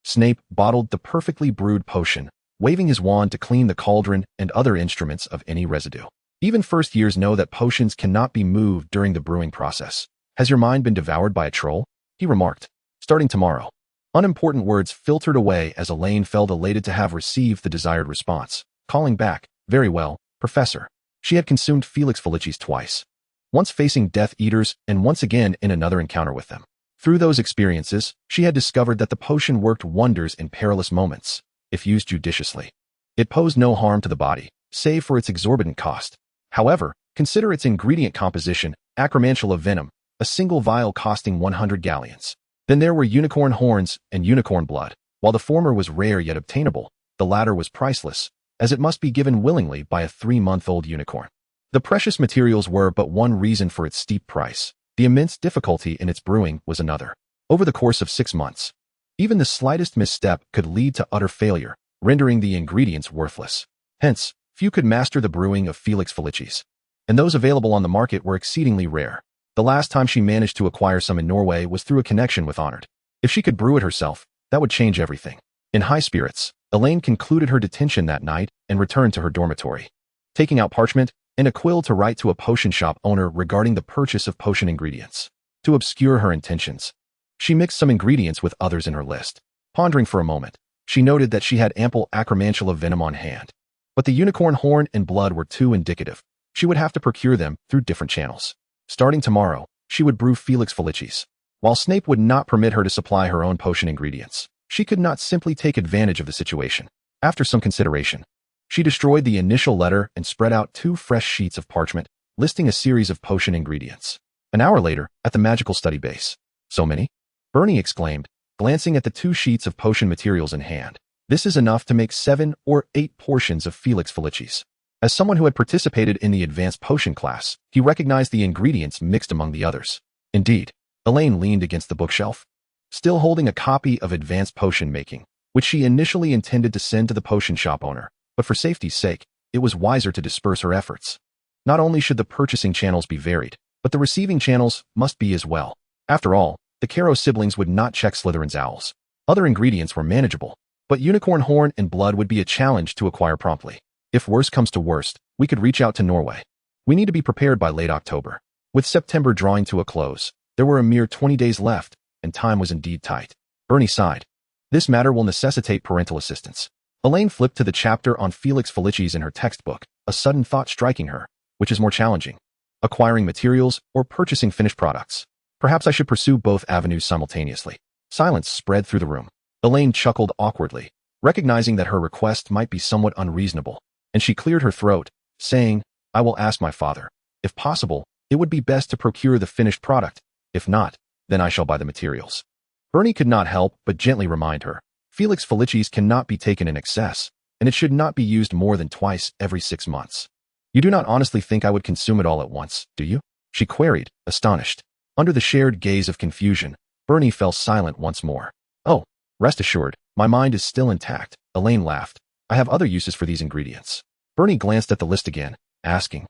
Snape bottled the perfectly brewed potion, waving his wand to clean the cauldron and other instruments of any residue. Even first years know that potions cannot be moved during the brewing process. "Has your mind been devoured by a troll?" he remarked. "Starting tomorrow." Unimportant words filtered away as Elaine felt elated to have received the desired response, calling back, "Very well, Professor." She had consumed Felix Felicis twice, once facing Death Eaters and once again in another encounter with them. Through those experiences, she had discovered that the potion worked wonders in perilous moments, if used judiciously. It posed no harm to the body, save for its exorbitant cost. However, consider its ingredient composition: acromantula venom, a single vial costing 100 galleons. Then there were unicorn horns and unicorn blood. While the former was rare yet obtainable, the latter was priceless, as it must be given willingly by a 3-month-old unicorn. The precious materials were but one reason for its steep price. The immense difficulty in its brewing was another. Over the course of 6 months, even the slightest misstep could lead to utter failure, rendering the ingredients worthless. Hence, few could master the brewing of Felix Felicis, and those available on the market were exceedingly rare. The last time she managed to acquire some in Norway was through a connection with Honored. If she could brew it herself, that would change everything. In high spirits, Elaine concluded her detention that night and returned to her dormitory, taking out parchment and a quill to write to a potion shop owner regarding the purchase of potion ingredients. To obscure her intentions, she mixed some ingredients with others in her list. Pondering for a moment, she noted that she had ample acromantula venom on hand, but the unicorn horn and blood were too indicative. She would have to procure them through different channels. Starting tomorrow, she would brew Felix Felicis. While Snape would not permit her to supply her own potion ingredients, she could not simply take advantage of the situation. After some consideration, she destroyed the initial letter and spread out 2 fresh sheets of parchment, listing a series of potion ingredients. An hour later, at the magical study base. "So many?" Bernie exclaimed, glancing at the 2 sheets of potion materials in hand. "This is enough to make 7 or 8 portions of Felix Felicis." As someone who had participated in the advanced potion class, he recognized the ingredients mixed among the others. Indeed, Elaine leaned against the bookshelf, still holding a copy of Advanced Potion Making, which she initially intended to send to the potion shop owner, but for safety's sake, it was wiser to disperse her efforts. Not only should the purchasing channels be varied, but the receiving channels must be as well. After all, the Caro siblings would not check Slytherin's owls. Other ingredients were manageable, but unicorn horn and blood would be a challenge to acquire promptly. If worst comes to worst, we could reach out to Norway. We need to be prepared by late October. With September drawing to a close, there were a mere 20 days left, and time was indeed tight. Bernie sighed. This matter will necessitate parental assistance. Elaine flipped to the chapter on Felix Felicis in her textbook, a sudden thought striking her. Which is more challenging, acquiring materials or purchasing finished products? Perhaps I should pursue both avenues simultaneously. Silence spread through the room. Elaine chuckled awkwardly, recognizing that her request might be somewhat unreasonable, and she cleared her throat, saying, "I will ask my father. If possible, it would be best to procure the finished product. If not, then I shall buy the materials." Bernie could not help but gently remind her, Felix Felicis cannot be taken in excess, and it should not be used more than twice every 6 months. "You do not honestly think I would consume it all at once, do you?" she queried, astonished. Under the shared gaze of confusion, Bernie fell silent once more. "Oh, rest assured, my mind is still intact," Elaine laughed. "I have other uses for these ingredients." Bernie glanced at the list again, asking,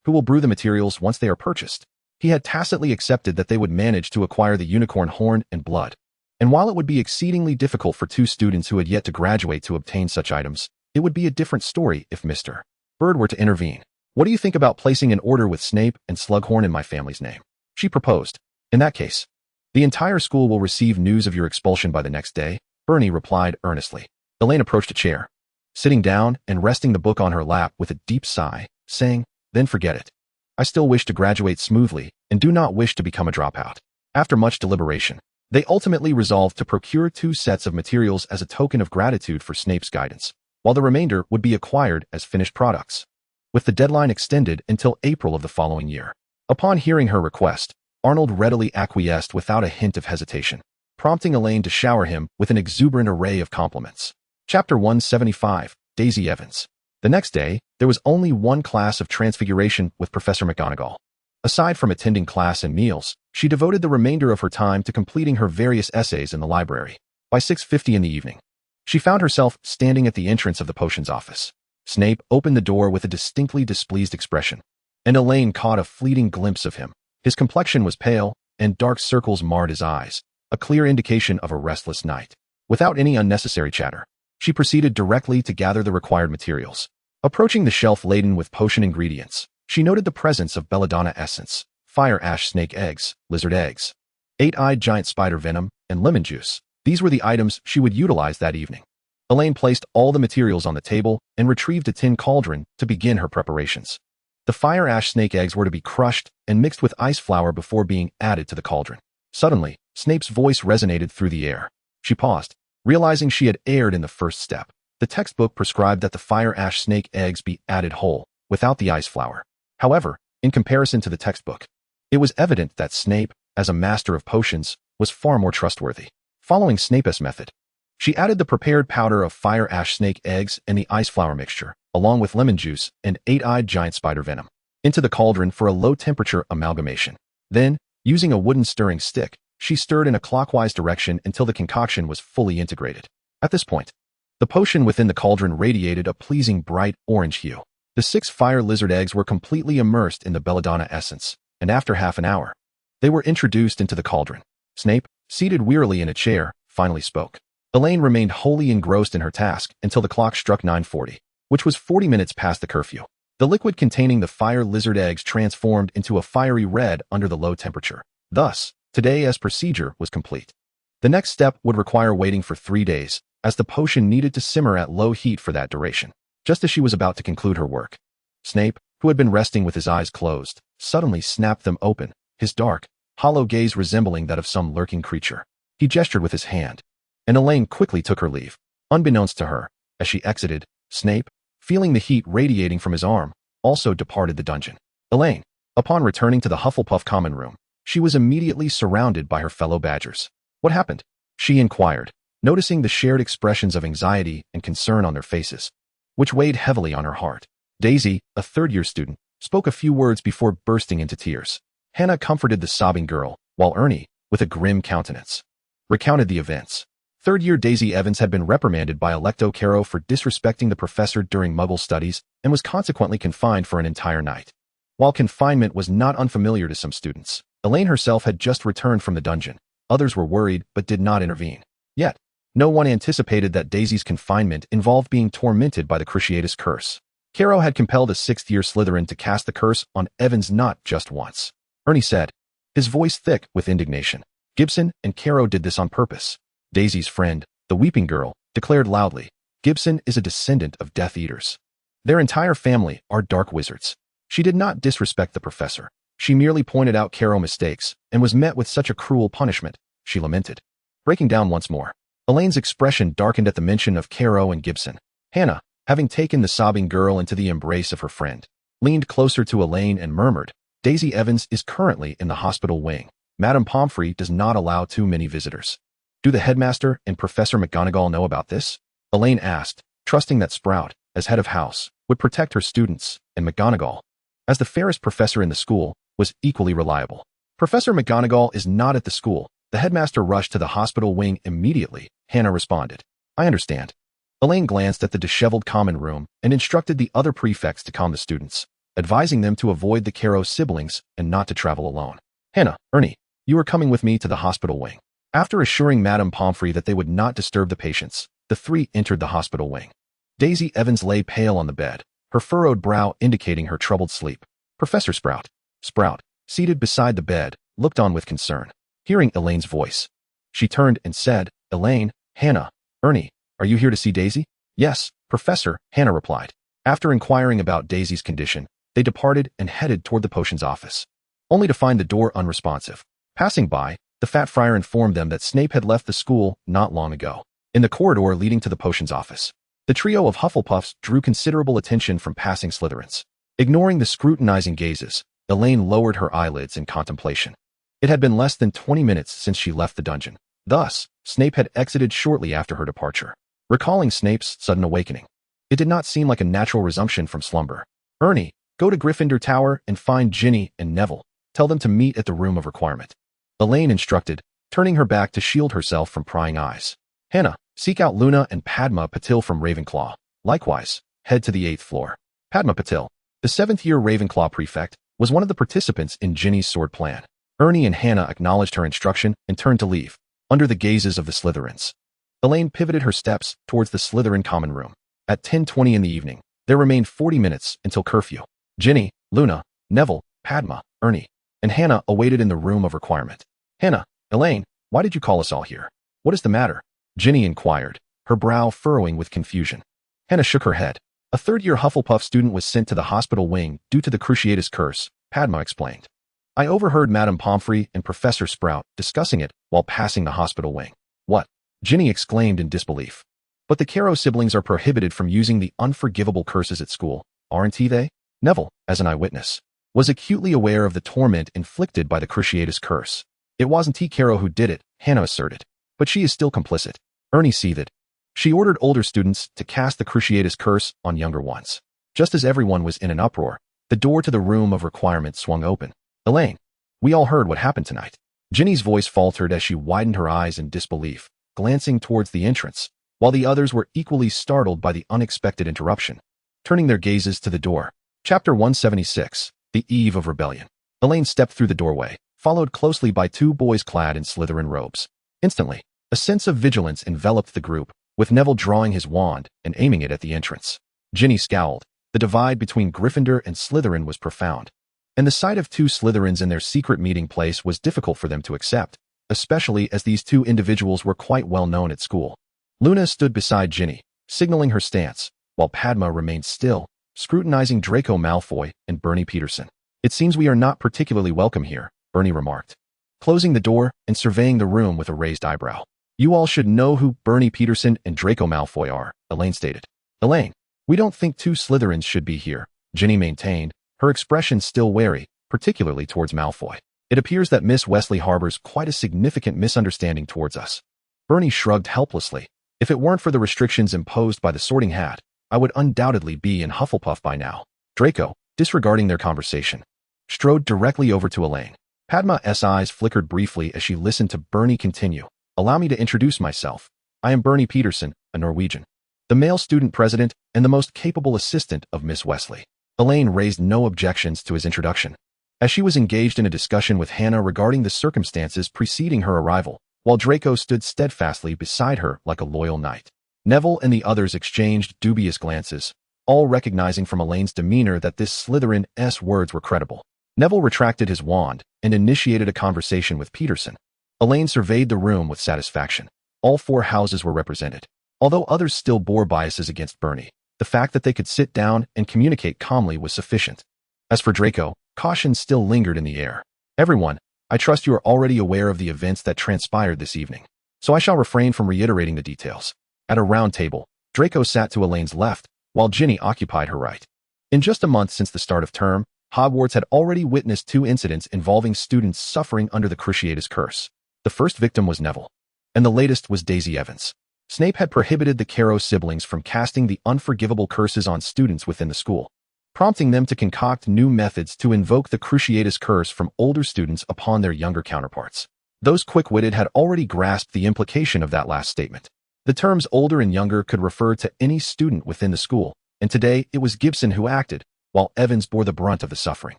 "Who will brew the materials once they are purchased?" He had tacitly accepted that they would manage to acquire the unicorn horn and blood. And while it would be exceedingly difficult for 2 students who had yet to graduate to obtain such items, it would be a different story if Mr. Bird were to intervene. What do you think about placing an order with Snape and Slughorn in my family's name? She proposed. In that case, the entire school will receive news of your expulsion by the next day, Bernie replied earnestly. Elaine approached a chair, sitting down and resting the book on her lap with a deep sigh, saying, then forget it. I still wish to graduate smoothly and do not wish to become a dropout. After much deliberation, they ultimately resolved to procure 2 sets of materials as a token of gratitude for Snape's guidance, while the remainder would be acquired as finished products, with the deadline extended until April of the following year. Upon hearing her request, Arnold readily acquiesced without a hint of hesitation, prompting Elaine to shower him with an exuberant array of compliments. Chapter 175, Daisy Evans. The next day, there was only one class of Transfiguration with Professor McGonagall. Aside from attending class and meals, she devoted the remainder of her time to completing her various essays in the library. By 6:50 in the evening, she found herself standing at the entrance of the potions office. Snape opened the door with a distinctly displeased expression, and Elaine caught a fleeting glimpse of him. His complexion was pale, and dark circles marred his eyes, a clear indication of a restless night. Without any unnecessary chatter, she proceeded directly to gather the required materials. Approaching the shelf laden with potion ingredients, she noted the presence of belladonna essence, fire ash snake eggs, lizard eggs, 8-eyed giant spider venom, and lemon juice. These were the items she would utilize that evening. Elaine placed all the materials on the table and retrieved a tin cauldron to begin her preparations. The fire ash snake eggs were to be crushed and mixed with ice flour before being added to the cauldron. Suddenly, Snape's voice resonated through the air. She paused, realizing she had erred in the first step. The textbook prescribed that the fire ash snake eggs be added whole, without the ice flour. However, in comparison to the textbook, it was evident that Snape, as a master of potions, was far more trustworthy. Following Snape's method, she added the prepared powder of fire ash snake eggs and the ice flour mixture, along with lemon juice and 8-eyed giant spider venom, into the cauldron for a low-temperature amalgamation. Then, using a wooden stirring stick, she stirred in a clockwise direction until the concoction was fully integrated. At this point, the potion within the cauldron radiated a pleasing bright orange hue. The 6 fire lizard eggs were completely immersed in the belladonna essence, and after half an hour, they were introduced into the cauldron. Snape, seated wearily in a chair, finally spoke. Elaine remained wholly engrossed in her task until the clock struck 9:40, which was 40 minutes past the curfew. The liquid containing the fire lizard eggs transformed into a fiery red under the low temperature. Thus, today's procedure was complete. The next step would require waiting for 3 days, as the potion needed to simmer at low heat for that duration. Just as she was about to conclude her work, Snape, who had been resting with his eyes closed, suddenly snapped them open, his dark, hollow gaze resembling that of some lurking creature. He gestured with his hand, and Elaine quickly took her leave. Unbeknownst to her, as she exited, Snape, feeling the heat radiating from his arm, also departed the dungeon. Elaine, upon returning to the Hufflepuff common room, she was immediately surrounded by her fellow Badgers. What happened? She inquired, noticing the shared expressions of anxiety and concern on their faces, which weighed heavily on her heart. Daisy, a third-year student, spoke a few words before bursting into tears. Hannah comforted the sobbing girl, while Ernie, with a grim countenance, recounted the events. Third-year Daisy Evans had been reprimanded by Electo Caro for disrespecting the professor during Muggle studies and was consequently confined for an entire night. While confinement was not unfamiliar to some students, Elaine herself had just returned from the dungeon. Others were worried but did not intervene. Yet, no one anticipated that Daisy's confinement involved being tormented by the Cruciatus curse. Caro had compelled a 6th-year Slytherin to cast the curse on Evans not just once. Ernie said, his voice thick with indignation. Gibson and Caro did this on purpose. Daisy's friend, the weeping girl, declared loudly, Gibson is a descendant of Death Eaters. Their entire family are dark wizards. She did not disrespect the professor. She merely pointed out Caro's mistakes and was met with such a cruel punishment, she lamented. Breaking down once more, Elaine's expression darkened at the mention of Caro and Gibson. Hannah, having taken the sobbing girl into the embrace of her friend, leaned closer to Elaine and murmured, Daisy Evans is currently in the hospital wing. Madame Pomfrey does not allow too many visitors. Do the headmaster and Professor McGonagall know about this? Elaine asked, trusting that Sprout, as head of house, would protect her students, and McGonagall, as the fairest professor in the school, was equally reliable. Professor McGonagall is not at the school. The headmaster rushed to the hospital wing immediately, Hannah responded. I understand. Elaine glanced at the disheveled common room and instructed the other prefects to calm the students, advising them to avoid the Caro siblings and not to travel alone. Hannah, Ernie, you are coming with me to the hospital wing. After assuring Madame Pomfrey that they would not disturb the patients, the 3 entered the hospital wing. Daisy Evans lay pale on the bed, her furrowed brow indicating her troubled sleep. Professor Sprout, seated beside the bed, looked on with concern. Hearing Elaine's voice, she turned and said, "Elaine, Hannah, Ernie, are you here to see Daisy?" "Yes, Professor," Hannah replied. After inquiring about Daisy's condition, they departed and headed toward the potions office, only to find the door unresponsive. Passing by, the fat friar informed them that Snape had left the school not long ago. In the corridor leading to the potions office, the trio of Hufflepuffs drew considerable attention from passing Slytherins. Ignoring the scrutinizing gazes, Elaine lowered her eyelids in contemplation. It had been less than 20 minutes since she left the dungeon. Thus, Snape had exited shortly after her departure. Recalling Snape's sudden awakening, it did not seem like a natural resumption from slumber. "Ernie, go to Gryffindor Tower and find Ginny and Neville. Tell them to meet at the room of requirement," Elaine instructed, turning her back to shield herself from prying eyes. "Hannah, seek out Luna and Padma Patil from Ravenclaw. Likewise, head to the 8th floor." Padma Patil, the 7th-year Ravenclaw prefect, was one of the participants in Ginny's sword plan. Ernie and Hannah acknowledged her instruction and turned to leave, under the gazes of the Slytherins. Elaine pivoted her steps towards the Slytherin common room. At 10:20 in the evening, there remained 40 minutes until curfew. Ginny, Luna, Neville, Padma, Ernie, and Hannah awaited in the room of requirement. "Hannah, Elaine, why did you call us all here? What is the matter?" Ginny inquired, her brow furrowing with confusion. Hannah shook her head. "A third-year Hufflepuff student was sent to the hospital wing due to the Cruciatus curse," Padma explained. "I overheard Madame Pomfrey and Professor Sprout discussing it while passing the hospital wing." "What?" Ginny exclaimed in disbelief. "But the Caro siblings are prohibited from using the unforgivable curses at school, aren't they?" Neville, as an eyewitness, was acutely aware of the torment inflicted by the Cruciatus curse. "It wasn't Caro who did it," Hannah asserted. "But she is still complicit." Ernie seethed. She ordered older students to cast the Cruciatus curse on younger ones. Just as everyone was in an uproar, the door to the room of requirement swung open. "Elaine, we all heard what happened tonight." Ginny's voice faltered as she widened her eyes in disbelief, glancing towards the entrance, while the others were equally startled by the unexpected interruption. Turning their gazes to the door. Chapter 176, The Eve of Rebellion. Elaine stepped through the doorway, followed closely by two boys clad in Slytherin robes. Instantly, a sense of vigilance enveloped the group, with Neville drawing his wand and aiming it at the entrance. Ginny scowled. The divide between Gryffindor and Slytherin was profound, and the sight of two Slytherins in their secret meeting place was difficult for them to accept, especially as these two individuals were quite well known at school. Luna stood beside Ginny, signaling her stance, while Padma remained still, scrutinizing Draco Malfoy and Bernie Peterson. "It seems we are not particularly welcome here," Bernie remarked, closing the door and surveying the room with a raised eyebrow. "You all should know who Bernie Peterson and Draco Malfoy are," Elaine stated. "Elaine, we don't think two Slytherins should be here," Ginny maintained, her expression still wary, particularly towards Malfoy. "It appears that Miss Weasley harbors quite a significant misunderstanding towards us." Bernie shrugged helplessly. "If it weren't for the restrictions imposed by the Sorting Hat, I would undoubtedly be in Hufflepuff by now." Draco, disregarding their conversation, strode directly over to Elaine. Padma's eyes flickered briefly as she listened to Bernie continue. "Allow me to introduce myself. I am Bernie Peterson, a Norwegian, the male student president and the most capable assistant of Miss Weasley." Elaine raised no objections to his introduction, as she was engaged in a discussion with Hannah regarding the circumstances preceding her arrival, while Draco stood steadfastly beside her like a loyal knight. Neville and the others exchanged dubious glances, all recognizing from Elaine's demeanor that this Slytherin's words were credible. Neville retracted his wand and initiated a conversation with Peterson. Elaine surveyed the room with satisfaction. All four houses were represented, although others still bore biases against Bernie. The fact that they could sit down and communicate calmly was sufficient. As for Draco, caution still lingered in the air. "Everyone, I trust you are already aware of the events that transpired this evening, so I shall refrain from reiterating the details." At a round table, Draco sat to Elaine's left, while Ginny occupied her right. In just a month since the start of term, Hogwarts had already witnessed two incidents involving students suffering under the Cruciatus curse. The first victim was Neville, and the latest was Daisy Evans. Snape had prohibited the Caro siblings from casting the unforgivable curses on students within the school, prompting them to concoct new methods to invoke the Cruciatus curse from older students upon their younger counterparts. Those quick-witted had already grasped the implication of that last statement. The terms older and younger could refer to any student within the school, and today it was Gibson who acted, while Evans bore the brunt of the suffering.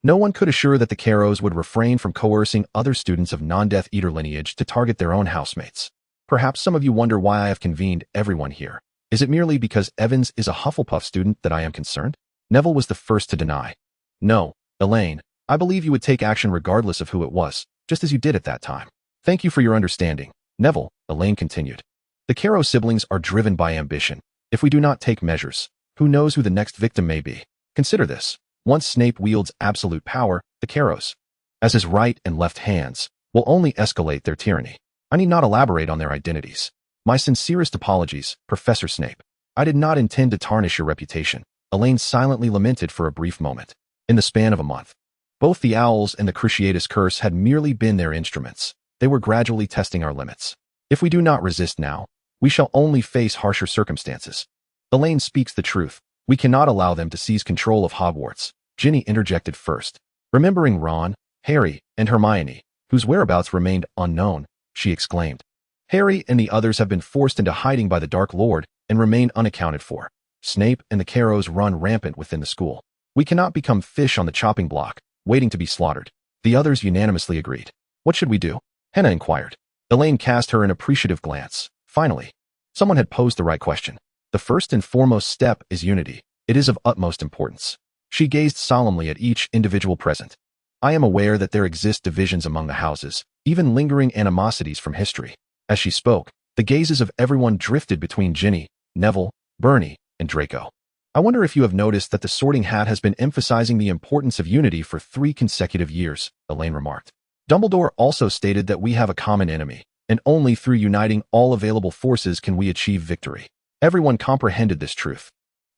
No one could assure that the Caros would refrain from coercing other students of non-Death Eater lineage to target their own housemates. "Perhaps some of you wonder why I have convened everyone here," Is it merely because Evans is a Hufflepuff student that I am concerned? Neville was the first to deny. No, Elaine, I believe you would take action regardless of who it was, just as you did at that time. Thank you for your understanding, Neville, Elaine continued. The Caro siblings are driven by ambition. If we do not take measures, who knows who the next victim may be? Consider this. Once Snape wields absolute power, the Caros, as his right and left hands, will only escalate their tyranny. I need not elaborate on their identities. My sincerest apologies, Professor Snape. I did not intend to tarnish your reputation. Elaine silently lamented for a brief moment. In the span of a month, both the Owls and the Cruciatus Curse had merely been their instruments. They were gradually testing our limits. If we do not resist now, we shall only face harsher circumstances. Elaine speaks the truth. We cannot allow them to seize control of Hogwarts. Ginny interjected first. Remembering Ron, Harry, and Hermione, whose whereabouts remained unknown, she exclaimed. Harry and the others have been forced into hiding by the Dark Lord and remain unaccounted for. Snape and the Caros run rampant within the school. We cannot become fish on the chopping block, waiting to be slaughtered. The others unanimously agreed. What should we do? Henna inquired. Elaine cast her an appreciative glance. Finally, someone had posed the right question. The first and foremost step is unity. It is of utmost importance. She gazed solemnly at each individual present. I am aware that there exist divisions among the houses, even lingering animosities from history. As she spoke, the gazes of everyone drifted between Ginny, Neville, Bernie, and Draco. I wonder if you have noticed that the Sorting Hat has been emphasizing the importance of unity for 3 consecutive years, Elaine remarked. Dumbledore also stated that we have a common enemy, and only through uniting all available forces can we achieve victory. Everyone comprehended this truth.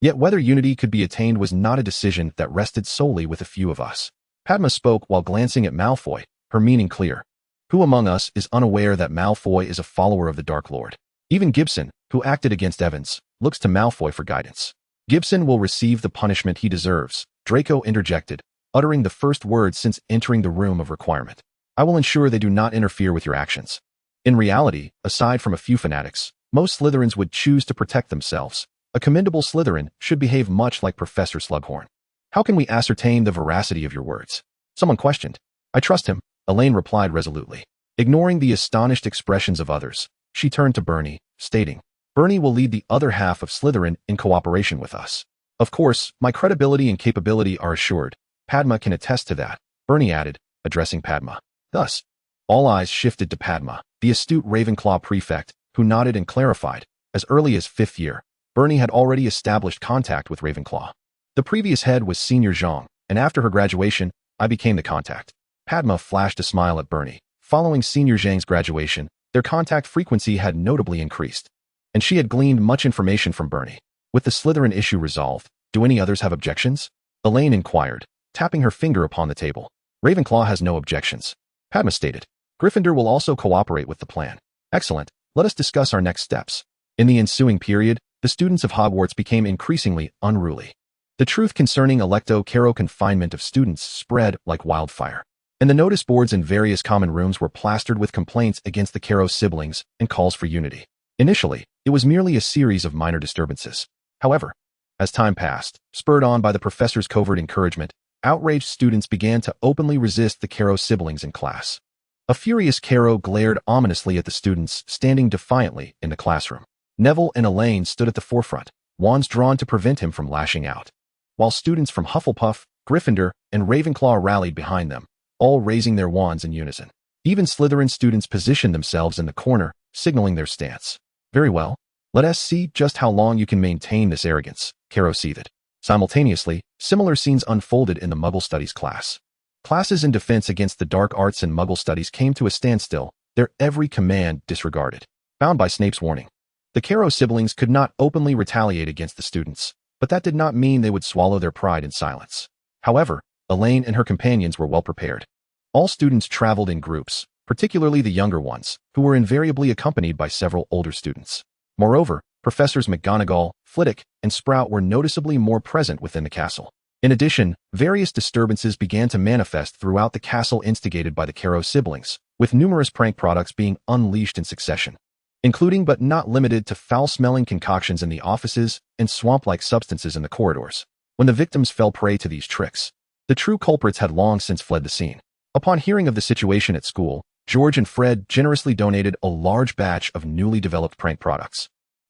Yet whether unity could be attained was not a decision that rested solely with a few of us. Padma spoke while glancing at Malfoy, her meaning clear. Who among us is unaware that Malfoy is a follower of the Dark Lord? Even Gibson, who acted against Evans, looks to Malfoy for guidance. Gibson will receive the punishment he deserves, Draco interjected, uttering the first words since entering the room of requirement. I will ensure they do not interfere with your actions. In reality, aside from a few fanatics, most Slytherins would choose to protect themselves. A commendable Slytherin should behave much like Professor Slughorn. How can we ascertain the veracity of your words? Someone questioned. I trust him, Elaine replied resolutely. Ignoring the astonished expressions of others, she turned to Bernie, stating, Bernie will lead the other half of Slytherin in cooperation with us. Of course, my credibility and capability are assured. Padma can attest to that, Bernie added, addressing Padma. Thus, all eyes shifted to Padma, the astute Ravenclaw prefect, who nodded and clarified. As early as 5th year, Bernie had already established contact with Ravenclaw. The previous head was Senior Zhang, and after her graduation, I became the contact. Padma flashed a smile at Bernie. Following Senior Zhang's graduation, their contact frequency had notably increased, and she had gleaned much information from Bernie. With the Slytherin issue resolved, do any others have objections? Elaine inquired, tapping her finger upon the table. Ravenclaw has no objections, Padma stated. Gryffindor will also cooperate with the plan. Excellent. Let us discuss our next steps. In the ensuing period, the students of Hogwarts became increasingly unruly. The truth concerning Electo-Caro confinement of students spread like wildfire, and the notice boards in various common rooms were plastered with complaints against the Caro siblings and calls for unity. Initially, it was merely a series of minor disturbances. However, as time passed, spurred on by the professor's covert encouragement, outraged students began to openly resist the Caro siblings in class. A furious Caro glared ominously at the students standing defiantly in the classroom. Neville and Elaine stood at the forefront, wands drawn to prevent him from lashing out, while students from Hufflepuff, Gryffindor, and Ravenclaw rallied behind them, all raising their wands in unison. Even Slytherin students positioned themselves in the corner, signaling their stance. Very well. Let us see just how long you can maintain this arrogance, Caro seethed. Simultaneously, similar scenes unfolded in the Muggle Studies class. Classes in defense against the dark arts and Muggle Studies came to a standstill, their every command disregarded. Bound by Snape's warning, the Caro siblings could not openly retaliate against the students, but that did not mean they would swallow their pride in silence. However, Elaine and her companions were well prepared. All students traveled in groups, particularly the younger ones, who were invariably accompanied by several older students. Moreover, Professors McGonagall, Flitwick, and Sprout were noticeably more present within the castle. In addition, various disturbances began to manifest throughout the castle instigated by the Caro siblings, with numerous prank products being unleashed in succession, including but not limited to foul-smelling concoctions in the offices and swamp-like substances in the corridors. When the victims fell prey to these tricks, the true culprits had long since fled the scene. Upon hearing of the situation at school, George and Fred generously donated a large batch of newly developed prank products.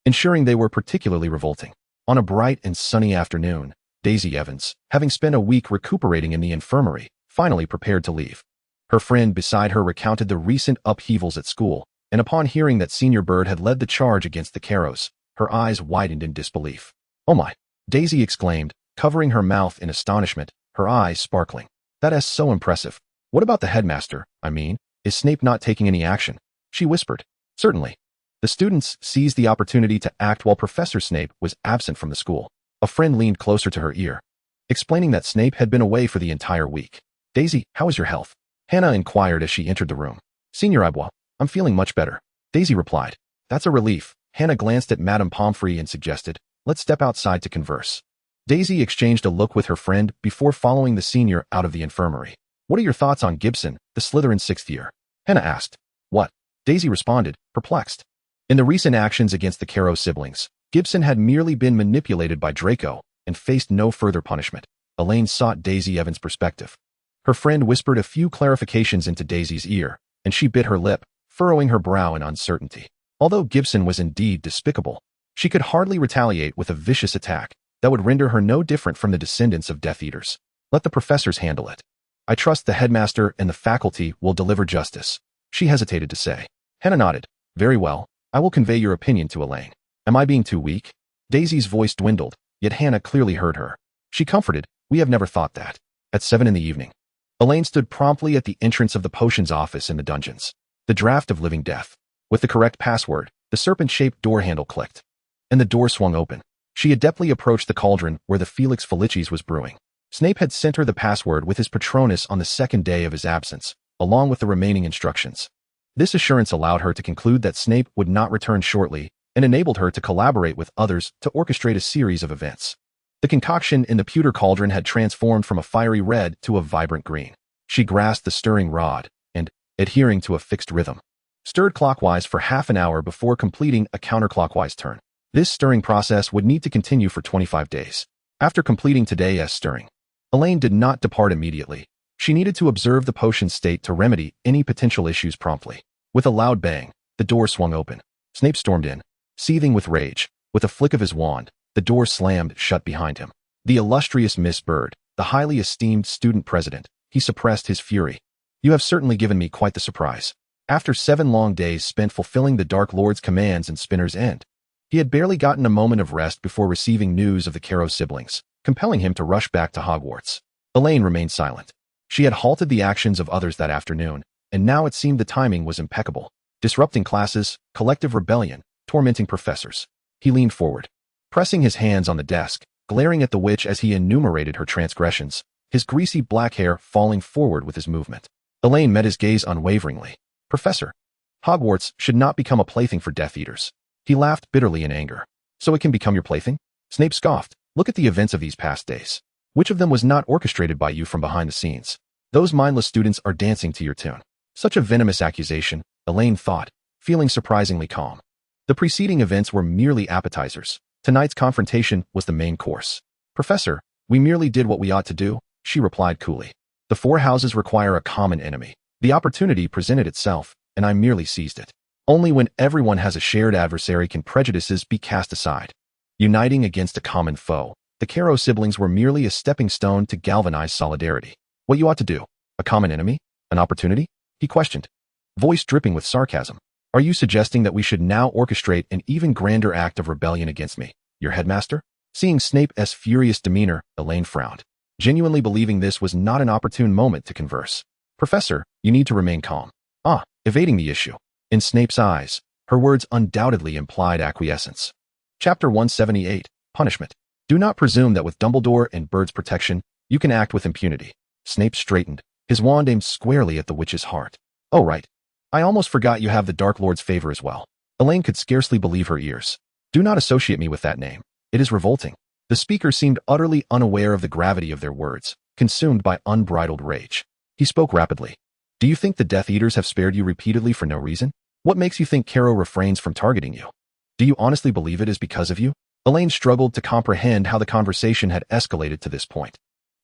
ensuring they were particularly revolting. On a bright and sunny afternoon, Daisy Evans, having spent a week recuperating in the infirmary, finally prepared to leave. Her friend beside her recounted the recent upheavals at school, and upon hearing that Senior Bird had led the charge against the Carrows, her eyes widened in disbelief. "Oh my," Daisy exclaimed, covering her mouth in astonishment, her eyes sparkling. "That is so impressive. What about the headmaster, I mean? Is Snape not taking any action?" She whispered. "Certainly." The students seized the opportunity to act while Professor Snape was absent from the school. A friend leaned closer to her ear, explaining that Snape had been away for the entire week. "Daisy, how is your health?" Hannah inquired as she entered the room. "Senior Ibois, I'm feeling much better," Daisy replied. "That's a relief." Hannah glanced at Madame Pomfrey and suggested, "Let's step outside to converse." Daisy exchanged a look with her friend before following the senior out of the infirmary. "What are your thoughts on Gibson, the Slytherin 6th year?" Hannah asked. "What?" Daisy responded, perplexed. In the recent actions against the Carrow siblings, Gibson had merely been manipulated by Draco and faced no further punishment. Elaine sought Daisy Evans' perspective. Her friend whispered a few clarifications into Daisy's ear, and she bit her lip, furrowing her brow in uncertainty. Although Gibson was indeed despicable, she could hardly retaliate with a vicious attack that would render her no different from the descendants of Death Eaters. "Let the professors handle it. I trust the headmaster and the faculty will deliver justice," she hesitated to say. Hannah nodded. "Very well. I will convey your opinion to Elaine." "Am I being too weak?" Daisy's voice dwindled, yet Hannah clearly heard her. She comforted, "We have never thought that." At 7 in the evening, Elaine stood promptly at the entrance of the potions office in the dungeons. The draft of living death. With the correct password, the serpent-shaped door handle clicked, and the door swung open. She adeptly approached the cauldron where the Felix Felicis was brewing. Snape had sent her the password with his Patronus on the second day of his absence, along with the remaining instructions. This assurance allowed her to conclude that Snape would not return shortly and enabled her to collaborate with others to orchestrate a series of events. The concoction in the pewter cauldron had transformed from a fiery red to a vibrant green. She grasped the stirring rod and, adhering to a fixed rhythm, stirred clockwise for half an hour before completing a counterclockwise turn. This stirring process would need to continue for 25 days. After completing today's stirring, Elaine did not depart immediately. She needed to observe the potion's state to remedy any potential issues promptly. With a loud bang, the door swung open. Snape stormed in, seething with rage. With a flick of his wand, the door slammed shut behind him. The illustrious Miss Bird, the highly esteemed student president, he suppressed his fury. "You have certainly given me quite the surprise." After 7 long days spent fulfilling the Dark Lord's commands in Spinner's End, he had barely gotten a moment of rest before receiving news of the Carrow siblings, compelling him to rush back to Hogwarts. Elaine remained silent. She had halted the actions of others that afternoon, and now it seemed the timing was impeccable. Disrupting classes, collective rebellion, tormenting professors. He leaned forward, pressing his hands on the desk, glaring at the witch as he enumerated her transgressions, his greasy black hair falling forward with his movement. Elaine met his gaze unwaveringly. "Professor, Hogwarts should not become a plaything for Death Eaters." He laughed bitterly in anger. "So it can become your plaything?" Snape scoffed. "Look at the events of these past days. Which of them was not orchestrated by you from behind the scenes? Those mindless students are dancing to your tune." Such a venomous accusation, Elaine thought, feeling surprisingly calm. The preceding events were merely appetizers. Tonight's confrontation was the main course. "Professor, we merely did what we ought to do," she replied coolly. "The 4 houses require a common enemy. The opportunity presented itself, and I merely seized it. Only when everyone has a shared adversary can prejudices be cast aside. Uniting against a common foe, the Carrow siblings were merely a stepping stone to galvanize solidarity. What you ought to do? A common enemy? An opportunity?" he questioned, voice dripping with sarcasm. "Are you suggesting that we should now orchestrate an even grander act of rebellion against me, your headmaster?" Seeing Snape's furious demeanor, Elaine frowned, genuinely believing this was not an opportune moment to converse. "Professor, you need to remain calm." Evading the issue. In Snape's eyes, her words undoubtedly implied acquiescence. Chapter 178, Punishment. "Do not presume that with Dumbledore and Bird's protection, you can act with impunity." Snape straightened, his wand aimed squarely at the witch's heart. "Oh right. I almost forgot you have the Dark Lord's favor as well." Elaine could scarcely believe her ears. "Do not associate me with that name. It is revolting." The speaker seemed utterly unaware of the gravity of their words, consumed by unbridled rage. He spoke rapidly. "Do you think the Death Eaters have spared you repeatedly for no reason? What makes you think Carrow refrains from targeting you? Do you honestly believe it is because of you?" Elaine struggled to comprehend how the conversation had escalated to this point.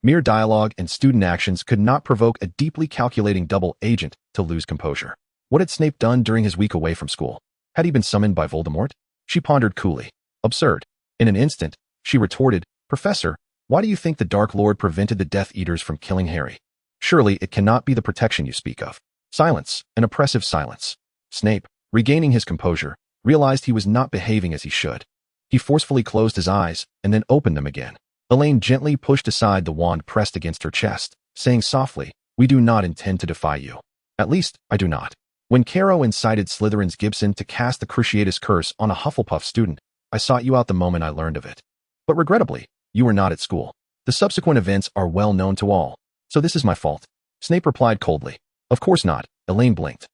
Mere dialogue and student actions could not provoke a deeply calculating double agent to lose composure. What had Snape done during his week away from school? Had he been summoned by Voldemort? She pondered coolly. Absurd. In an instant, she retorted, Professor, why do you think the Dark Lord prevented the Death Eaters from killing Harry? Surely it cannot be the protection you speak of. Silence, an oppressive silence. Snape, regaining his composure, realized he was not behaving as he should. He forcefully closed his eyes and then opened them again. Elaine gently pushed aside the wand pressed against her chest, saying softly, We do not intend to defy you. At least, I do not. When Caro incited Slytherin's Gibson to cast the Cruciatus Curse on a Hufflepuff student, I sought you out the moment I learned of it. But regrettably, you were not at school. The subsequent events are well known to all, so this is my fault. Snape replied coldly. Of course not, Elaine blinked.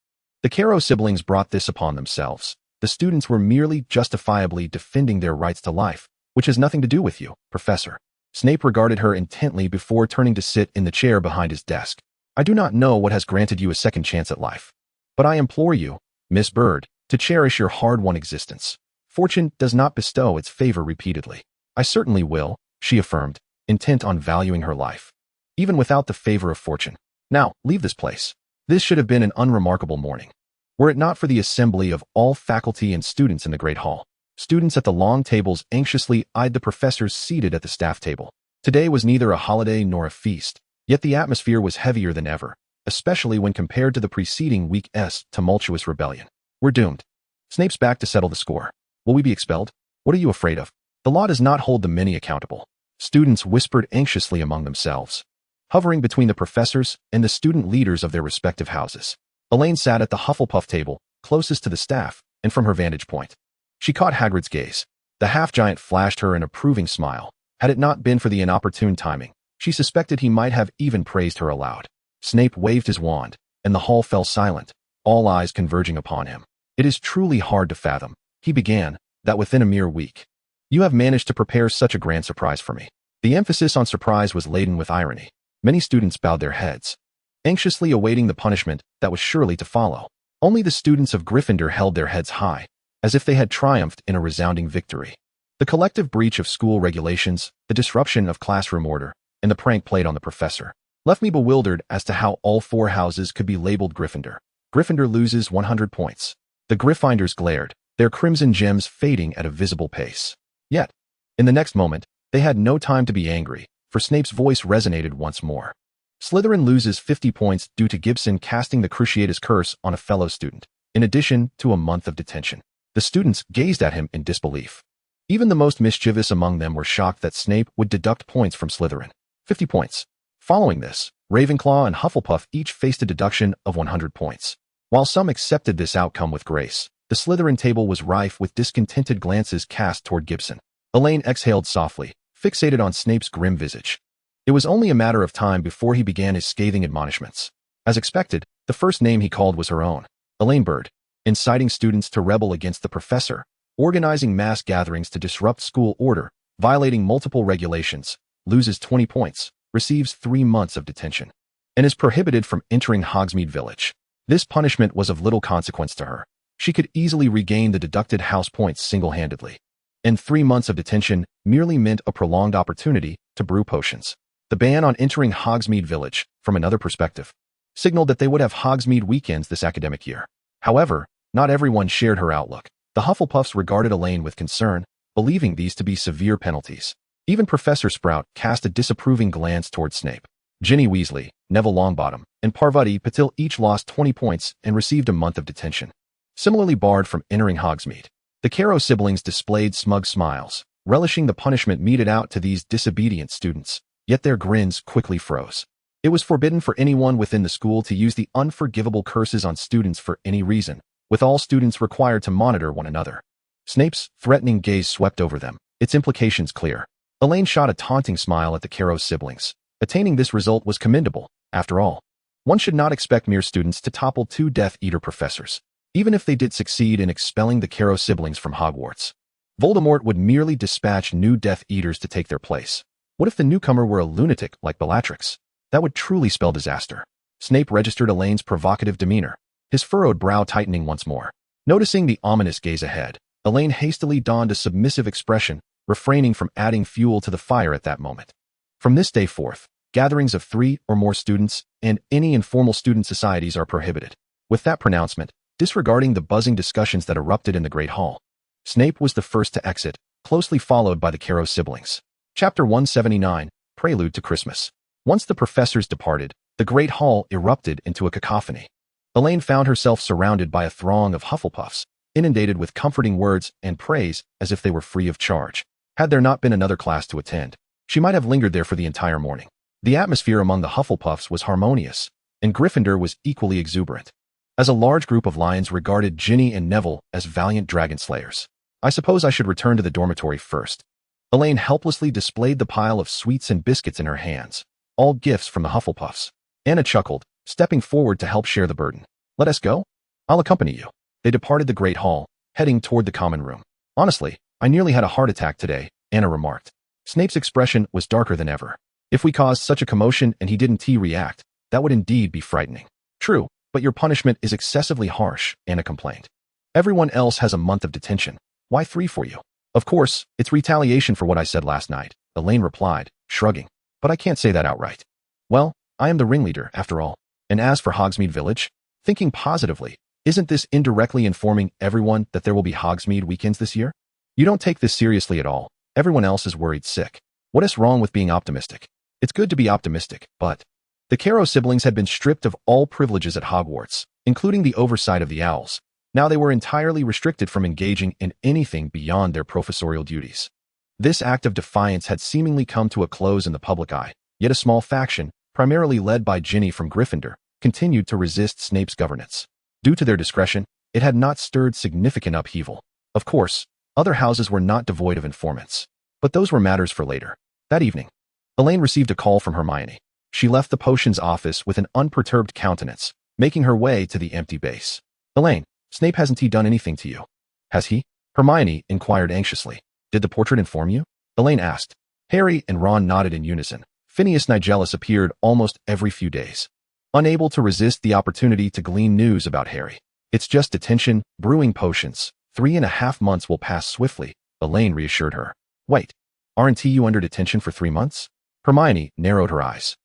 The Caro siblings brought this upon themselves. The students were merely justifiably defending their rights to life, which has nothing to do with you, Professor. Snape regarded her intently before turning to sit in the chair behind his desk. I do not know what has granted you a second chance at life. But I implore you, Miss Bird, to cherish your hard-won existence. Fortune does not bestow its favor repeatedly. I certainly will, she affirmed, intent on valuing her life, even without the favor of fortune. Now, leave this place. This should have been an unremarkable morning, were it not for the assembly of all faculty and students in the great hall. Students at the long tables anxiously eyed the professors seated at the staff table. Today was neither a holiday nor a feast, yet the atmosphere was heavier than ever, especially when compared to the preceding week's tumultuous rebellion. We're doomed. Snape's back to settle the score. Will we be expelled? What are you afraid of? The law does not hold the many accountable. Students whispered anxiously among themselves, hovering between the professors and the student leaders of their respective houses. Elaine sat at the Hufflepuff table, closest to the staff, and from her vantage point, she caught Hagrid's gaze. The half-giant flashed her an approving smile. Had it not been for the inopportune timing, she suspected he might have even praised her aloud. Snape waved his wand, and the hall fell silent, all eyes converging upon him. It is truly hard to fathom, he began, that within a mere week, you have managed to prepare such a grand surprise for me. The emphasis on surprise was laden with irony. Many students bowed their heads, anxiously awaiting the punishment that was surely to follow. Only the students of Gryffindor held their heads high, as if they had triumphed in a resounding victory. The collective breach of school regulations, the disruption of classroom order, and the prank played on the professor left me bewildered as to how all four houses could be labeled Gryffindor. Gryffindor loses 100 points. The Gryffindors glared, their crimson gems fading at a visible pace. Yet, in the next moment, they had no time to be angry, for Snape's voice resonated once more. Slytherin loses 50 points due to Gibson casting the Cruciatus Curse on a fellow student, in addition to a month of detention. The students gazed at him in disbelief. Even the most mischievous among them were shocked that Snape would deduct points from Slytherin. 50 points. Following this, Ravenclaw and Hufflepuff each faced a deduction of 100 points. While some accepted this outcome with grace, the Slytherin table was rife with discontented glances cast toward Gibson. Elaine exhaled softly, fixated on Snape's grim visage. It was only a matter of time before he began his scathing admonishments. As expected, the first name he called was her own, Elaine Bird, inciting students to rebel against the professor, organizing mass gatherings to disrupt school order, violating multiple regulations, loses 20 points, receives 3 months of detention, and is prohibited from entering Hogsmeade Village. This punishment was of little consequence to her. She could easily regain the deducted house points single-handedly. And 3 months of detention merely meant a prolonged opportunity to brew potions. The ban on entering Hogsmeade Village, from another perspective, signaled that they would have Hogsmeade weekends this academic year. However, not everyone shared her outlook. The Hufflepuffs regarded Elaine with concern, believing these to be severe penalties. Even Professor Sprout cast a disapproving glance toward Snape. Ginny Weasley, Neville Longbottom, and Parvati Patil each lost 20 points and received a month of detention, similarly barred from entering Hogsmeade. The Caro siblings displayed smug smiles, relishing the punishment meted out to these disobedient students, yet their grins quickly froze. It was forbidden for anyone within the school to use the unforgivable curses on students for any reason, with all students required to monitor one another. Snape's threatening gaze swept over them, its implications clear. Elaine shot a taunting smile at the Caro siblings. Attaining this result was commendable, after all. One should not expect mere students to topple 2 Death Eater professors, even if they did succeed in expelling the Caro siblings from Hogwarts. Voldemort would merely dispatch new Death Eaters to take their place. What if the newcomer were a lunatic like Bellatrix? That would truly spell disaster. Snape registered Elaine's provocative demeanor, his furrowed brow tightening once more. Noticing the ominous gaze ahead, Elaine hastily donned a submissive expression, refraining from adding fuel to the fire at that moment. From this day forth, gatherings of 3 or more students and any informal student societies are prohibited. With that pronouncement, disregarding the buzzing discussions that erupted in the Great Hall, Snape was the first to exit, closely followed by the Carrow siblings. Chapter 179, Prelude to Christmas. Once the professors departed, the great hall erupted into a cacophony. Elaine found herself surrounded by a throng of Hufflepuffs, inundated with comforting words and praise as if they were free of charge. Had there not been another class to attend, she might have lingered there for the entire morning. The atmosphere among the Hufflepuffs was harmonious, and Gryffindor was equally exuberant, as a large group of lions regarded Ginny and Neville as valiant dragon slayers. I suppose I should return to the dormitory first. Elaine helplessly displayed the pile of sweets and biscuits in her hands, all gifts from the Hufflepuffs. Anna chuckled, stepping forward to help share the burden. Let us go? I'll accompany you. They departed the great hall, heading toward the common room. Honestly, I nearly had a heart attack today, Anna remarked. Snape's expression was darker than ever. If we caused such a commotion and he didn't react, that would indeed be frightening. True, but your punishment is excessively harsh, Anna complained. Everyone else has a month of detention. Why 3 for you? Of course, it's retaliation for what I said last night, Elaine replied, shrugging. But I can't say that outright. Well, I am the ringleader, after all. And as for Hogsmeade Village, thinking positively, isn't this indirectly informing everyone that there will be Hogsmeade weekends this year? You don't take this seriously at all. Everyone else is worried sick. What is wrong with being optimistic? It's good to be optimistic, but the Carrow siblings had been stripped of all privileges at Hogwarts, including the oversight of the owls. Now they were entirely restricted from engaging in anything beyond their professorial duties. This act of defiance had seemingly come to a close in the public eye, yet a small faction, primarily led by Ginny from Gryffindor, continued to resist Snape's governance. Due to their discretion, it had not stirred significant upheaval. Of course, other houses were not devoid of informants, but those were matters for later. That evening, Elaine received a call from Hermione. She left the potions office with an unperturbed countenance, making her way to the empty base. Elaine, Snape hasn't he done anything to you? Has he? Hermione inquired anxiously. Did the portrait inform you? Elaine asked. Harry and Ron nodded in unison. Phineas Nigellus appeared almost every few days, unable to resist the opportunity to glean news about Harry. It's just detention, brewing potions. 3.5 months will pass swiftly, Elaine reassured her. Wait, aren't you under detention for 3 months? Hermione narrowed her eyes.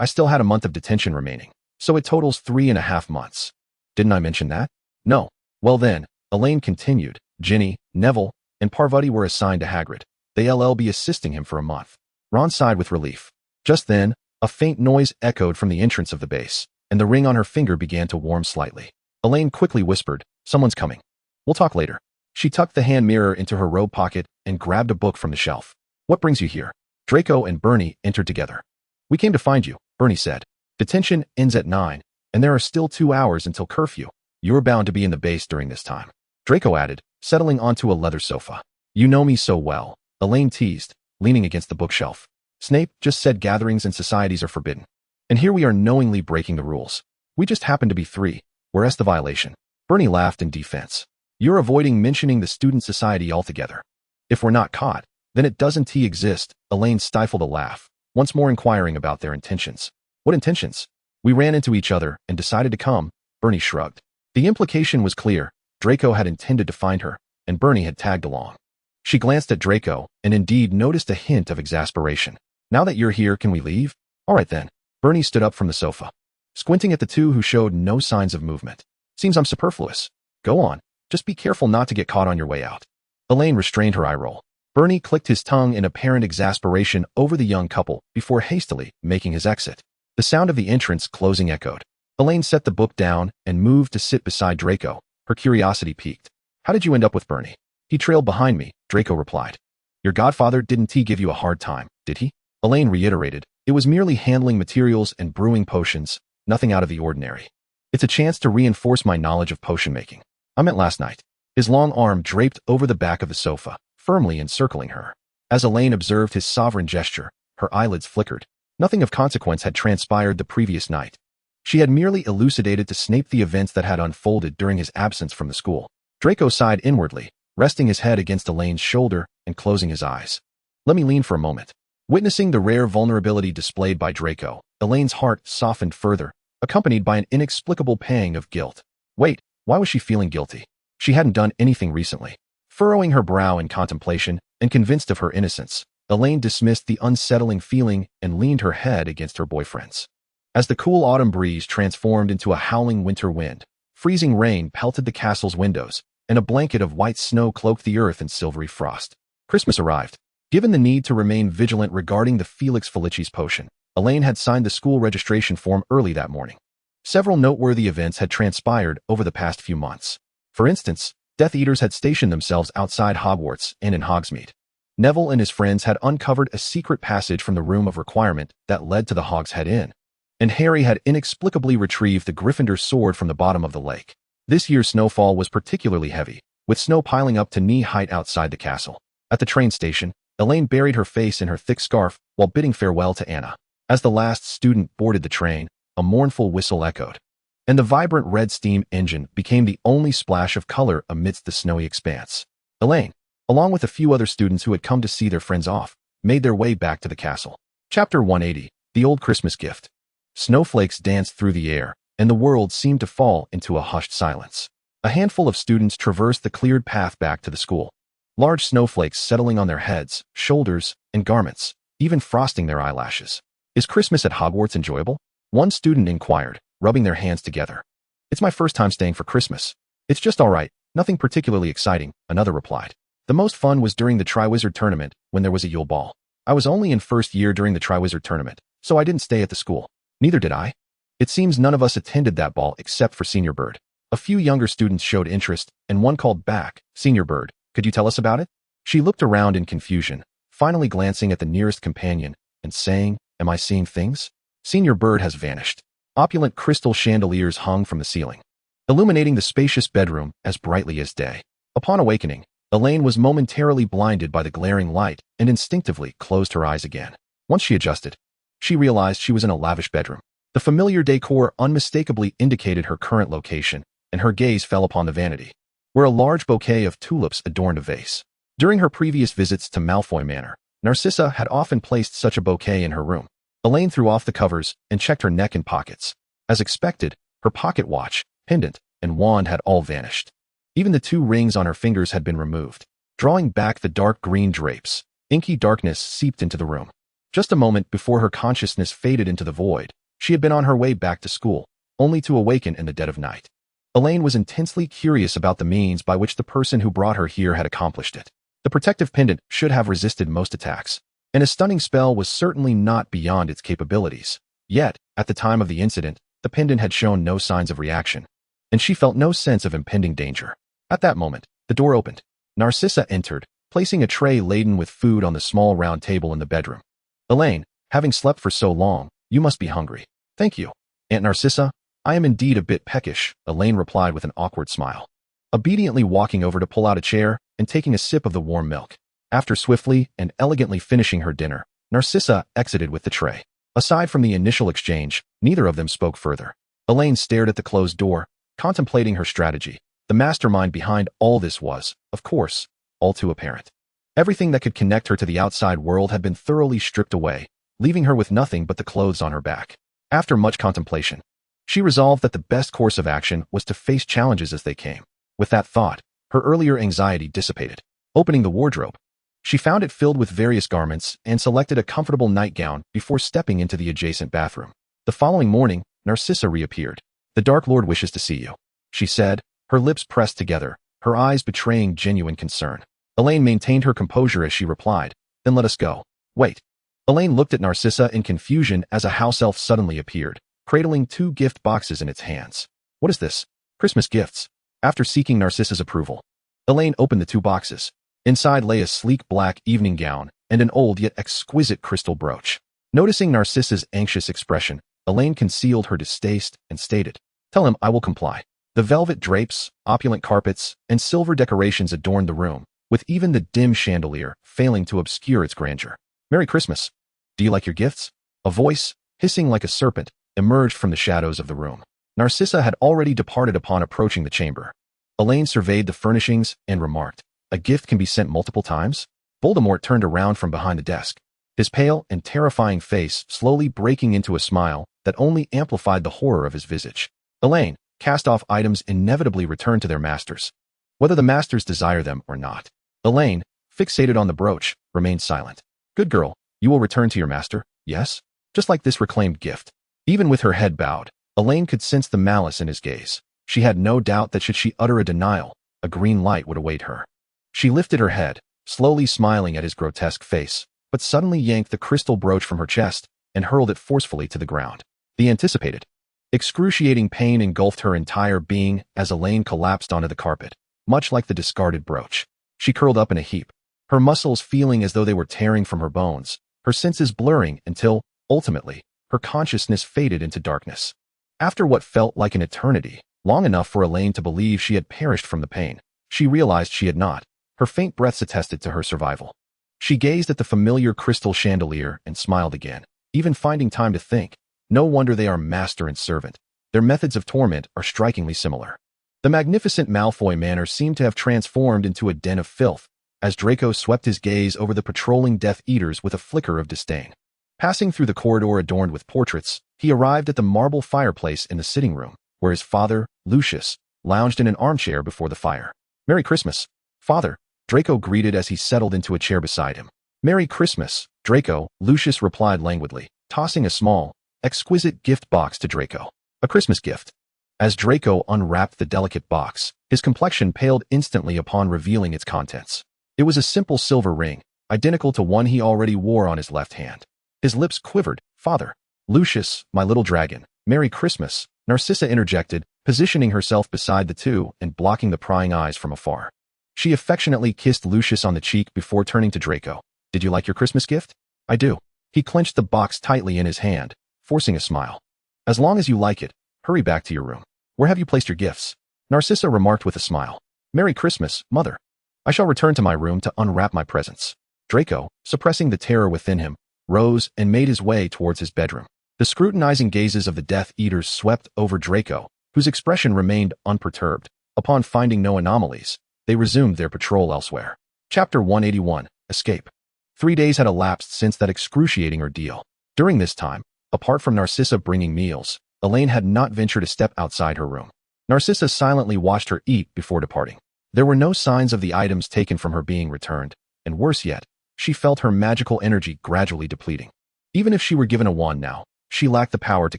I still had a month of detention remaining, so it totals 3.5 months. Didn't I mention that? No. Well then, Elaine continued, Ginny, Neville, and Parvati were assigned to Hagrid. They'll be assisting him for a month. Ron sighed with relief. Just then, a faint noise echoed from the entrance of the base, and the ring on her finger began to warm slightly. Elaine quickly whispered, someone's coming. We'll talk later. She tucked the hand mirror into her robe pocket and grabbed a book from the shelf. What brings you here? Draco and Bernie entered together. We came to find you, Bernie said. Detention ends at 9, and there are still 2 hours until curfew. You're bound to be in the base during this time. Draco added, settling onto a leather sofa. You know me so well, Elaine teased, leaning against the bookshelf. Snape just said gatherings and societies are forbidden. And here we are knowingly breaking the rules. We just happen to be 3. Where's the violation? Bernie laughed in defense. You're avoiding mentioning the student society altogether. If we're not caught, then it doesn't exist, Elaine stifled a laugh, once more inquiring about their intentions. What intentions? We ran into each other and decided to come, Bernie shrugged. The implication was clear. Draco had intended to find her, and Bernie had tagged along. She glanced at Draco and indeed noticed a hint of exasperation. Now that you're here, can we leave? All right then. Bernie stood up from the sofa, squinting at the two who showed no signs of movement. Seems I'm superfluous. Go on. Just be careful not to get caught on your way out. Elaine restrained her eye roll. Bernie clicked his tongue in apparent exasperation over the young couple before hastily making his exit. The sound of the entrance closing echoed. Elaine set the book down and moved to sit beside Draco, her curiosity piqued. How did you end up with Bernie? He trailed behind me, Draco replied. Your godfather didn't give you a hard time, did he? Elaine reiterated. It was merely handling materials and brewing potions, nothing out of the ordinary. It's a chance to reinforce my knowledge of potion making. I meant last night. His long arm draped over the back of the sofa, firmly encircling her. As Elaine observed his sovereign gesture, her eyelids flickered. Nothing of consequence had transpired the previous night. She had merely elucidated to Snape the events that had unfolded during his absence from the school. Draco sighed inwardly, resting his head against Elaine's shoulder and closing his eyes. Let me lean for a moment. Witnessing the rare vulnerability displayed by Draco, Elaine's heart softened further, accompanied by an inexplicable pang of guilt. Wait, why was she feeling guilty? She hadn't done anything recently. Furrowing her brow in contemplation and convinced of her innocence, Elaine dismissed the unsettling feeling and leaned her head against her boyfriend's. As the cool autumn breeze transformed into a howling winter wind, freezing rain pelted the castle's windows, and a blanket of white snow cloaked the earth in silvery frost. Christmas arrived. Given the need to remain vigilant regarding the Felix Felicis potion, Elaine had signed the school registration form early that morning. Several noteworthy events had transpired over the past few months. For instance, Death Eaters had stationed themselves outside Hogwarts and in Hogsmeade. Neville and his friends had uncovered a secret passage from the Room of Requirement that led to the Hogshead Inn. And Harry had inexplicably retrieved the Gryffindor sword from the bottom of the lake. This year's snowfall was particularly heavy, with snow piling up to knee-height outside the castle. At the train station, Elaine buried her face in her thick scarf while bidding farewell to Anna. As the last student boarded the train, a mournful whistle echoed, and the vibrant red steam engine became the only splash of color amidst the snowy expanse. Elaine, along with a few other students who had come to see their friends off, made their way back to the castle. Chapter 180, The Old Christmas Gift. Snowflakes danced through the air, and the world seemed to fall into a hushed silence. A handful of students traversed the cleared path back to the school, large snowflakes settling on their heads, shoulders, and garments, even frosting their eyelashes. Is Christmas at Hogwarts enjoyable? One student inquired, rubbing their hands together. It's my first time staying for Christmas. It's just all right, nothing particularly exciting, another replied. The most fun was during the Triwizard Tournament, when there was a Yule Ball. I was only in first year during the Triwizard Tournament, so I didn't stay at the school. Neither did I. It seems none of us attended that ball except for Senior Bird. A few younger students showed interest, and one called back, Senior Bird, could you tell us about it? She looked around in confusion, finally glancing at the nearest companion, and saying, am I seeing things? Senior Bird has vanished. Opulent crystal chandeliers hung from the ceiling, illuminating the spacious bedroom as brightly as day. Upon awakening, Elaine was momentarily blinded by the glaring light and instinctively closed her eyes again. Once she adjusted, she realized she was in a lavish bedroom. The familiar decor unmistakably indicated her current location, and her gaze fell upon the vanity, where a large bouquet of tulips adorned a vase. During her previous visits to Malfoy Manor, Narcissa had often placed such a bouquet in her room. Elaine threw off the covers and checked her neck and pockets. As expected, her pocket watch, pendant, and wand had all vanished. Even the 2 rings on her fingers had been removed. Drawing back the dark green drapes, inky darkness seeped into the room. Just a moment before her consciousness faded into the void, she had been on her way back to school, only to awaken in the dead of night. Elaine was intensely curious about the means by which the person who brought her here had accomplished it. The protective pendant should have resisted most attacks, and a stunning spell was certainly not beyond its capabilities. Yet, at the time of the incident, the pendant had shown no signs of reaction, and she felt no sense of impending danger. At that moment, the door opened. Narcissa entered, placing a tray laden with food on the small round table in the bedroom. Elaine, having slept for so long, you must be hungry. Thank you, Aunt Narcissa. I am indeed a bit peckish, Elaine replied with an awkward smile, obediently walking over to pull out a chair and taking a sip of the warm milk. After swiftly and elegantly finishing her dinner, Narcissa exited with the tray. Aside from the initial exchange, neither of them spoke further. Elaine stared at the closed door, contemplating her strategy. The mastermind behind all this was, of course, all too apparent. Everything that could connect her to the outside world had been thoroughly stripped away, leaving her with nothing but the clothes on her back. After much contemplation, she resolved that the best course of action was to face challenges as they came. With that thought, her earlier anxiety dissipated. Opening the wardrobe, she found it filled with various garments and selected a comfortable nightgown before stepping into the adjacent bathroom. The following morning, Narcissa reappeared. The Dark Lord wishes to see you, she said, her lips pressed together, her eyes betraying genuine concern. Elaine maintained her composure as she replied, then let us go. Wait. Elaine looked at Narcissa in confusion as a house elf suddenly appeared, cradling 2 gift boxes in its hands. What is this? Christmas gifts. After seeking Narcissa's approval, Elaine opened the 2 boxes. Inside lay a sleek black evening gown and an old yet exquisite crystal brooch. Noticing Narcissa's anxious expression, Elaine concealed her distaste and stated, tell him I will comply. The velvet drapes, opulent carpets, and silver decorations adorned the room, with even the dim chandelier failing to obscure its grandeur. Merry Christmas. Do you like your gifts? A voice, hissing like a serpent, emerged from the shadows of the room. Narcissa had already departed upon approaching the chamber. Elaine surveyed the furnishings and remarked, a gift can be sent multiple times? Voldemort turned around from behind the desk, his pale and terrifying face slowly breaking into a smile that only amplified the horror of his visage. Elaine, cast-off items inevitably return to their masters, whether the masters desire them or not. Elaine, fixated on the brooch, remained silent. Good girl, you will return to your master, yes? Just like this reclaimed gift. Even with her head bowed, Elaine could sense the malice in his gaze. She had no doubt that should she utter a denial, a green light would await her. She lifted her head, slowly smiling at his grotesque face, but suddenly yanked the crystal brooch from her chest and hurled it forcefully to the ground. The anticipated, excruciating pain engulfed her entire being as Elaine collapsed onto the carpet, much like the discarded brooch. She curled up in a heap, her muscles feeling as though they were tearing from her bones, her senses blurring until, ultimately, her consciousness faded into darkness. After what felt like an eternity, long enough for Elaine to believe she had perished from the pain, she realized she had not. Her faint breaths attested to her survival. She gazed at the familiar crystal chandelier and smiled again, even finding time to think. No wonder they are master and servant. Their methods of torment are strikingly similar. The magnificent Malfoy manor seemed to have transformed into a den of filth, as Draco swept his gaze over the patrolling Death Eaters with a flicker of disdain. Passing through the corridor adorned with portraits, he arrived at the marble fireplace in the sitting room, where his father, Lucius, lounged in an armchair before the fire. "Merry Christmas, Father," Draco greeted as he settled into a chair beside him. "Merry Christmas, Draco," Lucius replied languidly, tossing a small, exquisite gift box to Draco. A Christmas gift. As Draco unwrapped the delicate box, his complexion paled instantly upon revealing its contents. It was a simple silver ring, identical to one he already wore on his left hand. His lips quivered. "Father." "Lucius, my little dragon, Merry Christmas," Narcissa interjected, positioning herself beside the two and blocking the prying eyes from afar. She affectionately kissed Lucius on the cheek before turning to Draco. "Did you like your Christmas gift?" "I do." He clenched the box tightly in his hand, forcing a smile. "As long as you like it, hurry back to your room. Where have you placed your gifts?" Narcissa remarked with a smile. "Merry Christmas, Mother. I shall return to my room to unwrap my presents." Draco, suppressing the terror within him, rose and made his way towards his bedroom. The scrutinizing gazes of the Death Eaters swept over Draco, whose expression remained unperturbed. Upon finding no anomalies, they resumed their patrol elsewhere. Chapter 181, Escape. 3 days had elapsed since that excruciating ordeal. During this time, apart from Narcissa bringing meals, Elaine had not ventured a step outside her room. Narcissa silently watched her eat before departing. There were no signs of the items taken from her being returned, and worse yet, she felt her magical energy gradually depleting. Even if she were given a wand now, she lacked the power to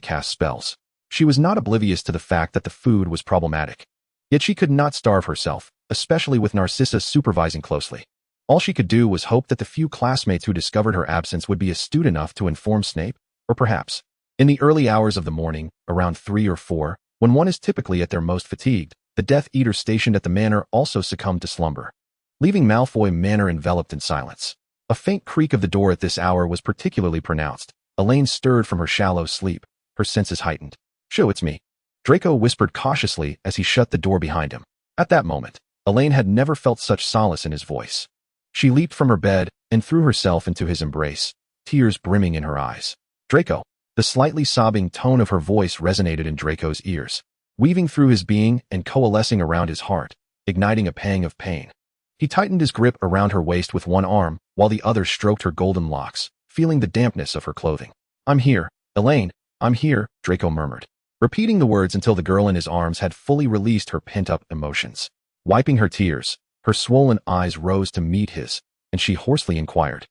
cast spells. She was not oblivious to the fact that the food was problematic. Yet she could not starve herself, especially with Narcissa supervising closely. All she could do was hope that the few classmates who discovered her absence would be astute enough to inform Snape, or perhaps, in the early hours of the morning, around 3 or 4, when one is typically at their most fatigued, the Death Eaters stationed at the manor also succumbed to slumber, leaving Malfoy Manor enveloped in silence. A faint creak of the door at this hour was particularly pronounced. Elaine stirred from her shallow sleep, her senses heightened. "Shoo, it's me," Draco whispered cautiously as he shut the door behind him. At that moment, Elaine had never felt such solace in his voice. She leaped from her bed and threw herself into his embrace, tears brimming in her eyes. "Draco." The slightly sobbing tone of her voice resonated in Draco's ears, weaving through his being and coalescing around his heart, igniting a pang of pain. He tightened his grip around her waist with one arm, while the other stroked her golden locks, feeling the dampness of her clothing. "I'm here, Elaine, I'm here," Draco murmured, repeating the words until the girl in his arms had fully released her pent-up emotions. Wiping her tears, her swollen eyes rose to meet his, and she hoarsely inquired,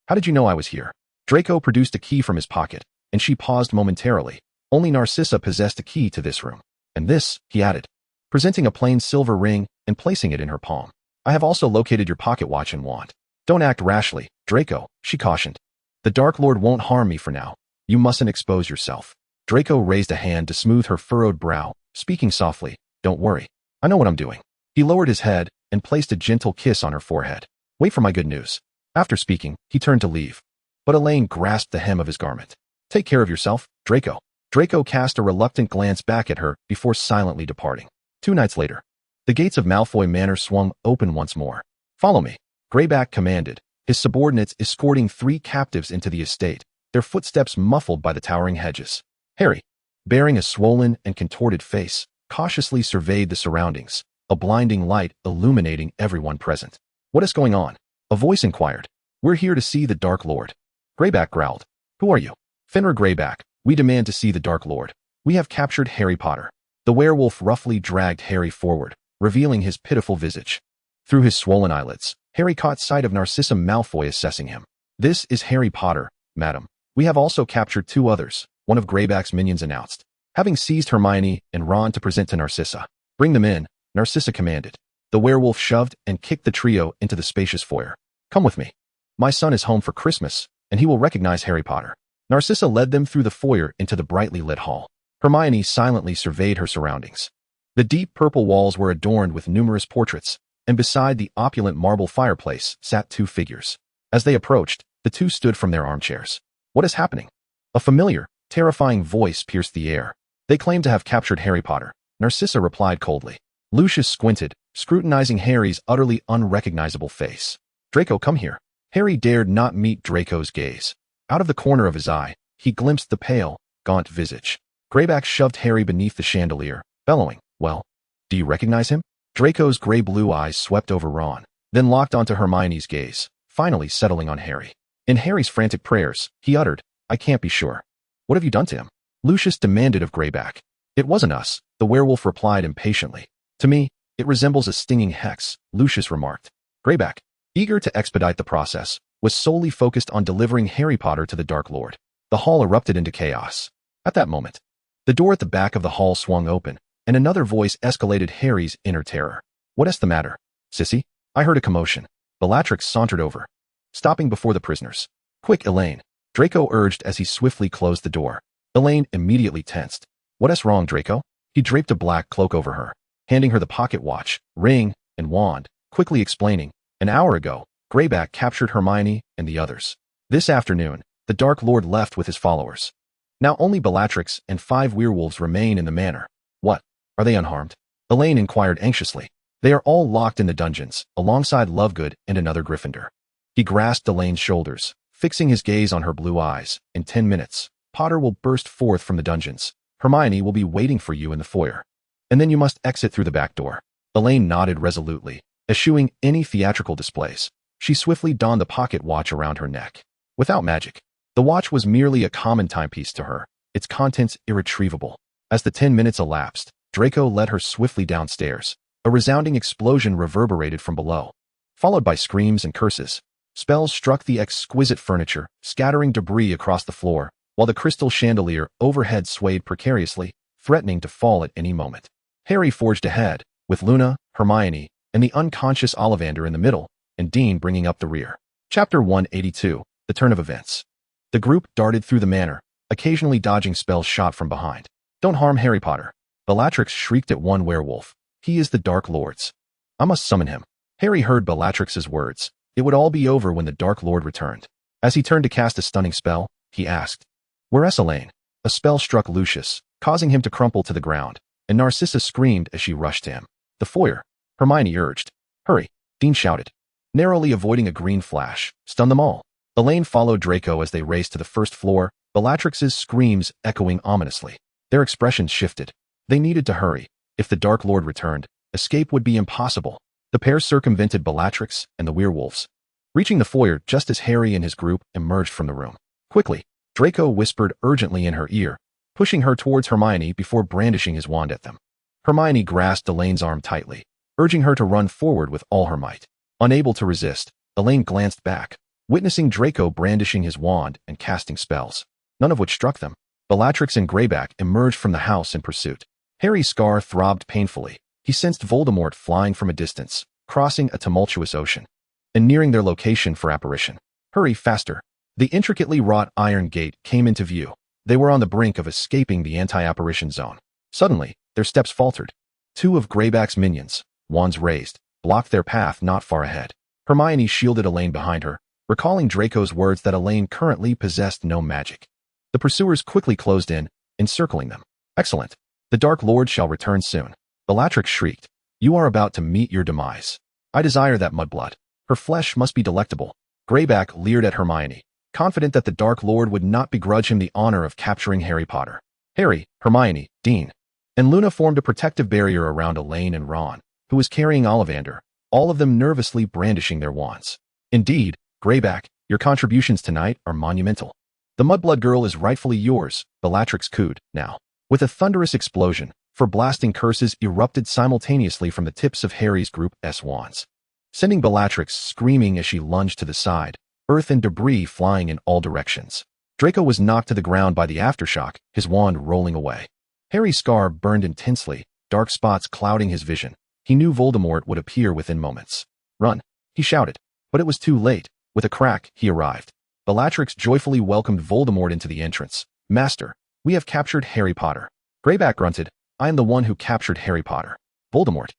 "How did you know I was here?" Draco produced a key from his pocket, and she paused momentarily. Only Narcissa possessed a key to this room. "And this," he added, presenting a plain silver ring and placing it in her palm. "I have also located your pocket watch and wand. Don't act rashly, Draco," she cautioned. "The Dark Lord won't harm me for now. You mustn't expose yourself." Draco raised a hand to smooth her furrowed brow, speaking softly, "Don't worry. I know what I'm doing." He lowered his head and placed a gentle kiss on her forehead. "Wait for my good news." After speaking, he turned to leave, but Elaine grasped the hem of his garment. "Take care of yourself, Draco." Draco cast a reluctant glance back at her before silently departing. 2 nights later, the gates of Malfoy Manor swung open once more. "Follow me," Greyback commanded, his subordinates escorting 3 captives into the estate, their footsteps muffled by the towering hedges. Harry, bearing a swollen and contorted face, cautiously surveyed the surroundings, a blinding light illuminating everyone present. "What is going on?" a voice inquired. "We're here to see the Dark Lord." Greyback growled. "Who are you?" "Fenrir Greyback. We demand to see the Dark Lord. We have captured Harry Potter." The werewolf roughly dragged Harry forward, revealing his pitiful visage. Through his swollen eyelids, Harry caught sight of Narcissa Malfoy assessing him. "This is Harry Potter, madam. We have also captured 2 others," one of Greyback's minions announced, having seized Hermione and Ron to present to Narcissa. "Bring them in," Narcissa commanded. The werewolf shoved and kicked the trio into the spacious foyer. Come with me. My son is home for Christmas, and he will recognize Harry Potter. Narcissa led them through the foyer into the brightly lit hall. Hermione silently surveyed her surroundings. The deep purple walls were adorned with numerous portraits, and beside the opulent marble fireplace sat two figures. As they approached, the two stood from their armchairs. What is happening? A familiar, terrifying voice pierced the air. They claim to have captured Harry Potter, Narcissa replied coldly. Lucius squinted, scrutinizing Harry's utterly unrecognizable face. Draco, come here. Harry dared not meet Draco's gaze. Out of the corner of his eye, he glimpsed the pale, gaunt visage. Greyback shoved Harry beneath the chandelier, bellowing, well, do you recognize him? Draco's gray-blue eyes swept over Ron, then locked onto Hermione's gaze, finally settling on Harry. In Harry's frantic prayers, he uttered, I can't be sure. What have you done to him? Lucius demanded of Greyback. It wasn't us, the werewolf replied impatiently. To me, it resembles a stinging hex, Lucius remarked. Greyback, eager to expedite the process, was solely focused on delivering Harry Potter to the Dark Lord. The hall erupted into chaos. At that moment, the door at the back of the hall swung open, and another voice escalated Harry's inner terror. What's the matter, sissy? I heard a commotion. Bellatrix sauntered over, stopping before the prisoners. Quick, Elaine, Draco urged as he swiftly closed the door. Elaine immediately tensed. What's wrong, Draco? He draped a black cloak over her, handing her the pocket watch, ring, and wand, quickly explaining, an hour ago, Greyback captured Hermione and the others. This afternoon, the Dark Lord left with his followers. Now only Bellatrix and 5 werewolves remain in the manor. What? Are they unharmed? Elaine inquired anxiously. They are all locked in the dungeons, alongside Lovegood and another Gryffindor. He grasped Elaine's shoulders, fixing his gaze on her blue eyes. In 10 minutes, Potter will burst forth from the dungeons. Hermione will be waiting for you in the foyer. And then you must exit through the back door. Elaine nodded resolutely, eschewing any theatrical displays. She swiftly donned the pocket watch around her neck. Without magic, the watch was merely a common timepiece to her, its contents irretrievable. As the 10 minutes elapsed, Draco led her swiftly downstairs. A resounding explosion reverberated from below, followed by screams and curses. Spells struck the exquisite furniture, scattering debris across the floor, while the crystal chandelier overhead swayed precariously, threatening to fall at any moment. Harry forged ahead, with Luna, Hermione, and the unconscious Ollivander in the middle, and Dean bringing up the rear. Chapter 182, The Turn of Events. The group darted through the manor, occasionally dodging spells shot from behind. Don't harm Harry Potter. Bellatrix shrieked at one werewolf. He is the Dark Lord's. I must summon him. Harry heard Bellatrix's words. It would all be over when the Dark Lord returned. As he turned to cast a stunning spell, he asked, Where's Elaine? A spell struck Lucius, causing him to crumple to the ground, and Narcissa screamed as she rushed to him. The foyer, Hermione urged. Hurry, Dean shouted. Narrowly avoiding a green flash, stunned them all. Elaine followed Draco as they raced to the first floor, Bellatrix's screams echoing ominously. Their expressions shifted. They needed to hurry. If the Dark Lord returned, escape would be impossible. The pair circumvented Bellatrix and the werewolves, reaching the foyer just as Harry and his group emerged from the room. Quickly, Draco whispered urgently in her ear, pushing her towards Hermione before brandishing his wand at them. Hermione grasped Elaine's arm tightly, urging her to run forward with all her might. Unable to resist, Elaine glanced back, witnessing Draco brandishing his wand and casting spells, none of which struck them. Bellatrix and Greyback emerged from the house in pursuit. Harry's scar throbbed painfully. He sensed Voldemort flying from a distance, crossing a tumultuous ocean, and nearing their location for apparition. Hurry, faster. The intricately wrought iron gate came into view. They were on the brink of escaping the anti-apparition zone. Suddenly, their steps faltered. 2 of Greyback's minions, wands raised, blocked their path not far ahead. Hermione shielded Elaine behind her, recalling Draco's words that Elaine currently possessed no magic. The pursuers quickly closed in, encircling them. Excellent. The Dark Lord shall return soon. Bellatrix shrieked. You are about to meet your demise. I desire that mudblood. Her flesh must be delectable. Greyback leered at Hermione, confident that the Dark Lord would not begrudge him the honor of capturing Harry Potter. Harry, Hermione, Dean, and Luna formed a protective barrier around Elaine and Ron, who was carrying Ollivander, all of them nervously brandishing their wands. Indeed, Greyback, your contributions tonight are monumental. The Mudblood Girl is rightfully yours, Bellatrix cooed, now. With a thunderous explosion, for blasting curses erupted simultaneously from the tips of Harry's Group S wands, sending Bellatrix screaming as she lunged to the side, earth and debris flying in all directions. Draco was knocked to the ground by the aftershock, his wand rolling away. Harry's scar burned intensely, dark spots clouding his vision, He knew Voldemort would appear within moments. "Run!" he shouted. But it was too late. With a crack, he arrived. Bellatrix joyfully welcomed Voldemort into the entrance. "Master, we have captured Harry Potter." Greyback grunted, "I am the one who captured Harry Potter." Voldemort,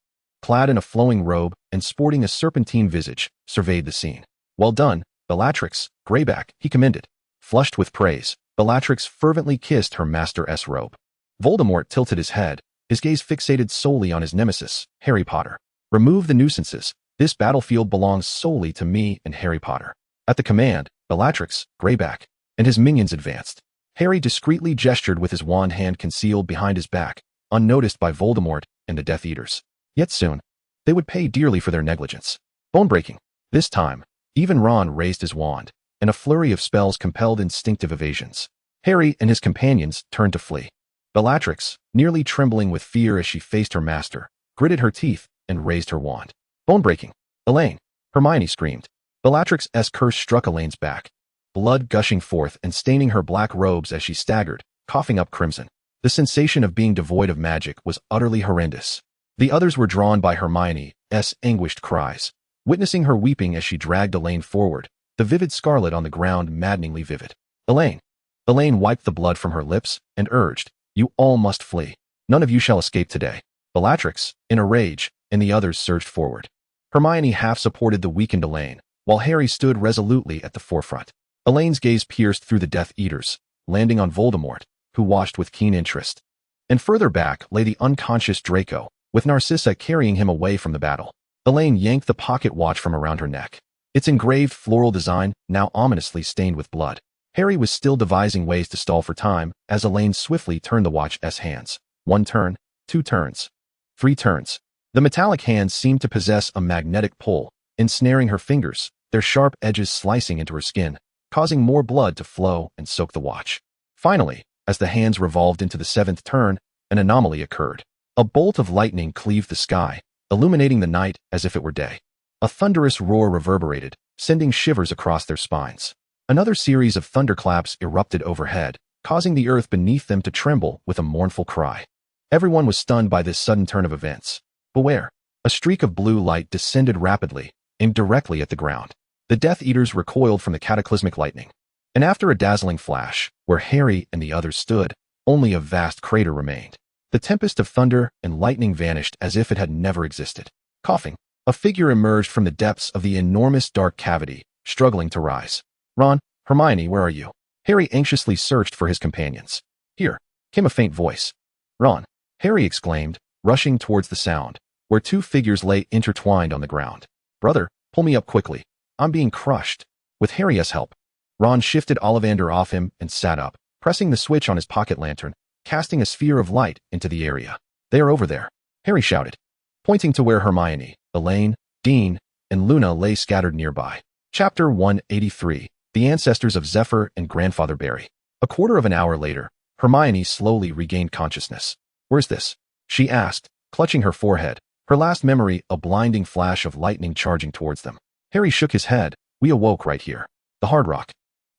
clad in a flowing robe and sporting a serpentine visage, surveyed the scene. "Well done, Bellatrix, Greyback," he commended. Flushed with praise, Bellatrix fervently kissed her master's robe. Voldemort tilted his head, his gaze fixated solely on his nemesis, Harry Potter. "Remove the nuisances. This battlefield belongs solely to me and Harry Potter." At the command, Bellatrix, Greyback, and his minions advanced. Harry discreetly gestured with his wand hand concealed behind his back, unnoticed by Voldemort and the Death Eaters. Yet soon, they would pay dearly for their negligence. Bone-breaking. This time, even Ron raised his wand, and a flurry of spells compelled instinctive evasions. Harry and his companions turned to flee. Bellatrix, nearly trembling with fear as she faced her master, gritted her teeth and raised her wand. Bone-breaking. "Elaine!" Hermione screamed. Bellatrix's curse struck Elaine's back, blood gushing forth and staining her black robes as she staggered, coughing up crimson. The sensation of being devoid of magic was utterly horrendous. The others were drawn by Hermione's anguished cries, witnessing her weeping as she dragged Elaine forward, the vivid scarlet on the ground maddeningly vivid. "Elaine!" Elaine wiped the blood from her lips and urged, "You all must flee. None of you shall escape today." Bellatrix, in a rage, and the others surged forward. Hermione half supported the weakened Elaine, while Harry stood resolutely at the forefront. Elaine's gaze pierced through the Death Eaters, landing on Voldemort, who watched with keen interest. And further back lay the unconscious Draco, with Narcissa carrying him away from the battle. Elaine yanked the pocket watch from around her neck, its engraved floral design now ominously stained with blood. Harry was still devising ways to stall for time as Elaine swiftly turned the watch's hands. 1 turn, 2 turns, 3 turns. The metallic hands seemed to possess a magnetic pull, ensnaring her fingers, their sharp edges slicing into her skin, causing more blood to flow and soak the watch. Finally, as the hands revolved into the 7th turn, an anomaly occurred. A bolt of lightning cleaved the sky, illuminating the night as if it were day. A thunderous roar reverberated, sending shivers across their spines. Another series of thunderclaps erupted overhead, causing the earth beneath them to tremble with a mournful cry. Everyone was stunned by this sudden turn of events. Beware! A streak of blue light descended rapidly, aimed directly at the ground. The Death Eaters recoiled from the cataclysmic lightning. And after a dazzling flash, where Harry and the others stood, only a vast crater remained. The tempest of thunder and lightning vanished as if it had never existed. Coughing, a figure emerged from the depths of the enormous dark cavity, struggling to rise. "Ron, Hermione, where are you?" Harry anxiously searched for his companions. "Here," came a faint voice. "Ron," Harry exclaimed, rushing towards the sound, where 2 figures lay intertwined on the ground. "Brother, pull me up quickly. I'm being crushed." With Harry's help, Ron shifted Ollivander off him and sat up, pressing the switch on his pocket lantern, casting a sphere of light into the area. "They are over there," Harry shouted, pointing to where Hermione, Elaine, Dean, and Luna lay scattered nearby. Chapter 183, The Ancestors of Zephyr and Grandfather Barry. A quarter of an hour later, Hermione slowly regained consciousness. "Where's this?" she asked, clutching her forehead, her last memory a blinding flash of lightning charging towards them. Harry shook his head. "We awoke right here. The hard rock,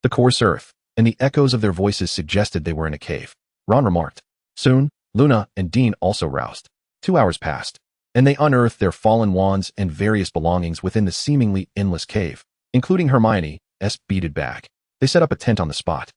the coarse earth, and the echoes of their voices suggested they were in a cave," Ron remarked. Soon, Luna and Dean also roused. 2 hours passed, and they unearthed their fallen wands and various belongings within the seemingly endless cave, including Hermione's beaded bag. They set up a tent on the spot.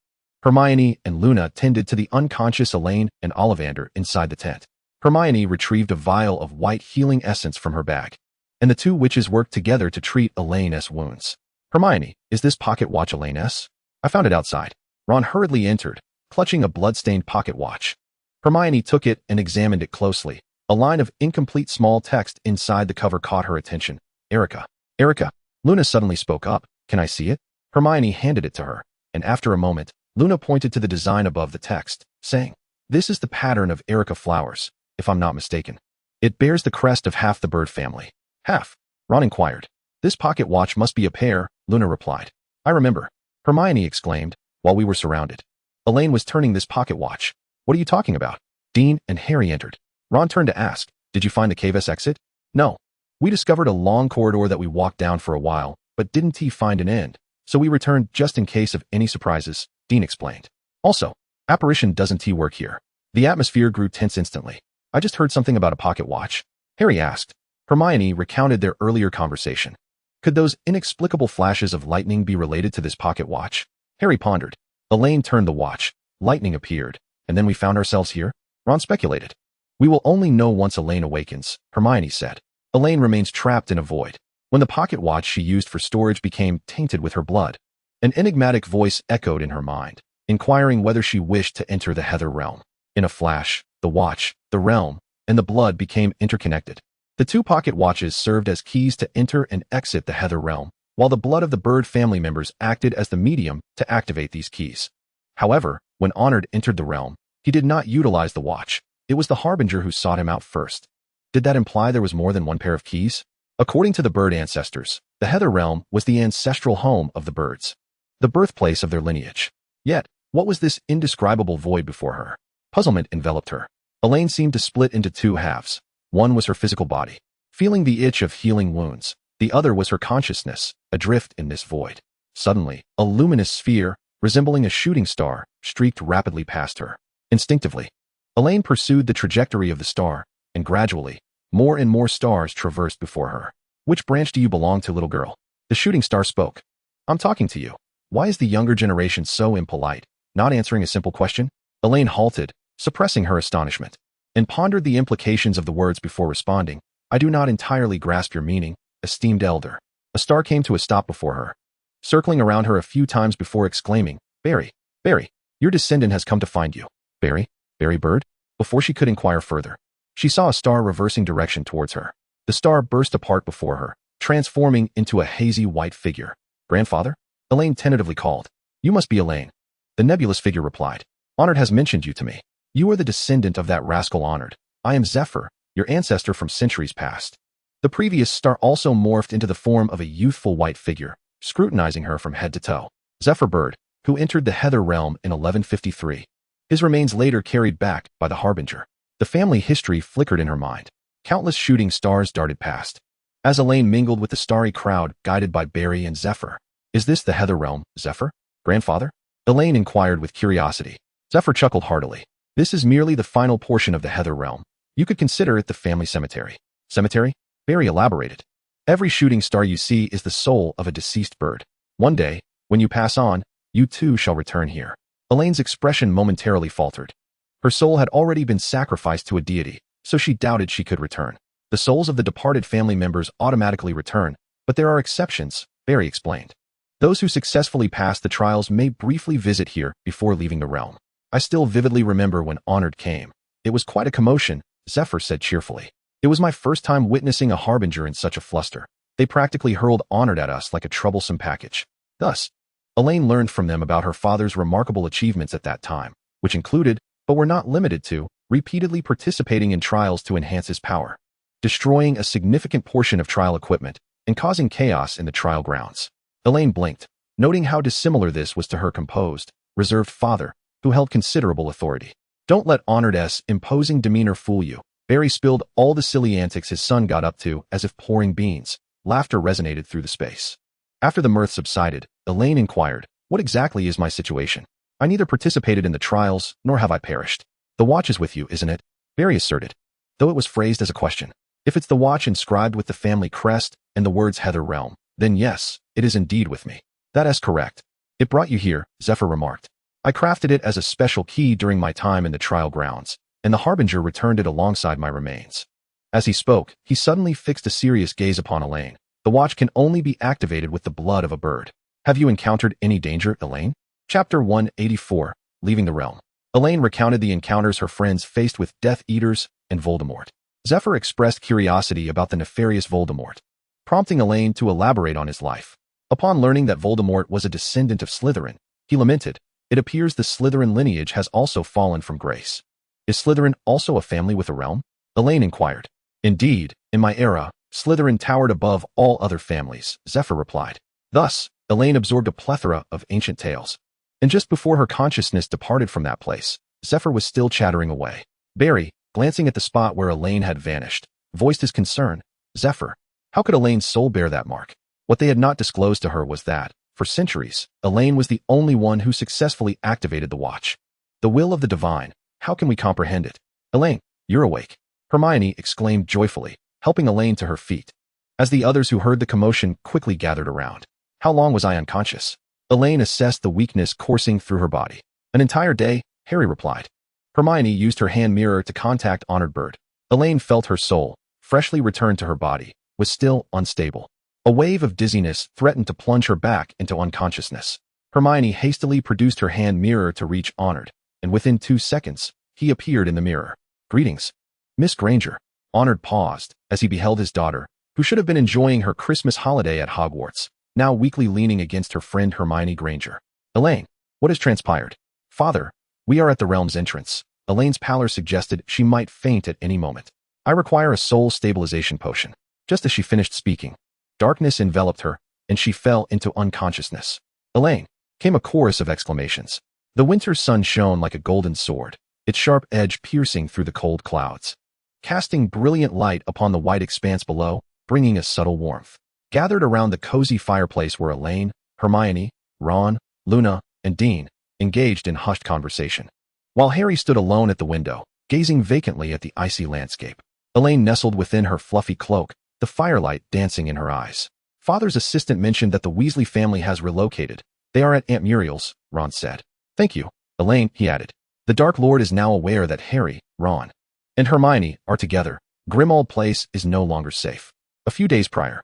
Hermione and Luna tended to the unconscious Elaine and Ollivander inside the tent. Hermione retrieved a vial of white healing essence from her bag, and the 2 witches worked together to treat Elaine's wounds. "Hermione, is this pocket watch Elaine's?" "I found it outside." Ron hurriedly entered, clutching a blood-stained pocket watch. Hermione took it and examined it closely. A line of incomplete small text inside the cover caught her attention. "Erica. Erica." Luna suddenly spoke up. "Can I see it?" Hermione handed it to her, and after a moment, Luna pointed to the design above the text, saying, "This is the pattern of Erica flowers, if I'm not mistaken. It bears the crest of half the bird family." "Half?" Ron inquired. "This pocket watch must be a pair," Luna replied. "I remember," Hermione exclaimed, while we were surrounded. "Elaine was turning this pocket watch." "What are you talking about?" Dean and Harry entered. Ron turned to ask, "Did you find the cave's exit?" "No. We discovered a long corridor that we walked down for a while, but didn't find an end, so we returned just in case of any surprises," Dean explained. "Also, apparition doesn't work here." The atmosphere grew tense instantly. "I just heard something about a pocket watch." Harry asked. Hermione recounted their earlier conversation. Could those inexplicable flashes of lightning be related to this pocket watch? Harry pondered. Elaine turned the watch. Lightning appeared. And then we found ourselves here? Ron speculated. We will only know once Elaine awakens, Hermione said. Elaine remains trapped in a void. When the pocket watch she used for storage became tainted with her blood, an enigmatic voice echoed in her mind, inquiring whether she wished to enter the Heather realm. In a flash, the watch, the realm, and the blood became interconnected. The two pocket watches served as keys to enter and exit the Heather realm, while the blood of the Bird family members acted as the medium to activate these keys. However, when Honored entered the realm, he did not utilize the watch. It was the Harbinger who sought him out first. Did that imply there was more than one pair of keys? According to the Bird ancestors, the Heather realm was the ancestral home of the Birds, the birthplace of their lineage. Yet, what was this indescribable void before her? Puzzlement enveloped her. Elaine seemed to split into two halves. One was her physical body, feeling the itch of healing wounds. The other was her consciousness, adrift in this void. Suddenly, a luminous sphere, resembling a shooting star, streaked rapidly past her. Instinctively, Elaine pursued the trajectory of the star, and gradually, more and more stars traversed before her. Which branch do you belong to, little girl? The shooting star spoke. I'm talking to you. Why is the younger generation so impolite, not answering a simple question? Elaine halted, suppressing her astonishment, and pondered the implications of the words before responding. I do not entirely grasp your meaning, esteemed elder. A star came to a stop before her, circling around her a few times before exclaiming, Barry, Barry, your descendant has come to find you. Barry? Barry Bird? Before she could inquire further, she saw a star reversing direction towards her. The star burst apart before her, transforming into a hazy white figure. Grandfather? Elaine tentatively called. You must be Elaine. The nebulous figure replied. Honored has mentioned you to me. You are the descendant of that rascal Honored. I am Zephyr, your ancestor from centuries past. The previous star also morphed into the form of a youthful white figure, scrutinizing her from head to toe. Zephyr Bird, who entered the Heather realm in 1153. His remains later carried back by the Harbinger. The family history flickered in her mind. Countless shooting stars darted past. As Elaine mingled with the starry crowd guided by Barry and Zephyr. Is this the Heather realm, Zephyr? Grandfather? Elaine inquired with curiosity. Zephyr chuckled heartily. This is merely the final portion of the Heather realm. You could consider it the family cemetery. Cemetery? Barry elaborated. Every shooting star you see is the soul of a deceased bird. One day, when you pass on, you too shall return here. Elaine's expression momentarily faltered. Her soul had already been sacrificed to a deity, so she doubted she could return. The souls of the departed family members automatically return, but there are exceptions, Barry explained. Those who successfully pass the trials may briefly visit here before leaving the realm. I still vividly remember when Honored came. It was quite a commotion, Zephyr said cheerfully. It was my first time witnessing a Harbinger in such a fluster. They practically hurled Honored at us like a troublesome package. Thus, Elaine learned from them about her father's remarkable achievements at that time, which included, but were not limited to, repeatedly participating in trials to enhance his power, destroying a significant portion of trial equipment, and causing chaos in the trial grounds. Elaine blinked, noting how dissimilar this was to her composed, reserved father, who held considerable authority. Don't let Honored's imposing demeanor fool you. Barry spilled all the silly antics his son got up to as if pouring beans. Laughter resonated through the space. After the mirth subsided, Elaine inquired, what exactly is my situation? I neither participated in the trials, nor have I perished. The watch is with you, isn't it? Barry asserted, though it was phrased as a question. If it's the watch inscribed with the family crest and the words Heather Realm, then yes, it is indeed with me. That is correct. It brought you here, Zephyr remarked. I crafted it as a special key during my time in the trial grounds, and the Harbinger returned it alongside my remains. As he spoke, he suddenly fixed a serious gaze upon Elaine. The watch can only be activated with the blood of a bird. Have you encountered any danger, Elaine? Chapter 184, Leaving the Realm. Elaine recounted the encounters her friends faced with Death Eaters and Voldemort. Zephyr expressed curiosity about the nefarious Voldemort, prompting Elaine to elaborate on his life. Upon learning that Voldemort was a descendant of Slytherin, he lamented, it appears the Slytherin lineage has also fallen from grace. Is Slytherin also a family with a realm? Elaine inquired. Indeed, in my era, Slytherin towered above all other families, Zephyr replied. Thus, Elaine absorbed a plethora of ancient tales. And just before her consciousness departed from that place, Zephyr was still chattering away. Barry, glancing at the spot where Elaine had vanished, voiced his concern. Zephyr, how could Elaine's soul bear that mark? What they had not disclosed to her was that, for centuries, Elaine was the only one who successfully activated the watch. The will of the divine, how can we comprehend it? Elaine, you're awake. Hermione exclaimed joyfully, helping Elaine to her feet. As the others who heard the commotion quickly gathered around. How long was I unconscious? Elaine assessed the weakness coursing through her body. An entire day, Harry replied. Hermione used her hand mirror to contact Honored Bird. Elaine felt her soul, freshly returned to her body, was still unstable. A wave of dizziness threatened to plunge her back into unconsciousness. Hermione hastily produced her hand mirror to reach Honored, and within 2 seconds, he appeared in the mirror. Greetings, Miss Granger. Honored paused as he beheld his daughter, who should have been enjoying her Christmas holiday at Hogwarts, now weakly leaning against her friend Hermione Granger. Elaine, what has transpired? Father, we are at the realm's entrance. Elaine's pallor suggested she might faint at any moment. I require a soul stabilization potion. Just as she finished speaking, darkness enveloped her, and she fell into unconsciousness. Elaine, came a chorus of exclamations. The winter sun shone like a golden sword, its sharp edge piercing through the cold clouds, casting brilliant light upon the white expanse below, bringing a subtle warmth. Gathered around the cozy fireplace were Elaine, Hermione, Ron, Luna, and Dean, engaged in hushed conversation. While Harry stood alone at the window, gazing vacantly at the icy landscape. Elaine nestled within her fluffy cloak, the firelight dancing in her eyes. Father's assistant mentioned that the Weasley family has relocated. They are at Aunt Muriel's, Ron said. Thank you, Elaine, he added. The Dark Lord is now aware that Harry, Ron, and Hermione are together. Grimmauld Place is no longer safe. A few days prior,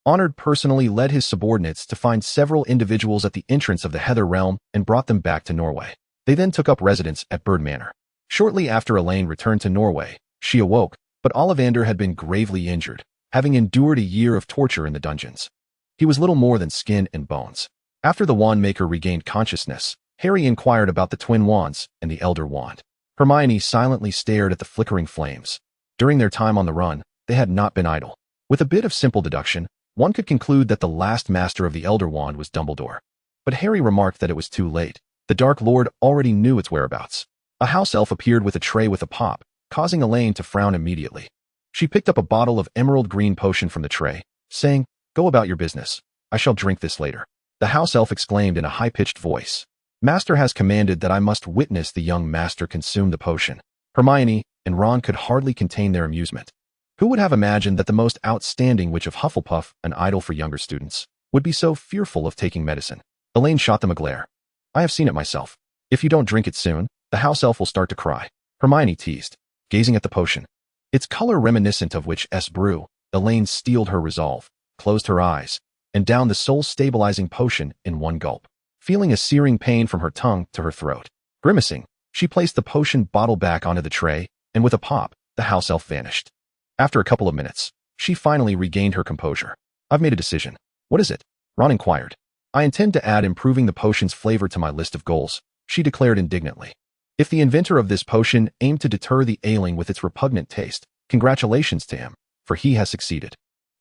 Honored personally led his subordinates to find several individuals at the entrance of the Heather Realm and brought them back to Norway. They then took up residence at Bird Manor. Shortly after Elaine returned to Norway, she awoke, but Ollivander had been gravely injured, having endured a year of torture in the dungeons. He was little more than skin and bones. After the wand maker regained consciousness, Harry inquired about the twin wands and the Elder Wand. Hermione silently stared at the flickering flames. During their time on the run, they had not been idle. With a bit of simple deduction, one could conclude that the last master of the Elder Wand was Dumbledore. But Harry remarked that it was too late. The Dark Lord already knew its whereabouts. A house elf appeared with a tray with a pop, causing Elaine to frown immediately. She picked up a bottle of emerald green potion from the tray, saying, Go about your business. I shall drink this later. The house elf exclaimed in a high-pitched voice. Master has commanded that I must witness the young master consume the potion. Hermione and Ron could hardly contain their amusement. Who would have imagined that the most outstanding witch of Hufflepuff, an idol for younger students, would be so fearful of taking medicine? Elaine shot them a glare. I have seen it myself. If you don't drink it soon, the house elf will start to cry. Hermione teased, gazing at the potion. Its color reminiscent of witch's brew, Elaine steeled her resolve, closed her eyes, and downed the soul-stabilizing potion in one gulp. Feeling a searing pain from her tongue to her throat. Grimacing, she placed the potion bottle back onto the tray, and with a pop, the house elf vanished. After a couple of minutes, she finally regained her composure. I've made a decision. What is it? Ron inquired. I intend to add improving the potion's flavor to my list of goals, she declared indignantly. If the inventor of this potion aimed to deter the ailing with its repugnant taste, congratulations to him, for he has succeeded.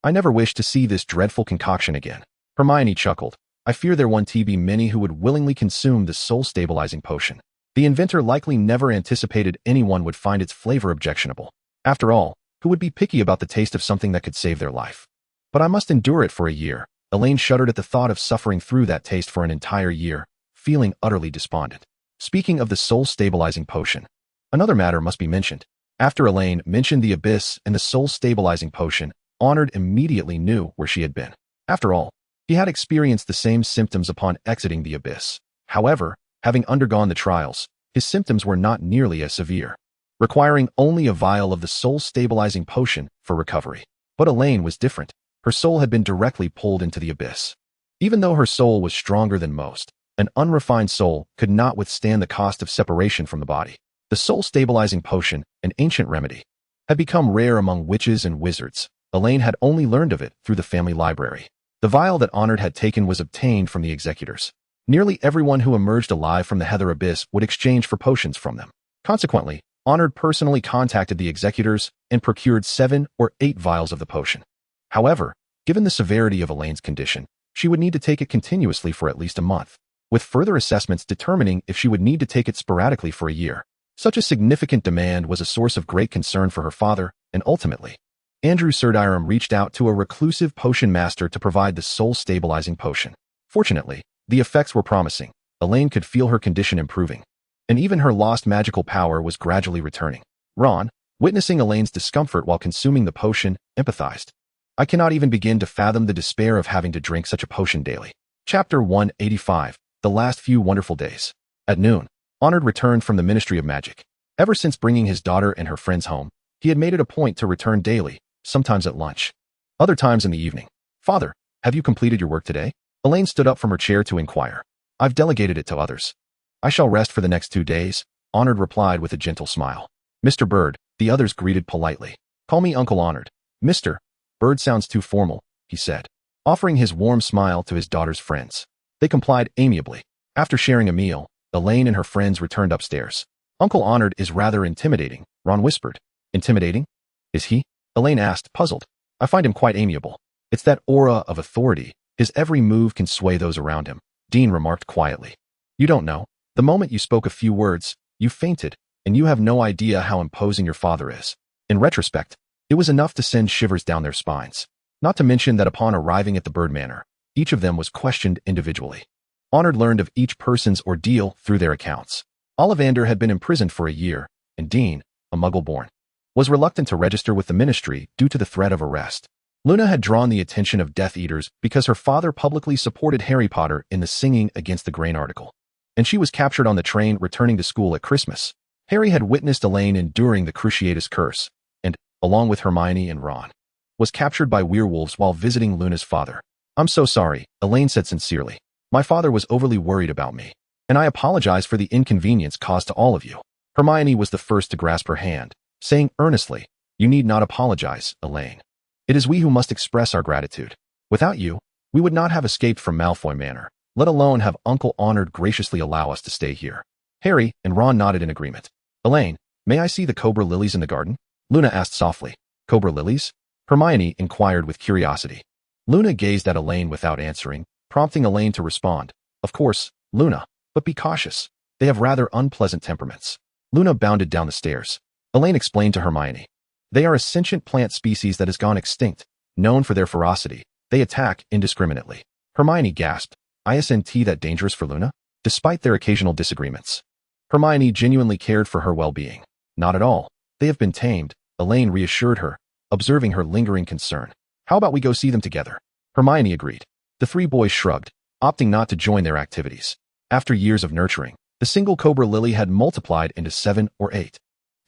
I never wish to see this dreadful concoction again. Hermione chuckled. I fear there won't be many who would willingly consume this soul-stabilizing potion. The inventor likely never anticipated anyone would find its flavor objectionable. After all, who would be picky about the taste of something that could save their life? But I must endure it for a year. Elaine shuddered at the thought of suffering through that taste for an entire year, feeling utterly despondent. Speaking of the soul-stabilizing potion, another matter must be mentioned. After Elaine mentioned the abyss and the soul-stabilizing potion, Honored immediately knew where she had been. After all, he had experienced the same symptoms upon exiting the abyss. However, having undergone the trials, his symptoms were not nearly as severe, requiring only a vial of the soul-stabilizing potion for recovery. But Elaine was different. Her soul had been directly pulled into the abyss. Even though her soul was stronger than most, an unrefined soul could not withstand the cost of separation from the body. The soul-stabilizing potion, an ancient remedy, had become rare among witches and wizards. Elaine had only learned of it through the family library. The vial that Honored had taken was obtained from the executors. Nearly everyone who emerged alive from the Heather Abyss would exchange for potions from them. Consequently, Honored personally contacted the executors and procured 7 or 8 vials of the potion. However, given the severity of Elaine's condition, she would need to take it continuously for at least a month, with further assessments determining if she would need to take it sporadically for a year. Such a significant demand was a source of great concern for her father, and ultimately, Andrew Surdirum reached out to a reclusive potion master to provide the soul-stabilizing potion. Fortunately, the effects were promising. Elaine could feel her condition improving, and even her lost magical power was gradually returning. Ron, Witnessing Elaine's discomfort while consuming the potion, empathized. I cannot even begin to fathom the despair of having to drink such a potion daily. Chapter 185. The Last Few Wonderful Days. At noon, Honored returned from the Ministry of Magic. Ever since bringing his daughter and her friends home, he had made it a point to return daily, sometimes at lunch, other times in the evening. Father, have you completed your work today? Elaine stood up from her chair to inquire. I've delegated it to others. I shall rest for the next 2 days, Honored replied with a gentle smile. Mr. Bird, the others greeted politely. Call me Uncle Honored. Mr. Bird sounds too formal, he said, offering his warm smile to his daughter's friends. They complied amiably. After sharing a meal, Elaine and her friends returned upstairs. Uncle Honored is rather intimidating, Ron whispered. Intimidating? Is he? Elaine asked, puzzled. I find him quite amiable. It's that aura of authority. His every move can sway those around him, Dean remarked quietly. You don't know. The moment you spoke a few words, you fainted, and you have no idea how imposing your father is. In retrospect, it was enough to send shivers down their spines. Not to mention that upon arriving at the Bird Manor, each of them was questioned individually. Honored learned of each person's ordeal through their accounts. Ollivander had been imprisoned for a year, and Dean, a Muggle-born, was reluctant to register with the Ministry due to the threat of arrest. Luna had drawn the attention of Death Eaters because her father publicly supported Harry Potter in the Singing Against the Grain article, and she was captured on the train returning to school at Christmas. Harry had witnessed Elaine enduring the Cruciatus Curse, and, along with Hermione and Ron, was captured by werewolves while visiting Luna's father. I'm so sorry, Elaine said sincerely. My father was overly worried about me, and I apologize for the inconvenience caused to all of you. Hermione was the first to grasp her hand, saying earnestly, You need not apologize, Elaine. It is we who must express our gratitude. Without you, we would not have escaped from Malfoy Manor, let alone have Uncle Honored graciously allow us to stay here. Harry and Ron nodded in agreement. Elaine, may I see the cobra lilies in the garden? Luna asked softly. Cobra lilies? Hermione inquired with curiosity. Luna gazed at Elaine without answering, prompting Elaine to respond. Of course, Luna, but be cautious. They have rather unpleasant temperaments. Luna bounded down the stairs. Elaine explained to Hermione. They are a sentient plant species that has gone extinct. Known for their ferocity, they attack indiscriminately. Hermione gasped. Isn't that dangerous for Luna? Despite their occasional disagreements, Hermione genuinely cared for her well-being. Not at all. They have been tamed, Elaine reassured her, observing her lingering concern. How about we go see them together? Hermione agreed. The three boys shrugged, opting not to join their activities. After years of nurturing, the single cobra lily had multiplied into 7 or 8,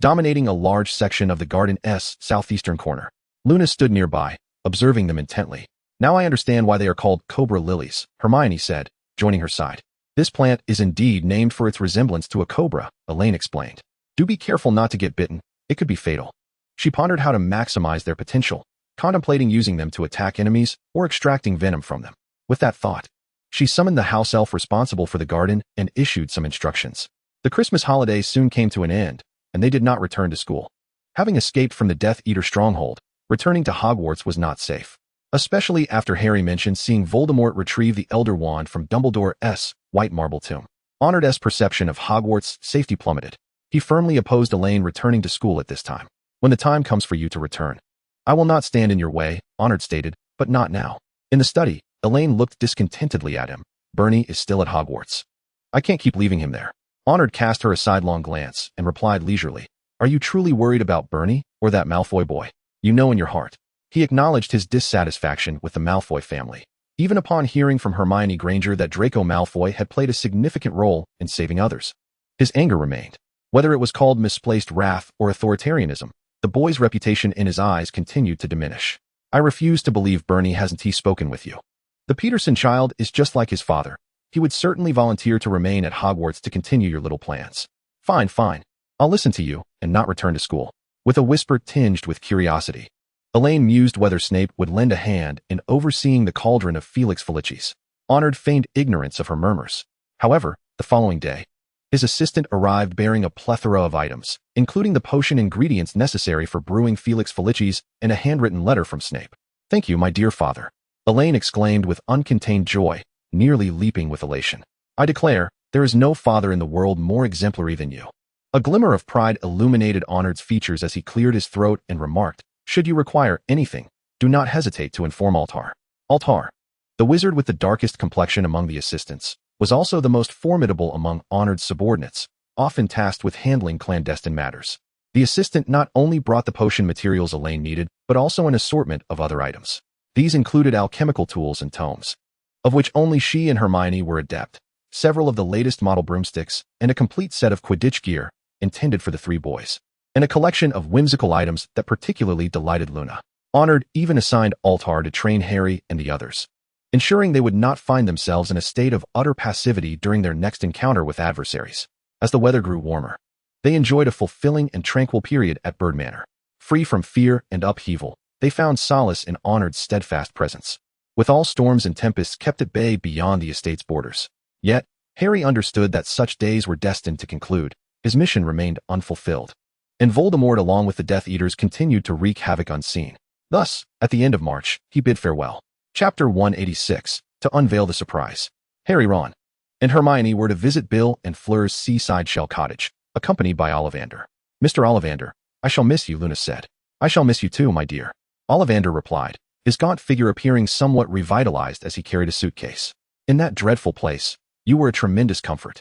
dominating a large section of the garden's southeastern corner. Luna stood nearby, observing them intently. Now I understand why they are called cobra lilies, Hermione said, joining her side. This plant is indeed named for its resemblance to a cobra, Elaine explained. Do be careful not to get bitten, it could be fatal. She pondered how to maximize their potential, contemplating using them to attack enemies or extracting venom from them. With that thought, she summoned the house elf responsible for the garden and issued some instructions. The Christmas holidays soon came to an end, and they did not return to school. Having escaped from the Death Eater stronghold, returning to Hogwarts was not safe, especially after Harry mentioned seeing Voldemort retrieve the Elder Wand from Dumbledore's white marble tomb. Honored's perception of Hogwarts' safety plummeted. He firmly opposed Elaine returning to school at this time. When the time comes for you to return, I will not stand in your way, Honored stated, but not now. In the study, Elaine looked discontentedly at him. Bernie is still at Hogwarts. I can't keep leaving him there. Honored cast her a sidelong glance and replied leisurely. Are you truly worried about Bernie or that Malfoy boy? You know in your heart. He acknowledged his dissatisfaction with the Malfoy family, even upon hearing from Hermione Granger that Draco Malfoy had played a significant role in saving others. His anger remained. Whether it was called misplaced wrath or authoritarianism, the boy's reputation in his eyes continued to diminish. I refuse to believe Bernie hasn't spoken with you. The Peterson child is just like his father. He would certainly volunteer to remain at Hogwarts to continue your little plans. Fine, fine. I'll listen to you and not return to school. With a whisper tinged with curiosity, Elaine mused whether Snape would lend a hand in overseeing the cauldron of Felix Felicis. Honored feigned ignorance of her murmurs. However, the following day, his assistant arrived bearing a plethora of items, including the potion ingredients necessary for brewing Felix Felicis and a handwritten letter from Snape. Thank you, my dear father, Elaine exclaimed with uncontained joy, nearly leaping with elation. I declare, there is no father in the world more exemplary than you. A glimmer of pride illuminated Honored's features as he cleared his throat and remarked, should you require anything, do not hesitate to inform Altar. Altar, the wizard with the darkest complexion among the assistants, was also the most formidable among Honored's subordinates, often tasked with handling clandestine matters. The assistant not only brought the potion materials Elaine needed, but also an assortment of other items. These included alchemical tools and tomes, of which only she and Hermione were adept, several of the latest model broomsticks, and a complete set of Quidditch gear intended for the three boys, and a collection of whimsical items that particularly delighted Luna. Honored even assigned Altar to train Harry and the others, ensuring they would not find themselves in a state of utter passivity during their next encounter with adversaries. As the weather grew warmer, they enjoyed a fulfilling and tranquil period at Bird Manor. Free from fear and upheaval, they found solace in Honored's steadfast presence, with all storms and tempests kept at bay beyond the estate's borders. Yet, Harry understood that such days were destined to conclude. His mission remained unfulfilled, and Voldemort along with the Death Eaters continued to wreak havoc unseen. Thus, at the end of March, he bid farewell. Chapter 186, to unveil the surprise. Harry, Ron, and Hermione were to visit Bill and Fleur's seaside shell cottage, accompanied by Ollivander. Mr. Ollivander, I shall miss you, Luna said. I shall miss you too, my dear. Ollivander replied, his gaunt figure appearing somewhat revitalized as he carried a suitcase. In that dreadful place, you were a tremendous comfort.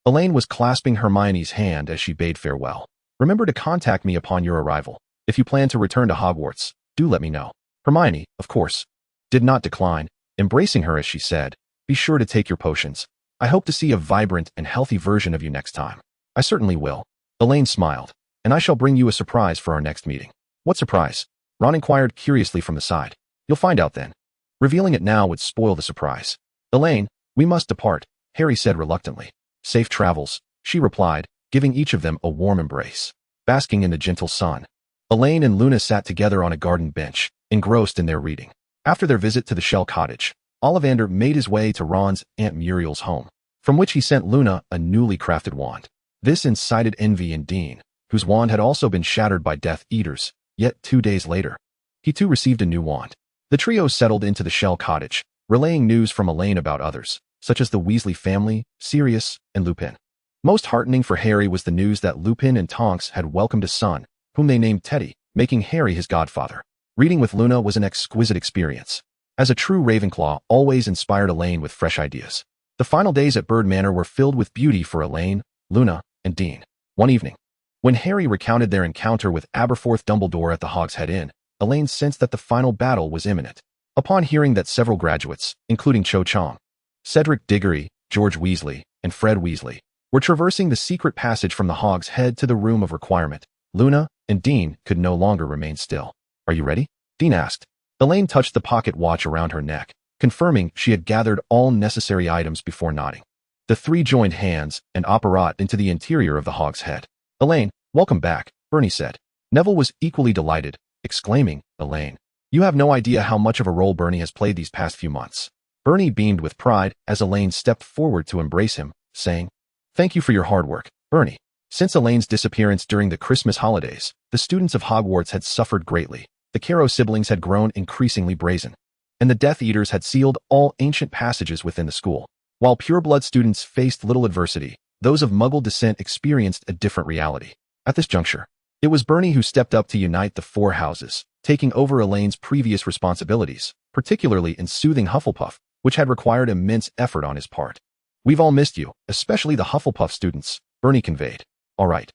Elaine was clasping Hermione's hand as she bade farewell. Remember to contact me upon your arrival. If you plan to return to Hogwarts, do let me know. Hermione, of course, did not decline, embracing her as she said, be sure to take your potions. I hope to see a vibrant and healthy version of you next time. I certainly will. Elaine smiled, and I shall bring you a surprise for our next meeting. What surprise? Ron inquired curiously from the side. You'll find out then. Revealing it now would spoil the surprise. Elaine, we must depart, Harry said reluctantly. Safe travels, she replied, giving each of them a warm embrace. Basking in the gentle sun, Elaine and Luna sat together on a garden bench, engrossed in their reading. After their visit to the Shell Cottage, Ollivander made his way to Ron's Aunt Muriel's home, from which he sent Luna a newly crafted wand. This incited envy in Dean, whose wand had also been shattered by Death Eaters, yet 2 days later, he too received a new wand. The trio settled into the Shell Cottage, relaying news from Elaine about others, such as the Weasley family, Sirius, and Lupin. Most heartening for Harry was the news that Lupin and Tonks had welcomed a son, whom they named Teddy, making Harry his godfather. Reading with Luna was an exquisite experience, as a true Ravenclaw always inspired Elaine with fresh ideas. The final days at Bird Manor were filled with beauty for Elaine, Luna, and Dean. One evening, when Harry recounted their encounter with Aberforth Dumbledore at the Hogshead Inn, Elaine sensed that the final battle was imminent. Upon hearing that several graduates, including Cho Chang, Cedric Diggory, George Weasley, and Fred Weasley, were traversing the secret passage from the Hogshead to the Room of Requirement, Luna and Dean could no longer remain still. Are you ready? Dean asked. Elaine touched the pocket watch around her neck, confirming she had gathered all necessary items before nodding. The three joined hands and apparat into the interior of the Hogshead. Elaine, welcome back, Bernie said. Neville was equally delighted, exclaiming, Elaine, you have no idea how much of a role Bernie has played these past few months. Bernie beamed with pride as Elaine stepped forward to embrace him, saying, thank you for your hard work, Bernie. Since Elaine's disappearance during the Christmas holidays, the students of Hogwarts had suffered greatly. The Caro siblings had grown increasingly brazen, and the Death Eaters had sealed all ancient passages within the school. While pureblood students faced little adversity, those of Muggle descent experienced a different reality. At this juncture, it was Bernie who stepped up to unite the four houses, taking over Elaine's previous responsibilities, particularly in soothing Hufflepuff, which had required immense effort on his part. We've all missed you, especially the Hufflepuff students, Bernie conveyed. All right,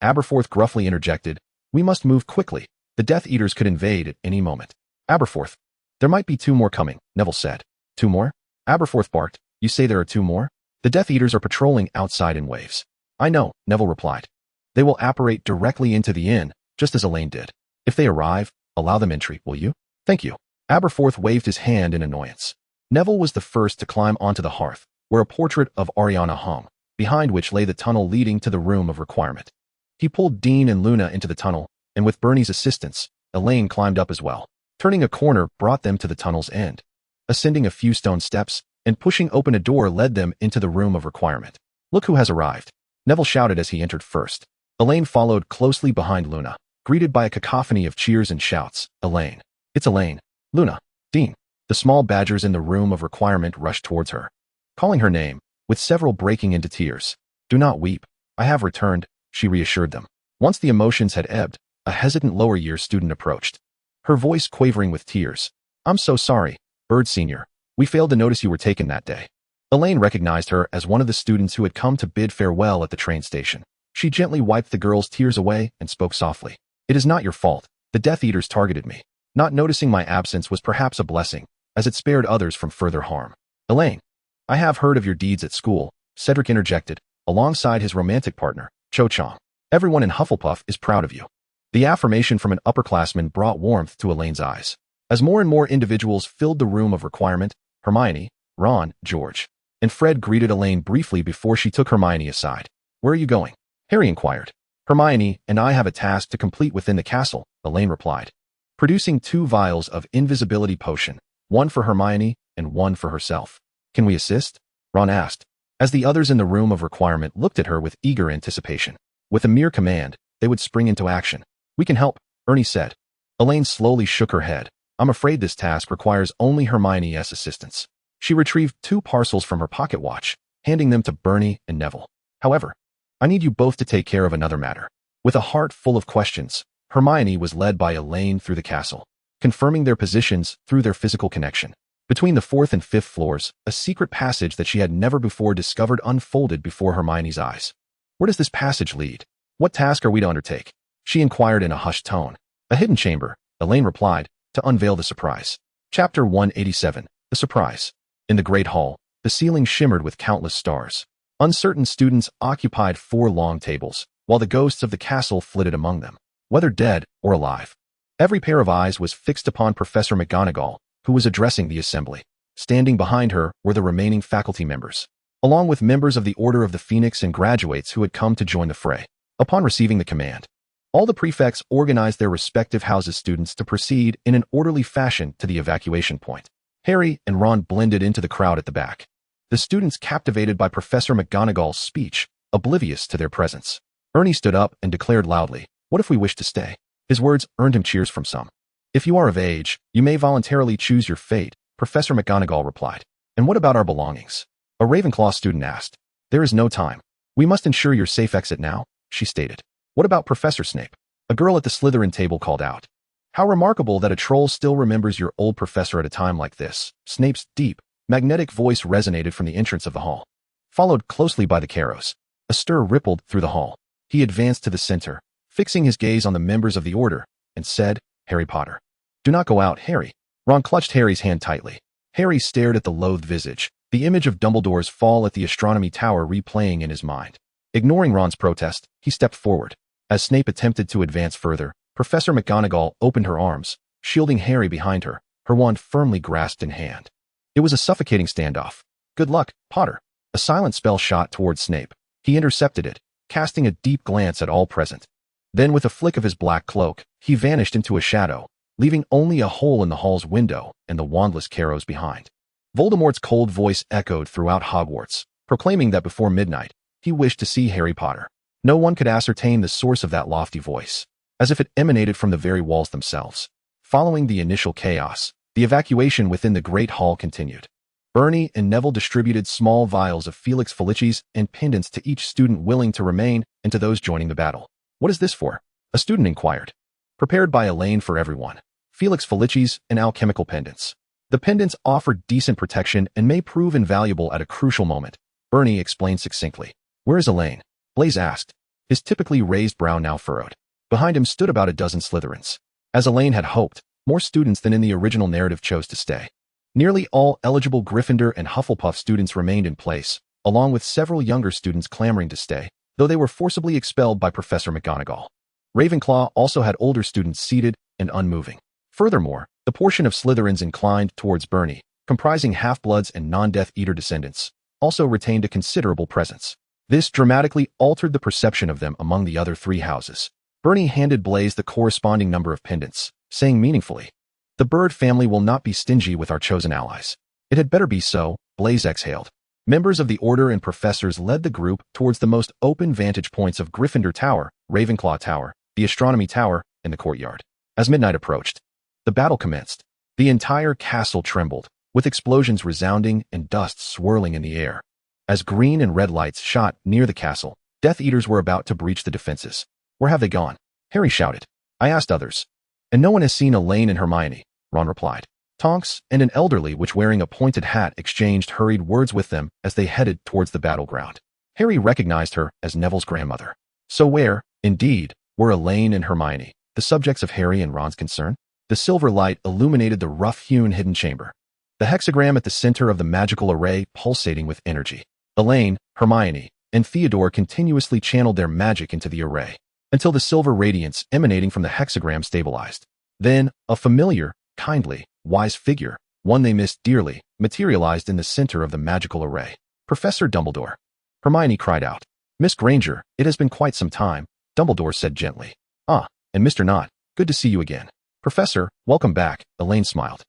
Aberforth gruffly interjected. We must move quickly. The Death Eaters could invade at any moment. Aberforth. There might be 2 more coming, Neville said. 2 more? Aberforth barked. You say there are 2 more? The Death Eaters are patrolling outside in waves. I know, Neville replied. They will apparate directly into the inn, just as Elaine did. If they arrive, allow them entry, will you? Thank you. Aberforth waved his hand in annoyance. Neville was the first to climb onto the hearth, where a portrait of Ariana hung, behind which lay the tunnel leading to the Room of Requirement. He pulled Dean and Luna into the tunnel, and with Bernie's assistance, Elaine climbed up as well. Turning a corner brought them to the tunnel's end. Ascending a few stone steps and pushing open a door led them into the Room of Requirement. Look who has arrived, Neville shouted as he entered first. Elaine followed closely behind Luna, greeted by a cacophony of cheers and shouts. Elaine. It's Elaine. Luna. Dean. The small badgers in the Room of Requirement rushed towards her, calling her name, with several breaking into tears. Do not weep. I have returned, she reassured them. Once the emotions had ebbed, a hesitant lower year student approached, her voice quavering with tears. I'm so sorry, Bird Sr. We failed to notice you were taken that day. Elaine recognized her as one of the students who had come to bid farewell at the train station. She gently wiped the girl's tears away and spoke softly. It is not your fault. The Death Eaters targeted me. Not noticing my absence was perhaps a blessing, as it spared others from further harm. Elaine, I have heard of your deeds at school, Cedric interjected, alongside his romantic partner, Cho Chang. Everyone in Hufflepuff is proud of you. The affirmation from an upperclassman brought warmth to Elaine's eyes. As more and more individuals filled the room of requirement, Hermione, Ron, George, and Fred greeted Elaine briefly before she took Hermione aside. Where are you going? Harry inquired. Hermione and I have a task to complete within the castle, Elaine replied, producing 2 vials of invisibility potion, one for Hermione and one for herself. Can we assist? Ron asked, as the others in the room of requirement looked at her with eager anticipation. With a mere command, they would spring into action. We can help, Ernie said. Elaine slowly shook her head. I'm afraid this task requires only Hermione's assistance. She retrieved 2 parcels from her pocket watch, handing them to Bernie and Neville. However, I need you both to take care of another matter. With a heart full of questions, Hermione was led by Elaine through the castle, confirming their positions through their physical connection. Between the 4th and 5th floors, a secret passage that she had never before discovered unfolded before Hermione's eyes. Where does this passage lead? What task are we to undertake? She inquired in a hushed tone. A hidden chamber, Elaine replied, to unveil the surprise. Chapter 187, The Surprise. In the Great Hall, the ceiling shimmered with countless stars. Uncertain students occupied 4 long tables, while the ghosts of the castle flitted among them, whether dead or alive. Every pair of eyes was fixed upon Professor McGonagall, who was addressing the assembly. Standing behind her were the remaining faculty members, along with members of the Order of the Phoenix and graduates who had come to join the fray. Upon receiving the command, all the prefects organized their respective houses' students to proceed in an orderly fashion to the evacuation point. Harry and Ron blended into the crowd at the back, the students captivated by Professor McGonagall's speech, oblivious to their presence. Ernie stood up and declared loudly, "What if we wish to stay?" His words earned him cheers from some. "If you are of age, you may voluntarily choose your fate," Professor McGonagall replied. "And what about our belongings?" A Ravenclaw student asked. "There is no time. We must ensure your safe exit now," she stated. "What about Professor Snape?" A girl at the Slytherin table called out. "How remarkable that a troll still remembers your old professor at a time like this." Snape's deep, magnetic voice resonated from the entrance of the hall. Followed closely by the Carrows, a stir rippled through the hall. He advanced to the center, fixing his gaze on the members of the order, and said, "Harry Potter. Do not go out, Harry." Ron clutched Harry's hand tightly. Harry stared at the loathed visage, the image of Dumbledore's fall at the astronomy tower replaying in his mind. Ignoring Ron's protest, he stepped forward. As Snape attempted to advance further, Professor McGonagall opened her arms, shielding Harry behind her, her wand firmly grasped in hand. It was a suffocating standoff. "Good luck, Potter." A silent spell shot towards Snape. He intercepted it, casting a deep glance at all present. Then with a flick of his black cloak, he vanished into a shadow, leaving only a hole in the hall's window and the wandless Carrows behind. Voldemort's cold voice echoed throughout Hogwarts, proclaiming that before midnight, he wished to see Harry Potter. No one could ascertain the source of that lofty voice, as if it emanated from the very walls themselves. Following the initial chaos, the evacuation within the Great Hall continued. Bernie and Neville distributed small vials of Felix Felicis and pendants to each student willing to remain and to those joining the battle. "What is this for?" a student inquired. "Prepared by Elaine for everyone. Felix Felicis and alchemical pendants. The pendants offer decent protection and may prove invaluable at a crucial moment," Bernie explained succinctly. "Where is Elaine?" Blaise asked, his typically raised brow now furrowed. Behind him stood about a dozen Slytherins. As Elaine had hoped, more students than in the original narrative chose to stay. Nearly all eligible Gryffindor and Hufflepuff students remained in place, along with several younger students clamoring to stay, though they were forcibly expelled by Professor McGonagall. Ravenclaw also had older students seated and unmoving. Furthermore, the portion of Slytherins inclined towards Bernie, comprising half-bloods and non-Death Eater descendants, also retained a considerable presence. This dramatically altered the perception of them among the other 3 houses. Bernie handed Blaise the corresponding number of pendants, saying meaningfully, "The Bird family will not be stingy with our chosen allies." "It had better be so," Blaise exhaled. Members of the Order and professors led the group towards the most open vantage points of Gryffindor Tower, Ravenclaw Tower, the Astronomy Tower, and the courtyard. As midnight approached, the battle commenced. The entire castle trembled, with explosions resounding and dust swirling in the air. As green and red lights shot near the castle, Death Eaters were about to breach the defenses. "Where have they gone?" Harry shouted. I asked others. "And no one has seen Elaine and Hermione," Ron replied. Tonks and an elderly witch wearing a pointed hat exchanged hurried words with them as they headed towards the battleground. Harry recognized her as Neville's grandmother. So where, indeed, were Elaine and Hermione, the subjects of Harry and Ron's concern? The silver light illuminated the rough-hewn hidden chamber, the hexagram at the center of the magical array pulsating with energy. Elaine, Hermione, and Theodore continuously channeled their magic into the array, until the silver radiance emanating from the hexagram stabilized. Then, a familiar, kindly, wise figure, one they missed dearly, materialized in the center of the magical array. Professor Dumbledore. Hermione cried out. Miss Granger, it has been quite some time, Dumbledore said gently. Ah, and Mr. Knott, good to see you again. Professor, welcome back, Elaine smiled.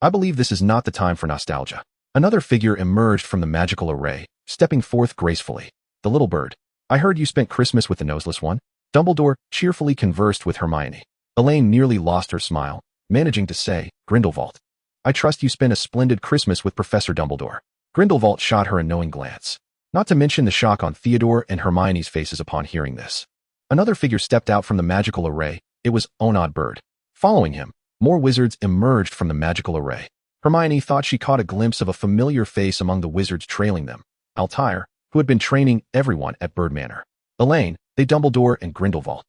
I believe this is not the time for nostalgia. Another figure emerged from the magical array, stepping forth gracefully. The little bird. I heard you spent Christmas with the noseless one. Dumbledore cheerfully conversed with Hermione. Elaine nearly lost her smile, managing to say, Grindelwald. I trust you spent a splendid Christmas with Professor Dumbledore. Grindelwald shot her a knowing glance. Not to mention the shock on Theodore and Hermione's faces upon hearing this. Another figure stepped out from the magical array. It was Onod Bird. Following him, more wizards emerged from the magical array. Hermione thought she caught a glimpse of a familiar face among the wizards trailing them. Altair, who had been training everyone at Bird Manor. Elaine, they Dumbledore and Grindelwald.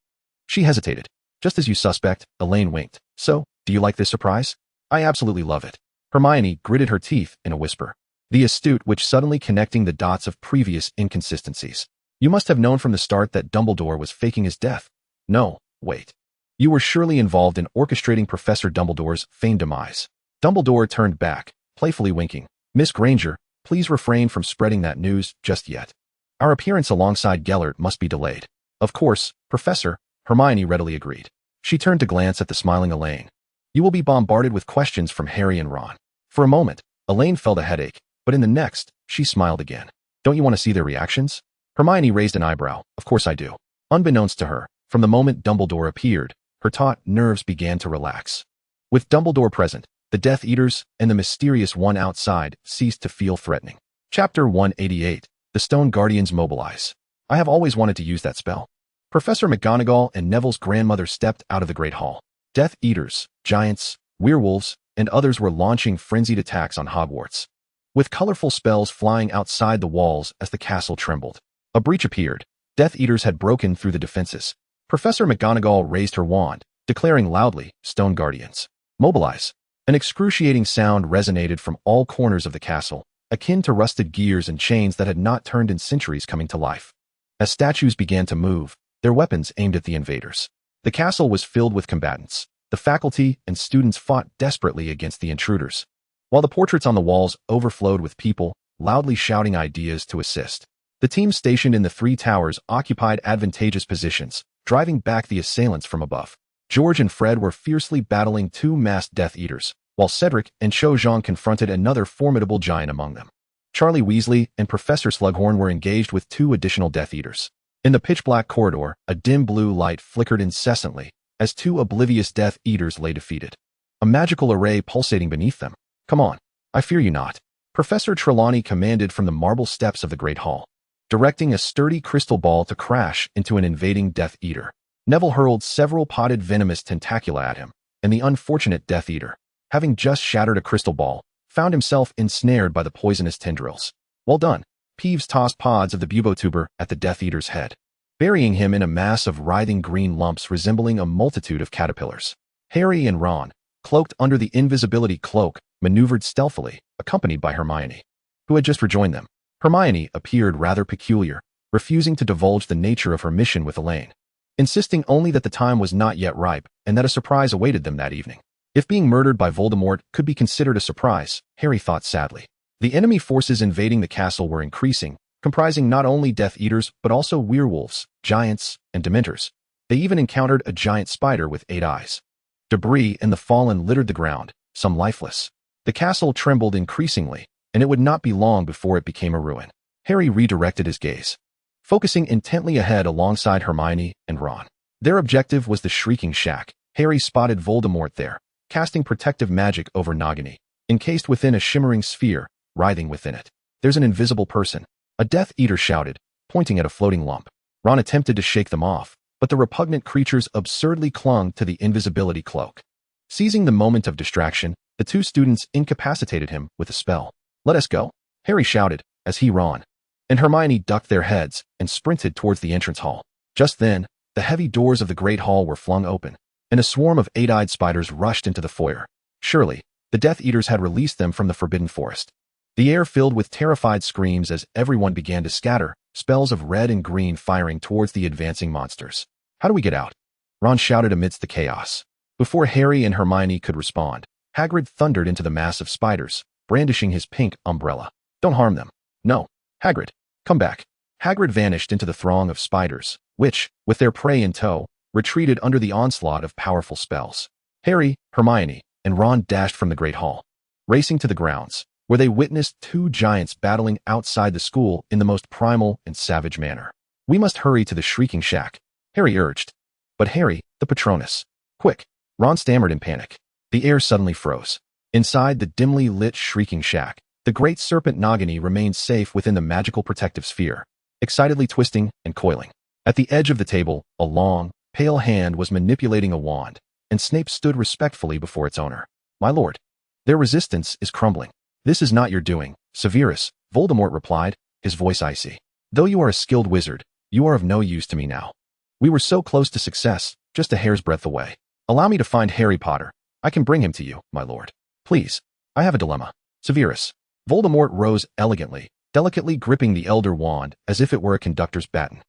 She hesitated. Just as you suspect, Elaine winked. So, do you like this surprise? I absolutely love it. Hermione gritted her teeth in a whisper. The astute witch suddenly connecting the dots of previous inconsistencies. You must have known from the start that Dumbledore was faking his death. No, wait. You were surely involved in orchestrating Professor Dumbledore's feigned demise. Dumbledore turned back, playfully winking. Miss Granger, please refrain from spreading that news just yet. Our appearance alongside Gellert must be delayed. Of course, Professor, Hermione readily agreed. She turned to glance at the smiling Elaine. You will be bombarded with questions from Harry and Ron. For a moment, Elaine felt a headache, but in the next, she smiled again. Don't you want to see their reactions? Hermione raised an eyebrow. Of course I do. Unbeknownst to her, from the moment Dumbledore appeared, her taut nerves began to relax. With Dumbledore present, the Death Eaters and the mysterious one outside ceased to feel threatening. Chapter 188. The Stone Guardians Mobilize. I have always wanted to use that spell. Professor McGonagall and Neville's grandmother stepped out of the Great Hall. Death Eaters, giants, werewolves, and others were launching frenzied attacks on Hogwarts, with colorful spells flying outside the walls as the castle trembled. A breach appeared. Death Eaters had broken through the defenses. Professor McGonagall raised her wand, declaring loudly, Stone Guardians. Mobilize. An excruciating sound resonated from all corners of the castle, akin to rusted gears and chains that had not turned in centuries coming to life. As statues began to move, their weapons aimed at the invaders. The castle was filled with combatants. The faculty and students fought desperately against the intruders, while the portraits on the walls overflowed with people, loudly shouting ideas to assist. The teams stationed in the three towers occupied advantageous positions, driving back the assailants from above. George and Fred were fiercely battling two masked Death Eaters, while Cedric and Cho-Jean confronted another formidable giant among them. Charlie Weasley and Professor Slughorn were engaged with two additional Death Eaters. In the pitch-black corridor, a dim blue light flickered incessantly as two oblivious Death Eaters lay defeated. A magical array pulsating beneath them. Come on, I fear you not. Professor Trelawney commanded from the marble steps of the Great Hall, directing a sturdy crystal ball to crash into an invading Death Eater. Neville hurled several potted venomous tentacula at him, and the unfortunate Death Eater, having just shattered a crystal ball, found himself ensnared by the poisonous tendrils. Well done. Peeves tossed pods of the bubotuber at the Death Eater's head, burying him in a mass of writhing green lumps resembling a multitude of caterpillars. Harry and Ron, cloaked under the invisibility cloak, maneuvered stealthily, accompanied by Hermione, who had just rejoined them. Hermione appeared rather peculiar, refusing to divulge the nature of her mission with Elaine, insisting only that the time was not yet ripe and that a surprise awaited them that evening. If being murdered by Voldemort could be considered a surprise, Harry thought sadly. The enemy forces invading the castle were increasing, comprising not only Death Eaters but also werewolves, giants, and dementors. They even encountered a giant spider with 8 eyes. Debris and the fallen littered the ground, some lifeless. The castle trembled increasingly, and it would not be long before it became a ruin. Harry redirected his gaze, focusing intently ahead alongside Hermione and Ron. Their objective was the Shrieking Shack. Harry spotted Voldemort there, casting protective magic over Nagini, encased within a shimmering sphere, writhing within it. There's an invisible person, a Death Eater shouted, pointing at a floating lump. Ron attempted to shake them off, but the repugnant creatures absurdly clung to the invisibility cloak. Seizing the moment of distraction, the two students incapacitated him with a spell. Let us go, Harry shouted, as he, Ron, and Hermione ducked their heads and sprinted towards the entrance hall. Just then, the heavy doors of the great hall were flung open, and a swarm of eight-eyed spiders rushed into the foyer. Surely, the Death Eaters had released them from the forbidden forest. The air filled with terrified screams as everyone began to scatter, spells of red and green firing towards the advancing monsters. How do we get out? Ron shouted amidst the chaos. Before Harry and Hermione could respond, Hagrid thundered into the mass of spiders, brandishing his pink umbrella. Don't harm them. No. Hagrid, come back. Hagrid vanished into the throng of spiders, which, with their prey in tow, retreated under the onslaught of powerful spells. Harry, Hermione, and Ron dashed from the Great Hall, racing to the grounds, where they witnessed two giants battling outside the school in the most primal and savage manner. We must hurry to the Shrieking Shack, Harry urged. But Harry, the Patronus. Quick, Ron stammered in panic. The air suddenly froze. Inside the dimly lit Shrieking Shack, the great serpent Nagini remained safe within the magical protective sphere, excitedly twisting and coiling. At the edge of the table, a long, pale hand was manipulating a wand, and Snape stood respectfully before its owner. My lord, their resistance is crumbling. This is not your doing, Severus, Voldemort replied, his voice icy. Though you are a skilled wizard, you are of no use to me now. We were so close to success, just a hair's breadth away. Allow me to find Harry Potter. I can bring him to you, my lord. Please, I have a dilemma. Severus. Voldemort rose elegantly, delicately gripping the Elder Wand as if it were a conductor's baton.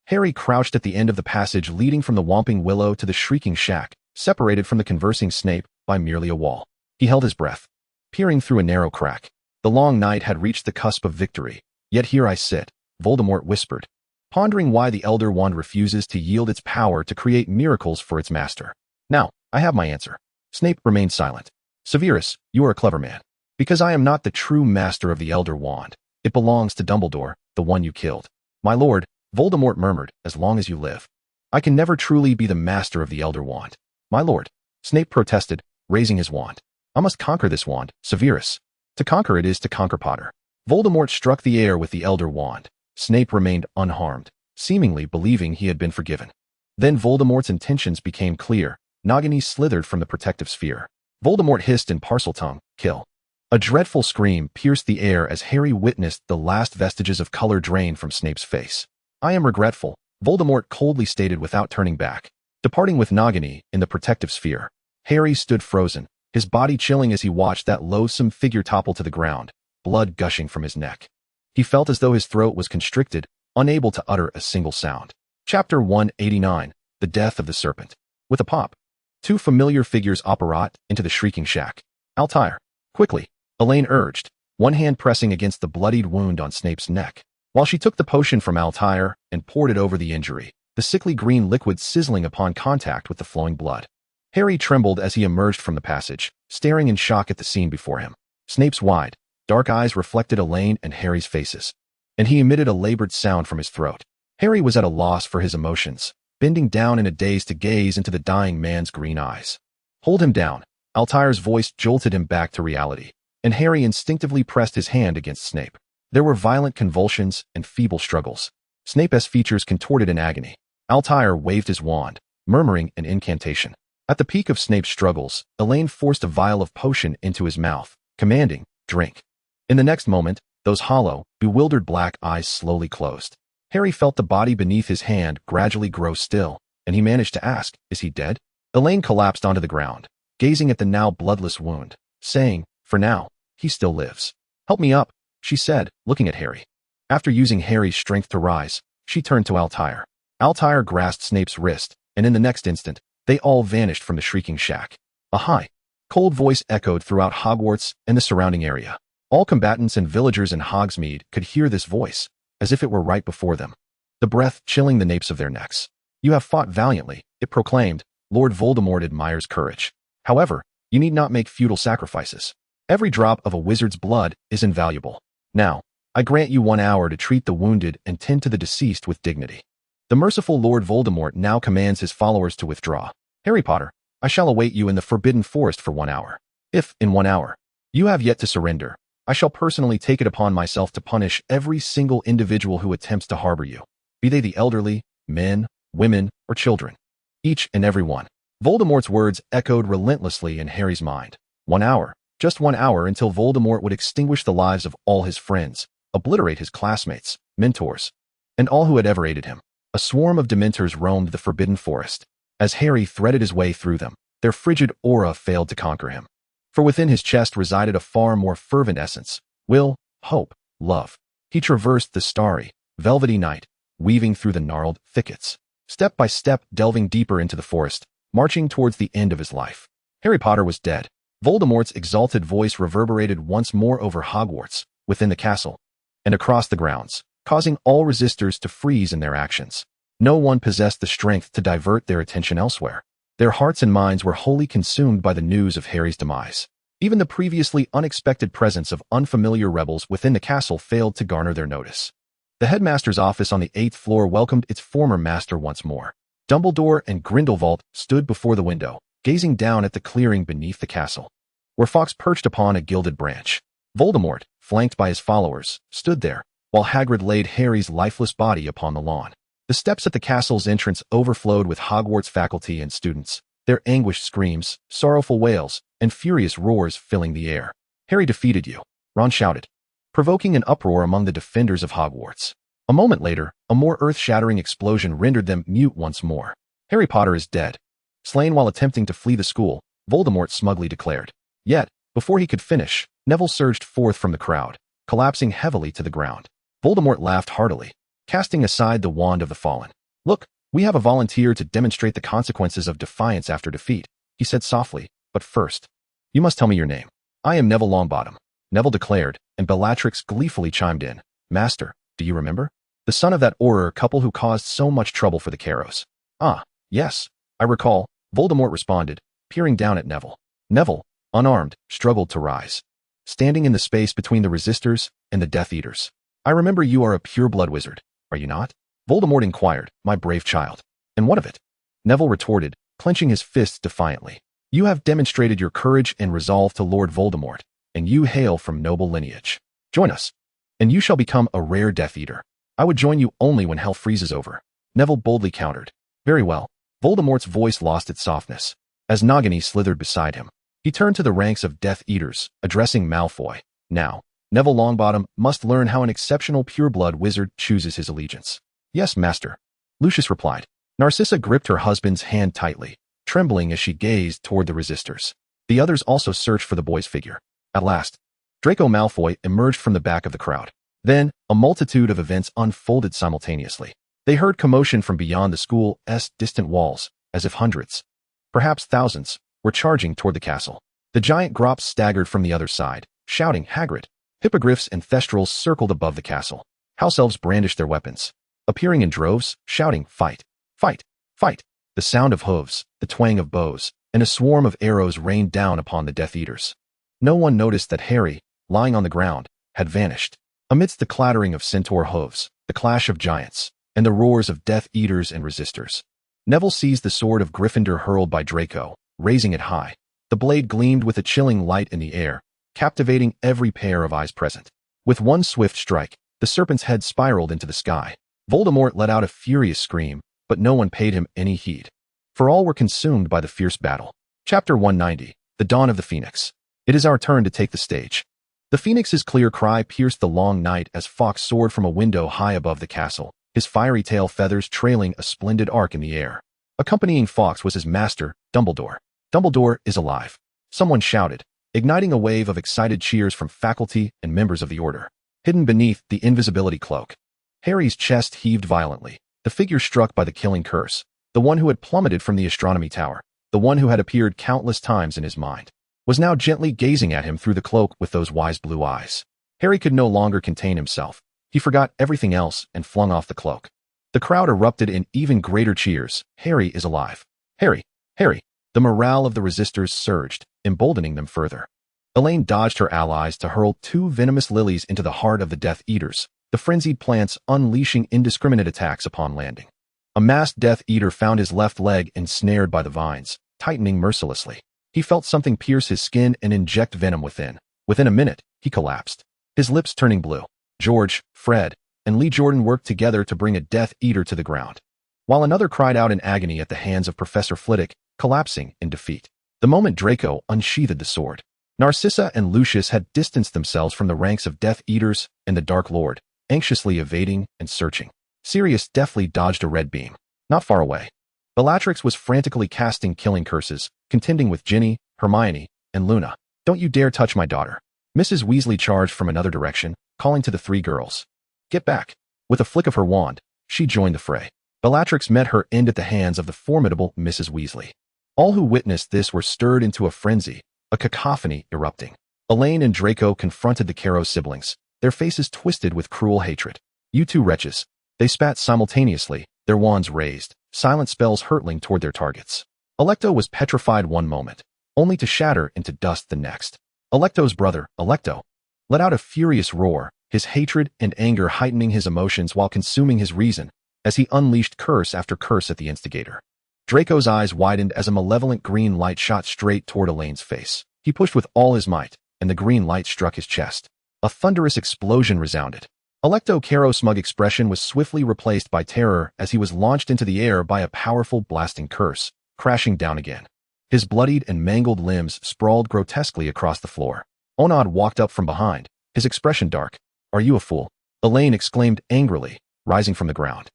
Harry crouched at the end of the passage leading from the Whomping Willow to the Shrieking Shack, separated from the conversing Snape by merely a wall. He held his breath, peering through a narrow crack. The long night had reached the cusp of victory. Yet here I sit, Voldemort whispered, pondering why the Elder Wand refuses to yield its power to create miracles for its master. Now, I have my answer. Snape remained silent. Severus, you are a clever man. Because I am not the true master of the Elder Wand. It belongs to Dumbledore, the one you killed. My lord, Voldemort murmured, as long as you live. I can never truly be the master of the Elder Wand. My lord, Snape protested, raising his wand. I must conquer this wand, Severus. To conquer it is to conquer Potter. Voldemort struck the air with the Elder Wand. Snape remained unharmed, seemingly believing he had been forgiven. Then Voldemort's intentions became clear. Nagini slithered from the protective sphere. Voldemort hissed in Parseltongue, kill. A dreadful scream pierced the air as Harry witnessed the last vestiges of color drain from Snape's face. I am regretful, Voldemort coldly stated without turning back. Departing with Nagini in the protective sphere, Harry stood frozen, his body chilling as he watched that loathsome figure topple to the ground, blood gushing from his neck. He felt as though his throat was constricted, unable to utter a single sound. Chapter 189, The Death of the Serpent. With a pop, two familiar figures apparat into the Shrieking Shack. Altair, quickly, Elaine urged, one hand pressing against the bloodied wound on Snape's neck. While she took the potion from Altair and poured it over the injury, the sickly green liquid sizzling upon contact with the flowing blood. Harry trembled as he emerged from the passage, staring in shock at the scene before him. Snape's wide, dark eyes reflected Elaine and Harry's faces, and he emitted a labored sound from his throat. Harry was at a loss for his emotions, bending down in a daze to gaze into the dying man's green eyes. Hold him down. Altair's voice jolted him back to reality, and Harry instinctively pressed his hand against Snape. There were violent convulsions and feeble struggles. Snape's features contorted in agony. Altair waved his wand, murmuring an incantation. At the peak of Snape's struggles, Elaine forced a vial of potion into his mouth, commanding, drink. In the next moment, those hollow, bewildered black eyes slowly closed. Harry felt the body beneath his hand gradually grow still, and he managed to ask, is he dead? Elaine collapsed onto the ground, gazing at the now bloodless wound, saying, for now, he still lives. Help me up, she said, looking at Harry. After using Harry's strength to rise, she turned to Altair. Altair grasped Snape's wrist, and in the next instant, they all vanished from the Shrieking Shack. A high, cold voice echoed throughout Hogwarts and the surrounding area. All combatants and villagers in Hogsmeade could hear this voice, as if it were right before them, the breath chilling the napes of their necks. You have fought valiantly, it proclaimed. Lord Voldemort admires courage. However, you need not make futile sacrifices. Every drop of a wizard's blood is invaluable. Now, I grant you 1 hour to treat the wounded and tend to the deceased with dignity. The merciful Lord Voldemort now commands his followers to withdraw. Harry Potter, I shall await you in the Forbidden Forest for 1 hour. If, in 1 hour, you have yet to surrender, I shall personally take it upon myself to punish every single individual who attempts to harbor you, be they the elderly, men, women, or children. Each and every one. Voldemort's words echoed relentlessly in Harry's mind. 1 hour, just 1 hour until Voldemort would extinguish the lives of all his friends, obliterate his classmates, mentors, and all who had ever aided him. A swarm of Dementors roamed the forbidden forest. As Harry threaded his way through them, their frigid aura failed to conquer him. For within his chest resided a far more fervent essence: will, hope, love. He traversed the starry, velvety night, weaving through the gnarled thickets, step by step delving deeper into the forest, marching towards the end of his life. Harry Potter was dead. Voldemort's exalted voice reverberated once more over Hogwarts, within the castle, and across the grounds, causing all resistors to freeze in their actions. No one possessed the strength to divert their attention elsewhere. Their hearts and minds were wholly consumed by the news of Harry's demise. Even the previously unexpected presence of unfamiliar rebels within the castle failed to garner their notice. The headmaster's office on the 8th floor welcomed its former master once more. Dumbledore and Grindelwald stood before the window, gazing down at the clearing beneath the castle, where Fawkes perched upon a gilded branch. Voldemort, flanked by his followers, stood there, while Hagrid laid Harry's lifeless body upon the lawn. The steps at the castle's entrance overflowed with Hogwarts faculty and students, their anguished screams, sorrowful wails, and furious roars filling the air. "Harry defeated you," Ron shouted, provoking an uproar among the defenders of Hogwarts. A moment later, a more earth-shattering explosion rendered them mute once more. "Harry Potter is dead. Slain while attempting to flee the school," Voldemort smugly declared. Yet, before he could finish, Neville surged forth from the crowd, collapsing heavily to the ground. Voldemort laughed heartily, casting aside the wand of the fallen. "Look, we have a volunteer to demonstrate the consequences of defiance after defeat," he said softly. "But first, you must tell me your name." "I am Neville Longbottom," Neville declared, and Bellatrix gleefully chimed in. "Master, do you remember? The son of that Auror couple who caused so much trouble for the Carrows." "Ah, yes, I recall," Voldemort responded, peering down at Neville. Neville, unarmed, struggled to rise, standing in the space between the resistors and the Death Eaters. "I remember you are a pure-blood wizard, are you not?" Voldemort inquired. "My brave child. And what of it?" Neville retorted, clenching his fists defiantly. "You have demonstrated your courage and resolve to Lord Voldemort, and you hail from noble lineage. Join us, and you shall become a rare Death Eater." "I would join you only when hell freezes over," Neville boldly countered. "Very well." Voldemort's voice lost its softness, as Nagini slithered beside him. He turned to the ranks of Death Eaters, addressing Malfoy. "Now, Neville Longbottom must learn how an exceptional pure-blood wizard chooses his allegiance." "Yes, master," Lucius replied. Narcissa gripped her husband's hand tightly, trembling as she gazed toward the resistors. The others also searched for the boy's figure. At last, Draco Malfoy emerged from the back of the crowd. Then, a multitude of events unfolded simultaneously. They heard commotion from beyond the school's distant walls, as if hundreds, perhaps thousands, were charging toward the castle. The giant Grops staggered from the other side, shouting, "Hagrid!" Hippogriffs and Thestrals circled above the castle. House elves brandished their weapons, appearing in droves, shouting, "Fight! Fight! Fight!" The sound of hooves, the twang of bows, and a swarm of arrows rained down upon the Death Eaters. No one noticed that Harry, lying on the ground, had vanished. Amidst the clattering of centaur hooves, the clash of giants, and the roars of Death Eaters and resistors, Neville seized the sword of Gryffindor hurled by Draco, raising it high. The blade gleamed with a chilling light in the air, captivating every pair of eyes present. With one swift strike, the serpent's head spiraled into the sky. Voldemort let out a furious scream, but no one paid him any heed, for all were consumed by the fierce battle. Chapter 190, The Dawn of the Phoenix. It is our turn to take the stage. The Phoenix's clear cry pierced the long night as Fawkes soared from a window high above the castle, his fiery tail feathers trailing a splendid arc in the air. Accompanying Fawkes was his master, Dumbledore. "Dumbledore is alive," someone shouted, igniting a wave of excited cheers from faculty and members of the Order. Hidden beneath the invisibility cloak, Harry's chest heaved violently. The figure struck by the killing curse, the one who had plummeted from the astronomy tower, the one who had appeared countless times in his mind, was now gently gazing at him through the cloak with those wise blue eyes. Harry could no longer contain himself. He forgot everything else and flung off the cloak. The crowd erupted in even greater cheers. "Harry is alive. Harry! Harry!" The morale of the resistors surged, emboldening them further. Elaine dodged her allies to hurl two venomous lilies into the heart of the Death Eaters, the frenzied plants unleashing indiscriminate attacks upon landing. A masked Death Eater found his left leg ensnared by the vines, tightening mercilessly. He felt something pierce his skin and inject venom within. Within a minute, he collapsed, his lips turning blue. George, Fred, and Lee Jordan worked together to bring a Death Eater to the ground, while another cried out in agony at the hands of Professor Flitwick, collapsing in defeat. The moment Draco unsheathed the sword, Narcissa and Lucius had distanced themselves from the ranks of Death Eaters and the Dark Lord, anxiously evading and searching. Sirius deftly dodged a red beam. Not far away. Bellatrix was frantically casting killing curses, contending with Ginny, Hermione, and Luna. Don't you dare touch my daughter. Mrs. Weasley charged from another direction, calling to the three girls. Get back. With a flick of her wand, she joined the fray. Bellatrix met her end at the hands of the formidable Mrs. Weasley. All who witnessed this were stirred into a frenzy, a cacophony erupting. Elaine and Draco confronted the Caro siblings, their faces twisted with cruel hatred. You two wretches. They spat simultaneously, their wands raised, silent spells hurtling toward their targets. Alecto was petrified one moment, only to shatter into dust the next. Alecto's brother, Alecto, let out a furious roar, his hatred and anger heightening his emotions while consuming his reason, as he unleashed curse after curse at the instigator. Draco's eyes widened as a malevolent green light shot straight toward Elaine's face. He pushed with all his might, and the green light struck his chest. A thunderous explosion resounded. Alecto Caro's smug expression was swiftly replaced by terror as he was launched into the air by a powerful blasting curse, crashing down again. His bloodied and mangled limbs sprawled grotesquely across the floor. Onod walked up from behind, his expression dark. Are you a fool? Elaine exclaimed angrily, rising from the ground.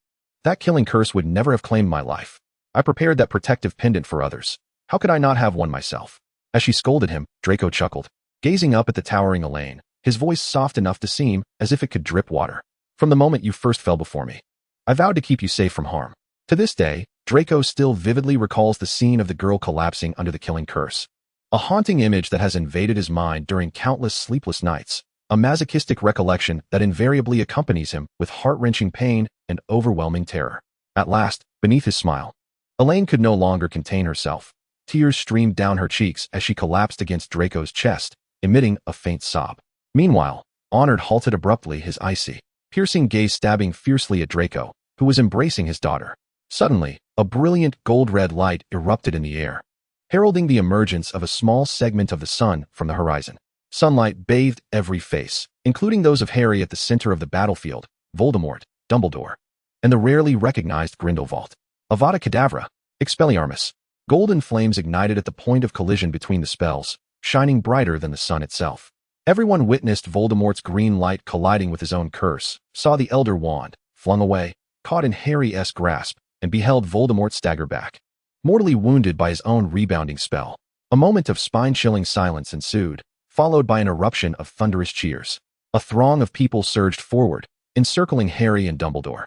That killing curse would never have claimed my life. I prepared that protective pendant for others. How could I not have one myself? As she scolded him, Draco chuckled, gazing up at the towering Elaine, his voice soft enough to seem as if it could drip water. From the moment you first fell before me, I vowed to keep you safe from harm. To this day, Draco still vividly recalls the scene of the girl collapsing under the killing curse. A haunting image that has invaded his mind during countless sleepless nights, a masochistic recollection that invariably accompanies him with heart-wrenching pain and overwhelming terror. At last, beneath his smile, Elaine could no longer contain herself. Tears streamed down her cheeks as she collapsed against Draco's chest, emitting a faint sob. Meanwhile, Honored halted abruptly, his icy, piercing gaze stabbing fiercely at Draco, who was embracing his daughter. Suddenly, a brilliant gold-red light erupted in the air, heralding the emergence of a small segment of the sun from the horizon. Sunlight bathed every face, including those of Harry at the center of the battlefield, Voldemort, Dumbledore, and the rarely recognized Grindelwald. Avada Kedavra, Expelliarmus. Golden flames ignited at the point of collision between the spells, shining brighter than the sun itself. Everyone witnessed Voldemort's green light colliding with his own curse, saw the Elder Wand, flung away, caught in Harry's grasp, and beheld Voldemort stagger back, mortally wounded by his own rebounding spell. A moment of spine-chilling silence ensued, followed by an eruption of thunderous cheers. A throng of people surged forward, encircling Harry and Dumbledore,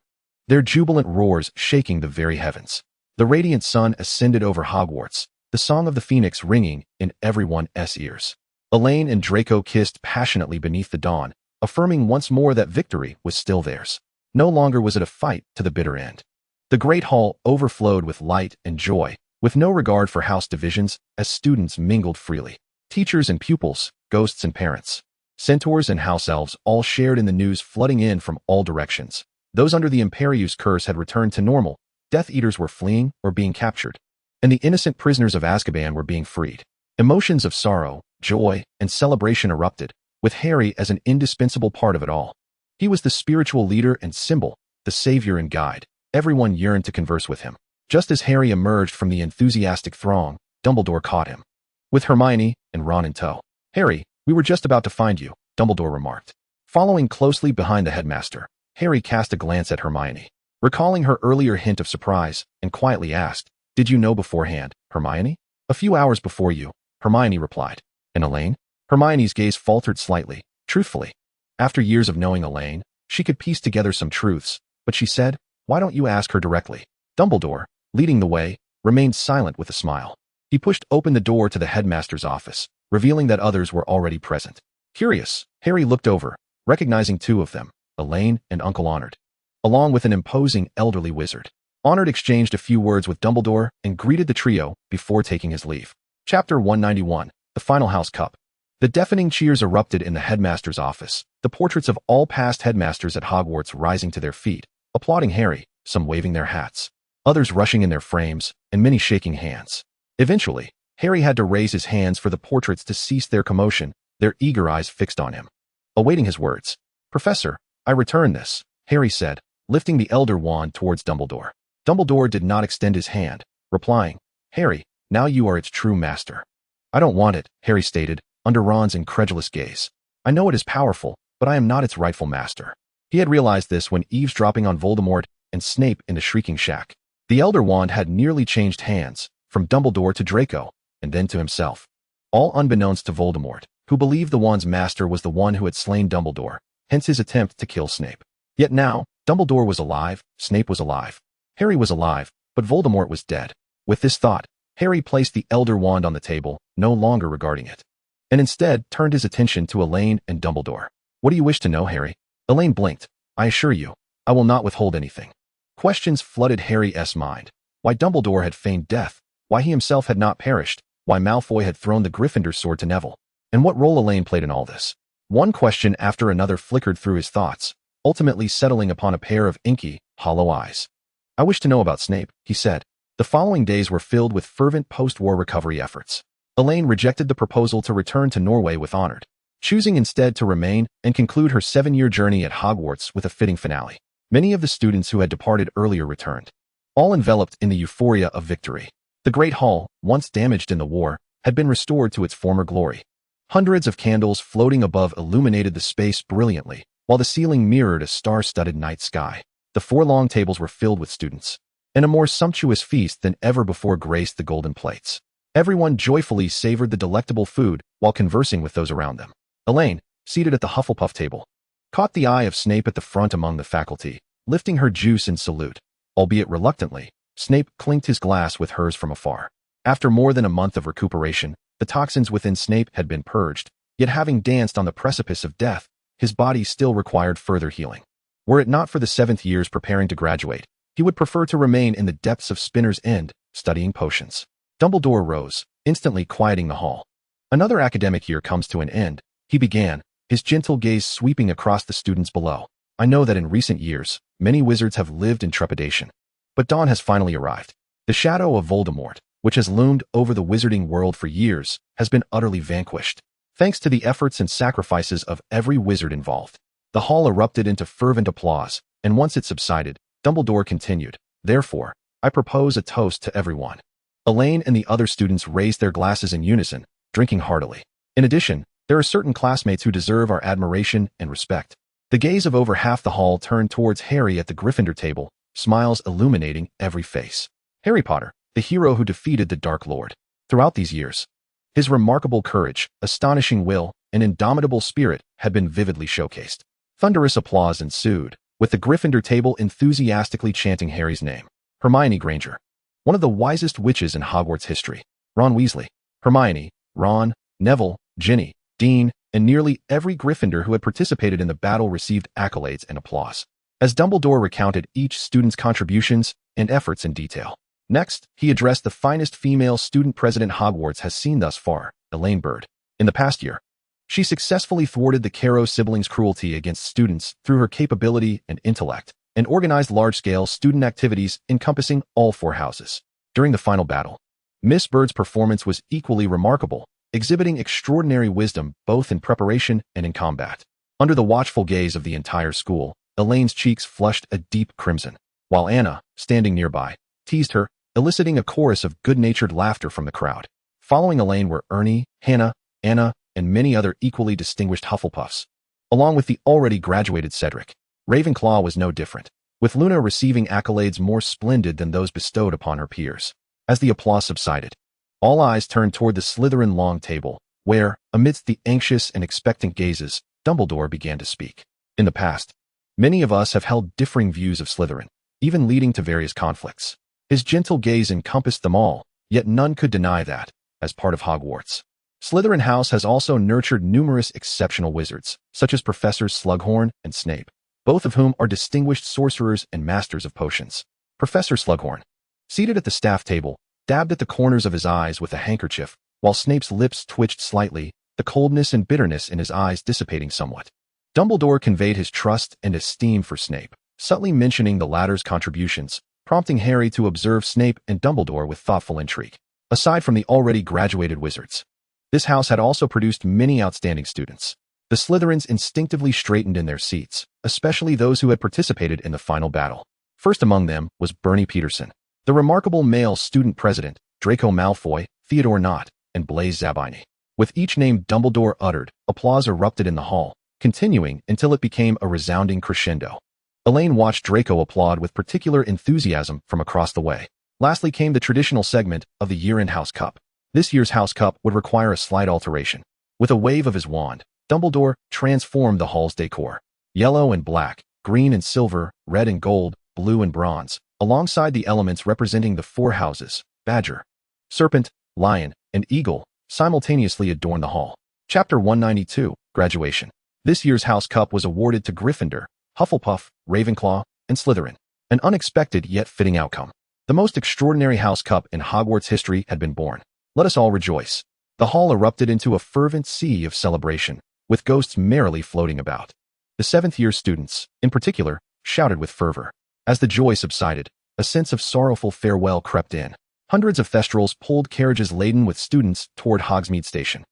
their jubilant roars shaking the very heavens. The radiant sun ascended over Hogwarts, the song of the Phoenix ringing in everyone's ears. Elaine and Draco kissed passionately beneath the dawn, affirming once more that victory was still theirs. No longer was it a fight to the bitter end. The great hall overflowed with light and joy, with no regard for house divisions, as students mingled freely. Teachers and pupils, ghosts and parents, centaurs and house elves all shared in the news flooding in from all directions. Those under the Imperius curse had returned to normal, Death Eaters were fleeing or being captured, and the innocent prisoners of Azkaban were being freed. Emotions of sorrow, joy, and celebration erupted, with Harry as an indispensable part of it all. He was the spiritual leader and symbol, the savior and guide. Everyone yearned to converse with him. Just as Harry emerged from the enthusiastic throng, Dumbledore caught him, with Hermione and Ron in tow. Harry, we were just about to find you, Dumbledore remarked. Following closely behind the headmaster, Harry cast a glance at Hermione, recalling her earlier hint of surprise, and quietly asked, "Did you know beforehand, Hermione?" "A few hours before you," Hermione replied. "And Elaine?" Hermione's gaze faltered slightly. Truthfully, after years of knowing Elaine, she could piece together some truths, but she said, "Why don't you ask her directly?" Dumbledore, leading the way, remained silent with a smile. He pushed open the door to the headmaster's office, revealing that others were already present. Curious, Harry looked over, recognizing two of them, Elaine and Uncle Honored, along with an imposing elderly wizard. Honored exchanged a few words with Dumbledore and greeted the trio before taking his leave. Chapter 191, The Final House Cup. The deafening cheers erupted in the headmaster's office, the portraits of all past headmasters at Hogwarts rising to their feet, applauding Harry, some waving their hats, others rushing in their frames, and many shaking hands. Eventually, Harry had to raise his hands for the portraits to cease their commotion, their eager eyes fixed on him, awaiting his words. "Professor, I return this," Harry said, lifting the Elder Wand towards Dumbledore. Dumbledore did not extend his hand, replying, "Harry, now you are its true master." "I don't want it," Harry stated, under Ron's incredulous gaze. "I know it is powerful, but I am not its rightful master." He had realized this when eavesdropping on Voldemort and Snape in the Shrieking Shack. The Elder Wand had nearly changed hands, from Dumbledore to Draco, and then to himself. All unbeknownst to Voldemort, who believed the wand's master was the one who had slain Dumbledore, hence his attempt to kill Snape. Yet now, Dumbledore was alive, Snape was alive, Harry was alive, but Voldemort was dead. With this thought, Harry placed the Elder Wand on the table, no longer regarding it, and instead turned his attention to Elaine and Dumbledore. What do you wish to know, Harry? Elaine blinked. I assure you, I will not withhold anything. Questions flooded Harry's mind. Why Dumbledore had feigned death, why he himself had not perished, why Malfoy had thrown the Gryffindor sword to Neville, and what role Elaine played in all this. One question after another flickered through his thoughts, ultimately settling upon a pair of inky, hollow eyes. I wish to know about Snape, he said. The following days were filled with fervent post-war recovery efforts. Elaine rejected the proposal to return to Norway with honor, choosing instead to remain and conclude her 7-year journey at Hogwarts with a fitting finale. Many of the students who had departed earlier returned, all enveloped in the euphoria of victory. The Great Hall, once damaged in the war, had been restored to its former glory. Hundreds of candles floating above illuminated the space brilliantly, while the ceiling mirrored a star-studded night sky. The 4 long tables were filled with students, and a more sumptuous feast than ever before graced the golden plates. Everyone joyfully savored the delectable food while conversing with those around them. Elaine, seated at the Hufflepuff table, caught the eye of Snape at the front among the faculty, lifting her juice in salute. Albeit reluctantly, Snape clinked his glass with hers from afar. After more than a month of recuperation, the toxins within Snape had been purged, yet having danced on the precipice of death, his body still required further healing. Were it not for the 7th years preparing to graduate, he would prefer to remain in the depths of Spinner's End, studying potions. Dumbledore rose, instantly quieting the hall. Another academic year comes to an end, he began, his gentle gaze sweeping across the students below. I know that in recent years, many wizards have lived in trepidation. But dawn has finally arrived. The shadow of Voldemort, which has loomed over the wizarding world for years, has been utterly vanquished, thanks to the efforts and sacrifices of every wizard involved. The hall erupted into fervent applause, and once it subsided, Dumbledore continued, therefore, I propose a toast to everyone. Elaine and the other students raised their glasses in unison, drinking heartily. In addition, there are certain classmates who deserve our admiration and respect. The gaze of over half the hall turned towards Harry at the Gryffindor table, smiles illuminating every face. Harry Potter, the hero who defeated the Dark Lord. Throughout these years, his remarkable courage, astonishing will, and indomitable spirit had been vividly showcased. Thunderous applause ensued, with the Gryffindor table enthusiastically chanting Harry's name. Hermione Granger, one of the wisest witches in Hogwarts history. Ron Weasley, Hermione, Ron, Neville, Ginny, Dean, and nearly every Gryffindor who had participated in the battle received accolades and applause, as Dumbledore recounted each student's contributions and efforts in detail. Next, he addressed the finest female student president Hogwarts has seen thus far, Elaine Bird. In the past year, she successfully thwarted the Caro siblings' cruelty against students through her capability and intellect, and organized large-scale student activities encompassing all 4 houses. During the final battle, Miss Bird's performance was equally remarkable, exhibiting extraordinary wisdom both in preparation and in combat. Under the watchful gaze of the entire school, Elaine's cheeks flushed a deep crimson, while Anna, standing nearby, teased her, eliciting a chorus of good-natured laughter from the crowd. Following Elaine were Ernie, Hannah, Anna, and many other equally distinguished Hufflepuffs, along with the already graduated Cedric. Ravenclaw was no different, with Luna receiving accolades more splendid than those bestowed upon her peers. As the applause subsided, all eyes turned toward the Slytherin long table, where, amidst the anxious and expectant gazes, Dumbledore began to speak. In the past, many of us have held differing views of Slytherin, even leading to various conflicts. His gentle gaze encompassed them all, yet none could deny that, as part of Hogwarts, Slytherin House has also nurtured numerous exceptional wizards, such as Professors Slughorn and Snape, both of whom are distinguished sorcerers and masters of potions. Professor Slughorn, seated at the staff table, dabbed at the corners of his eyes with a handkerchief, while Snape's lips twitched slightly, the coldness and bitterness in his eyes dissipating somewhat. Dumbledore conveyed his trust and esteem for Snape, subtly mentioning the latter's contributions, prompting Harry to observe Snape and Dumbledore with thoughtful intrigue. Aside from the already graduated wizards, this house had also produced many outstanding students. The Slytherins instinctively straightened in their seats, especially those who had participated in the final battle. First among them was Bernie Peterson, the remarkable male student president, Draco Malfoy, Theodore Nott, and Blaise Zabini. With each name Dumbledore uttered, applause erupted in the hall, continuing until it became a resounding crescendo. Elaine watched Draco applaud with particular enthusiasm from across the way. Lastly came the traditional segment of the year-end House Cup. This year's House Cup would require a slight alteration. With a wave of his wand, Dumbledore transformed the hall's decor. Yellow and black, green and silver, red and gold, blue and bronze, alongside the elements representing the four houses, badger, serpent, lion, and eagle, simultaneously adorn the hall. Chapter 192, Graduation. This year's House Cup was awarded to Gryffindor, Hufflepuff, Ravenclaw, and Slytherin. An unexpected yet fitting outcome. The most extraordinary House Cup in Hogwarts history had been born. Let us all rejoice. The hall erupted into a fervent sea of celebration, with ghosts merrily floating about. The seventh-year students, in particular, shouted with fervor. As the joy subsided, a sense of sorrowful farewell crept in. Hundreds of Thestrals pulled carriages laden with students toward Hogsmeade Station.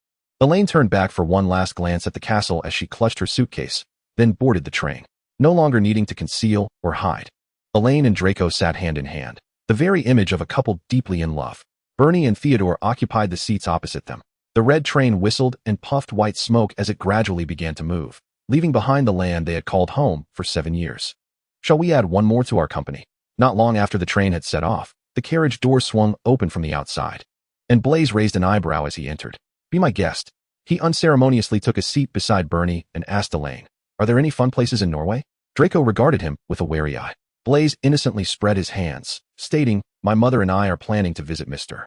Elaine turned back for one last glance at the castle as she clutched her suitcase, then boarded the train. No longer needing to conceal or hide, Elaine and Draco sat hand in hand, the very image of a couple deeply in love. Bernie and Theodore occupied the seats opposite them. The red train whistled and puffed white smoke as it gradually began to move, leaving behind the land they had called home for 7 years. Shall we add one more to our company? Not long after the train had set off, the carriage door swung open from the outside, and Blaise raised an eyebrow as he entered. Be my guest. He unceremoniously took a seat beside Bernie and asked Elaine, are there any fun places in Norway? Draco regarded him with a wary eye. Blaise innocently spread his hands, stating, my mother and I are planning to visit Mr.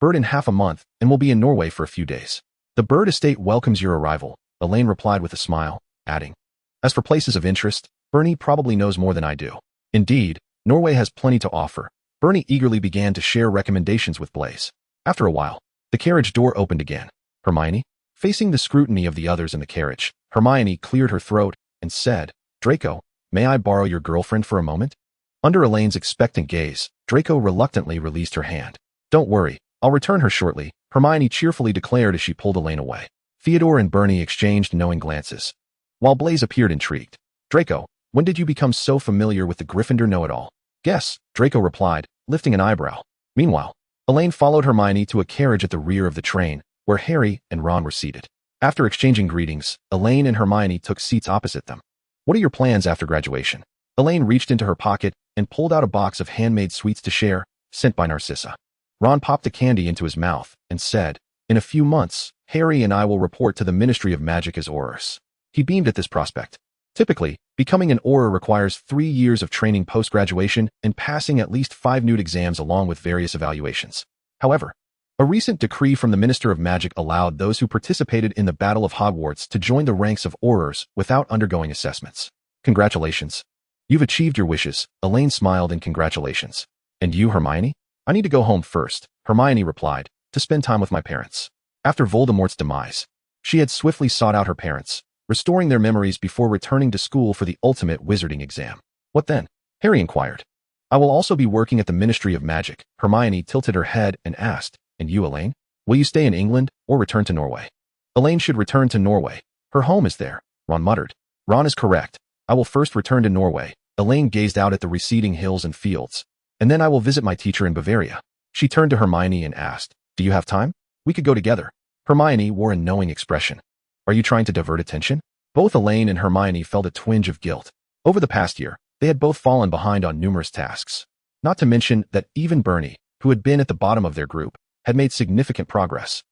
Bird in half a month and will be in Norway for a few days. The Bird estate welcomes your arrival, Elaine replied with a smile, adding, as for places of interest, Bernie probably knows more than I do. Indeed, Norway has plenty to offer. Bernie eagerly began to share recommendations with Blaise. After a while, the carriage door opened again. Hermione? Facing the scrutiny of the others in the carriage, Hermione cleared her throat and said, Draco, may I borrow your girlfriend for a moment? Under Elaine's expectant gaze, Draco reluctantly released her hand. Don't worry, I'll return her shortly, Hermione cheerfully declared as she pulled Elaine away. Theodore and Bernie exchanged knowing glances, while Blaise appeared intrigued. Draco, when did you become so familiar with the Gryffindor know-it-all? Guess, Draco replied, lifting an eyebrow. Meanwhile, Elaine followed Hermione to a carriage at the rear of the train, where Harry and Ron were seated. After exchanging greetings, Elaine and Hermione took seats opposite them. What are your plans after graduation? Elaine reached into her pocket and pulled out a box of handmade sweets to share, sent by Narcissa. Ron popped the candy into his mouth and said, in a few months, Harry and I will report to the Ministry of Magic as Aurors. He beamed at this prospect. Typically, becoming an Auror requires 3 years of training post-graduation and passing at least 5 NEWT exams along with various evaluations. However, a recent decree from the Minister of Magic allowed those who participated in the Battle of Hogwarts to join the ranks of Aurors without undergoing assessments. Congratulations. You've achieved your wishes, Elaine smiled in congratulations. And you, Hermione? I need to go home first, Hermione replied, to spend time with my parents. After Voldemort's demise, she had swiftly sought out her parents, restoring their memories before returning to school for the ultimate wizarding exam. What then? Harry inquired. I will also be working at the Ministry of Magic. Hermione tilted her head and asked, and you, Elaine? Will you stay in England or return to Norway? Elaine should return to Norway. Her home is there, Ron muttered. Ron is correct. I will first return to Norway. Elaine gazed out at the receding hills and fields. And then I will visit my teacher in Bavaria. She turned to Hermione and asked, do you have time? We could go together. Hermione wore a knowing expression. Are you trying to divert attention? Both Elaine and Hermione felt a twinge of guilt. Over the past year, they had both fallen behind on numerous tasks. Not to mention that even Bernie, who had been at the bottom of their group, had made significant progress.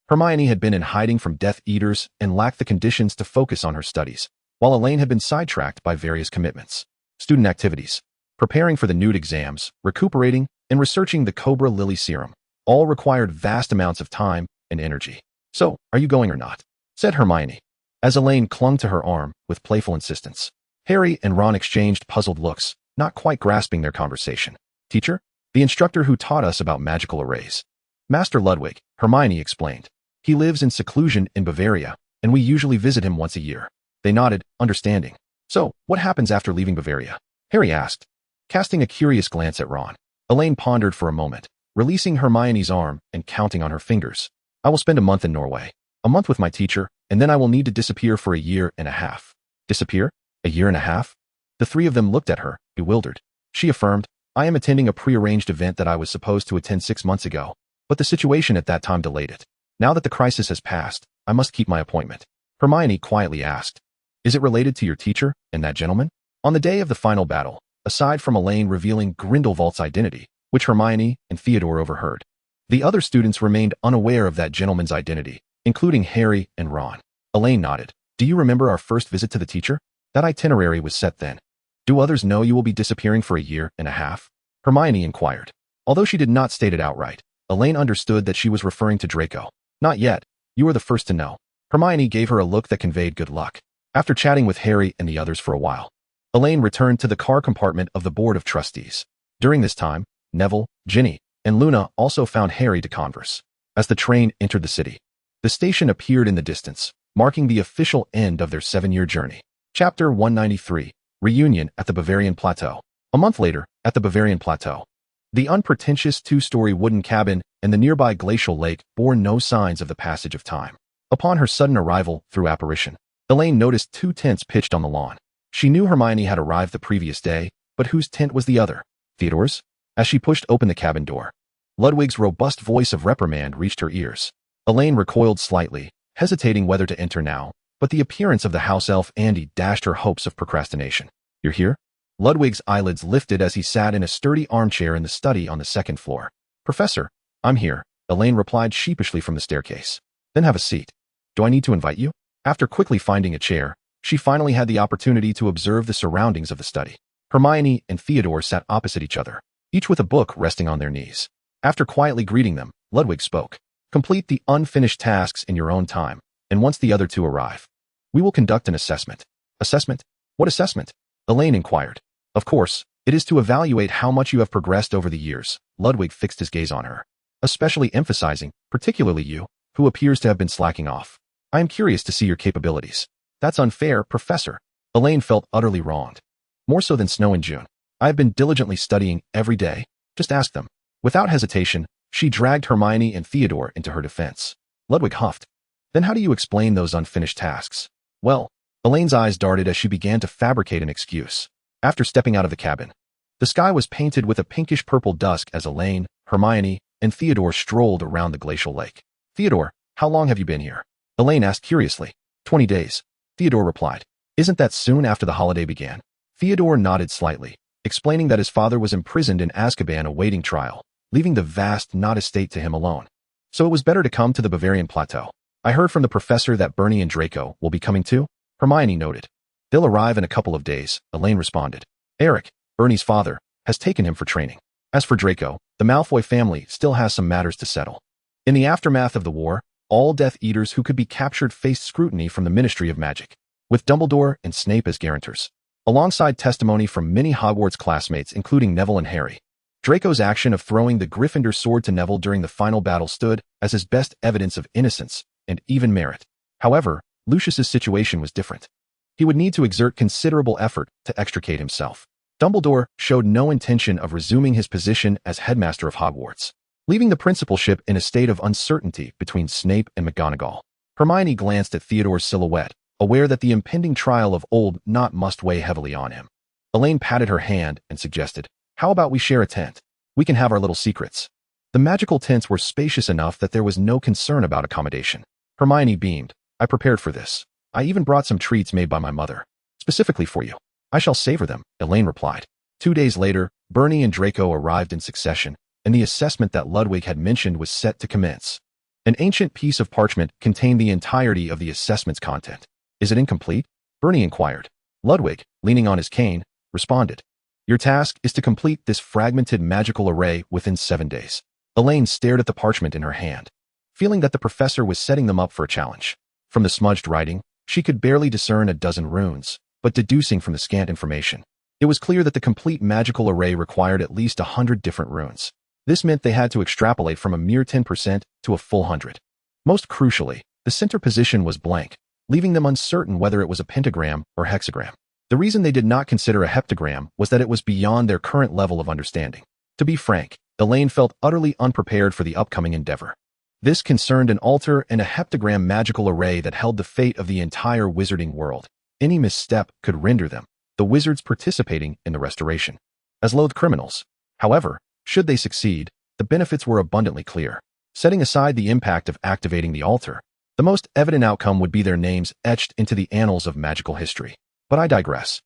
Hermione had been in hiding from Death Eaters and lacked the conditions to focus on her studies, while Elaine had been sidetracked by various commitments. Student activities, preparing for the NEWT exams, recuperating, and researching the Cobra Lily serum, all required vast amounts of time and energy. So, are you going or not? Said Hermione, as Elaine clung to her arm with playful insistence. Harry and Ron exchanged puzzled looks, not quite grasping their conversation. Teacher? The instructor who taught us about magical arrays. Master Ludwig, Hermione explained. He lives in seclusion in Bavaria, and we usually visit him once a year. They nodded, understanding. So, what happens after leaving Bavaria? Harry asked, casting a curious glance at Ron. Elaine pondered for a moment, releasing Hermione's arm and counting on her fingers. I will spend a month in Norway, a month with my teacher, and then I will need to disappear for 1.5 years. Disappear? 1.5 years? The three of them looked at her, bewildered. She affirmed, I am attending a prearranged event that I was supposed to attend 6 months ago, but the situation at that time delayed it. Now that the crisis has passed, I must keep my appointment. Hermione quietly asked, is it related to your teacher and that gentleman? On the day of the final battle, aside from Elaine revealing Grindelwald's identity, which Hermione and Theodore overheard, the other students remained unaware of that gentleman's identity, including Harry and Ron. Elaine nodded. Do you remember our first visit to the teacher? That itinerary was set then. Do others know you will be disappearing for a year and a half? Hermione inquired. Although she did not state it outright, Elaine understood that she was referring to Draco. Not yet. You are the first to know. Hermione gave her a look that conveyed good luck. After chatting with Harry and the others for a while, Elaine returned to the car compartment of the Board of Trustees. During this time, Neville, Ginny, and Luna also found Harry to converse. As the train entered the city, the station appeared in the distance, marking the official end of their 7-year journey. Chapter 193, Reunion at the Bavarian Plateau. A month later, at the Bavarian Plateau, the unpretentious 2-story wooden cabin and the nearby glacial lake bore no signs of the passage of time. Upon her sudden arrival through apparition, Elaine noticed 2 tents pitched on the lawn. She knew Hermione had arrived the previous day, but whose tent was the other? Theodore's? As she pushed open the cabin door, Ludwig's robust voice of reprimand reached her ears. Elaine recoiled slightly, hesitating whether to enter now, but the appearance of the house elf Andy dashed her hopes of procrastination. You're here? Ludwig's eyelids lifted as he sat in a sturdy armchair in the study on the 2nd floor. Professor, I'm here, Elaine replied sheepishly from the staircase. Then have a seat. Do I need to invite you? After quickly finding a chair, she finally had the opportunity to observe the surroundings of the study. Hermione and Theodore sat opposite each other, each with a book resting on their knees. After quietly greeting them, Ludwig spoke. Complete the unfinished tasks in your own time, and once the other 2 arrive, we will conduct an assessment. Assessment? What assessment? Elaine inquired. Of course, it is to evaluate how much you have progressed over the years. Ludwig fixed his gaze on her, especially emphasizing, particularly you, who appears to have been slacking off. I am curious to see your capabilities. That's unfair, Professor. Elaine felt utterly wronged. More so than snow in June. I have been diligently studying every day. Just ask them. Without hesitation, she dragged Hermione and Theodore into her defense. Ludwig huffed. Then how do you explain those unfinished tasks? Well, Elaine's eyes darted as she began to fabricate an excuse. After stepping out of the cabin, the sky was painted with a pinkish-purple dusk as Elaine, Hermione, and Theodore strolled around the glacial lake. Theodore, how long have you been here? Elaine asked curiously. 20 days. Theodore replied. Isn't that soon after the holiday began? Theodore nodded slightly, explaining that his father was imprisoned in Azkaban awaiting trial, leaving the vast Nod estate to him alone. So it was better to come to the Bavarian Plateau. I heard from the professor that Bernie and Draco will be coming too. Hermione noted. They'll arrive in a couple of days, Elaine responded. Eric, Bernie's father, has taken him for training. As for Draco, the Malfoy family still has some matters to settle. In the aftermath of the war, all Death Eaters who could be captured faced scrutiny from the Ministry of Magic, with Dumbledore and Snape as guarantors, alongside testimony from many Hogwarts classmates including Neville and Harry. Draco's action of throwing the Gryffindor sword to Neville during the final battle stood as his best evidence of innocence and even merit. However, Lucius's situation was different. He would need to exert considerable effort to extricate himself. Dumbledore showed no intention of resuming his position as headmaster of Hogwarts, leaving the principalship in a state of uncertainty between Snape and McGonagall. Hermione glanced at Theodore's silhouette, aware that the impending trial of Old Not must weigh heavily on him. Elaine patted her hand and suggested, how about we share a tent? We can have our little secrets. The magical tents were spacious enough that there was no concern about accommodation. Hermione beamed. I prepared for this. I even brought some treats made by my mother, specifically for you. I shall savor them, Elaine replied. 2 days later, Bernie and Draco arrived in succession, and the assessment that Ludwig had mentioned was set to commence. An ancient piece of parchment contained the entirety of the assessment's content. Is it incomplete? Bernie inquired. Ludwig, leaning on his cane, responded. Your task is to complete this fragmented magical array within 7 days. Elaine stared at the parchment in her hand, feeling that the professor was setting them up for a challenge. From the smudged writing, she could barely discern a dozen runes, but deducing from the scant information, it was clear that the complete magical array required at least 100 different runes. This meant they had to extrapolate from a mere 10% to a full 100. Most crucially, the center position was blank, leaving them uncertain whether it was a pentagram or hexagram. The reason they did not consider a heptagram was that it was beyond their current level of understanding. To be frank, Elaine felt utterly unprepared for the upcoming endeavor. This concerned an altar and a heptagram magical array that held the fate of the entire wizarding world. Any misstep could render them, the wizards participating in the restoration, as loathed criminals. However, should they succeed, the benefits were abundantly clear. Setting aside the impact of activating the altar, the most evident outcome would be their names etched into the annals of magical history. But I digress.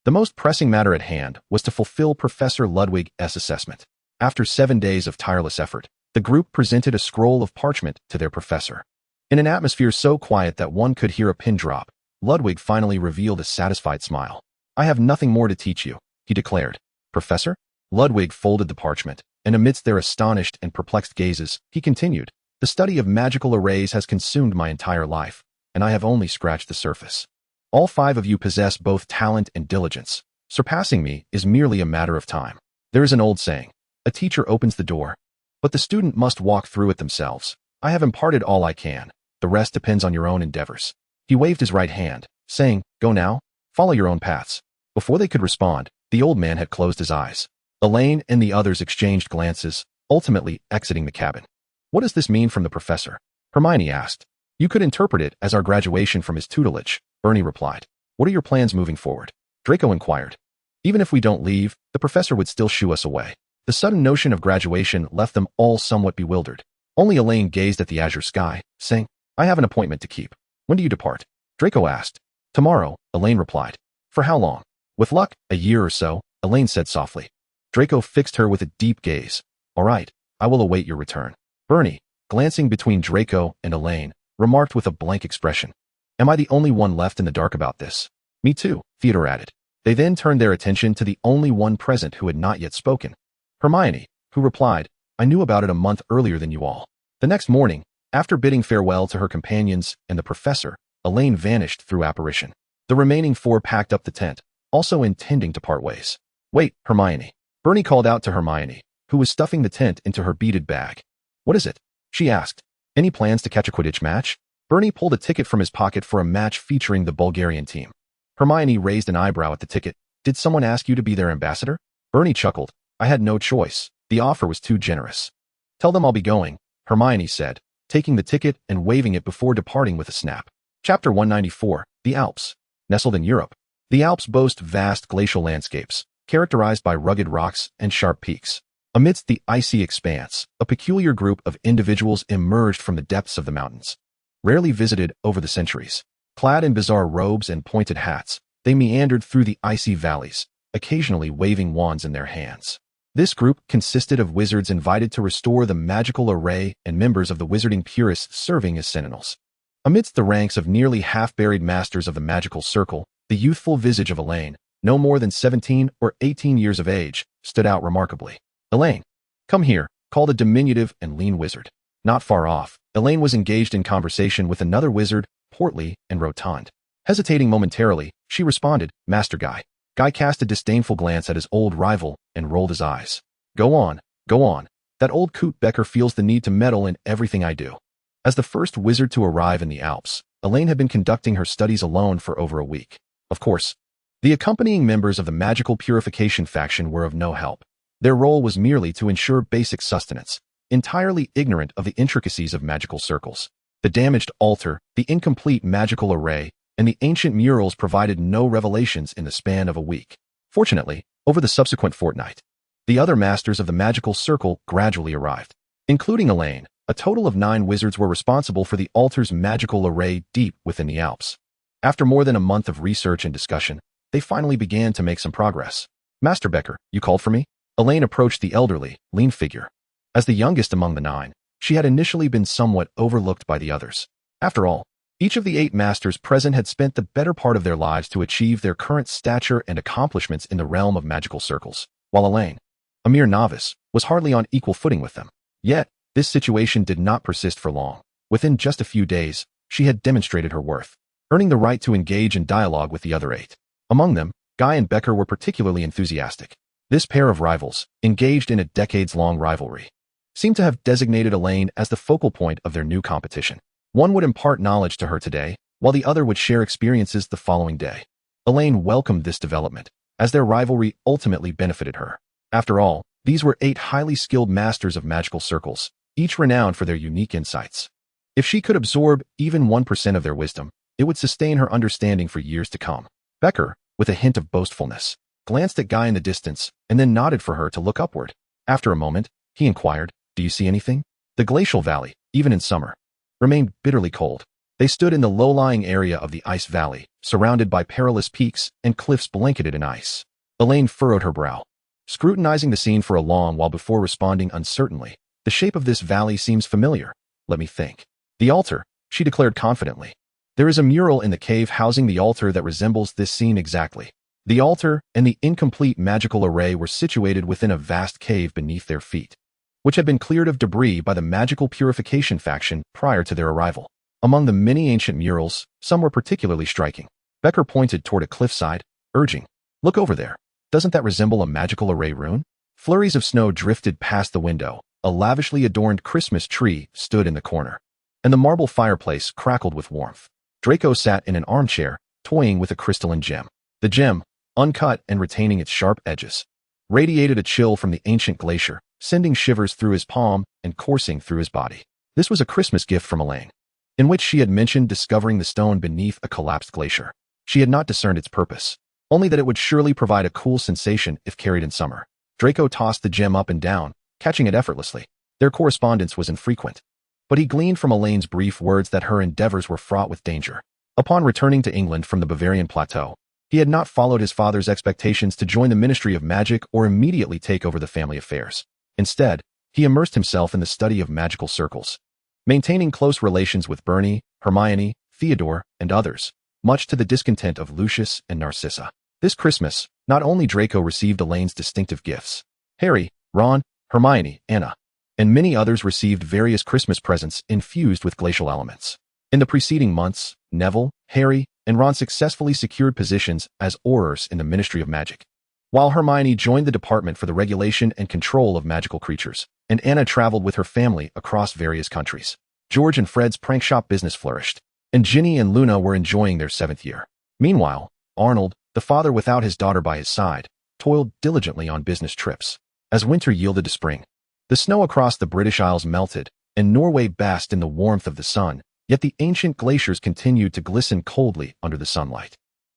The most pressing matter at hand was to fulfill Professor Ludwig's assessment. After 7 days of tireless effort, the group presented a scroll of parchment to their professor. In an atmosphere so quiet that one could hear a pin drop, Ludwig finally revealed a satisfied smile. "I have nothing more to teach you," he declared. "Professor?" Ludwig folded the parchment, and amidst their astonished and perplexed gazes, he continued, "The study of magical arrays has consumed my entire life, and I have only scratched the surface. All 5 of you possess both talent and diligence. Surpassing me is merely a matter of time. There is an old saying, a teacher opens the door, but the student must walk through it themselves. I have imparted all I can. The rest depends on your own endeavors." He waved his right hand, saying, "Go now, follow your own paths." Before they could respond, the old man had closed his eyes. Elaine and the others exchanged glances, ultimately exiting the cabin. "What does this mean from the professor?" Hermione asked. "You could interpret it as our graduation from his tutelage," Bernie replied. "What are your plans moving forward?" Draco inquired. "Even if we don't leave, the professor would still shoo us away." The sudden notion of graduation left them all somewhat bewildered. Only Elaine gazed at the azure sky, saying, "I have an appointment to keep." "When do you depart?" Draco asked. "Tomorrow," Elaine replied. "For how long?" "With luck, a year or so," Elaine said softly. Draco fixed her with a deep gaze. "All right, I will await your return." Bernie, glancing between Draco and Elaine, remarked with a blank expression, "Am I the only one left in the dark about this?" "Me too," Theodore added. They then turned their attention to the only one present who had not yet spoken. Hermione, who replied, "I knew about it a month earlier than you all." The next morning, after bidding farewell to her companions and the professor, Elaine vanished through apparition. The remaining 4 packed up the tent, also intending to part ways. "Wait, Hermione." Bernie called out to Hermione, who was stuffing the tent into her beaded bag. "What is it?" she asked. "Any plans to catch a Quidditch match?" Bernie pulled a ticket from his pocket for a match featuring the Bulgarian team. Hermione raised an eyebrow at the ticket. "Did someone ask you to be their ambassador?" Bernie chuckled. "I had no choice. The offer was too generous." "Tell them I'll be going," Hermione said, taking the ticket and waving it before departing with a snap. Chapter 194, The Alps. Nestled in Europe, the Alps boast vast glacial landscapes, characterized by rugged rocks and sharp peaks. Amidst the icy expanse, a peculiar group of individuals emerged from the depths of the mountains. Rarely visited over the centuries, clad in bizarre robes and pointed hats, they meandered through the icy valleys, occasionally waving wands in their hands. This group consisted of wizards invited to restore the magical array and members of the wizarding purists serving as sentinels. Amidst the ranks of nearly half-buried masters of the magical circle, the youthful visage of Elaine, no more than 17 or 18 years of age, stood out remarkably. "Elaine, come here," called a diminutive and lean wizard. Not far off, Elaine was engaged in conversation with another wizard, portly and rotund. Hesitating momentarily, she responded, "Master Guy." Guy cast a disdainful glance at his old rival and rolled his eyes. Go on. That old coot Becker feels the need to meddle in everything I do." As the first wizard to arrive in the Alps, Elaine had been conducting her studies alone for over a week. Of course, the accompanying members of the magical purification faction were of no help. Their role was merely to ensure basic sustenance, entirely ignorant of the intricacies of magical circles. The damaged altar, the incomplete magical array, and the ancient murals provided no revelations in the span of a week. Fortunately, over the subsequent fortnight, the other masters of the magical circle gradually arrived. Including Elaine, a total of 9 wizards were responsible for the altar's magical array deep within the Alps. After more than a month of research and discussion, they finally began to make some progress. "Master Becker, you called for me?" Elaine approached the elderly, lean figure. As the youngest among the 9, she had initially been somewhat overlooked by the others. After all, each of the 8 masters present had spent the better part of their lives to achieve their current stature and accomplishments in the realm of magical circles, while Elaine, a mere novice, was hardly on equal footing with them. Yet, this situation did not persist for long. Within just a few days, she had demonstrated her worth, earning the right to engage in dialogue with the other 8. Among them, Guy and Becker were particularly enthusiastic. This pair of rivals, engaged in a decades-long rivalry, seemed to have designated Elaine as the focal point of their new competition. One would impart knowledge to her today, while the other would share experiences the following day. Elaine welcomed this development, as their rivalry ultimately benefited her. After all, these were 8 highly skilled masters of magical circles, each renowned for their unique insights. If she could absorb even 1% of their wisdom, it would sustain her understanding for years to come. Becker, with a hint of boastfulness, glanced at Guy in the distance and then nodded for her to look upward. After a moment, he inquired, "Do you see anything?" The glacial valley, even in summer, remained bitterly cold. They stood in the low-lying area of the ice valley, surrounded by perilous peaks and cliffs blanketed in ice. Elaine furrowed her brow, scrutinizing the scene for a long while before responding uncertainly. The shape of this valley seems familiar. Let me think. The altar, she declared confidently. There is a mural in the cave housing the altar that resembles this scene exactly. The altar and the incomplete magical array were situated within a vast cave beneath their feet, which had been cleared of debris by the magical purification faction prior to their arrival. Among the many ancient murals, some were particularly striking. Becker pointed toward a cliffside, urging, "Look over there. Doesn't that resemble a magical array rune?" Flurries of snow drifted past the window. A lavishly adorned Christmas tree stood in the corner, and the marble fireplace crackled with warmth. Draco sat in an armchair, toying with a crystalline gem. The gem, uncut and retaining its sharp edges, radiated a chill from the ancient glacier, sending shivers through his palm and coursing through his body. This was a Christmas gift from Elaine, in which she had mentioned discovering the stone beneath a collapsed glacier. She had not discerned its purpose, only that it would surely provide a cool sensation if carried in summer. Draco tossed the gem up and down, catching it effortlessly. Their correspondence was infrequent, but he gleaned from Elaine's brief words that her endeavors were fraught with danger. Upon returning to England from the Bavarian plateau, he had not followed his father's expectations to join the Ministry of Magic or immediately take over the family affairs. Instead, he immersed himself in the study of magical circles, maintaining close relations with Bernie, Hermione, Theodore, and others, much to the discontent of Lucius and Narcissa. This Christmas, not only Draco received Elaine's distinctive gifts, Harry, Ron, Hermione, Anna, and many others received various Christmas presents infused with glacial elements. In the preceding months, Neville, Harry, and Ron successfully secured positions as Aurors in the Ministry of Magic, while Hermione joined the Department for the Regulation and Control of Magical Creatures, and Anna traveled with her family across various countries. George and Fred's prank shop business flourished, and Ginny and Luna were enjoying their 7th year. Meanwhile, Arnold, the father without his daughter by his side, toiled diligently on business trips. As winter yielded to spring, the snow across the British Isles melted, and Norway basked in the warmth of the sun, yet the ancient glaciers continued to glisten coldly under the sunlight.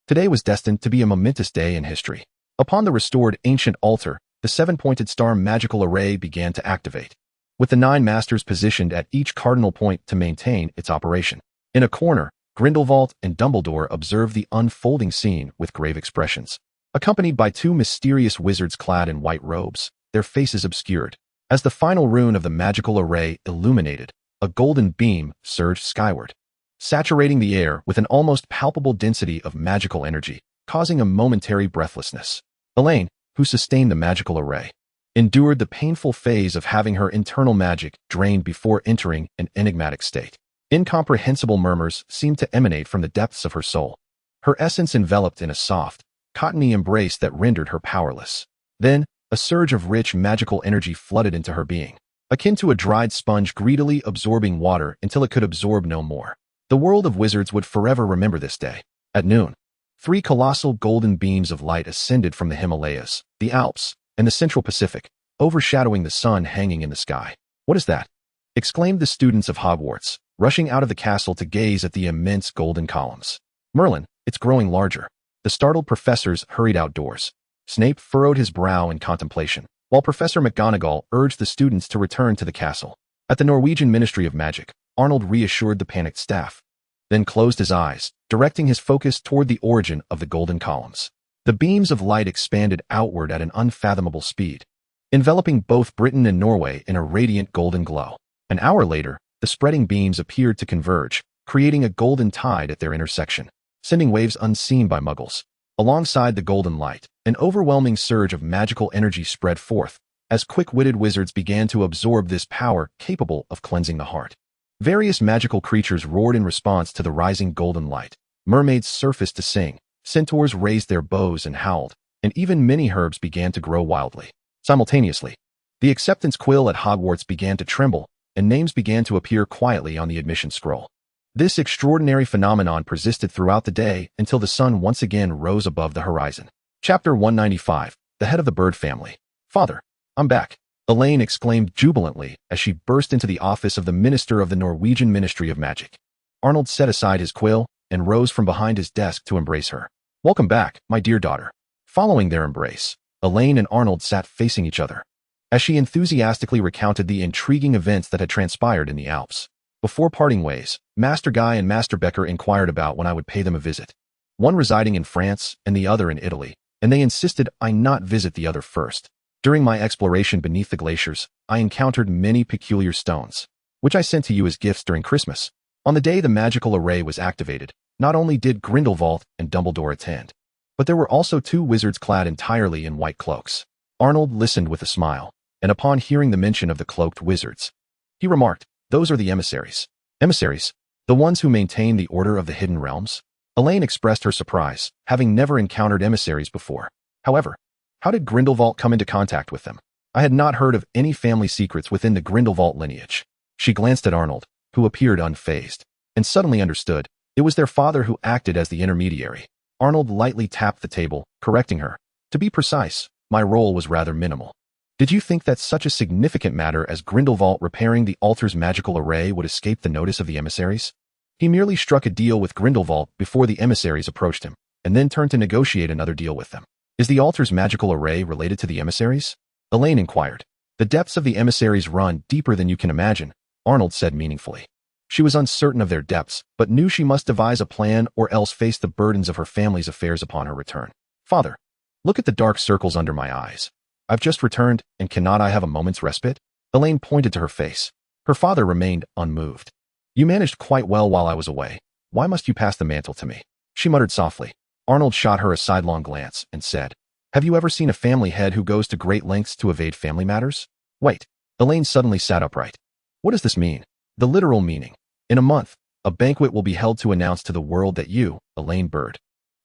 Today was destined to be a momentous day in history. Upon the restored ancient altar, the 7-pointed star magical array began to activate, with the 9 masters positioned at each cardinal point to maintain its operation. In a corner, Grindelwald and Dumbledore observed the unfolding scene with grave expressions, accompanied by 2 mysterious wizards clad in white robes, their faces obscured. As the final rune of the magical array illuminated, a golden beam surged skyward, saturating the air with an almost palpable density of magical energy, causing a momentary breathlessness. Elaine, who sustained the magical array, endured the painful phase of having her internal magic drained before entering an enigmatic state. Incomprehensible murmurs seemed to emanate from the depths of her soul, her essence enveloped in a soft, cottony embrace that rendered her powerless. Then, a surge of rich magical energy flooded into her being, akin to a dried sponge greedily absorbing water until it could absorb no more. The world of wizards would forever remember this day. At noon, 3 colossal golden beams of light ascended from the Himalayas, the Alps, and the Central Pacific, overshadowing the sun hanging in the sky. "What is that?" exclaimed the students of Hogwarts, rushing out of the castle to gaze at the immense golden columns. "Merlin, it's growing larger." The startled professors hurried outdoors. Snape furrowed his brow in contemplation, while Professor McGonagall urged the students to return to the castle. At the Norwegian Ministry of Magic, Arnold reassured the panicked staff, then closed his eyes, directing his focus toward the origin of the golden columns. The beams of light expanded outward at an unfathomable speed, enveloping both Britain and Norway in a radiant golden glow. An hour later, the spreading beams appeared to converge, creating a golden tide at their intersection, sending waves unseen by Muggles. Alongside the golden light, an overwhelming surge of magical energy spread forth, as quick-witted wizards began to absorb this power capable of cleansing the heart. Various magical creatures roared in response to the rising golden light. Mermaids surfaced to sing, centaurs raised their bows and howled, and even many herbs began to grow wildly. Simultaneously, the acceptance quill at Hogwarts began to tremble, and names began to appear quietly on the admission scroll. This extraordinary phenomenon persisted throughout the day until the sun once again rose above the horizon. Chapter 195, The Head of the Bird Family. "Father, I'm back," Elaine exclaimed jubilantly as she burst into the office of the Minister of the Norwegian Ministry of Magic. Arnold set aside his quill and rose from behind his desk to embrace her. "Welcome back, my dear daughter." Following their embrace, Elaine and Arnold sat facing each other, as she enthusiastically recounted the intriguing events that had transpired in the Alps. Before parting ways, Master Guy and Master Becker inquired about when I would pay them a visit. One residing in France and the other in Italy, and they insisted I not visit the other first. During my exploration beneath the glaciers, I encountered many peculiar stones, which I sent to you as gifts during Christmas. On the day the magical array was activated, not only did Grindelwald and Dumbledore attend, but there were also 2 wizards clad entirely in white cloaks. Arnold listened with a smile, and upon hearing the mention of the cloaked wizards, he remarked, "Those are the emissaries." Emissaries? The ones who maintain the Order of the Hidden Realms? Elaine expressed her surprise, having never encountered emissaries before. However, how did Grindelwald come into contact with them? I had not heard of any family secrets within the Grindelwald lineage. She glanced at Arnold, who appeared unfazed, and suddenly understood. It was their father who acted as the intermediary. Arnold lightly tapped the table, correcting her. To be precise, my role was rather minimal. Did you think that such a significant matter as Grindelwald repairing the altar's magical array would escape the notice of the emissaries? He merely struck a deal with Grindelwald before the emissaries approached him, and then turned to negotiate another deal with them. Is the altar's magical array related to the emissaries? Elaine inquired. The depths of the emissaries run deeper than you can imagine, Arnold said meaningfully. She was uncertain of their depths, but knew she must devise a plan or else face the burdens of her family's affairs upon her return. Father, look at the dark circles under my eyes. I've just returned, and cannot I have a moment's respite? Elaine pointed to her face. Her father remained unmoved. You managed quite well while I was away. Why must you pass the mantle to me? She muttered softly. Arnold shot her a sidelong glance and said, Have you ever seen a family head who goes to great lengths to evade family matters? Wait. Elaine suddenly sat upright. What does this mean? The literal meaning. In a month, a banquet will be held to announce to the world that you, Elaine Bird,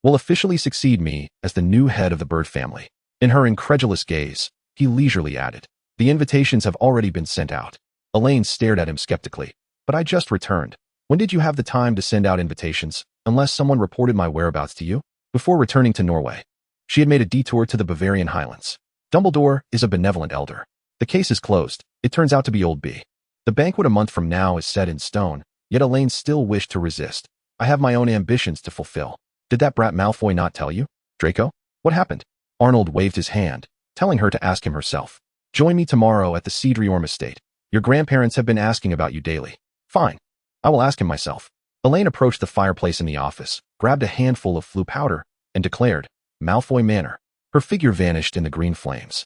will officially succeed me as the new head of the Bird family. In her incredulous gaze, he leisurely added, The invitations have already been sent out. Elaine stared at him skeptically. But I just returned. When did you have the time to send out invitations, unless someone reported my whereabouts to you? Before returning to Norway, she had made a detour to the Bavarian Highlands. Dumbledore is a benevolent elder. The case is closed. It turns out to be Old B. The banquet a month from now is set in stone, yet Elaine still wished to resist. I have my own ambitions to fulfill. Did that brat Malfoy not tell you? Draco? What happened? Arnold waved his hand, telling her to ask him herself. Join me tomorrow at the Cedric estate. Your grandparents have been asking about you daily. Fine. I will ask him myself. Elaine approached the fireplace in the office, grabbed a handful of flue powder, and declared, Malfoy Manor. Her figure vanished in the green flames.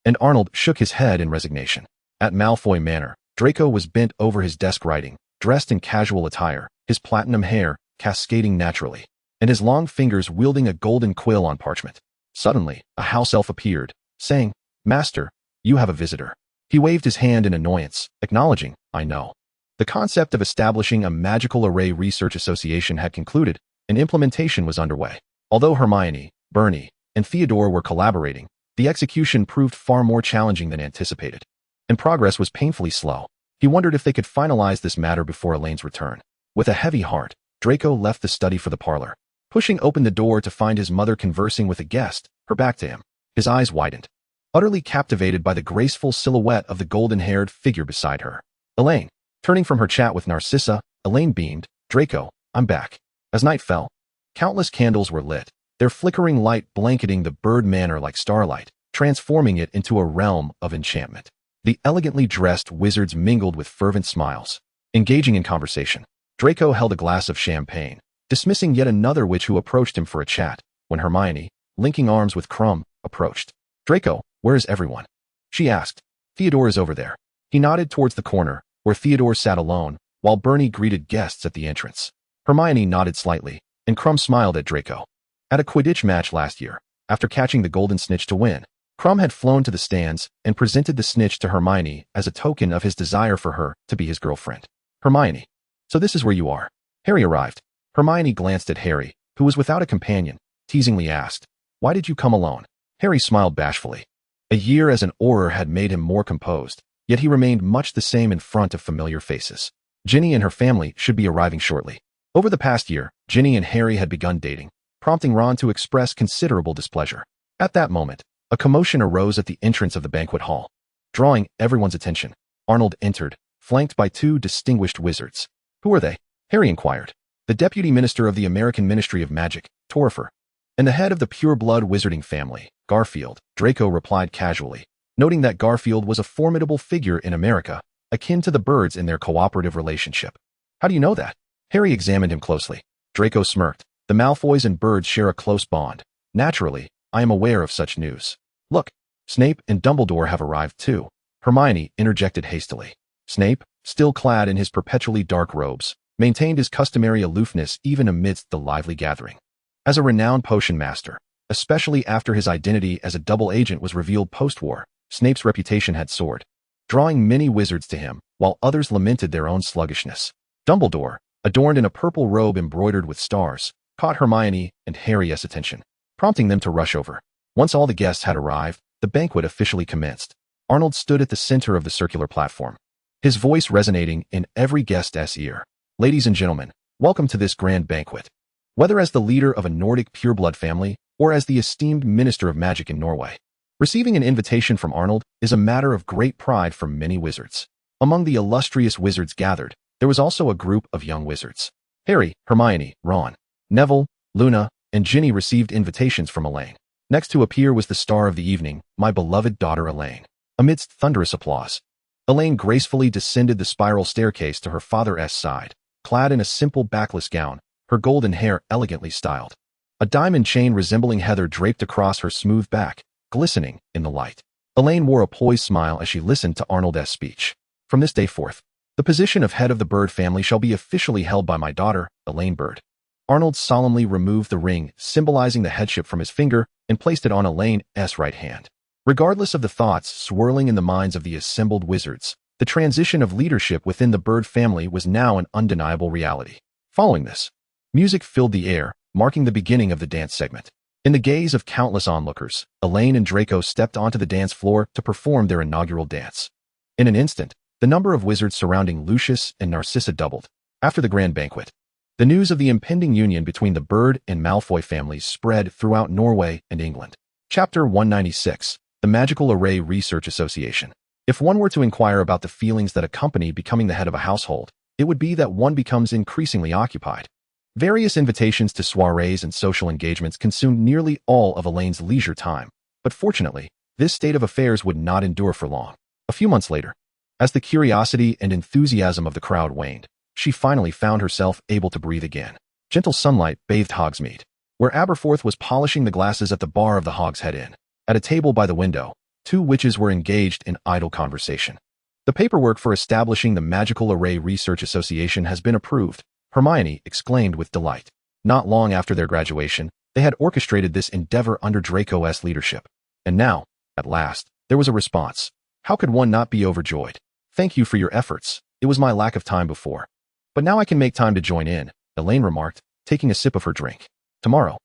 And Arnold shook his head in resignation. At Malfoy Manor, Draco was bent over his desk writing, dressed in casual attire, his platinum hair cascading naturally, and his long fingers wielding a golden quill on parchment. Suddenly, a house elf appeared, saying, Master, you have a visitor. He waved his hand in annoyance, acknowledging, I know. The concept of establishing a magical array research association had concluded, and implementation was underway. Although Hermione, Bernie, and Theodore were collaborating, the execution proved far more challenging than anticipated, and progress was painfully slow. He wondered if they could finalize this matter before Elaine's return. With a heavy heart, Draco left the study for the parlor, pushing open the door to find his mother conversing with a guest, her back to him. His eyes widened, utterly captivated by the graceful silhouette of the golden-haired figure beside her. Elaine. Turning from her chat with Narcissa, Elaine beamed, Draco, I'm back. As night fell, countless candles were lit, their flickering light blanketing the Bird Manor like starlight, transforming it into a realm of enchantment. The elegantly dressed wizards mingled with fervent smiles, engaging in conversation. Draco held a glass of champagne, dismissing yet another witch who approached him for a chat, when Hermione, linking arms with Crumb, approached. Draco, where is everyone? She asked. Theodore is over there. He nodded towards the corner, where Theodore sat alone, while Bernie greeted guests at the entrance. Hermione nodded slightly, and Crumb smiled at Draco. At a Quidditch match last year, after catching the golden snitch to win, Crumb had flown to the stands and presented the snitch to Hermione as a token of his desire for her to be his girlfriend. Hermione. So this is where you are. Harry arrived. Hermione glanced at Harry, who was without a companion, teasingly asked, Why did you come alone? Harry smiled bashfully. A year as an Auror had made him more composed, yet he remained much the same in front of familiar faces. Ginny and her family should be arriving shortly. Over the past year, Ginny and Harry had begun dating, prompting Ron to express considerable displeasure. At that moment, a commotion arose at the entrance of the banquet hall. Drawing everyone's attention, Arnold entered, flanked by 2 distinguished wizards. Who are they? Harry inquired. The Deputy Minister of the American Ministry of Magic, Torfer, and the head of the pure-blood wizarding family, Garfield, Draco replied casually, noting that Garfield was a formidable figure in America, akin to the birds in their cooperative relationship. How do you know that? Harry examined him closely. Draco smirked. The Malfoys and birds share a close bond. Naturally, I am aware of such news. Look, Snape and Dumbledore have arrived too. Hermione interjected hastily. Snape, still clad in his perpetually dark robes, maintained his customary aloofness even amidst the lively gathering. As a renowned potion master, especially after his identity as a double agent was revealed post-war, Snape's reputation had soared, drawing many wizards to him, while others lamented their own sluggishness. Dumbledore, adorned in a purple robe embroidered with stars, caught Hermione and Harry's attention, prompting them to rush over. Once all the guests had arrived, the banquet officially commenced. Arnold stood at the center of the circular platform, his voice resonating in every guest's ear. Ladies and gentlemen, welcome to this grand banquet. Whether as the leader of a Nordic pureblood family or as the esteemed Minister of Magic in Norway, receiving an invitation from Arnold is a matter of great pride for many wizards. Among the illustrious wizards gathered, there was also a group of young wizards. Harry, Hermione, Ron, Neville, Luna, and Ginny received invitations from Elaine. Next to appear was the star of the evening, my beloved daughter Elaine. Amidst thunderous applause, Elaine gracefully descended the spiral staircase to her father's side, clad in a simple backless gown, her golden hair elegantly styled. A diamond chain resembling heather draped across her smooth back, glistening in the light. Elaine wore a poised smile as she listened to Arnold's speech. From this day forth, the position of head of the Bird family shall be officially held by my daughter, Elaine Bird. Arnold solemnly removed the ring, symbolizing the headship from his finger, and placed it on Elaine's right hand. Regardless of the thoughts swirling in the minds of the assembled wizards, the transition of leadership within the Bird family was now an undeniable reality. Following this, music filled the air, marking the beginning of the dance segment. In the gaze of countless onlookers, Elaine and Draco stepped onto the dance floor to perform their inaugural dance. In an instant, the number of wizards surrounding Lucius and Narcissa doubled. After the grand banquet, the news of the impending union between the Bird and Malfoy families spread throughout Norway and England. Chapter 196. The Magical Array Research Association. If one were to inquire about the feelings that accompany becoming the head of a household, it would be that one becomes increasingly occupied. Various invitations to soirees and social engagements consumed nearly all of Elaine's leisure time, but fortunately, this state of affairs would not endure for long. A few months later, as the curiosity and enthusiasm of the crowd waned, she finally found herself able to breathe again. Gentle sunlight bathed Hogsmeade, where Aberforth was polishing the glasses at the bar of the Hogshead Inn. At a table by the window, two witches were engaged in idle conversation. The paperwork for establishing the Magical Array Research Association has been approved, Hermione exclaimed with delight. Not long after their graduation, they had orchestrated this endeavor under Draco's leadership. And now, at last, there was a response. How could one not be overjoyed? Thank you for your efforts. It was my lack of time before. But now I can make time to join in, Elaine remarked, taking a sip of her drink. Tomorrow,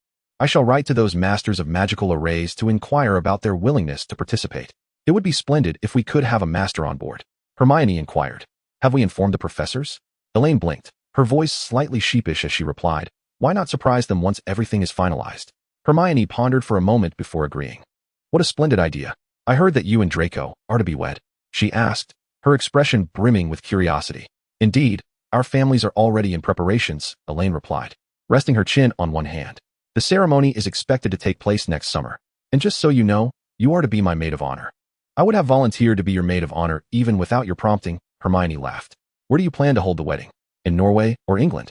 I shall write to those masters of magical arrays to inquire about their willingness to participate. It would be splendid if we could have a master on board. Hermione inquired. Have we informed the professors? Elaine blinked, her voice slightly sheepish as she replied. Why not surprise them once everything is finalized? Hermione pondered for a moment before agreeing. What a splendid idea. I heard that you and Draco are to be wed, she asked, her expression brimming with curiosity. Indeed, our families are already in preparations, Elaine replied, resting her chin on one hand. The ceremony is expected to take place next summer, and just so you know, you are to be my maid of honor. I would have volunteered to be your maid of honor even without your prompting, Hermione laughed. Where do you plan to hold the wedding? In Norway or England?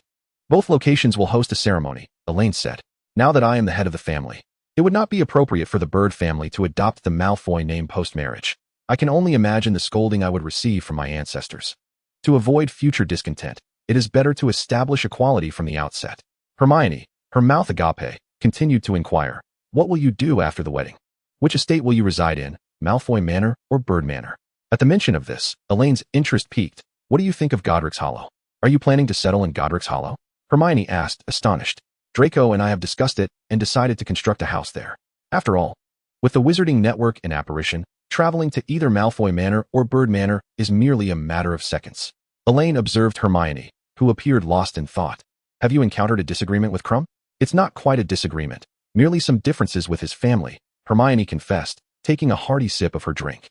Both locations will host a ceremony, Elaine said. Now that I am the head of the family, it would not be appropriate for the Bird family to adopt the Malfoy name post-marriage. I can only imagine the scolding I would receive from my ancestors. To avoid future discontent, it is better to establish equality from the outset. Hermione, her mouth agape, continued to inquire, what will you do after the wedding? Which estate will you reside in, Malfoy Manor or Bird Manor? At the mention of this, Elaine's interest peaked. What do you think of Godric's Hollow? Are you planning to settle in Godric's Hollow? Hermione asked, astonished. Draco and I have discussed it and decided to construct a house there. After all, with the wizarding network and apparition, traveling to either Malfoy Manor or Bird Manor is merely a matter of seconds. Elaine observed Hermione, who appeared lost in thought. Have you encountered a disagreement with Krum? It's not quite a disagreement, merely some differences with his family, Hermione confessed, taking a hearty sip of her drink.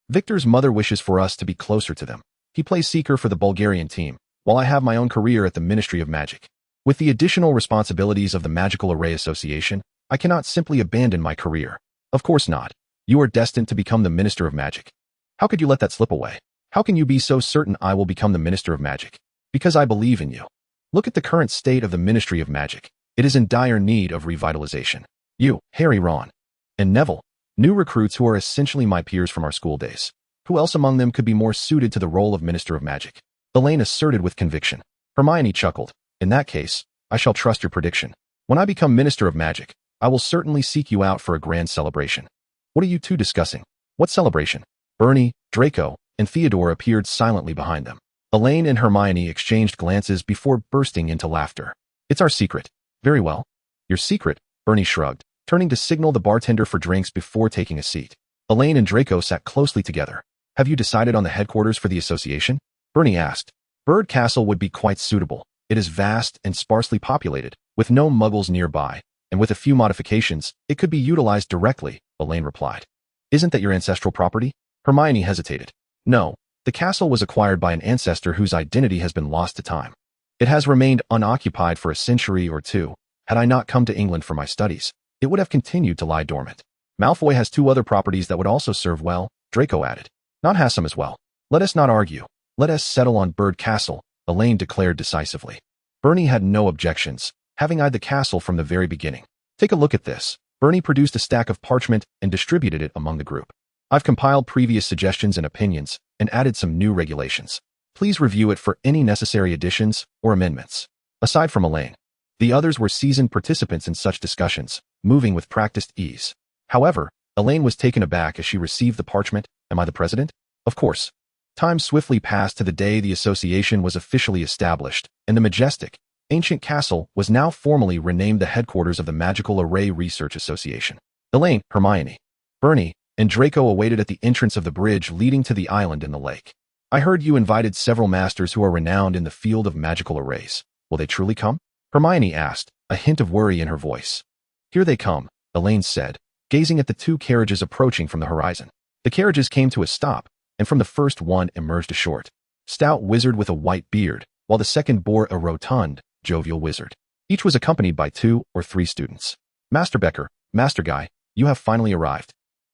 Victor's mother wishes for us to be closer to them. He plays seeker for the Bulgarian team, while I have my own career at the Ministry of Magic. With the additional responsibilities of the Magical Array Association, I cannot simply abandon my career. Of course not. You are destined to become the Minister of Magic. How could you let that slip away? How can you be so certain I will become the Minister of Magic? Because I believe in you. Look at the current state of the Ministry of Magic. It is in dire need of revitalization. You, Harry, Ron, and Neville, new recruits who are essentially my peers from our school days. Who else among them could be more suited to the role of Minister of Magic? Elaine asserted with conviction. Hermione chuckled. In that case, I shall trust your prediction. When I become Minister of Magic, I will certainly seek you out for a grand celebration. What are you two discussing? What celebration? Bernie, Draco, and Theodore appeared silently behind them. Elaine and Hermione exchanged glances before bursting into laughter. It's our secret. Very well. Your secret? Bernie shrugged, turning to signal the bartender for drinks before taking a seat. Elaine and Draco sat closely together. Have you decided on the headquarters for the association? Bernie asked. Bird Castle would be quite suitable. It is vast and sparsely populated, with no muggles nearby, and with a few modifications, it could be utilized directly, Elaine replied. Isn't that your ancestral property? Hermione hesitated. No, the castle was acquired by an ancestor whose identity has been lost to time. It has remained unoccupied for a century or two. Had I not come to England for my studies, it would have continued to lie dormant. Malfoy has 2 other properties that would also serve well, Draco added. Not Hassan as well. Let us not argue. Let us settle on Bird Castle, Elaine declared decisively. Bernie had no objections, having eyed the castle from the very beginning. Take a look at this. Bernie produced a stack of parchment and distributed it among the group. I've compiled previous suggestions and opinions and added some new regulations. Please review it for any necessary additions or amendments. Aside from Elaine, the others were seasoned participants in such discussions, moving with practiced ease. However, Elaine was taken aback as she received the parchment. Am I the president? Of course. Time swiftly passed to the day the association was officially established, and the majestic, ancient castle was now formally renamed the headquarters of the Magical Array Research Association. Elaine, Hermione, Bernie, and Draco awaited at the entrance of the bridge leading to the island in the lake. I heard you invited several masters who are renowned in the field of magical arrays. Will they truly come? Hermione asked, a hint of worry in her voice. Here they come, Elaine said, gazing at the 2 carriages approaching from the horizon. The carriages came to a stop, and from the first one emerged a short, stout wizard with a white beard, while the second bore a rotund, jovial wizard. Each was accompanied by 2 or 3 students. Master Becker, Master Guy, you have finally arrived.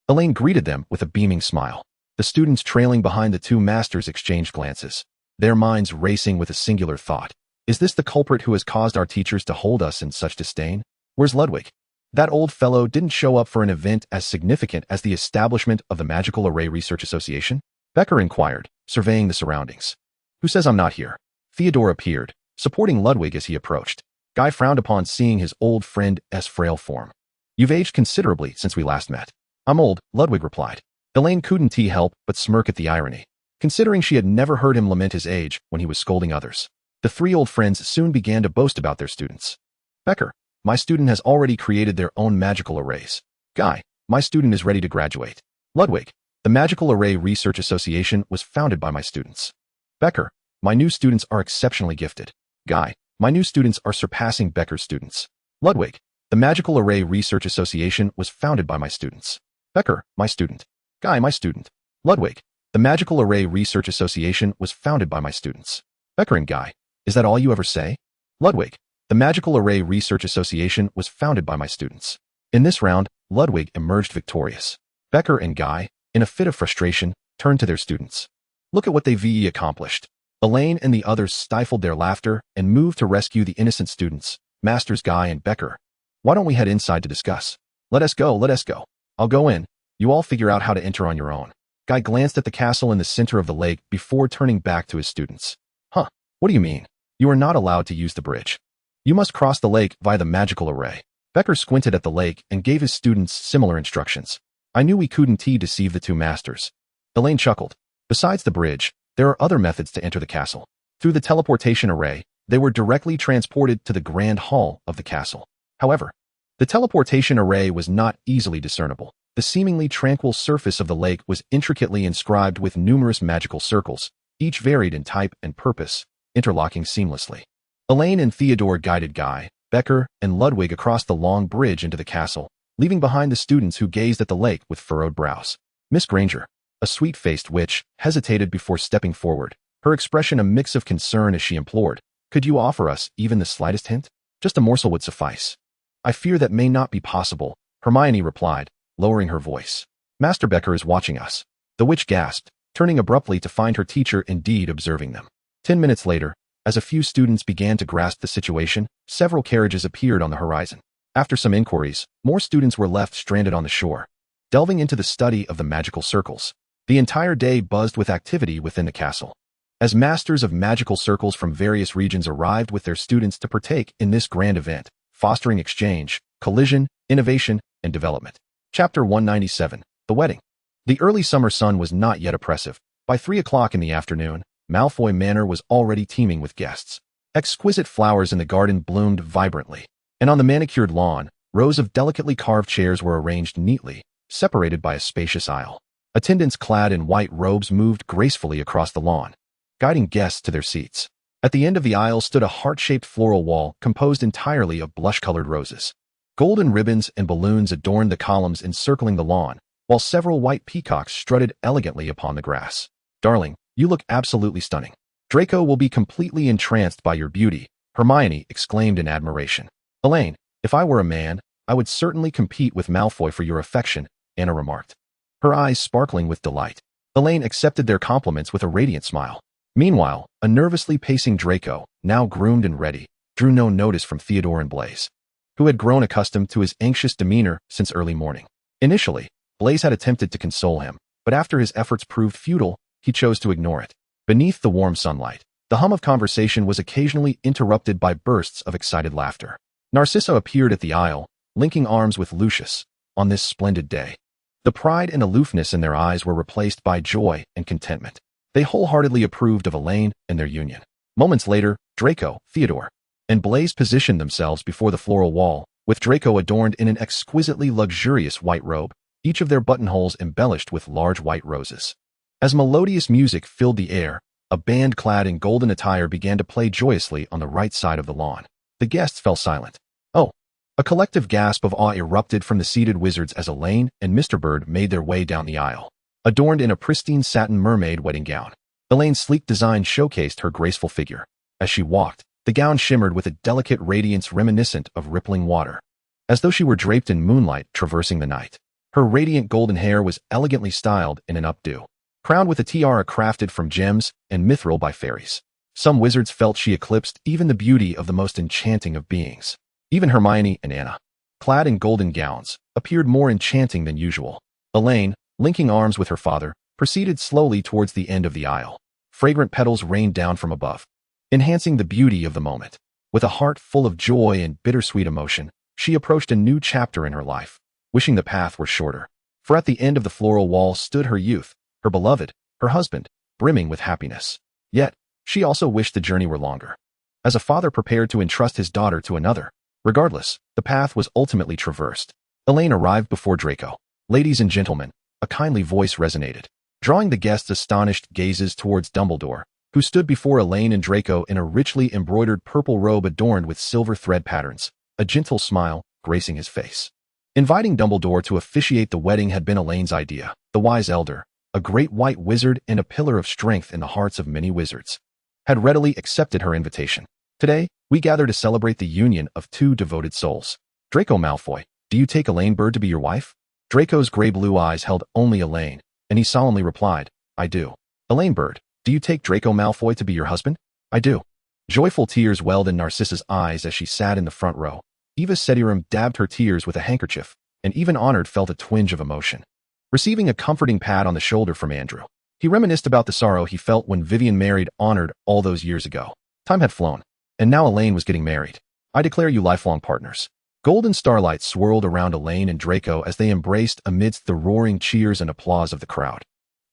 Elaine greeted them with a beaming smile. The students trailing behind the 2 masters exchanged glances, their minds racing with a singular thought. Is this the culprit who has caused our teachers to hold us in such disdain? Where's Ludwig? That old fellow didn't show up for an event as significant as the establishment of the Magical Array Research Association? Becker inquired, surveying the surroundings. Who says I'm not here? Theodore appeared, supporting Ludwig as he approached. Guy frowned upon seeing his old friend's frail form. You've aged considerably since we last met. I'm old, Ludwig replied. Elaine couldn't help but smirk at the irony, considering she had never heard him lament his age when he was scolding others. The 3 old friends soon began to boast about their students. Becker, my student has already created their own magical arrays. Guy, my student is ready to graduate. Ludwig, the Magical Array Research Association was founded by my students. Becker, my new students are exceptionally gifted. Guy, my new students are surpassing Becker's students. Ludwig, the Magical Array Research Association was founded by my students. Becker, my student. Guy, my student. Ludwig, the Magical Array Research Association was founded by my students. Becker and Guy, is that all you ever say? Ludwig, the Magical Array Research Association was founded by my students. In this round, Ludwig emerged victorious. Becker and Guy, in a fit of frustration, turned to their students. Look at what they've accomplished. Elaine and the others stifled their laughter and moved to rescue the innocent students, Masters Guy and Becker. Why don't we head inside to discuss? Let us go, let us go. I'll go in. You all figure out how to enter on your own. Guy glanced at the castle in the center of the lake before turning back to his students. Huh, what do you mean? You are not allowed to use the bridge. You must cross the lake via the magical array. Becker squinted at the lake and gave his students similar instructions. I knew we couldn't deceive the 2 masters. Elaine chuckled. Besides the bridge, there are other methods to enter the castle. Through the teleportation array, they were directly transported to the grand hall of the castle. However, the teleportation array was not easily discernible. The seemingly tranquil surface of the lake was intricately inscribed with numerous magical circles, each varied in type and purpose, interlocking seamlessly. Elaine and Theodore guided Guy, Becker, and Ludwig across the long bridge into the castle, leaving behind the students who gazed at the lake with furrowed brows. Miss Granger, a sweet-faced witch, hesitated before stepping forward, her expression a mix of concern as she implored, could you offer us even the slightest hint? Just a morsel would suffice. I fear that may not be possible, Hermione replied, lowering her voice. Master Becker is watching us. The witch gasped, turning abruptly to find her teacher indeed observing them. 10 minutes later, as a few students began to grasp the situation, several carriages appeared on the horizon. After some inquiries, more students were left stranded on the shore, delving into the study of the magical circles. The entire day buzzed with activity within the castle, as masters of magical circles from various regions arrived with their students to partake in this grand event, fostering exchange, collision, innovation, and development. Chapter 197, The Wedding. The early summer sun was not yet oppressive. By 3 o'clock in the afternoon, Malfoy Manor was already teeming with guests. Exquisite flowers in the garden bloomed vibrantly, and on the manicured lawn, rows of delicately carved chairs were arranged neatly, separated by a spacious aisle. Attendants clad in white robes moved gracefully across the lawn, guiding guests to their seats. At the end of the aisle stood a heart-shaped floral wall composed entirely of blush-colored roses. Golden ribbons and balloons adorned the columns encircling the lawn, while several white peacocks strutted elegantly upon the grass. "Darling, you look absolutely stunning. Draco will be completely entranced by your beauty," Hermione exclaimed in admiration. "Elaine, if I were a man, I would certainly compete with Malfoy for your affection," Anna remarked, her eyes sparkling with delight. Elaine accepted their compliments with a radiant smile. Meanwhile, a nervously pacing Draco, now groomed and ready, drew no notice from Theodore and Blaise, who had grown accustomed to his anxious demeanor since early morning. Initially, Blaise had attempted to console him, but after his efforts proved futile, he chose to ignore it. Beneath the warm sunlight, the hum of conversation was occasionally interrupted by bursts of excited laughter. Narcissa appeared at the aisle, linking arms with Lucius, on this splendid day. The pride and aloofness in their eyes were replaced by joy and contentment. They wholeheartedly approved of Elaine and their union. Moments later, Draco, Theodore, and Blaise positioned themselves before the floral wall, with Draco adorned in an exquisitely luxurious white robe, each of their buttonholes embellished with large white roses. As melodious music filled the air, a band clad in golden attire began to play joyously on the right side of the lawn. The guests fell silent. "Oh!" A collective gasp of awe erupted from the seated wizards as Elaine and Mr. Bird made their way down the aisle, adorned in a pristine satin mermaid wedding gown. Elaine's sleek design showcased her graceful figure. As she walked, the gown shimmered with a delicate radiance reminiscent of rippling water, as though she were draped in moonlight traversing the night. Her radiant golden hair was elegantly styled in an updo, crowned with a tiara crafted from gems and mithril by fairies. Some wizards felt she eclipsed even the beauty of the most enchanting of beings. Even Hermione and Anna, clad in golden gowns, appeared more enchanting than usual. Elaine, linking arms with her father, proceeded slowly towards the end of the aisle. Fragrant petals rained down from above, enhancing the beauty of the moment. With a heart full of joy and bittersweet emotion, she approached a new chapter in her life, wishing the path were shorter. For at the end of the floral wall stood her youth, her beloved, her husband, brimming with happiness. Yet, she also wished the journey were longer. As a father prepared to entrust his daughter to another, regardless, the path was ultimately traversed. Elaine arrived before Draco. "Ladies and gentlemen," a kindly voice resonated, drawing the guests' astonished gazes towards Dumbledore, who stood before Elaine and Draco in a richly embroidered purple robe adorned with silver thread patterns, a gentle smile gracing his face. Inviting Dumbledore to officiate the wedding had been Elaine's idea. The wise elder, a great white wizard and a pillar of strength in the hearts of many wizards, had readily accepted her invitation. "Today, we gather to celebrate the union of two devoted souls. Draco Malfoy, do you take Elaine Bird to be your wife?" Draco's gray-blue eyes held only Elaine, and he solemnly replied, "I do." "Elaine Bird, do you take Draco Malfoy to be your husband?" "I do." Joyful tears welled in Narcissa's eyes as she sat in the front row. Eva Cedirum dabbed her tears with a handkerchief, and even Honored felt a twinge of emotion, receiving a comforting pat on the shoulder from Andrew. He reminisced about the sorrow he felt when Vivian married Honored all those years ago. Time had flown, and now Elaine was getting married. "I declare you lifelong partners." Golden starlight swirled around Elaine and Draco as they embraced amidst the roaring cheers and applause of the crowd,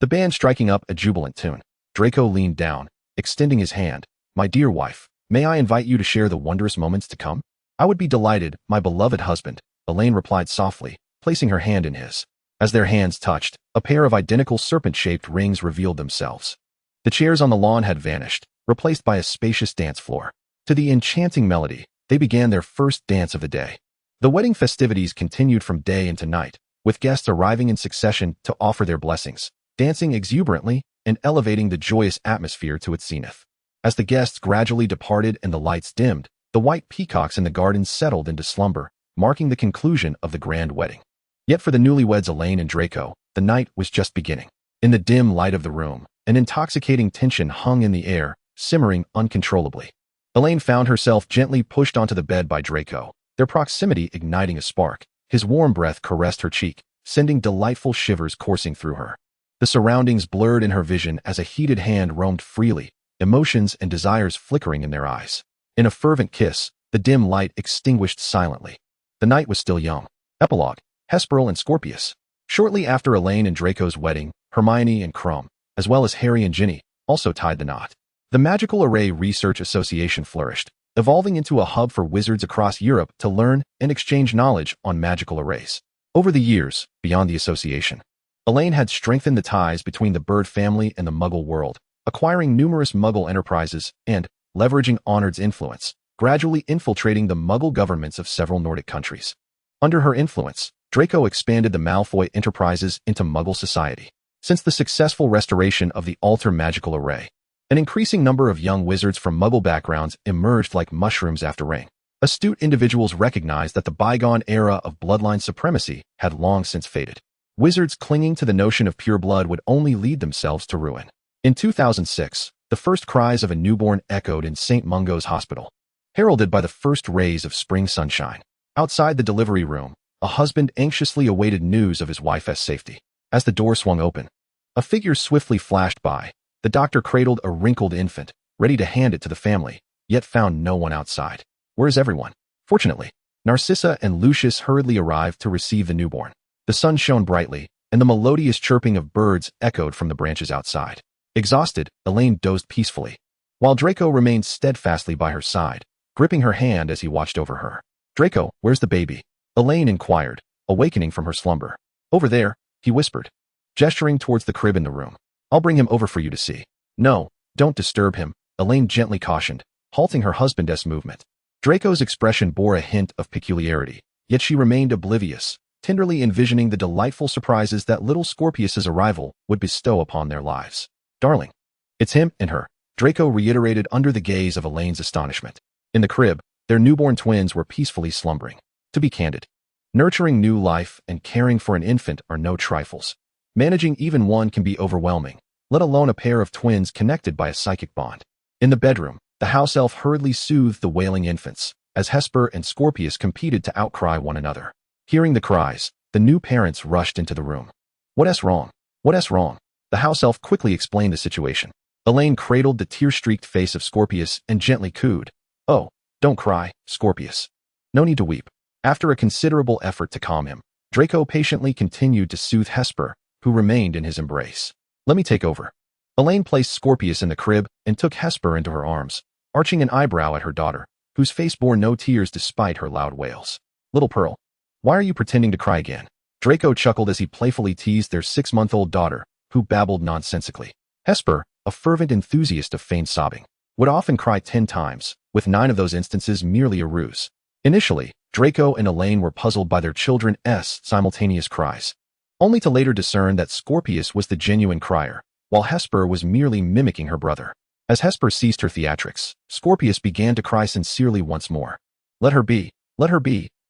the band striking up a jubilant tune. Draco leaned down, extending his hand. "My dear wife, may I invite you to share the wondrous moments to come?" "I would be delighted, my beloved husband," Elaine replied softly, placing her hand in his. As their hands touched, a pair of identical serpent-shaped rings revealed themselves. The chairs on the lawn had vanished, replaced by a spacious dance floor. To the enchanting melody, they began their first dance of the day. The wedding festivities continued from day into night, with guests arriving in succession to offer their blessings, dancing exuberantly and elevating the joyous atmosphere to its zenith. As the guests gradually departed and the lights dimmed, the white peacocks in the garden settled into slumber, marking the conclusion of the grand wedding. Yet for the newlyweds Elaine and Draco, the night was just beginning. In the dim light of the room, an intoxicating tension hung in the air, simmering uncontrollably. Elaine found herself gently pushed onto the bed by Draco, their proximity igniting a spark. His warm breath caressed her cheek, sending delightful shivers coursing through her. The surroundings blurred in her vision as a heated hand roamed freely, emotions and desires flickering in their eyes. In a fervent kiss, the dim light extinguished silently. The night was still young. Epilogue: Hesperl and Scorpius. Shortly after Elaine and Draco's wedding, Hermione and Crumb, as well as Harry and Ginny, also tied the knot. The Magical Array Research Association flourished, evolving into a hub for wizards across Europe to learn and exchange knowledge on magical arrays. Over the years, beyond the association, Elaine had strengthened the ties between the bird family and the Muggle world, acquiring numerous Muggle enterprises and, leveraging Honord's influence, gradually infiltrating the Muggle governments of several Nordic countries. Under her influence, Draco expanded the Malfoy enterprises into Muggle society. Since the successful restoration of the Altar Magical Array, an increasing number of young wizards from Muggle backgrounds emerged like mushrooms after rain. Astute individuals recognized that the bygone era of bloodline supremacy had long since faded. Wizards clinging to the notion of pure blood would only lead themselves to ruin. In 2006, the first cries of a newborn echoed in St. Mungo's Hospital, heralded by the first rays of spring sunshine. Outside the delivery room, a husband anxiously awaited news of his wife's safety. As the door swung open, a figure swiftly flashed by. The doctor cradled a wrinkled infant, ready to hand it to the family, yet found no one outside. Where's everyone? Fortunately, Narcissa and Lucius hurriedly arrived to receive the newborn. The sun shone brightly, and the melodious chirping of birds echoed from the branches outside. Exhausted, Elaine dozed peacefully, while Draco remained steadfastly by her side, gripping her hand as he watched over her. "Draco, where's the baby?" Elaine inquired, awakening from her slumber. "Over there," he whispered, gesturing towards the crib in the room. "I'll bring him over for you to see." "No, don't disturb him," Elaine gently cautioned, halting her husband's movement. Draco's expression bore a hint of peculiarity, yet she remained oblivious, tenderly envisioning the delightful surprises that little Scorpius's arrival would bestow upon their lives. "Darling, it's him and her," Draco reiterated under the gaze of Elaine's astonishment. In the crib, their newborn twins were peacefully slumbering. To be candid, nurturing new life and caring for an infant are no trifles. Managing even one can be overwhelming, let alone a pair of twins connected by a psychic bond. In the bedroom, the house elf hurriedly soothed the wailing infants, as Hesper and Scorpius competed to outcry one another. Hearing the cries, the new parents rushed into the room. "What's wrong? What's wrong?" The house elf quickly explained the situation. Elaine cradled the tear-streaked face of Scorpius and gently cooed, "Oh, don't cry, Scorpius. No need to weep." After a considerable effort to calm him, Draco patiently continued to soothe Hesper, who remained in his embrace. "Let me take over." Elaine placed Scorpius in the crib and took Hesper into her arms, arching an eyebrow at her daughter, whose face bore no tears despite her loud wails. "Little Pearl, why are you pretending to cry again?" Draco chuckled as he playfully teased their 6-month-old daughter, who babbled nonsensically. Hesper, a fervent enthusiast of feigned sobbing, would often cry 10 times, with 9 of those instances merely a ruse. Initially, Draco and Elaine were puzzled by their children's simultaneous cries, only to later discern that Scorpius was the genuine crier, while Hesper was merely mimicking her brother. As Hesper ceased her theatrics, Scorpius began to cry sincerely once more. Let her be,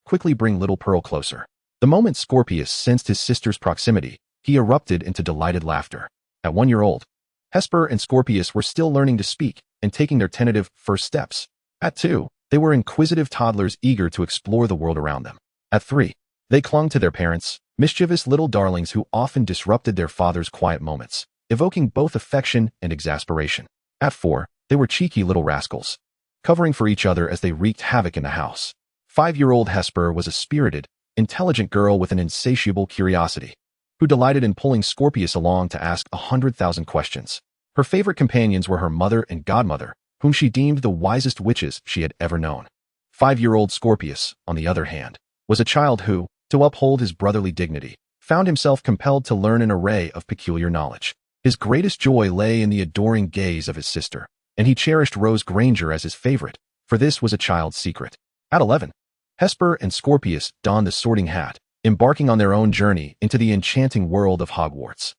quickly bring little Pearl closer." The moment Scorpius sensed his sister's proximity, he erupted into delighted laughter. At 1 year old, Hesper and Scorpius were still learning to speak and taking their tentative first steps. At 2, they were inquisitive toddlers eager to explore the world around them. At 3, they clung to their parents, mischievous little darlings who often disrupted their father's quiet moments, evoking both affection and exasperation. At 4, they were cheeky little rascals, covering for each other as they wreaked havoc in the house. 5-year-old Hesper was a spirited, intelligent girl with an insatiable curiosity, who delighted in pulling Scorpius along to ask 100,000 questions. Her favorite companions were her mother and godmother, whom she deemed the wisest witches she had ever known. 5-year-old Scorpius, on the other hand, was a child who, to uphold his brotherly dignity, found himself compelled to learn an array of peculiar knowledge. His greatest joy lay in the adoring gaze of his sister, and he cherished Rose Granger as his favorite, for this was a child's secret. At 11, Hesper and Scorpius donned the Sorting Hat, embarking on their own journey into the enchanting world of Hogwarts.